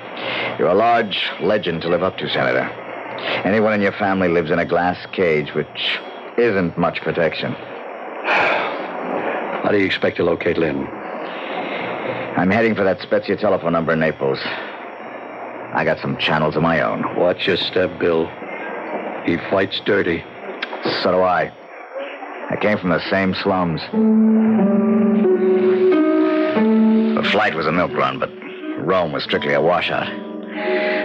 You're a large legend to live up to, Senator. Anyone in your family lives in a glass cage, which isn't much protection. How do you expect to locate Lynn? I'm heading for that Spezia telephone number in Naples. I got some channels of my own. Watch your step, Bill. He fights dirty. So do I. I came from the same slums. The flight was a milk run, but Rome was strictly a washout.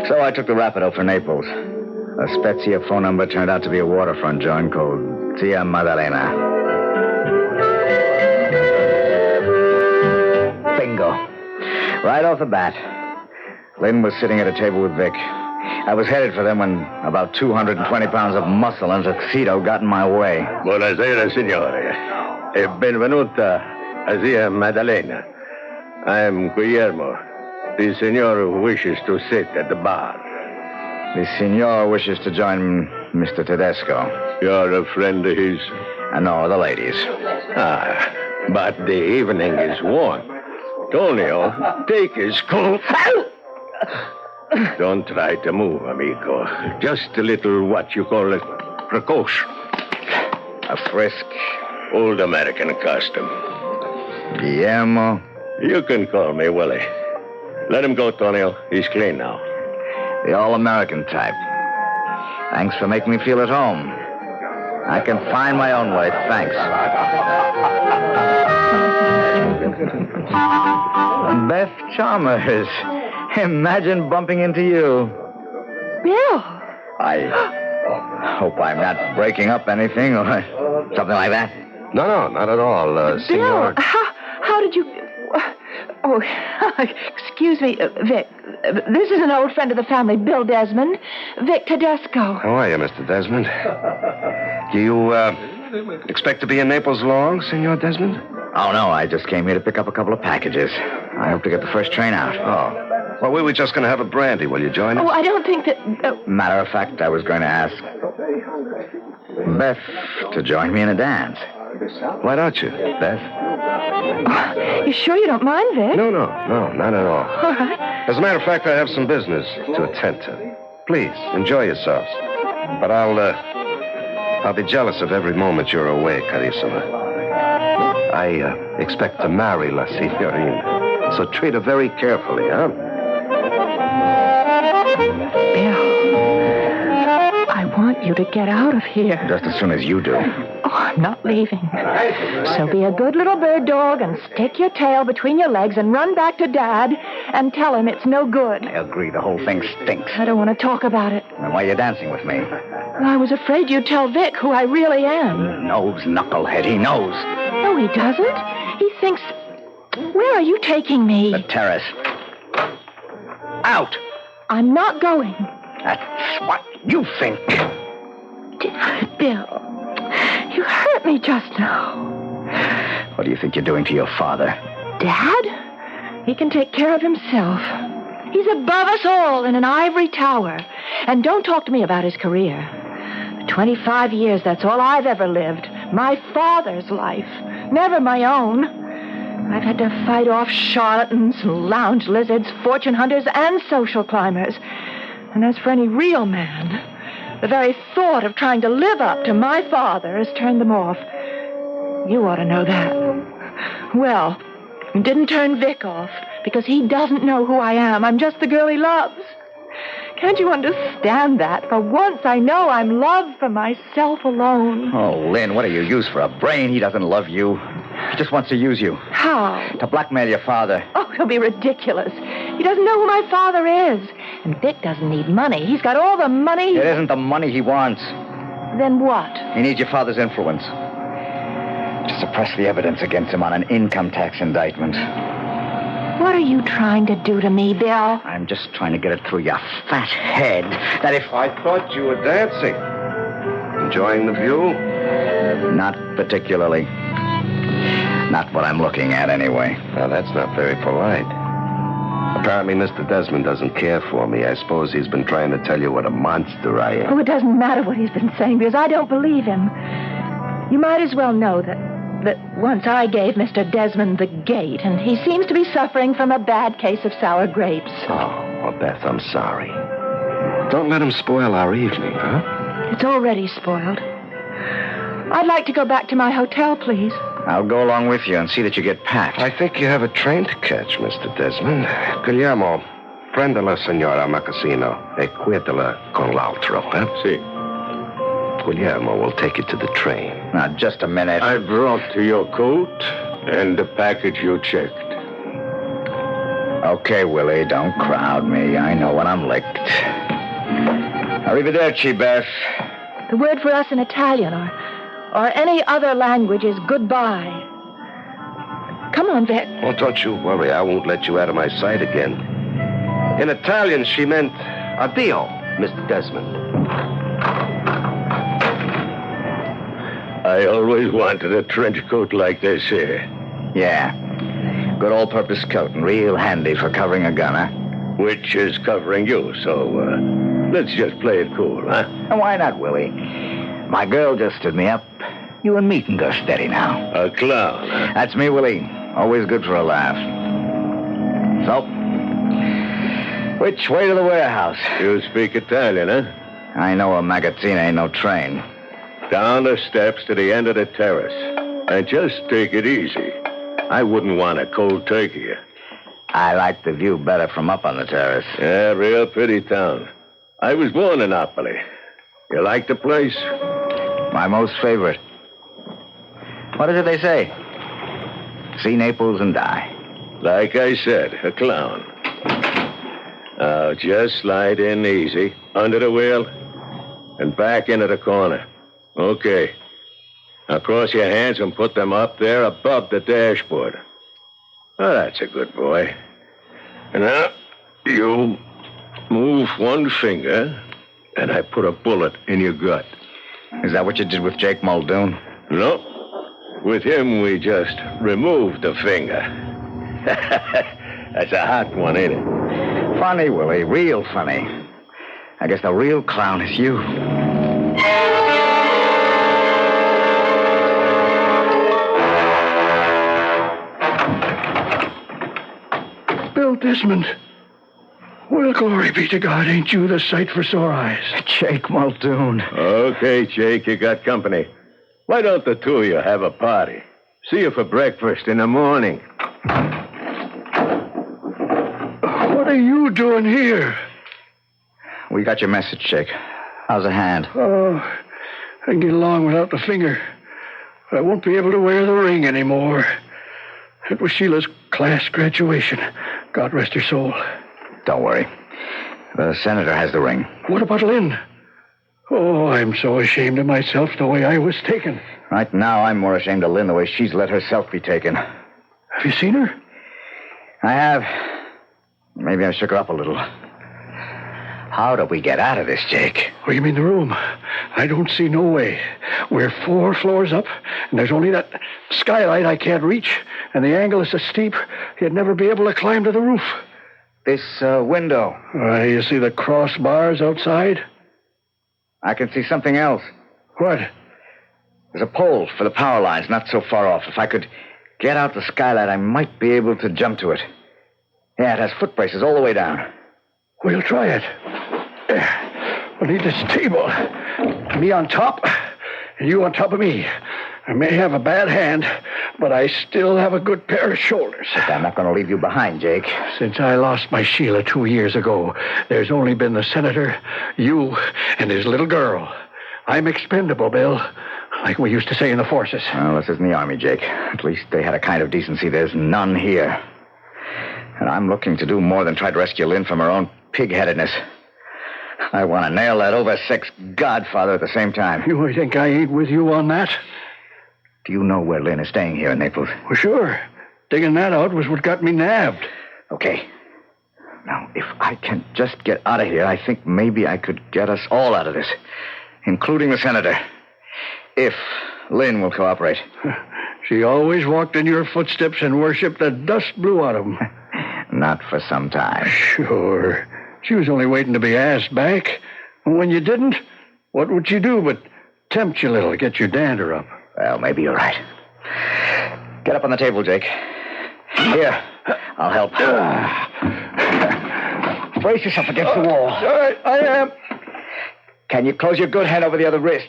So I took the Rapido for Naples. A Spezia phone number turned out to be a waterfront joint called Tia Maddalena. Bingo. Right off the bat, Lynn was sitting at a table with Vic. I was headed for them when about 220 pounds of muscle and tuxedo got in my way. Buonasera, signore. E benvenuta a Zia Maddalena. I am Guillermo. The signor wishes to sit at the bar. The signor wishes to join Mr. Tedesco. You're a friend of his? No, the ladies. Ah, but the evening is warm. Tonio, take his coat. Don't try to move, amigo. Just a little, what you call it, precaution. A frisk. Old American custom. Guillermo. You can call me Willie. Let him go, Tonio. He's clean now. The all-American type. Thanks for making me feel at home. I can find my own way, thanks. Beth Chalmers. Imagine bumping into you. Bill. I hope I'm not breaking up anything or something like that. No, not at all, Bill, how did you... Oh, excuse me, Vic. This is an old friend of the family, Bill Desmond. Vic Tedesco. How are you, Mr. Desmond? Do you, expect to be in Naples long, Senor Desmond? Oh, no, I just came here to pick up a couple of packages. I hope to get the first train out. Oh. Well, we were just going to have a brandy. Will you join us? Oh, I don't think that... Matter of fact, I was going to ask Beth to join me in a dance. Why don't you, Beth? You sure you don't mind, Vic? No, not at all. All right. As a matter of fact, I have some business to attend to. Please, enjoy yourselves. But I'll be jealous of every moment you're away, Carissima. I expect to marry La Signorina. So treat her very carefully, huh? Bill, I want you to get out of here. Just as soon as you do. Oh, I'm not leaving. So be a good little bird dog and stick your tail between your legs and run back to Dad and tell him it's no good. I agree. The whole thing stinks. I don't want to talk about it. Then why are you dancing with me? Well, I was afraid you'd tell Vic who I really am. He knows, knucklehead. He knows. No, he doesn't. He thinks... Where are you taking me? The terrace. Out. I'm not going. That's what you think. Bill, you hurt me just now. What do you think you're doing to your father? Dad? He can take care of himself. He's above us all in an ivory tower. And don't talk to me about his career. For 25 years, that's all I've ever lived. My father's life, never my own. I've had to fight off charlatans, lounge lizards, fortune hunters, and social climbers. And as for any real man, the very thought of trying to live up to my father has turned them off. You ought to know that. Well, it didn't turn Vic off, because he doesn't know who I am. I'm just the girl he loves. Can't you understand that? For once, I know I'm loved for myself alone. Oh, Lynn, what do you use for a brain? He doesn't love you. He just wants to use you. How? To blackmail your father. Oh, he'll be ridiculous. He doesn't know who my father is. And Vic doesn't need money. He's got all the money. It isn't the money he wants. Then what? He needs your father's influence. To suppress the evidence against him on an income tax indictment. What are you trying to do to me, Bill? I'm just trying to get it through your fat head that if... I thought you were dancing. Enjoying the view? Not particularly. Not what I'm looking at, anyway. Well, that's not very polite. Apparently, Mr. Desmond doesn't care for me. I suppose he's been trying to tell you what a monster I am. Oh, it doesn't matter what he's been saying, because I don't believe him. You might as well know that once I gave Mr. Desmond the gate, and he seems to be suffering from a bad case of sour grapes. Oh, well, Beth, I'm sorry. Don't let him spoil our evening, huh? It's already spoiled. I'd like to go back to my hotel, please. I'll go along with you and see that you get packed. I think you have a train to catch, Mr. Desmond. Guillermo, prenda la señora Macassino e cuétala con l'altro, huh? Si. Guillermo will take you to the train. Now, just a minute. I brought your coat and the package you checked. Okay, Willie, don't crowd me. I know when I'm licked. Arrivederci, Beth. The word for us in Italian or any other language is goodbye. Come on, Vic. Oh, don't you worry. I won't let you out of my sight again. In Italian, she meant addio, Mr. Desmond. I always wanted a trench coat like this here. Yeah. Good all-purpose coat and real handy for covering a gun, huh? Which is covering you, so let's just play it cool, huh? And why not, Willie? My girl just stood me up. You and me can go steady now. A clown, huh? That's me, Willie. Always good for a laugh. So, which way to the warehouse? You speak Italian, huh? I know a magazzina ain't no train. Down the steps to the end of the terrace. And just take it easy. I wouldn't want a cold turkey. I like the view better from up on the terrace. Yeah, real pretty town. I was born in Napoli. You like the place? My most favorite. What is it they say? See Naples and die. Like I said, a clown. Now, just slide in easy, under the wheel, and back into the corner. Okay. Now cross your hands and put them up there above the dashboard. Oh, that's a good boy. And now, you move one finger, and I put a bullet in your gut. Is that what you did with Jake Muldoon? No. With him, we just removed the finger. That's a hot one, ain't it? Funny, Willie. Real funny. I guess the real clown is you. Bill Desmond. Well, glory be to God, ain't you the sight for sore eyes? Jake Muldoon. Okay, Jake, you got company. Why don't the two of you have a party? See you for breakfast in the morning. What are you doing here? We got your message, Jake. How's the hand? Oh, I can get along without the finger. But I won't be able to wear the ring anymore. It was Sheila's class graduation. God rest her soul. Don't worry. The senator has the ring. What about Lynn? Oh, I'm so ashamed of myself the way I was taken. Right now, I'm more ashamed of Lynn the way she's let herself be taken. Have you seen her? I have. Maybe I shook her up a little. How do we get out of this, Jake? Oh, you mean the room? I don't see no way. We're 4 floors up, and there's only that skylight I can't reach, and the angle is so steep, you'd never be able to climb to the roof. This window. You see the crossbars outside? I can see something else. What? There's a pole for the power lines not so far off. If I could get out the skylight, I might be able to jump to it. Yeah, it has foot braces all the way down. We'll try it. We'll need this table. Me on top, and you on top of me. I may have a bad hand, but I still have a good pair of shoulders. But I'm not going to leave you behind, Jake. Since I lost my Sheila 2 years ago, there's only been the senator, you, and his little girl. I'm expendable, Bill, like we used to say in the forces. Well, this isn't the Army, Jake. At least they had a kind of decency. There's none here. And I'm looking to do more than try to rescue Lynn from her own pig-headedness. I want to nail that oversexed godfather at the same time. You think I ain't with you on that? Do you know where Lynn is staying here in Naples? Well, sure. Digging that out was what got me nabbed. Okay. Now, if I can just get out of here, I think maybe I could get us all out of this, including the senator. If Lynn will cooperate. She always walked in your footsteps and worshipped the dust blew out of them. Not for some time. Sure. She was only waiting to be asked back. And when you didn't, what would she do but tempt you a little, get your dander up? Well, maybe you're right. Get up on the table, Jake. Here, I'll help. Brace yourself against the wall. All right, I am. Can you close your good hand over the other wrist?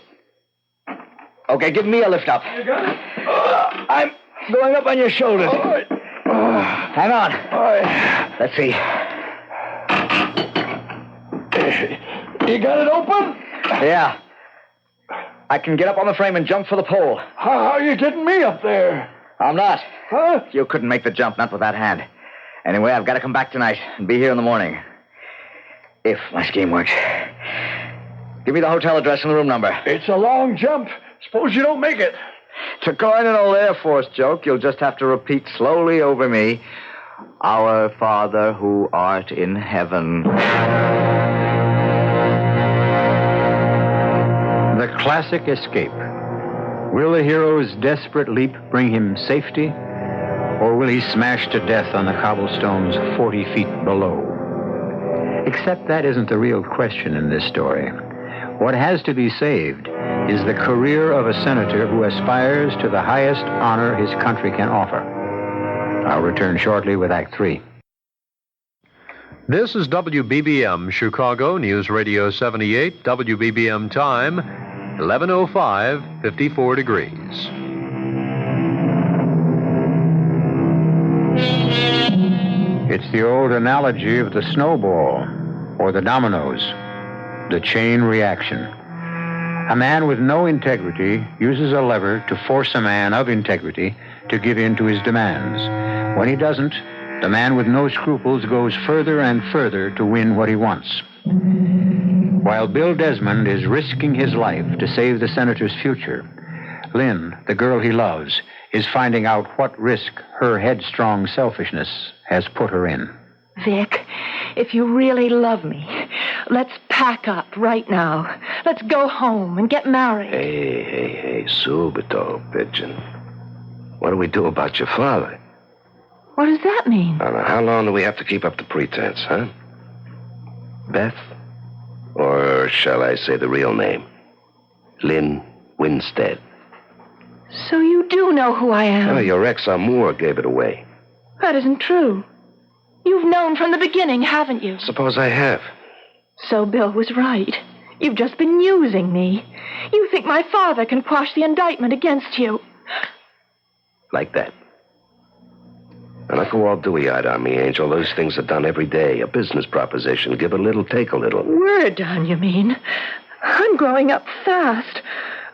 Okay, give me a lift up. You got it? I'm going up on your shoulders. All right. Hang on. All right. Let's see. You got it open? Yeah. I can get up on the frame and jump for the pole. How are you getting me up there? I'm not. Huh? You couldn't make the jump, not with that hand. Anyway, I've got to come back tonight and be here in the morning. If my scheme works. Give me the hotel address and the room number. It's a long jump. Suppose you don't make it. To coin an old Air Force joke, you'll just have to repeat slowly over me, Our Father who art in heaven. The classic escape. Will the hero's desperate leap bring him safety, or will he smash to death on the cobblestones 40 feet below? Except that isn't the real question in this story. What has to be saved is the career of a senator who aspires to the highest honor his country can offer. I'll return shortly with Act 3. This is WBBM Chicago News Radio 78, WBBM time, 11:05, 54 degrees. It's the old analogy of the snowball or the dominoes, the chain reaction. A man with no integrity uses a lever to force a man of integrity to give in to his demands. When he doesn't, the man with no scruples goes further and further to win what he wants. While Bill Desmond is risking his life to save the senator's future, Lynn, the girl he loves, is finding out what risk her headstrong selfishness has put her in. Vic, if you really love me, let's pack up right now. Let's go home and get married. Hey, subito, pigeon. What do we do about your father? What does that mean? I don't know, how long do we have to keep up the pretense, huh? Beth? Or shall I say the real name? Lynn Winstead. So you do know who I am? Oh, your ex-amour gave it away. That isn't true. You've known from the beginning, haven't you? Suppose I have. So Bill was right. You've just been using me. You think my father can quash the indictment against you. Like that. Now, don't go all dewy-eyed on me, Angel. Those things are done every day. A business proposition. Give a little, take a little. We're done, you mean? I'm growing up fast.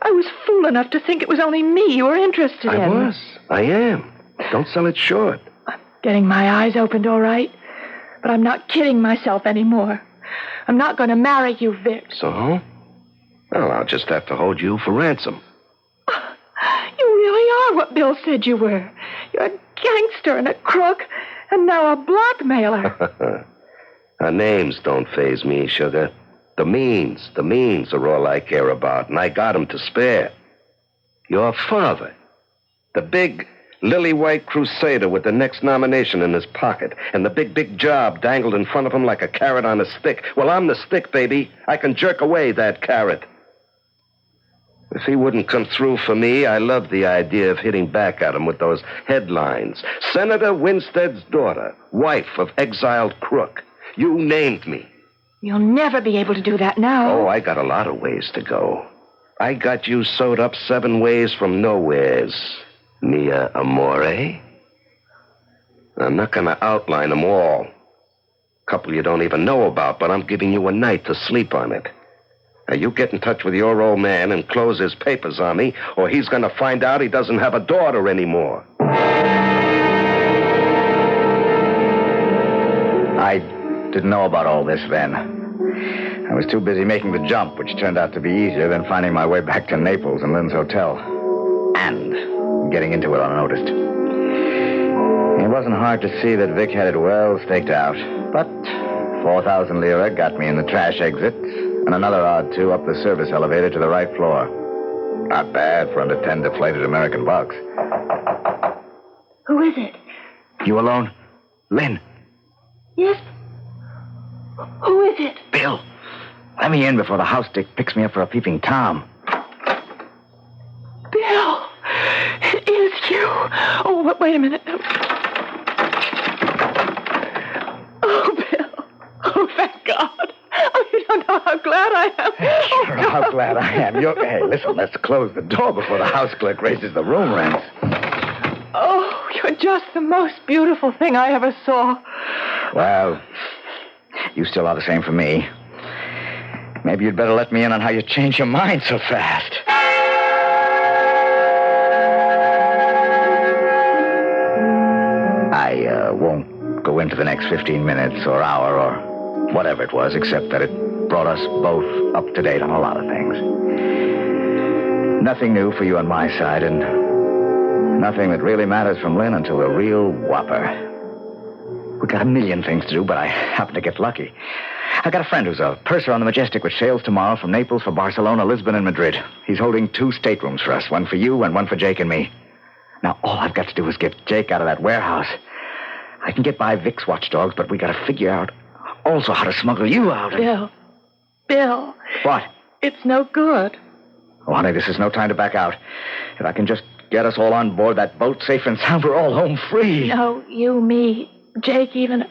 I was fool enough to think it was only me you were interested in. I was. I am. Don't sell it short. I'm getting my eyes opened, all right. But I'm not kidding myself anymore. I'm not going to marry you, Vic. So? Well, I'll just have to hold you for ransom. You really are what Bill said you were. You're a gangster and a crook, and now a blackmailer. Our names don't faze me, sugar. The means are all I care about, and I got 'em to spare. Your father, the big lily-white crusader with the next nomination in his pocket and the big job dangled in front of him like a carrot on a stick. Well, I'm the stick, baby. I can jerk away that carrot. If he wouldn't come through for me, I love the idea of hitting back at him with those headlines. Senator Winstead's daughter, wife of exiled crook. You named me. You'll never be able to do that now. Oh, I got a lot of ways to go. I got you sewed up 7 ways from nowheres, mia amore. I'm not going to outline them all. A couple you don't even know about, but I'm giving you a night to sleep on it. Now, you get in touch with your old man and close his papers on me, or he's going to find out he doesn't have a daughter anymore. I didn't know about all this then. I was too busy making the jump, which turned out to be easier than finding my way back to Naples and Lynn's hotel. And getting into it unnoticed. It wasn't hard to see that Vic had it well staked out. But 4,000 lira got me in the trash exit, and another odd 2 up the service elevator to the right floor. Not bad for under 10 deflated American bucks. Who is it? You alone? Lynn. Yes. Who is it? Bill. Let me in before the house dick picks me up for a peeping Tom. Bill. It is you. Oh, wait a minute. Oh, Bill. Oh, thank God. Oh, you don't know how glad I am. Sure, how glad I am. Hey, listen, let's close the door before the house clerk raises the room rents. Oh, you're just the most beautiful thing I ever saw. Well, you still are the same for me. Maybe you'd better let me in on how you changed your mind so fast. I won't go into the next 15 minutes or hour or whatever it was, except that it brought us both up to date on a lot of things. Nothing new for you on my side, and nothing that really matters from Lynn until a real whopper. We got a million things to do, but I happen to get lucky. I got a friend who's a purser on the Majestic, which sails tomorrow from Naples for Barcelona, Lisbon, and Madrid. He's holding 2 staterooms for us, one for you and one for Jake and me. Now, all I've got to do is get Jake out of that warehouse. I can get by Vic's watchdogs, but we got to figure out also how to smuggle you out. Bill. What? It's no good. Oh, honey, this is no time to back out. If I can just get us all on board that boat safe and sound, we're all home free. No, you, me, Jake, even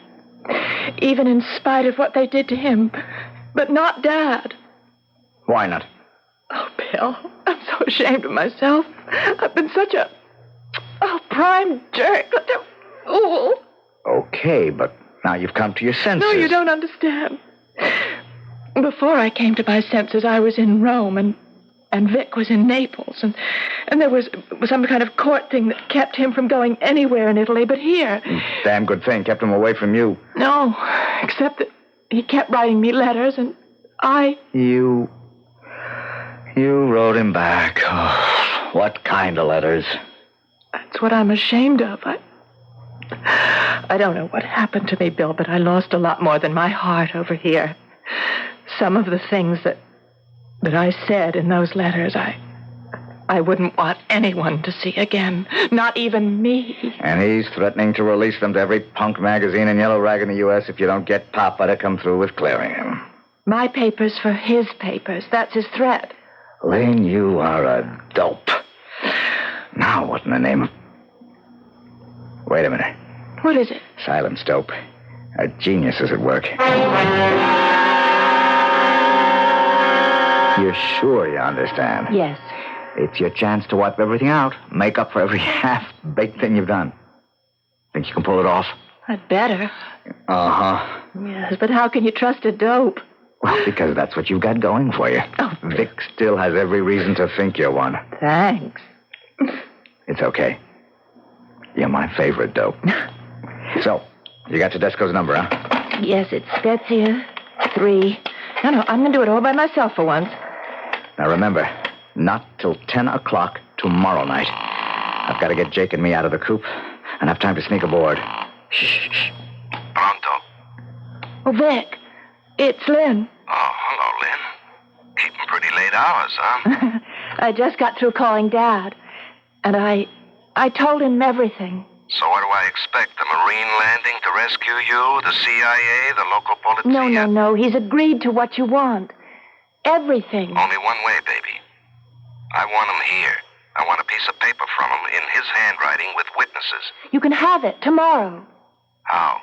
in spite of what they did to him. But not Dad. Why not? Oh, Bill, I'm so ashamed of myself. I've been such a prime jerk, such a fool. Okay, but now you've come to your senses. No, you don't understand. Before I came to my senses, I was in Rome, and Vic was in Naples, and there was some kind of court thing that kept him from going anywhere in Italy but here. Damn good thing. Kept him away from you. No, except that he kept writing me letters, and I... You wrote him back. Oh, what kind of letters? That's what I'm ashamed of. I don't know what happened to me, Bill, but I lost a lot more than my heart over here. Some of the things that I said in those letters, I wouldn't want anyone to see again, not even me. And he's threatening to release them to every punk magazine and yellow rag in the U.S. if you don't get Papa to come through with clearing him. My papers for his papers. That's his threat. Lane, you are a dope. Now, what in the name of... Wait a minute. What is it? Silence, dope. A genius is at work. You're sure you understand? Yes. It's your chance to wipe everything out. Make up for every half-baked thing you've done. Think you can pull it off? I'd better. Uh-huh. Yes, but how can you trust a dope? Well, because that's what you've got going for you. Oh. Vic still has every reason to think you're one. Thanks. It's okay. You're my favorite dope. So, you got Tedesco's number, huh? Yes, it's Spezia 3. No, I'm going to do it all by myself for once. Now remember, not till 10 o'clock tomorrow night. I've got to get Jake and me out of the coop and have time to sneak aboard. Shh. Pronto. Oh, Vic, it's Lynn. Oh, hello, Lynn. Keeping pretty late hours, huh? I just got through calling Dad, and I I told him everything. So what do I expect? The Marine landing to rescue you? The CIA? The local police? No. He's agreed to what you want. Everything. Only one way, baby. I want him here. I want a piece of paper from him in his handwriting with witnesses. You can have it tomorrow. How?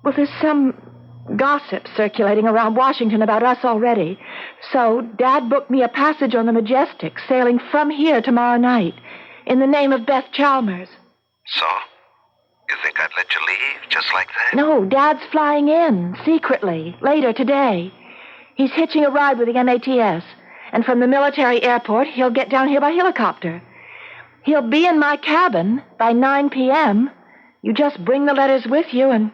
Well, there's some gossip circulating around Washington about us already. So Dad booked me a passage on the Majestic, sailing from here tomorrow night, in the name of Beth Chalmers. So? You think I'd let you leave just like that? No, Dad's flying in, secretly, later today. He's hitching a ride with the MATS, and from the military airport, he'll get down here by helicopter. He'll be in my cabin by 9 p.m. You just bring the letters with you, and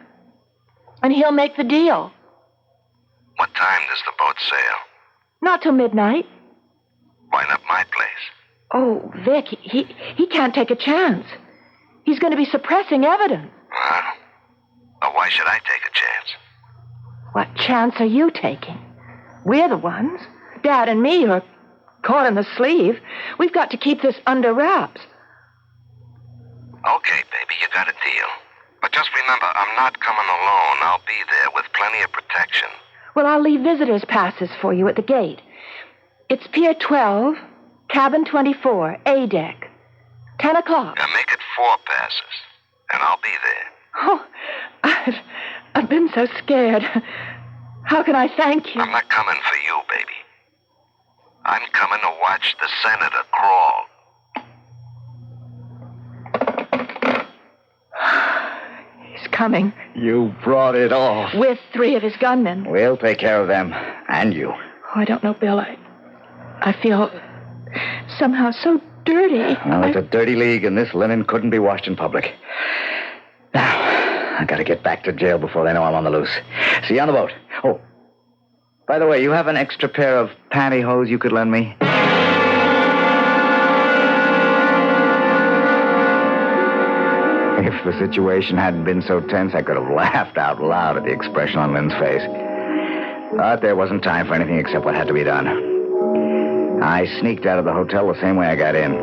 he'll make the deal. What time does the boat sail? Not till midnight. Why not my place? Oh, Vic, he can't take a chance. He's going to be suppressing evidence. Well, why should I take a chance? What chance are you taking? We're the ones. Dad and me are caught in the sleeve. We've got to keep this under wraps. Okay, baby, you got a deal. But just remember, I'm not coming alone. I'll be there with plenty of protection. Well, I'll leave visitors' passes for you at the gate. It's Pier 12, Cabin 24, A deck. 10 o'clock. Now make it 4 passes, and I'll be there. Oh, I've been so scared. How can I thank you? I'm not coming for you, baby. I'm coming to watch the senator crawl. He's coming. You brought it off. With 3 of his gunmen. We'll take care of them. And you. Oh, I don't know, Bill. I feel somehow so dirty. Well, it's a dirty league, and this linen couldn't be washed in public. Now, I gotta get back to jail before they know I'm on the loose. See you on the boat. Oh, by the way, you have an extra pair of pantyhose you could lend me? If the situation hadn't been so tense, I could have laughed out loud at the expression on Lynn's face. But there wasn't time for anything except what had to be done. I sneaked out of the hotel the same way I got in,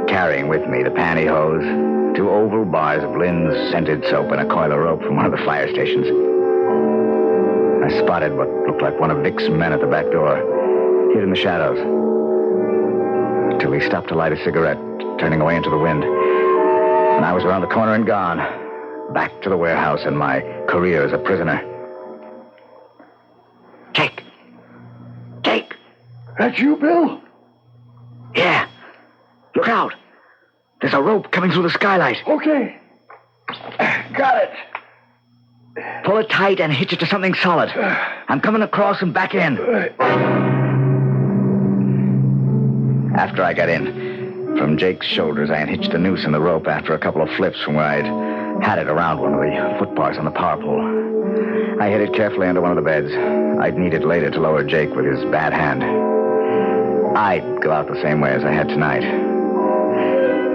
carrying with me the pantyhose, 2 oval bars of Lynn's scented soap, and a coil of rope from one of the fire stations. I spotted what looked like one of Vic's men at the back door, hid in the shadows, till he stopped to light a cigarette, turning away into the wind. And I was around the corner and gone, back to the warehouse and my career as a prisoner. Jake! Jake! That's you, Bill? Yeah. Look out. There's a rope coming through the skylight. Okay. Got it. Pull it tight and hitch it to something solid. I'm coming across and back in. After I got in, from Jake's shoulders, I unhitched the noose and the rope after a couple of flips from where I'd had it around one of the footbars on the power pole. I hid it carefully under one of the beds. I'd need it later to lower Jake with his bad hand. I'd go out the same way as I had tonight.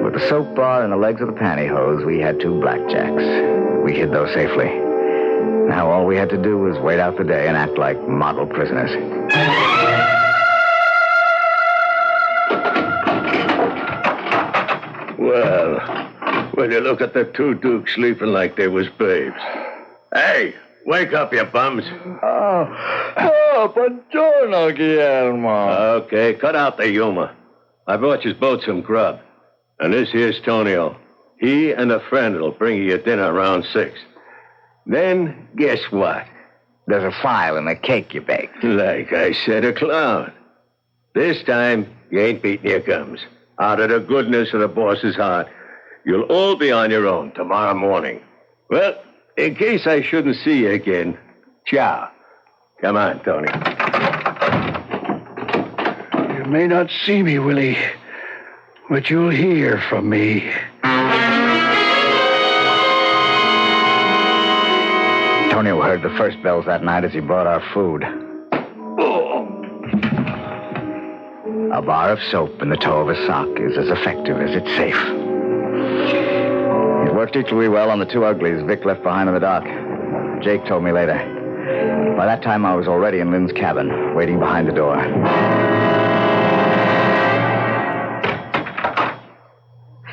With the soap bar and the legs of the pantyhose, we had 2 blackjacks. We hid those safely. Now all we had to do was wait out the day and act like model prisoners. Well, will you look at the 2 dukes sleeping like they was babes? Hey, wake up, you bums. Buongiorno, Guillermo. Okay, cut out the humor. I brought you both some grub. And this here's Tonio. He and a friend will bring you dinner around 6. Then, guess what? There's a file in the cake you baked. Like I said, a clown. This time, you ain't beating your gums. Out of the goodness of the boss's heart, you'll all be on your own tomorrow morning. Well, in case I shouldn't see you again, ciao. Come on, Tony. You may not see me, Willie, but you'll hear from me. Tonio heard the first bells that night as he brought our food. A bar of soap in the toe of a sock is as effective as it's safe. It worked equally well on the 2 uglies Vic left behind on the dock. Jake told me later. By that time, I was already in Lynn's cabin, waiting behind the door.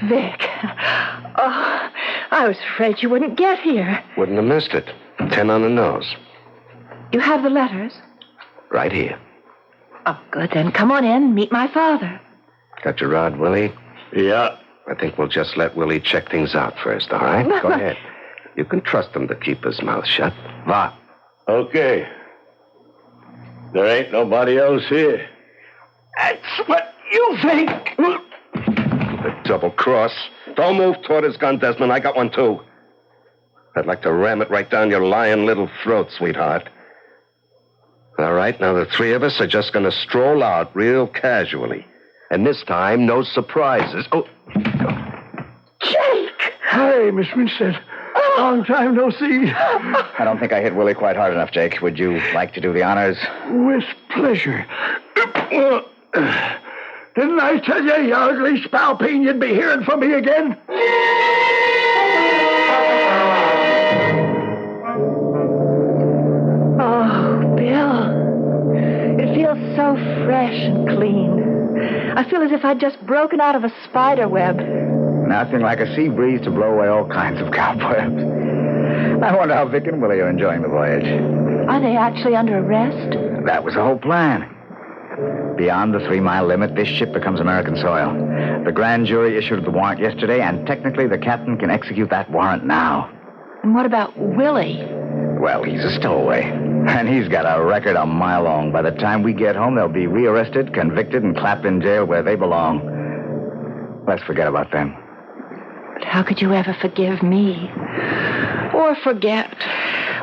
Vic. Oh, I was afraid you wouldn't get here. Wouldn't have missed it. 10 on the nose. You have the letters? Right here. Oh, good. Then come on in and meet my father. Got your rod, Willie? Yeah. I think we'll just let Willie check things out first, all right? Go ahead. You can trust him to keep his mouth shut. Va. Okay. There ain't nobody else here. That's what you think. The double cross. Don't move toward his gun, Desmond. I got one, too. I'd like to ram it right down your lying little throat, sweetheart. All right, now the three of us are just going to stroll out real casually. And this time, no surprises. Oh. Jake! Hi, Miss Winstead. Long time no see. I don't think I hit Willie quite hard enough, Jake. Would you like to do the honors? With pleasure. Didn't I tell you, you ugly spalpeen, you'd be hearing from me again? Oh, Bill. It feels so fresh and clean. I feel as if I'd just broken out of a spider web. Nothing like a sea breeze to blow away all kinds of cobwebs. I wonder how Vic and Willie are enjoying the voyage. Are they actually under arrest? That was the whole plan. Beyond the 3-mile limit, this ship becomes American soil. The grand jury issued the warrant yesterday, and technically the captain can execute that warrant now. And what about Willie? Well, he's a stowaway. And he's got a record a mile long. By the time we get home, they'll be rearrested, convicted, and clapped in jail where they belong. Let's forget about them. But how could you ever forgive me? Or forget?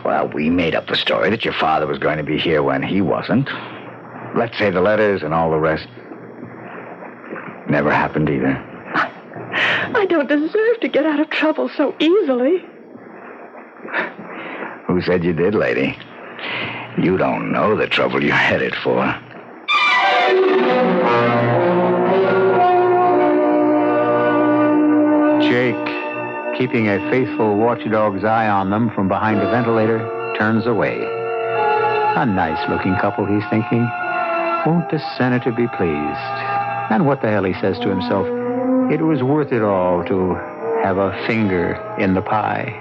Well, we made up the story that your father was going to be here when he wasn't. Let's say the letters and all the rest never happened either. I don't deserve to get out of trouble so easily. Who said you did, lady? You don't know the trouble you're headed for. Jake, keeping a faithful watchdog's eye on them from behind a ventilator, turns away. A nice-looking couple, he's thinking. Won't the senator be pleased? And what the hell, he says to himself, it was worth it all to have a finger in the pie.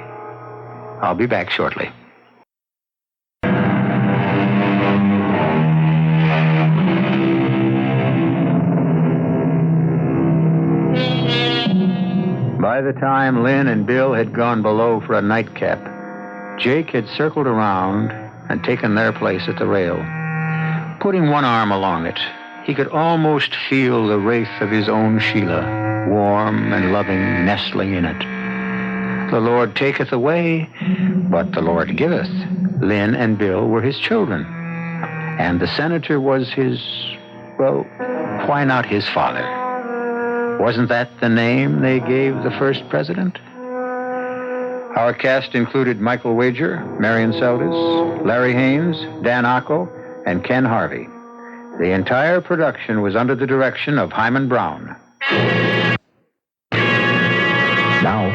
I'll be back shortly. By the time Lynn and Bill had gone below for a nightcap, Jake had circled around and taken their place at the rail. Putting one arm along it, he could almost feel the wraith of his own Sheila, warm and loving, nestling in it. The Lord taketh away, but the Lord giveth. Lynn and Bill were his children. And the senator was his, well, why not his father? Wasn't that the name they gave the first president? Our cast included Michael Wager, Marion Seldes, Larry Haynes, Dan Acco, and Ken Harvey. The entire production was under the direction of Hyman Brown. Now,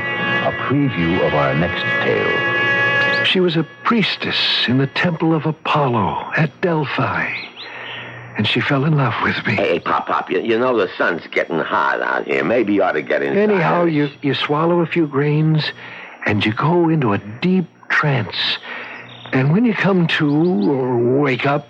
a preview of our next tale. She was a priestess in the temple of Apollo at Delphi. And she fell in love with me. Hey, Pop, you know the sun's getting hot out here. Maybe you ought to get inside. Anyhow, you swallow a few grains, and you go into a deep trance. And when you come to or wake up,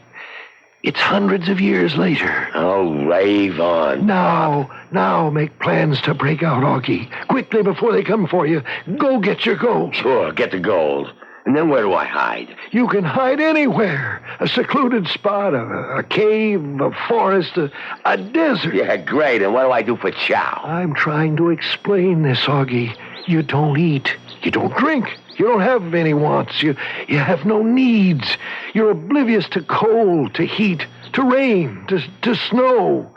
it's hundreds of years later. Oh, rave on. Now make plans to break out, Augie. Quickly before they come for you. Go get your gold. Sure, get the gold. And then where do I hide? You can hide anywhere. A secluded spot, a cave, a forest, a desert. Yeah, great. And what do I do for chow? I'm trying to explain this, Augie. You don't eat. You don't drink. You don't have any wants. You have no needs. You're oblivious to cold, to heat, to rain, to snow.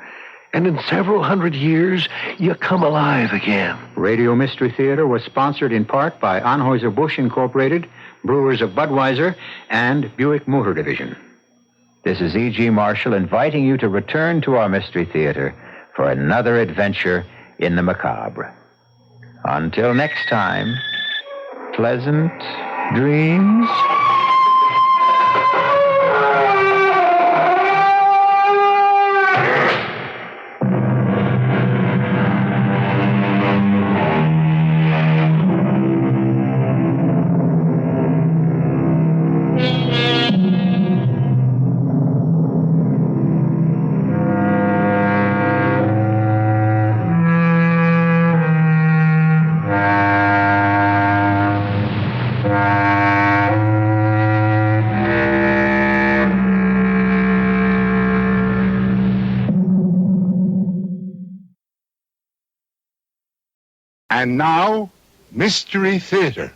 And in several hundred years, you come alive again. Radio Mystery Theater was sponsored in part by Anheuser-Busch Incorporated, Brewers of Budweiser, and Buick Motor Division. This is E.G. Marshall inviting you to return to our Mystery Theater for another adventure in the macabre. Until next time, pleasant dreams. And now, Mystery Theater.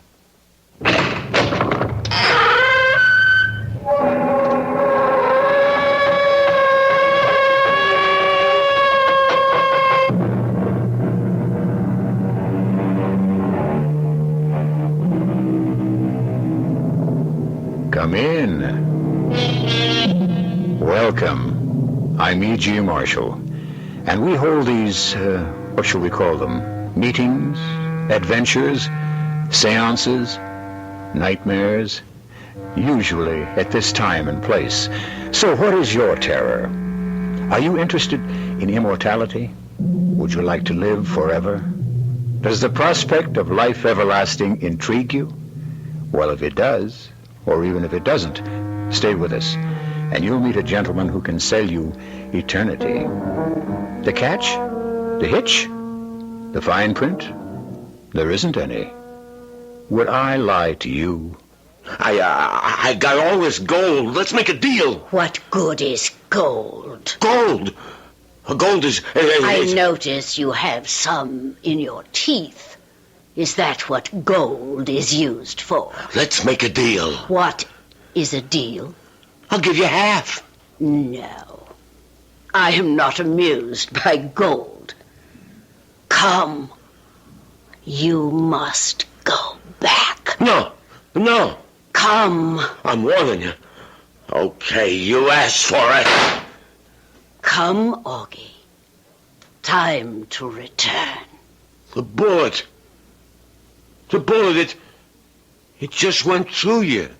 Come in. Welcome. I'm E.G. Marshall, and we hold these, what shall we call them? Meetings, adventures, seances, nightmares, usually at this time and place. So what is your terror? Are you interested in immortality? Would you like to live forever? Does the prospect of life everlasting intrigue you? Well, if it does, or even if it doesn't, stay with us, and you'll meet a gentleman who can sell you eternity. The catch? The hitch? The fine print? There isn't any. Would I lie to you? I got all this gold. Let's make a deal. What good is gold? Gold? Gold is... I notice you have some in your teeth. Is that what gold is used for? Let's make a deal. What is a deal? I'll give you half. No. I am not amused by gold. Come. You must go back. No. Come. I'm warning you. Okay, you asked for it. Come, Augie. Time to return. The bullet, it just went through you.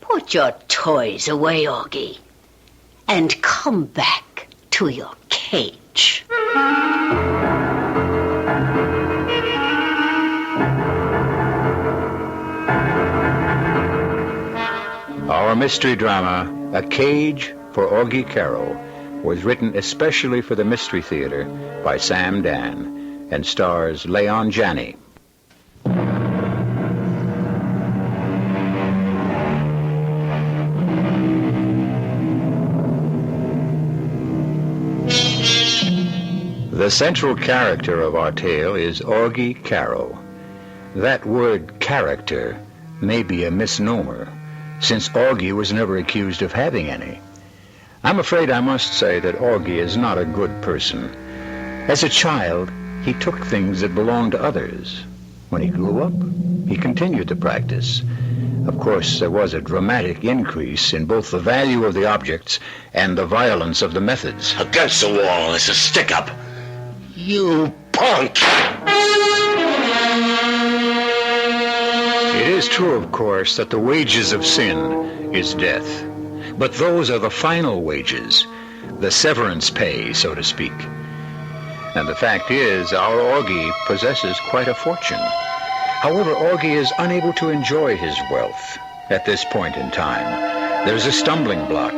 Put your toys away, Augie, and come back to your cage. Our mystery drama, A Cage for Augie Karo, was written especially for the Mystery Theater by Sam Dan and stars Leon Janney. The central character of our tale is Augie Karo. That word character may be a misnomer, since Augie was never accused of having any. I'm afraid I must say that Augie is not a good person. As a child, he took things that belonged to others. When he grew up, he continued the practice. Of course, there was a dramatic increase in both the value of the objects and the violence of the methods. Against the wall, it's a stick-up. You punk! It is true, of course, that the wages of sin is death. But those are the final wages, the severance pay, so to speak. And the fact is, our Augie possesses quite a fortune. However, Augie is unable to enjoy his wealth at this point in time. There's a stumbling block,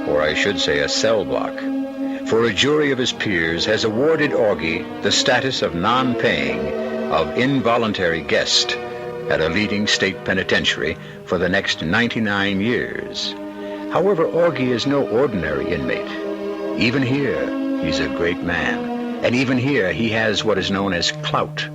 or I should say a cell block. For a jury of his peers has awarded Augie the status of non-paying, of involuntary guest at a leading state penitentiary for the next 99 years. However, Augie is no ordinary inmate. Even here, he's a great man. And even here, he has what is known as clout.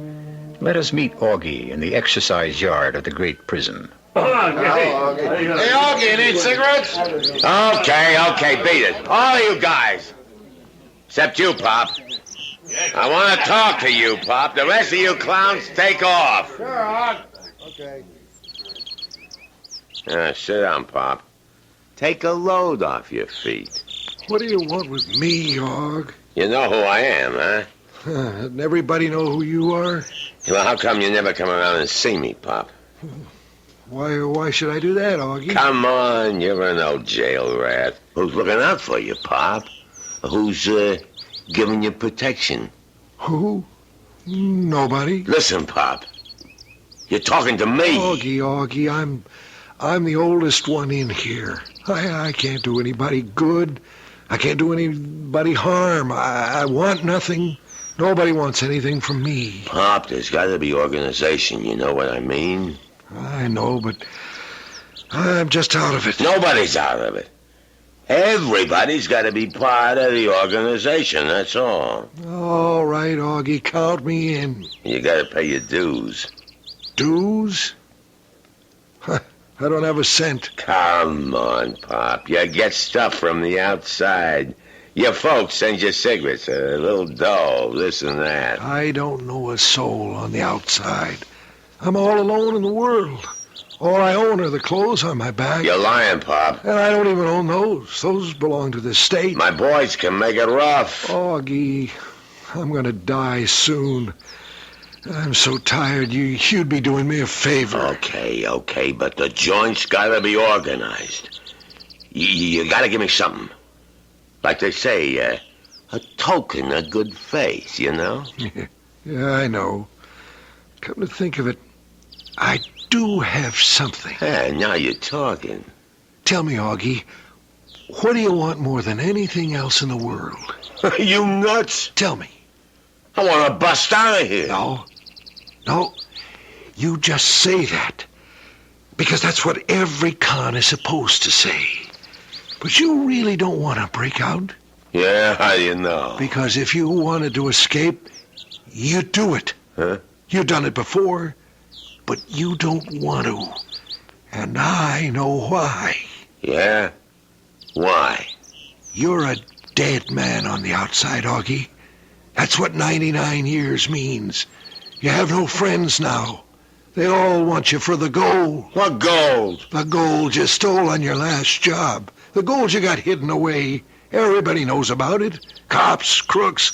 Let us meet Augie in the exercise yard of the great prison. Hey, Augie, you need cigarettes? Okay, beat it. All you guys. Except you, Pop. I want to talk to you, Pop. The rest of you clowns, take off. Sure, Aug. Okay. Sit down, Pop. Take a load off your feet. What do you want with me, Aug? You know who I am, huh? Doesn't everybody know who you are? Well, how come you never come around and see me, Pop? Why should I do that, Augie? Come on, you're an old jail rat. Who's looking out for you, Pop? Who's, giving you protection? Who? Nobody. Listen, Pop. You're talking to me. Augie, I'm the oldest one in here. I can't do anybody good. I can't do anybody harm. I want nothing. Nobody wants anything from me. Pop, there's got to be organization. You know what I mean? I know, but I'm just out of it. Nobody's out of it. Everybody's got to be part of the organization, that's all. All right, Augie, count me in. You got to pay your dues. Dues? I don't have a cent. Come on, Pop. You get stuff from the outside. Your folks send you cigarettes, a little dough, this and that. I don't know a soul on the outside. I'm all alone in the world. All I own are the clothes on my back. You're lying, Pop. And I don't even own those. Those belong to the state. My boys can make it rough. Augie, I'm going to die soon. I'm so tired. You'd be doing me a favor. Okay, but the joint's got to be organized. You got to give me something. Like they say, a token of good faith, you know? Yeah, I know. Come to think of it, I do have something. Yeah, now you're talking. Tell me, Augie, what do you want more than anything else in the world? You nuts? Tell me. I want to bust out of here. No, you just say that. Because that's what every con is supposed to say. But you really don't want to break out. Yeah, how do you know? Because if you wanted to escape, you'd do it. Huh? You've done it before, but you don't want to. And I know why. Yeah? Why? You're a dead man on the outside, Augie. That's what 99 years means. You have no friends now. They all want you for the gold. What gold? The gold you stole on your last job. The gold you got hidden away. Everybody knows about it. Cops, crooks,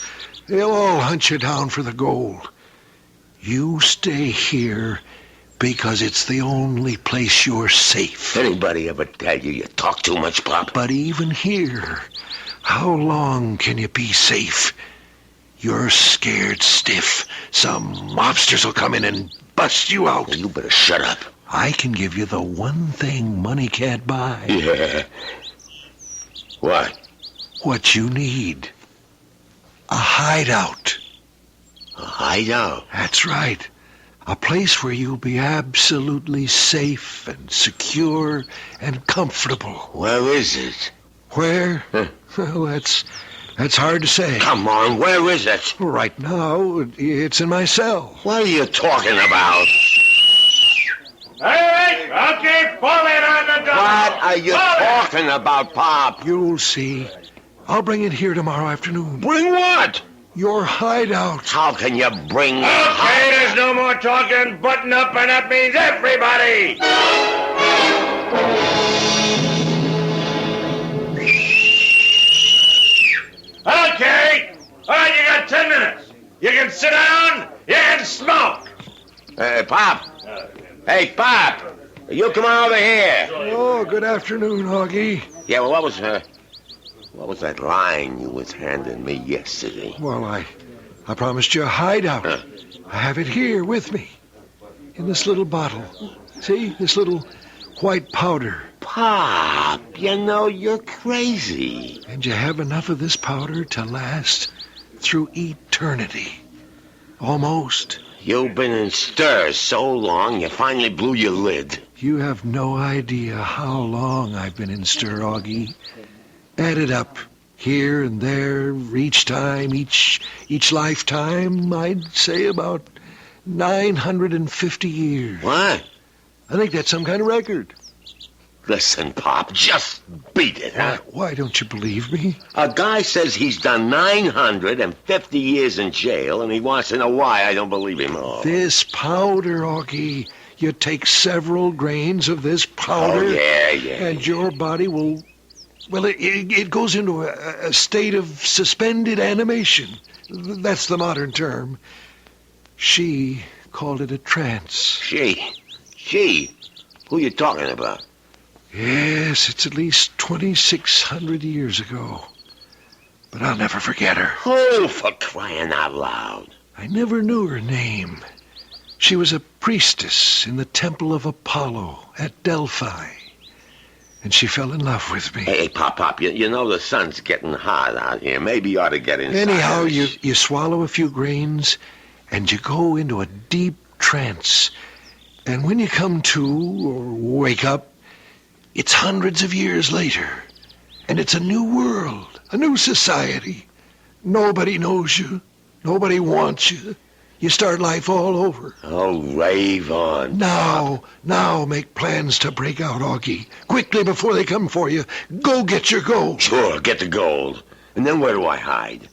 they'll all hunt you down for the gold. You stay here because it's the only place you're safe. Anybody ever tell you talk too much, Pop? But even here, how long can you be safe? You're scared stiff. Some mobsters will come in and bust you out. You better shut up. I can give you the one thing money can't buy. Yeah. What? What you need. A hideout. A hideout? That's right. A place where you'll be absolutely safe and secure and comfortable. Where is it? Where? Well, that's hard to say. Come on, where is it? Right now, it's in my cell. What are you talking about? All right, okay, pull it on the door. What are you talking about, Pop? You'll see. I'll bring it here tomorrow afternoon. Bring what? Your hideout. How can you bring Okay, there's no more talking. Button up, and that means everybody. Okay. All right, you got 10 minutes. You can sit down. You can smoke. Pop. Hey, Pop. You come on over here. Oh, good afternoon, Augie. Yeah, well, what was that line you was handing me yesterday? Well, I promised you a hideout. I have it here with me. In this little bottle. See? This little white powder. Pop, you know you're crazy. And you have enough of this powder to last through eternity. Almost. You've been in stir so long, you finally blew your lid. You have no idea how long I've been in stir, Augie. Add it up. Here and there, each time, each lifetime, I'd say about 950 years. What? I think that's some kind of record. Listen, Pop, just beat it, huh? Why don't you believe me? A guy says he's done 950 years in jail, and he wants to know why I don't believe him. Oh. This powder, Augie. You take several grains of this powder. Oh, yeah. And your body will... Well, it goes into a state of suspended animation. That's the modern term. She called it a trance. She? Who you talking about? Yes, it's at least 2,600 years ago. But I'll never forget her. Oh, for crying out loud. I never knew her name. She was a priestess in the temple of Apollo at Delphi. And she fell in love with me. Hey, Pop, you know the sun's getting hot out here. Maybe you ought to get inside. Anyhow, you swallow a few grains, and you go into a deep trance. And when you come to, or wake up, it's hundreds of years later. And it's a new world, a new society. Nobody knows you. Nobody wants you. You start life all over. Oh, rave on. Now make plans to break out, Augie. Quickly before they come for you. Go get your gold. Sure, get the gold. And then where do I hide?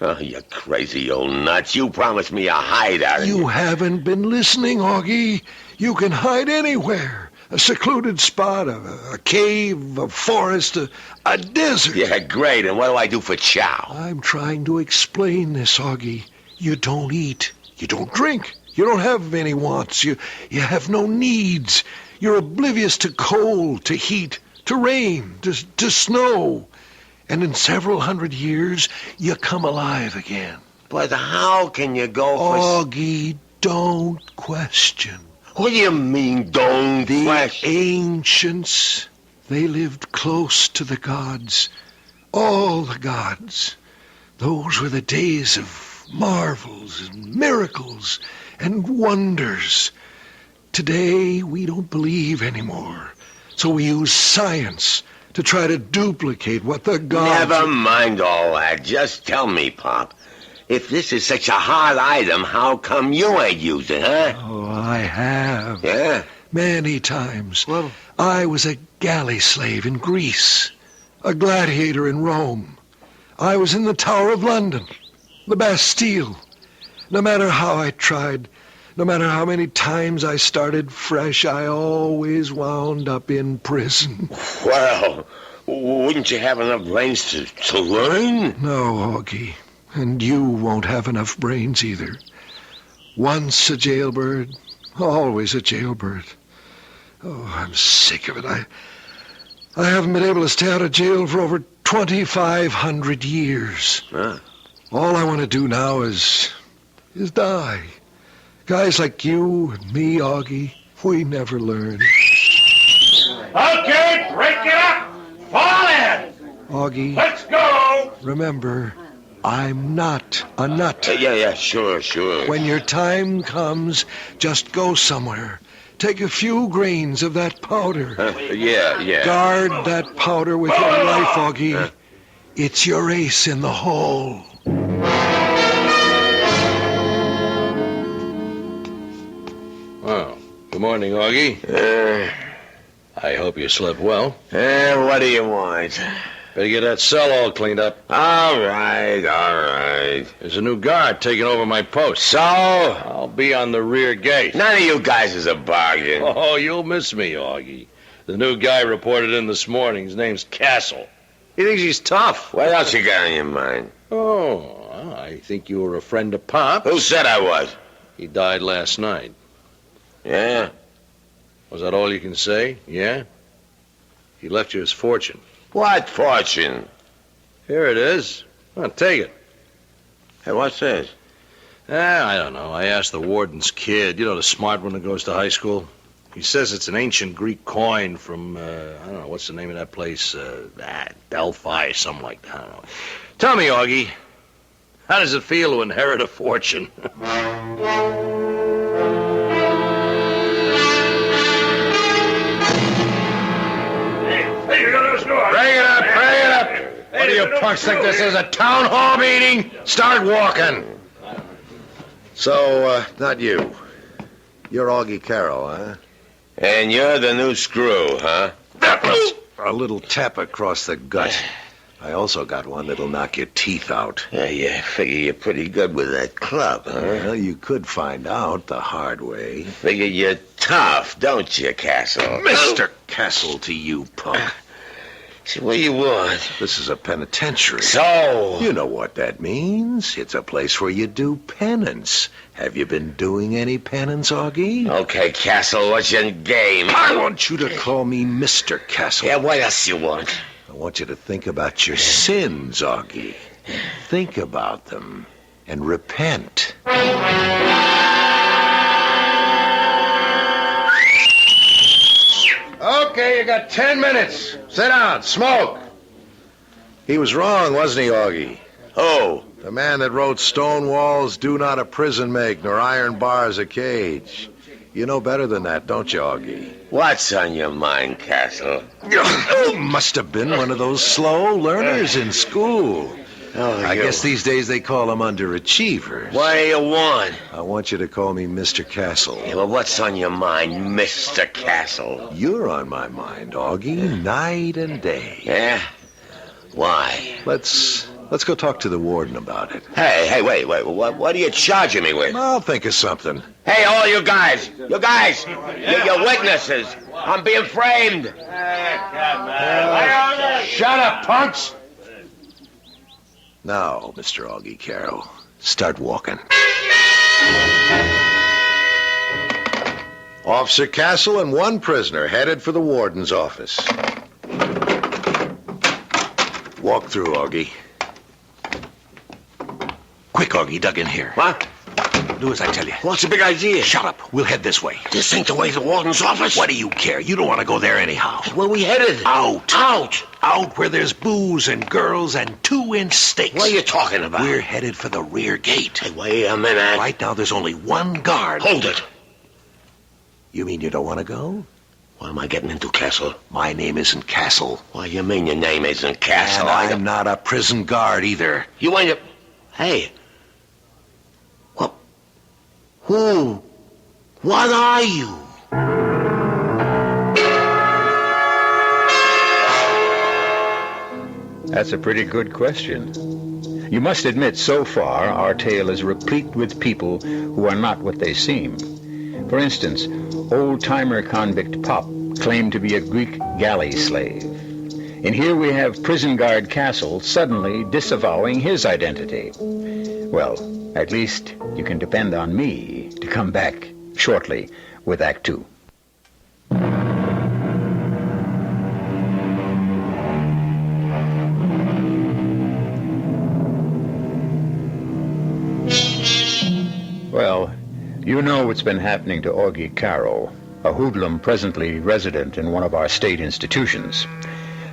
Oh, you crazy old nuts. You promised me a hideout. You haven't been listening, Augie. You can hide anywhere. A secluded spot, a cave, a forest, a desert. Yeah, great. And what do I do for chow? I'm trying to explain this, Augie. You don't eat. You don't drink. You don't have any wants. You have no needs. You're oblivious to cold, to heat, to rain, to snow. And in several hundred years, you come alive again. But how can you go for... Augie, don't question. What do you mean, don't The question? ancients, they lived close to the gods. All the gods. Those were the days of marvels and miracles and wonders. Today, we don't believe anymore. So we use science to try to duplicate what the gods... Never mind all that. Just tell me, Pop. If this is such a hard item, how come you ain't using it, huh? Oh, I have. Yeah? Many times. Well... I was a galley slave in Greece, a gladiator in Rome. I was in the Tower of London, the Bastille. No matter how I tried, no matter how many times I started fresh, I always wound up in prison. Well, wouldn't you have enough brains to learn? No, Augie. And you won't have enough brains either. Once a jailbird, always a jailbird. Oh, I'm sick of it. I haven't been able to stay out of jail for over 2,500 years. Huh? All I want to do now is die. Guys like you and me, Augie, we never learn. Okay, break it up. Fall in. Augie. Let's go. Remember, I'm not a nut. Yeah, sure. When your time comes, just go somewhere. Take a few grains of that powder. Yeah. Guard that powder with your life, Augie. It's your ace in the hole. Well, good morning, Augie. I hope you slept well. What do you want? Better get that cell all cleaned up. All right. There's a new guard taking over my post. So? I'll be on the rear gate. None of you guys is a bargain. Oh, you'll miss me, Augie. The new guy reported in this morning. His name's Castle. He thinks he's tough. What else you got on your mind? Oh, I think you were a friend of Pop's. Who said I was? He died last night. Yeah? Was that all you can say? Yeah? He left you his fortune. What fortune? Here it is. Well, take it. Hey, what's this? I don't know. I asked the warden's kid, you know, the smart one that goes to high school. He says it's an ancient Greek coin from, I don't know, what's the name of that place? Delphi, something like that. I don't know. Tell me, Augie, how does it feel to inherit a fortune? Hey, you got to score. Bring it up. What do you punks think this is, a town hall meeting? Start walking. So, not you. You're Augie Karo, huh? And you're the new screw, huh? A little tap across the gut. I also got one that'll knock your teeth out. Yeah, figure you're pretty good with that club, huh? Well, you could find out the hard way. Figure you're tough, don't you, Castle? Mr. Castle to you, punk. See, what do you want? This is a penitentiary. So? You know what that means. It's a place where you do penance. Have you been doing any penance, Augie? Okay, Castle, what's your game? I want you to call me Mr. Castle. Yeah, what else you want? I want you to think about your sins, Augie. Think about them and repent. Okay, you got 10 minutes. Sit down, smoke. He was wrong, wasn't he, Augie? Who? The man that wrote stone walls do not a prison make, nor iron bars a cage. You know better than that, don't you, Augie? What's on your mind, Castle? You must have been one of those slow learners in school. I guess these days they call them underachievers. What do you want? I want you to call me Mr. Castle. Yeah, well, what's on your mind, Mr. Castle? You're on my mind, Augie, night and day. Yeah? Why? Let's go talk to the warden about it. Hey, wait. What are you charging me with? I'll think of something. Hey, all you guys, you're witnesses. I'm being framed. Shut up, punks! Now, Mr. Augie Karo, start walking. Officer Castle and one prisoner headed for the warden's office. Walk through, Augie. Quick, Augie, dug in here. What? Do as I tell you. What's the big idea? Shut up. We'll head this way. This ain't the way to the warden's office. What do you care? You don't want to go there anyhow. Where we headed? Out. Out where there's booze and girls and 2-inch steaks. What are you talking about? We're headed for the rear gate. Hey, wait a minute. Right now, there's only one guard. Hold it. You mean you don't want to go? What am I getting into, Castle? My name isn't Castle. What do you mean your name isn't Castle? And I'm not a prison guard either. You ain't a... Hey. What? Who? What are you? That's a pretty good question. You must admit, so far, our tale is replete with people who are not what they seem. For instance, old-timer convict Pop claimed to be a Greek galley slave. And here we have prison guard Castle suddenly disavowing his identity. Well, at least you can depend on me to come back shortly with Act Two. Well, you know what's been happening to Augie Karo, a hoodlum presently resident in one of our state institutions.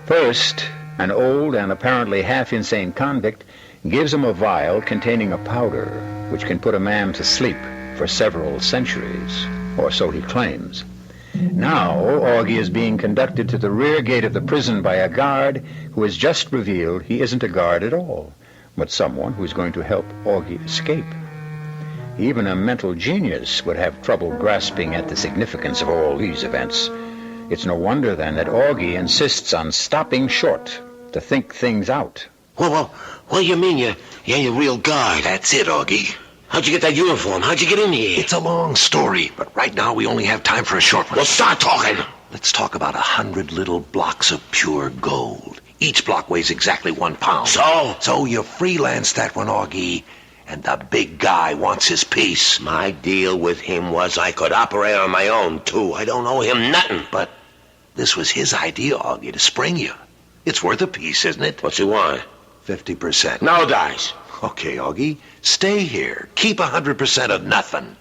First, an old and apparently half-insane convict gives him a vial containing a powder which can put a man to sleep for several centuries, or so he claims. Now, Augie is being conducted to the rear gate of the prison by a guard who has just revealed he isn't a guard at all, but someone who's going to help Augie escape. Even a mental genius would have trouble grasping at the significance of all these events. It's no wonder, then, that Augie insists on stopping short to think things out. Well, what do you mean you ain't a real guard? That's it, Augie. How'd you get that uniform? How'd you get in here? It's a long story, but right now we only have time for a short one. Well, start talking. Let's talk about 100 little blocks of pure gold. Each block weighs exactly 1 pound. So you freelanced that one, Augie. And the big guy wants his piece. My deal with him was I could operate on my own, too. I don't owe him nothing. But this was his idea, Augie, to spring you. It's worth a piece, isn't it? What's he want? 50%. No dice. Okay, Augie, stay here. Keep 100% of nothing.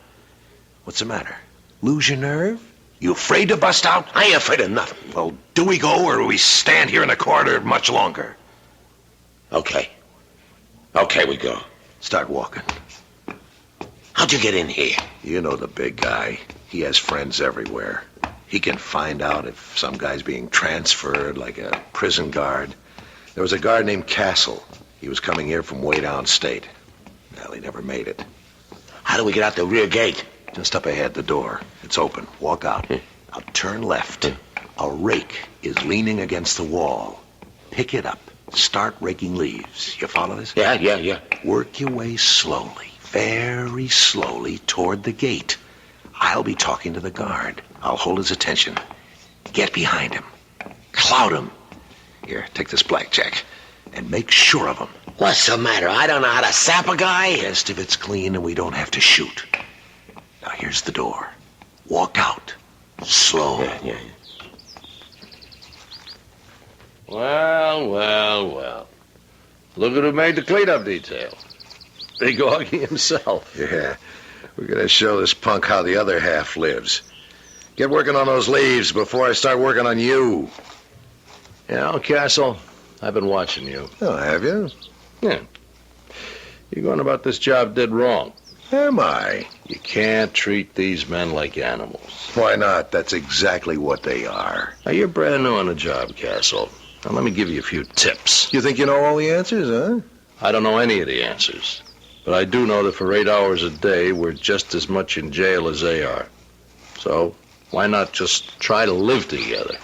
What's the matter? Lose your nerve? You afraid to bust out? I ain't afraid of nothing. Well, do we go or do we stand here in the corridor much longer? Okay, we go. Start walking. How'd you get in here? You know the big guy. He has friends everywhere. He can find out if some guy's being transferred, like a prison guard. There was a guard named Castle. He was coming here from way downstate. Well, he never made it. How do we get out the rear gate? Just up ahead, the door. It's open. Walk out. Now turn left. A rake is leaning against the wall. Pick it up. Start raking leaves. You follow this? Yeah. Work your way slowly, very slowly toward the gate. I'll be talking to the guard. I'll hold his attention. Get behind him. Cloud him. Here, take this blackjack. And make sure of him. What's the matter? I don't know how to sap a guy? Best if it's clean and we don't have to shoot. Now here's the door. Walk out. Slow. Yeah. Well. Look at who made the cleanup detail. Big Augie himself. Yeah. We're going to show this punk how the other half lives. Get working on those leaves before I start working on you. Yeah, Castle, I've been watching you. Oh, have you? Yeah. You're going about this job dead wrong. Am I? You can't treat these men like animals. Why not? That's exactly what they are. Now, you're brand new on the job, Castle. Now, let me give you a few tips. You think you know all the answers, huh? I don't know any of the answers. But I do know that for 8 hours a day, we're just as much in jail as they are. So, why not just try to live together?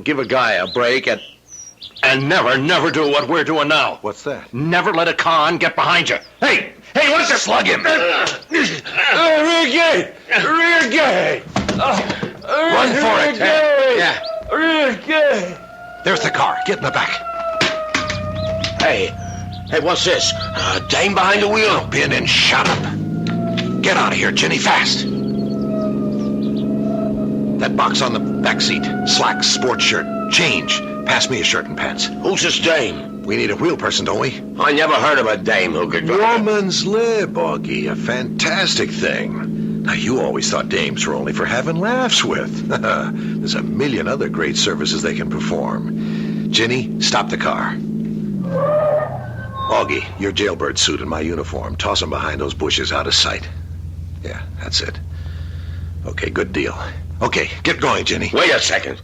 Give a guy a break and never do what we're doing now. What's that? Never let a con get behind you. Hey, what's this? Slug him. Rear gate! Rear gate! Run for it. Yeah. Rear gate! There's the car. Get in the back. Hey, what's this? Dame behind the wheel? Jump in and shut up. Get out of here, Ginny, fast. That box on the back seat. Slacks, sports shirt, change. Pass me a shirt and pants. Who's this dame? We need a wheel person, don't we? I never heard of a dame who could drive. Woman's lib, Augie. A fantastic thing. Now, you always thought dames were only for having laughs with. There's a million other great services they can perform. Ginny, stop the car. Augie, your jailbird suit and my uniform. Toss them behind those bushes out of sight. Yeah, that's it. Okay, good deal. Okay, get going, Ginny. Wait a second.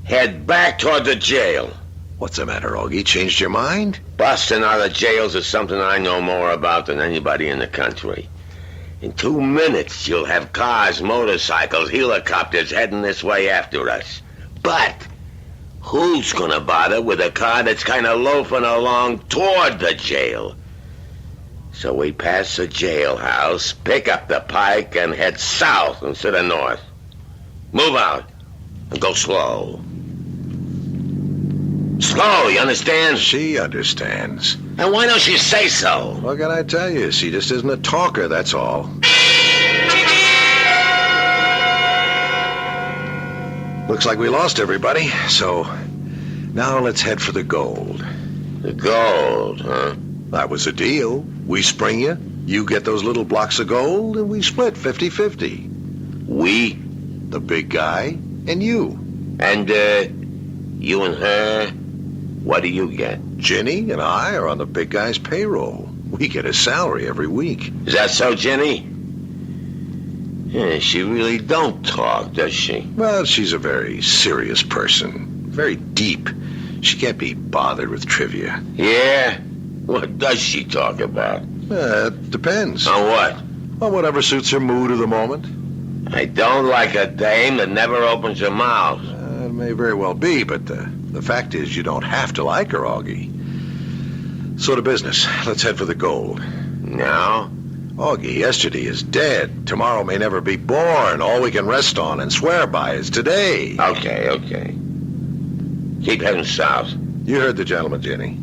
Head back toward the jail. What's the matter, Augie? Changed your mind? Busting out of jails is something I know more about than anybody in the country. In 2 minutes, you'll have cars, motorcycles, helicopters heading this way after us. But who's gonna bother with a car that's kind of loafing along toward the jail? So we pass the jailhouse, pick up the pike, and head south instead of north. Move out and go slow. Slow, you understand? She understands. And why don't she say so? What can I tell you? She just isn't a talker, that's all. Looks like we lost everybody, so now let's head for the gold. The gold, huh? That was a deal. We spring you, you get those little blocks of gold, and we split 50-50. We? The big guy, and you. And, you and her, what do you get? Ginny and I are on the big guy's payroll. We get a salary every week. Is that so, Ginny? Yeah, she really don't talk, does she? Well, she's a very serious person. Very deep. She can't be bothered with trivia. Yeah? What does she talk about? Depends. On what? Well, whatever suits her mood of the moment. I don't like a dame that never opens her mouth. It may very well be, but the fact is you don't have to like her, Augie. So to business. Let's head for the gold. Now? Augie, yesterday is dead. Tomorrow may never be born. All we can rest on and swear by is today. Okay. Keep heading south. You heard the gentleman, Ginny.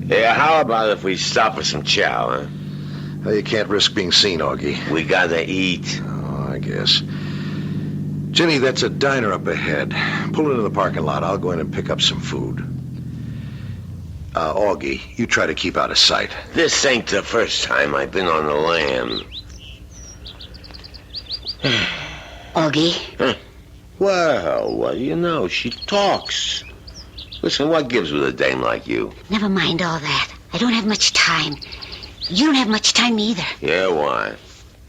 Yeah, how about if we stop for some chow, huh? Well, you can't risk being seen, Augie. We gotta eat. Oh, I guess. Ginny, that's a diner up ahead. Pull into the parking lot. I'll go in and pick up some food. Augie, you try to keep out of sight. This ain't the first time I've been on the lam. Augie? Huh? Well, what do you know? She talks. Listen, what gives with a dame like you? Never mind all that. I don't have much time. You don't have much time either. Yeah, why?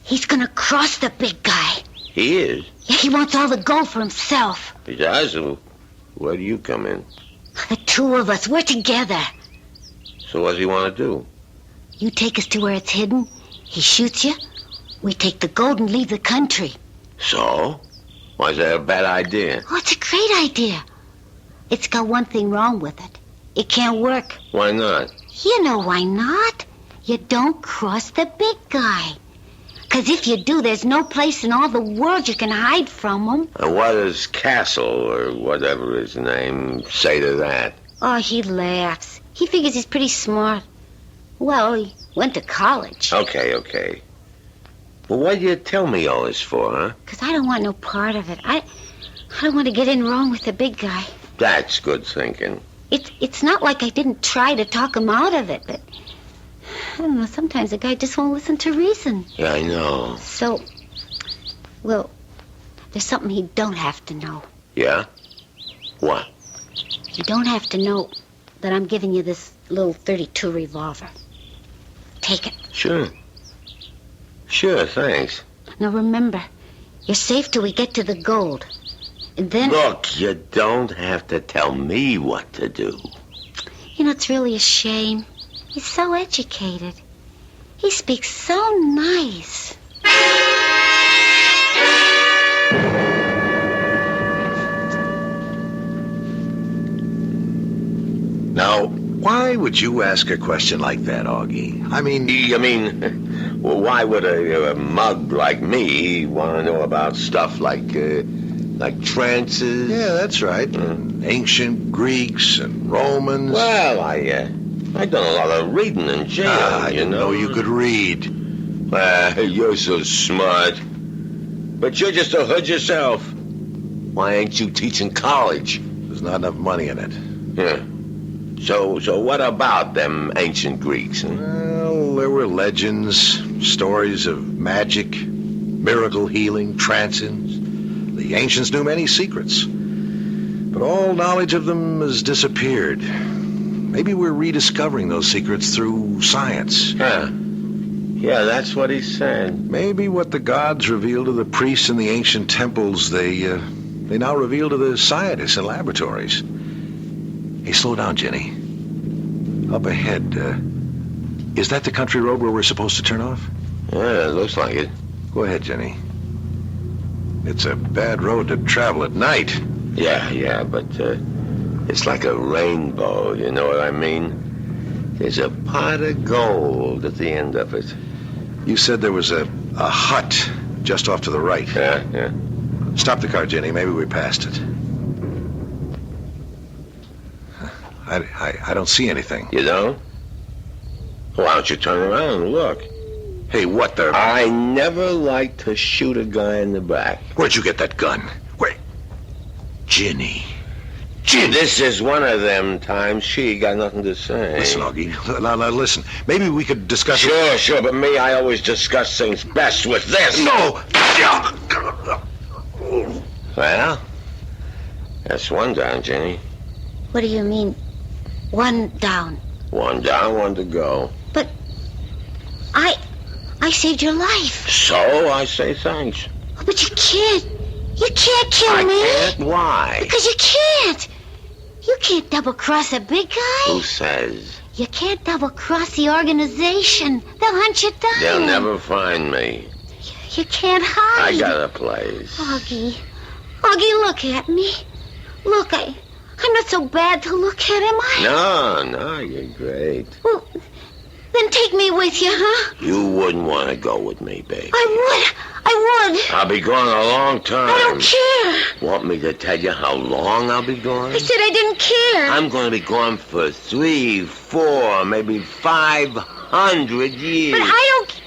He's gonna cross the big guy. He is? Yeah, he wants all the gold for himself. He does? Where do you come in? The two of us, we're together. So what does he want to do? You take us to where it's hidden. He shoots you. We take the gold and leave the country. So? Why is that a bad idea? Oh, it's a great idea. It's got one thing wrong with it. It can't work. Why not? You know why not. You don't cross the big guy. 'Cause if you do, there's no place in all the world you can hide from him. And what does Castle, or whatever his name, say to that? Oh, he laughs. He figures he's pretty smart. Well, he went to college. Okay. Well, what did you tell me all this for, huh? 'Cause I don't want no part of it. I don't want to get in wrong with the big guy. That's good thinking. It's not like I didn't try to talk him out of it, but I don't know, sometimes a guy just won't listen to reason. Yeah, I know. So, well, there's something he don't have to know. Yeah? What? You don't have to know that I'm giving you this little .32 revolver. Take it. Sure. Sure, thanks. Now remember, you're safe till we get to the gold. And then... Look, you don't have to tell me what to do. You know, it's really a shame. He's so educated. He speaks so nice. Now, why would you ask a question like that, Augie? I mean, well, why would a mug like me want to know about stuff like trances? Yeah, that's right. Ancient Greeks and Romans. Well, I done a lot of reading in jail, I didn't know you could read. You're so smart. But you're just a hood yourself. Why ain't you teaching college? There's not enough money in it. Yeah. So what about them ancient Greeks? Huh? Well, there were legends, stories of magic, miracle healing, trances. The ancients knew many secrets. But all knowledge of them has disappeared. Maybe we're rediscovering those secrets through science. Huh. Yeah, that's what he said. Maybe what the gods revealed to the priests in the ancient temples, they now reveal to the scientists in laboratories. Hey, slow down, Jenny. Up ahead, is that the country road where we're supposed to turn off? Yeah, it looks like it. Go ahead, Jenny. It's a bad road to travel at night. Yeah, but it's like a rainbow, you know what I mean? There's a pot of gold at the end of it. You said there was a hut just off to the right. Yeah. Stop the car, Jenny. Maybe we passed it. I don't see anything. You don't? Why don't you turn around and look? Hey, what the... I never like to shoot a guy in the back. Where'd you get that gun? Where? Ginny. This is one of them times she got nothing to say. Listen, Augie. Now, listen. Maybe we could discuss... Sure, but me, I always discuss things best with this. No! Well, that's one down, Jenny. What do you mean, one down? One down, one to go. But I saved your life. So I say thanks. But you can't. You can't kill me. I can't? Why? Because you can't. You can't double-cross a big guy. Who says? You can't double-cross the organization. They'll hunt you down. They'll never find me. You can't hide. I got a place. Augie, look at me. Look, I'm not so bad to look at, am I? No, you're great. Well, then take me with you, huh? You wouldn't want to go with me, baby. I would. I'll be gone a long time. I don't care. Want me to tell you how long I'll be gone? I said I didn't care. I'm going to be gone for 3, 4, maybe 500 years. But I don't...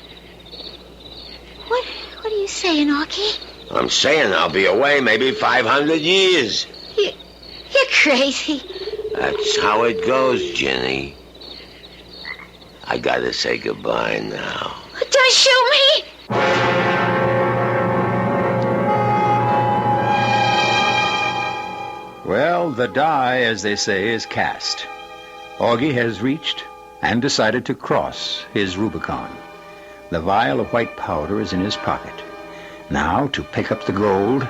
What are you saying, Augie? I'm saying I'll be away maybe 500 years. You're crazy. That's how it goes, Jenny. I gotta say goodbye now. Don't shoot me! Well, the die, as they say, is cast. Augie has reached and decided to cross his Rubicon. The vial of white powder is in his pocket. Now, to pick up the gold,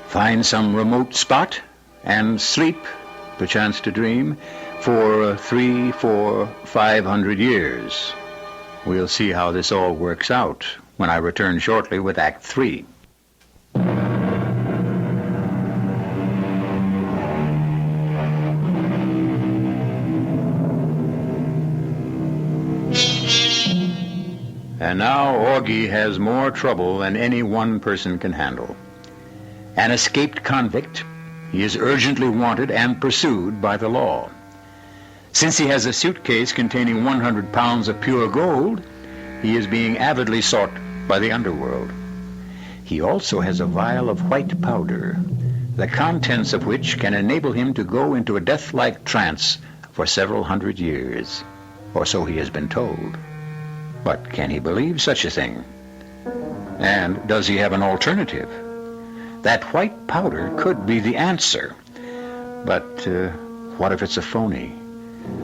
find some remote spot, and sleep, perchance to dream, for 3, 4, 500 years. We'll see how this all works out when I return shortly with Act 3. And now Augie has more trouble than any one person can handle. An escaped convict, he is urgently wanted and pursued by the law. Since he has a suitcase containing 100 pounds of pure gold, he is being avidly sought by the underworld. He also has a vial of white powder, the contents of which can enable him to go into a death-like trance for several hundred years, or so he has been told. But can he believe such a thing? And does he have an alternative? That white powder could be the answer. But what if it's a phony?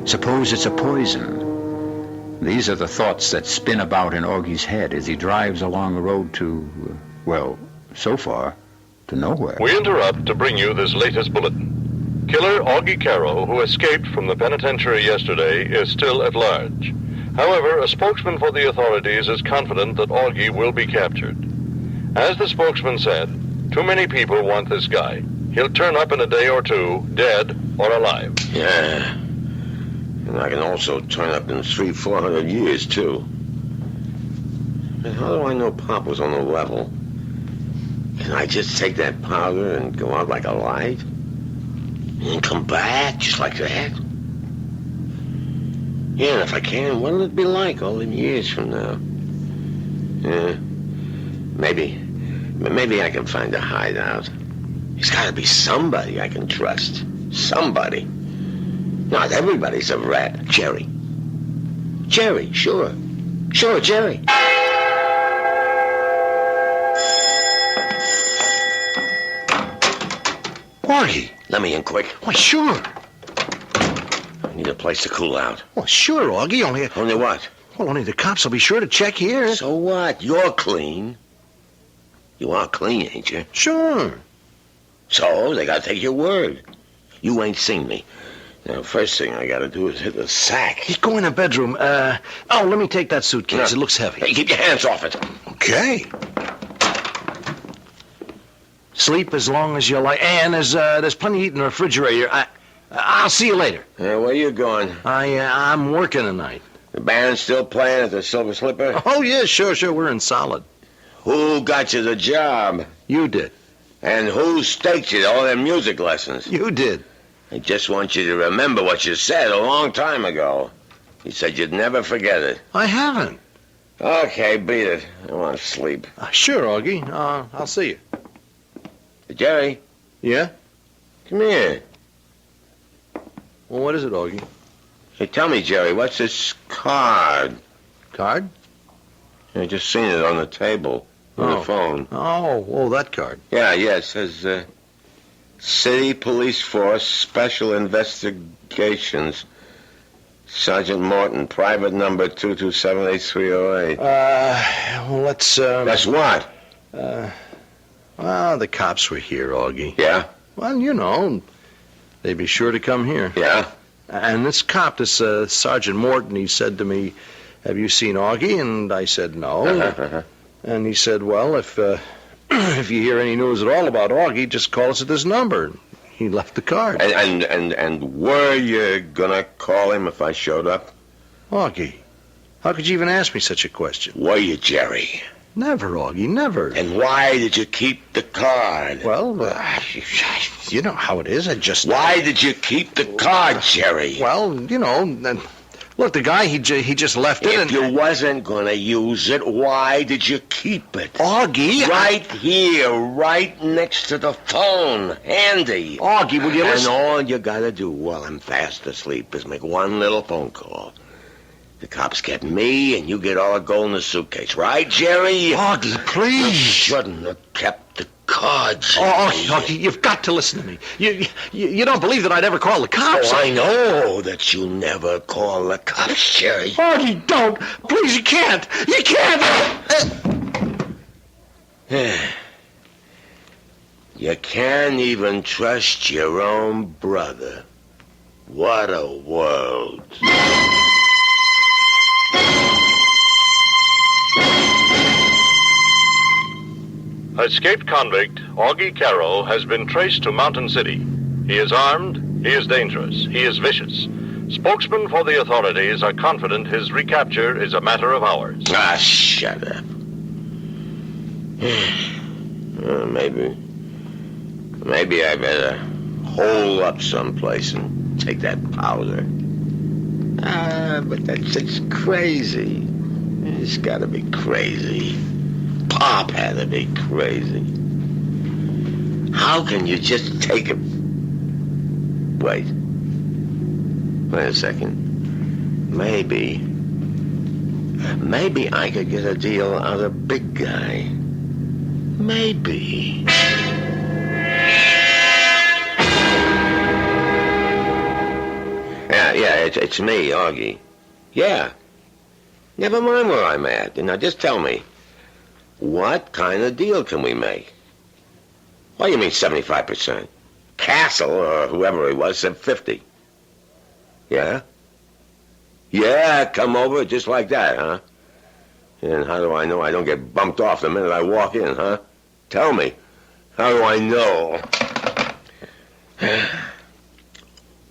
Suppose it's a poison? These are the thoughts that spin about in Augie's head as he drives along the road to, well, so far, to nowhere. We interrupt to bring you this latest bulletin. Killer Augie Karo, who escaped from the penitentiary yesterday, is still at large. However, a spokesman for the authorities is confident that Augie will be captured. As the spokesman said, too many people want this guy. He'll turn up in a day or two, dead or alive. Yeah. And I can also turn up in 300-400 years, too. But how do I know Pop was on the level? Can I just take that powder and go out like a light? And come back just like that? Yeah, and if I can, what'll it be like all them years from now? Yeah, maybe I can find a hideout. There's got to be somebody I can trust. Somebody. Not everybody's a rat. Jerry, sure. Sure, Jerry. Augie. Let me in quick. Why, sure. I need a place to cool out. Well, sure, Augie. Only what? Well, only the cops will be sure to check here. So what? You're clean. You are clean, ain't you? Sure. So they gotta take your word. You ain't seen me. Now, first thing I gotta do is hit the sack. He's going in the bedroom. Let me take that suitcase. No. It looks heavy. Hey, keep your hands off it. Okay. Sleep as long as you like. And there's plenty to eat in the refrigerator. I'll see you later. Where you going? I'm working tonight. The band's still playing at the Silver Slipper? Oh, yeah, sure. We're in solid. Who got you the job? You did. And who staked you to all them music lessons? You did. I just want you to remember what you said a long time ago. You said you'd never forget it. I haven't. Okay, beat it. I want to sleep. Sure, Augie. I'll see you. Jerry? Yeah? Come here. Well, what is it, Augie? Hey, tell me, Jerry, what's this card? Card? I just seen it on the table. On the phone. Oh, that card. Yeah, it says, City Police Force Special Investigations. Sergeant Morton, private number 2278308. Let's, That's what? The cops were here, Augie. Yeah? Well, you know, they'd be sure to come here. Yeah? And this cop, this Sergeant Morton, he said to me, "Have you seen Augie?" And I said, "No." And he said, "Well, if you hear any news at all about Augie, just call us at this number." He left the card. And were you gonna call him if I showed up? Augie, how could you even ask me such a question? Were you, Jerry? Never, Augie, never. And why did you keep the card? Well, you know how it is. Why did you keep the card, Jerry? Well, you know, look, the guy, he just left it. If you wasn't gonna use it, why did you keep it? Augie! Right here, right next to the phone. Handy. Augie, will you listen? And all you gotta do while I'm fast asleep is make one little phone call. The cops get me, and you get all the gold in the suitcase. Right, Jerry? Augie, please. You shouldn't have kept the card, Jerry. Augie, you've got to listen to me. You don't believe that I'd ever call the cops? Oh, I know that you never call the cops, Jerry. Augie, don't. Please, you can't. You can't. You can't even trust your own brother. What a world. Escaped convict Augie Karo has been traced to Mountain City. He is armed, he is dangerous, he is vicious. Spokesmen for the authorities are confident his recapture is a matter of hours. Shut up. Maybe I better hole up someplace and take that powder. But that's just crazy. It's gotta be crazy. Pop had to be crazy. How can you just take it? Wait a second. Maybe I could get a deal out of Big Guy. Maybe. Yeah, it's me, Augie. Yeah. Never mind where I'm at. Now, just tell me, what kind of deal can we make? What do you mean 75%? Castle, or whoever he was, said 50. Yeah? Yeah, come over just like that, huh? And how do I know I don't get bumped off the minute I walk in, huh? Tell me. How do I know?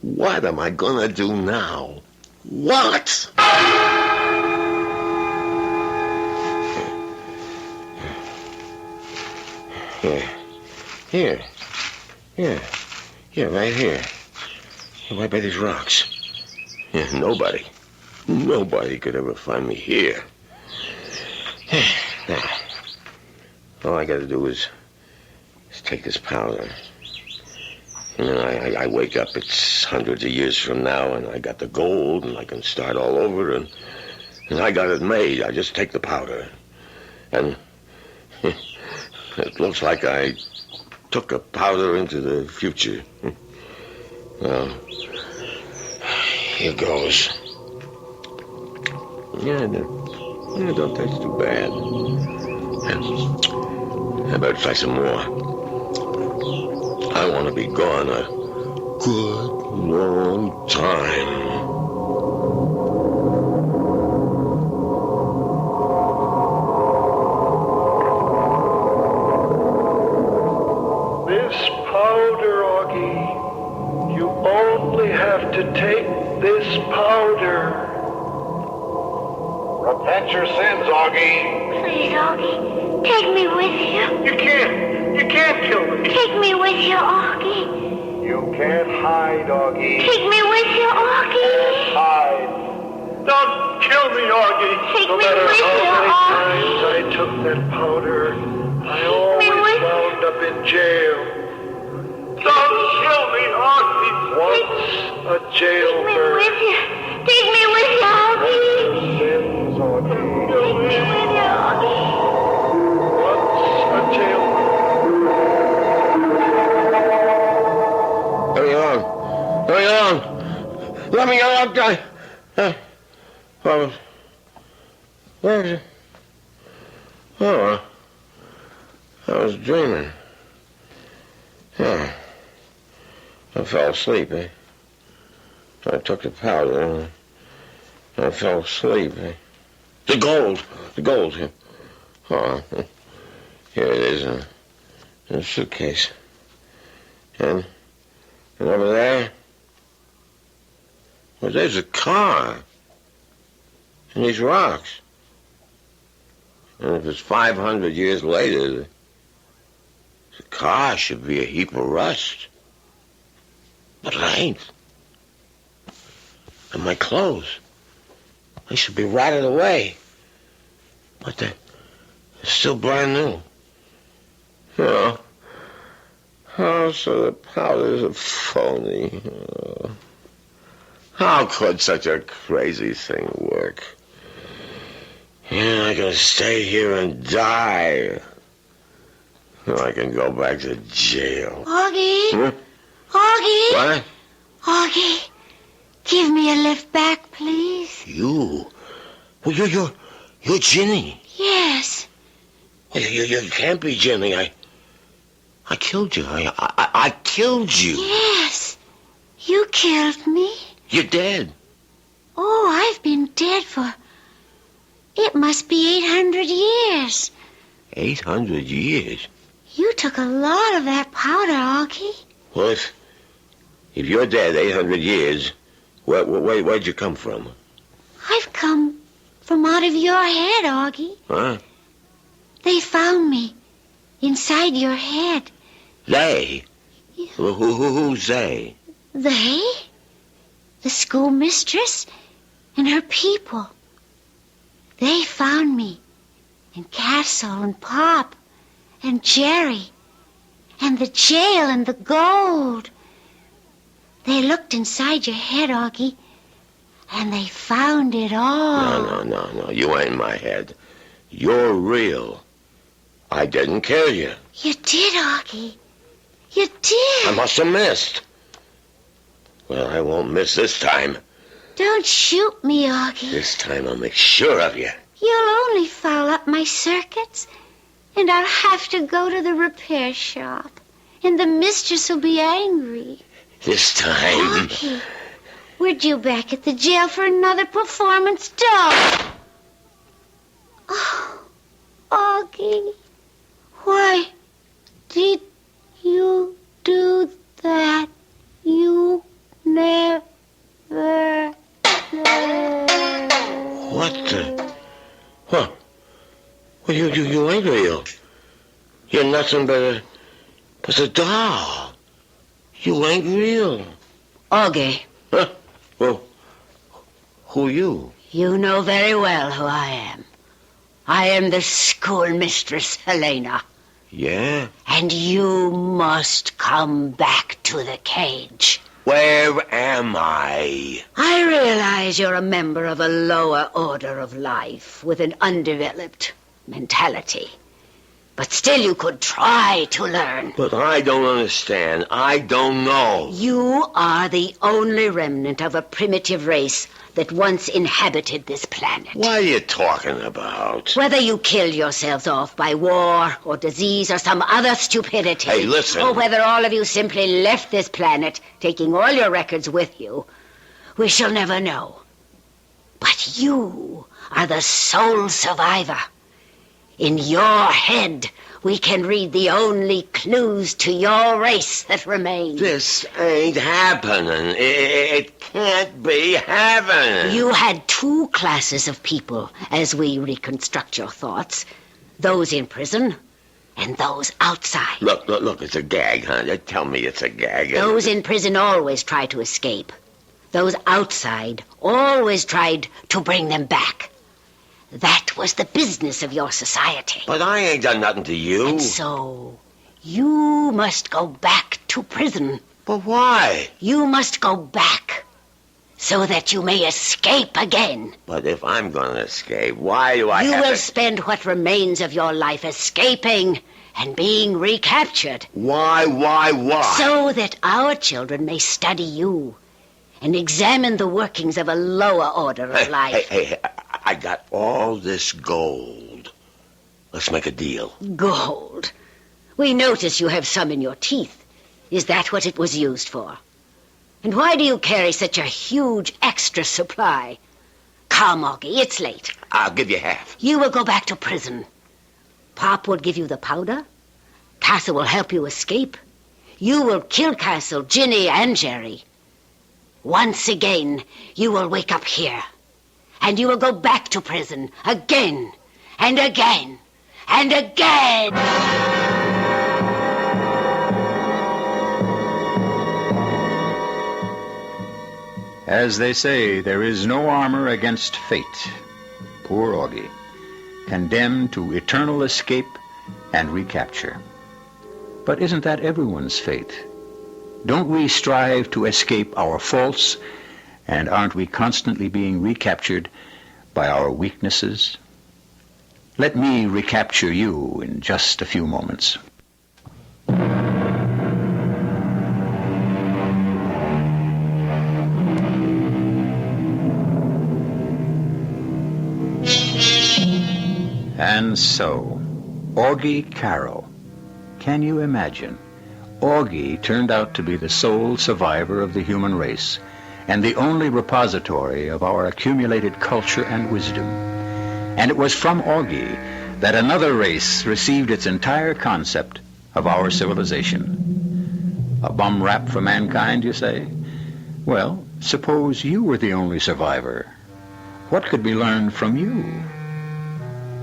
What am I gonna do now? What? Here, right here. Right by these rocks. Yeah, nobody could ever find me here. Now, all I gotta do is take this powder. And then I wake up, it's hundreds of years from now, and I got the gold, and I can start all over, and I got it made. I just take the powder. And it looks like I took a powder into the future. Well, here goes. Yeah, don't taste too bad. I better try some more. I want to be gone a good long time. This powder, Augie. You only have to take this powder. Repent your sins, Augie. Please, Augie, take me with you. You can't kill me. Take me with you, Augie. You can't hide, Augie. Take me with you, Augie. Hide. Don't kill me, Augie. Take no me matter with how you, many Augie. times I took that powder, I always wound up in jail. Don't kill me, Augie. Once a jailbird. Take me with you. Take me with you, Augie. Sins, Augie. Take me with you, Augie. Once a jailbird. Hurry on. Let me out, guy. Where is it? Oh, I was dreaming. Yeah. I fell asleep, I took the powder and I fell asleep, The gold here. Oh, here it is in a suitcase. And over there, well, there's a car. And these rocks. And if it's 500 years later, the car should be a heap of rust. But it ain't. And my clothes, they should be rotted away. But they're still brand new. Oh, so the powder's a phony. Oh. How could such a crazy thing work? I can stay here and die. Or I can go back to jail. Augie? Huh? Augie? What? Augie, give me a lift back, please. You? Well, you're Ginny. Yes. Well, you can't be Ginny. I killed you. I killed you. Yes. You killed me. You're dead. Oh, I've been dead for... It must be 800 years. 800 years? You took a lot of that powder, Augie. Well, if you're dead 800 years, where'd you come from? I've come from out of your head, Augie. Huh? They found me inside your head. They? Well, who's they? They? The schoolmistress and her people. They found me. And Castle and Pop and Jerry and the jail and the gold. They looked inside your head, Augie, and they found it all. No. You ain't my head. You're real. I didn't kill you. You did, Augie. You did. I must have missed. Well, I won't miss this time. Don't shoot me, Augie. This time I'll make sure of you. You'll only foul up my circuits, and I'll have to go to the repair shop, and the mistress will be angry. This time... Augie, we're due back at the jail for another performance, dog. Oh, Augie, why did you do that? You never... What the... Huh? Well, you ain't real. You're nothing but a doll. You ain't real. Augie. Huh? Well, who you? You know very well who I am. I am the schoolmistress, Helena. Yeah? And you must come back to the cage. Where am I? I realize you're a member of a lower order of life with an undeveloped mentality. But still you could try to learn. But I don't understand. I don't know. You are the only remnant of a primitive race that once inhabited this planet. What are you talking about? Whether you kill yourselves off by war or disease or some other stupidity. Hey, listen. Or whether all of you simply left this planet, taking all your records with you, we shall never know. But you are the sole survivor. In your head, we can read the only clues to your race that remain. This ain't happening. It can't be happening. You had two classes of people as we reconstruct your thoughts. Those in prison and those outside. Look, it's a gag, huh? Tell me it's a gag. Those in prison always try to escape. Those outside always tried to bring them back. That was the business of your society. But I ain't done nothing to you. And so, you must go back to prison. But why? You must go back so that you may escape again. But if I'm going to escape, why do I You have will to... spend what remains of your life escaping and being recaptured. Why? So that our children may study you and examine the workings of a lower order of life. Hey, I got all this gold. Let's make a deal. Gold? We notice you have some in your teeth. Is that what it was used for? And why do you carry such a huge extra supply? Come, Augie, it's late. I'll give you half. You will go back to prison. Pop will give you the powder. Castle will help you escape. You will kill Castle, Ginny, and Jerry. Once again, you will wake up here. And you will go back to prison again and again and again. As they say, there is no armor against fate. Poor Augie, condemned to eternal escape and recapture. But isn't that everyone's fate? Don't we strive to escape our faults? And aren't we constantly being recaptured by our weaknesses? Let me recapture you in just a few moments. And so, Augie Karo. Can you imagine? Augie turned out to be the sole survivor of the human race, and the only repository of our accumulated culture and wisdom. And it was from Augie that another race received its entire concept of our civilization. A bum rap for mankind, you say? Well, suppose you were the only survivor. What could be learned from you?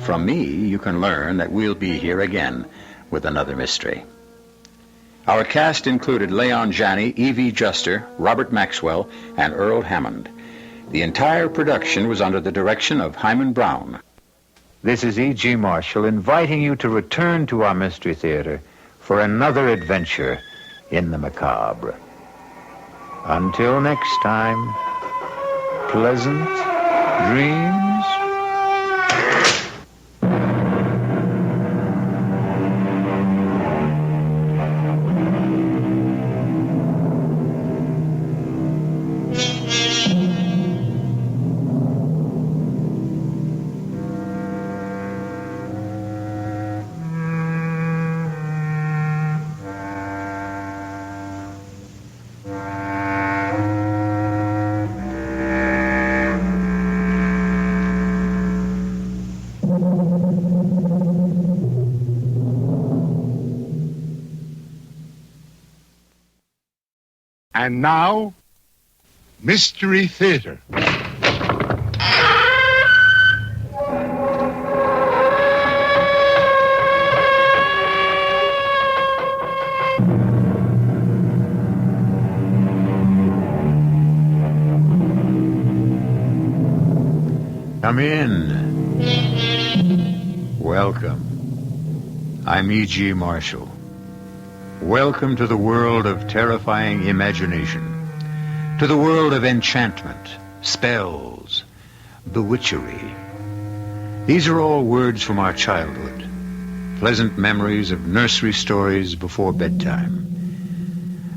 From me, you can learn that we'll be here again with another mystery. Our cast included Leon Janney, E.V. Juster, Robert Maxwell, and Earl Hammond. The entire production was under the direction of Hyman Brown. This is E.G. Marshall inviting you to return to our Mystery Theater for another adventure in the macabre. Until next time, pleasant dreams. And now, Mystery Theater. Come in. Welcome. I'm E.G. Marshall. Welcome to the world of terrifying imagination, to the world of enchantment, spells, bewitchery. These are all words from our childhood, pleasant memories of nursery stories before bedtime.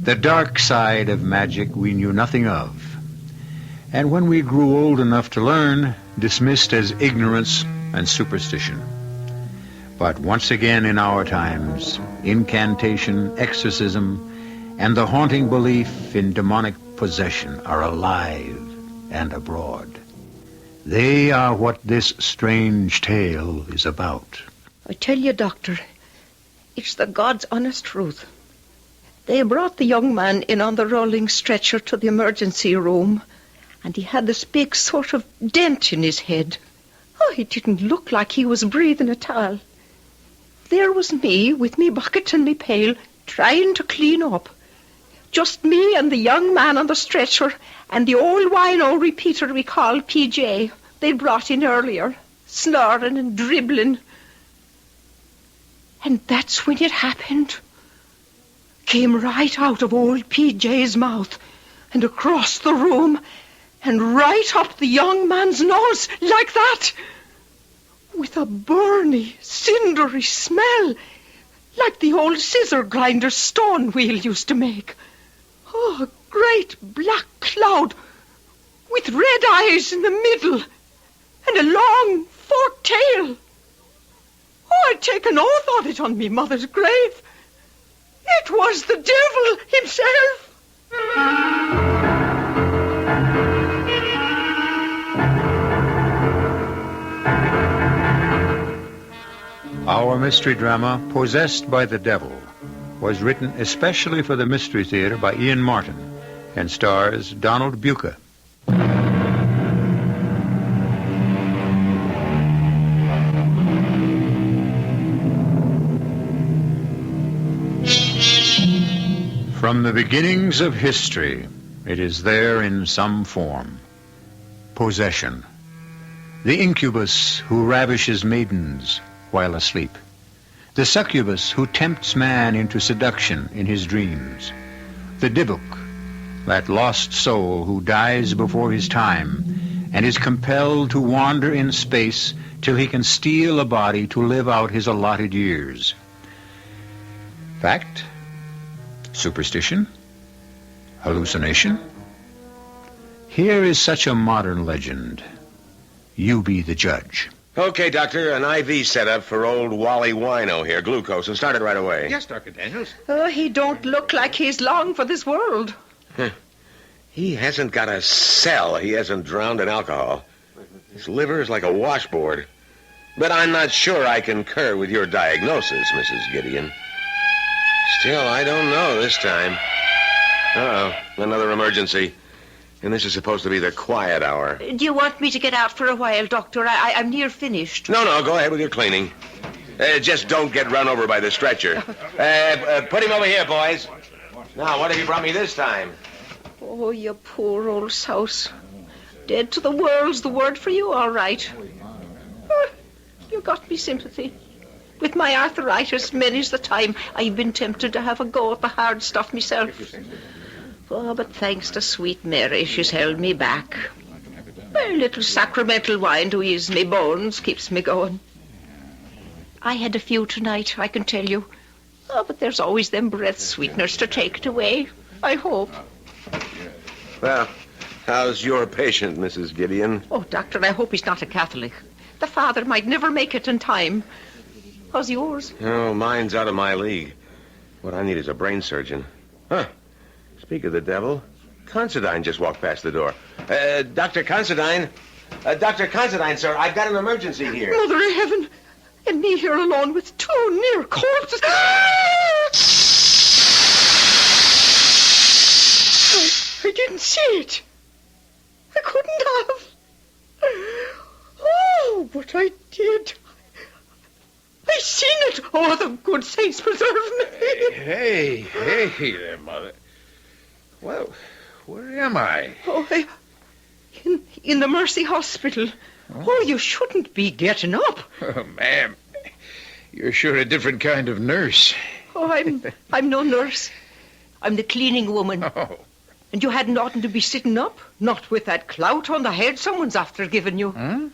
The dark side of magic we knew nothing of, and when we grew old enough to learn, dismissed as ignorance and superstition. But once again in our times, incantation, exorcism, and the haunting belief in demonic possession are alive and abroad. They are what this strange tale is about. I tell you, Doctor, it's the God's honest truth. They brought the young man in on the rolling stretcher to the emergency room, and he had this big sort of dent in his head. Oh, he didn't look like he was breathing at all. There was me, with me bucket and me pail, trying to clean up. Just me and the young man on the stretcher, and the old wino repeater we called PJ, they'd brought in earlier, snoring and dribbling. And that's when it happened. Came right out of old PJ's mouth, and across the room, and right up the young man's nose, like that, with a burny, cindery smell, like the old scissor grinder stone wheel used to make. Oh, a great black cloud, with red eyes in the middle, and a long forked tail. Oh, I'd take an oath on it on me mother's grave. It was the devil himself. Our mystery drama, Possessed by the Devil, was written especially for the Mystery Theater by Ian Martin and stars Donald Buca. From the beginnings of history, it is there in some form. Possession. The incubus who ravishes maidens while asleep. The succubus who tempts man into seduction in his dreams. The Dybbuk, that lost soul who dies before his time and is compelled to wander in space till he can steal a body to live out his allotted years. Fact? Superstition? Hallucination? Here is such a modern legend. You be the judge. Okay, Doctor, an IV setup for old Wally Wino here, glucose, and start it right away. Yes, Dr. Daniels. Oh, he don't look like he's long for this world. He hasn't got a cell he hasn't drowned in alcohol. His liver is like a washboard. But I'm not sure I concur with your diagnosis, Mrs. Gideon. Still, I don't know this time. Uh-oh, another emergency. And this is supposed to be the quiet hour. Do you want me to get out for a while, Doctor? I'm near finished. No, go ahead with your cleaning. Just don't get run over by the stretcher. Put him over here, boys. Now, what have you brought me this time? Oh, you poor old souse. Dead to the world's the word for you, all right. You got me sympathy. With my arthritis, many's the time I've been tempted to have a go at the hard stuff myself. Oh, but thanks to sweet Mary, she's held me back. A little sacramental wine to ease me bones keeps me going. I had a few tonight, I can tell you. Oh, but there's always them breath sweeteners to take it away, I hope. Well, how's your patient, Mrs. Gideon? Oh, Doctor, I hope he's not a Catholic. The father might never make it in time. How's yours? Oh, mine's out of my league. What I need is a brain surgeon. Huh. Speak of the devil, Considine just walked past the door. Dr. Considine. Dr. Considine, sir, I've got an emergency here. Mother of heaven, and me here alone with two near corpses. didn't see it. I couldn't have. Oh, but I did. I seen it. Oh, the good saints preserve me. Hey there, Mother. Well, where am I? Oh, in the Mercy Hospital. Oh, you shouldn't be getting up. Oh, ma'am, you're sure a different kind of nurse. Oh, I'm no nurse. I'm the cleaning woman. Oh. And you hadn't oughtn't to be sitting up, not with that clout on the head someone's after giving you.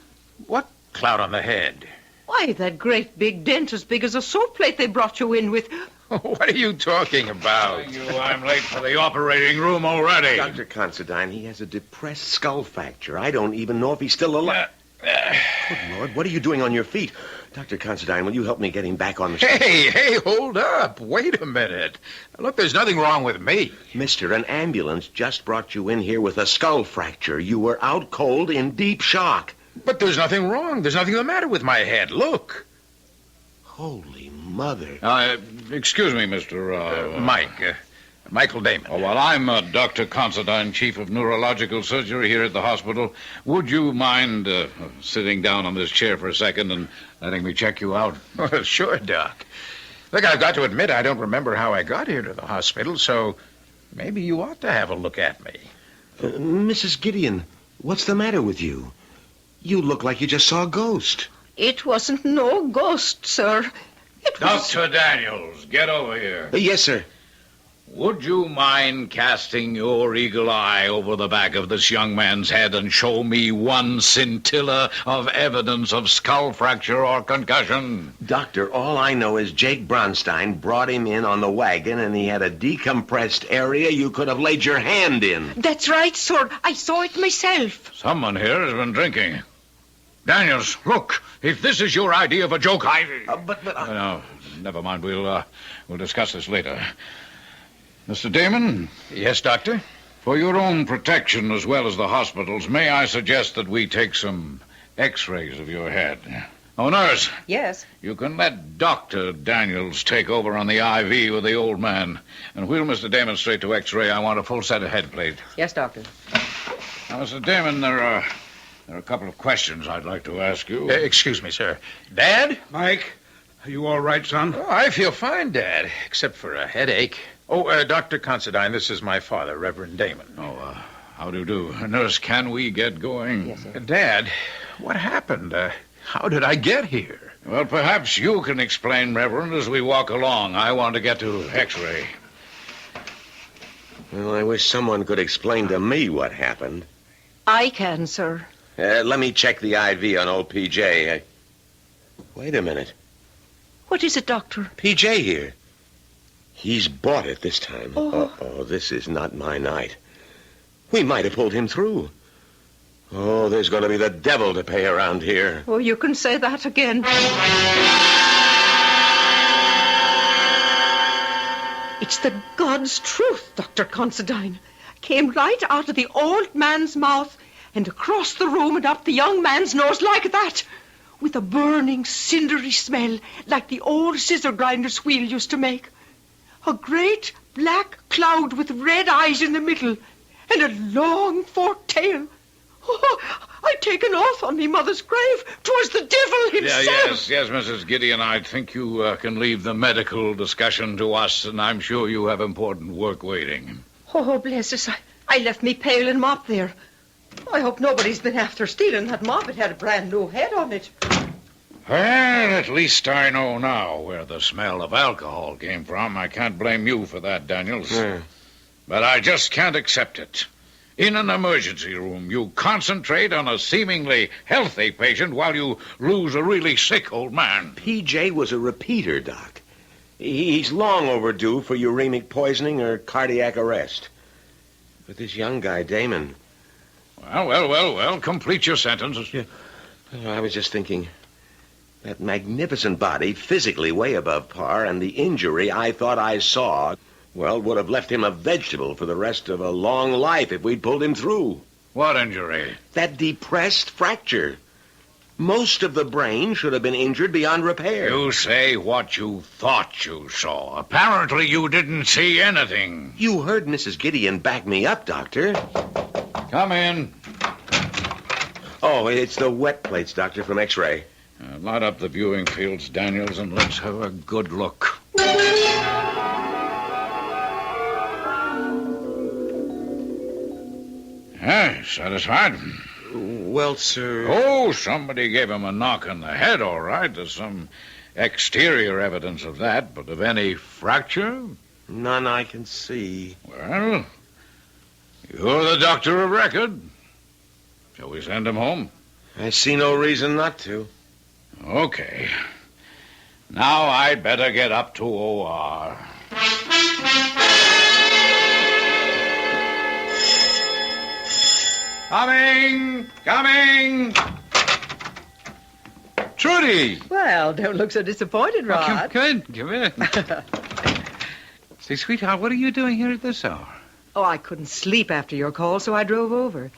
What clout on the head? Why, that great big dent as big as a soap plate they brought you in with. What are you talking about? I'm late for the operating room already. Dr. Considine, he has a depressed skull fracture. I don't even know if he's still alive. Good Lord, what are you doing on your feet? Dr. Considine, will you help me get him back on the street? Hey, hold up. Wait a minute. Look, there's nothing wrong with me. Mister, an ambulance just brought you in here with a skull fracture. You were out cold in deep shock. But there's nothing wrong. There's nothing the matter with my head. Look. Holy mother. Excuse me, Mr. Mike. Michael Damon. Oh, well, I'm Dr. Considine, Chief of Neurological Surgery here at the hospital. Would you mind sitting down on this chair for a second and letting me check you out? Well, sure, Doc. Look, I've got to admit I don't remember how I got here to the hospital, so maybe you ought to have a look at me. Mrs. Gideon, what's the matter with you? You look like you just saw a ghost. It wasn't no ghost, sir. It was... Dr. Daniels, get over here. Yes, sir. Would you mind casting your eagle eye over the back of this young man's head and show me one scintilla of evidence of skull fracture or concussion? Doctor, all I know is Jake Bronstein brought him in on the wagon and he had a decompressed area you could have laid your hand in. That's right, sir. I saw it myself. Someone here has been drinking. Daniels, look, if this is your idea of a joke, No, never mind. We'll discuss this later. Mr. Damon? Yes, Doctor? For your own protection as well as the hospital's, may I suggest that we take some x-rays of your head? Oh, nurse. Yes? You can let Dr. Daniels take over on the IV with the old man. And wheel Mr. Damon straight to x-ray. I want a full set of head plates. Yes, Doctor. Now, Mr. Damon, there are a couple of questions I'd like to ask you. Excuse me, sir. Dad? Mike, are you all right, son? Oh, I feel fine, Dad, except for a headache. Oh, Dr. Considine, this is my father, Reverend Damon. Oh, how do you do? Nurse, can we get going? Yes, sir. Dad, what happened? How did I get here? Well, perhaps you can explain, Reverend, as we walk along. I want to get to x-ray. Well, I wish someone could explain to me what happened. I can, sir. Let me check the IV on old PJ. Wait a minute. What is it, Doctor? PJ here. He's bought it this time. Oh. Oh, this is not my night. We might have pulled him through. Oh, there's going to be the devil to pay around here. Oh, you can say that again. It's the God's truth, Dr. Considine. Came right out of the old man's mouth and across the room and up the young man's nose like that, with a burning, cindery smell like the old scissor grinder's wheel used to make. A great black cloud with red eyes in the middle and a long forked tail. Oh, I take an oath on me mother's grave. 'Twas the devil himself. Yes, Mrs. Gideon. I think you can leave the medical discussion to us, and I'm sure you have important work waiting. Oh, bless us. I left me pail and mop there. I hope nobody's been after stealing that mop. It had a brand new head on it. Well, at least I know now where the smell of alcohol came from. I can't blame you for that, Daniels. But I just can't accept it. In an emergency room, you concentrate on a seemingly healthy patient while you lose a really sick old man. PJ was a repeater, Doc. He's long overdue for uremic poisoning or cardiac arrest. But this young guy, Damon... Well, complete your sentence. Yeah. I was just thinking... That magnificent body, physically way above par, and the injury I thought I saw, well, would have left him a vegetable for the rest of a long life if we'd pulled him through. What injury? That depressed fracture. Most of the brain should have been injured beyond repair. You say what you thought you saw. Apparently you didn't see anything. You heard Mrs. Gideon back me up, Doctor. Come in. Oh, it's the wet plates, Doctor, from X-ray. Light up the viewing fields, Daniels, and let's have a good look. Satisfied? Well, sir... Oh, somebody gave him a knock on the head, all right. There's some exterior evidence of that, but of any fracture? None I can see. Well, you're the doctor of record. Shall we send him home? I see no reason not to. Okay. Now I'd better get up to OR. Coming! Trudy! Well, don't look so disappointed, Rod. Come in. Say, sweetheart, what are you doing here at this hour? Oh, I couldn't sleep after your call, so I drove over.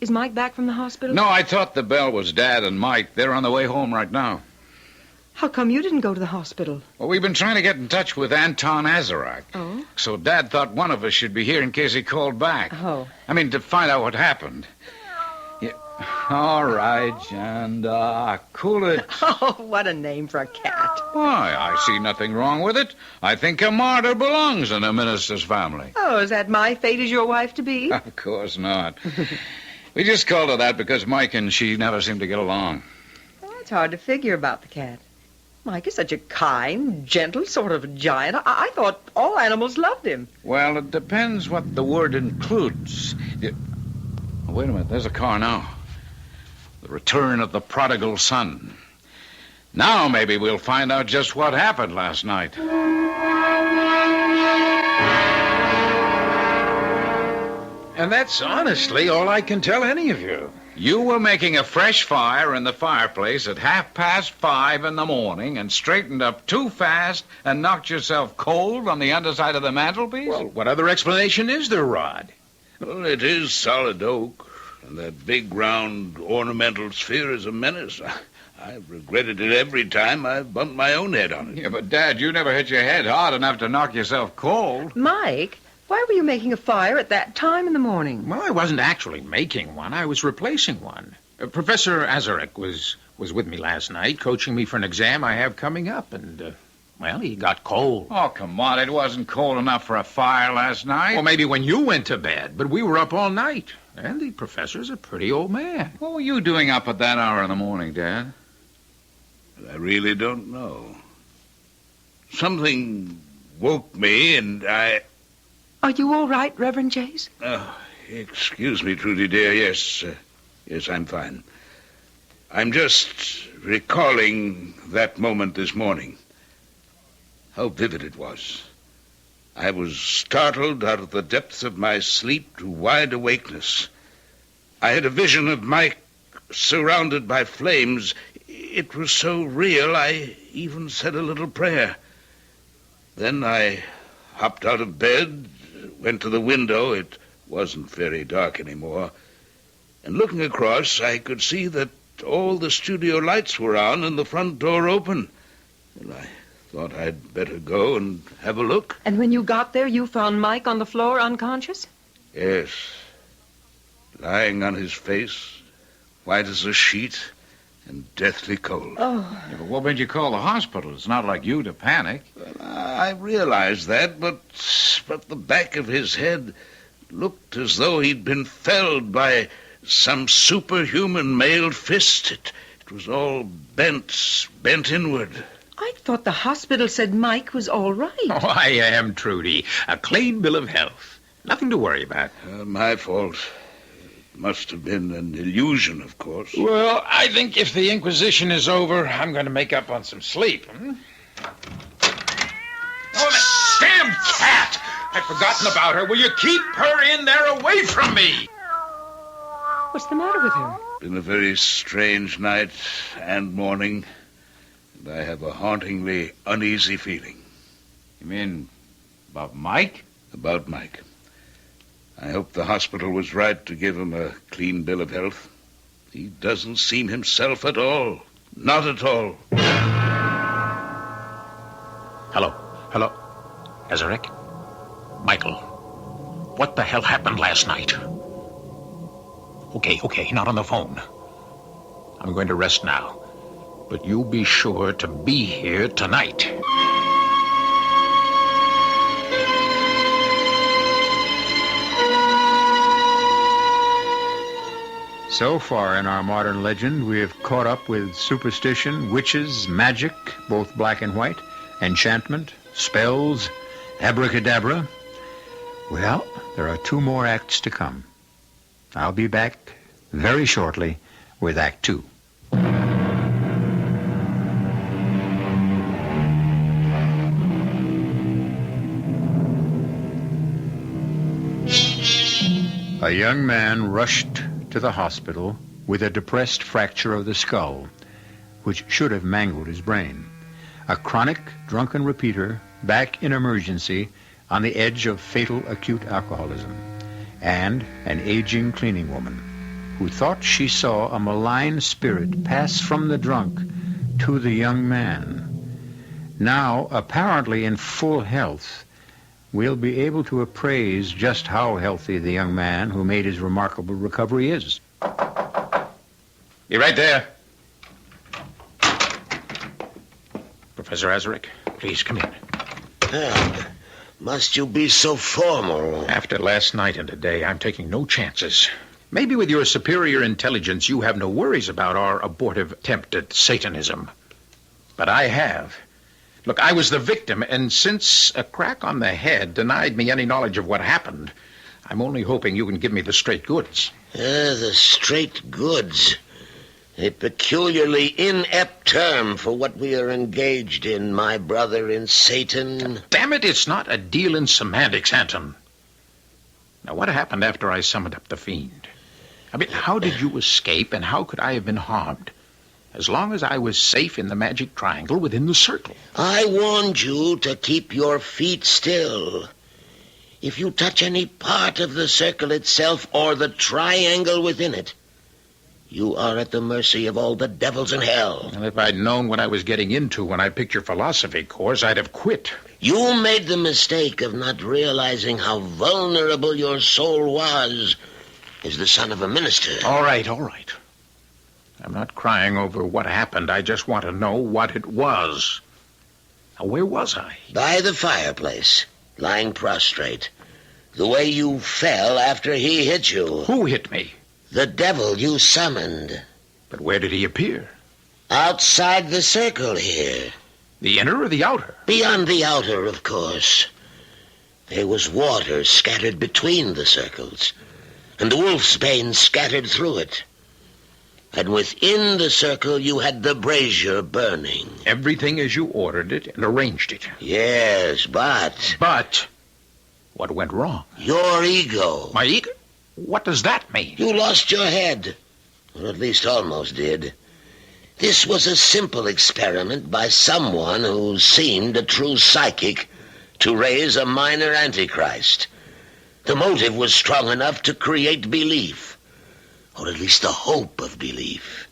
Is Mike back from the hospital? No, I thought the bell was Dad and Mike. They're on the way home right now. How come you didn't go to the hospital? Well, we've been trying to get in touch with Anton Azarak. Oh? So Dad thought one of us should be here in case he called back. Oh. I mean, to find out what happened. Yeah. All right, Janda. Cool it. Oh, what a name for a cat. Why, I see nothing wrong with it. I think a martyr belongs in a minister's family. Oh, is that my fate as your wife to be? Of course not. We just called her that because Mike and she never seem to get along. Well, it's hard to figure about the cat. Mike is such a kind, gentle sort of giant. I thought all animals loved him. Well, it depends what the word includes. Oh, wait a minute, there's a car now. The return of the prodigal son. Now maybe we'll find out just what happened last night. And that's honestly all I can tell any of you. You were making a fresh fire in the fireplace at 5:30 in the morning and straightened up too fast and knocked yourself cold on the underside of the mantelpiece? Well, what other explanation is there, Rod? Well, it is solid oak, and that big round ornamental sphere is a menace. I've regretted it every time I've bumped my own head on it. Yeah, but, Dad, you never hit your head hard enough to knock yourself cold. Mike, why were you making a fire at that time in the morning? Well, I wasn't actually making one. I was replacing one. Professor Azarak was with me last night, coaching me for an exam I have coming up, and, well, he got cold. Oh, come on. It wasn't cold enough for a fire last night. Well, maybe when you went to bed, but we were up all night. And the professor's a pretty old man. What were you doing up at that hour in the morning, Dad? I really don't know. Something woke me, and I... Are you all right, Reverend Jace? Oh, excuse me, Trudy, dear. Yes, I'm fine. I'm just recalling that moment this morning. How vivid it was. I was startled out of the depths of my sleep to wide awakeness. I had a vision of Mike surrounded by flames. It was so real, I even said a little prayer. Then I hopped out of bed, went to the window. It wasn't very dark anymore. And looking across, I could see that all the studio lights were on and the front door open. And I thought I'd better go and have a look. And when you got there, you found Mike on the floor unconscious? Yes. Lying on his face, white as a sheet, and deathly cold. Oh. Yeah, but what made you call the hospital? It's not like you to panic. Well, I realized that, but the back of his head looked as though he'd been felled by some superhuman mailed fist. It was all bent inward. I thought the hospital said Mike was all right. Oh, I am, Trudy. A clean bill of health. Nothing to worry about. My fault. It must have been an illusion, of course. Well, I think if the Inquisition is over, I'm going to make up on some sleep. Oh, that damn cat! I'd forgotten about her. Will you keep her in there away from me? What's the matter with her? Been a very strange night and morning, and I have a hauntingly uneasy feeling. You mean about Mike? About Mike. I hope the hospital was right to give him a clean bill of health. He doesn't seem himself at all. Not at all. Hello? Ezerick? Michael, what the hell happened last night? Okay, not on the phone. I'm going to rest now. But you be sure to be here tonight. So far in our modern legend, we have caught up with superstition, witches, magic, both black and white, enchantment, spells, abracadabra. Well, there are 2 more acts to come. I'll be back very shortly with Act 2. A young man rushed to the hospital with a depressed fracture of the skull, which should have mangled his brain. A chronic drunken repeater back in emergency on the edge of fatal acute alcoholism. And an aging cleaning woman who thought she saw a malign spirit pass from the drunk to the young man. Now, apparently in full health, we'll be able to appraise just how healthy the young man who made his remarkable recovery is. You right there? Professor Ezerick, please come in. Must you be so formal? After last night and today, I'm taking no chances. Maybe with your superior intelligence, you have no worries about our abortive attempt at Satanism. But I have. Look, I was the victim, and since a crack on the head denied me any knowledge of what happened, I'm only hoping you can give me the straight goods. The straight goods. A peculiarly inept term for what we are engaged in, my brother in Satan. Damn it, it's not a deal in semantics, Anton. Now, what happened after I summoned up the fiend? I mean, how did you escape, and how could I have been harmed? As long as I was safe in the magic triangle within the circle. I warned you to keep your feet still. If you touch any part of the circle itself or the triangle within it, you are at the mercy of all the devils in hell. And if I'd known what I was getting into when I picked your philosophy course, I'd have quit. You made the mistake of not realizing how vulnerable your soul was as the son of a minister. All right. I'm not crying over what happened. I just want to know what it was. Now, where was I? By the fireplace, lying prostrate. The way you fell after he hit you. Who hit me? The devil you summoned. But where did he appear? Outside the circle here. The inner or the outer? Beyond the outer, of course. There was water scattered between the circles, and the wolf's bane scattered through it. And within the circle you had the brazier burning. Everything as you ordered it and arranged it. Yes, but... But what went wrong? Your ego. My ego? What does that mean? You lost your head. Or at least almost did. This was a simple experiment by someone who seemed a true psychic to raise a minor antichrist. The motive was strong enough to create belief. Or at least the hope of belief.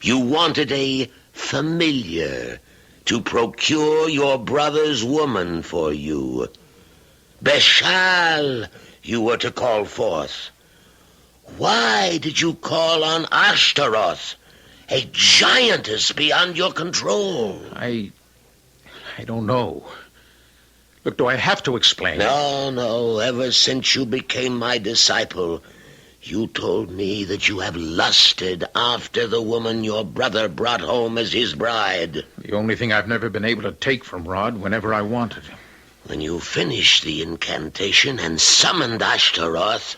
You wanted a familiar to procure your brother's woman for you. Beshal, you were to call forth. Why did you call on Ashtaroth, a giantess beyond your control? I don't know. Look, do I have to explain? No. Ever since you became my disciple, you told me that you have lusted after the woman your brother brought home as his bride. The only thing I've never been able to take from Rod whenever I wanted. When you finished the incantation and summoned Ashtaroth,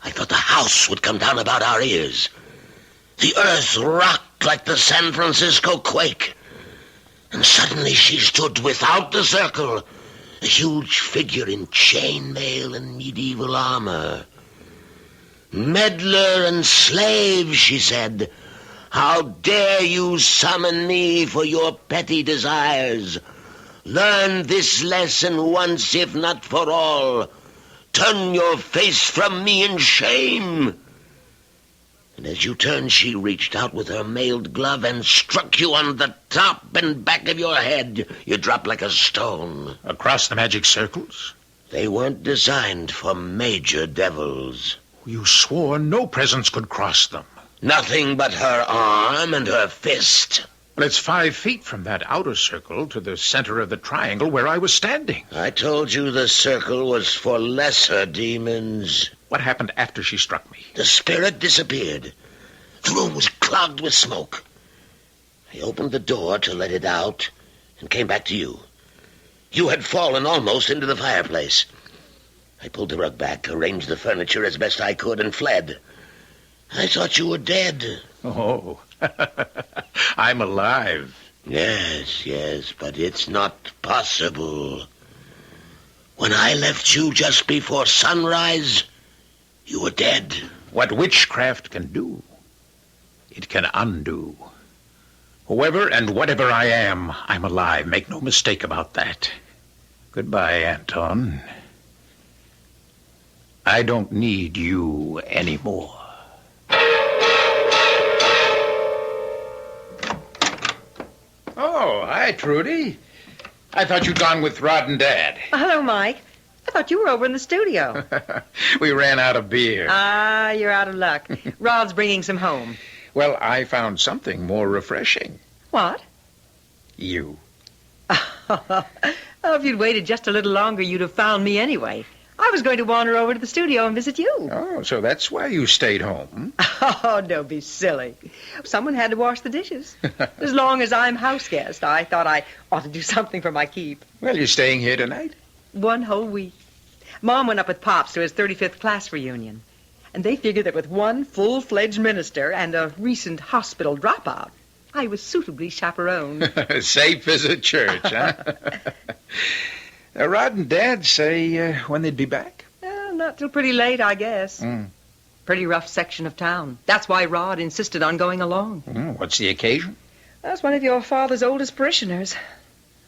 I thought the house would come down about our ears. The earth rocked like the San Francisco quake. And suddenly she stood without the circle, a huge figure in chainmail and medieval armor. "Meddler and slave," she said, "how dare you summon me for your petty desires? Learn this lesson once, if not for all. Turn your face from me in shame." And as you turned, she reached out with her mailed glove and struck you on the top and back of your head. You dropped like a stone. Across the magic circles? They weren't designed for major devils. You swore no presence could cross them. Nothing but her arm and her fist. Well, it's 5 feet from that outer circle to the center of the triangle where I was standing. I told you the circle was for lesser demons. What happened after she struck me? The spirit disappeared. The room was clogged with smoke. I opened the door to let it out and came back to you. You had fallen almost into the fireplace. I pulled the rug back, arranged the furniture as best I could, and fled. I thought you were dead. Oh, I'm alive. Yes, but it's not possible. When I left you just before sunrise, you were dead. What witchcraft can do, it can undo. Whoever and whatever I am, I'm alive. Make no mistake about that. Goodbye, Anton. I don't need you anymore. Oh, hi, Trudy. I thought you'd gone with Rod and Dad. Hello, Mike. I thought you were over in the studio. We ran out of beer. Ah, you're out of luck. Rod's bringing some home. Well, I found something more refreshing. What? You. Oh, if you'd waited just a little longer, you'd have found me anyway. I was going to wander over to the studio and visit you. Oh, so that's why you stayed home. Oh, don't be silly. Someone had to wash the dishes. As long as I'm house guest, I thought I ought to do something for my keep. Well, you're staying here tonight? 1 whole week. Mom went up with Pops to his 35th class reunion. And they figured that with one full-fledged minister and a recent hospital dropout, I was suitably chaperoned. Safe as a church, huh? Rod and Dad say when they'd be back? Not till pretty late, I guess. Pretty rough section of town. That's why Rod insisted on going along. What's the occasion? That's one of your father's oldest parishioners.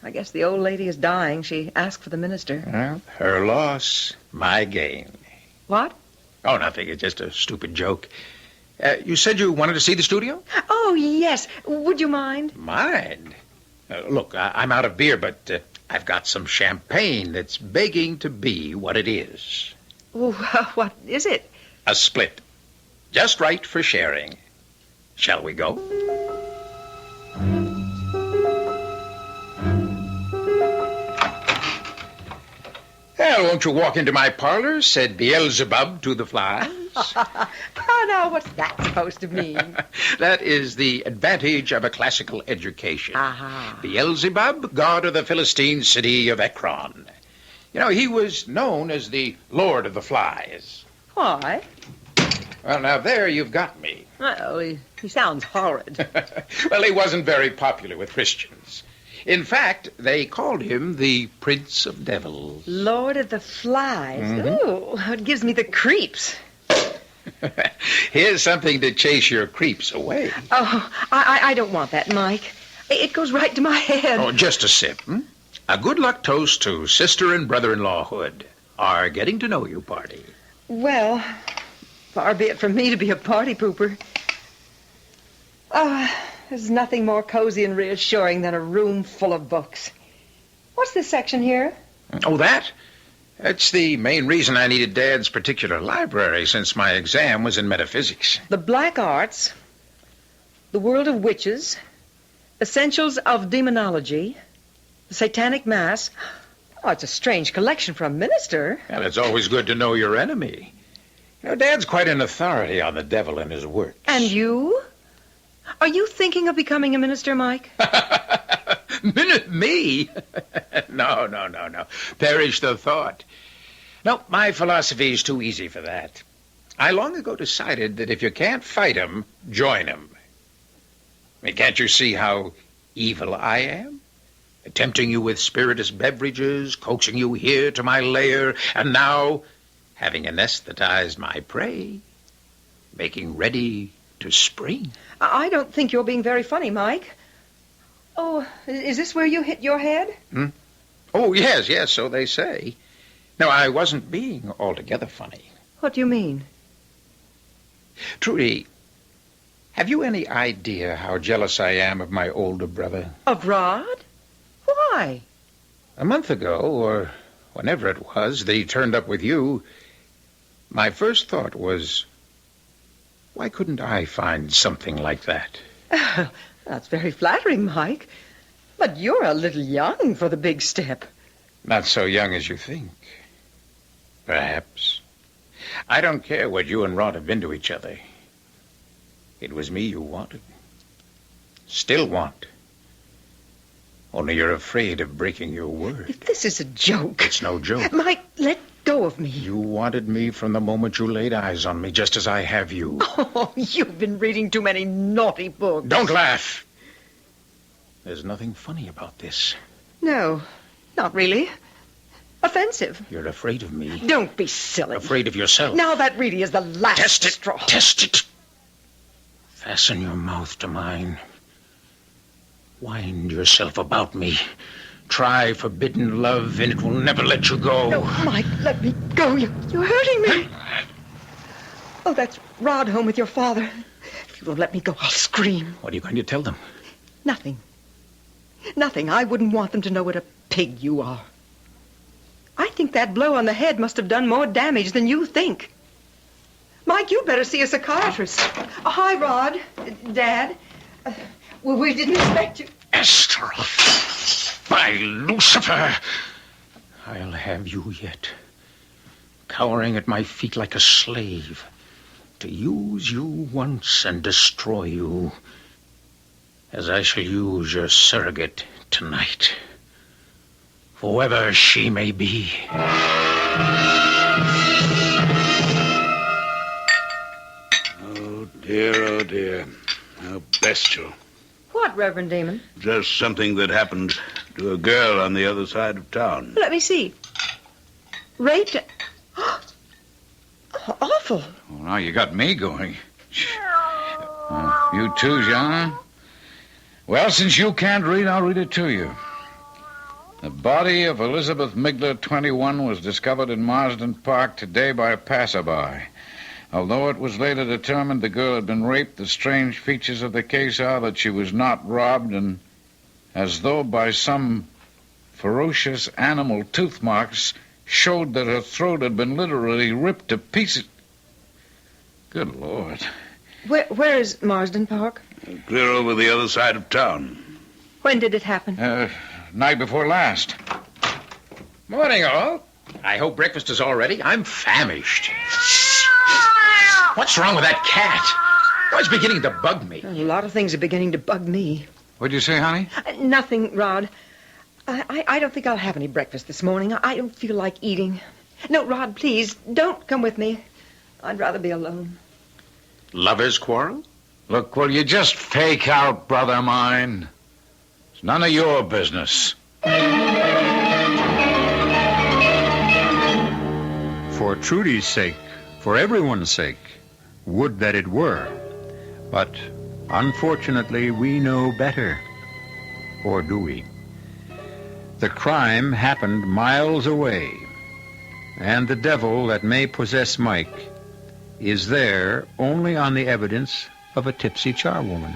I guess the old lady is dying. She asked for the minister. Well, her loss, my gain. What? Oh, nothing. It's just a stupid joke. You said you wanted to see the studio? Oh, yes. Would you mind? Mind? Look, I'm out of beer, but I've got some champagne that's begging to be what it is. Oh, what is it? A split. Just right for sharing. Shall we go? Well, won't you walk into my parlor, said Beelzebub to the flies. Oh, now, what's that supposed to mean? That is the advantage of a classical education. Aha. Beelzebub, god of the Philistine city of Ekron. You know, he was known as the Lord of the Flies. Why? Well, now, there you've got me. Well, he sounds horrid. Well, he wasn't very popular with Christians. In fact, they called him the Prince of Devils. Lord of the Flies. Ooh, it gives me the creeps. Here's something to chase your creeps away. Oh, I don't want that, Mike. It goes right to my head. Oh, just a sip. A good luck toast to sister and brother-in-lawhood. Our getting to know you party. Well, far be it from me to be a party pooper. Oh, there's nothing more cozy and reassuring than a room full of books. What's this section here? Oh, that? That's the main reason I needed Dad's particular library since my exam was in metaphysics. The Black Arts, The World of Witches, Essentials of Demonology, The Satanic Mass. Oh, it's a strange collection for a minister. Well, it's always good to know your enemy. You know, Dad's quite an authority on the devil and his works. And you? Are you thinking of becoming a minister, Mike? Me? No. Perish the thought. No, my philosophy is too easy for that. I long ago decided that if you can't fight 'em, join 'em. I mean, can't you see how evil I am? Tempting you with spirituous beverages, coaxing you here to my lair, and now, having anesthetized my prey, making ready to spring. I don't think you're being very funny, Mike. Oh, is this where you hit your head? Oh, yes, so they say. No, I wasn't being altogether funny. What do you mean? Trudy, Have you any idea how jealous I am of my older brother? Of Rod? Why? A month ago, or whenever it was, they turned up with you. My first thought was, why couldn't I find something like that? That's very flattering, Mike. But you're a little young for the big step. Not so young as you think. Perhaps. I don't care what you and Rod have been to each other. It was me you wanted. Still want. Only you're afraid of breaking your word. If this is a joke. It's no joke. Mike, let go of me. You wanted me from the moment you laid eyes on me, just as I have you. Oh, you've been reading too many naughty books. Don't laugh. There's nothing funny about this. No, not really. Offensive. You're afraid of me. Don't be silly. Afraid of yourself. Now that really is the last straw. Test it. Fasten your mouth to mine. Wind yourself about me. Try forbidden love, and it will never let you go. No, Mike, let me go. You're hurting me. Oh, that's Rod home with your father. If you don't let me go, I'll scream. What are you going to tell them? Nothing. Nothing. I wouldn't want them to know what a pig you are. I think that blow on the head must have done more damage than you think. Mike, you better see a psychiatrist. Hi, Rod. Dad. Well, we didn't expect you. Esther! By Lucifer! I'll have you yet. Cowering at my feet like a slave. To use you once and destroy you. As I shall use your surrogate tonight. Whoever she may be. Oh, dear. How bestial. What, Reverend Damon? Just something that happened to a girl on the other side of town. Let me see. Raped. Awful. Well, now you got me going. You too, John? Well, since you can't read, I'll read it to you. The body of Elizabeth Migler, 21, was discovered in Marsden Park today by a passerby. Although it was later determined the girl had been raped, the strange features of the case are that she was not robbed, and as though by some ferocious animal, tooth marks showed that her throat had been literally ripped to pieces. Good Lord. Where is Marsden Park? Clear over the other side of town. When did it happen? Night before last. Morning, all. I hope breakfast is all ready. I'm famished. What's wrong with that cat? Oh, it's beginning to bug me. A lot of things are beginning to bug me. What'd you say, honey? Nothing, Rod. I don't think I'll have any breakfast this morning. I don't feel like eating. No, Rod, please, don't come with me. I'd rather be alone. Lovers' quarrel? Look, will you just fake out, brother mine? It's none of your business. For Trudy's sake, for everyone's sake, would that it were. But unfortunately, we know better. Or do we? The crime happened miles away, and the devil that may possess Mike is there only on the evidence of a tipsy charwoman.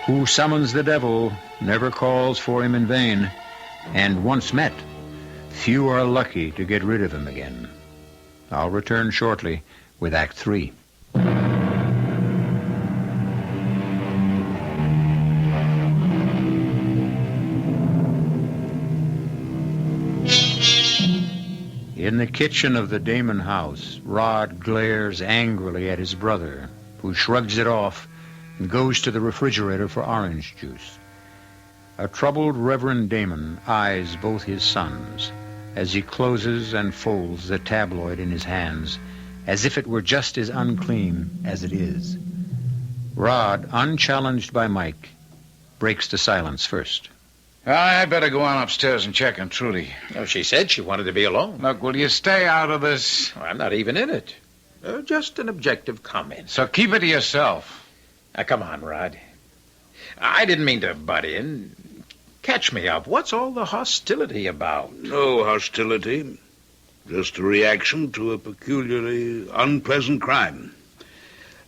Who summons the devil never calls for him in vain, and once met, few are lucky to get rid of him again. I'll return shortly with Act 3. In the kitchen of the Damon house, Rod glares angrily at his brother, who shrugs it off and goes to the refrigerator for orange juice. A troubled Reverend Damon eyes both his sons as he closes and folds the tabloid in his hands, as if it were just as unclean as it is. Rod, unchallenged by Mike, breaks the silence first. I better go on upstairs and check on Trudy. Oh, she said she wanted to be alone. Look, will you stay out of this? I'm not even in it. Just an objective comment. So keep it to yourself. Now, come on, Rod. I didn't mean to butt in. Catch me up. What's all the hostility about? No hostility. Just a reaction to a peculiarly unpleasant crime.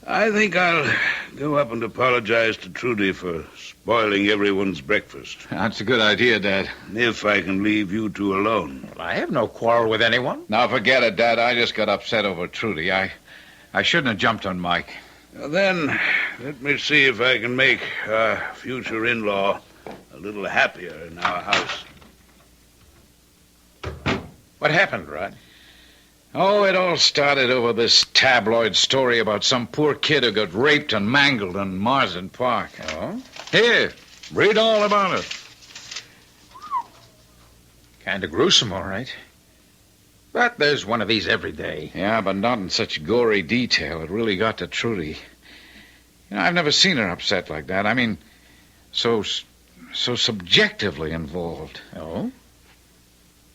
I think I'll go up and apologize to Trudy for spoiling everyone's breakfast. That's a good idea, Dad. If I can leave you two alone. Well, I have no quarrel with anyone. Now, forget it, Dad. I just got upset over Trudy. I shouldn't have jumped on Mike. Then, let me see if I can make our future in-law a little happier in our house. What happened, Rod? Oh, it all started over this tabloid story about some poor kid who got raped and mangled in Marsden Park. Oh? Here, read all about it. Kind of gruesome, all right. But there's one of these every day. Yeah, but not in such gory detail. It really got to Trudy. You know, I've never seen her upset like that. I mean, so subjectively involved. Oh?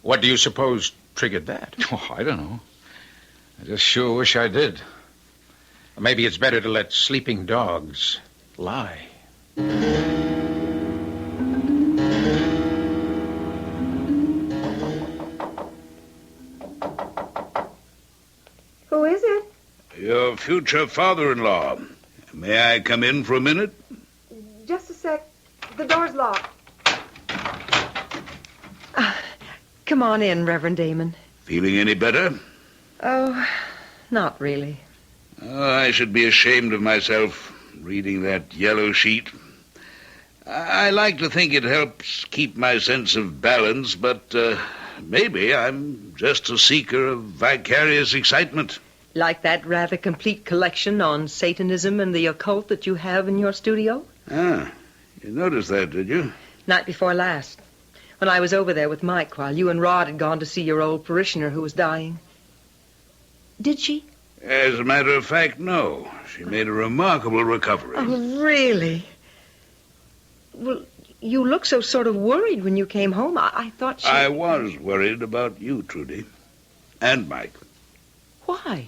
What do you suppose triggered that? Oh, I don't know. I just sure wish I did. Maybe it's better to let sleeping dogs lie. Who is it? Your future father-in-law. May I come in for a minute? Just a sec. The door's locked. Come on in, Reverend Damon. Feeling any better? Oh, not really. Oh, I should be ashamed of myself reading that yellow sheet. I like to think it helps keep my sense of balance, but maybe I'm just a seeker of vicarious excitement. Like that rather complete collection on Satanism and the occult that you have in your studio? Ah, you noticed that, did you? Night before last, when I was over there with Mike while you and Rod had gone to see your old parishioner who was dying. Did she? As a matter of fact, no. She made a remarkable recovery. Oh, really? Well, you looked so sort of worried when you came home. I thought she... I was worried about you, Trudy. And Mike. Why?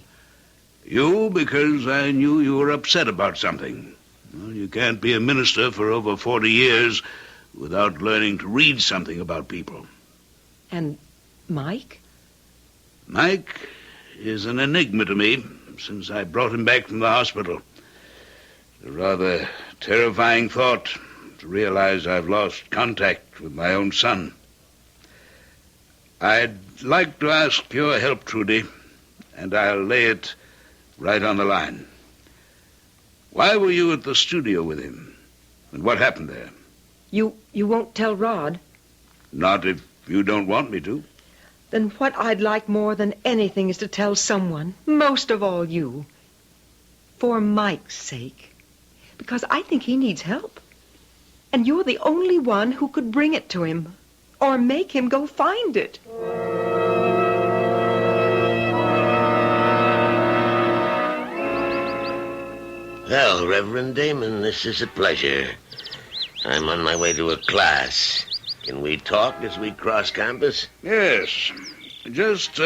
You, because I knew you were upset about something. Well, you can't be a minister for over 40 years without learning to read something about people. And Mike? Mike is an enigma to me since I brought him back from the hospital. A rather terrifying thought to realize I've lost contact with my own son. I'd like to ask your help, Trudy, and I'll lay it right on the line. Why were you at the studio with him? And what happened there? You won't tell Rod? Not if you don't want me to. Then what I'd like more than anything is to tell someone, most of all you, for Mike's sake. Because I think he needs help. And you're the only one who could bring it to him, or make him go find it. Well, Reverend Damon, this is a pleasure. I'm on my way to a class. Can we talk as we cross campus? Yes. Just,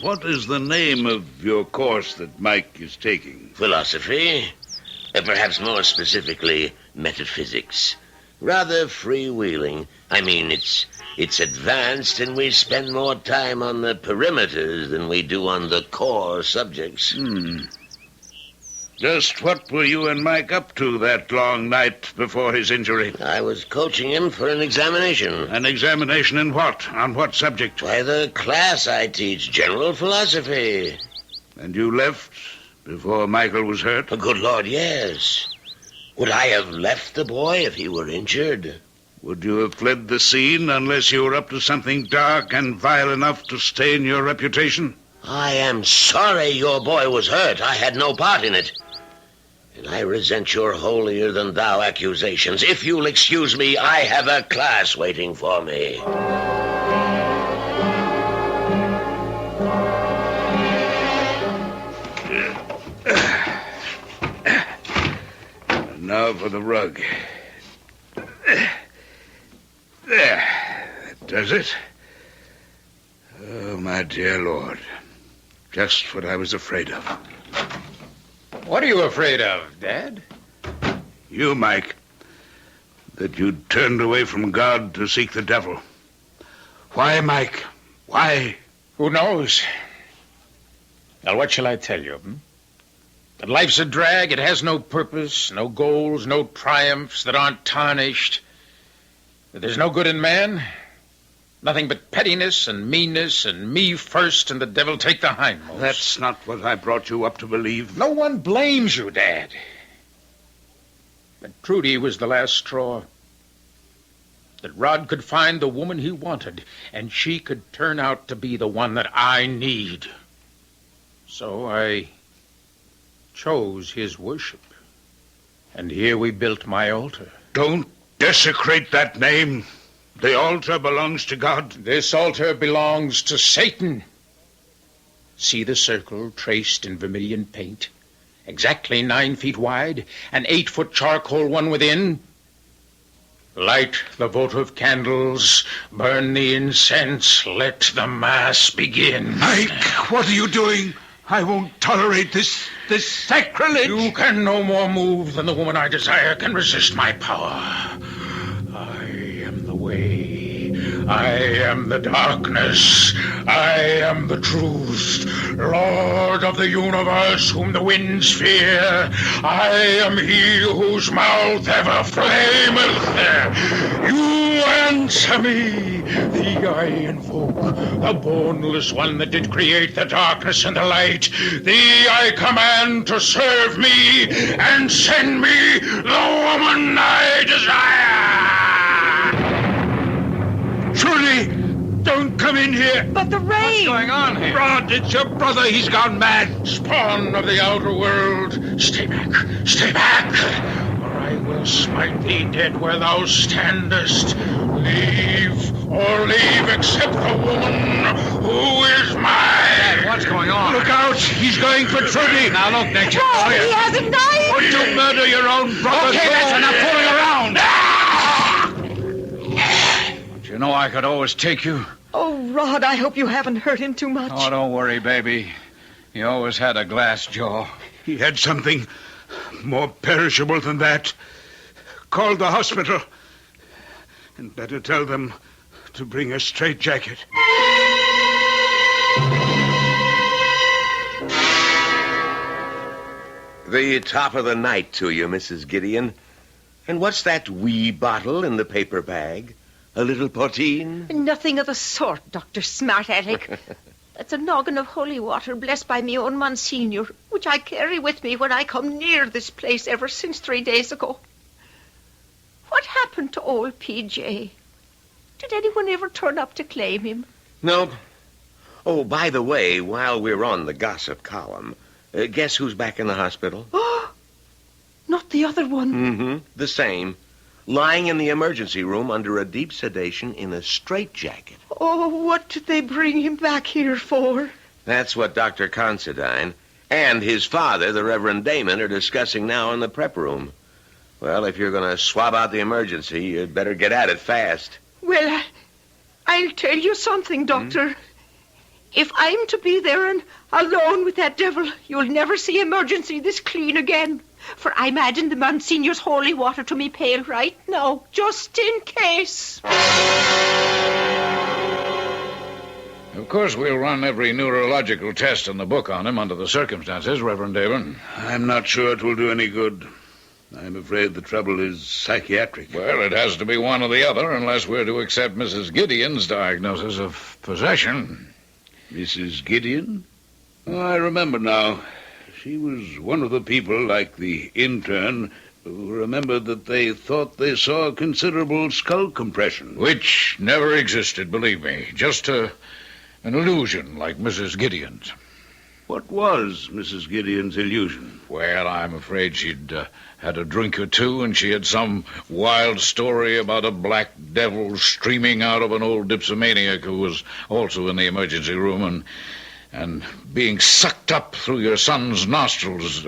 what is the name of your course that Mike is taking? Philosophy. Perhaps more specifically, metaphysics. Rather freewheeling. I mean, it's advanced, and we spend more time on the perimeters than we do on the core subjects. Just what were you and Mike up to that long night before his injury? I was coaching him for an examination. An examination in what? On what subject? Why, the class I teach, general philosophy. And you left before Michael was hurt? Oh, good Lord, yes. Would I have left the boy if he were injured? Would you have fled the scene unless you were up to something dark and vile enough to stain your reputation? I am sorry your boy was hurt. I had no part in it. And I resent your holier-than-thou accusations. If you'll excuse me, I have a class waiting for me. And now for the rug. There. That does it. Oh, my dear Lord. Just what I was afraid of. What are you afraid of, Dad? You, Mike. That you turned away from God to seek the devil. Why, Mike? Why? Who knows? Well, what shall I tell you? That life's a drag. It has no purpose, no goals, no triumphs that aren't tarnished. That there's no good in man. Nothing but pettiness and meanness and me first and the devil take the hindmost. That's not what I brought you up to believe. No one blames you, Dad. But Trudy was the last straw. That Rod could find the woman he wanted, and she could turn out to be the one that I need. So I chose his worship. And here we built my altar. Don't desecrate that name. The altar belongs to God. This altar belongs to Satan. See the circle traced in vermilion paint? Exactly 9 feet wide, an 8-foot charcoal one within. Light the votive candles, burn the incense, let the mass begin. Mike, what are you doing? I won't tolerate this sacrilege. You can no more move than the woman I desire can resist my power. I am the way. I am the darkness. I am the truth. Lord of the universe, whom the winds fear. I am he whose mouth ever flameth. You answer me. Thee I invoke, the boneless one that did create the darkness and the light. Thee I command to serve me and send me the woman I desire. Trudy, don't come in here. But the rain. What's going on here? Rod, it's your brother. He's gone mad. Spawn of the outer world, stay back, stay back, or I will smite thee dead where thou standest. Leave, or leave except the woman who is mine. What's going on? Look out! He's going for Trudy. Now look, Nick. Oh, he has a knife. Would you murder your own brother? Okay, that's enough fooling around. But you know I could always take you. Oh, Rod, I hope you haven't hurt him too much. Oh, don't worry, baby. He always had a glass jaw. He had something more perishable than that. Call the hospital. And better tell them to bring a straitjacket. The top of the night to you, Mrs. Gideon. And what's that wee bottle in the paper bag? A little poteen? Nothing of the sort, Dr. Smart Aleck. That's a noggin of holy water blessed by me own Monsignor, which I carry with me when I come near this place ever since 3 days ago. What happened to old P.J.? Did anyone ever turn up to claim him? Nope. Oh, by the way, while we're on the gossip column, guess who's back in the hospital? Oh, not the other one. Mm-hmm. The same. Lying in the emergency room under a deep sedation in a straitjacket. Oh, what did they bring him back here for? That's what Dr. Considine and his father, the Reverend Damon, are discussing now in the prep room. Well, if you're going to swab out the emergency, you'd better get at it fast. Well, I'll tell you something, Doctor. If I'm to be there and alone with that devil, you'll never see emergency this clean again. For I'm adding the Monsignor's holy water to me pail right now, just in case. Of course, we'll run every neurological test in the book on him under the circumstances, Reverend Damon. I'm not sure it will do any good. I'm afraid the trouble is psychiatric. Well, it has to be one or the other unless we're to accept Mrs. Gideon's diagnosis of possession. Mrs. Gideon? Oh, I remember now. She was one of the people, like the intern, who remembered that they thought they saw a considerable skull compression. Which never existed, believe me. Just an illusion like Mrs. Gideon's. What was Mrs. Gideon's illusion? Well, I'm afraid she'd had a drink or two, and she had some wild story about a black devil streaming out of an old dipsomaniac who was also in the emergency room and being sucked up through your son's nostrils.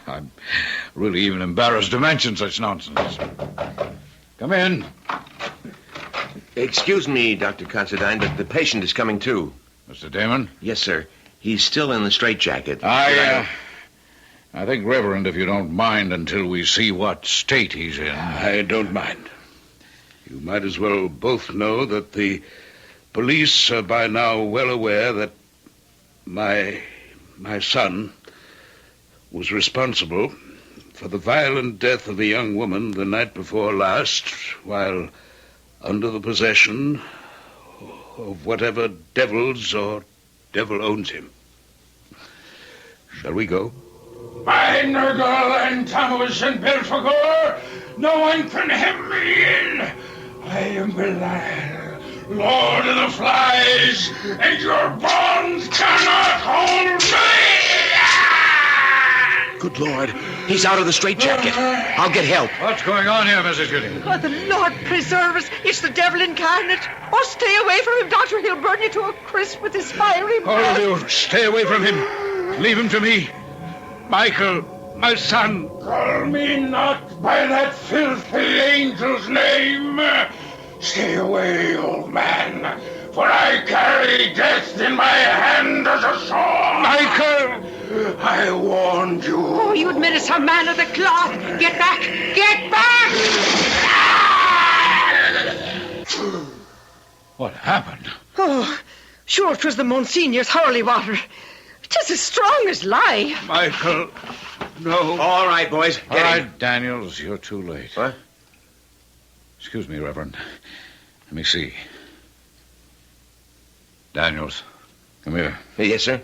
I'm really even embarrassed to mention such nonsense. Come in. Excuse me, Dr. Considine, but the patient is coming too. Mr. Damon? Yes, sir. He's still in the straitjacket. I think, Reverend, if you don't mind, until we see what state he's in. I don't mind. You might as well both know that the police are by now well aware that my son, was responsible for the violent death of a young woman the night before last while under the possession of whatever devils or devil owns him. Shall we go? By Nergal and Tammuz and Belphegor, no one can hem me in. I am Belial, Lord of the Flies, and your bonds cannot hold me! Good Lord, he's out of the straitjacket. I'll get help. What's going on here, Mrs. Gooding? Oh, the Lord preserve us. It's the devil incarnate. Oh, stay away from him, Doctor. He'll burn you to a crisp with his fiery All breath. of you, stay away from him. Leave him to me. Michael, my son. Call me not by that filthy angel's name. Stay away, old man, for I carry death in my hand as a sword. Michael! I warned you. Oh, you menace a man of the cloth. Get back! Get back! What happened? Oh, sure, 'twas the Monsignor's holy water. 'Tis as strong as lye. Michael, no. All right, boys. All right, Daniels, you're too late. What? Excuse me, Reverend. Let me see. Daniels, come here. Yes, sir.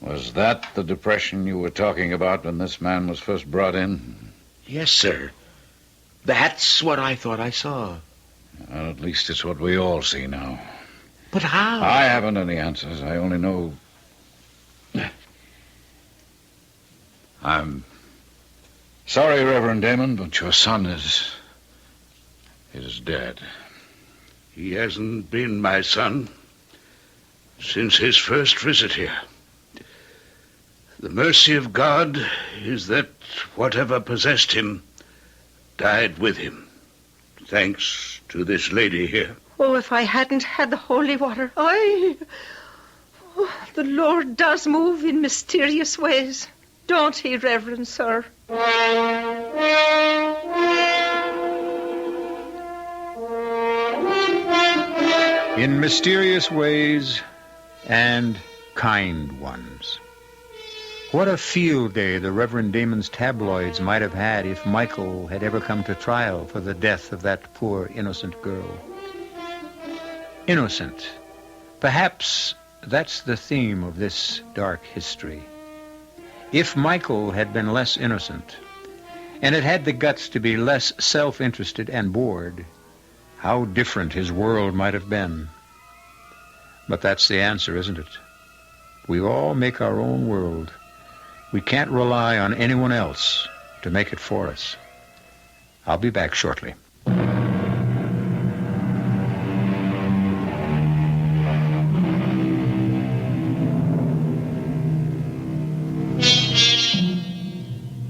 Was that the depression you were talking about when this man was first brought in? Yes, sir. That's what I thought I saw. Well, at least it's what we all see now. But how? I haven't any answers. I only know... I'm sorry, Reverend Damon, but your son is dead. He hasn't been my son since his first visit here. The mercy of God is that whatever possessed him died with him, thanks to this lady here. Oh, if I hadn't had the holy water, Oh, the Lord does move in mysterious ways. Don't he, Reverend Sir? In mysterious ways and kind ones. What a field day the Reverend Damon's tabloids might have had if Michael had ever come to trial for the death of that poor innocent girl. Innocent. Perhaps that's the theme of this dark history. If Michael had been less innocent, and had had the guts to be less self-interested and bored, how different his world might have been. But that's the answer, isn't it? We all make our own world. We can't rely on anyone else to make it for us. I'll be back shortly.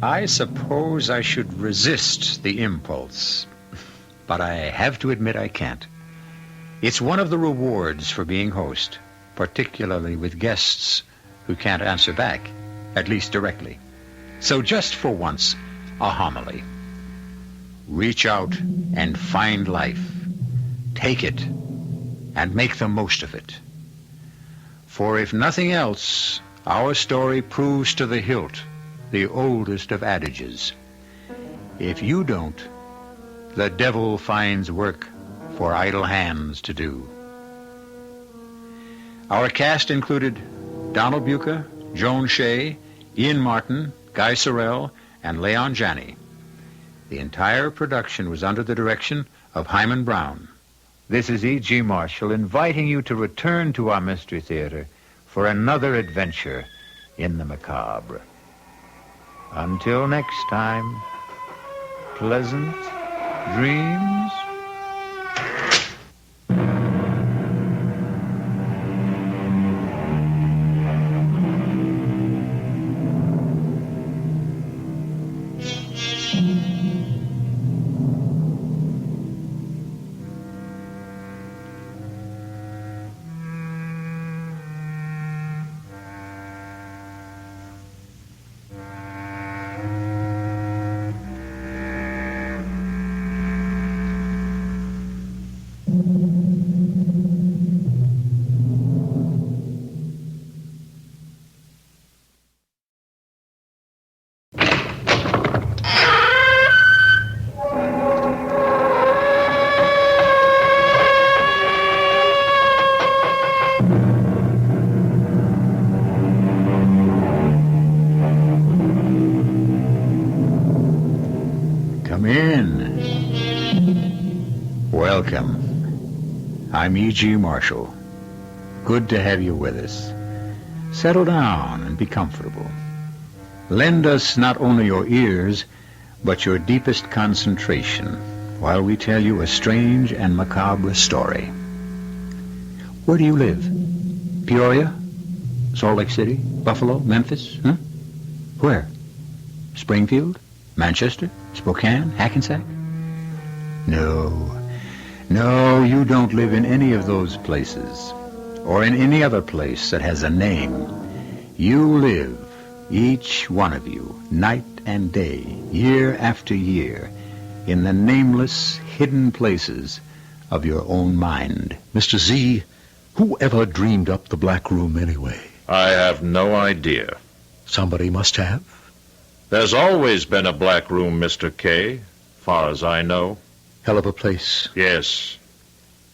I suppose I should resist the impulse, but I have to admit I can't. It's one of the rewards for being host, particularly with guests who can't answer back, at least directly. So just for once, a homily. Reach out and find life. Take it and make the most of it. For if nothing else, our story proves to the hilt the oldest of adages. If you don't, the devil finds work for idle hands to do. Our cast included Donald Buca, Joan Shea, Ian Martin, Guy Sorrell, and Leon Janney. The entire production was under the direction of Hyman Brown. This is E.G. Marshall inviting you to return to our Mystery Theater for another adventure in the macabre. Until next time, pleasant dreams. Come in. Welcome. I'm E.G. Marshall. Good to have you with us. Settle down and be comfortable. Lend us not only your ears, but your deepest concentration while we tell you a strange and macabre story. Where do you live? Peoria? Salt Lake City? Buffalo? Memphis? Huh? Where? Springfield? Manchester? Spokane? Hackensack? No, you don't live in any of those places, or in any other place that has a name. You live, each one of you, night and day, year after year, in the nameless, hidden places of your own mind. Mr. Z, who ever dreamed up the Black Room anyway? I have no idea. Somebody must have. There's always been a Black Room, Mr. K, far as I know. Hell of a place. Yes.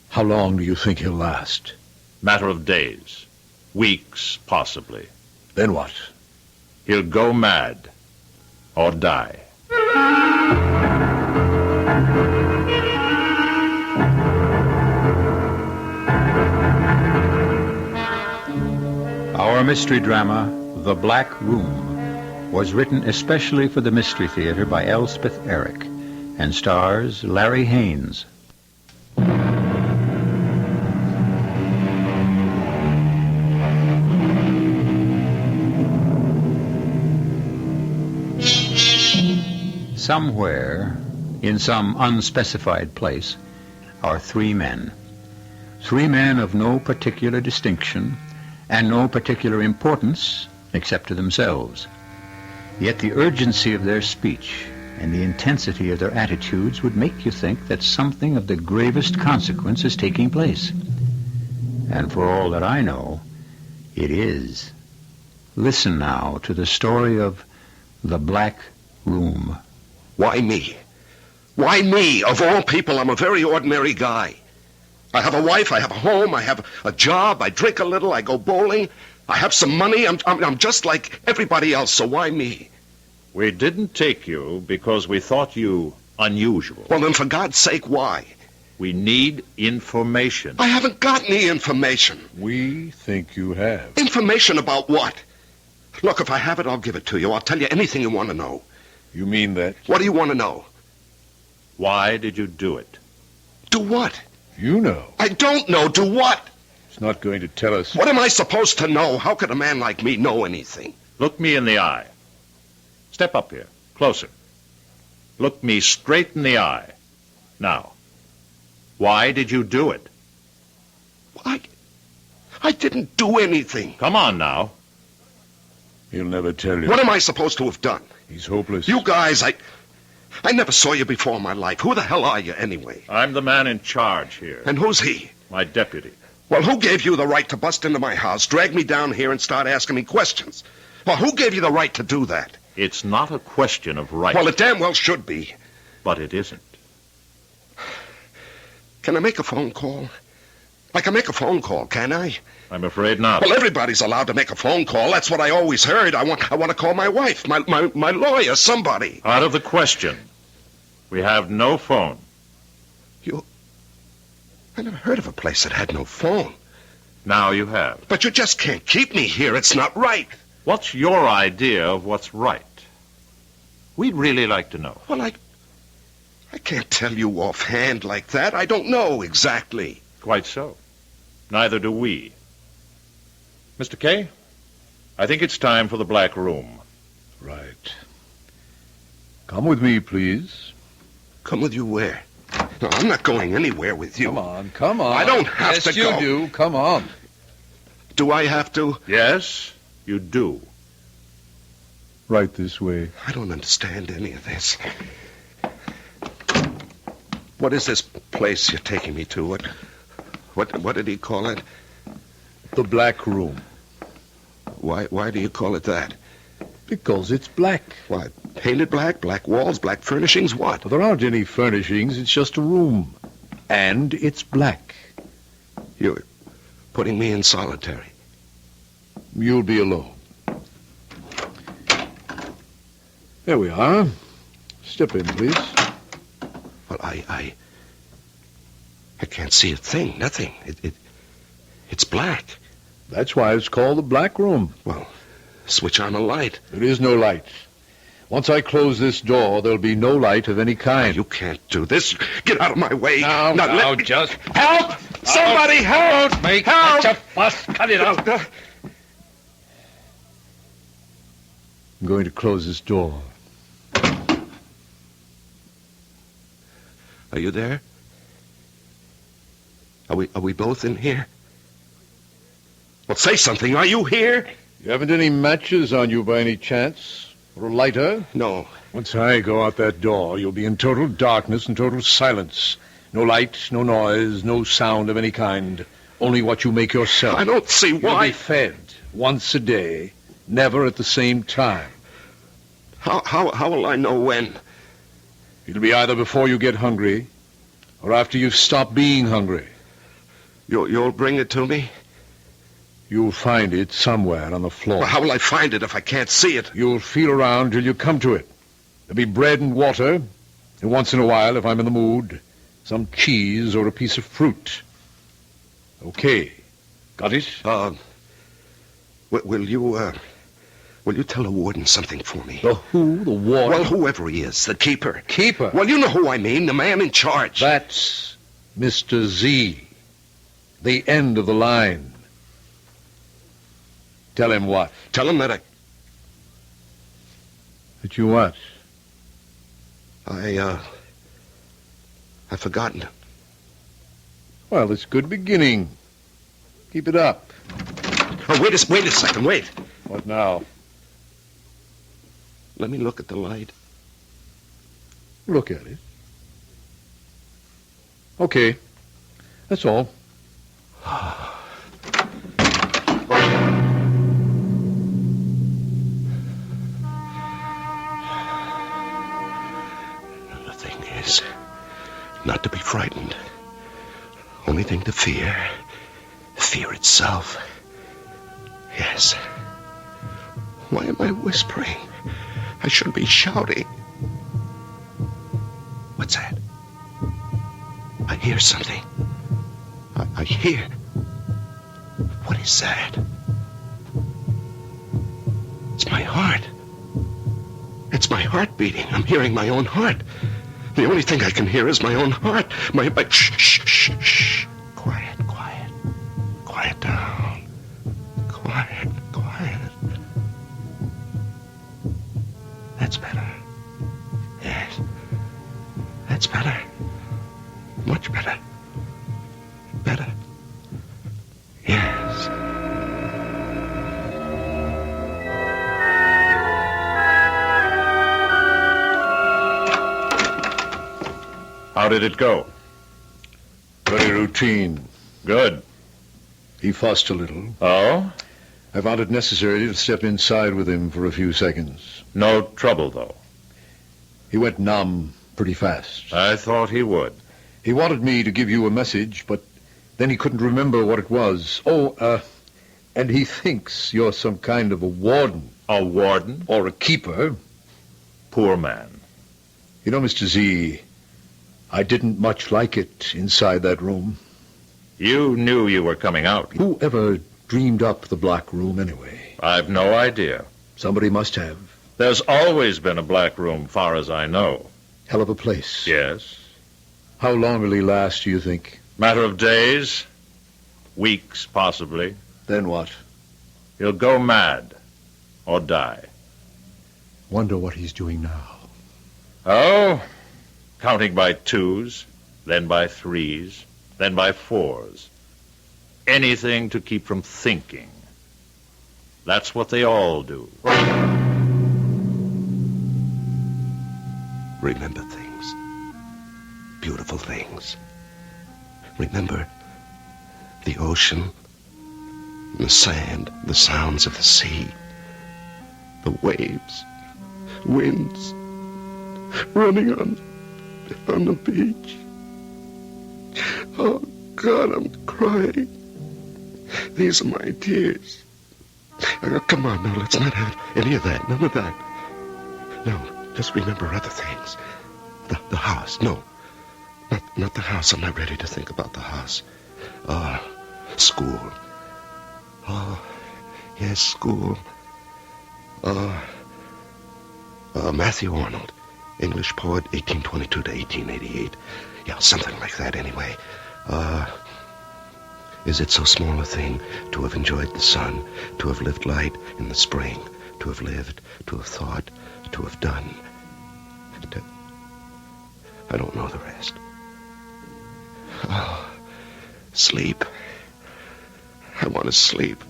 How long do you think he'll last? Matter of days. Weeks, possibly. Then what? He'll go mad. Or die. Our mystery drama, The Black Room, was written especially for the Mystery Theater by Elspeth Eric and stars Larry Haynes. Somewhere, in some unspecified place, are three men. Three men of no particular distinction and no particular importance except to themselves. Yet the urgency of their speech and the intensity of their attitudes would make you think that something of the gravest consequence is taking place. And for all that I know, it is. Listen now to the story of The Black Room. Why me? Why me? Of all people, I'm a very ordinary guy. I have a wife, I have a home, I have a job, I drink a little, I go bowling, I have some money, I'm just like everybody else, so why me? We didn't take you because we thought you unusual. Well, then for God's sake, why? We need information. I haven't got any information. We think you have. Information about what? Look, if I have it, I'll give it to you. I'll tell you anything you want to know. You mean that? What do you want to know? Why did you do it? Do what? You know. I don't know. Do what? It's not going to tell us. What am I supposed to know? How could a man like me know anything? Look me in the eye. Step up here. Closer. Look me straight in the eye. Now, why did you do it? I didn't do anything. Come on now. He'll never tell you. What am I supposed to have done? He's hopeless. You guys, I never saw you before in my life. Who the hell are you, anyway? I'm the man in charge here. And who's he? My deputy. Well, who gave you the right to bust into my house, drag me down here, and start asking me questions? Well, who gave you the right to do that? It's not a question of right. Well, it damn well should be. But it isn't. Can I make a phone call? I can make a phone call, can I? I'm afraid not. Well, everybody's allowed to make a phone call. That's what I always heard. I want to call my wife, my lawyer, somebody. Out of the question. We have no phone. I never heard of a place that had no phone. Now you have. But you just can't keep me here. It's not right. What's your idea of what's right? We'd really like to know. Well, I can't tell you offhand like that. I don't know exactly. Quite so. Neither do we. Mr. K, I think it's time for the Black Room. Right. Come with me, please. Come with you where? No, I'm not going anywhere with you. Come on. I don't have to go. Yes, you do. Come on. Do I have to? Yes, you do. Right this way. I don't understand any of this. What is this place you're taking me to? What did he call it? The Black Room. Why do you call it that? Because it's black. Why, painted black, black walls, black furnishings, what? Well, there aren't any furnishings. It's just a room. And it's black. You're putting me in solitary. You'll be alone. There we are. Step in, please. Well, I can't see a thing, nothing. It's black. That's why it's called the Black Room. Well, switch on a light. There is no light. Once I close this door, there'll be no light of any kind. You can't do this. Get out of my way. Now, let me... just... Help! Somebody help! Don't make help! such a fuss. Cut it out. I'm going to close this door. Are you there? Are we both in here? Well, say something. Are you here? You haven't any matches on you by any chance? Or a lighter? No. Once I go out that door, you'll be in total darkness and total silence. No light, no noise, no sound of any kind. Only what you make yourself. I don't see why. You'll be fed once a day, never at the same time. How will I know when? It'll be either before you get hungry or after you've stopped being hungry. You'll bring it to me? You'll find it somewhere on the floor. Well, how will I find it if I can't see it? You'll feel around till you come to it. There'll be bread and water, and once in a while, if I'm in the mood, some cheese or a piece of fruit. Okay. Got it? Will you tell the warden something for me? The who? The warden? Well, whoever he is, the keeper. Keeper? Well, you know who I mean, the man in charge. That's Mr. Z. The end of the line. Tell him what? Tell him that That you what? I've forgotten. Well, it's a good beginning. Keep it up. Oh, wait a second, wait. What now? Let me look at the light. Look at it. Okay. That's all. The thing is, not to be frightened. Only thing to fear. Fear itself. Yes. Why am I whispering? I should be shouting. What's that? I hear something. I hear. What is that? It's my heart. It's my heart beating. I'm hearing my own heart. The only thing I can hear is my own heart. My shh, shh, shh, shh. Quiet, quiet. Quiet down. Quiet, quiet. That's better. Yes. That's better. Much better. Better. Yes. How did it go? Very routine. Good. He fussed a little. Oh? I found it necessary to step inside with him for a few seconds. No trouble, though. He went numb pretty fast. I thought he would. He wanted me to give you a message, but then he couldn't remember what it was. And he thinks you're some kind of a warden. A warden? Or a keeper. Poor man. You know, Mr. Z, I didn't much like it inside that room. You knew you were coming out. Who ever dreamed up the Black Room, anyway? I've no idea. Somebody must have. There's always been a Black Room, far as I know. Hell of a place. Yes. How long will he last, do you think? Matter of days. Weeks, possibly. Then what? He'll go mad. Or die. Wonder what he's doing now. Oh, counting by twos, then by threes, then by fours. Anything to keep from thinking. That's what they all do. Remember things. Beautiful things. Remember the ocean, the sand, the sounds of the sea, the waves, winds, running on the beach. Oh, God, I'm crying. These are my tears. Come on, now, let's not have any of that, none of that. No, just remember other things. The house, no. Not the house. I'm not ready to think about the house. School. Oh, yes, school. Matthew Arnold, English poet, 1822 to 1888. Yeah, something like that anyway. Is it so small a thing to have enjoyed the sun, to have lived light in the spring, to have lived, to have thought, to have done? I don't know the rest. Oh, sleep. I want to sleep.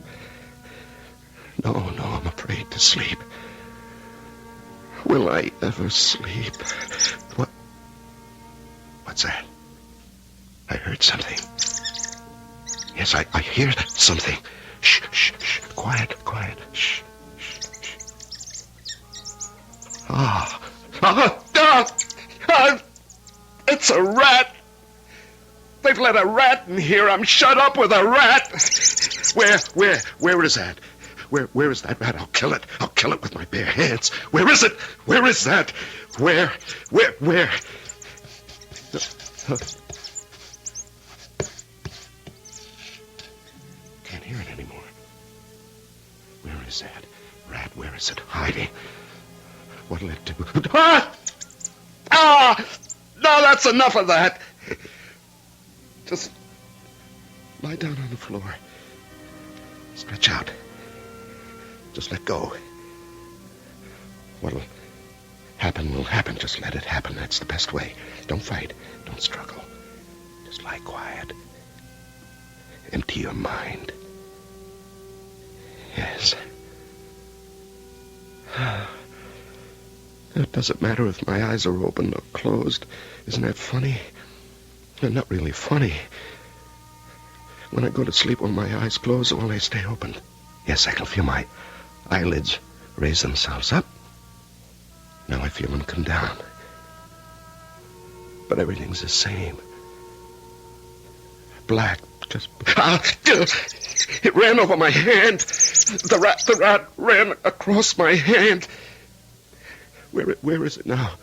No, I'm afraid to sleep. Will I ever sleep? What's that? I heard something. Yes, I hear something. Shh, shh, shh. Quiet. Shh, shh, shh. It's a rat. They've let a rat in here. I'm shut up with a rat. Where is that? Where is that rat? I'll kill it. I'll kill it with my bare hands. Where is it? Where is that? Where? Can't hear it anymore. Where is that rat? Where is it hiding? What'll it do? No, that's enough of that. Just lie down on the floor. Stretch out. Just let go. What'll happen will happen. Just let it happen. That's the best way. Don't fight. Don't struggle. Just lie quiet. Empty your mind. Yes. It doesn't matter if my eyes are open or closed. Isn't that funny? They're not really funny. When I go to sleep with my eyes closed, or they stay open. Yes, I can feel my eyelids raise themselves up. Now I feel them come down. But everything's the same. Black, just... It ran over my hand. The rat ran across my hand. Where is it now?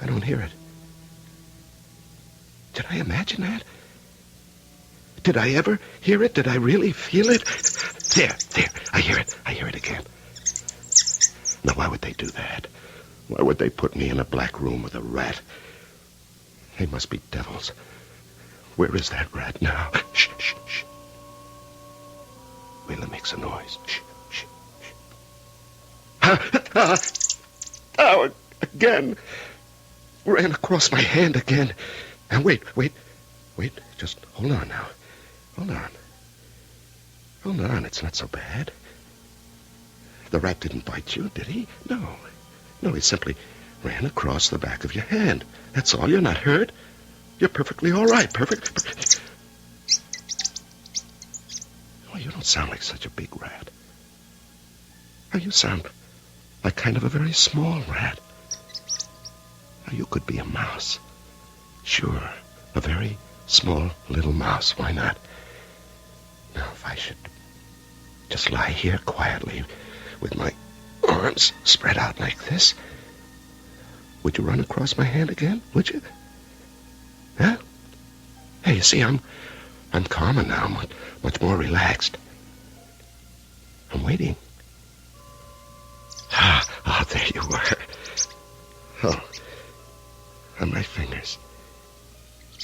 I don't hear it. Did I imagine that? Did I ever hear it? Did I really feel it? There. I hear it. I hear it again. Now, why would they do that? Why would they put me in a black room with a rat? They must be devils. Where is that rat now? Shh, shh, shh. Wait till it makes a noise. Shh, shh, shh. Oh, again. Ran across my hand again. And wait. Just hold on now. Hold on. It's not so bad. The rat didn't bite you, did he? No, he simply ran across the back of your hand. That's all. You're not hurt. You're perfectly all right. Perfect. Oh, you don't sound like such a big rat. Oh, you sound like kind of a very small rat. Oh, you could be a mouse. Sure, a very small little mouse. Why not? Now, if I should just lie here quietly with my arms spread out like this, would you run across my hand again? Would you? Huh? Hey, you see, I'm calmer now, much more relaxed. I'm waiting. Ah, there you were. Oh, on my fingers.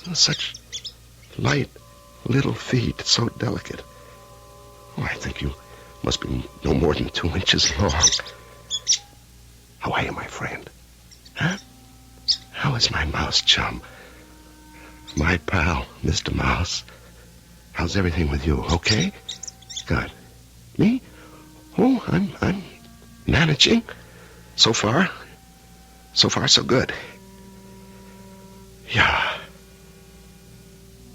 Oh, such light little feet, so delicate. Oh, I think you must be no more than 2 inches long. How are you, my friend? Huh? How is my mouse chum? My pal, Mr. Mouse. How's everything with you? Okay? Good. Me? Oh, I'm managing. So far, so good. Yeah.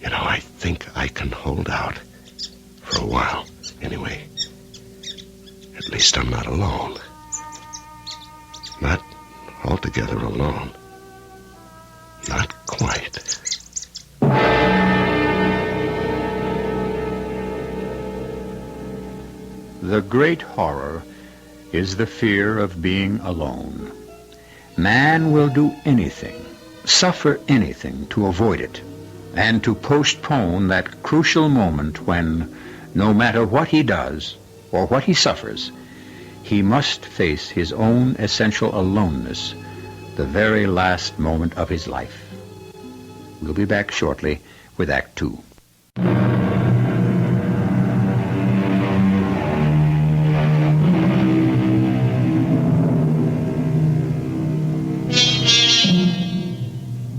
You know, I think I can hold out for a while, anyway. At least I'm not alone. Not altogether alone. Not quite. The great horror is the fear of being alone. Man will do anything suffer anything to avoid it, and to postpone that crucial moment when, no matter what he does or what he suffers, he must face his own essential aloneness, the very last moment of his life. We'll be back shortly with Act Two.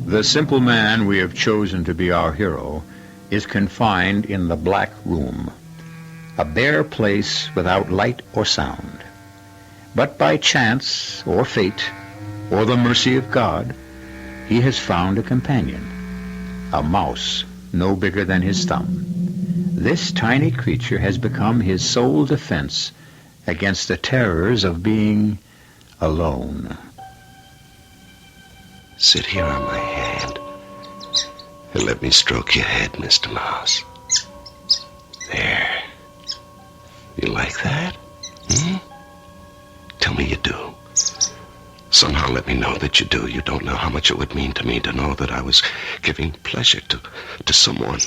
The simple man we have chosen to be our hero is confined in the Black Room, a bare place without light or sound. But by chance or fate or the mercy of God, he has found a companion, a mouse no bigger than his thumb. This tiny creature has become his sole defense against the terrors of being alone. Sit here on my hand and let me stroke your head, Mr. Mouse. There. You like that? Tell me you do. Somehow let me know that you do. You don't know how much it would mean to me to know that I was giving pleasure to someone.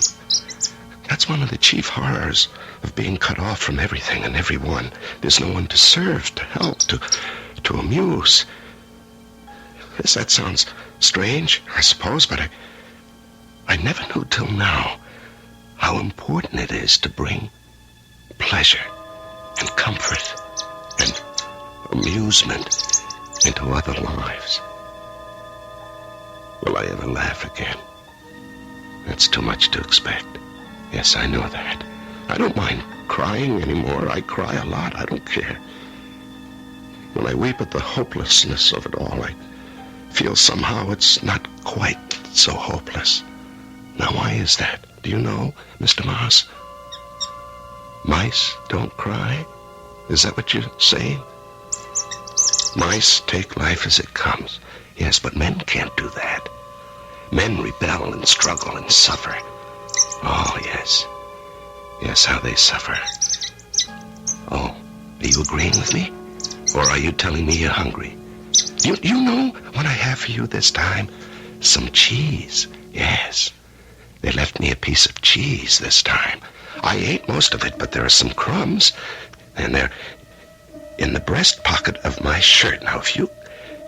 That's one of the chief horrors of being cut off from everything and everyone. There's no one to serve, to help, to amuse. Yes, that sounds strange, I suppose, but I never knew till now how important it is to bring pleasure and comfort and amusement into other lives. Will I ever laugh again? That's too much to expect. Yes, I know that. I don't mind crying anymore. I cry a lot. I don't care. When I weep at the hopelessness of it all, I feel somehow it's not quite so hopeless. Now, why is that? Do you know, Mr. Mouse? Mice don't cry? Is that what you're saying? Mice take life as it comes. Yes, but men can't do that. Men rebel and struggle and suffer. Oh, yes. Yes, how they suffer. Oh, are you agreeing with me? Or are you telling me you're hungry? You know what I have for you this time? Some cheese. Yes. They left me a piece of cheese this time. I ate most of it, but there are some crumbs, and they're in the breast pocket of my shirt. Now, if you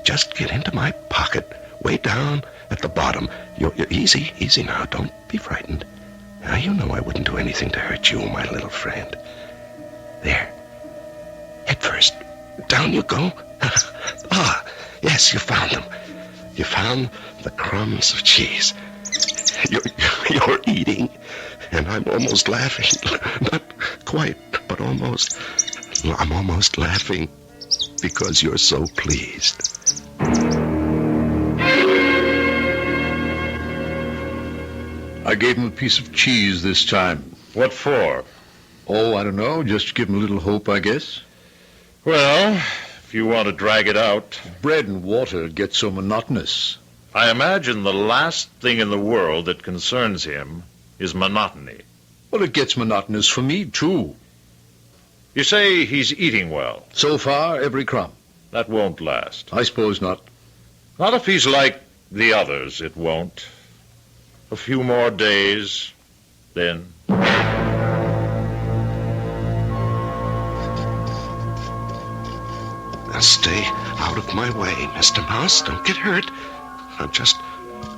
just get into my pocket, way down at the bottom, you're easy now. Don't be frightened. Now, you know I wouldn't do anything to hurt you, my little friend. There. Head first. Down you go. Ah, yes, you found them. You found the crumbs of cheese. You're eating, and I'm almost laughing. Not quite, but almost. I'm almost laughing because you're so pleased. I gave him a piece of cheese this time. What for? Oh, I don't know. Just to give him a little hope, I guess. Well, if you want to drag it out. Bread and water get so monotonous. I imagine the last thing in the world that concerns him is monotony. Well, it gets monotonous for me, too. You say he's eating well. So far, every crumb. That won't last. I suppose not. Not if he's like the others, it won't. A few more days, then. Now stay out of my way, Mr. Mouse. Don't get hurt. I'm just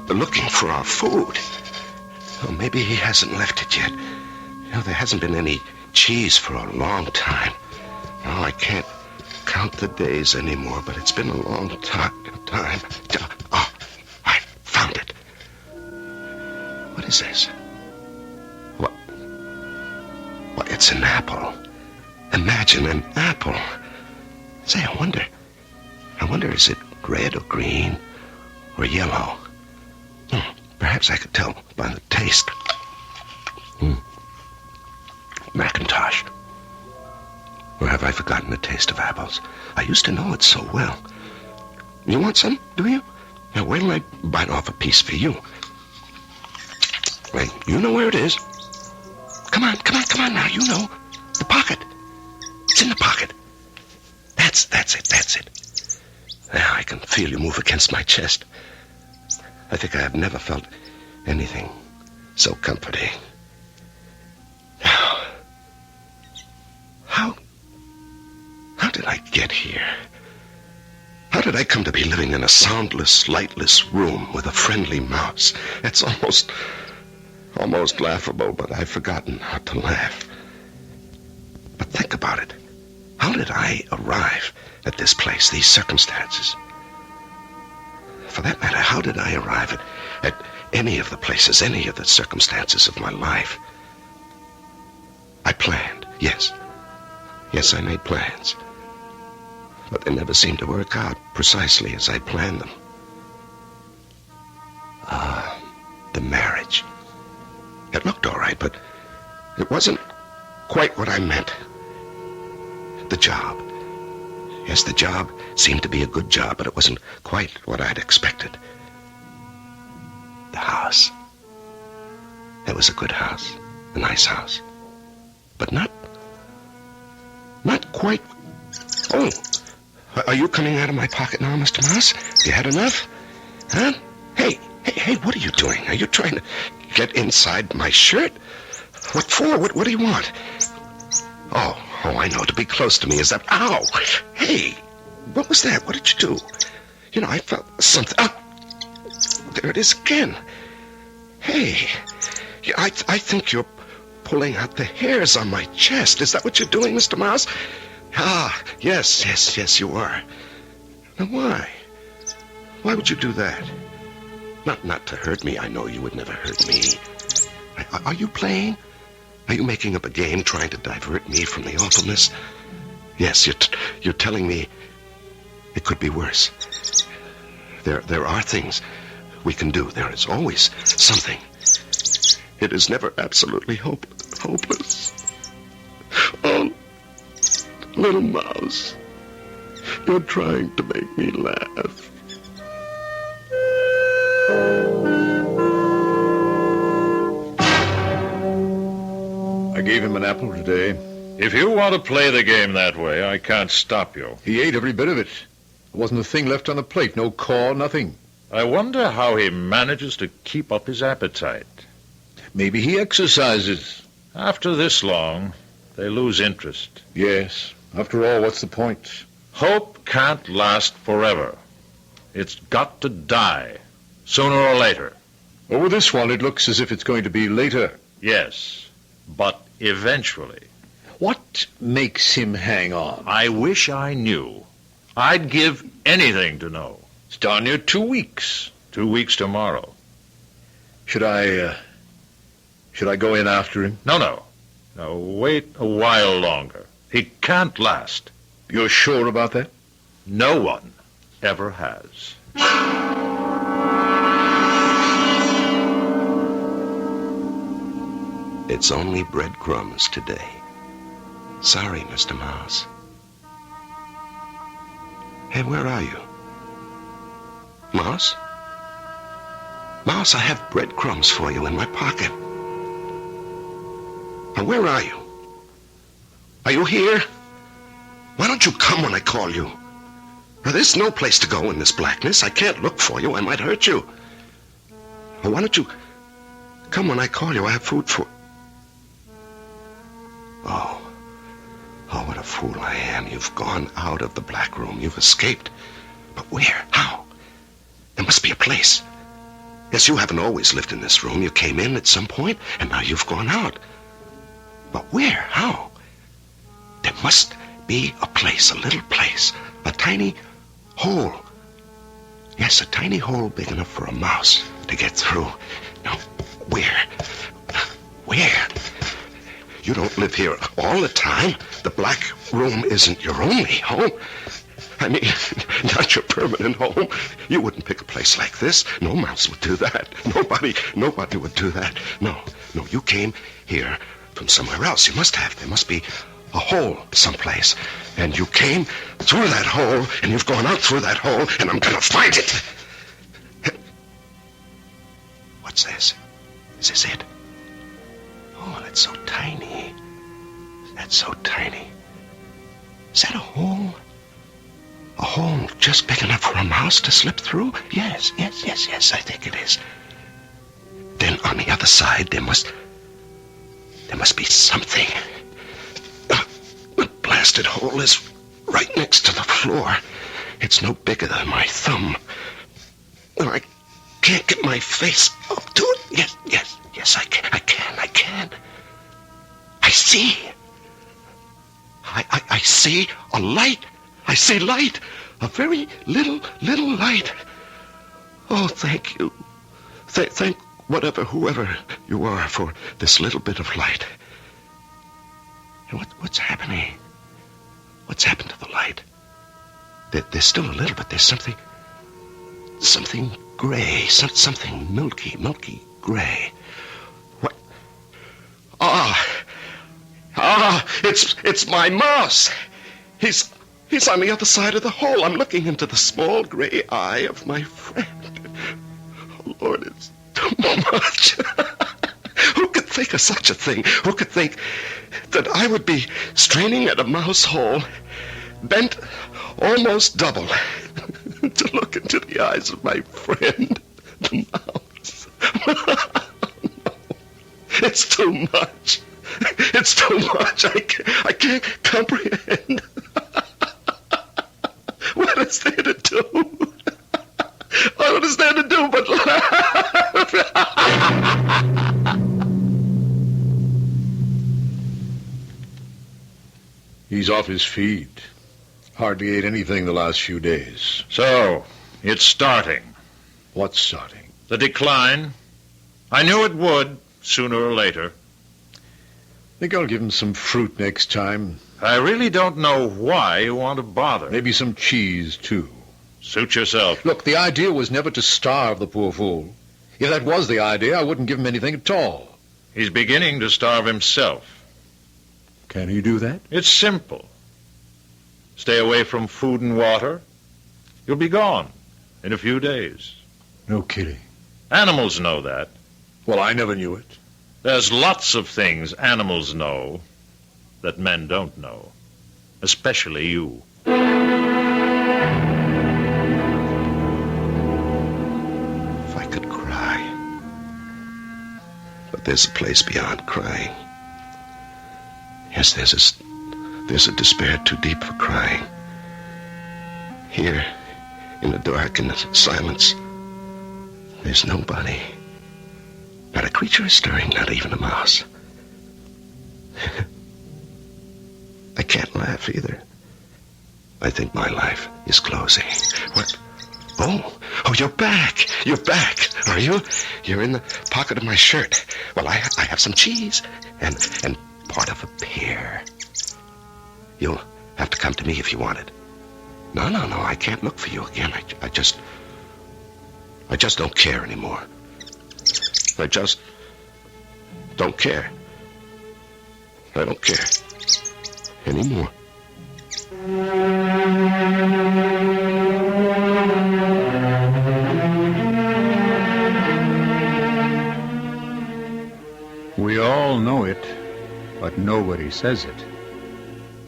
looking for our food. Oh, maybe he hasn't left it yet. You know, there hasn't been any cheese for a long time. No, I can't count the days anymore, but it's been a long time. Oh, I found it. What is this? What? It's an apple. Imagine an apple. Say, I wonder, is it red or green or yellow? Perhaps I could tell by the taste. Macintosh. Or have I forgotten the taste of apples? I used to know it so well. You want some, do you? Now, wait till I bite off a piece for you. Wait, you know where it is. Come on now, you know. The pocket. It's in the pocket. That's it. Now I can feel you move against my chest. I think I have never felt anything so comforting. Now, how did I get here? How did I come to be living in a soundless, lightless room with a friendly mouse? That's almost laughable, but I've forgotten how to laugh. But think about it. How did I arrive at this place, these circumstances? For that matter, how did I arrive at any of the places, any of the circumstances of my life? I planned, yes. Yes, I made plans. But they never seemed to work out precisely as I planned them. The marriage. It looked all right, but it wasn't quite what I meant. The job. Yes, the job seemed to be a good job, but it wasn't quite what I'd expected. The house. It was a good house, a nice house. But not quite. Oh, are you coming out of my pocket now, Mr. Mouse? You had enough? Huh? Hey, what are you doing? Are you trying to get inside my shirt? What for? What do you want? Oh, I know. To be close to me is that... Ow! Hey, what was that? What did you do? You know, I felt something... Oh, there it is again. Hey, I think you're pulling out the hairs on my chest. Is that what you're doing, Mr. Mouse? Ah, yes, you are. Now, why? Why would you do that? Not to hurt me. I know you would never hurt me. Are you playing? Are you making up a game trying to divert me from the awfulness? Yes, you're telling me it could be worse. There are things we can do. There is always something. It is never absolutely hopeless. Oh, little mouse, you're trying to make me laugh. I gave him an apple today. If you want to play the game that way, I can't stop you. He ate every bit of it. There wasn't a thing left on the plate. No core, nothing. I wonder how he manages to keep up his appetite. Maybe he exercises. After this long, they lose interest. Yes. After all, what's the point? Hope can't last forever. It's got to die, sooner or later. Well, with this one, it looks as if it's going to be later. Yes, but eventually. What makes him hang on? I wish I knew. I'd give anything to know. It's darn near 2 weeks. 2 weeks tomorrow. Should I go in after him? No. Now, wait a while longer. He can't last. You're sure about that? No one ever has. It's only breadcrumbs today. Sorry, Mr. Mouse. Hey, where are you? Mouse? Mouse, I have breadcrumbs for you in my pocket. Now, where are you? Are you here? Why don't you come when I call you? Now, there's no place to go in this blackness. I can't look for you. I might hurt you. Well, why don't you come when I call you? I have food for... Oh, what a fool I am. You've gone out of the black room. You've escaped. But where? How? There must be a place. Yes, you haven't always lived in this room. You came in at some point, and now you've gone out. But where? How? There must be a place, a little place, a tiny hole. Yes, a tiny hole big enough for a mouse to get through. Now, where? Where? You don't live here all the time. The black room isn't your only home. I mean, not your permanent home. You wouldn't pick a place like this. No mouse would do that. Nobody would do that. No, you came here from somewhere else. You must have. There must be a hole someplace. And you came through that hole, and you've gone out through that hole, and I'm going to find it. What's this? Is this it? Oh, that's so tiny. That's so tiny. Is that a hole? A hole just big enough for a mouse to slip through? Yes, I think it is. Then on the other side, there must be something. The blasted hole is right next to the floor. It's no bigger than my thumb. I can't get my face up to it. Yes, I can. I see. I see a light. I see light. A very little light. Oh, thank you. Thank whoever you are for this little bit of light. And what's happening? What's happened to the light? There's still a little, but there's something gray, something milky gray. What? It's my mouse. He's on the other side of the hole. I'm looking into the small gray eye of my friend. Oh, Lord, it's too much. Who could think of such a thing? Who could think that I would be straining at a mouse hole, bent almost double, to look into the eyes of my friend, the mouse? No, it's too much. It's too much. I can't comprehend. What is there to do? What is there to do but laugh? He's off his feed. Hardly ate anything the last few days. So, it's starting. What's starting? The decline. I knew it would, sooner or later. Think I'll give him some fruit next time. I really don't know why you want to bother. Maybe some cheese, too. Suit yourself. Look, the idea was never to starve the poor fool. If that was the idea, I wouldn't give him anything at all. He's beginning to starve himself. Can he do that? It's simple. Stay away from food and water. You'll be gone in a few days. No kidding. Animals know that. Well, I never knew it. There's lots of things animals know that men don't know. Especially you. If I could cry. But there's a place beyond crying. Yes, there's a despair too deep for crying. Here, in the dark and the silence, there's nobody. Not a creature is stirring, not even a mouse. I can't laugh either. I think my life is closing. What? Oh, you're back. You're back, are you? You're in the pocket of my shirt. Well, I have some cheese and part of a pear. You'll have to come to me if you want it. No, I can't look for you again. I just don't care anymore. I just don't care. I don't care anymore. We all know it, but nobody says it.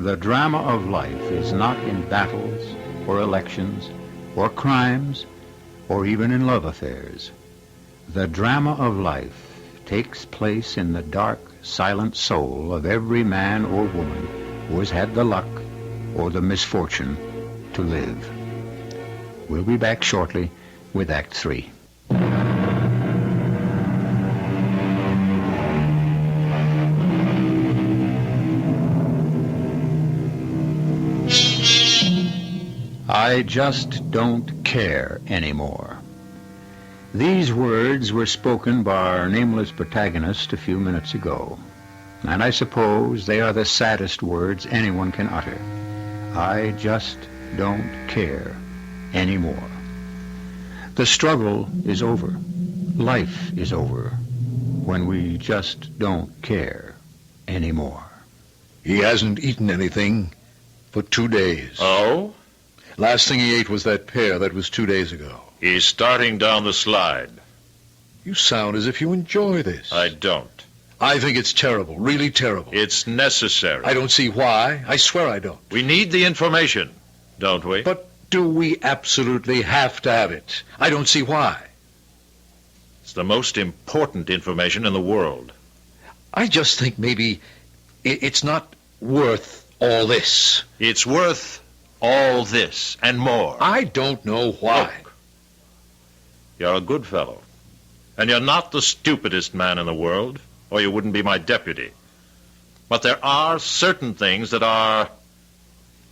The drama of life is not in battles or elections or crimes or even in love affairs. The drama of life takes place in the dark, silent soul of every man or woman who has had the luck or the misfortune to live. We'll be back shortly with Act 3. I just don't care anymore. These words were spoken by our nameless protagonist a few minutes ago, and I suppose they are the saddest words anyone can utter. I just don't care anymore. The struggle is over. Life is over when we just don't care anymore. He hasn't eaten anything for 2 days. Oh? Last thing he ate was that pear. That was 2 days ago. He's starting down the slide. You sound as if you enjoy this. I don't. I think it's terrible, really terrible. It's necessary. I don't see why. I swear I don't. We need the information, don't we? But Do we absolutely have to have it? I don't see why. It's the most important information in the world. I just think maybe it's not worth all this. It's worth all this and more. I don't know why. Look, you're a good fellow. And you're not the stupidest man in the world, or you wouldn't be my deputy. But there are certain things that are,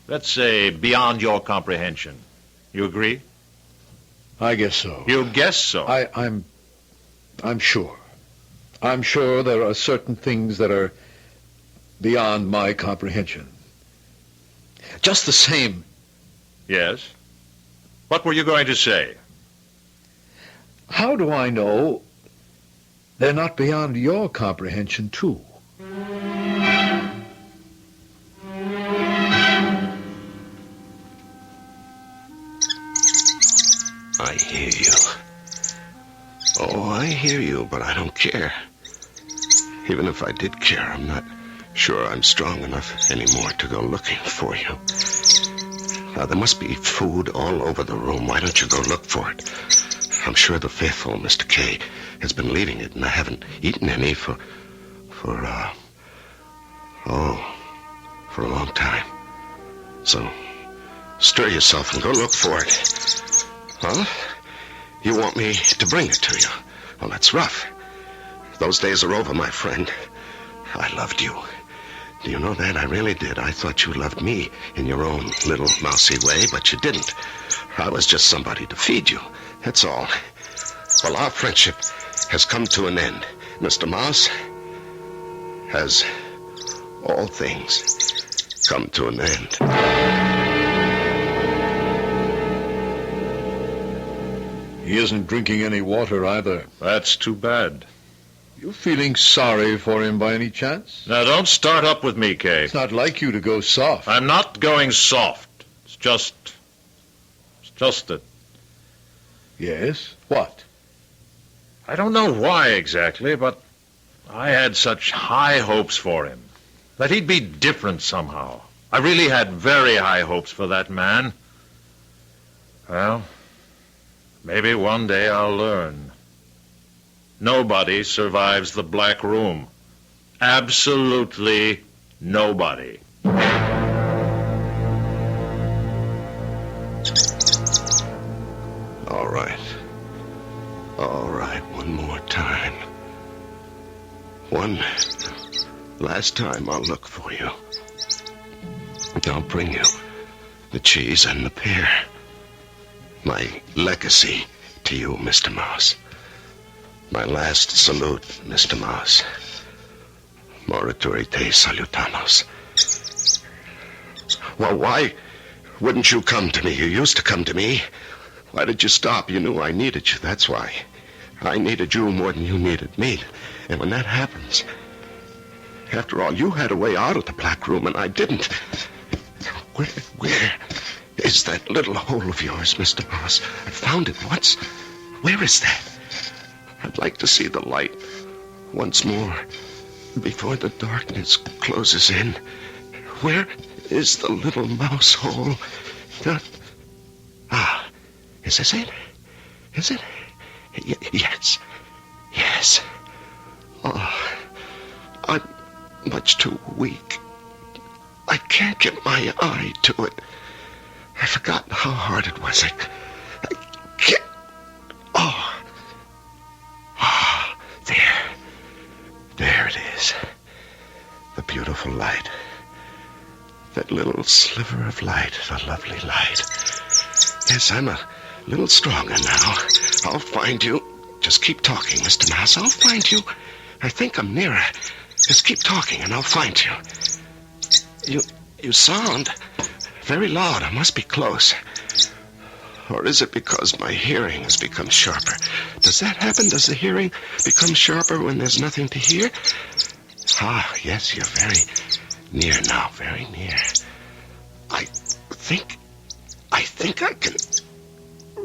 let's say, beyond your comprehension. You agree? I guess so. You guess so? I'm sure. I'm sure there are certain things that are beyond my comprehension. Just the same. Yes? What were you going to say? How do I know they're not beyond your comprehension, too? I hear you. Oh, I hear you, but I don't care. Even if I did care, I'm not sure I'm strong enough anymore to go looking for you. There must be food all over the room. Why don't you go look for it? I'm sure the faithful Mr. K has been leaving it, and I haven't eaten any for a long time. So, stir yourself and go look for it. Huh? You want me to bring it to you? Well, that's rough. Those days are over, my friend. I loved you. Do you know that? I really did. I thought you loved me in your own little mousy way, but you didn't. I was just somebody to feed you. That's all. Well, our friendship has come to an end. Mr. Mouse, has all things come to an end? He isn't drinking any water either. That's too bad. You feeling sorry for him by any chance? Now, don't start up with me, Kay. It's not like you to go soft. I'm not going soft. It's just that... Yes? What? I don't know why exactly, but I had such high hopes for him. That he'd be different somehow. I really had very high hopes for that man. Well, maybe one day I'll learn. Nobody survives the Black Room. Absolutely nobody. All right. All right, one more time. One last time I'll look for you. I'll bring you the cheese and the pear. My legacy to you, Mr. Mouse. My last salute, Mr. Mouse. Morituri te salutamos. Well, why wouldn't you come to me? You used to come to me. Why did you stop? You knew I needed you, that's why. I needed you more than you needed me. And when that happens... After all, you had a way out of the Black Room, and I didn't. Where is that little hole of yours, Mr. Mouse? I found it once. Where is that? I'd like to see the light once more before the darkness closes in. Where is the little mouse hole? Is this it? Is it? Yes. Yes. Oh, I'm much too weak. I can't get my eye to it. I've forgotten how hard it was. I can't... Oh. There it is. The beautiful light. That little sliver of light, the lovely light. Yes, I'm a little stronger now. I'll find you. Just keep talking, Mr. Mouse. I'll find you. I think I'm nearer. Just keep talking and I'll find you. You sound very loud. I must be close. Or is it because my hearing has become sharper? Does that happen? Does the hearing become sharper when there's nothing to hear? Ah, yes, you're very near now, very near. I think I can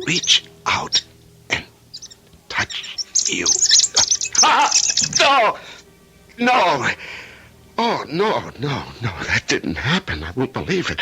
reach out and touch you. No! No! Oh, no, that didn't happen. I won't believe it.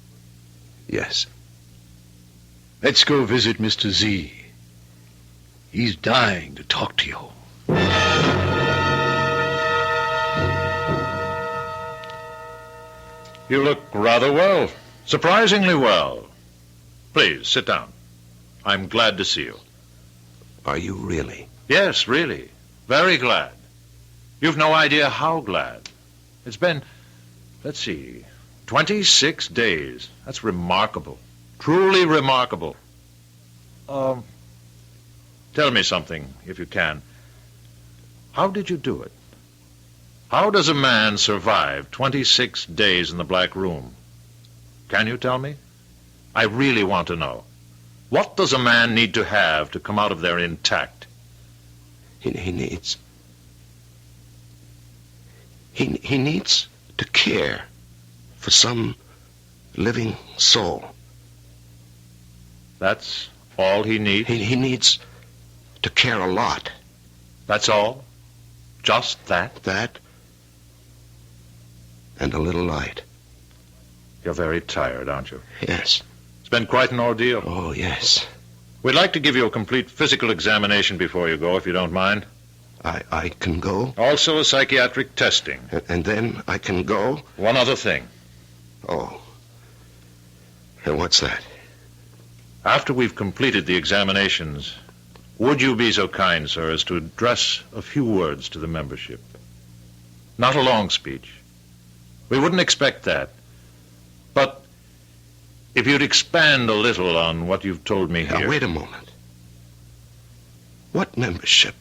Yes. Let's go visit Mr. Z. He's dying to talk to you. You look rather well. Surprisingly well. Please, sit down. I'm glad to see you. Are you really? Yes, really. Very glad. You've no idea how glad. It's been, let's see, 26 days. That's remarkable. Truly remarkable. Tell me something, if you can. How did you do it? How does a man survive 26 days in the Black Room? Can you tell me? I really want to know. What does a man need to have to come out of there intact? He needs to care for some living soul. That's all he needs? He needs to care a lot. That's all? Just that? That and a little light. You're very tired, aren't you? Yes. It's been quite an ordeal. Oh, yes. We'd like to give you a complete physical examination before you go, if you don't mind. I can go? Also a psychiatric testing. And then I can go? One other thing. Oh. And what's that? After we've completed the examinations, would you be so kind, sir, as to address a few words to the membership? Not a long speech. We wouldn't expect that. But if you'd expand a little on what you've told me here. Now, wait a moment. What membership?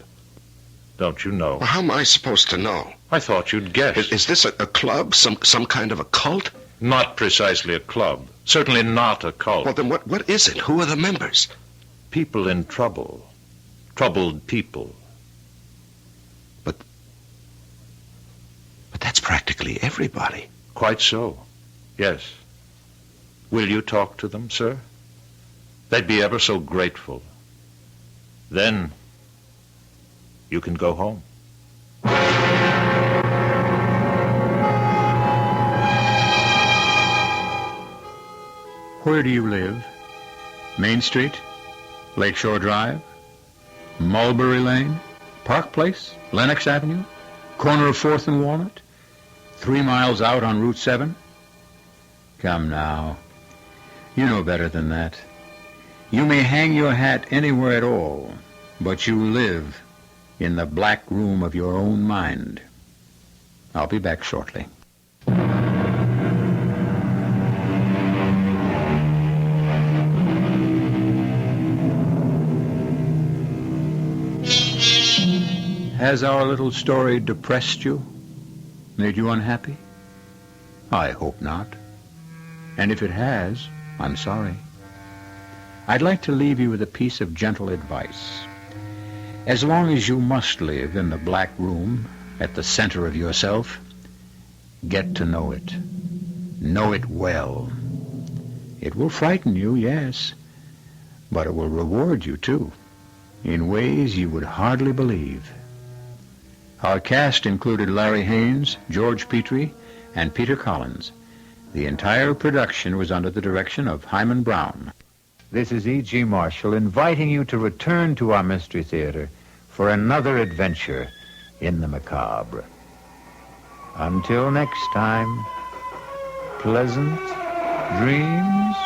Don't you know? Well, how am I supposed to know? I thought you'd guess. Is this a club? Some kind of a cult? Not precisely a club. Certainly not a cult. Well, then what is it? Who are the members? People in trouble. Troubled people. But that's practically everybody. Quite so. Yes. Will you talk to them, sir? They'd be ever so grateful. Then you can go home. Where do you live? Main Street? Lakeshore Drive? Mulberry Lane? Park Place? Lenox Avenue? Corner of 4th and Walnut? 3 miles out on Route 7? Come now. You know better than that. You may hang your hat anywhere at all, but you live in the black room of your own mind. I'll be back shortly. Has our little story depressed you? Made you unhappy? I hope not. And if it has, I'm sorry. I'd like to leave you with a piece of gentle advice. As long as you must live in the black room at the center of yourself, get to know it. Know it well. It will frighten you, yes, but it will reward you, too, in ways you would hardly believe. Our cast included Larry Haynes, George Petrie, and Peter Collins. The entire production was under the direction of Hyman Brown. This is E.G. Marshall inviting you to return to our Mystery Theater for another adventure in the macabre. Until next time, pleasant dreams.